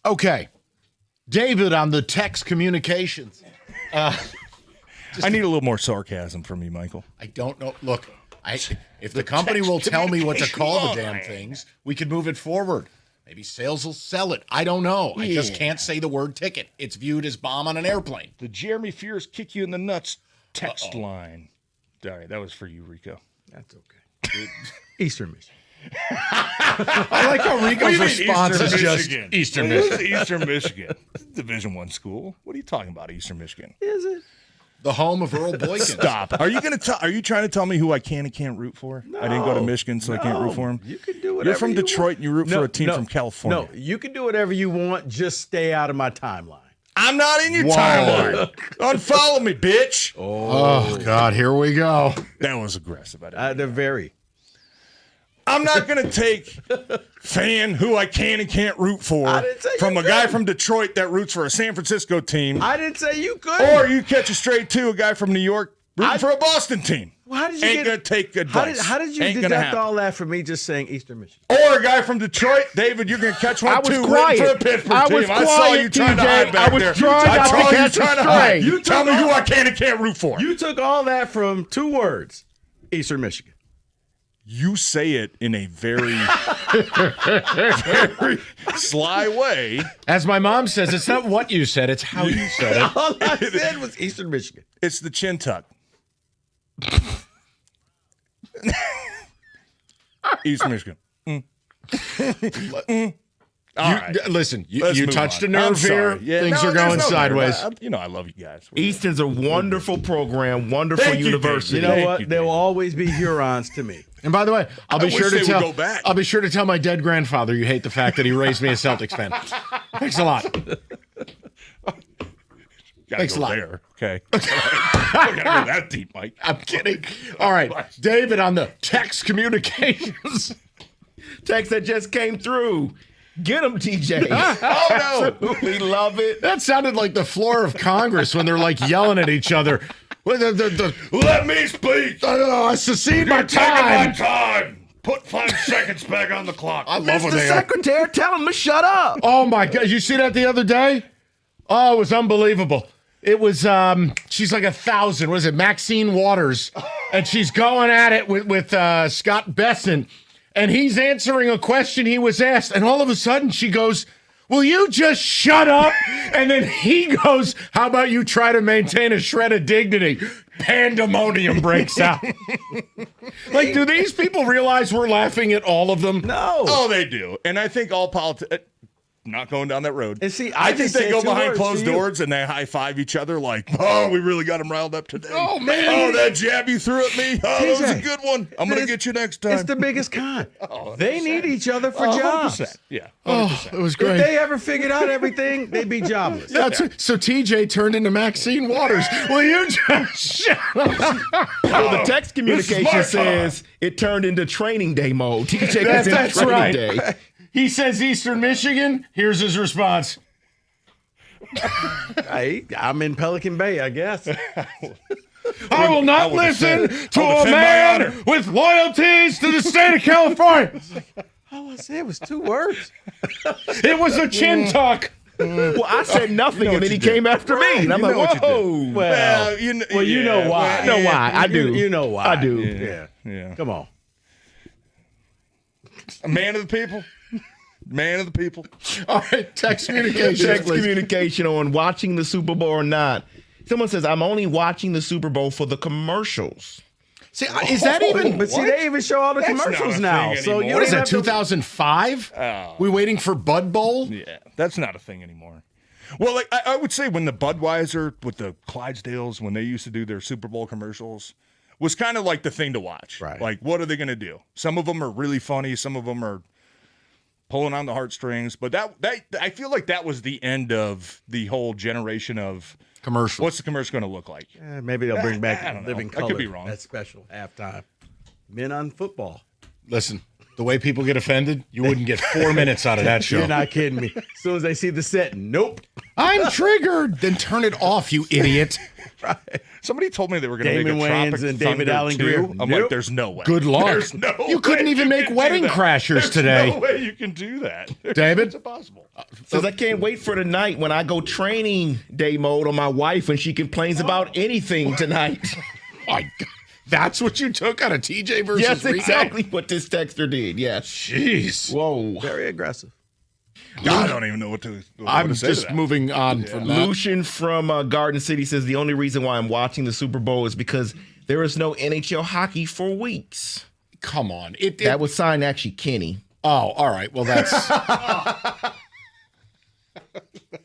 Okay. David on the text communications. I need a little more sarcasm from you, Michael. I don't know. Look, if the company will tell me what to call the damn things, we can move it forward. Maybe sales will sell it. I don't know. I just can't say the word ticket. It's viewed as bomb on an airplane. The Jeremy Fears kick you in the nuts text line. All right, that was for you, Rico. That's okay. Eastern Michigan. I like how Rico's response is just Eastern Michigan. Eastern Michigan. Division I school. What are you talking about, Eastern Michigan? Is it? The home of Earl Boykins. Stop. Are you trying to tell me who I can and can't root for? No, I didn't go to Michigan, so I can't root for him. You can do whatever. You're from Detroit and you root for a team from California. No, you can do whatever you want. Just stay out of my timeline. I'm not in your timeline. Unfollow me, bitch. Oh, God, here we go. That was aggressive. They're very. I'm not going to take fan who I can and can't root for from a guy from Detroit that roots for a San Francisco team. I didn't say you could. Or you catch a straight to a guy from New York rooting for a Boston team. Well, how did you Ain't going to take advice. How did you Ain't deduct all that from me just saying Eastern Michigan? Or a guy from Detroit, David, you're going to catch one too rooting for a Pittsburgh team. I saw you trying to hide back there. I saw you trying to hide. You tell me who I can and can't root for. You took all that from 2 words. Eastern Michigan. You say it in a very, very sly way. As my mom says, it's not what you said, it's how you said it. All I said was Eastern Michigan. It's the chin tuck. Eastern Michigan. All right. Listen, you Let's touched move a on. nerve here. Things are going sideways. I love you guys. Easton's a wonderful program, wonderful university. You know what? There will always be Hurons to me. And by the way, I'll be sure to tell. Go back. I'll be sure to tell my dead grandfather you hate the fact that he raised me a Celtics fan. Thanks a lot. Thanks a lot. There. Okay. I gotta go that deep, Mike. I'm kidding. All right, David on the text communications. Text that just came through. Get him, TJ. Oh no, we love it. That sounded like the floor of Congress when they're like yelling at each other. Let me speak. I secede my You're taking time. my time. Put 5 seconds back on the clock. I love when Mr. they Secretary, tell him to shut up. Oh my God! You see that the other day? Oh, it was unbelievable. It was she's like 1,000. What is it? Maxine Waters, and she's going at it with Scott Besson, and he's answering a question he was asked, and all of a sudden she goes, "Will you just shut up?" And then he goes, "How about you try to maintain a shred of dignity?" Pandemonium breaks out. Like, do these people realize we're laughing at all of them? No. Oh, they do. And I think all politics. Not going down that road. And see, I think they go behind closed to you. doors and they high five each other like, "Oh, we really got him riled up today." Oh, man. Oh, that jab you threw at me. Oh, that was a TJ, good one. I'm going to get you next time. It's the biggest con. They need each other for 100%. jobs. Yeah. 100%. Oh, it was great. If they ever figured out everything, they'd be jobless. So TJ turned into Maxine Waters. Will you just shut up? So the text communication says it turned into training day mode. TJ was in That's training right. day. He says Eastern Michigan. Here's his response. Hey, I'm in Pelican Bay, I guess. I will not listen to a man with loyalties to the state of California. All I said was 2 words. It was a chin tuck. Well, I said nothing, and then he came after me. And I'm like, whoa. Well, you know why. I know why. I do. You know why. I do. Yeah. Come on. A man of the people. Man of the people. All right, text communication. Text communication on watching the Super Bowl or not. Someone says, I'm only watching the Super Bowl for the commercials. See, is that even? But see, they even show all the commercials now. So you What is don't that? have to- 2005? Oh. We waiting for Bud Bowl? Yeah, that's not a thing anymore. Well, like I would say when the Budweiser with the Clydesdales, when they used to do their Super Bowl commercials, was kind of like the thing to watch. Right. Like, what are they going to do? Some of them are really funny. Some of them are pulling on the heartstrings. But that I feel like that was the end of the whole generation of commercials. What's the commercial going to look like? Maybe they'll bring back I don't know. Living I Color. could be wrong. That's special halftime. Men on football. Listen, The way people get offended, you wouldn't get 4 minutes out of that show. You're not kidding me. As soon as they see the set, nope. I'm triggered. Then turn it off, you idiot. Right. Somebody told me they were going to make Damon a Wayans Tropic and David Thunder Allen 2. Greer. I'm Nope. like, there's no way. Good luck. There's no You couldn't way even make can Wedding do that. Crashers There's today. no way you can do that. David? It's impossible. Says I can't wait for the night when I go training day mode on my wife when she complains about anything tonight. My God. That's what you took out of TJ versus Yes, Rico? exactly what this texter did. Yes. Jeez. Whoa. Very aggressive. I don't even know what to I'm say just to that. moving on from that. Lucian from Garden City says the only reason why I'm watching the Super Bowl is because there is no NHL hockey for weeks. Come on. That was signed actually Kenny. Oh, all right. Well, that's...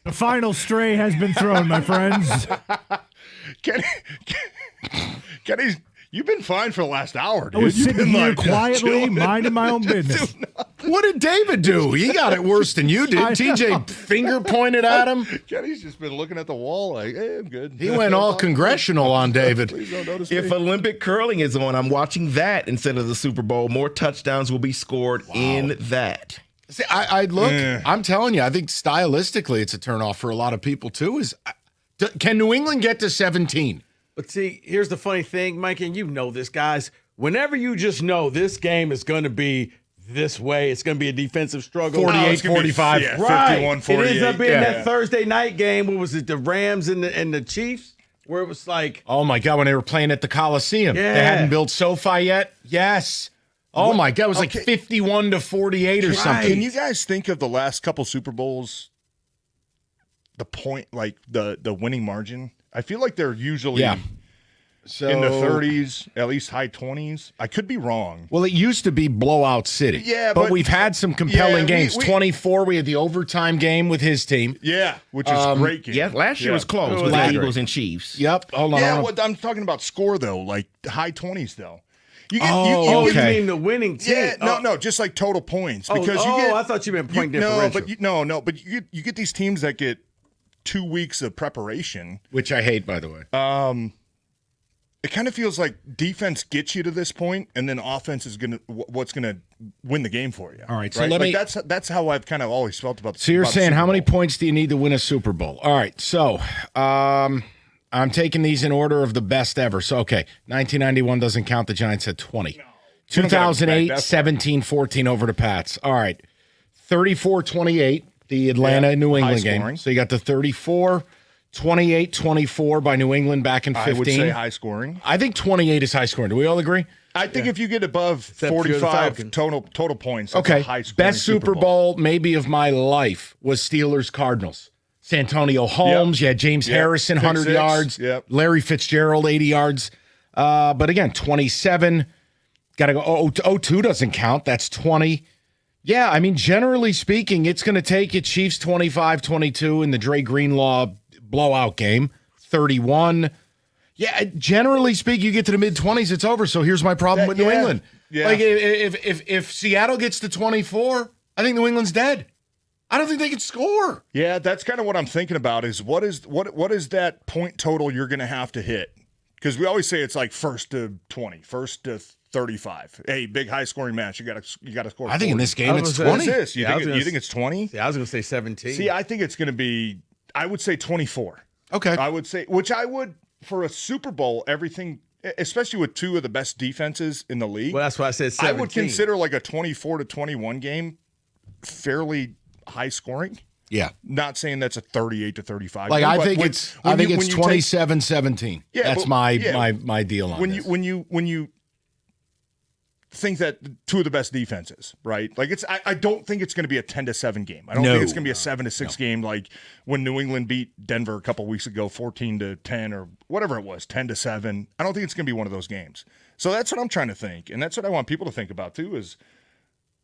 The final stray has been thrown, my friends. Kenny's, you've been fine for the last hour, dude. I was You've sitting been here like, quietly, chilling. minding my own business. What did David do? He got it worse than you did. I know. TJ finger pointed at him. Kenny's just been looking at the wall like, hey, I'm good. He went all congressional on David. Please don't notice If me. Olympic curling is on, I'm watching that instead of the Super Bowl. More touchdowns will be scored in that. See, I look, I'm telling you, I think stylistically it's a turnoff for a lot of people too. Can New England get to 17? But see, here's the funny thing, Mike, and you know this, guys. Whenever you just know this game is going to be this way, it's going to be a defensive struggle. 48, 45. Yeah, Right. 51, 48. It ends up being yeah. that Thursday night game. What was it, the Rams and the Chiefs? Where it was like, Oh my God, when they were playing at the Coliseum. Yeah. They hadn't built SoFi yet? Yes. Oh my God, it was like 51 to 48 or something. Can you guys think of the last couple Super Bowls, the point, like the winning margin? I feel like they're usually So, in the 30s, at least high 20s. I could be wrong. Well, it used to be blowout city. Yeah, but but- we've had some compelling Yeah, games. 24, we had the overtime game with his team. Yeah, which is a great game. Yeah, last year was close It with was the great. Eagles and Chiefs. Yep. Hold on. Yeah, hold on. I'm talking about score, though, like high 20s, though. You oh, get- you mean the winning team? Yeah, no, just like total points. Oh, Because you get, I thought you meant point no, differential. but you get these teams that get 2 weeks of preparation. Which I hate, by the way. It kind of feels like defense gets you to this point, and then offense is what's gonna win the game for you. All right, so right? let Like, me- that's how I've kind of always felt about. So you're about the saying Super how many Bowl. points do you need to win a Super Bowl? All right, so I'm taking these in order of the best ever. So, okay, 1991 doesn't count. The Giants had 20. We don't gotta back 2008, that far. 17-14 over the Pats. All right, 34-28, the Atlanta-New high England game. scoring. So you got the 34, 28-24 by New England back in 15. I would say high scoring. I think 28 is high scoring. Do we all agree? I think if you get above Except for the 45 Falcons. total points, that's Okay, a high scoring best Super Bowl maybe of my life was Steelers-Cardinals. Santonio Holmes, you had James Harrison, Pick 100 six. yards. Yep. Larry Fitzgerald, 80 yards. But again, 27. Got to go. 02 doesn't count. That's 20. Yeah, I mean, generally speaking, it's going to take you Chiefs 25-22 in the Dre Greenlaw blowout game. 31. Yeah, generally speaking, you get to the mid-20s, it's over. So here's my problem with New England. Yeah. Like, if Seattle gets to 24, I think New England's dead. I don't think they can score. Yeah, that's kind of what I'm thinking about. Is what is that point total you're going to have to hit? Because we always say it's like first to 20, first to 35. Hey, big high scoring match. You got to score. I think in 40. this game it's say- 20. What is this? You Yeah, I was think gonna it's 20? See, I was going to say 17. See, I think it's going to be. I would say 24. Okay. I would say, which I would for a Super Bowl. Everything, especially with two of the best defenses in the league. Well, that's why I said 17. I would consider like a 24-21 game fairly high scoring. Yeah. Not saying that's a 38-35. Like, game, I but think when- it's when I think you- it's when you take- 27-17. Yeah, That's but- my yeah. my deal on when this. you when you think that two of the best defenses, right? Like I don't think it's going to be a 10-7 game. I don't No. think it's going to be a 7-6 game like when New England beat Denver a couple weeks ago, 14-10 or whatever it was, 10-7. I don't think it's going to be one of those games. So that's what I'm trying to think, and that's what I want people to think about too. Is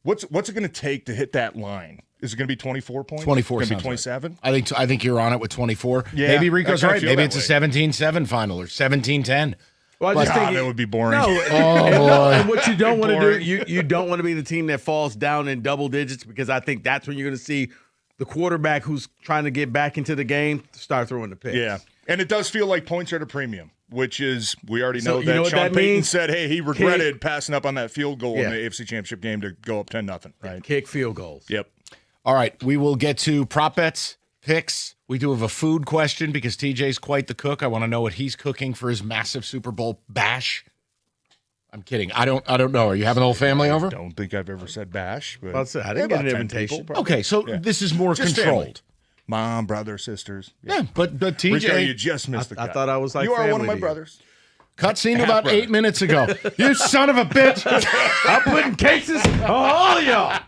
what's it going to take to hit that line? Is it going to be 24 points? 24 Going to be sounds 27? I think you're on it with 24. Yeah, Maybe Rico's I kinda right. feel Maybe that it's a way. 17-7 final or 17-10. Well, I just God, think that would be boring. No, boy. and what you don't want to do, Boring. you don't want to be the team that falls down in double digits, because I think that's when you're going to see the quarterback who's trying to get back into the game start throwing the picks. Yeah, and it does feel like points are at a premium. which is we already So know you that know what Sean that Payton means? said, hey, he regretted passing up on that field goal in the AFC Championship game to go up 10-0, right? Kick field goals. Yep. All right, we will get to prop bets, picks. We do have a food question because TJ's quite the cook. I want to know what he's cooking for his massive Super Bowl bash. I'm kidding. I don't know. Are you having the whole family over? I don't think I've ever said bash, but I didn't get an invitation. Okay, so this is more Just controlled. family. Mom, brother, sisters. Yeah, but TJ, Rico, you just missed the cut. I thought I was like you are one of family my to you. brothers. Cutscene about 8 minutes ago. You son of a bitch! I'm putting cases on all y'all.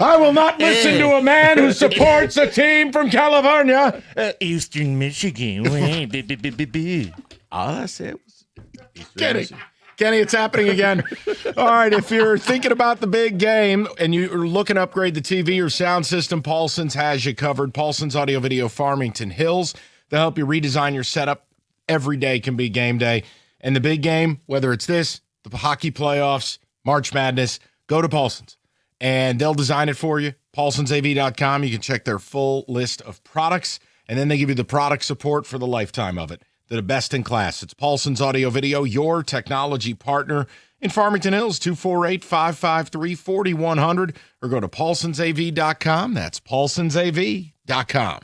I will not listen to a man who supports a team from California. Eastern Michigan. All I said was Kenny, it's happening again. All right, if you're thinking about the big game and you're looking to upgrade the TV or sound system, Paulson's has you covered. Paulson's Audio Video Farmington Hills. They'll help you redesign your setup. Every day can be game day. And the big game, whether it's this, the hockey playoffs, March Madness, go to Paulson's. And they'll design it for you. PaulsonsAV.com. You can check their full list of products. And then they give you the product support for the lifetime of it. They're the best in class. It's Paulson's Audio Video, your technology partner in Farmington Hills, 248-553-4100, or go to paulsonsav.com. That's paulsonsav.com.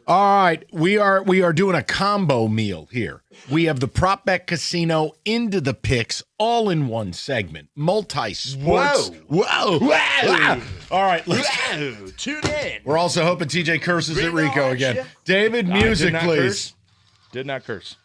All right, we are doing a combo meal here. We have the prop bet casino into the picks all in one segment. Multi-sports. Whoa. All right, let's tune in. We're also hoping TJ curses at Rico again. You. David, music, please. Curse. Did not curse.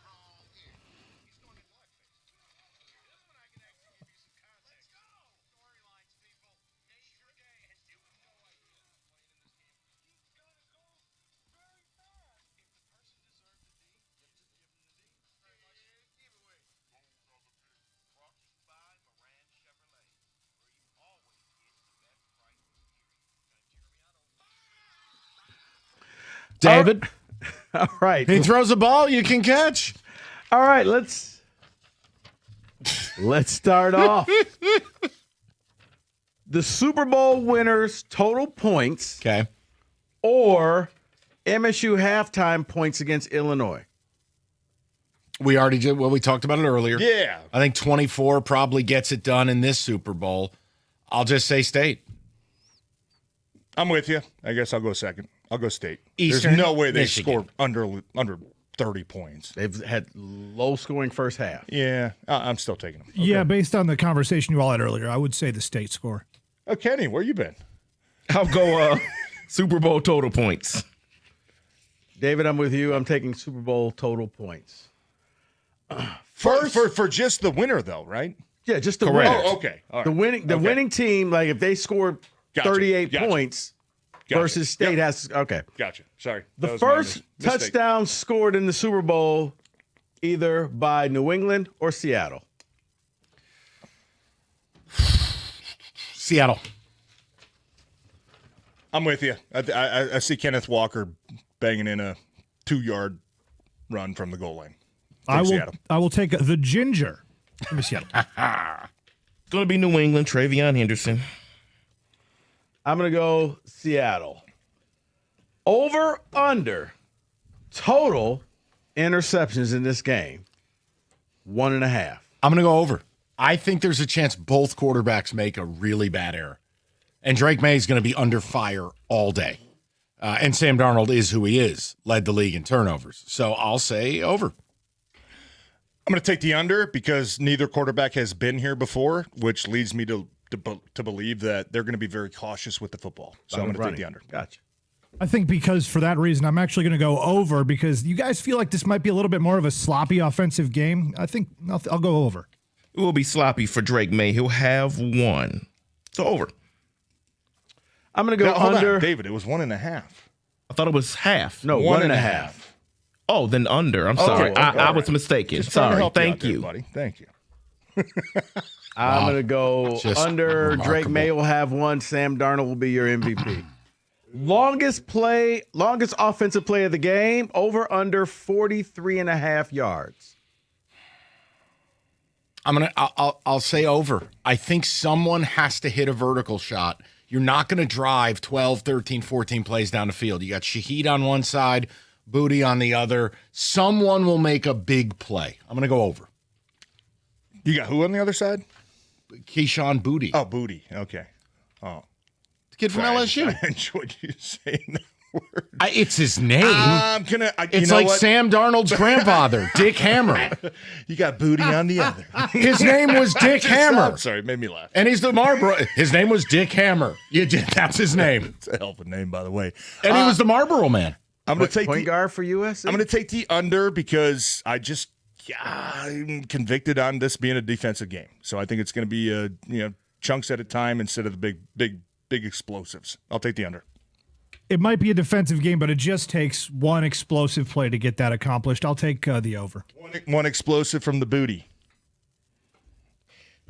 David. All right. He throws a ball you can catch. All right, let's start off. The Super Bowl winners total points. Okay. Or MSU halftime points against Illinois. We already did. Well, we talked about it earlier. Yeah. I think 24 probably gets it done in this Super Bowl. I'll just say State. I'm with you. I guess I'll go second. I'll go State. Eastern There's no way they Michigan. scored under 30 points. They've had low scoring first half. Yeah, I'm still taking them. Okay. Yeah, based on the conversation you all had earlier, I would say the State score. Kenny, where you been? I'll go Super Bowl total points. David, I'm with you. I'm taking Super Bowl total points. For just the winner, though, right? Yeah, just the Correct. winner. Oh, okay. All right. The winning team, like if they scored Gotcha. 38 Gotcha. points Gotcha. versus State has okay. Gotcha. Sorry. The That was my first mistake. touchdown scored in the Super Bowl either by New England or Seattle. Seattle. I'm with you. I see Kenneth Walker banging in a 2-yard run from the goal line. I will take the ginger from Seattle. It's going to be New England, Travion Henderson. I'm going to go Seattle. Over, under, total interceptions in this game, 1.5. I'm going to go over. I think there's a chance both quarterbacks make a really bad error. And Drake May is going to be under fire all day. And Sam Darnold is who he is, led the league in turnovers. So I'll say over. I'm going to take the under because neither quarterback has been here before, which leads me to believe that they're going to be very cautious with the football. So I'm going to take the under. Gotcha. I think because for that reason, I'm actually going to go over because you guys feel like this might be a little bit more of a sloppy offensive game. I think I'll go over. It will be sloppy for Drake May. He'll have one. So over. I'm going to go Now, hold under. on, David, it was 1.5. I thought it was half. No, 1.5. Oh, then under. I'm sorry. Okay, I all was right. mistaken. Just trying to Sorry. help Thank out there, you. buddy. Thank you. I'm going to go Just under. remarkable. Drake May will have one. Sam Darnold will be your MVP. Longest offensive play of the game, over under 43.5 yards. I'll say over. I think someone has to hit a vertical shot. You're not going to drive 12, 13, 14 plays down the field. You got Shaheed on one side, Booty on the other. Someone will make a big play. I'm going to go over. You got who on the other side? Keyshawn Booty. Oh, Booty. Okay. Oh. The kid from LSU. I enjoyed you saying that word. It's his name. I'm gonna. It's like Sam Darnold's grandfather, Dick Hammer. You got Booty on the other. His name was Dick Hammer. I'm sorry, it made me laugh. And he's the Marlboro. His name was Dick Hammer. That's his name. It's a hell of a name, by the way. And he was the Marlboro man. I'm going to take point guard for USC. I'm going to take the under because I'm convicted on this being a defensive game. So I think it's going to be chunks at a time instead of the big explosives. I'll take the under. It might be a defensive game, but it just takes one explosive play to get that accomplished. I'll take the over. One explosive from the Booty.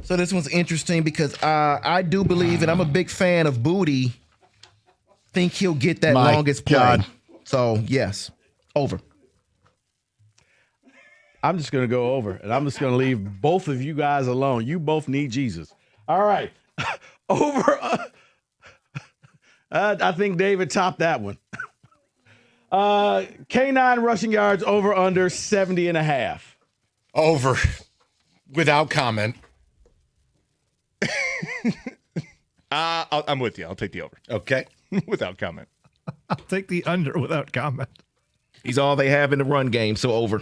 So this one's interesting because I do believe, and I'm a big fan of Booty, think he'll get that longest play. God. So, yes, over. I'm just going to go over, and I'm just going to leave both of you guys alone. You both need Jesus. All right. Over. I think David topped that one. K9 rushing yards over under 70.5. Over. Without comment. I'm with you. I'll take the over. Okay. Without comment. I'll take the under without comment. He's all they have in the run game, so over.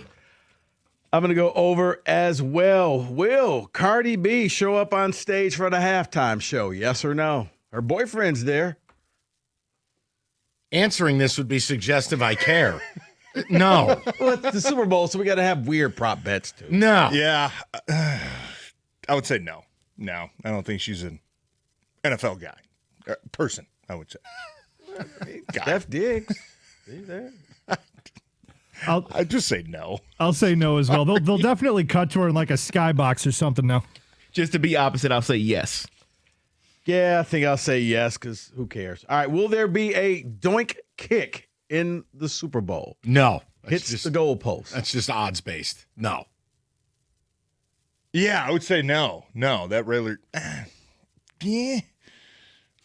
I'm going to go over as well. Will Cardi B show up on stage for the halftime show? Yes or no? Her boyfriend's there. Answering this would be suggestive I care. No. Well, it's the Super Bowl, so we got to have weird prop bets, too. No. Yeah. I would say no. No, I don't think she's an NFL guy. Person, I would say. Steph Diggs. See there? I'd just say no. I'll say no as well. They'll definitely cut to her in like a skybox or something now. Just to be opposite, I'll say yes. Yeah, I think I'll say yes because who cares? All right, will there be a doink kick in the Super Bowl? No. Hits the goalpost. That's just odds-based. No. Yeah, I would say no. No, that really. Yeah.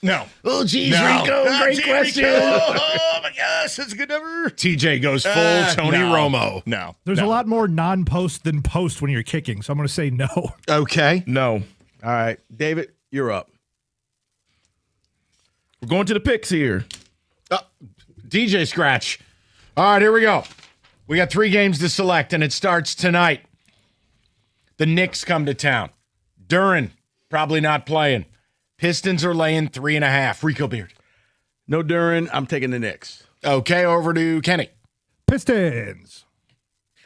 No. Oh, geez, No. Rico, great question. Rico. Oh, my gosh, that's a good number. TJ goes full Tony no. Romo. No. There's a lot more non-post than post when you're kicking, so I'm going to say no. Okay. No. All right, David, you're up. We're going to the picks here. DJ Scratch. All right, here we go. We got 3 games to select, and it starts tonight. The Knicks come to town. Duran, probably not playing. Pistons are laying 3.5. Rico Beard. No Duran. I'm taking the Knicks. Okay, over to Kenny. Pistons.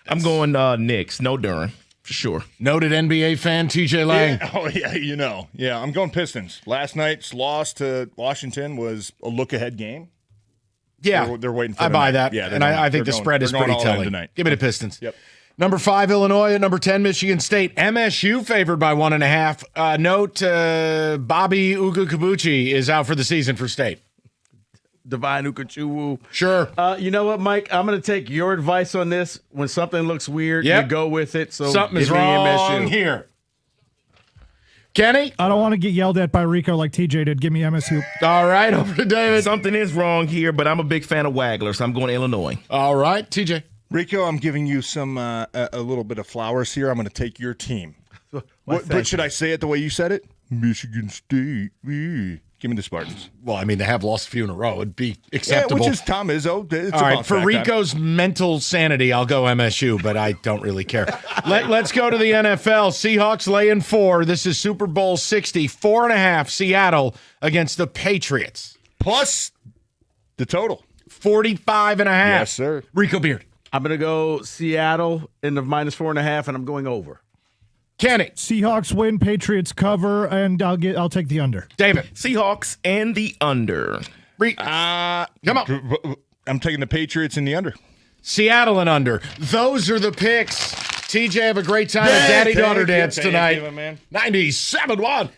I'm going Knicks. No Duran, for sure. Noted NBA fan TJ Lang. Yeah. Oh, yeah, you know. Yeah, I'm going Pistons. Last night's loss to Washington was a look-ahead game. Yeah. They're waiting for I buy tonight. that. Yeah, and I think the spread is pretty telling. Tonight. Give me the Pistons. Yep. Number 5, Illinois. At number 10, Michigan State. MSU favored by 1.5. Note, Bobby Ugukabuchi is out for the season for State. Divine Ukachuwu. Sure. You know what, Mike? I'm going to take your advice on this. When something looks weird, Yep. you go with it. So something is give me wrong MSU. here. Kenny? I don't want to get yelled at by Rico like TJ did. Give me MSU. All right, over to David. Something is wrong here, but I'm a big fan of Wagler, so I'm going to Illinois. All right, TJ. Rico, I'm giving you some a little bit of flowers here. I'm going to take your team. But should I say it the way you said it? Michigan State. Give me the Spartans. Well, I mean, they have lost a few in a row. It'd be acceptable. Yeah, which is Tom Izzo. It's all right, for Rico's mental sanity, I'll go MSU, but I don't really care. Let's go to the NFL. Seahawks laying 4. This is Super Bowl 60. 4.5, Seattle against the Patriots. Plus the total. 45.5. Yes, sir. Rico Beard. I'm going to go Seattle in the -4.5, and I'm going over. Kenny. Seahawks win, Patriots cover, and I'll take the under. David. Seahawks and the under. Come on. I'm taking the Patriots in the under. Seattle and under. Those are the picks. TJ, have a great time at Daddy-Daughter Dance tonight. 97-1.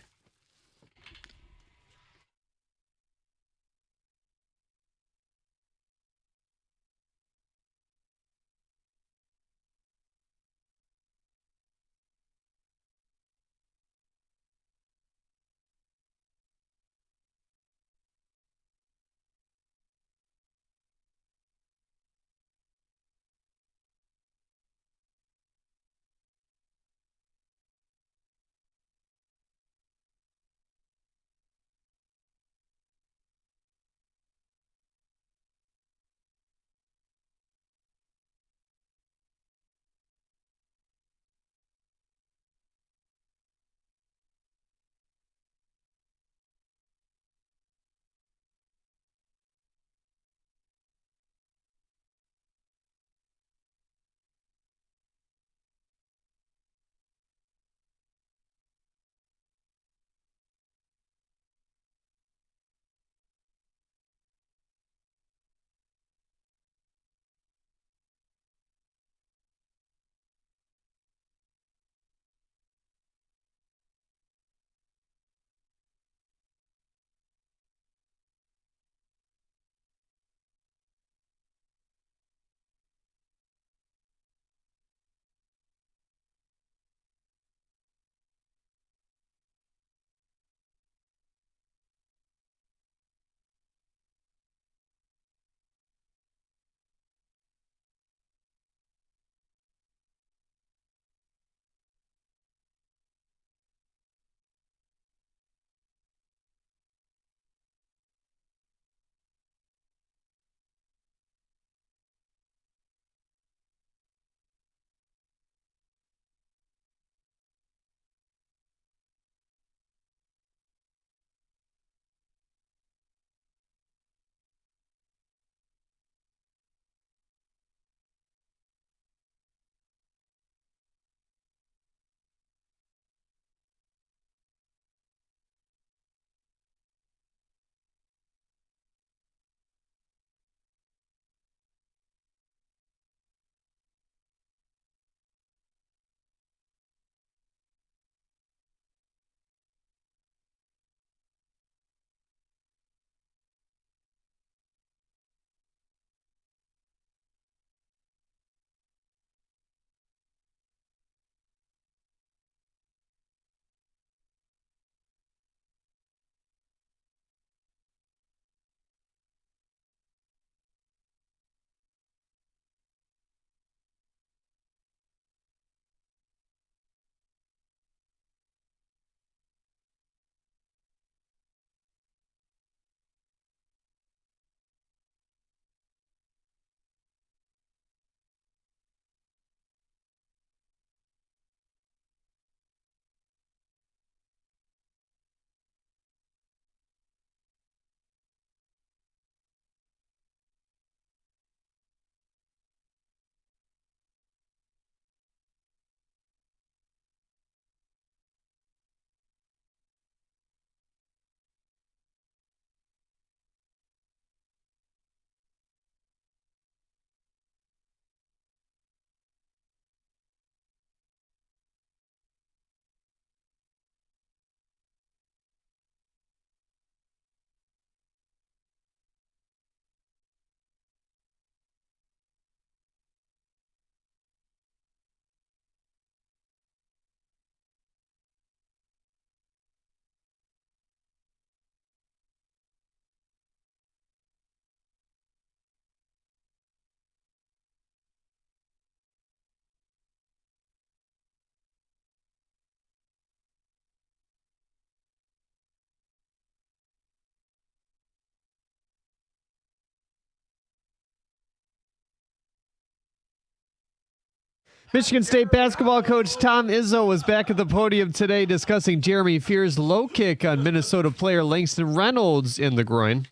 Michigan State basketball coach Tom Izzo was back at the podium today discussing Jeremy Fear's low kick on Minnesota player Langston Reynolds in the groin.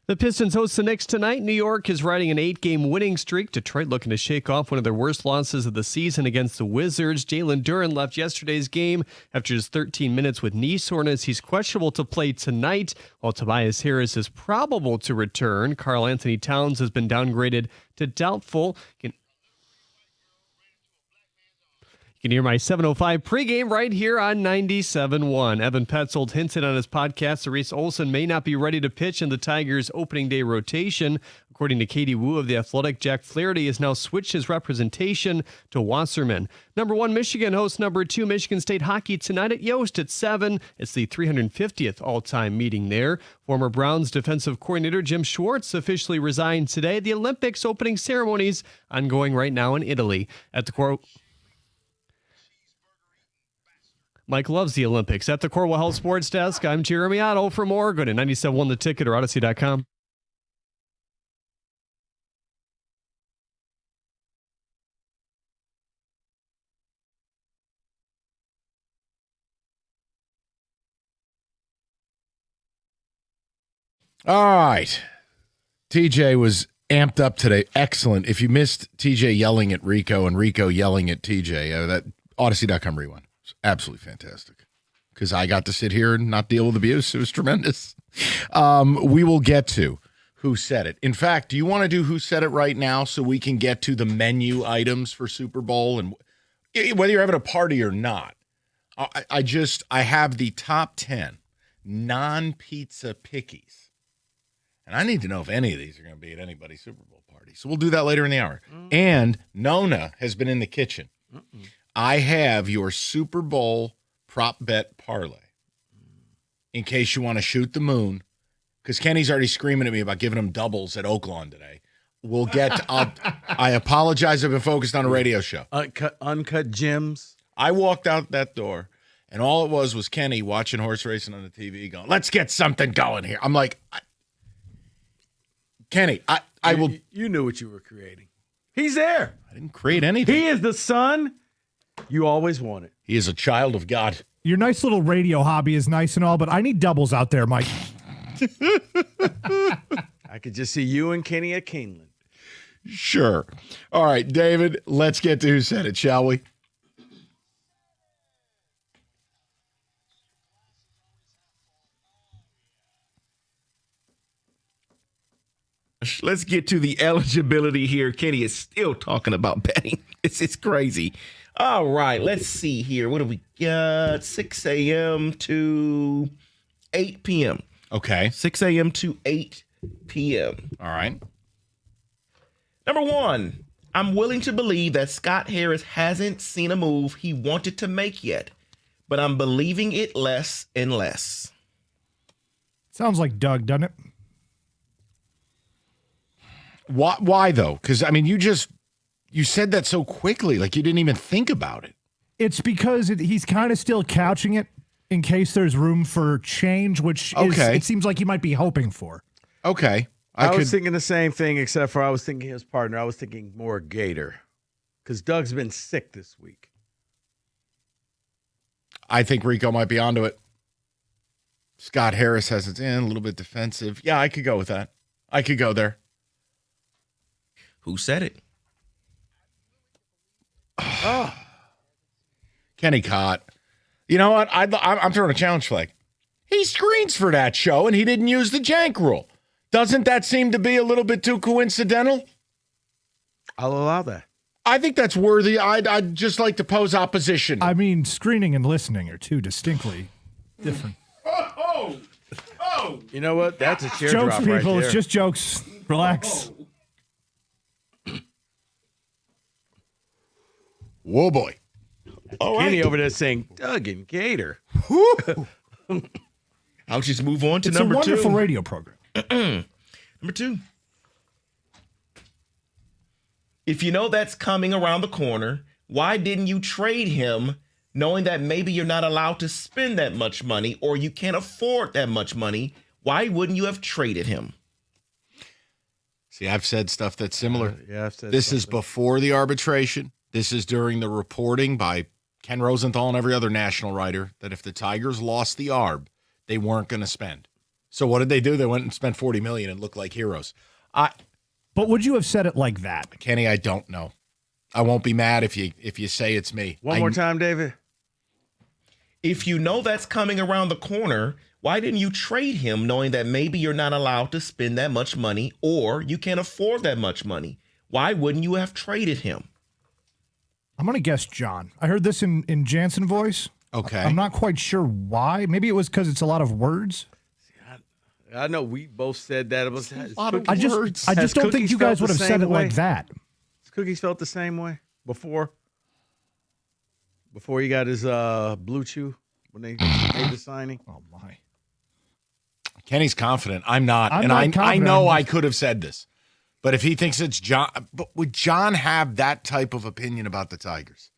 The Pistons host the Knicks tonight. New York is riding an 8-game winning streak. Detroit looking to shake off one of their worst losses of the season against the Wizards. Jalen Duren left yesterday's game after just 13 minutes with knee soreness. He's questionable to play tonight, while Tobias Harris is probable to return. Karl Anthony Towns has been downgraded to doubtful. You can hear my 7:05 pregame right here on 97.1. Evan Petzold hinted on his podcast that Reese Olson may not be ready to pitch in the Tigers' opening day rotation. According to Katie Wu of The Athletic, Jack Flaherty has now switched his representation to Wasserman. Number 1, Michigan hosts number 2, Michigan State hockey tonight at Yost at 7. It's the 350th all-time meeting there. Former Browns defensive coordinator Jim Schwartz officially resigned today. The Olympics opening ceremonies ongoing right now in Italy. At the core... Mike loves the Olympics. At the Corwell Health Sports Desk, I'm Jeremy Otto. For more, go to 97.1 The Ticket or Odyssey.com. All right. TJ was amped up today. Excellent. If you missed TJ yelling at Rico and Rico yelling at TJ, that Odyssey.com rewind. Absolutely fantastic, because I got to sit here and not deal with abuse. It was tremendous. We will get to Who Said It. In fact, do you want to do Who Said It right now so we can get to the menu items for Super Bowl, and whether you're having a party or not? I have the top 10 non-pizza pickies, and I need to know if any of these are going to be at anybody's Super Bowl party. So we'll do that later in the hour. And Nona has been in the kitchen. I have your Super Bowl prop bet parlay in case you want to shoot the moon, because Kenny's already screaming at me about giving him doubles at Oaklawn today. We'll get I apologize. I've been focused on a radio show. Uncut gems. I walked out that door, and all it was Kenny watching horse racing on the TV going, let's get something going here. I'm like, Kenny, I will. You knew what you were creating. He's there. I didn't create anything. He is the son you always wanted. He is a child of God. Your nice little radio hobby is nice and all, but I need doubles out there, Mike. I could just see you and Kenny at Keeneland. Sure. All right, David, let's get to Who Said It, shall we? Let's get to the eligibility here. Kenny is still talking about betting. It's crazy. All right, let's see here. What do we got? 6 a.m. to 8 p.m. Okay. 6 a.m. to 8 p.m. All right. Number 1, I'm willing to believe that Scott Harris hasn't seen a move he wanted to make yet, but I'm believing it less and less. Sounds like Doug, doesn't it? Why though? Because, I mean, you said that so quickly, like you didn't even think about it. It's because he's kind of still couching it in case there's room for change, which it seems like he might be hoping for. Okay. I was thinking the same thing, except for I was thinking his partner. I was thinking more Gator, because Doug's been sick this week. I think Rico might be onto it. Scott Harris has it in, a little bit defensive. Yeah, I could go with that. I could go there. Who said it? Oh. Kenny Cott. You know what? I'm throwing a challenge flag. He screens for that show, and he didn't use the jank rule. Doesn't that seem to be a little bit too coincidental? I'll allow that. I think that's worthy. I'd just like to pose opposition. I mean, screening and listening are two distinctly different. Oh! You know what? That's a Jokes, teardrop right people. there. It's just jokes. Relax. Whoa, boy. All Kenny right. over there saying, Doug and Gator. I'll just move on to It's number a wonderful 2. radio program. Number 2. If you know that's coming around the corner, why didn't you trade him knowing that maybe you're not allowed to spend that much money or you can't afford that much money? Why wouldn't you have traded him? See, I've said stuff that's similar. Yeah, I've said this is before the arbitration. This is during the reporting by Ken Rosenthal and every other national writer that if the Tigers lost the ARB, they weren't going to spend. So what did they do? They went and spent $40 million and looked like heroes. But would you have said it like that? Kenny, I don't know. I won't be mad if you say it's me. One more time, David. If you know that's coming around the corner, why didn't you trade him knowing that maybe you're not allowed to spend that much money or you can't afford that much money? Why wouldn't you have traded him? I'm going to guess John. I heard this in Jansen voice. Okay. I'm not quite sure why. Maybe it was because it's a lot of words. I know we both said that. It's a lot of words. I just don't think you guys would have said it like that. Cookies felt the same way before he got his Blue Chew when they made the signing. Oh my! Kenny's confident. I'm not, I'm and not I confident. know I could have said this, but if he thinks it's John, but would John have that type of opinion about the Tigers?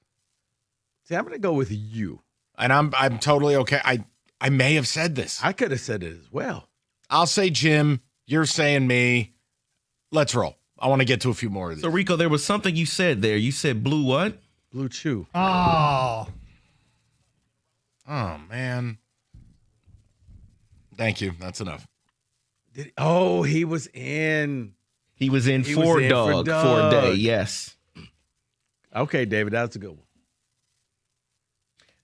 See, I'm going to go with you, and I'm totally okay. I may have said this. I could have said it as well. I'll say Jim. You're saying me. Let's roll. I want to get to a few more of these. So, Rico, there was something you said there. You said blue what? Blue Chew. Oh, man. Thank you. That's enough. He was in. He was in for Doug for a day. Yes. Okay, David, that's a good one.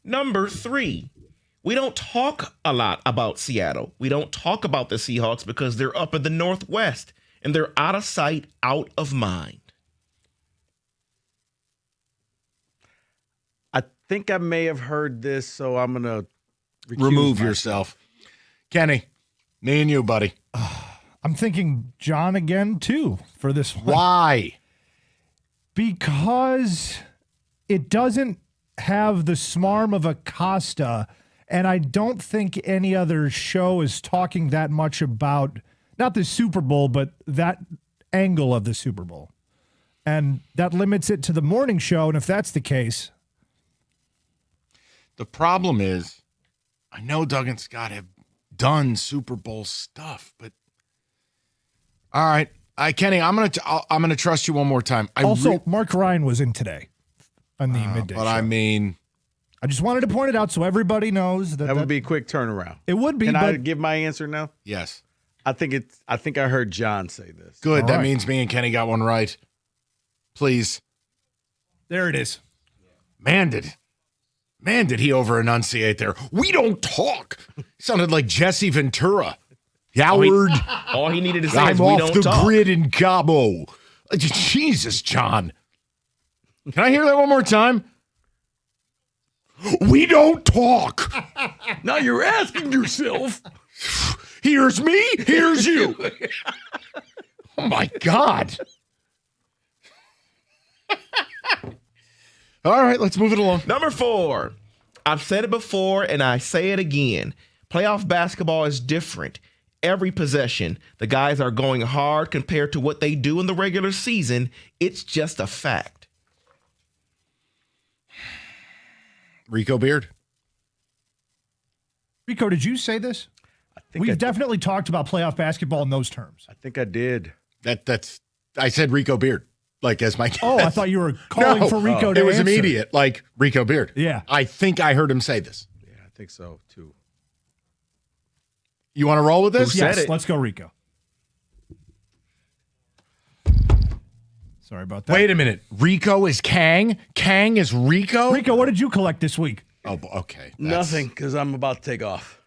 Number 3. We don't talk a lot about Seattle. We don't talk about the Seahawks because they're up in the Northwest and they're out of sight, out of mind. I think I may have heard this, so I'm going to remove yourself. Kenny, me and you, buddy. I'm thinking John again, too, for this one. Why? Because it doesn't have the smarm of Acosta, and I don't think any other show is talking that much about, not the Super Bowl, but that angle of the Super Bowl. And that limits it to the morning show, and if that's the case. The problem is, I know Doug and Scott have done Super Bowl stuff, but all right, Kenny, I'm gonna trust you one more time. Mark Ryan was in today on the midday but show. I mean, I just wanted to point it out so everybody knows that would be a quick turnaround. It would be. Can but I give my answer now? Yes. I think I heard John say this. Good. All that right. means me and Kenny got one right. Please. There it is. Man, did he over enunciate there? We don't talk. Sounded like Jesse Ventura. Howard. All he needed to say I'm is we off don't the talk. grid in Cabo. Jesus, John. Can I hear that one more time? We don't talk. Now you're asking yourself. Here's me, here's you. Oh, my God. All right, let's move it along. Number 4. I've said it before and I say it again. Playoff basketball is different. Every possession, the guys are going hard compared to what they do in the regular season. It's just a fact. Rico Beard. Rico, did you say this? We've definitely talked about playoff basketball in those terms. I think I did. I said Rico Beard, like as my guess. Oh, I thought you were calling for Rico to it was answer. immediate, like Rico Beard. Yeah. I think I heard him say this. Yeah, I think so, too. You want to roll with this? Yes, let's go, Rico. Sorry about that. Wait a minute. Rico is Kang? Kang is Rico? Rico, what did you collect this week? Oh, okay. Nothing, because I'm about to take off.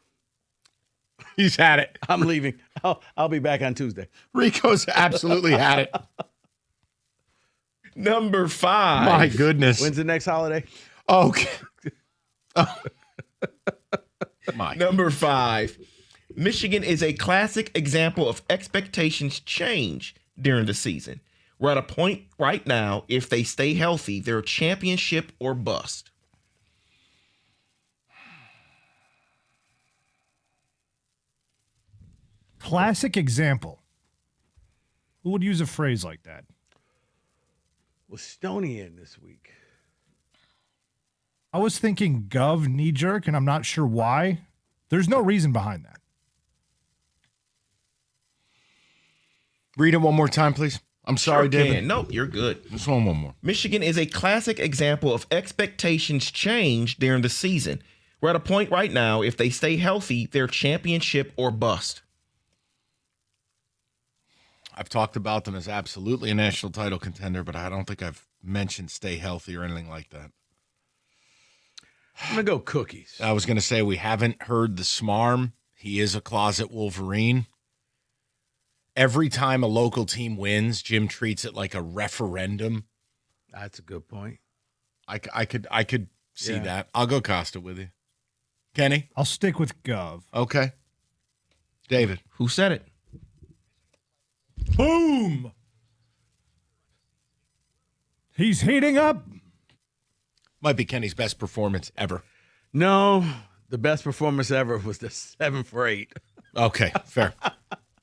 He's had it. I'm leaving. I'll be back on Tuesday. Rico's absolutely had it. Number 5. My goodness. When's the next holiday? Okay. My. Number 5. Michigan is a classic example of expectations change during the season. We're at a point right now, if they stay healthy, they're championship or bust. Classic example. Who would use a phrase like that? Westonian this week. I was thinking gov knee jerk, and I'm not sure why. There's no reason behind that. Read it one more time, please. I'm sorry, Sure David. can. No, you're good. Just one more. Michigan is a classic example of expectations change during the season. We're at a point right now, if they stay healthy, they're championship or bust. I've talked about them as absolutely a national title contender, but I don't think I've mentioned stay healthy or anything like that. I'm going to go Cookies. I was going to say we haven't heard the smarm. He is a closet Wolverine. Every time a local team wins, Jim treats it like a referendum. That's a good point. I could see that. I'll go Costa with you. Kenny? I'll stick with gov. Okay. David? Who said it? Boom! He's heating up. Might be Kenny's best performance ever. No, the best performance ever was the 7 for 8. Okay, fair.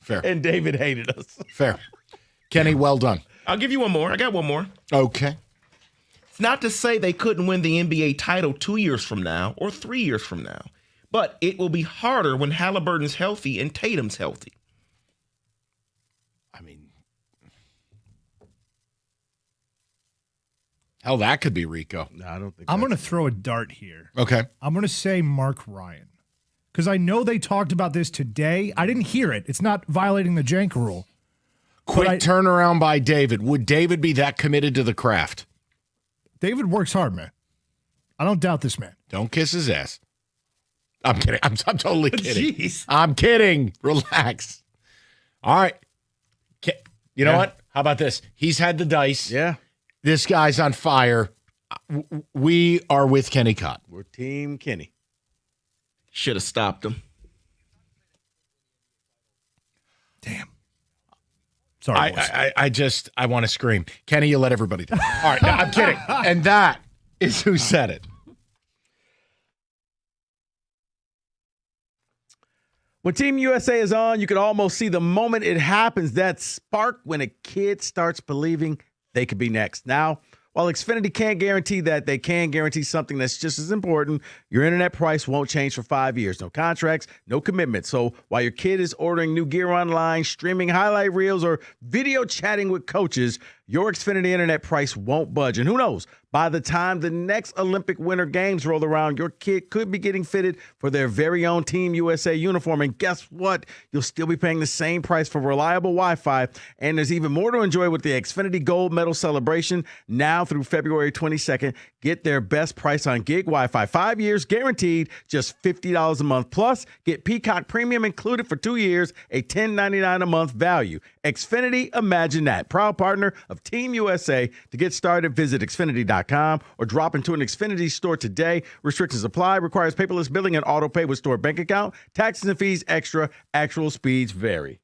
Fair. And David hated us. Fair. Kenny, well done. I'll give you one more. I got one more. Okay. It's not to say they couldn't win the NBA title 2 years from now or 3 years from now, but it will be harder when Halliburton's healthy and Tatum's healthy. I mean, hell, that could be Rico. No, I don't think I'm going to throw a dart here. Okay. I'm going to say Mark Ryan. Because I know they talked about this today. I didn't hear it. It's not violating the jank rule. Quick turnaround by David. Would David be that committed to the craft? David works hard, man. I don't doubt this man. Don't kiss his ass. I'm kidding. I'm totally kidding. Jeez. I'm kidding. Relax. All right. You know what? How about this? He's had the dice. Yeah. This guy's on fire. We are with Kenny Cott. We're Team Kenny. Should have stopped him. Damn. Sorry. I want to scream. Kenny, you let everybody down. All right. No, I'm kidding. And that is who said it. When Team USA is on, you can almost see the moment it happens, that spark when a kid starts believing they could be next. Now, while Xfinity can't guarantee that, they can guarantee something that's just as important. Your internet price won't change for 5 years. No contracts, no commitment. So while your kid is ordering new gear online, streaming highlight reels, or video chatting with coaches, your Xfinity internet price won't budge. And who knows, by the time the next Olympic Winter Games roll around, your kid could be getting fitted for their very own Team USA uniform. And guess what? You'll still be paying the same price for reliable Wi-Fi. And there's even more to enjoy with the Xfinity Gold Medal Celebration. Now through February 22nd, get their best price on gig Wi-Fi. 5 years guaranteed, just $50 a month. Plus, get Peacock Premium included for 2 years, a $10.99 a month value. Xfinity, imagine that. Proud partner of Team USA. To get started, visit Xfinity.com or drop into an Xfinity store today. Restrictions apply. Requires paperless billing and auto pay with stored bank account. Taxes and fees extra. Actual speeds vary.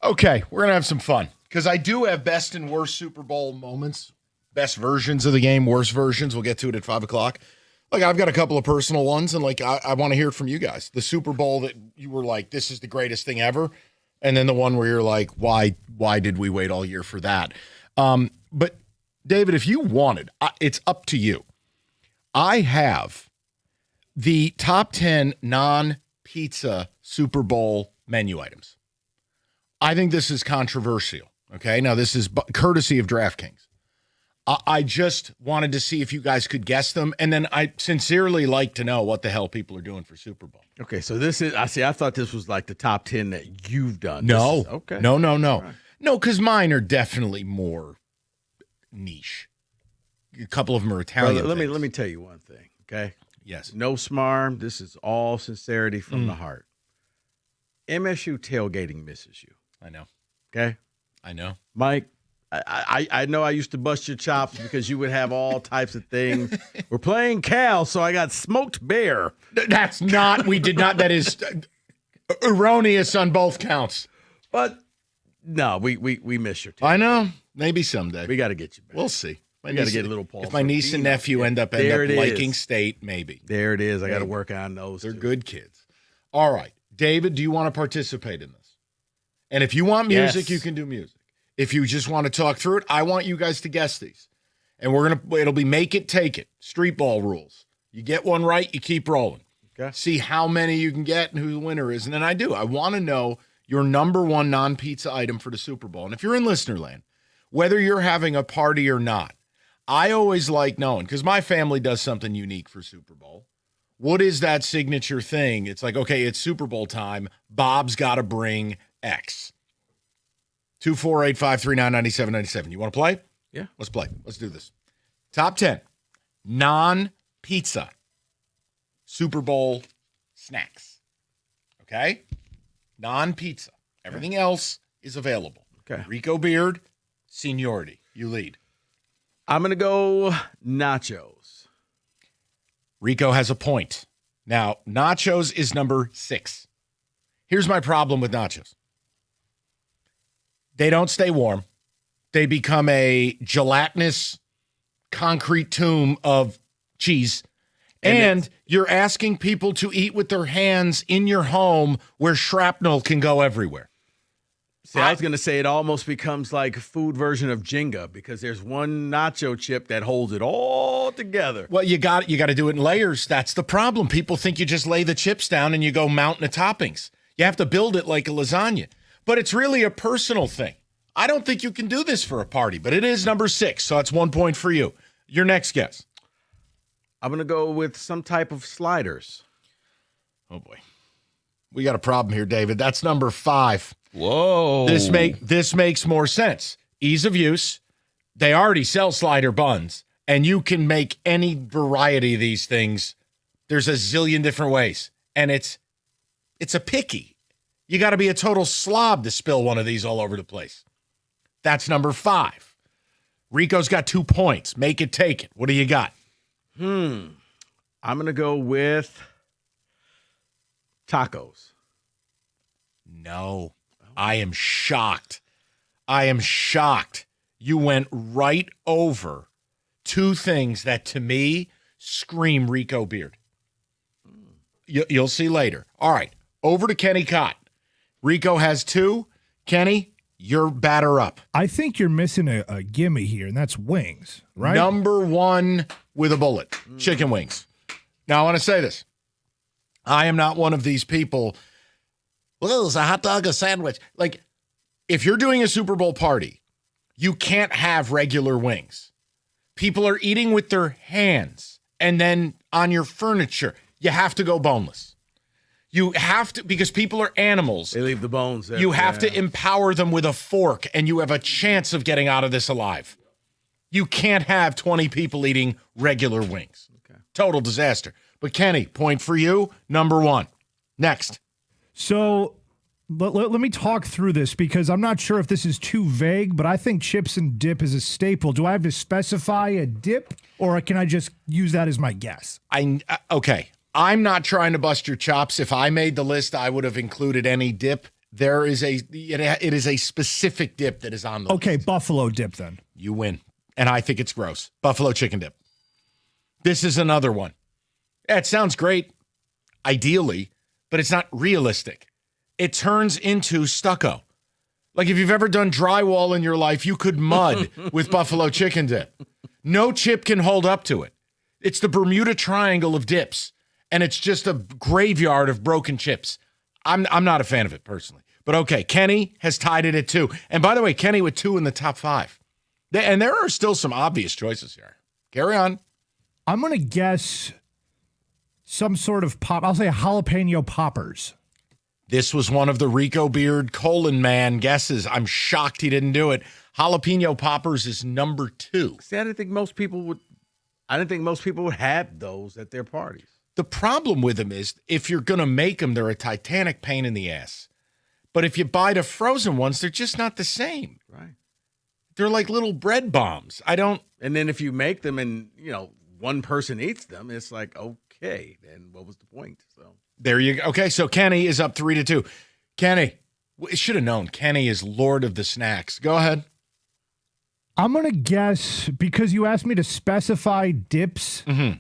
Okay, we're going to have some fun because I do have best and worst Super Bowl moments, best versions of the game, worst versions. We'll get to it at 5 o'clock. Like, I've got a couple of personal ones, and like I want to hear it from you guys. The Super Bowl that you were like, this is the greatest thing ever, and then the one where you're like, why did we wait all year for that? But David, if you wanted, it's up to you. I have the top 10 non-pizza Super Bowl menu items. I think this is controversial. Okay, now this is courtesy of DraftKings. I just wanted to see if you guys could guess them, and then I sincerely like to know what the hell people are doing for Super Bowl. Okay, so this is, I thought this was like the top 10 that you've done. No. Okay. No. Right. No, because mine are definitely more niche. A couple of them are Italian. Brother, let me tell you one thing, okay? Yes. No smarm. This is all sincerity from the heart. MSU tailgating misses you. I know. Okay? I know. Mike, I know I used to bust your chops because you would have all types of things. We're playing Cal, so I got smoked bear. That's not, we did not, that is erroneous on both counts. But no, we miss your team. I know. Maybe someday. We got to get you back. We'll see. We got to get a little Paul. If my niece and nephew end up liking state, maybe. There it is. I got to work on those. They're good kids. All right. David, do you want to participate in this? And if you want music, you can do music. If you just want to talk through it, I want you guys to guess these. And it'll be make it, take it. Street ball rules. You get one right, you keep rolling. Okay. See how many you can get and who the winner is. And then I want to know your number one non-pizza item for the Super Bowl. And if you're in listener land, whether you're having a party or not, I always like knowing, because my family does something unique for Super Bowl. What is that signature thing? It's like, okay, it's Super Bowl time. Bob's got to bring X. 248-539-9797. You want to play? Yeah. Let's play. Let's do this. Top 10 non-pizza Super Bowl snacks. Okay? Non-pizza. Everything else is available. Okay. Rico Beard, seniority. You lead. I'm going to go nachos. Rico has a point. Now, nachos is number 6. Here's my problem with nachos. They don't stay warm. They become a gelatinous concrete tomb of cheese. And you're asking people to eat with their hands in your home where shrapnel can go everywhere. See, I was going to say it almost becomes like a food version of Jenga because there's one nacho chip that holds it all together. Well, you got to do it in layers. That's the problem. People think you just lay the chips down and you go mountain of toppings. You have to build it like a lasagna. But it's really a personal thing. I don't think you can do this for a party, but it is number 6, so that's 1 point for you. Your next guess. I'm going to go with some type of sliders. Oh, boy. We got a problem here, David. That's number 5. Whoa. This makes more sense. Ease of use. They already sell slider buns, and you can make any variety of these things. There's a zillion different ways, and it's a picky. You got to be a total slob to spill one of these all over the place. That's number 5. Rico's got 2 points. Make it, take it. What do you got? I'm going to go with tacos. No. I am shocked. You went right over 2 things that, to me, scream Rico Beard. You'll see later. All right. Over to Kenny Cott. Rico has 2. Kenny, you're batter up. I think you're missing a gimme here, and that's wings, right? Number 1 with a bullet, chicken wings. Now, I want to say this. I am not one of these people, well, it's a hot dog, a sandwich. Like, if you're doing a Super Bowl party, you can't have regular wings. People are eating with their hands, and then on your furniture, you have to go boneless. You have to, because people are animals. They leave the bones there. You have to empower them with a fork, and you have a chance of getting out of this alive. You can't have 20 people eating regular wings. Okay. Total disaster. But Kenny, point for you, number 1. Next. So let me talk through this because I'm not sure if this is too vague, but I think chips and dip is a staple. Do I have to specify a dip, or can I just use that as my guess? Okay. I'm not trying to bust your chops. If I made the list, I would have included any dip There is it is a specific dip that is on the Okay, buffalo dip then. You win. And I think it's gross. Buffalo chicken dip. This is another one. Yeah, it sounds great, ideally, but it's not realistic. It turns into stucco. Like if you've ever done drywall in your life, you could mud with buffalo chicken dip. No chip can hold up to it. It's the Bermuda Triangle of dips, and it's just a graveyard of broken chips. I'm not a fan of it personally. But okay, Kenny has tied it at 2. And by the way, Kenny with 2 in the top 5. And there are still some obvious choices here. Carry on. I'm going to guess some sort of pop. I'll say jalapeno poppers. This was one of the Rico Beard Man guesses. I'm shocked he didn't do it. Jalapeno poppers is number 2. See, I didn't think most people would have those at their parties. The problem with them is if you're going to make them, they're a titanic pain in the ass. But if you buy the frozen ones, they're just not the same. Right. They're like little bread bombs. And then if you make them and, one person eats them, it's like, okay, then what was the point? So there you go. Okay, so Kenny is up 3-2. Kenny, should have known. Kenny is Lord of the snacks. Go ahead. I'm going to guess, because you asked me to specify dips, Mm-hmm.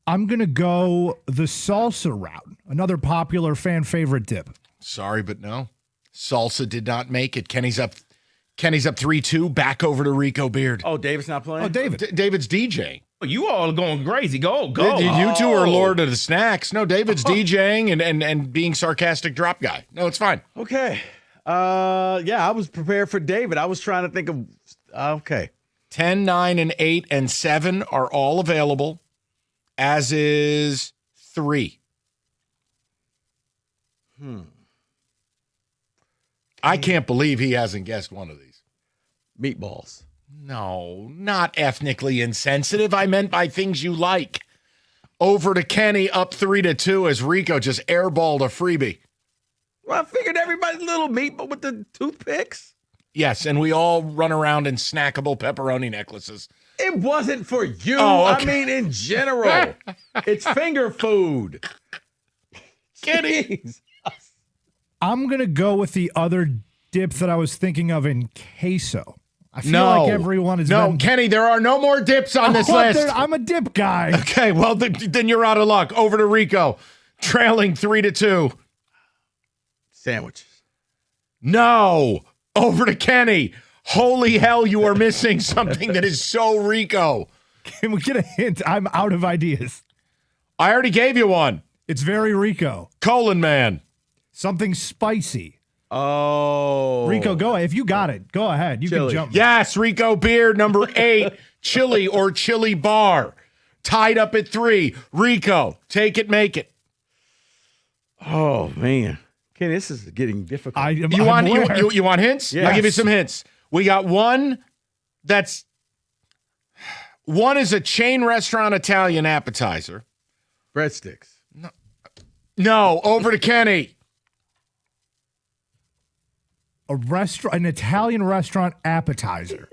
I'm going to go the salsa route, another popular fan favorite dip. Sorry, but no. Salsa did not make it. Kenny's up 3-2. Back over to Rico Beard. Oh, David's not playing? Oh, David. David's DJing. You all are going crazy. Go. You two are Lord of the snacks. No, David's DJing and being sarcastic drop guy. No, it's fine. Okay. I was prepared for David. I was trying to think of, okay. 10, 9, and 8, and 7 are all available, as is 3. I can't believe he hasn't guessed one of these. Meatballs. No, not ethnically insensitive. I meant by things you like. Over to Kenny, up 3-2 as Rico just airballed a freebie. Well, I figured everybody's little meatball with the toothpicks. Yes, and we all run around in snackable pepperoni necklaces. It wasn't for you. Oh, okay. I mean, in general. It's finger food. Kenny. I'm going to go with the other dip that I was thinking of in queso. I feel like everyone is. No, Kenny, there are no more dips on this list. I'm a dip guy. Okay, well, then you're out of luck. Over to Rico, trailing 3-2. Sandwiches. No. Over to Kenny. Holy hell, you are missing something that is so Rico. Can we get a hint? I'm out of ideas. I already gave you one. It's very Rico. Man. Something spicy. Oh. Rico, go ahead. If you got it, go ahead. You Chili. can jump. Yes, Rico Beard, number 8, chili or chili bar. Tied up at 3. Rico, take it, make it. Oh, man. Kenny, this is getting difficult. You want hints? Yes. I'll give you some hints. We got one is a chain restaurant Italian appetizer. Breadsticks. No, over to Kenny. An Italian restaurant appetizer.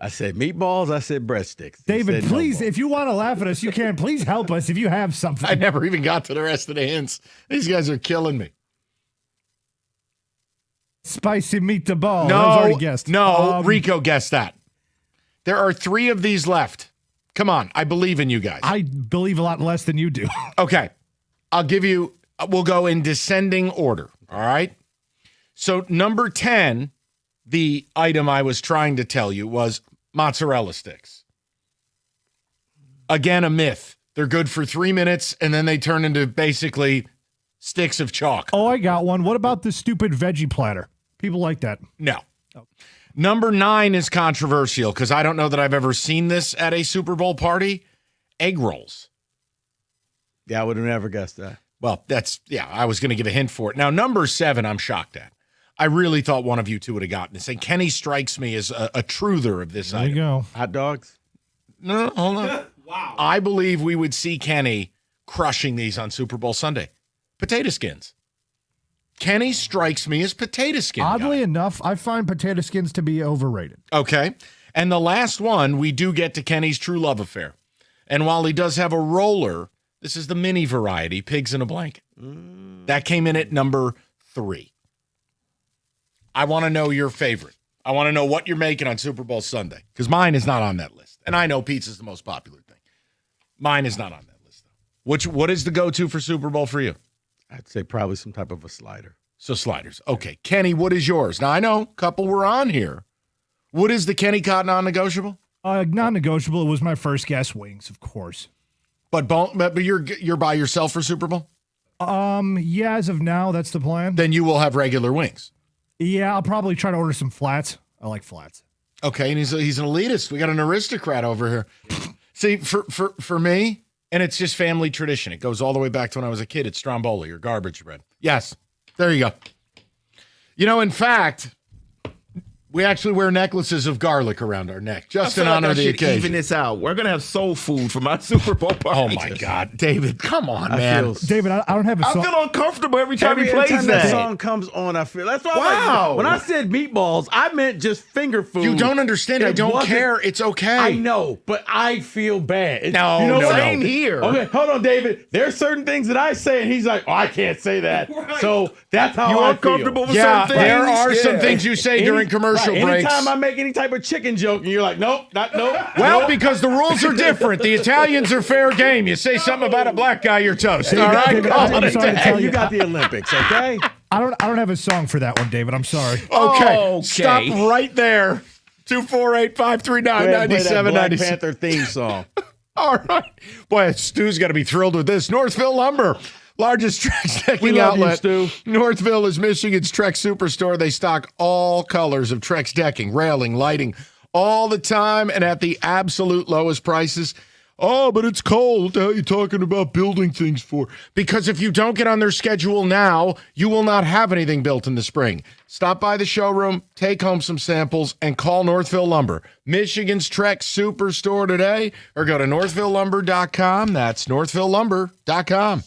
I said meatballs. I said breadsticks. David, please, if you want to laugh at us, you can. Please help us if you have something. I never even got to the rest of the hints. These guys are killing me. Spicy meatball. That was already guessed. No, Rico guessed that. There are 3 of these left. Come on, I believe in you guys. I believe a lot less than you do. Okay, we'll go in descending order, all right? So number 10, the item I was trying to tell you was mozzarella sticks. Again, a myth. They're good for 3 minutes, and then they turn into basically sticks of chalk. Oh, I got one. What about the stupid veggie platter? People like that. No. Number 9 is controversial because I don't know that I've ever seen this at a Super Bowl party. Egg rolls. Yeah, I would have never guessed that. Well, I was going to give a hint for it. Now, number 7, I'm shocked at. I really thought one of you two would have gotten this. And Kenny strikes me as a truther of this item. There you go. Hot dogs? No, hold on. Wow. I believe we would see Kenny crushing these on Super Bowl Sunday. Potato skins. Kenny strikes me as potato skin. Oddly enough, I find potato skins to be overrated. Okay. And the last one, we do get to Kenny's true love affair. And while he does have a roller, this is the mini variety, pigs in a blanket. That came in at number 3. I want to know your favorite. I want to know what you're making on Super Bowl Sunday because mine is not on that list. And I know pizza's the most popular thing. Mine is not on that list, though. What is the go-to for Super Bowl for you? I'd say probably some type of a slider. So sliders. Okay. Kenny, what is yours? Now, I know a couple were on here. What is the Kenny Cotton non-negotiable? Non-negotiable. It was my first guess. Wings, of course. But you're by yourself for Super Bowl? Yeah, as of now, that's the plan. Then you will have regular wings. Yeah, I'll probably try to order some flats. I like flats. Okay, and he's an elitist. We got an aristocrat over here. See, for me, and it's just family tradition. It goes all the way back to when I was a kid. It's Stromboli or garbage bread. Yes, there you go. You know, in fact, we actually wear necklaces of garlic around our neck just in honor of the occasion. Even this out. We're gonna have soul food for my Super Bowl party. Oh my God, David, come on, man. David, I don't have a song. I feel uncomfortable every time he Every plays time that. song comes on, I feel that's why. Wow. When I said meatballs, I meant just finger food. You don't understand. I It don't wasn't- care. It's okay. I know, but I feel bad. No, you know no, what? same here. Okay, hold on, David. There's certain things that I say, and he's like, "Oh, I can't say that." Right. So that's how You I uncomfortable feel. with Yeah, certain things? there are some Yeah. things you say during commercial breaks. Anytime I make any type of chicken joke, and you're like, "Nope, nope." Well, nope. because the rules are different. The Italians are fair game. You say something about a black guy, you're toast. All right, David, call I'm it a sorry to day. tell you got the Olympics, okay? I don't have a song for that one, David. I'm sorry. Okay, Okay. stop right there. 248-539-9797. Black Panther theme song. All right. Boy, Stu's got to be thrilled with this. Northville Lumber, largest Trex decking We love you, outlet. Stu. Northville is Michigan's Trex superstore. They stock all colors of Trex decking, railing, lighting, all the time and at the absolute lowest prices. Oh, but it's cold. What the hell are you talking about building things for? Because if you don't get on their schedule now, you will not have anything built in the spring. Stop by the showroom, take home some samples, and call Northville Lumber, Michigan's Trex Superstore today, or go to northvillelumber.com. That's northvillelumber.com.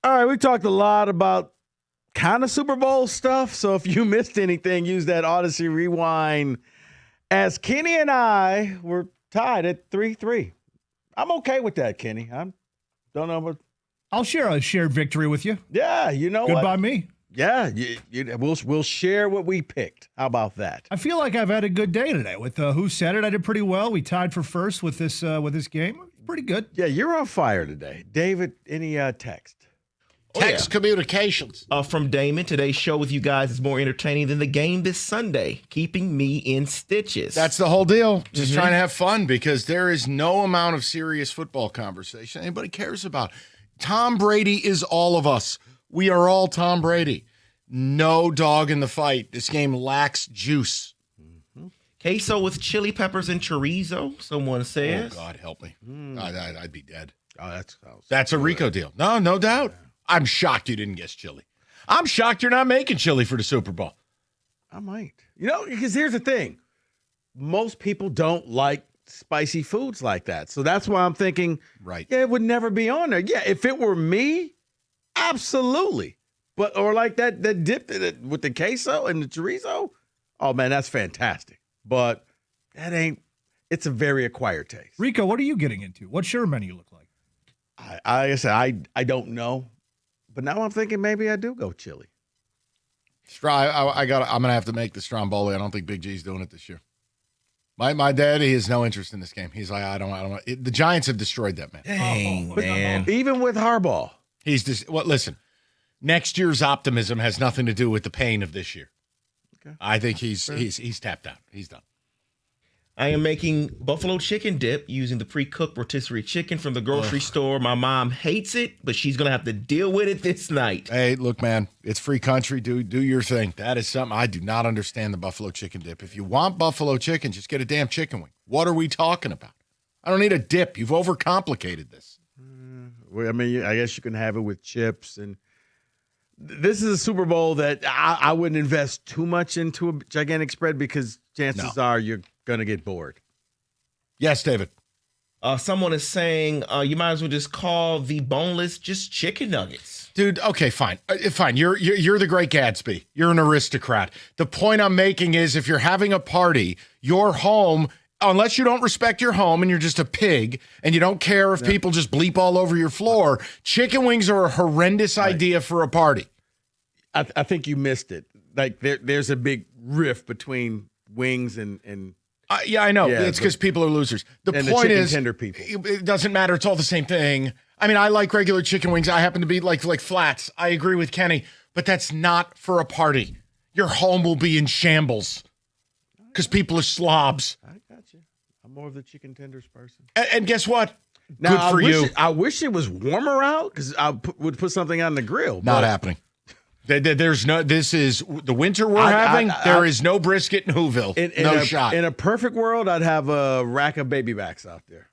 All right, we talked a lot about kind of Super Bowl stuff. So if you missed anything, use that Odyssey Rewind. As Kenny and I were tied at 3-3. I'm okay with that, Kenny. I don't know, but I'll share a shared victory with you. yeah, you know Good what? by me. Yeah, we'll share what we picked. How about that? I feel like I've had a good day today with Who Said It. I did pretty well. We tied for first with this game. Pretty good. Yeah, you're on fire today. David, any text? Text communications. From Damon, today's show with you guys is more entertaining than the game this Sunday, keeping me in stitches. That's the whole deal. Just trying to have fun because there is no amount of serious football conversation anybody cares about. Tom Brady is all of us. We are all Tom Brady. No dog in the fight. This game lacks juice. Queso with chili peppers and chorizo, someone says. Oh, God, help me. I'd be dead. Oh, that's a Rico deal. No doubt. I'm shocked you didn't guess chili. I'm shocked you're not making chili for the Super Bowl. I might. You know, because here's the thing. Most people don't like spicy foods like that. So that's why I'm thinking, right? Yeah, it would never be on there. Yeah, if it were me, absolutely. But or like that dip with the queso and the chorizo. Oh man, that's fantastic. But it's a very acquired taste. Rico, what are you getting into? What's your menu look like? I said I don't know. But now I'm thinking maybe I do go chili. I'm gonna have to make the Stromboli. I don't think Big G's doing it this year. My daddy has no interest in this game. He's like, I don't know. The Giants have destroyed that man. Dang, man. Even with Harbaugh. He's just listen. Next year's optimism has nothing to do with the pain of this year. Okay. I think he's tapped out. He's done. I am making buffalo chicken dip using the pre-cooked rotisserie chicken from the grocery store. My mom hates it, but she's going to have to deal with it this night. Hey, look, man, it's free country. Do your thing. That is something I do not understand, the buffalo chicken dip. If you want buffalo chicken, just get a damn chicken wing. What are we talking about? I don't need a dip. You've overcomplicated this. Well, I mean, I guess you can have it with chips. And this is a Super Bowl that I wouldn't invest too much into a gigantic spread because chances are you're going to get bored. Yes, David. Someone is saying you might as well just call the boneless just chicken nuggets. Dude, okay, fine. Fine. You're the great Gatsby. You're an aristocrat. The point I'm making is if you're having a party, your home, unless you don't respect your home and you're just a pig and you don't care if people just bleep all over your floor, chicken wings are a horrendous idea for a party. I think you missed it. Like there's a big rift between wings and yeah, I know. It's because people are losers. The point is, tender people. It doesn't matter. It's all the same thing. I mean, I like regular chicken wings. I happen to be like flats. I agree with Kenny, but that's not for a party. Your home will be in shambles because people are slobs. I got you. I'm more of the chicken tenders person. And guess what? Now, good for you. I wish it was warmer out because I would put something on the grill. Not happening. There's no. This is the winter we're having. There is no brisket in Whoville. No shot. In a perfect world, I'd have a rack of baby backs out there.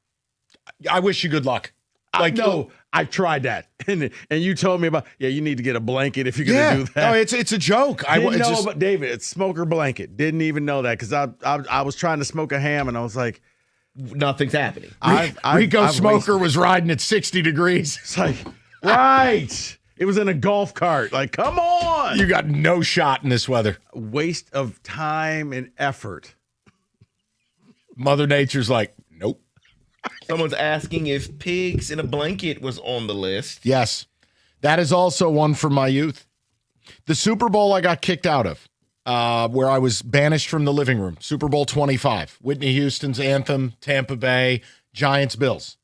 I wish you good luck. No, I tried that, and you told me about. Yeah, you need to get a blanket if you're gonna do that. No, it's a joke. But David, it's smoker blanket. Didn't even know that because I was trying to smoke a ham and I was like, nothing's happening. Rico Smoker was riding at 60 degrees. It's like right. It was in a golf cart. Like, come on. You got no shot in this weather. Waste of time and effort. Mother Nature's like, nope. Someone's asking if pigs in a blanket was on the list. Yes. That is also one from my youth. The Super Bowl I got kicked out of, where I was banished from the living room. Super Bowl 25. Whitney Houston's anthem, Tampa Bay, Giants, Bills.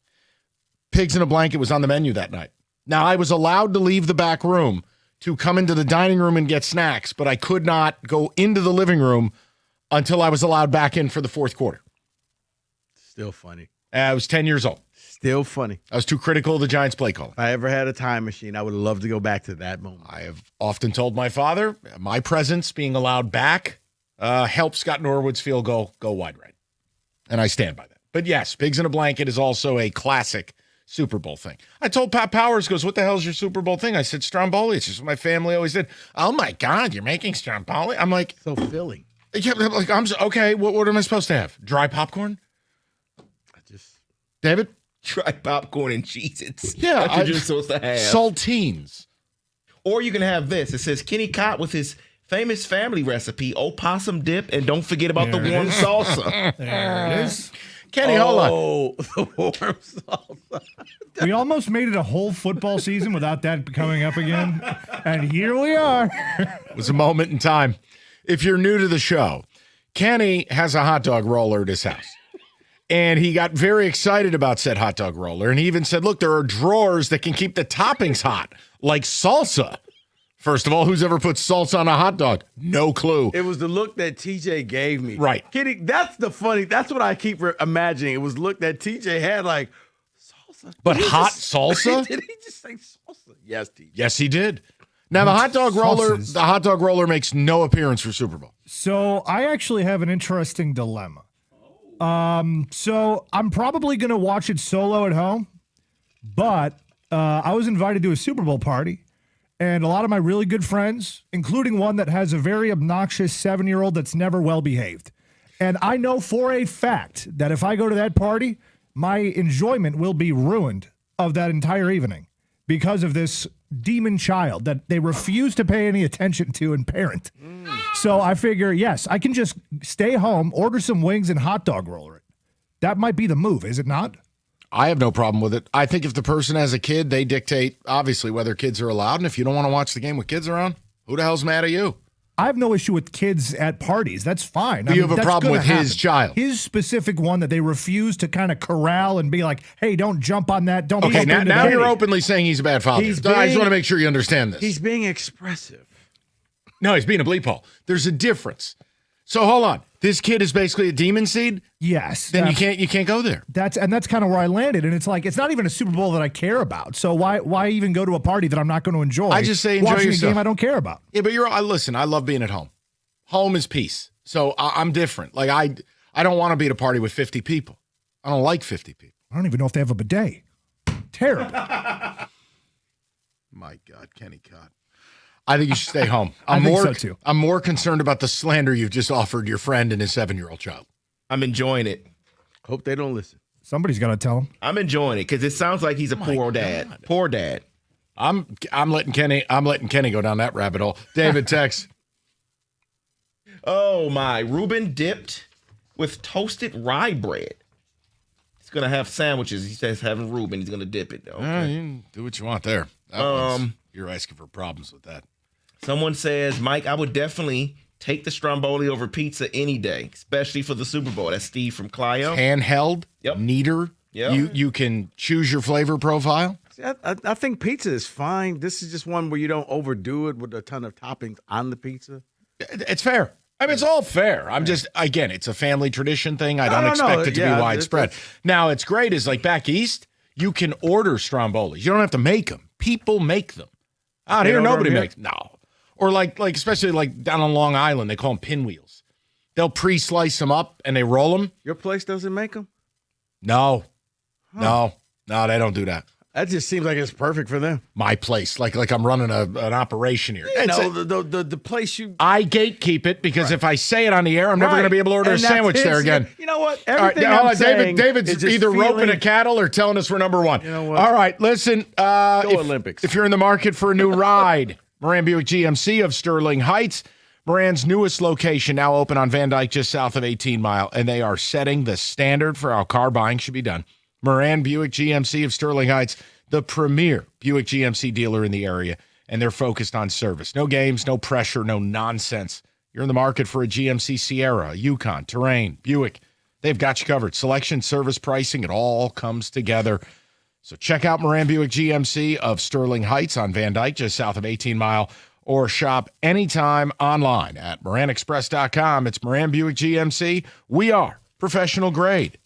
Pigs in a blanket was on the menu that night. Now, I was allowed to leave the back room to come into the dining room and get snacks, but I could not go into the living room until I was allowed back in for the fourth quarter. Still funny. I was 10 years old. Still funny. I was too critical of the Giants play calling. If I ever had a time machine, I would love to go back to that moment. I have often told my father, my presence being allowed back helped Scott Norwood's field goal go wide right. And I stand by that. But yes, pigs in a blanket is also a classic Super Bowl thing. I told Pat Powers, goes, what the hell is your Super Bowl thing? I said, Stromboli. It's just what my family always did. Oh my God, you're making Stromboli? I'm like, so filling. Yeah, like okay. What am I supposed to have? Dry popcorn? I just David, Try popcorn and Cheez-Its. Yeah, That's what you're supposed to have. Saltines. Or you can have this. It says Kenny Cott with his famous family recipe, opossum dip, and don't forget about the warm salsa. There it is. Kenny, hold on. The warm salsa. We almost made it a whole football season without that coming up again. And here we are. It was a moment in time. If you're new to the show, Kenny has a hot dog roller at his house. And he got very excited about said hot dog roller. And he even said, look, there are drawers that can keep the toppings hot, like salsa. First of all, who's ever put salsa on a hot dog? No clue. It was the look that TJ gave me. Right. Kitty, that's what I keep imagining. It was the look that TJ had, like, salsa. But hot salsa? Did he just say salsa? Yes, TJ. Yes, he did. Now, the hot dog roller makes no appearance for Super Bowl. So I actually have an interesting dilemma. So I'm probably going to watch it solo at home, but I was invited to a Super Bowl party, and a lot of my really good friends, including one that has a very obnoxious 7-year-old that's never well behaved. And I know for a fact that if I go to that party, my enjoyment will be ruined of that entire evening because of this demon child that they refuse to pay any attention to and parent. So I figure, yes, I can just stay home, order some wings and hot dog roller it. That might be the move, is it not? I have no problem with it. I think if the person has a kid, they dictate, obviously, whether kids are allowed. And if you don't want to watch the game with kids around, who the hell's mad at you? I have no issue with kids at parties. That's fine. You have a problem with his child. His specific one that they refuse to kind of corral and be like, hey, don't jump on that. Don't. Okay, now you're openly saying he's a bad father. I just want to make sure you understand this. He's being expressive. No, he's being a bleep hole. There's a difference. So hold on. This kid is basically a demon seed? Yes. Then you can't go there. That's kind of where I landed. And it's like, it's not even a Super Bowl that I care about. So why even go to a party that I'm not going to enjoy? I just say enjoy watching yourself. a game I don't care about. Yeah, but listen, I love being at home. Home is peace. So I'm different. Like I don't want to be at a party with 50 people. I don't like 50 people. I don't even know if they have a bidet. Terrible. My God, Kenny Cott. I think you should stay home. I think so too. I'm more concerned about the slander you've just offered your friend and his 7-year-old child. I'm enjoying it. Hope they don't listen. Somebody's got to tell him. I'm enjoying it because it sounds like he's a poor dad. God. Poor dad. I'm letting Kenny go down that rabbit hole. David, text. Oh my! Reuben dipped with toasted rye bread. He's gonna have sandwiches. He says having Reuben. He's gonna dip it. Okay. You can do what you want there. You're asking for problems with that. Someone says, Mike, I would definitely take the stromboli over pizza any day, especially for the Super Bowl. That's Steve from Clio. Handheld, neater. Yep. You can choose your flavor profile. See, I think pizza is fine. This is just one where you don't overdo it with a ton of toppings on the pizza. It's fair. I mean, it's all fair. I'm just, again, it's a family tradition thing. I don't expect it to be widespread. Now, it's great is like back east, you can order strombolis. You don't have to make them. People make them. Out here, nobody makes. No. Or like especially like down on Long Island, they call them pinwheels. They'll pre-slice them up and they roll them. Your place doesn't make them? No, no, they don't do that. That just seems like it's perfect for them. My place, like I'm running an operation here. The place you. I gatekeep it because if I say it on the air, I'm never going to be able to order a sandwich there again. You know what? Everything David's either roping a cattle or telling us we're number one. You know what? All right, listen. Olympics. If you're in the market for a new ride, Moran Buick GMC of Sterling Heights, Moran's newest location, now open on Van Dyke, just south of 18 Mile, and they are setting the standard for how car buying should be done. Moran Buick GMC of Sterling Heights, the premier Buick GMC dealer in the area, and they're focused on service. No games, no pressure, no nonsense. You're in the market for a GMC Sierra, a Yukon, Terrain, Buick. They've got you covered. Selection, service, pricing, it all comes together. So check out Moran Buick GMC of Sterling Heights on Van Dyke, just south of 18 Mile, or shop anytime online at moranexpress.com. It's Moran Buick GMC. We are professional grade.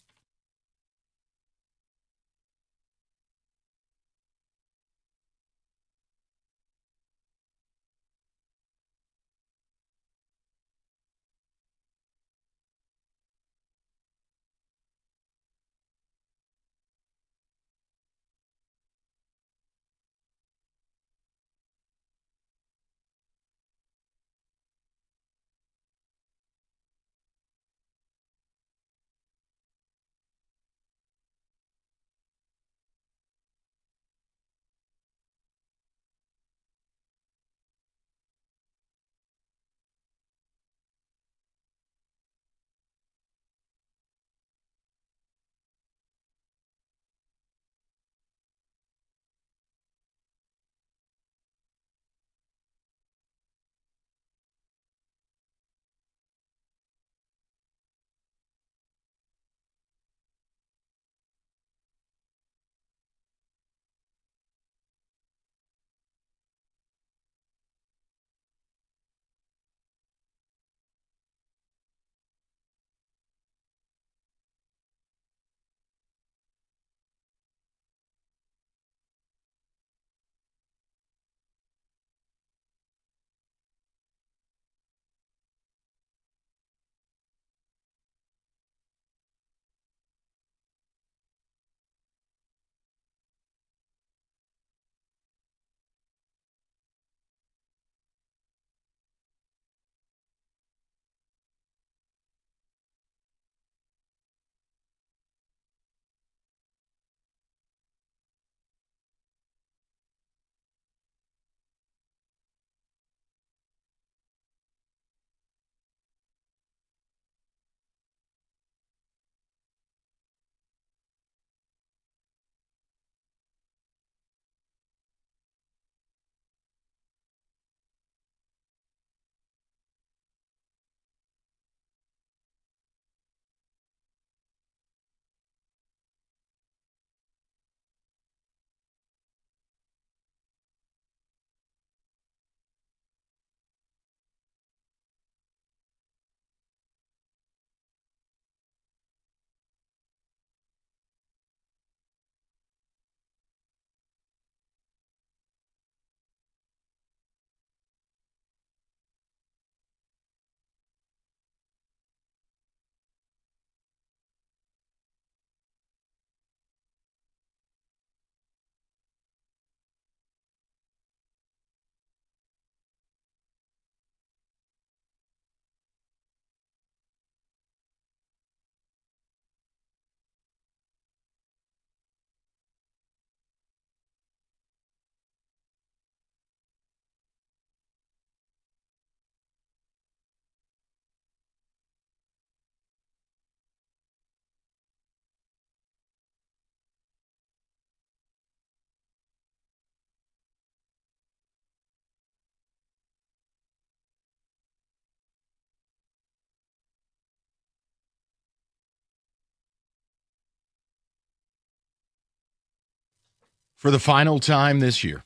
for the final time this year,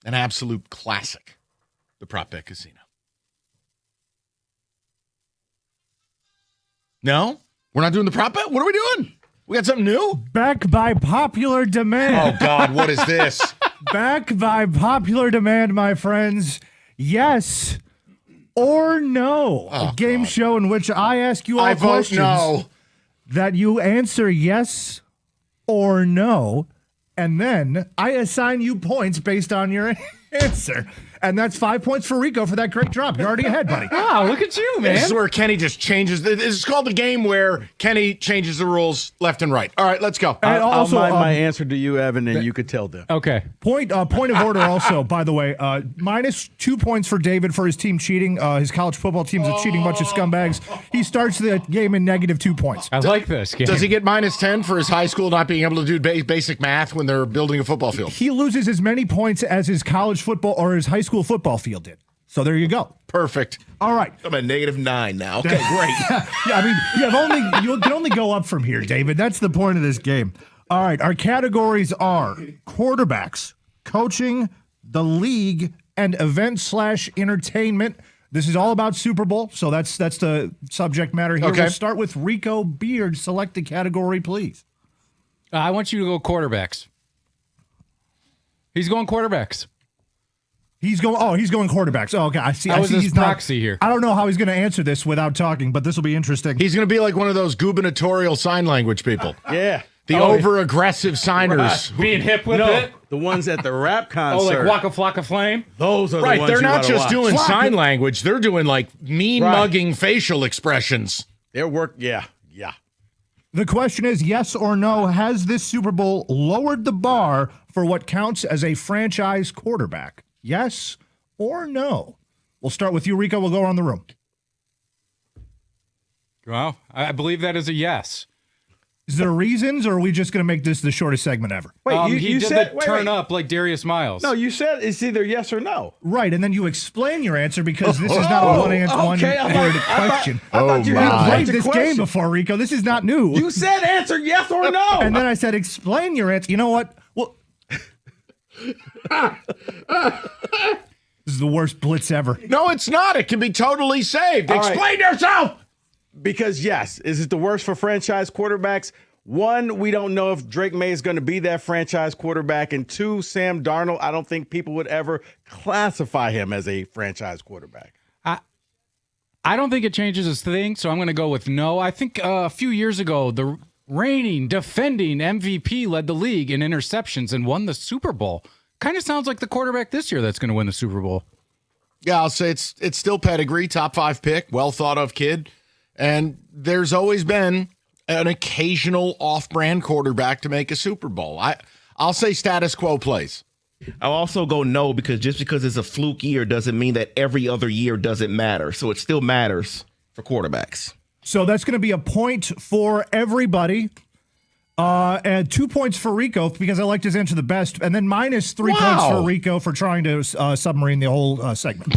an absolute classic, the Prop Bet Casino. No? We're not doing the prop bet? What are we doing? We got something new? Back by popular demand. Oh, God, what is this? Back by popular demand, my friends. Yes or no. A game show in which I ask you all questions. No. That you answer yes or no, and then I assign you points based on your answer. And that's 5 points for Rico for that great drop. You're already ahead, buddy. Wow, look at you, man. This is where Kenny just changes. This is called the game where Kenny changes the rules left and right. All right, let's go. I'll mind my answer to you, Evan, and you could tell them. Okay. Point of order also, by the way, minus 2 points for David for his team cheating. His college football team's a cheating bunch of scumbags. He starts the game in negative 2 points. I like this game. Does he get minus 10 for his high school not being able to do basic math when they're building a football field? He loses as many points as his college football or his high school football field did. So there you go. Perfect. All right. I'm at -9 now. Okay, great. Yeah, I mean, you can only go up from here, David. That's the point of this game. All right, our categories are quarterbacks, coaching, the league, and event/entertainment. This is all about Super Bowl, so that's the subject matter here. Okay. We'll start with Rico Beard. Select the category, please. I want you to go quarterbacks. He's going quarterbacks. He's going quarterbacks. Oh, okay. I see. I was his he's proxy here. I don't know how he's going to answer this without talking, but this will be interesting. He's going to be like one of those gubernatorial sign language people. Yeah. The over-aggressive signers. Being hip with it. The ones at the rap concert. Oh, like Waka Flocka Flame? Those are the Right, ones they're you not gotta just watch. doing sign language. They're doing like mean-mugging facial expressions. Yeah. The question is, yes or no, has this Super Bowl lowered the bar for what counts as a franchise quarterback? Yes or no? We'll start with you, Rico. We'll go around the room. Well, I believe that is a yes. Is there reasons, or are we just going to make this the shortest segment ever? Wait, He did said the turn up like Darius Miles. No, you said it's either yes or no. Right, and then you explain your answer because this is not a one-word question. I thought you We had a played bunch of this game questions. before, Rico. This is not new. You said answer yes or no. And then I said, explain your answer. You know what? Well, this is the worst blitz ever. No, it's not. It can be totally saved. All right. Explain yourself. Because yes, is it the worst for franchise quarterbacks? One, we don't know if Drake May is going to be that franchise quarterback. And two, Sam Darnold, I don't think people would ever classify him as a franchise quarterback. I don't think it changes his thing, so I'm going to go with no. I think a few years ago, the reigning, defending MVP led the league in interceptions and won the Super Bowl. Kind of sounds like the quarterback this year that's going to win the Super Bowl. Yeah, I'll say it's still pedigree, top 5 pick, well thought of kid. And there's always been an occasional off-brand quarterback to make a Super Bowl. I'll say status quo plays. I'll also go no, because just because it's a fluke year doesn't mean that every other year doesn't matter. So it still matters for quarterbacks. So that's going to be a point for everybody. And 2 points for Rico because I liked his answer the best. And then minus 3 points for Rico for trying to submarine the whole segment.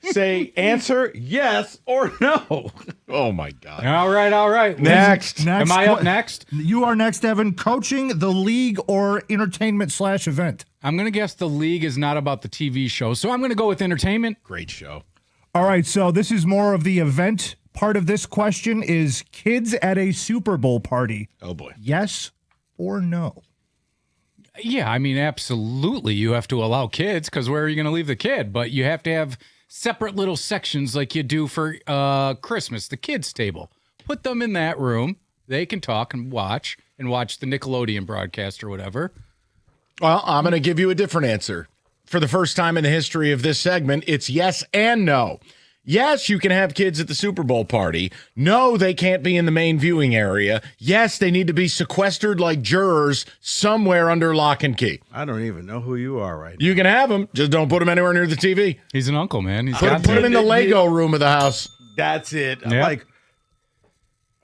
Say answer yes or no. Oh, my God. All right. Next. Am I up next? You are next, Evan. Coaching, the league, or entertainment/event? I'm going to guess the league is not about the TV show, so I'm going to go with entertainment. Great show. All right, so this is more of the event part of this question is kids at a Super Bowl party. Oh, boy. Yes or no? Yeah, I mean, absolutely. You have to allow kids because where are you going to leave the kid? But you have to have separate little sections like you do for Christmas, the kids' table. Put them in that room. They can talk and watch the Nickelodeon broadcast or whatever. Well, I'm going to give you a different answer. For the first time in the history of this segment, it's yes and no. Yes, you can have kids at the Super Bowl party. No, they can't be in the main viewing area. Yes, they need to be sequestered like jurors somewhere under lock and key. I don't even know who you are right now. You can have them, just don't put them anywhere near the TV. He's an uncle, man. He's Put them in the Lego room of the house. That's it. I'm Yeah. like,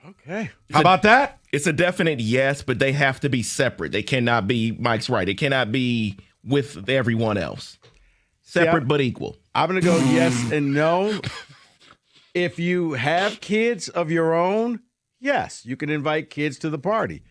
okay. How about that? It's a definite yes, but they have to be separate. They cannot be, Mike's right, it cannot be with everyone else. Separate but equal. I'm going to go yes and no. If you have kids of your own, yes, you can invite kids to the party.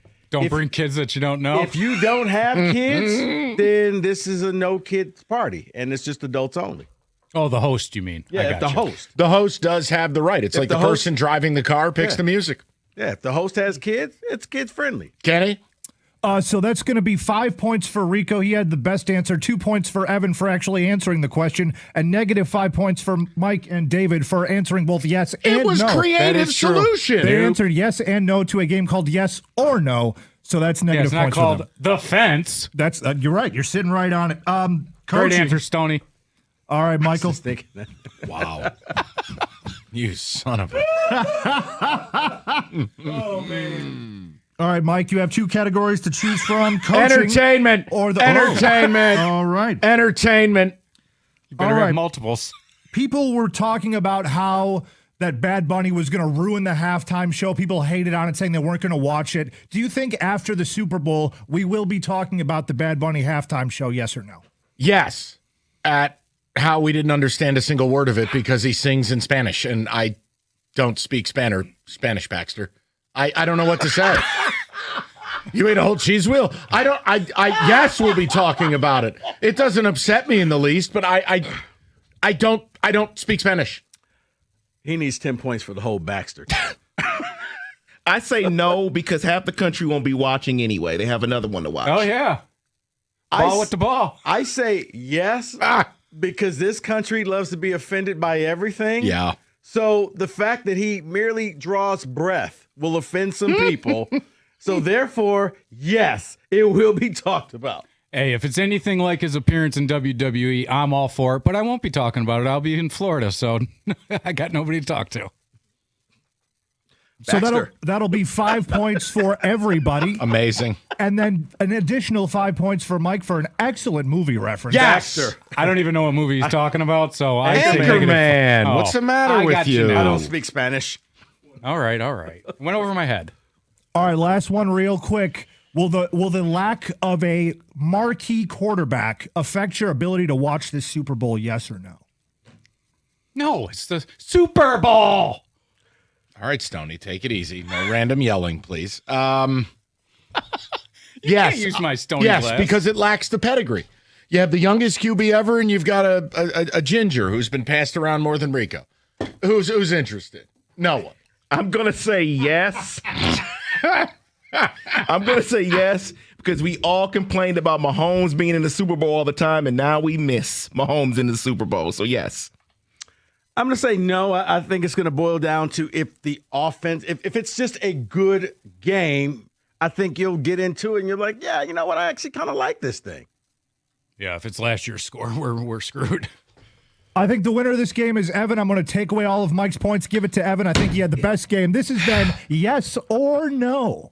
Don't bring kids that you don't know. If you don't have kids, then this is a no kids party, and it's just adults only. Oh, the host, you mean? Yeah, I if the gotcha. host. The host does have the right. It's If like the the host- person driving the car picks Yeah. the music. Yeah, if the host has kids, it's kids friendly. Kenny? So that's going to be 5 points for Rico. He had the best answer. 2 points for Evan for actually answering the question, and negative 5 points for Mike and David for answering both yes and no. It was creative solution. They answered yes and no to a game called Yes or No. So that's negative it's not points called for them. The Fence. That's you're right. You're sitting right on it. Great Coaching. answer, Stoney. All right, Michael. Thinking that. Wow. You son of a. Oh man. All right, Mike. You have 2 categories to choose from: coaching Entertainment. or the Entertainment. Oh. All right. Entertainment. You better All have right. multiples. People were talking about how that Bad Bunny was going to ruin the halftime show. People hated on it, saying they weren't going to watch it. Do you think after the Super Bowl we will be talking about the Bad Bunny halftime show? Yes or no? Yes. At how we didn't understand a single word of it because he sings in Spanish, and I don't speak Spanish, Baxter. I don't know what to say. You ate a whole cheese wheel? Yes, we'll be talking about it. It doesn't upset me in the least, but I don't speak Spanish. He needs 10 points for the whole Baxter. I say no because half the country won't be watching anyway. They have another one to watch. Oh, yeah. Ball with the ball. I say yes because this country loves to be offended by everything. Yeah. So the fact that he merely draws breath will offend some people. So therefore, yes, it will be talked about. Hey, if it's anything like his appearance in WWE, I'm all for it, but I won't be talking about it. I'll be in Florida, so I got nobody to talk to. So Baxter. that'll be 5 points for everybody. Amazing. And then an additional 5 points for Mike for an excellent movie reference. Yes. Baxter. I don't even know what movie he's talking about, so I say negative. Anchorman. Oh, What's the matter I with got you? now. I don't speak Spanish. All right. Went over my head. All right, last one real quick. Will the lack of a marquee quarterback affect your ability to watch this Super Bowl, yes or no? No, it's the Super Bowl. All right, Stoney, take it easy. No random yelling, please. Yes. Can't use my Stoney Yes, glass. because it lacks the pedigree. You have the youngest QB ever, and you've got a ginger who's been passed around more than Rico. Who's interested? No one. I'm going to say yes. I'm going to say yes because we all complained about Mahomes being in the Super Bowl all the time, and now we miss Mahomes in the Super Bowl. So, yes. I'm going to say no. I think it's going to boil down to if the offense, if it's just a good game, I think you'll get into it and you're like, yeah, you know what? I actually kind of like this thing. Yeah, if it's last year's score, we're screwed. I think the winner of this game is Evan. I'm going to take away all of Mike's points, give it to Evan. I think he had the best game. This has been yes or no.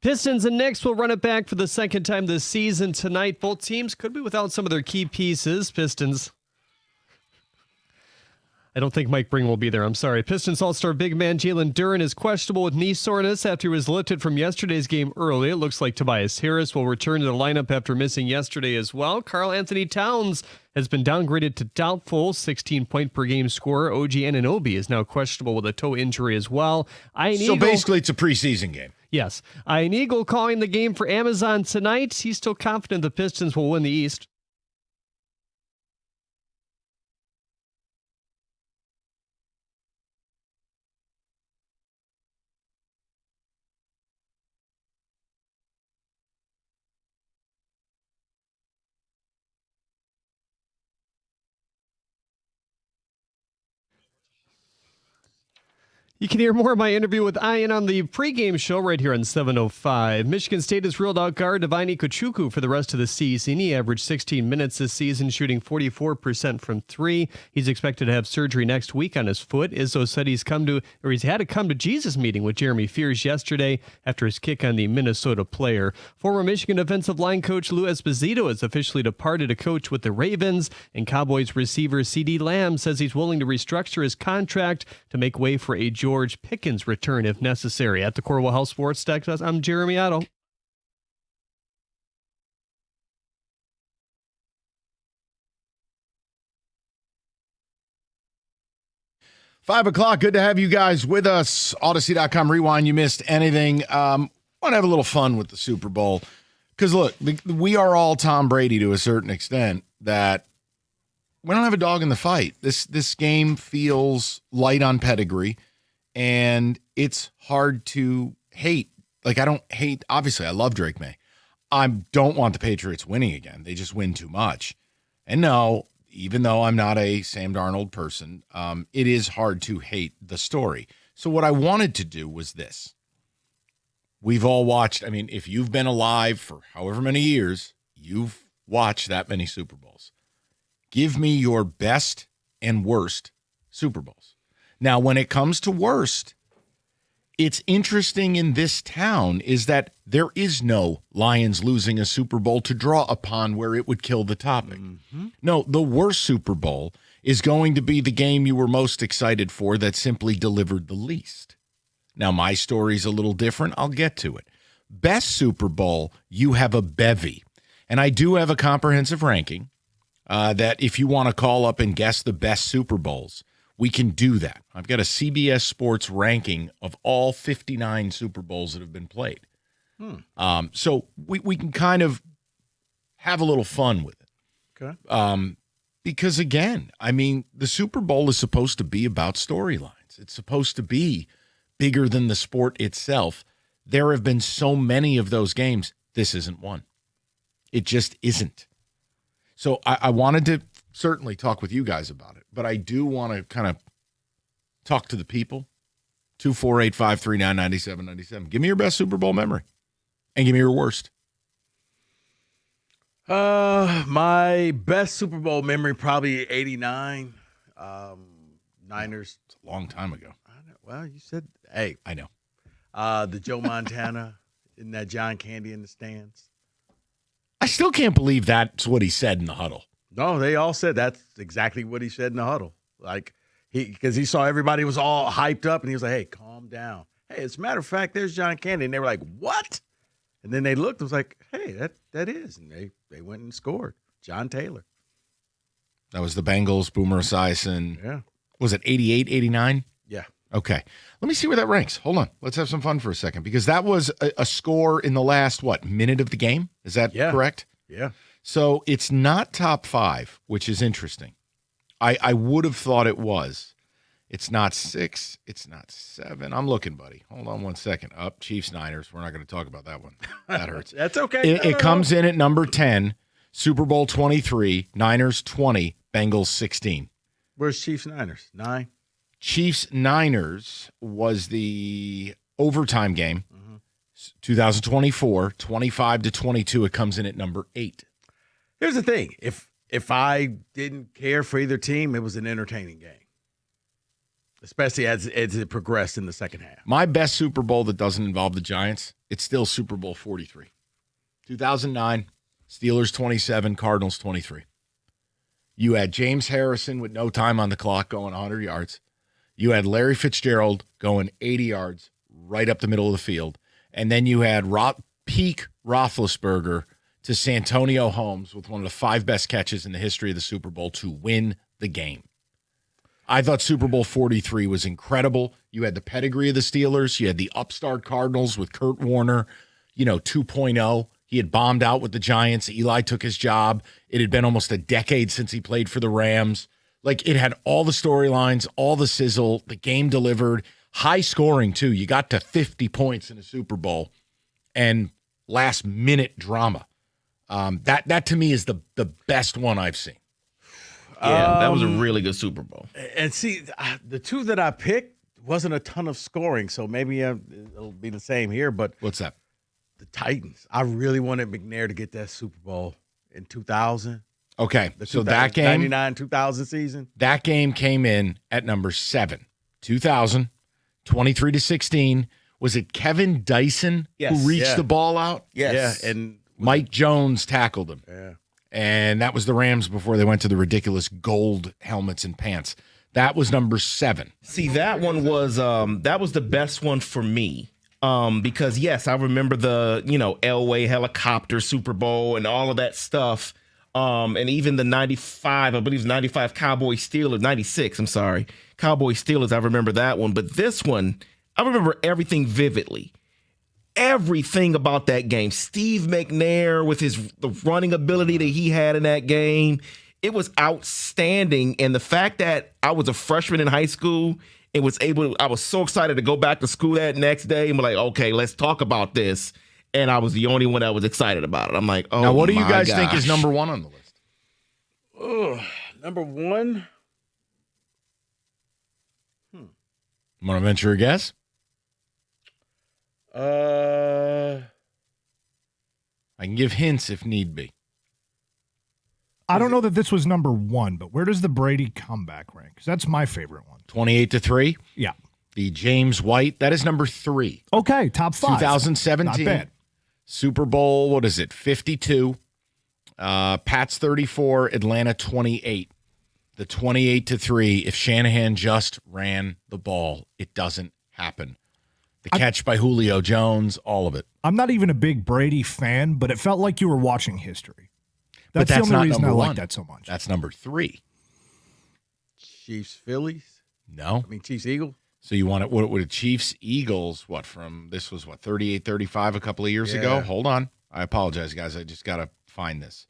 Pistons and Knicks will run it back for the second time this season tonight. Both teams could be without some of their key pieces. Pistons. I don't think Mike Bring will be there. I'm sorry. Pistons All-Star big man Jalen Duren is questionable with knee soreness after he was lifted from yesterday's game early. It looks like Tobias Harris will return to the lineup after missing yesterday as well. Karl Anthony Towns has been downgraded to doubtful, 16-point-per-game scorer. OG Anunoby is now questionable with a toe injury as well. So basically it's a preseason game. Yes. Ian Eagle calling the game for Amazon tonight. He's still confident the Pistons will win the East. You can hear more of my interview with Ian on the pregame show right here on 705. Michigan State has ruled out guard Divine Ikuchukwu for the rest of the season. He averaged 16 minutes this season, shooting 44% from three. He's expected to have surgery next week on his foot. Izzo said he's had a come to Jesus meeting with Jeremy Fears yesterday after his kick on the Minnesota player. Former Michigan defensive line coach Lou Esposito has officially departed to coach with the Ravens, and Cowboys receiver CeeDee Lamb says he's willing to restructure his contract to make way for a George Pickens return if necessary. At the Corwell House Sports Desk, I'm Jeremy Otto. $5:00. Good to have you guys with us. Odyssey.com rewind. You missed anything. Want to have a little fun with the Super Bowl. Because look, we are all Tom Brady to a certain extent, that we don't have a dog in the fight. This game feels light on pedigree. And it's hard to hate. Like, I don't hate, obviously, I love Drake May. I don't want the Patriots winning again. They just win too much. And no, even though I'm not a Sam Darnold person, it is hard to hate the story. So what I wanted to do was this. We've all watched, I mean, if you've been alive for however many years, you've watched that many Super Bowls. Give me your best and worst Super Bowls. Now, when it comes to worst, it's interesting in this town is that there is no Lions losing a Super Bowl to draw upon where it would kill the topic. Mm-hmm. No, the worst Super Bowl is going to be the game you were most excited for that simply delivered the least. Now, my story's a little different. I'll get to it. Best Super Bowl, you have a bevy. And I do have a comprehensive ranking that if you want to call up and guess the best Super Bowls, we can do that. I've got a CBS Sports ranking of all 59 Super Bowls that have been played. So we can kind of have a little fun with it. Okay. Because, again, I mean, the Super Bowl is supposed to be about storylines. It's supposed to be bigger than the sport itself. There have been so many of those games. This isn't one. It just isn't. So I wanted to certainly talk with you guys about it, but I do want to kind of talk to the people. 248-539-9797. Give me your best Super Bowl memory and give me your worst. My best Super Bowl memory, probably 89. Niners. It's a long time ago. I know. Well, you said, hey. I know. The Joe Montana in that John Candy in the stands. I still can't believe that's what he said in the huddle. No, they all said that's exactly what he said in the huddle. Like, because he saw everybody was all hyped up, and he was like, hey, calm down. Hey, as a matter of fact, there's John Candy. And they were like, what? And then they looked and was like, hey, that is. And they went and scored. John Taylor. That was the Bengals, Boomer Esiason. Yeah. Was it 88, 89? Yeah. Okay. Let me see where that ranks. Hold on. Let's have some fun for a second, because that was a score in the last, minute of the game? Is that correct? Yeah. So it's not top 5, which is interesting. I would have thought it was. It's not 6. It's not 7. I'm looking, buddy. Hold on one second. Up, Chiefs, Niners. We're not going to talk about that one. That hurts. That's okay. It comes in at number 10, Super Bowl 23, Niners 20, Bengals 16. Where's Chiefs, Niners? 9? Chiefs, Niners was the overtime game. 2024, 25-22. It comes in at number 8. Here's the thing. If I didn't care for either team, it was an entertaining game, especially as it progressed in the second half. My best Super Bowl that doesn't involve the Giants it's still Super Bowl 43. 2009, Steelers 27, Cardinals 23. You had James Harrison with no time on the clock going 100 yards. You had Larry Fitzgerald going 80 yards right up the middle of the field. And then you had peak Roethlisberger to Santonio Holmes with one of the 5 best catches in the history of the Super Bowl to win the game. I thought Super Bowl 43 was incredible. You had the pedigree of the Steelers. You had the upstart Cardinals with Kurt Warner, 2.0. He had bombed out with the Giants. Eli took his job. It had been almost a decade since he played for the Rams. Like, it had all the storylines, all the sizzle. The game delivered. High scoring, too. You got to 50 points in a Super Bowl. And last-minute drama. That to me, is the best one I've seen. Yeah, that was a really good Super Bowl. And see, the two that I picked wasn't a ton of scoring, so maybe it'll be the same here. But what's that? The Titans. I really wanted McNair to get that Super Bowl in 2000. Okay, so that game, 99, 2000 season. That game came in at number 7. 2000, 23-16. Was it Kevin Dyson who reached the ball out? Yes. Yeah, and Mike Jones tackled him. Yeah. And that was the Rams before they went to the ridiculous gold helmets and pants. That was number 7. See, that one was the best one for me. Because yes, I remember the, Elway helicopter Super Bowl and all of that stuff. And even the 95, I believe 95 Cowboy Steelers, 96, I'm sorry. Cowboy Steelers, I remember that one. But this one, I remember everything vividly. Everything about that game. Steve McNair with the running ability that he had in that game. It was outstanding. And the fact that I was a freshman in high school and I was so excited to go back to school that next day and be like, okay, let's talk about this. And I was the only one that was excited about it. I'm like, oh, now what do you guys think is number 1 on the list? Oh, number 1. Want to venture a guess? I can give hints if need be. I don't know that this was number 1, but where does the Brady comeback rank? Because that's my favorite one. 28-3. Yeah. The James White, that is number 3. Okay, top 5. 2017. Not bad. Super Bowl, what is it? 52. Pats 34, Atlanta 28. The 28-3. If Shanahan just ran the ball, it doesn't happen. The catch by Julio Jones, all of it. I'm not even a big Brady fan, but it felt like you were watching history. That's the only not reason I number like 1. that so much. That's number 3. Chiefs, Phillies? No. I mean, Chiefs, Eagles? So you want it? What would Chiefs, Eagles, this was 38-35 a couple of years ago? Hold on. I apologize, guys. I just got to find this.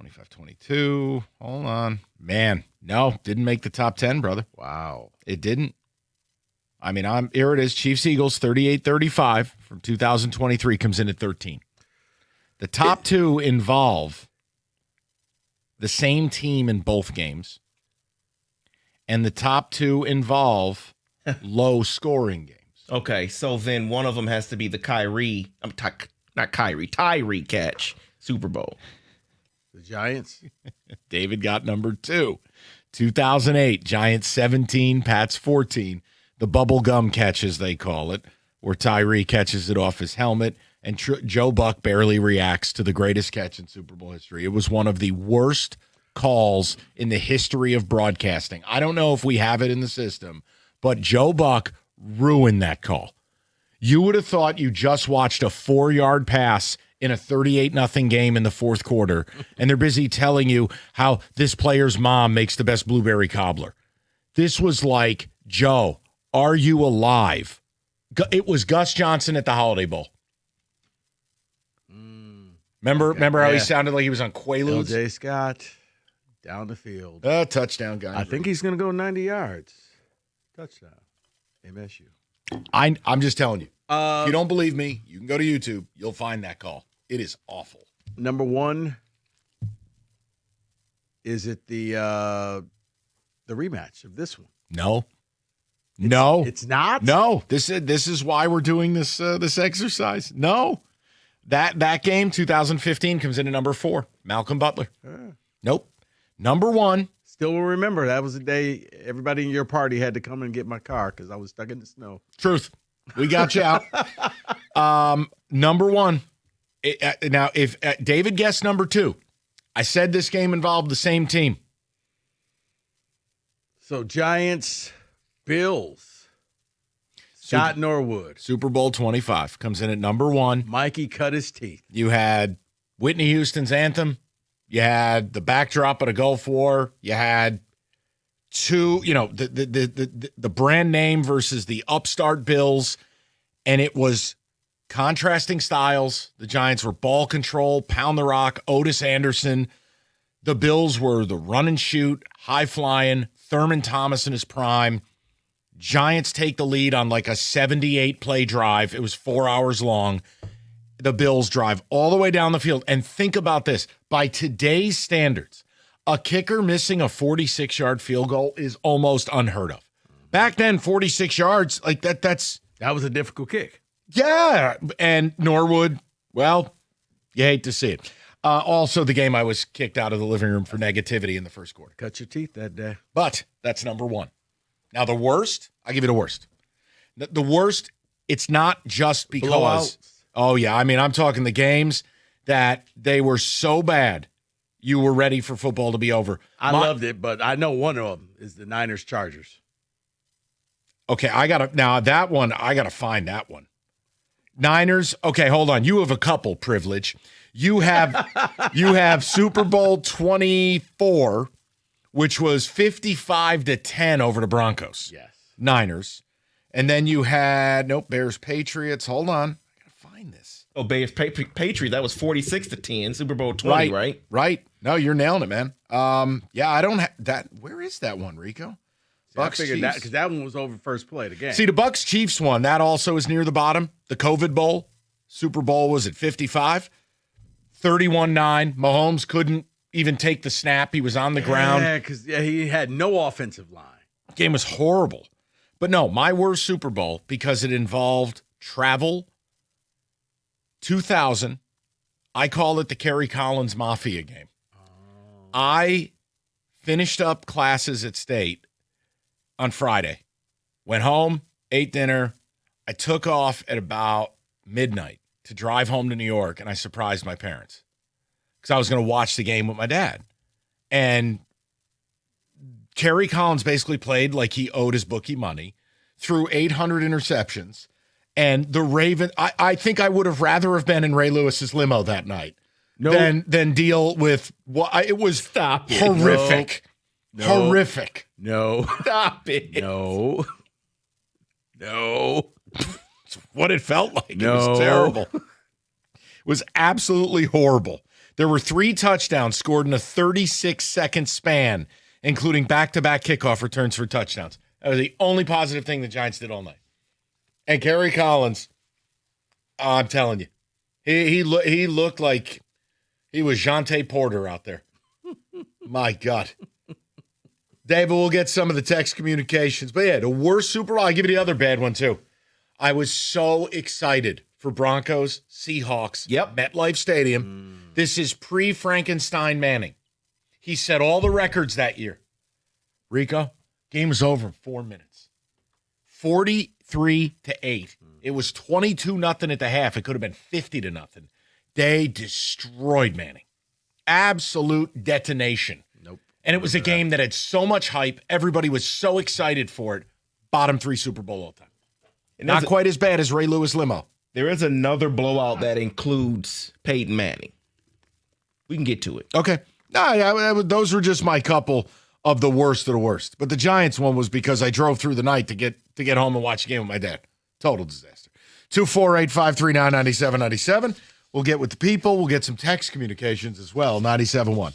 25-22. Hold on. Man, no, didn't make the top 10, brother. Wow. It didn't. I mean, here it is. Chiefs, Eagles, 38-35 from 2023 comes in at 13. The top 2 involve the same team in both games, and the top 2 involve low-scoring games. Okay, so then one of them has to be the Tyree catch Super Bowl. The Giants? David got number 2. 2008, Giants 17, Pats 14. The bubble gum catch, as they call it, where Tyree catches it off his helmet, and Joe Buck barely reacts to the greatest catch in Super Bowl history. It was one of the worst calls in the history of broadcasting. I don't know if we have it in the system, but Joe Buck ruined that call. You would have thought you just watched a 4-yard pass in a 38-0 game in the fourth quarter, and they're busy telling you how this player's mom makes the best blueberry cobbler. This was like, Joe, are you alive? It was Gus Johnson at the Holiday Bowl. Remember how he sounded like he was on Quaaludes? L.J. Scott, down the field. Touchdown, guy. I think he's going to go 90 yards. Touchdown. MSU. I'm just telling you. If you don't believe me, you can go to YouTube. You'll find that call. It is awful. Number 1, is it the rematch of this one? No. It's not? No. This is why we're doing this exercise. No. That game, 2015, comes in at number 4. Malcolm Butler. Nope. Number 1. Still will remember that was the day everybody in your party had to come and get my car because I was stuck in the snow. Truth. We got you out. Number one. Now, if David guessed number two, I said this game involved the same team. So Giants, Bills, Scott Norwood. Super Bowl 25 comes in at number one. Mikey cut his teeth. You had Whitney Houston's anthem. You had the backdrop of the Gulf War. You had the brand name versus the upstart Bills. And it was contrasting styles. The Giants were ball control, pound the rock, Otis Anderson. The Bills were the run and shoot, high flying, Thurman Thomas in his prime. Giants take the lead on like a 78-play drive. It was 4 hours long. The Bills drive all the way down the field. And think about this. By today's standards, a kicker missing a 46-yard field goal is almost unheard of. Back then, 46 yards, like that was a difficult kick. Yeah. And Norwood, well, you hate to see it. Also, the game I was kicked out of the living room for negativity in the first quarter. Cut your teeth that day. But that's number one. Now, the worst, I'll give you the worst. The worst, it's not just because. Blowouts. Oh, yeah. I mean, I'm talking the games that they were so bad, you were ready for football to be over. I loved it, but I know one of them is the Niners-Chargers. Okay, I got to find that one. Niners, okay, hold on. You have a couple privilege. You have Super Bowl 24, which was 55-10 over the Broncos. Yes. Niners. And then you had Bears Patriots. Hold on. I got to find this. Oh, Bears Patriots, that was 46-10, Super Bowl 20, right? Right. No, you're nailing it, man. Yeah, I don't have that. Where is that one, Rico? Bucks, I figured that because that one was over first play of the game. See, the Bucks Chiefs one, that also is near the bottom. The COVID Bowl, Super Bowl was at 55. 31-9. Mahomes couldn't even take the snap. He was on the ground. Yeah, because he had no offensive line. Game was horrible. But no, my worst Super Bowl, because it involved travel, 2000. I call it the Kerry Collins Mafia game. I finished up classes at State on Friday, went home, ate dinner. I took off at about midnight to drive home to New York, and I surprised my parents because I was going to watch the game with my dad. And Kerry Collins basically played like he owed his bookie money, threw 800 interceptions, and the Ravens, I think I would have rather have been in Ray Lewis's limo that night than deal with what it was. Stop it. Horrific. No. Horrific. No. Stop it. No. It's what it felt like. No. It was terrible. It was absolutely horrible. There were 3 touchdowns scored in a 36-second span, including back-to-back kickoff returns for touchdowns. That was the only positive thing the Giants did all night. And Kerry Collins, I'm telling you, he looked like he was Jonte Porter out there. My God. David, we'll get some of the text communications. But yeah, the worst Super Bowl, I'll give you the other bad one too. I was so excited for Broncos, Seahawks, MetLife Stadium. This is pre-Frankenstein Manning. He set all the records that year. Rico, game was over in 4 minutes. 43-8. It was 22-0 at the half. It could have been 50-0. They destroyed Manning. Absolute detonation. And it was a game that had so much hype. Everybody was so excited for it. Bottom 3 Super Bowl all time. And not quite as bad as Ray Lewis limo. There is another blowout that includes Peyton Manning. We can get to it. Okay. No, yeah, those were just my couple of the worst of the worst. But the Giants one was because I drove through the night to get home and watch the game with my dad. Total disaster. 248-539-9797. We'll get with the people. We'll get some text communications as well. 97.1.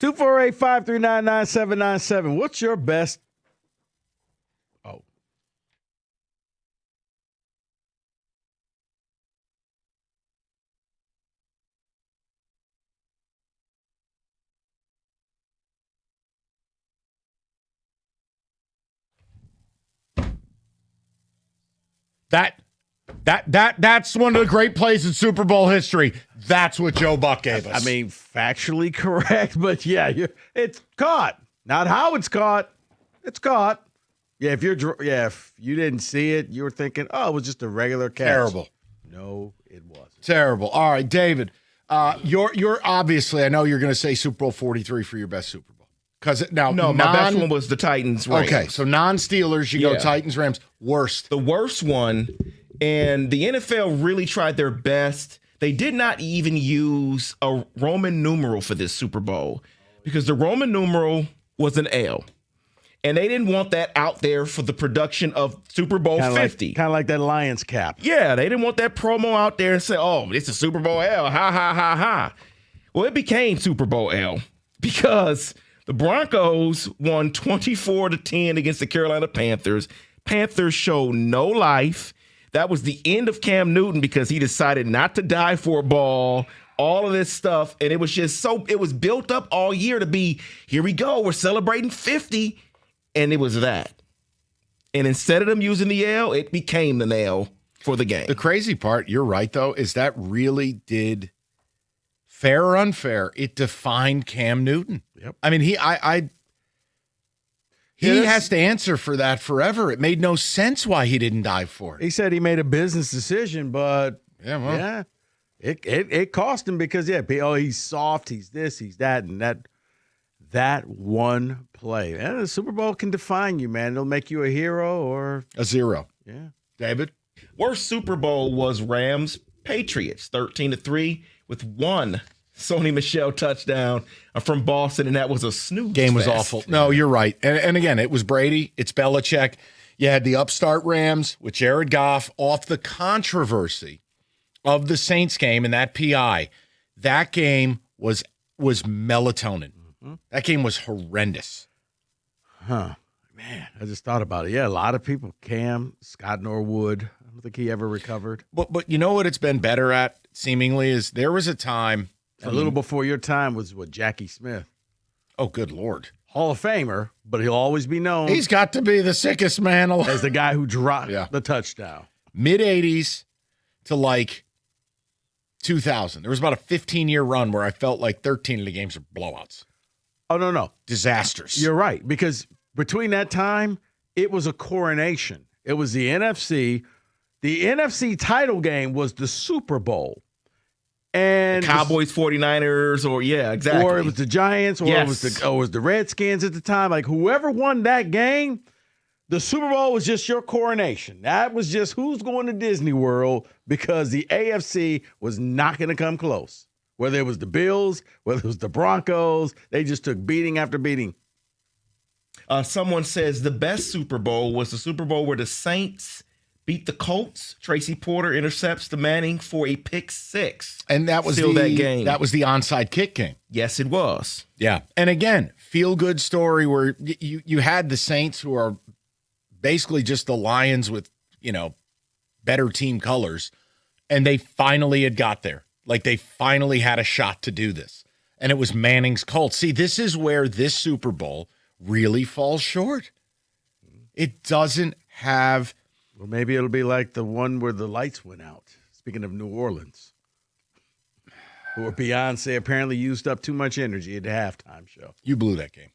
248-539-9797. What's your best? Oh. That's one of the great plays in Super Bowl history. That's what Joe Buck gave us. I mean, factually correct, but yeah, it's caught. Not how it's caught. It's caught. Yeah, if you didn't see it, you were thinking, oh, it was just a regular catch. Terrible. No, it wasn't. Terrible. All right, David. You're obviously, I know you're going to say Super Bowl 43 for your best Super Bowl. Because now, No, my best one was the Titans Rams. Okay, so non-Steelers, you go Titans Rams. Worst. The worst one, and the NFL really tried their best. They did not even use a Roman numeral for this Super Bowl because the Roman numeral was an L. And they didn't want that out there for the production of Super Bowl 50. Kind of like that Lions cap. Yeah, they didn't want that promo out there and say, oh, it's a Super Bowl L. Ha, ha, ha, ha. Well, it became Super Bowl L because the Broncos won 24-10 against the Carolina Panthers. Panthers showed no life. That was the end of Cam Newton because he decided not to die for a ball, all of this stuff. And it was just it was built up all year to be, here we go, we're celebrating 50. And it was that. And instead of them using the L, it became the nail for the game. The crazy part, you're right, though, is that really did, fair or unfair, it defined Cam Newton. Yep. I mean, he has to answer for that forever. It made no sense why he didn't dive for it. He said he made a business decision, but it cost him because he's soft, he's this, he's that, and that one play. And the Super Bowl can define you, man. It'll make you a hero or a zero. Yeah. David? Worst Super Bowl was Rams Patriots, 13-3 with one Sony Michel touchdown from Boston, and that was a snooze Game was fest. awful. No, you're right. And again, it was Brady. It's Belichick. You had the upstart Rams with Jared Goff off the controversy of the Saints game and that PI. That game was melatonin. Mm-hmm. That game was horrendous. Huh. Man, I just thought about it. Yeah, a lot of people. Cam, Scott Norwood. I don't think he ever recovered. But you know what it's been better at, seemingly, is there was a time. A little before your time was Jackie Smith. Oh, good Lord. Hall of Famer, but he'll always be known. He's got to be the sickest man alive. As the guy who dropped the touchdown. Mid-'80s to like 2000. There was about a 15-year run where I felt like 13 of the games were blowouts. Oh, no. Disasters. You're right, because between that time, it was a coronation. It was the NFC. The NFC title game was the Super Bowl. And the Cowboys, 49ers, exactly. Or it was the Giants, or it was the Redskins at the time. Like, whoever won that game, the Super Bowl was just your coronation. That was just who's going to Disney World, because the AFC was not going to come close. Whether it was the Bills, whether it was the Broncos, they just took beating after beating. Someone says the best Super Bowl was the Super Bowl where the Saints beat the Colts. Tracy Porter intercepts the Manning for a pick six. And that was that game. That was the onside kick game. Yes, it was. Yeah. And again, feel-good story where you had the Saints, who are basically just the Lions with, better team colors, and they finally had got there. Like, they finally had a shot to do this. And it was Manning's Colts. See, this is where this Super Bowl really falls short. It doesn't have... Well, maybe it'll be like the one where the lights went out. Speaking of New Orleans, where Beyonce apparently used up too much energy at the halftime show. You blew that game.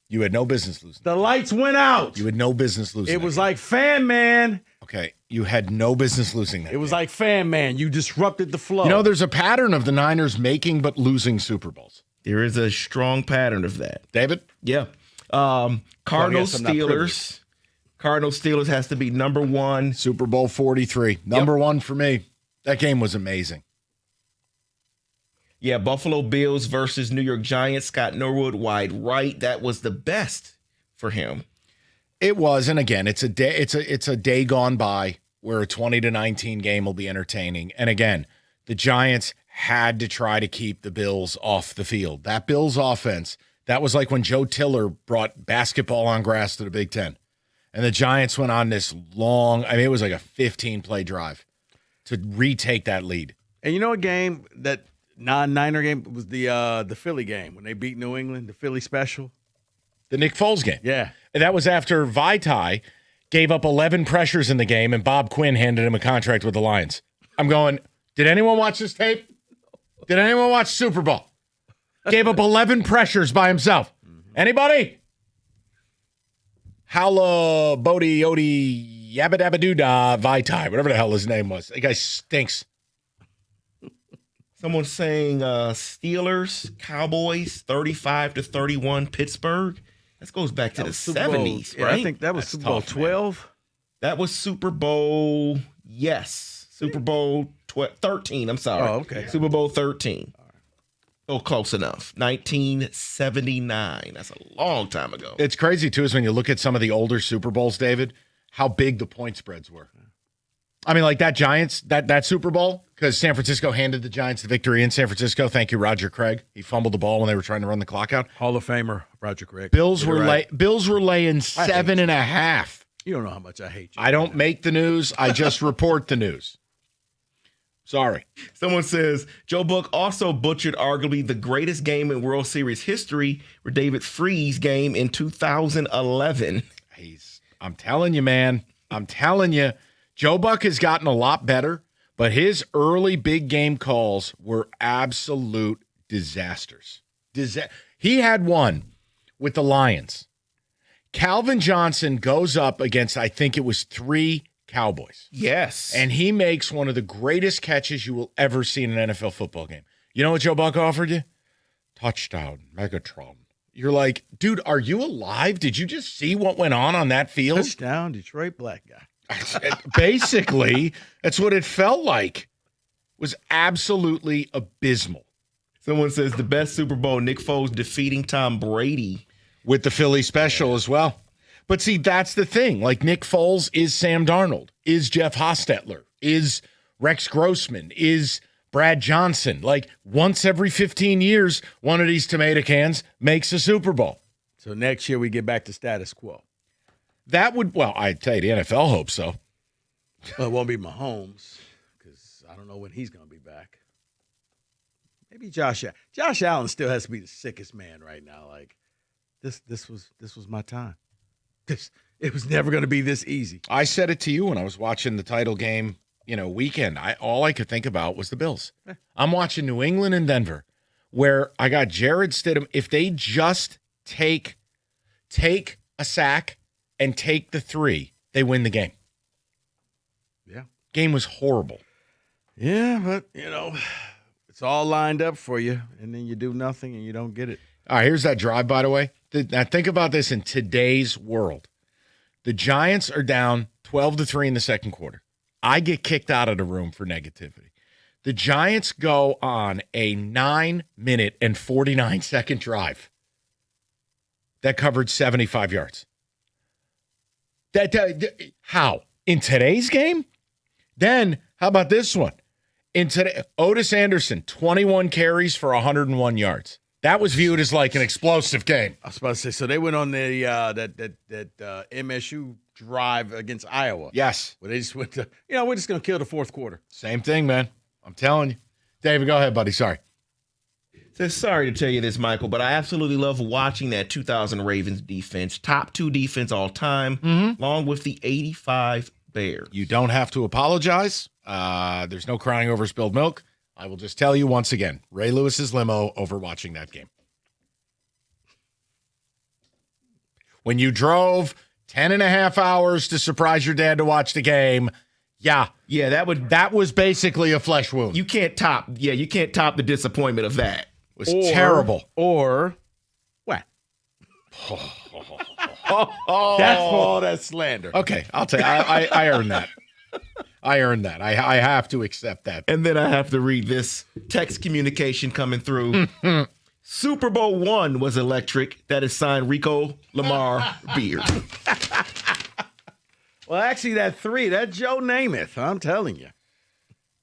You had no business losing. The lights went out. You had no business losing. It was like Fan Man. Okay, you had no business losing that. It was like Fan Man. You disrupted the flow. There's a pattern of the Niners making but losing Super Bowls. There is a strong pattern of that. David? Yeah. Cardinals, Steelers. Cardinals, Steelers has to be number one. Super Bowl 43. Number one for me. That game was amazing. Yeah, Buffalo Bills versus New York Giants. Scott Norwood wide right. That was the best for him. It was, and again, it's a day gone by where a 20-19 game will be entertaining. And again, the Giants had to try to keep the Bills off the field. That Bills offense That was like when Joe Tiller brought basketball on grass to the Big Ten. And the Giants went on this long, it was like a 15-play drive to retake that lead. And you know a game that non-Niner game was the Philly game when they beat New England, the Philly special? The Nick Foles game. Yeah. And that was after Vitae gave up 11 pressures in the game and Bob Quinn handed him a contract with the Lions. I'm going, did anyone watch this tape? Did anyone watch Super Bowl? Gave up 11 pressures by himself. Anybody? Howla Bodie Odie Yabba Dabba Doodah Vitae, whatever the hell his name was. That guy stinks. Someone's saying Steelers, Cowboys, 35-31 Pittsburgh. That goes back to the 70s, right? I think that was Super Bowl 12. That was Super Bowl, yes. Super Bowl 13, I'm sorry. Oh, okay. Super Bowl 13. Oh, close enough. 1979. That's a long time ago. It's crazy, too, is when you look at some of the older Super Bowls, David, how big the point spreads were. I mean, like that Giants, that Super Bowl, because San Francisco handed the Giants the victory in San Francisco. Thank you, Roger Craig. He fumbled the ball when they were trying to run the clock out. Hall of Famer, Roger Craig. Bills were laying 7.5. You don't know how much I hate you. I don't make the news. I just report the news. Sorry. Someone says, Joe Buck also butchered arguably the greatest game in World Series history, where David Freese game in 2011. I'm telling you, man. I'm telling you. Joe Buck has gotten a lot better, but his early big game calls were absolute disasters. He had one with the Lions. Calvin Johnson goes up against, I think it was 3 Cowboys. Yes. And he makes one of the greatest catches you will ever see in an NFL football game. You know what Joe Buck offered you? Touchdown, Megatron. You're like, dude, are you alive? Did you just see what went on that field? Touchdown, Detroit black guy. Basically, that's what it felt like. It was absolutely abysmal. Someone says the best Super Bowl, Nick Foles defeating Tom Brady. With the Philly special as well. But see, that's the thing. Like Nick Foles is Sam Darnold, is Jeff Hostetler, is Rex Grossman, is Brad Johnson. Like once every 15 years, one of these tomato cans makes a Super Bowl. So next year we get back to status quo. That would, well, I tell you, the NFL hopes so. Well, it won't be Mahomes because I don't know when he's going to be back. Maybe Josh Allen. Josh Allen still has to be the sickest man right now. Like this was my time. It was never going to be this easy. I said it to you when I was watching the title game, weekend. All I could think about was the Bills. I'm watching New England and Denver, where I got Jared Stidham. If they just take a sack and take the 3, they win the game. Yeah. Game was horrible. Yeah, but, it's all lined up for you, and then you do nothing and you don't get it. All right, here's that drive, by the way. Now, think about this in today's world. The Giants are down 12-3 in the second quarter. I get kicked out of the room for negativity. The Giants go on a 9-minute and 49-second drive that covered 75 yards. How? In today's game? Then, how about this one? Otis Anderson, 21 carries for 101 yards. That was viewed as like an explosive game. I was about to say, so they went on the that MSU drive against Iowa. Yes. Where they just went to, we're just going to kill the fourth quarter. Same thing, man. I'm telling you. David, go ahead, buddy. Sorry. Says, sorry to tell you this, Michael, but I absolutely love watching that 2000 Ravens defense. Top 2 defense all time, along with the 85 Bears. You don't have to apologize. There's no crying over spilled milk. I will just tell you once again, Ray Lewis's limo over watching that game. When you drove 10.5 hours to surprise your dad to watch the game, yeah, that was basically a flesh wound. You can't top the disappointment of that. It was terrible. Or what? That's all that slander. Okay, I'll tell you. I earned that. I earned that. I have to accept that. And then I have to read this text communication coming through. Super Bowl 1 was electric. That is signed Rico Lamar Beard. Well, actually, that 3, that Joe Namath, I'm telling you.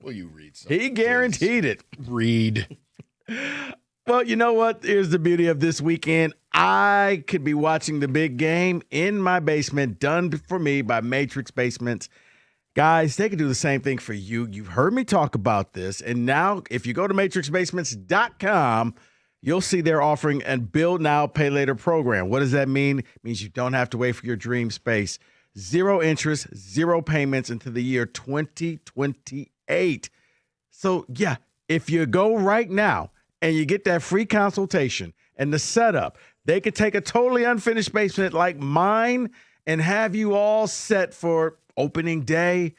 Will you read something? He guaranteed it. Read. Well, you know what? Here's the beauty of this weekend. I could be watching the big game in my basement, done for me by Matrix Basements. Guys, they can do the same thing for you. You've heard me talk about this. And now, if you go to matrixbasements.com, you'll see they're offering a Build Now, Pay Later program. What does that mean? It means you don't have to wait for your dream space. 0 interest, 0 payments until the year 2028. So, yeah, if you go right now and you get that free consultation and the setup, they could take a totally unfinished basement like mine and have you all set for opening day.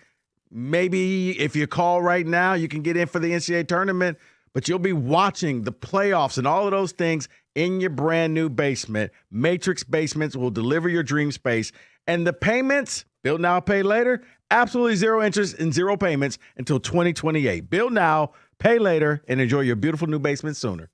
Maybe if you call right now, you can get in for the NCAA tournament, but you'll be watching the playoffs and all of those things in your brand new basement. Matrix Basements will deliver your dream space. And the payments, build now, pay later, absolutely 0 interest and 0 payments until 2028. Build now, pay later, and enjoy your beautiful new basement sooner.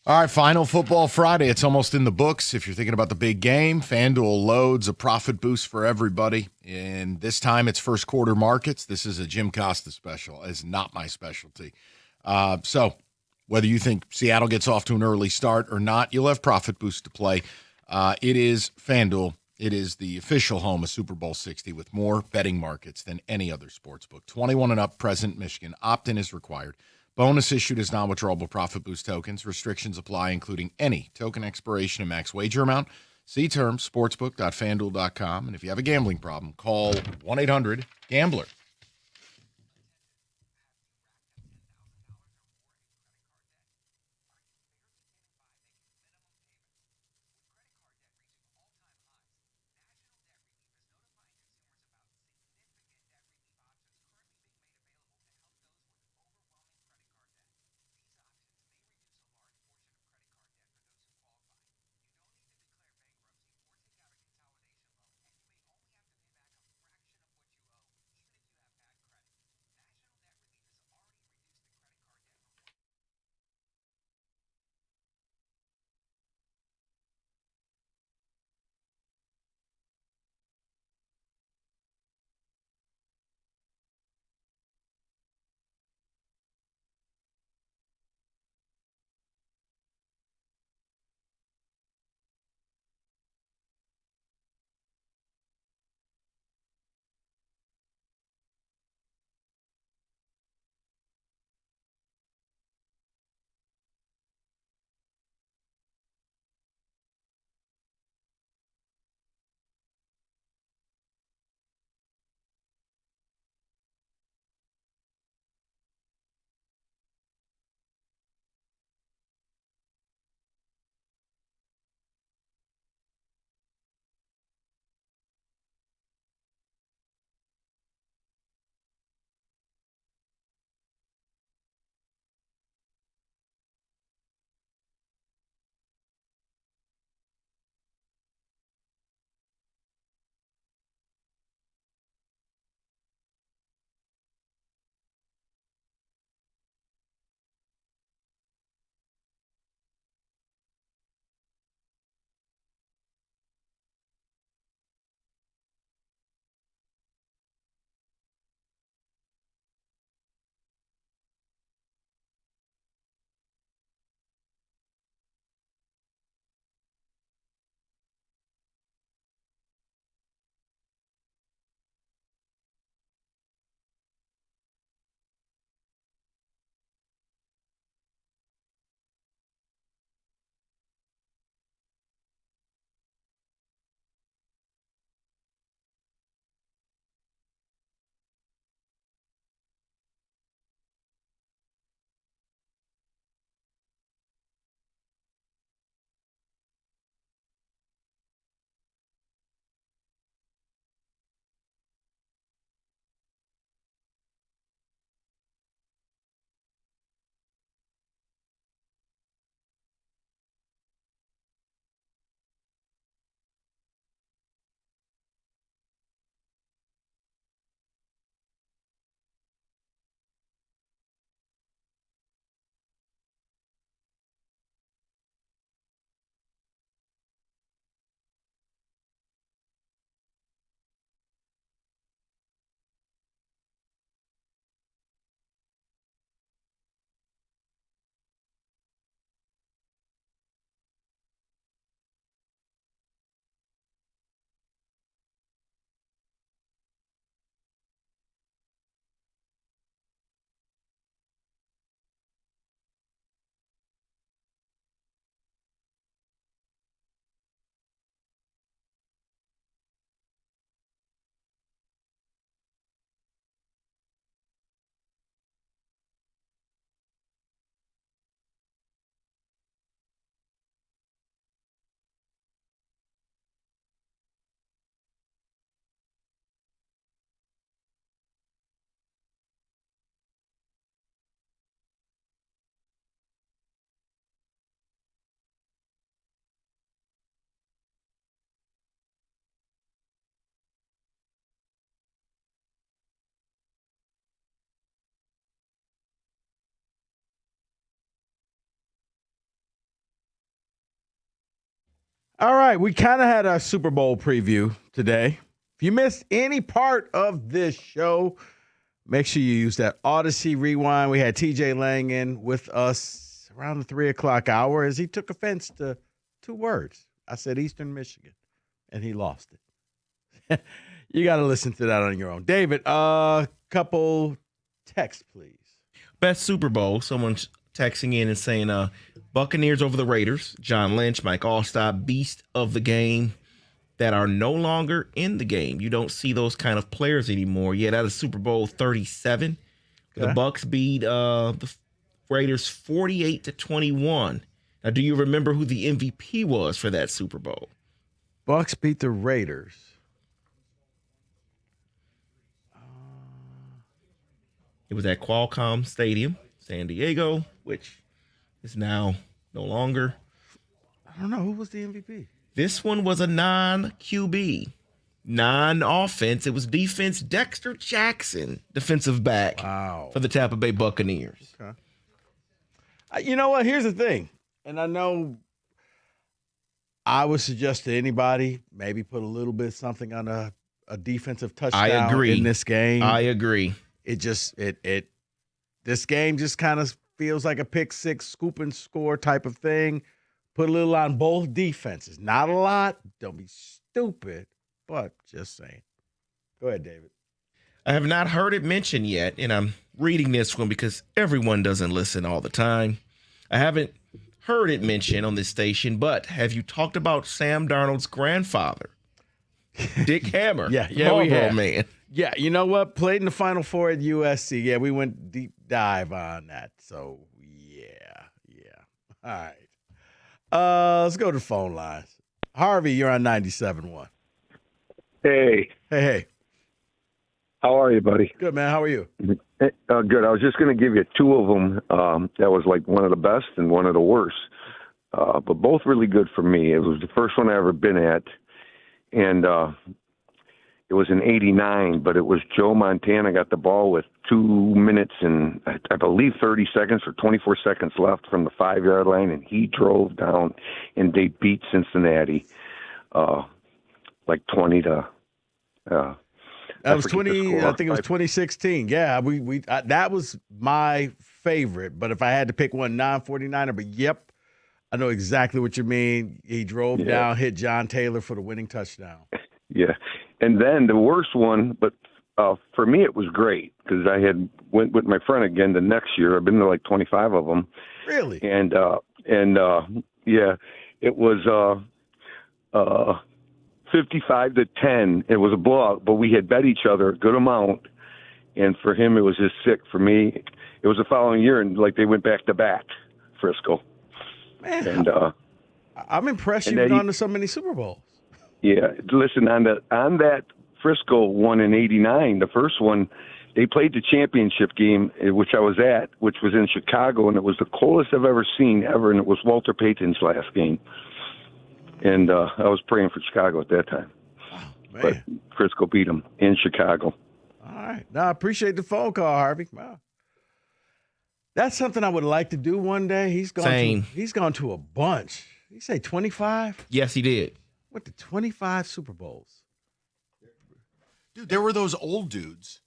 All right, final football Friday. It's almost in the books. If you're thinking about the big game, FanDuel loads a profit boost for everybody. And this time it's first quarter markets. This is a Jim Costa special. It's not my specialty. So whether you think Seattle gets off to an early start or not, you'll have profit boost to play. It is FanDuel. It is the official home of Super Bowl 60 with more betting markets than any other sports book. 21 and up, present Michigan. Opt-in is required. Bonus issued as non-withdrawable profit boost tokens. Restrictions apply, including any token expiration and max wager amount. See terms, sportsbook.fanduel.com. And if you have a gambling problem, call 1-800-GAMBLER. All right, we kind of had a Super Bowl preview today. If you missed any part of this show, make sure you use that Odyssey Rewind. We had TJ Lang in with us around the 3 o'clock hour as he took offense to 2 words. I said Eastern Michigan, and he lost it. You got to listen to that on your own. David, couple texts, please. Best Super Bowl. Someone's texting in and saying Buccaneers over the Raiders. John Lynch, Mike Allstott, beast of the game that are no longer in the game. You don't see those kind of players anymore. Yeah, that is Super Bowl 37. The Bucs beat the Raiders 48-21. Now, do you remember who the MVP was for that Super Bowl? Bucs beat the Raiders. It was at Qualcomm Stadium, San Diego, which is now no longer. I don't know. Who was the MVP? This one was a non-QB, non-offense. It was defense. Dexter Jackson, defensive back for the Tampa Bay Buccaneers. Okay. You know what? Here's the thing. And I know I would suggest to anybody maybe put a little bit something on a defensive touchdown I agree. in this game. I agree. It just this game just kind of feels like a pick six, scoop and score type of thing. Put a little on both defenses. Not a lot. Don't be stupid, but just saying. Go ahead, David. I have not heard it mentioned yet, and I'm reading this one because everyone doesn't listen all the time. I haven't heard it mentioned on this station, but have you talked about Sam Darnold's grandfather, Dick Hammer? Yeah, we have. Man. Yeah, you know what? Played in the Final Four at USC. Yeah, we went deep dive on that. So, yeah. All right. Let's go to the phone lines. Harvey, you're on 97.1. Hey. How are you, buddy? Good, man. How are you? Good. I was just going to give you 2 of them. That was like one of the best and one of the worst, but both really good for me. It was the first one I ever been at, and it was in '89, but it was Joe Montana got the ball with 2 minutes and I believe 30 seconds or 24 seconds left from the 5-yard line, and he drove down and they beat Cincinnati like 20 to. That was 20. I think it was 2016. Yeah, we that was my favorite. But if I had to pick one, non-49er, but yep, I know exactly what you mean. He drove down, hit John Taylor for the winning touchdown. Yeah, and then the worst one, but for me it was great because I had went with my friend again the next year. I've been to like 25 of them. Really? And yeah, it was 55-10. It was a blowout, but we had bet each other a good amount. And for him, it was just sick. For me, it was the following year, and like they went back to back, Frisco. Man, and I'm impressed you've gone to so many Super Bowls. Yeah, listen, on that Frisco one in '89, the first one, they played the championship game, which I was at, which was in Chicago, and it was the coldest I've ever seen ever, and it was Walter Payton's last game. And I was praying for Chicago at that time. Oh, but Frisco beat them in Chicago. All right. No, I appreciate the phone call, Harvey. Wow. That's something I would like to do one day. He's gone to a bunch. Did he say 25? Yes, he did. Went to 25 Super Bowls. Dude, there were those old dudes.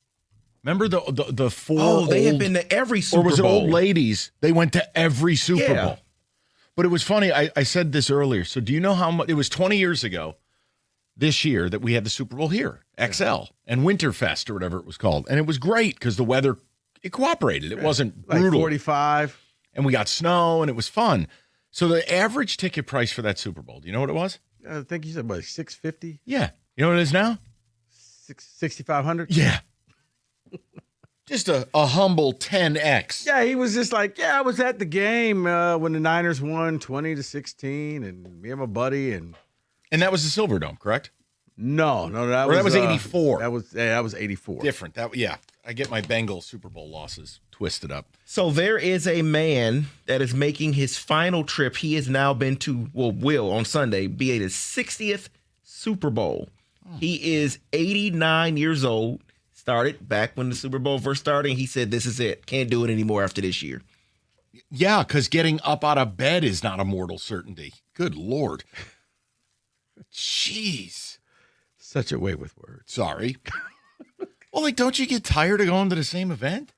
Remember the 4 Oh, they had been to every Super Bowl. Or was it old ladies? They went to every Super Bowl. But it was funny. I said this earlier. So do you know how much? It was 20 years ago this year that we had the Super Bowl here, XL, and Winterfest or whatever it was called. And it was great because the weather, it cooperated. It wasn't brutal. Like 45. And we got snow and it was fun. So the average ticket price for that Super Bowl, do you know what it was? I think you said, what, $650? Yeah. You know what it is now? $6,500? Yeah. Just a humble 10X. Yeah, he was just like, I was at the game when the Niners won 20-16, and me and my buddy, and that was the Silverdome, correct? No, that was 84. That was 84. Different. I get my Bengals Super Bowl losses twisted up. So there is a man that is making his final trip. He has now been to, will on Sunday be at his 60th Super Bowl. He is 89 years old. Started back when the Super Bowl first started. He said, this is it. Can't do it anymore after this year. Yeah, because getting up out of bed is not a mortal certainty. Good Lord. Jeez. Such a way with words. Sorry. Well, like, don't you get tired of going to the same event?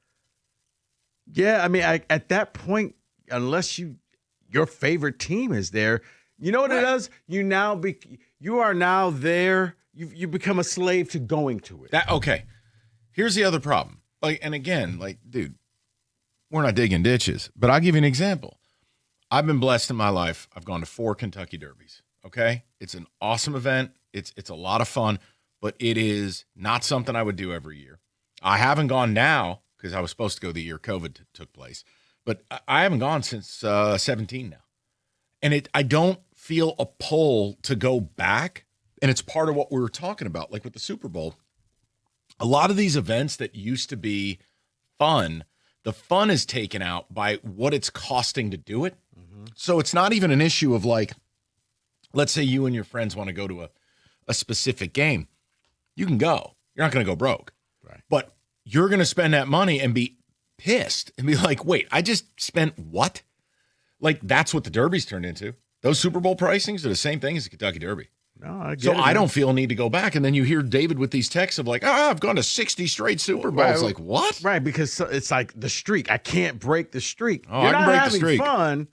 Yeah, I mean, at that point, unless your favorite team is there, you know what it does? You are now there. You become a slave to going to it. Okay. Here's the other problem. Like, and again, like, dude, we're not digging ditches, but I'll give you an example. I've been blessed in my life. I've gone to 4 Kentucky Derbies. Okay, it's an awesome event. It's a lot of fun, but it is not something I would do every year. I haven't gone now because I was supposed to go the year COVID took place, but I haven't gone since 17 now, and I don't feel a pull to go back. And it's part of what we were talking about, like with the Super Bowl. A lot of these events that used to be fun, the fun is taken out by what it's costing to do it. Mm-hmm. So it's not even an issue of like, let's say you and your friends want to go to a specific game. You can go. You're not going to go broke. Right. But you're going to spend that money and be pissed and be like, wait, I just spent what? Like, that's what the Derby's turned into. Those Super Bowl pricings are the same thing as the Kentucky Derby. No, I get so it, I don't feel a need to go back. And then you hear David with these texts of like, I've gone to 60 straight Super Bowls. Right. Like, what? Right, because it's like the streak. I can't break the streak. Oh, You're I can not break the having streak. fun,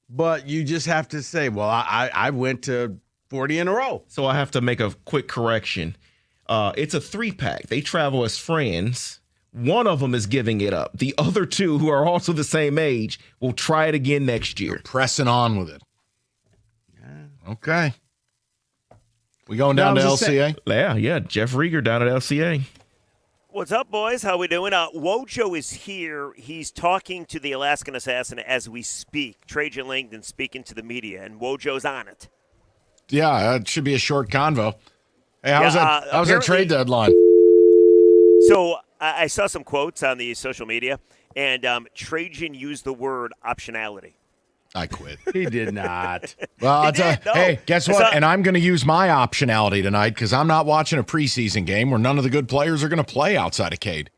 but you just have to say, well, I went to 40 in a row. So I have to make a quick correction. It's a 3-pack. They travel as friends. One of them is giving it up. The other 2, who are also the same age, will try it again next year. You're pressing on with it. Yeah. Okay. We going down to LCA? Yeah. Jeff Rieger down at LCA. What's up, boys? How we doing? Wojo is here. He's talking to the Alaskan Assassin as we speak. Trajan Langdon speaking to the media, and Wojo's on it. Yeah, it should be a short convo. Hey, how's that trade deadline? So I saw some quotes on the social media, and Trajan used the word optionality. I quit. He did not. Well, No. Hey, guess what? And I'm going to use my optionality tonight because I'm not watching a preseason game where none of the good players are going to play outside of Cade.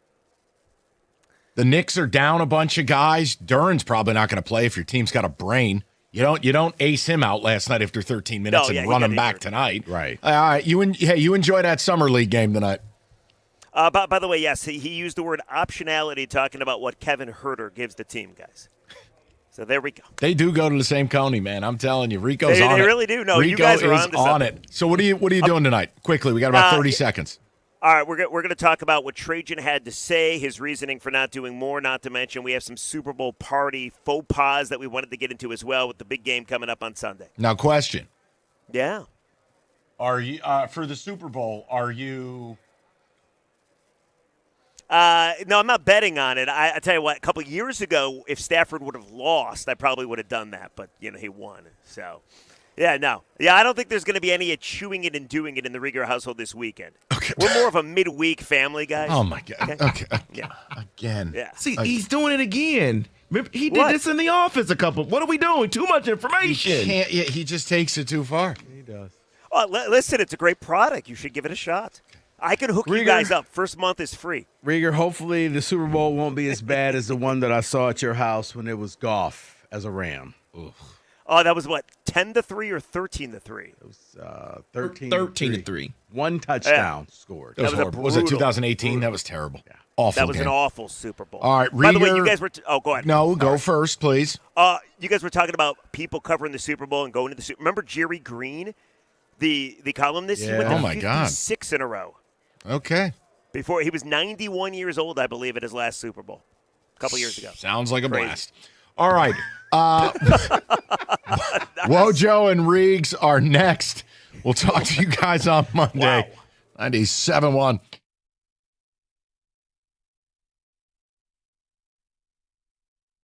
The Knicks are down a bunch of guys. Duran's probably not going to play if your team's got a brain. You don't ace him out last night after 13 minutes and run him back tonight. Right. All right. You enjoy that summer league game tonight. By the way, yes, he used the word optionality talking about what Kevin Herter gives the team, guys. So there we go. They do go to the same county, man. I'm telling you, Rico's They on it. They really do. No, Rico you guys are is on it. So what are you doing tonight? Quickly, we got about 30 seconds. All right, we're going to talk about what Trajan had to say, his reasoning for not doing more, not to mention we have some Super Bowl party faux pas that we wanted to get into as well with the big game coming up on Sunday. Now, question. Yeah. Are you for the Super Bowl, are you No, I'm not betting on it. I tell you what, a couple of years ago, if Stafford would have lost, I probably would have done that. But, he won. So, yeah, no. Yeah, I don't think there's going to be any chewing it and doing it in the Rieger household this weekend. Okay. We're more of a midweek family, guys. Oh, my God. Okay. Yeah. Again. Yeah. See, he's doing it again. He did this in the office a couple. What are we doing? Too much information. He just takes it too far. He does. Oh, listen, it's a great product. You should give it a shot. I can hook you guys up. First month is free. Rieger, hopefully the Super Bowl won't be as bad as the one that I saw at your house when it was Goff as a Ram. Ugh. Oh, that was what, 10-3 or 13-3? It was 13 to 3. One touchdown scored. That was horrible. Was it 2018? That was terrible. Yeah. Awful. That was game. an awful Super Bowl. All right, By the way, you guys were. Go ahead. No, go first, please. You guys were talking about people covering the Super Bowl and going to the Super. Remember Jerry Green, the columnist? Yeah. He went to Oh my God. 56 in a row. Okay. Before he was 91 years old, I believe, at his last Super Bowl, a couple years ago. Sounds like a blast. All right. Wojo and Riggs are next. We'll talk to you guys on Monday. 97.1.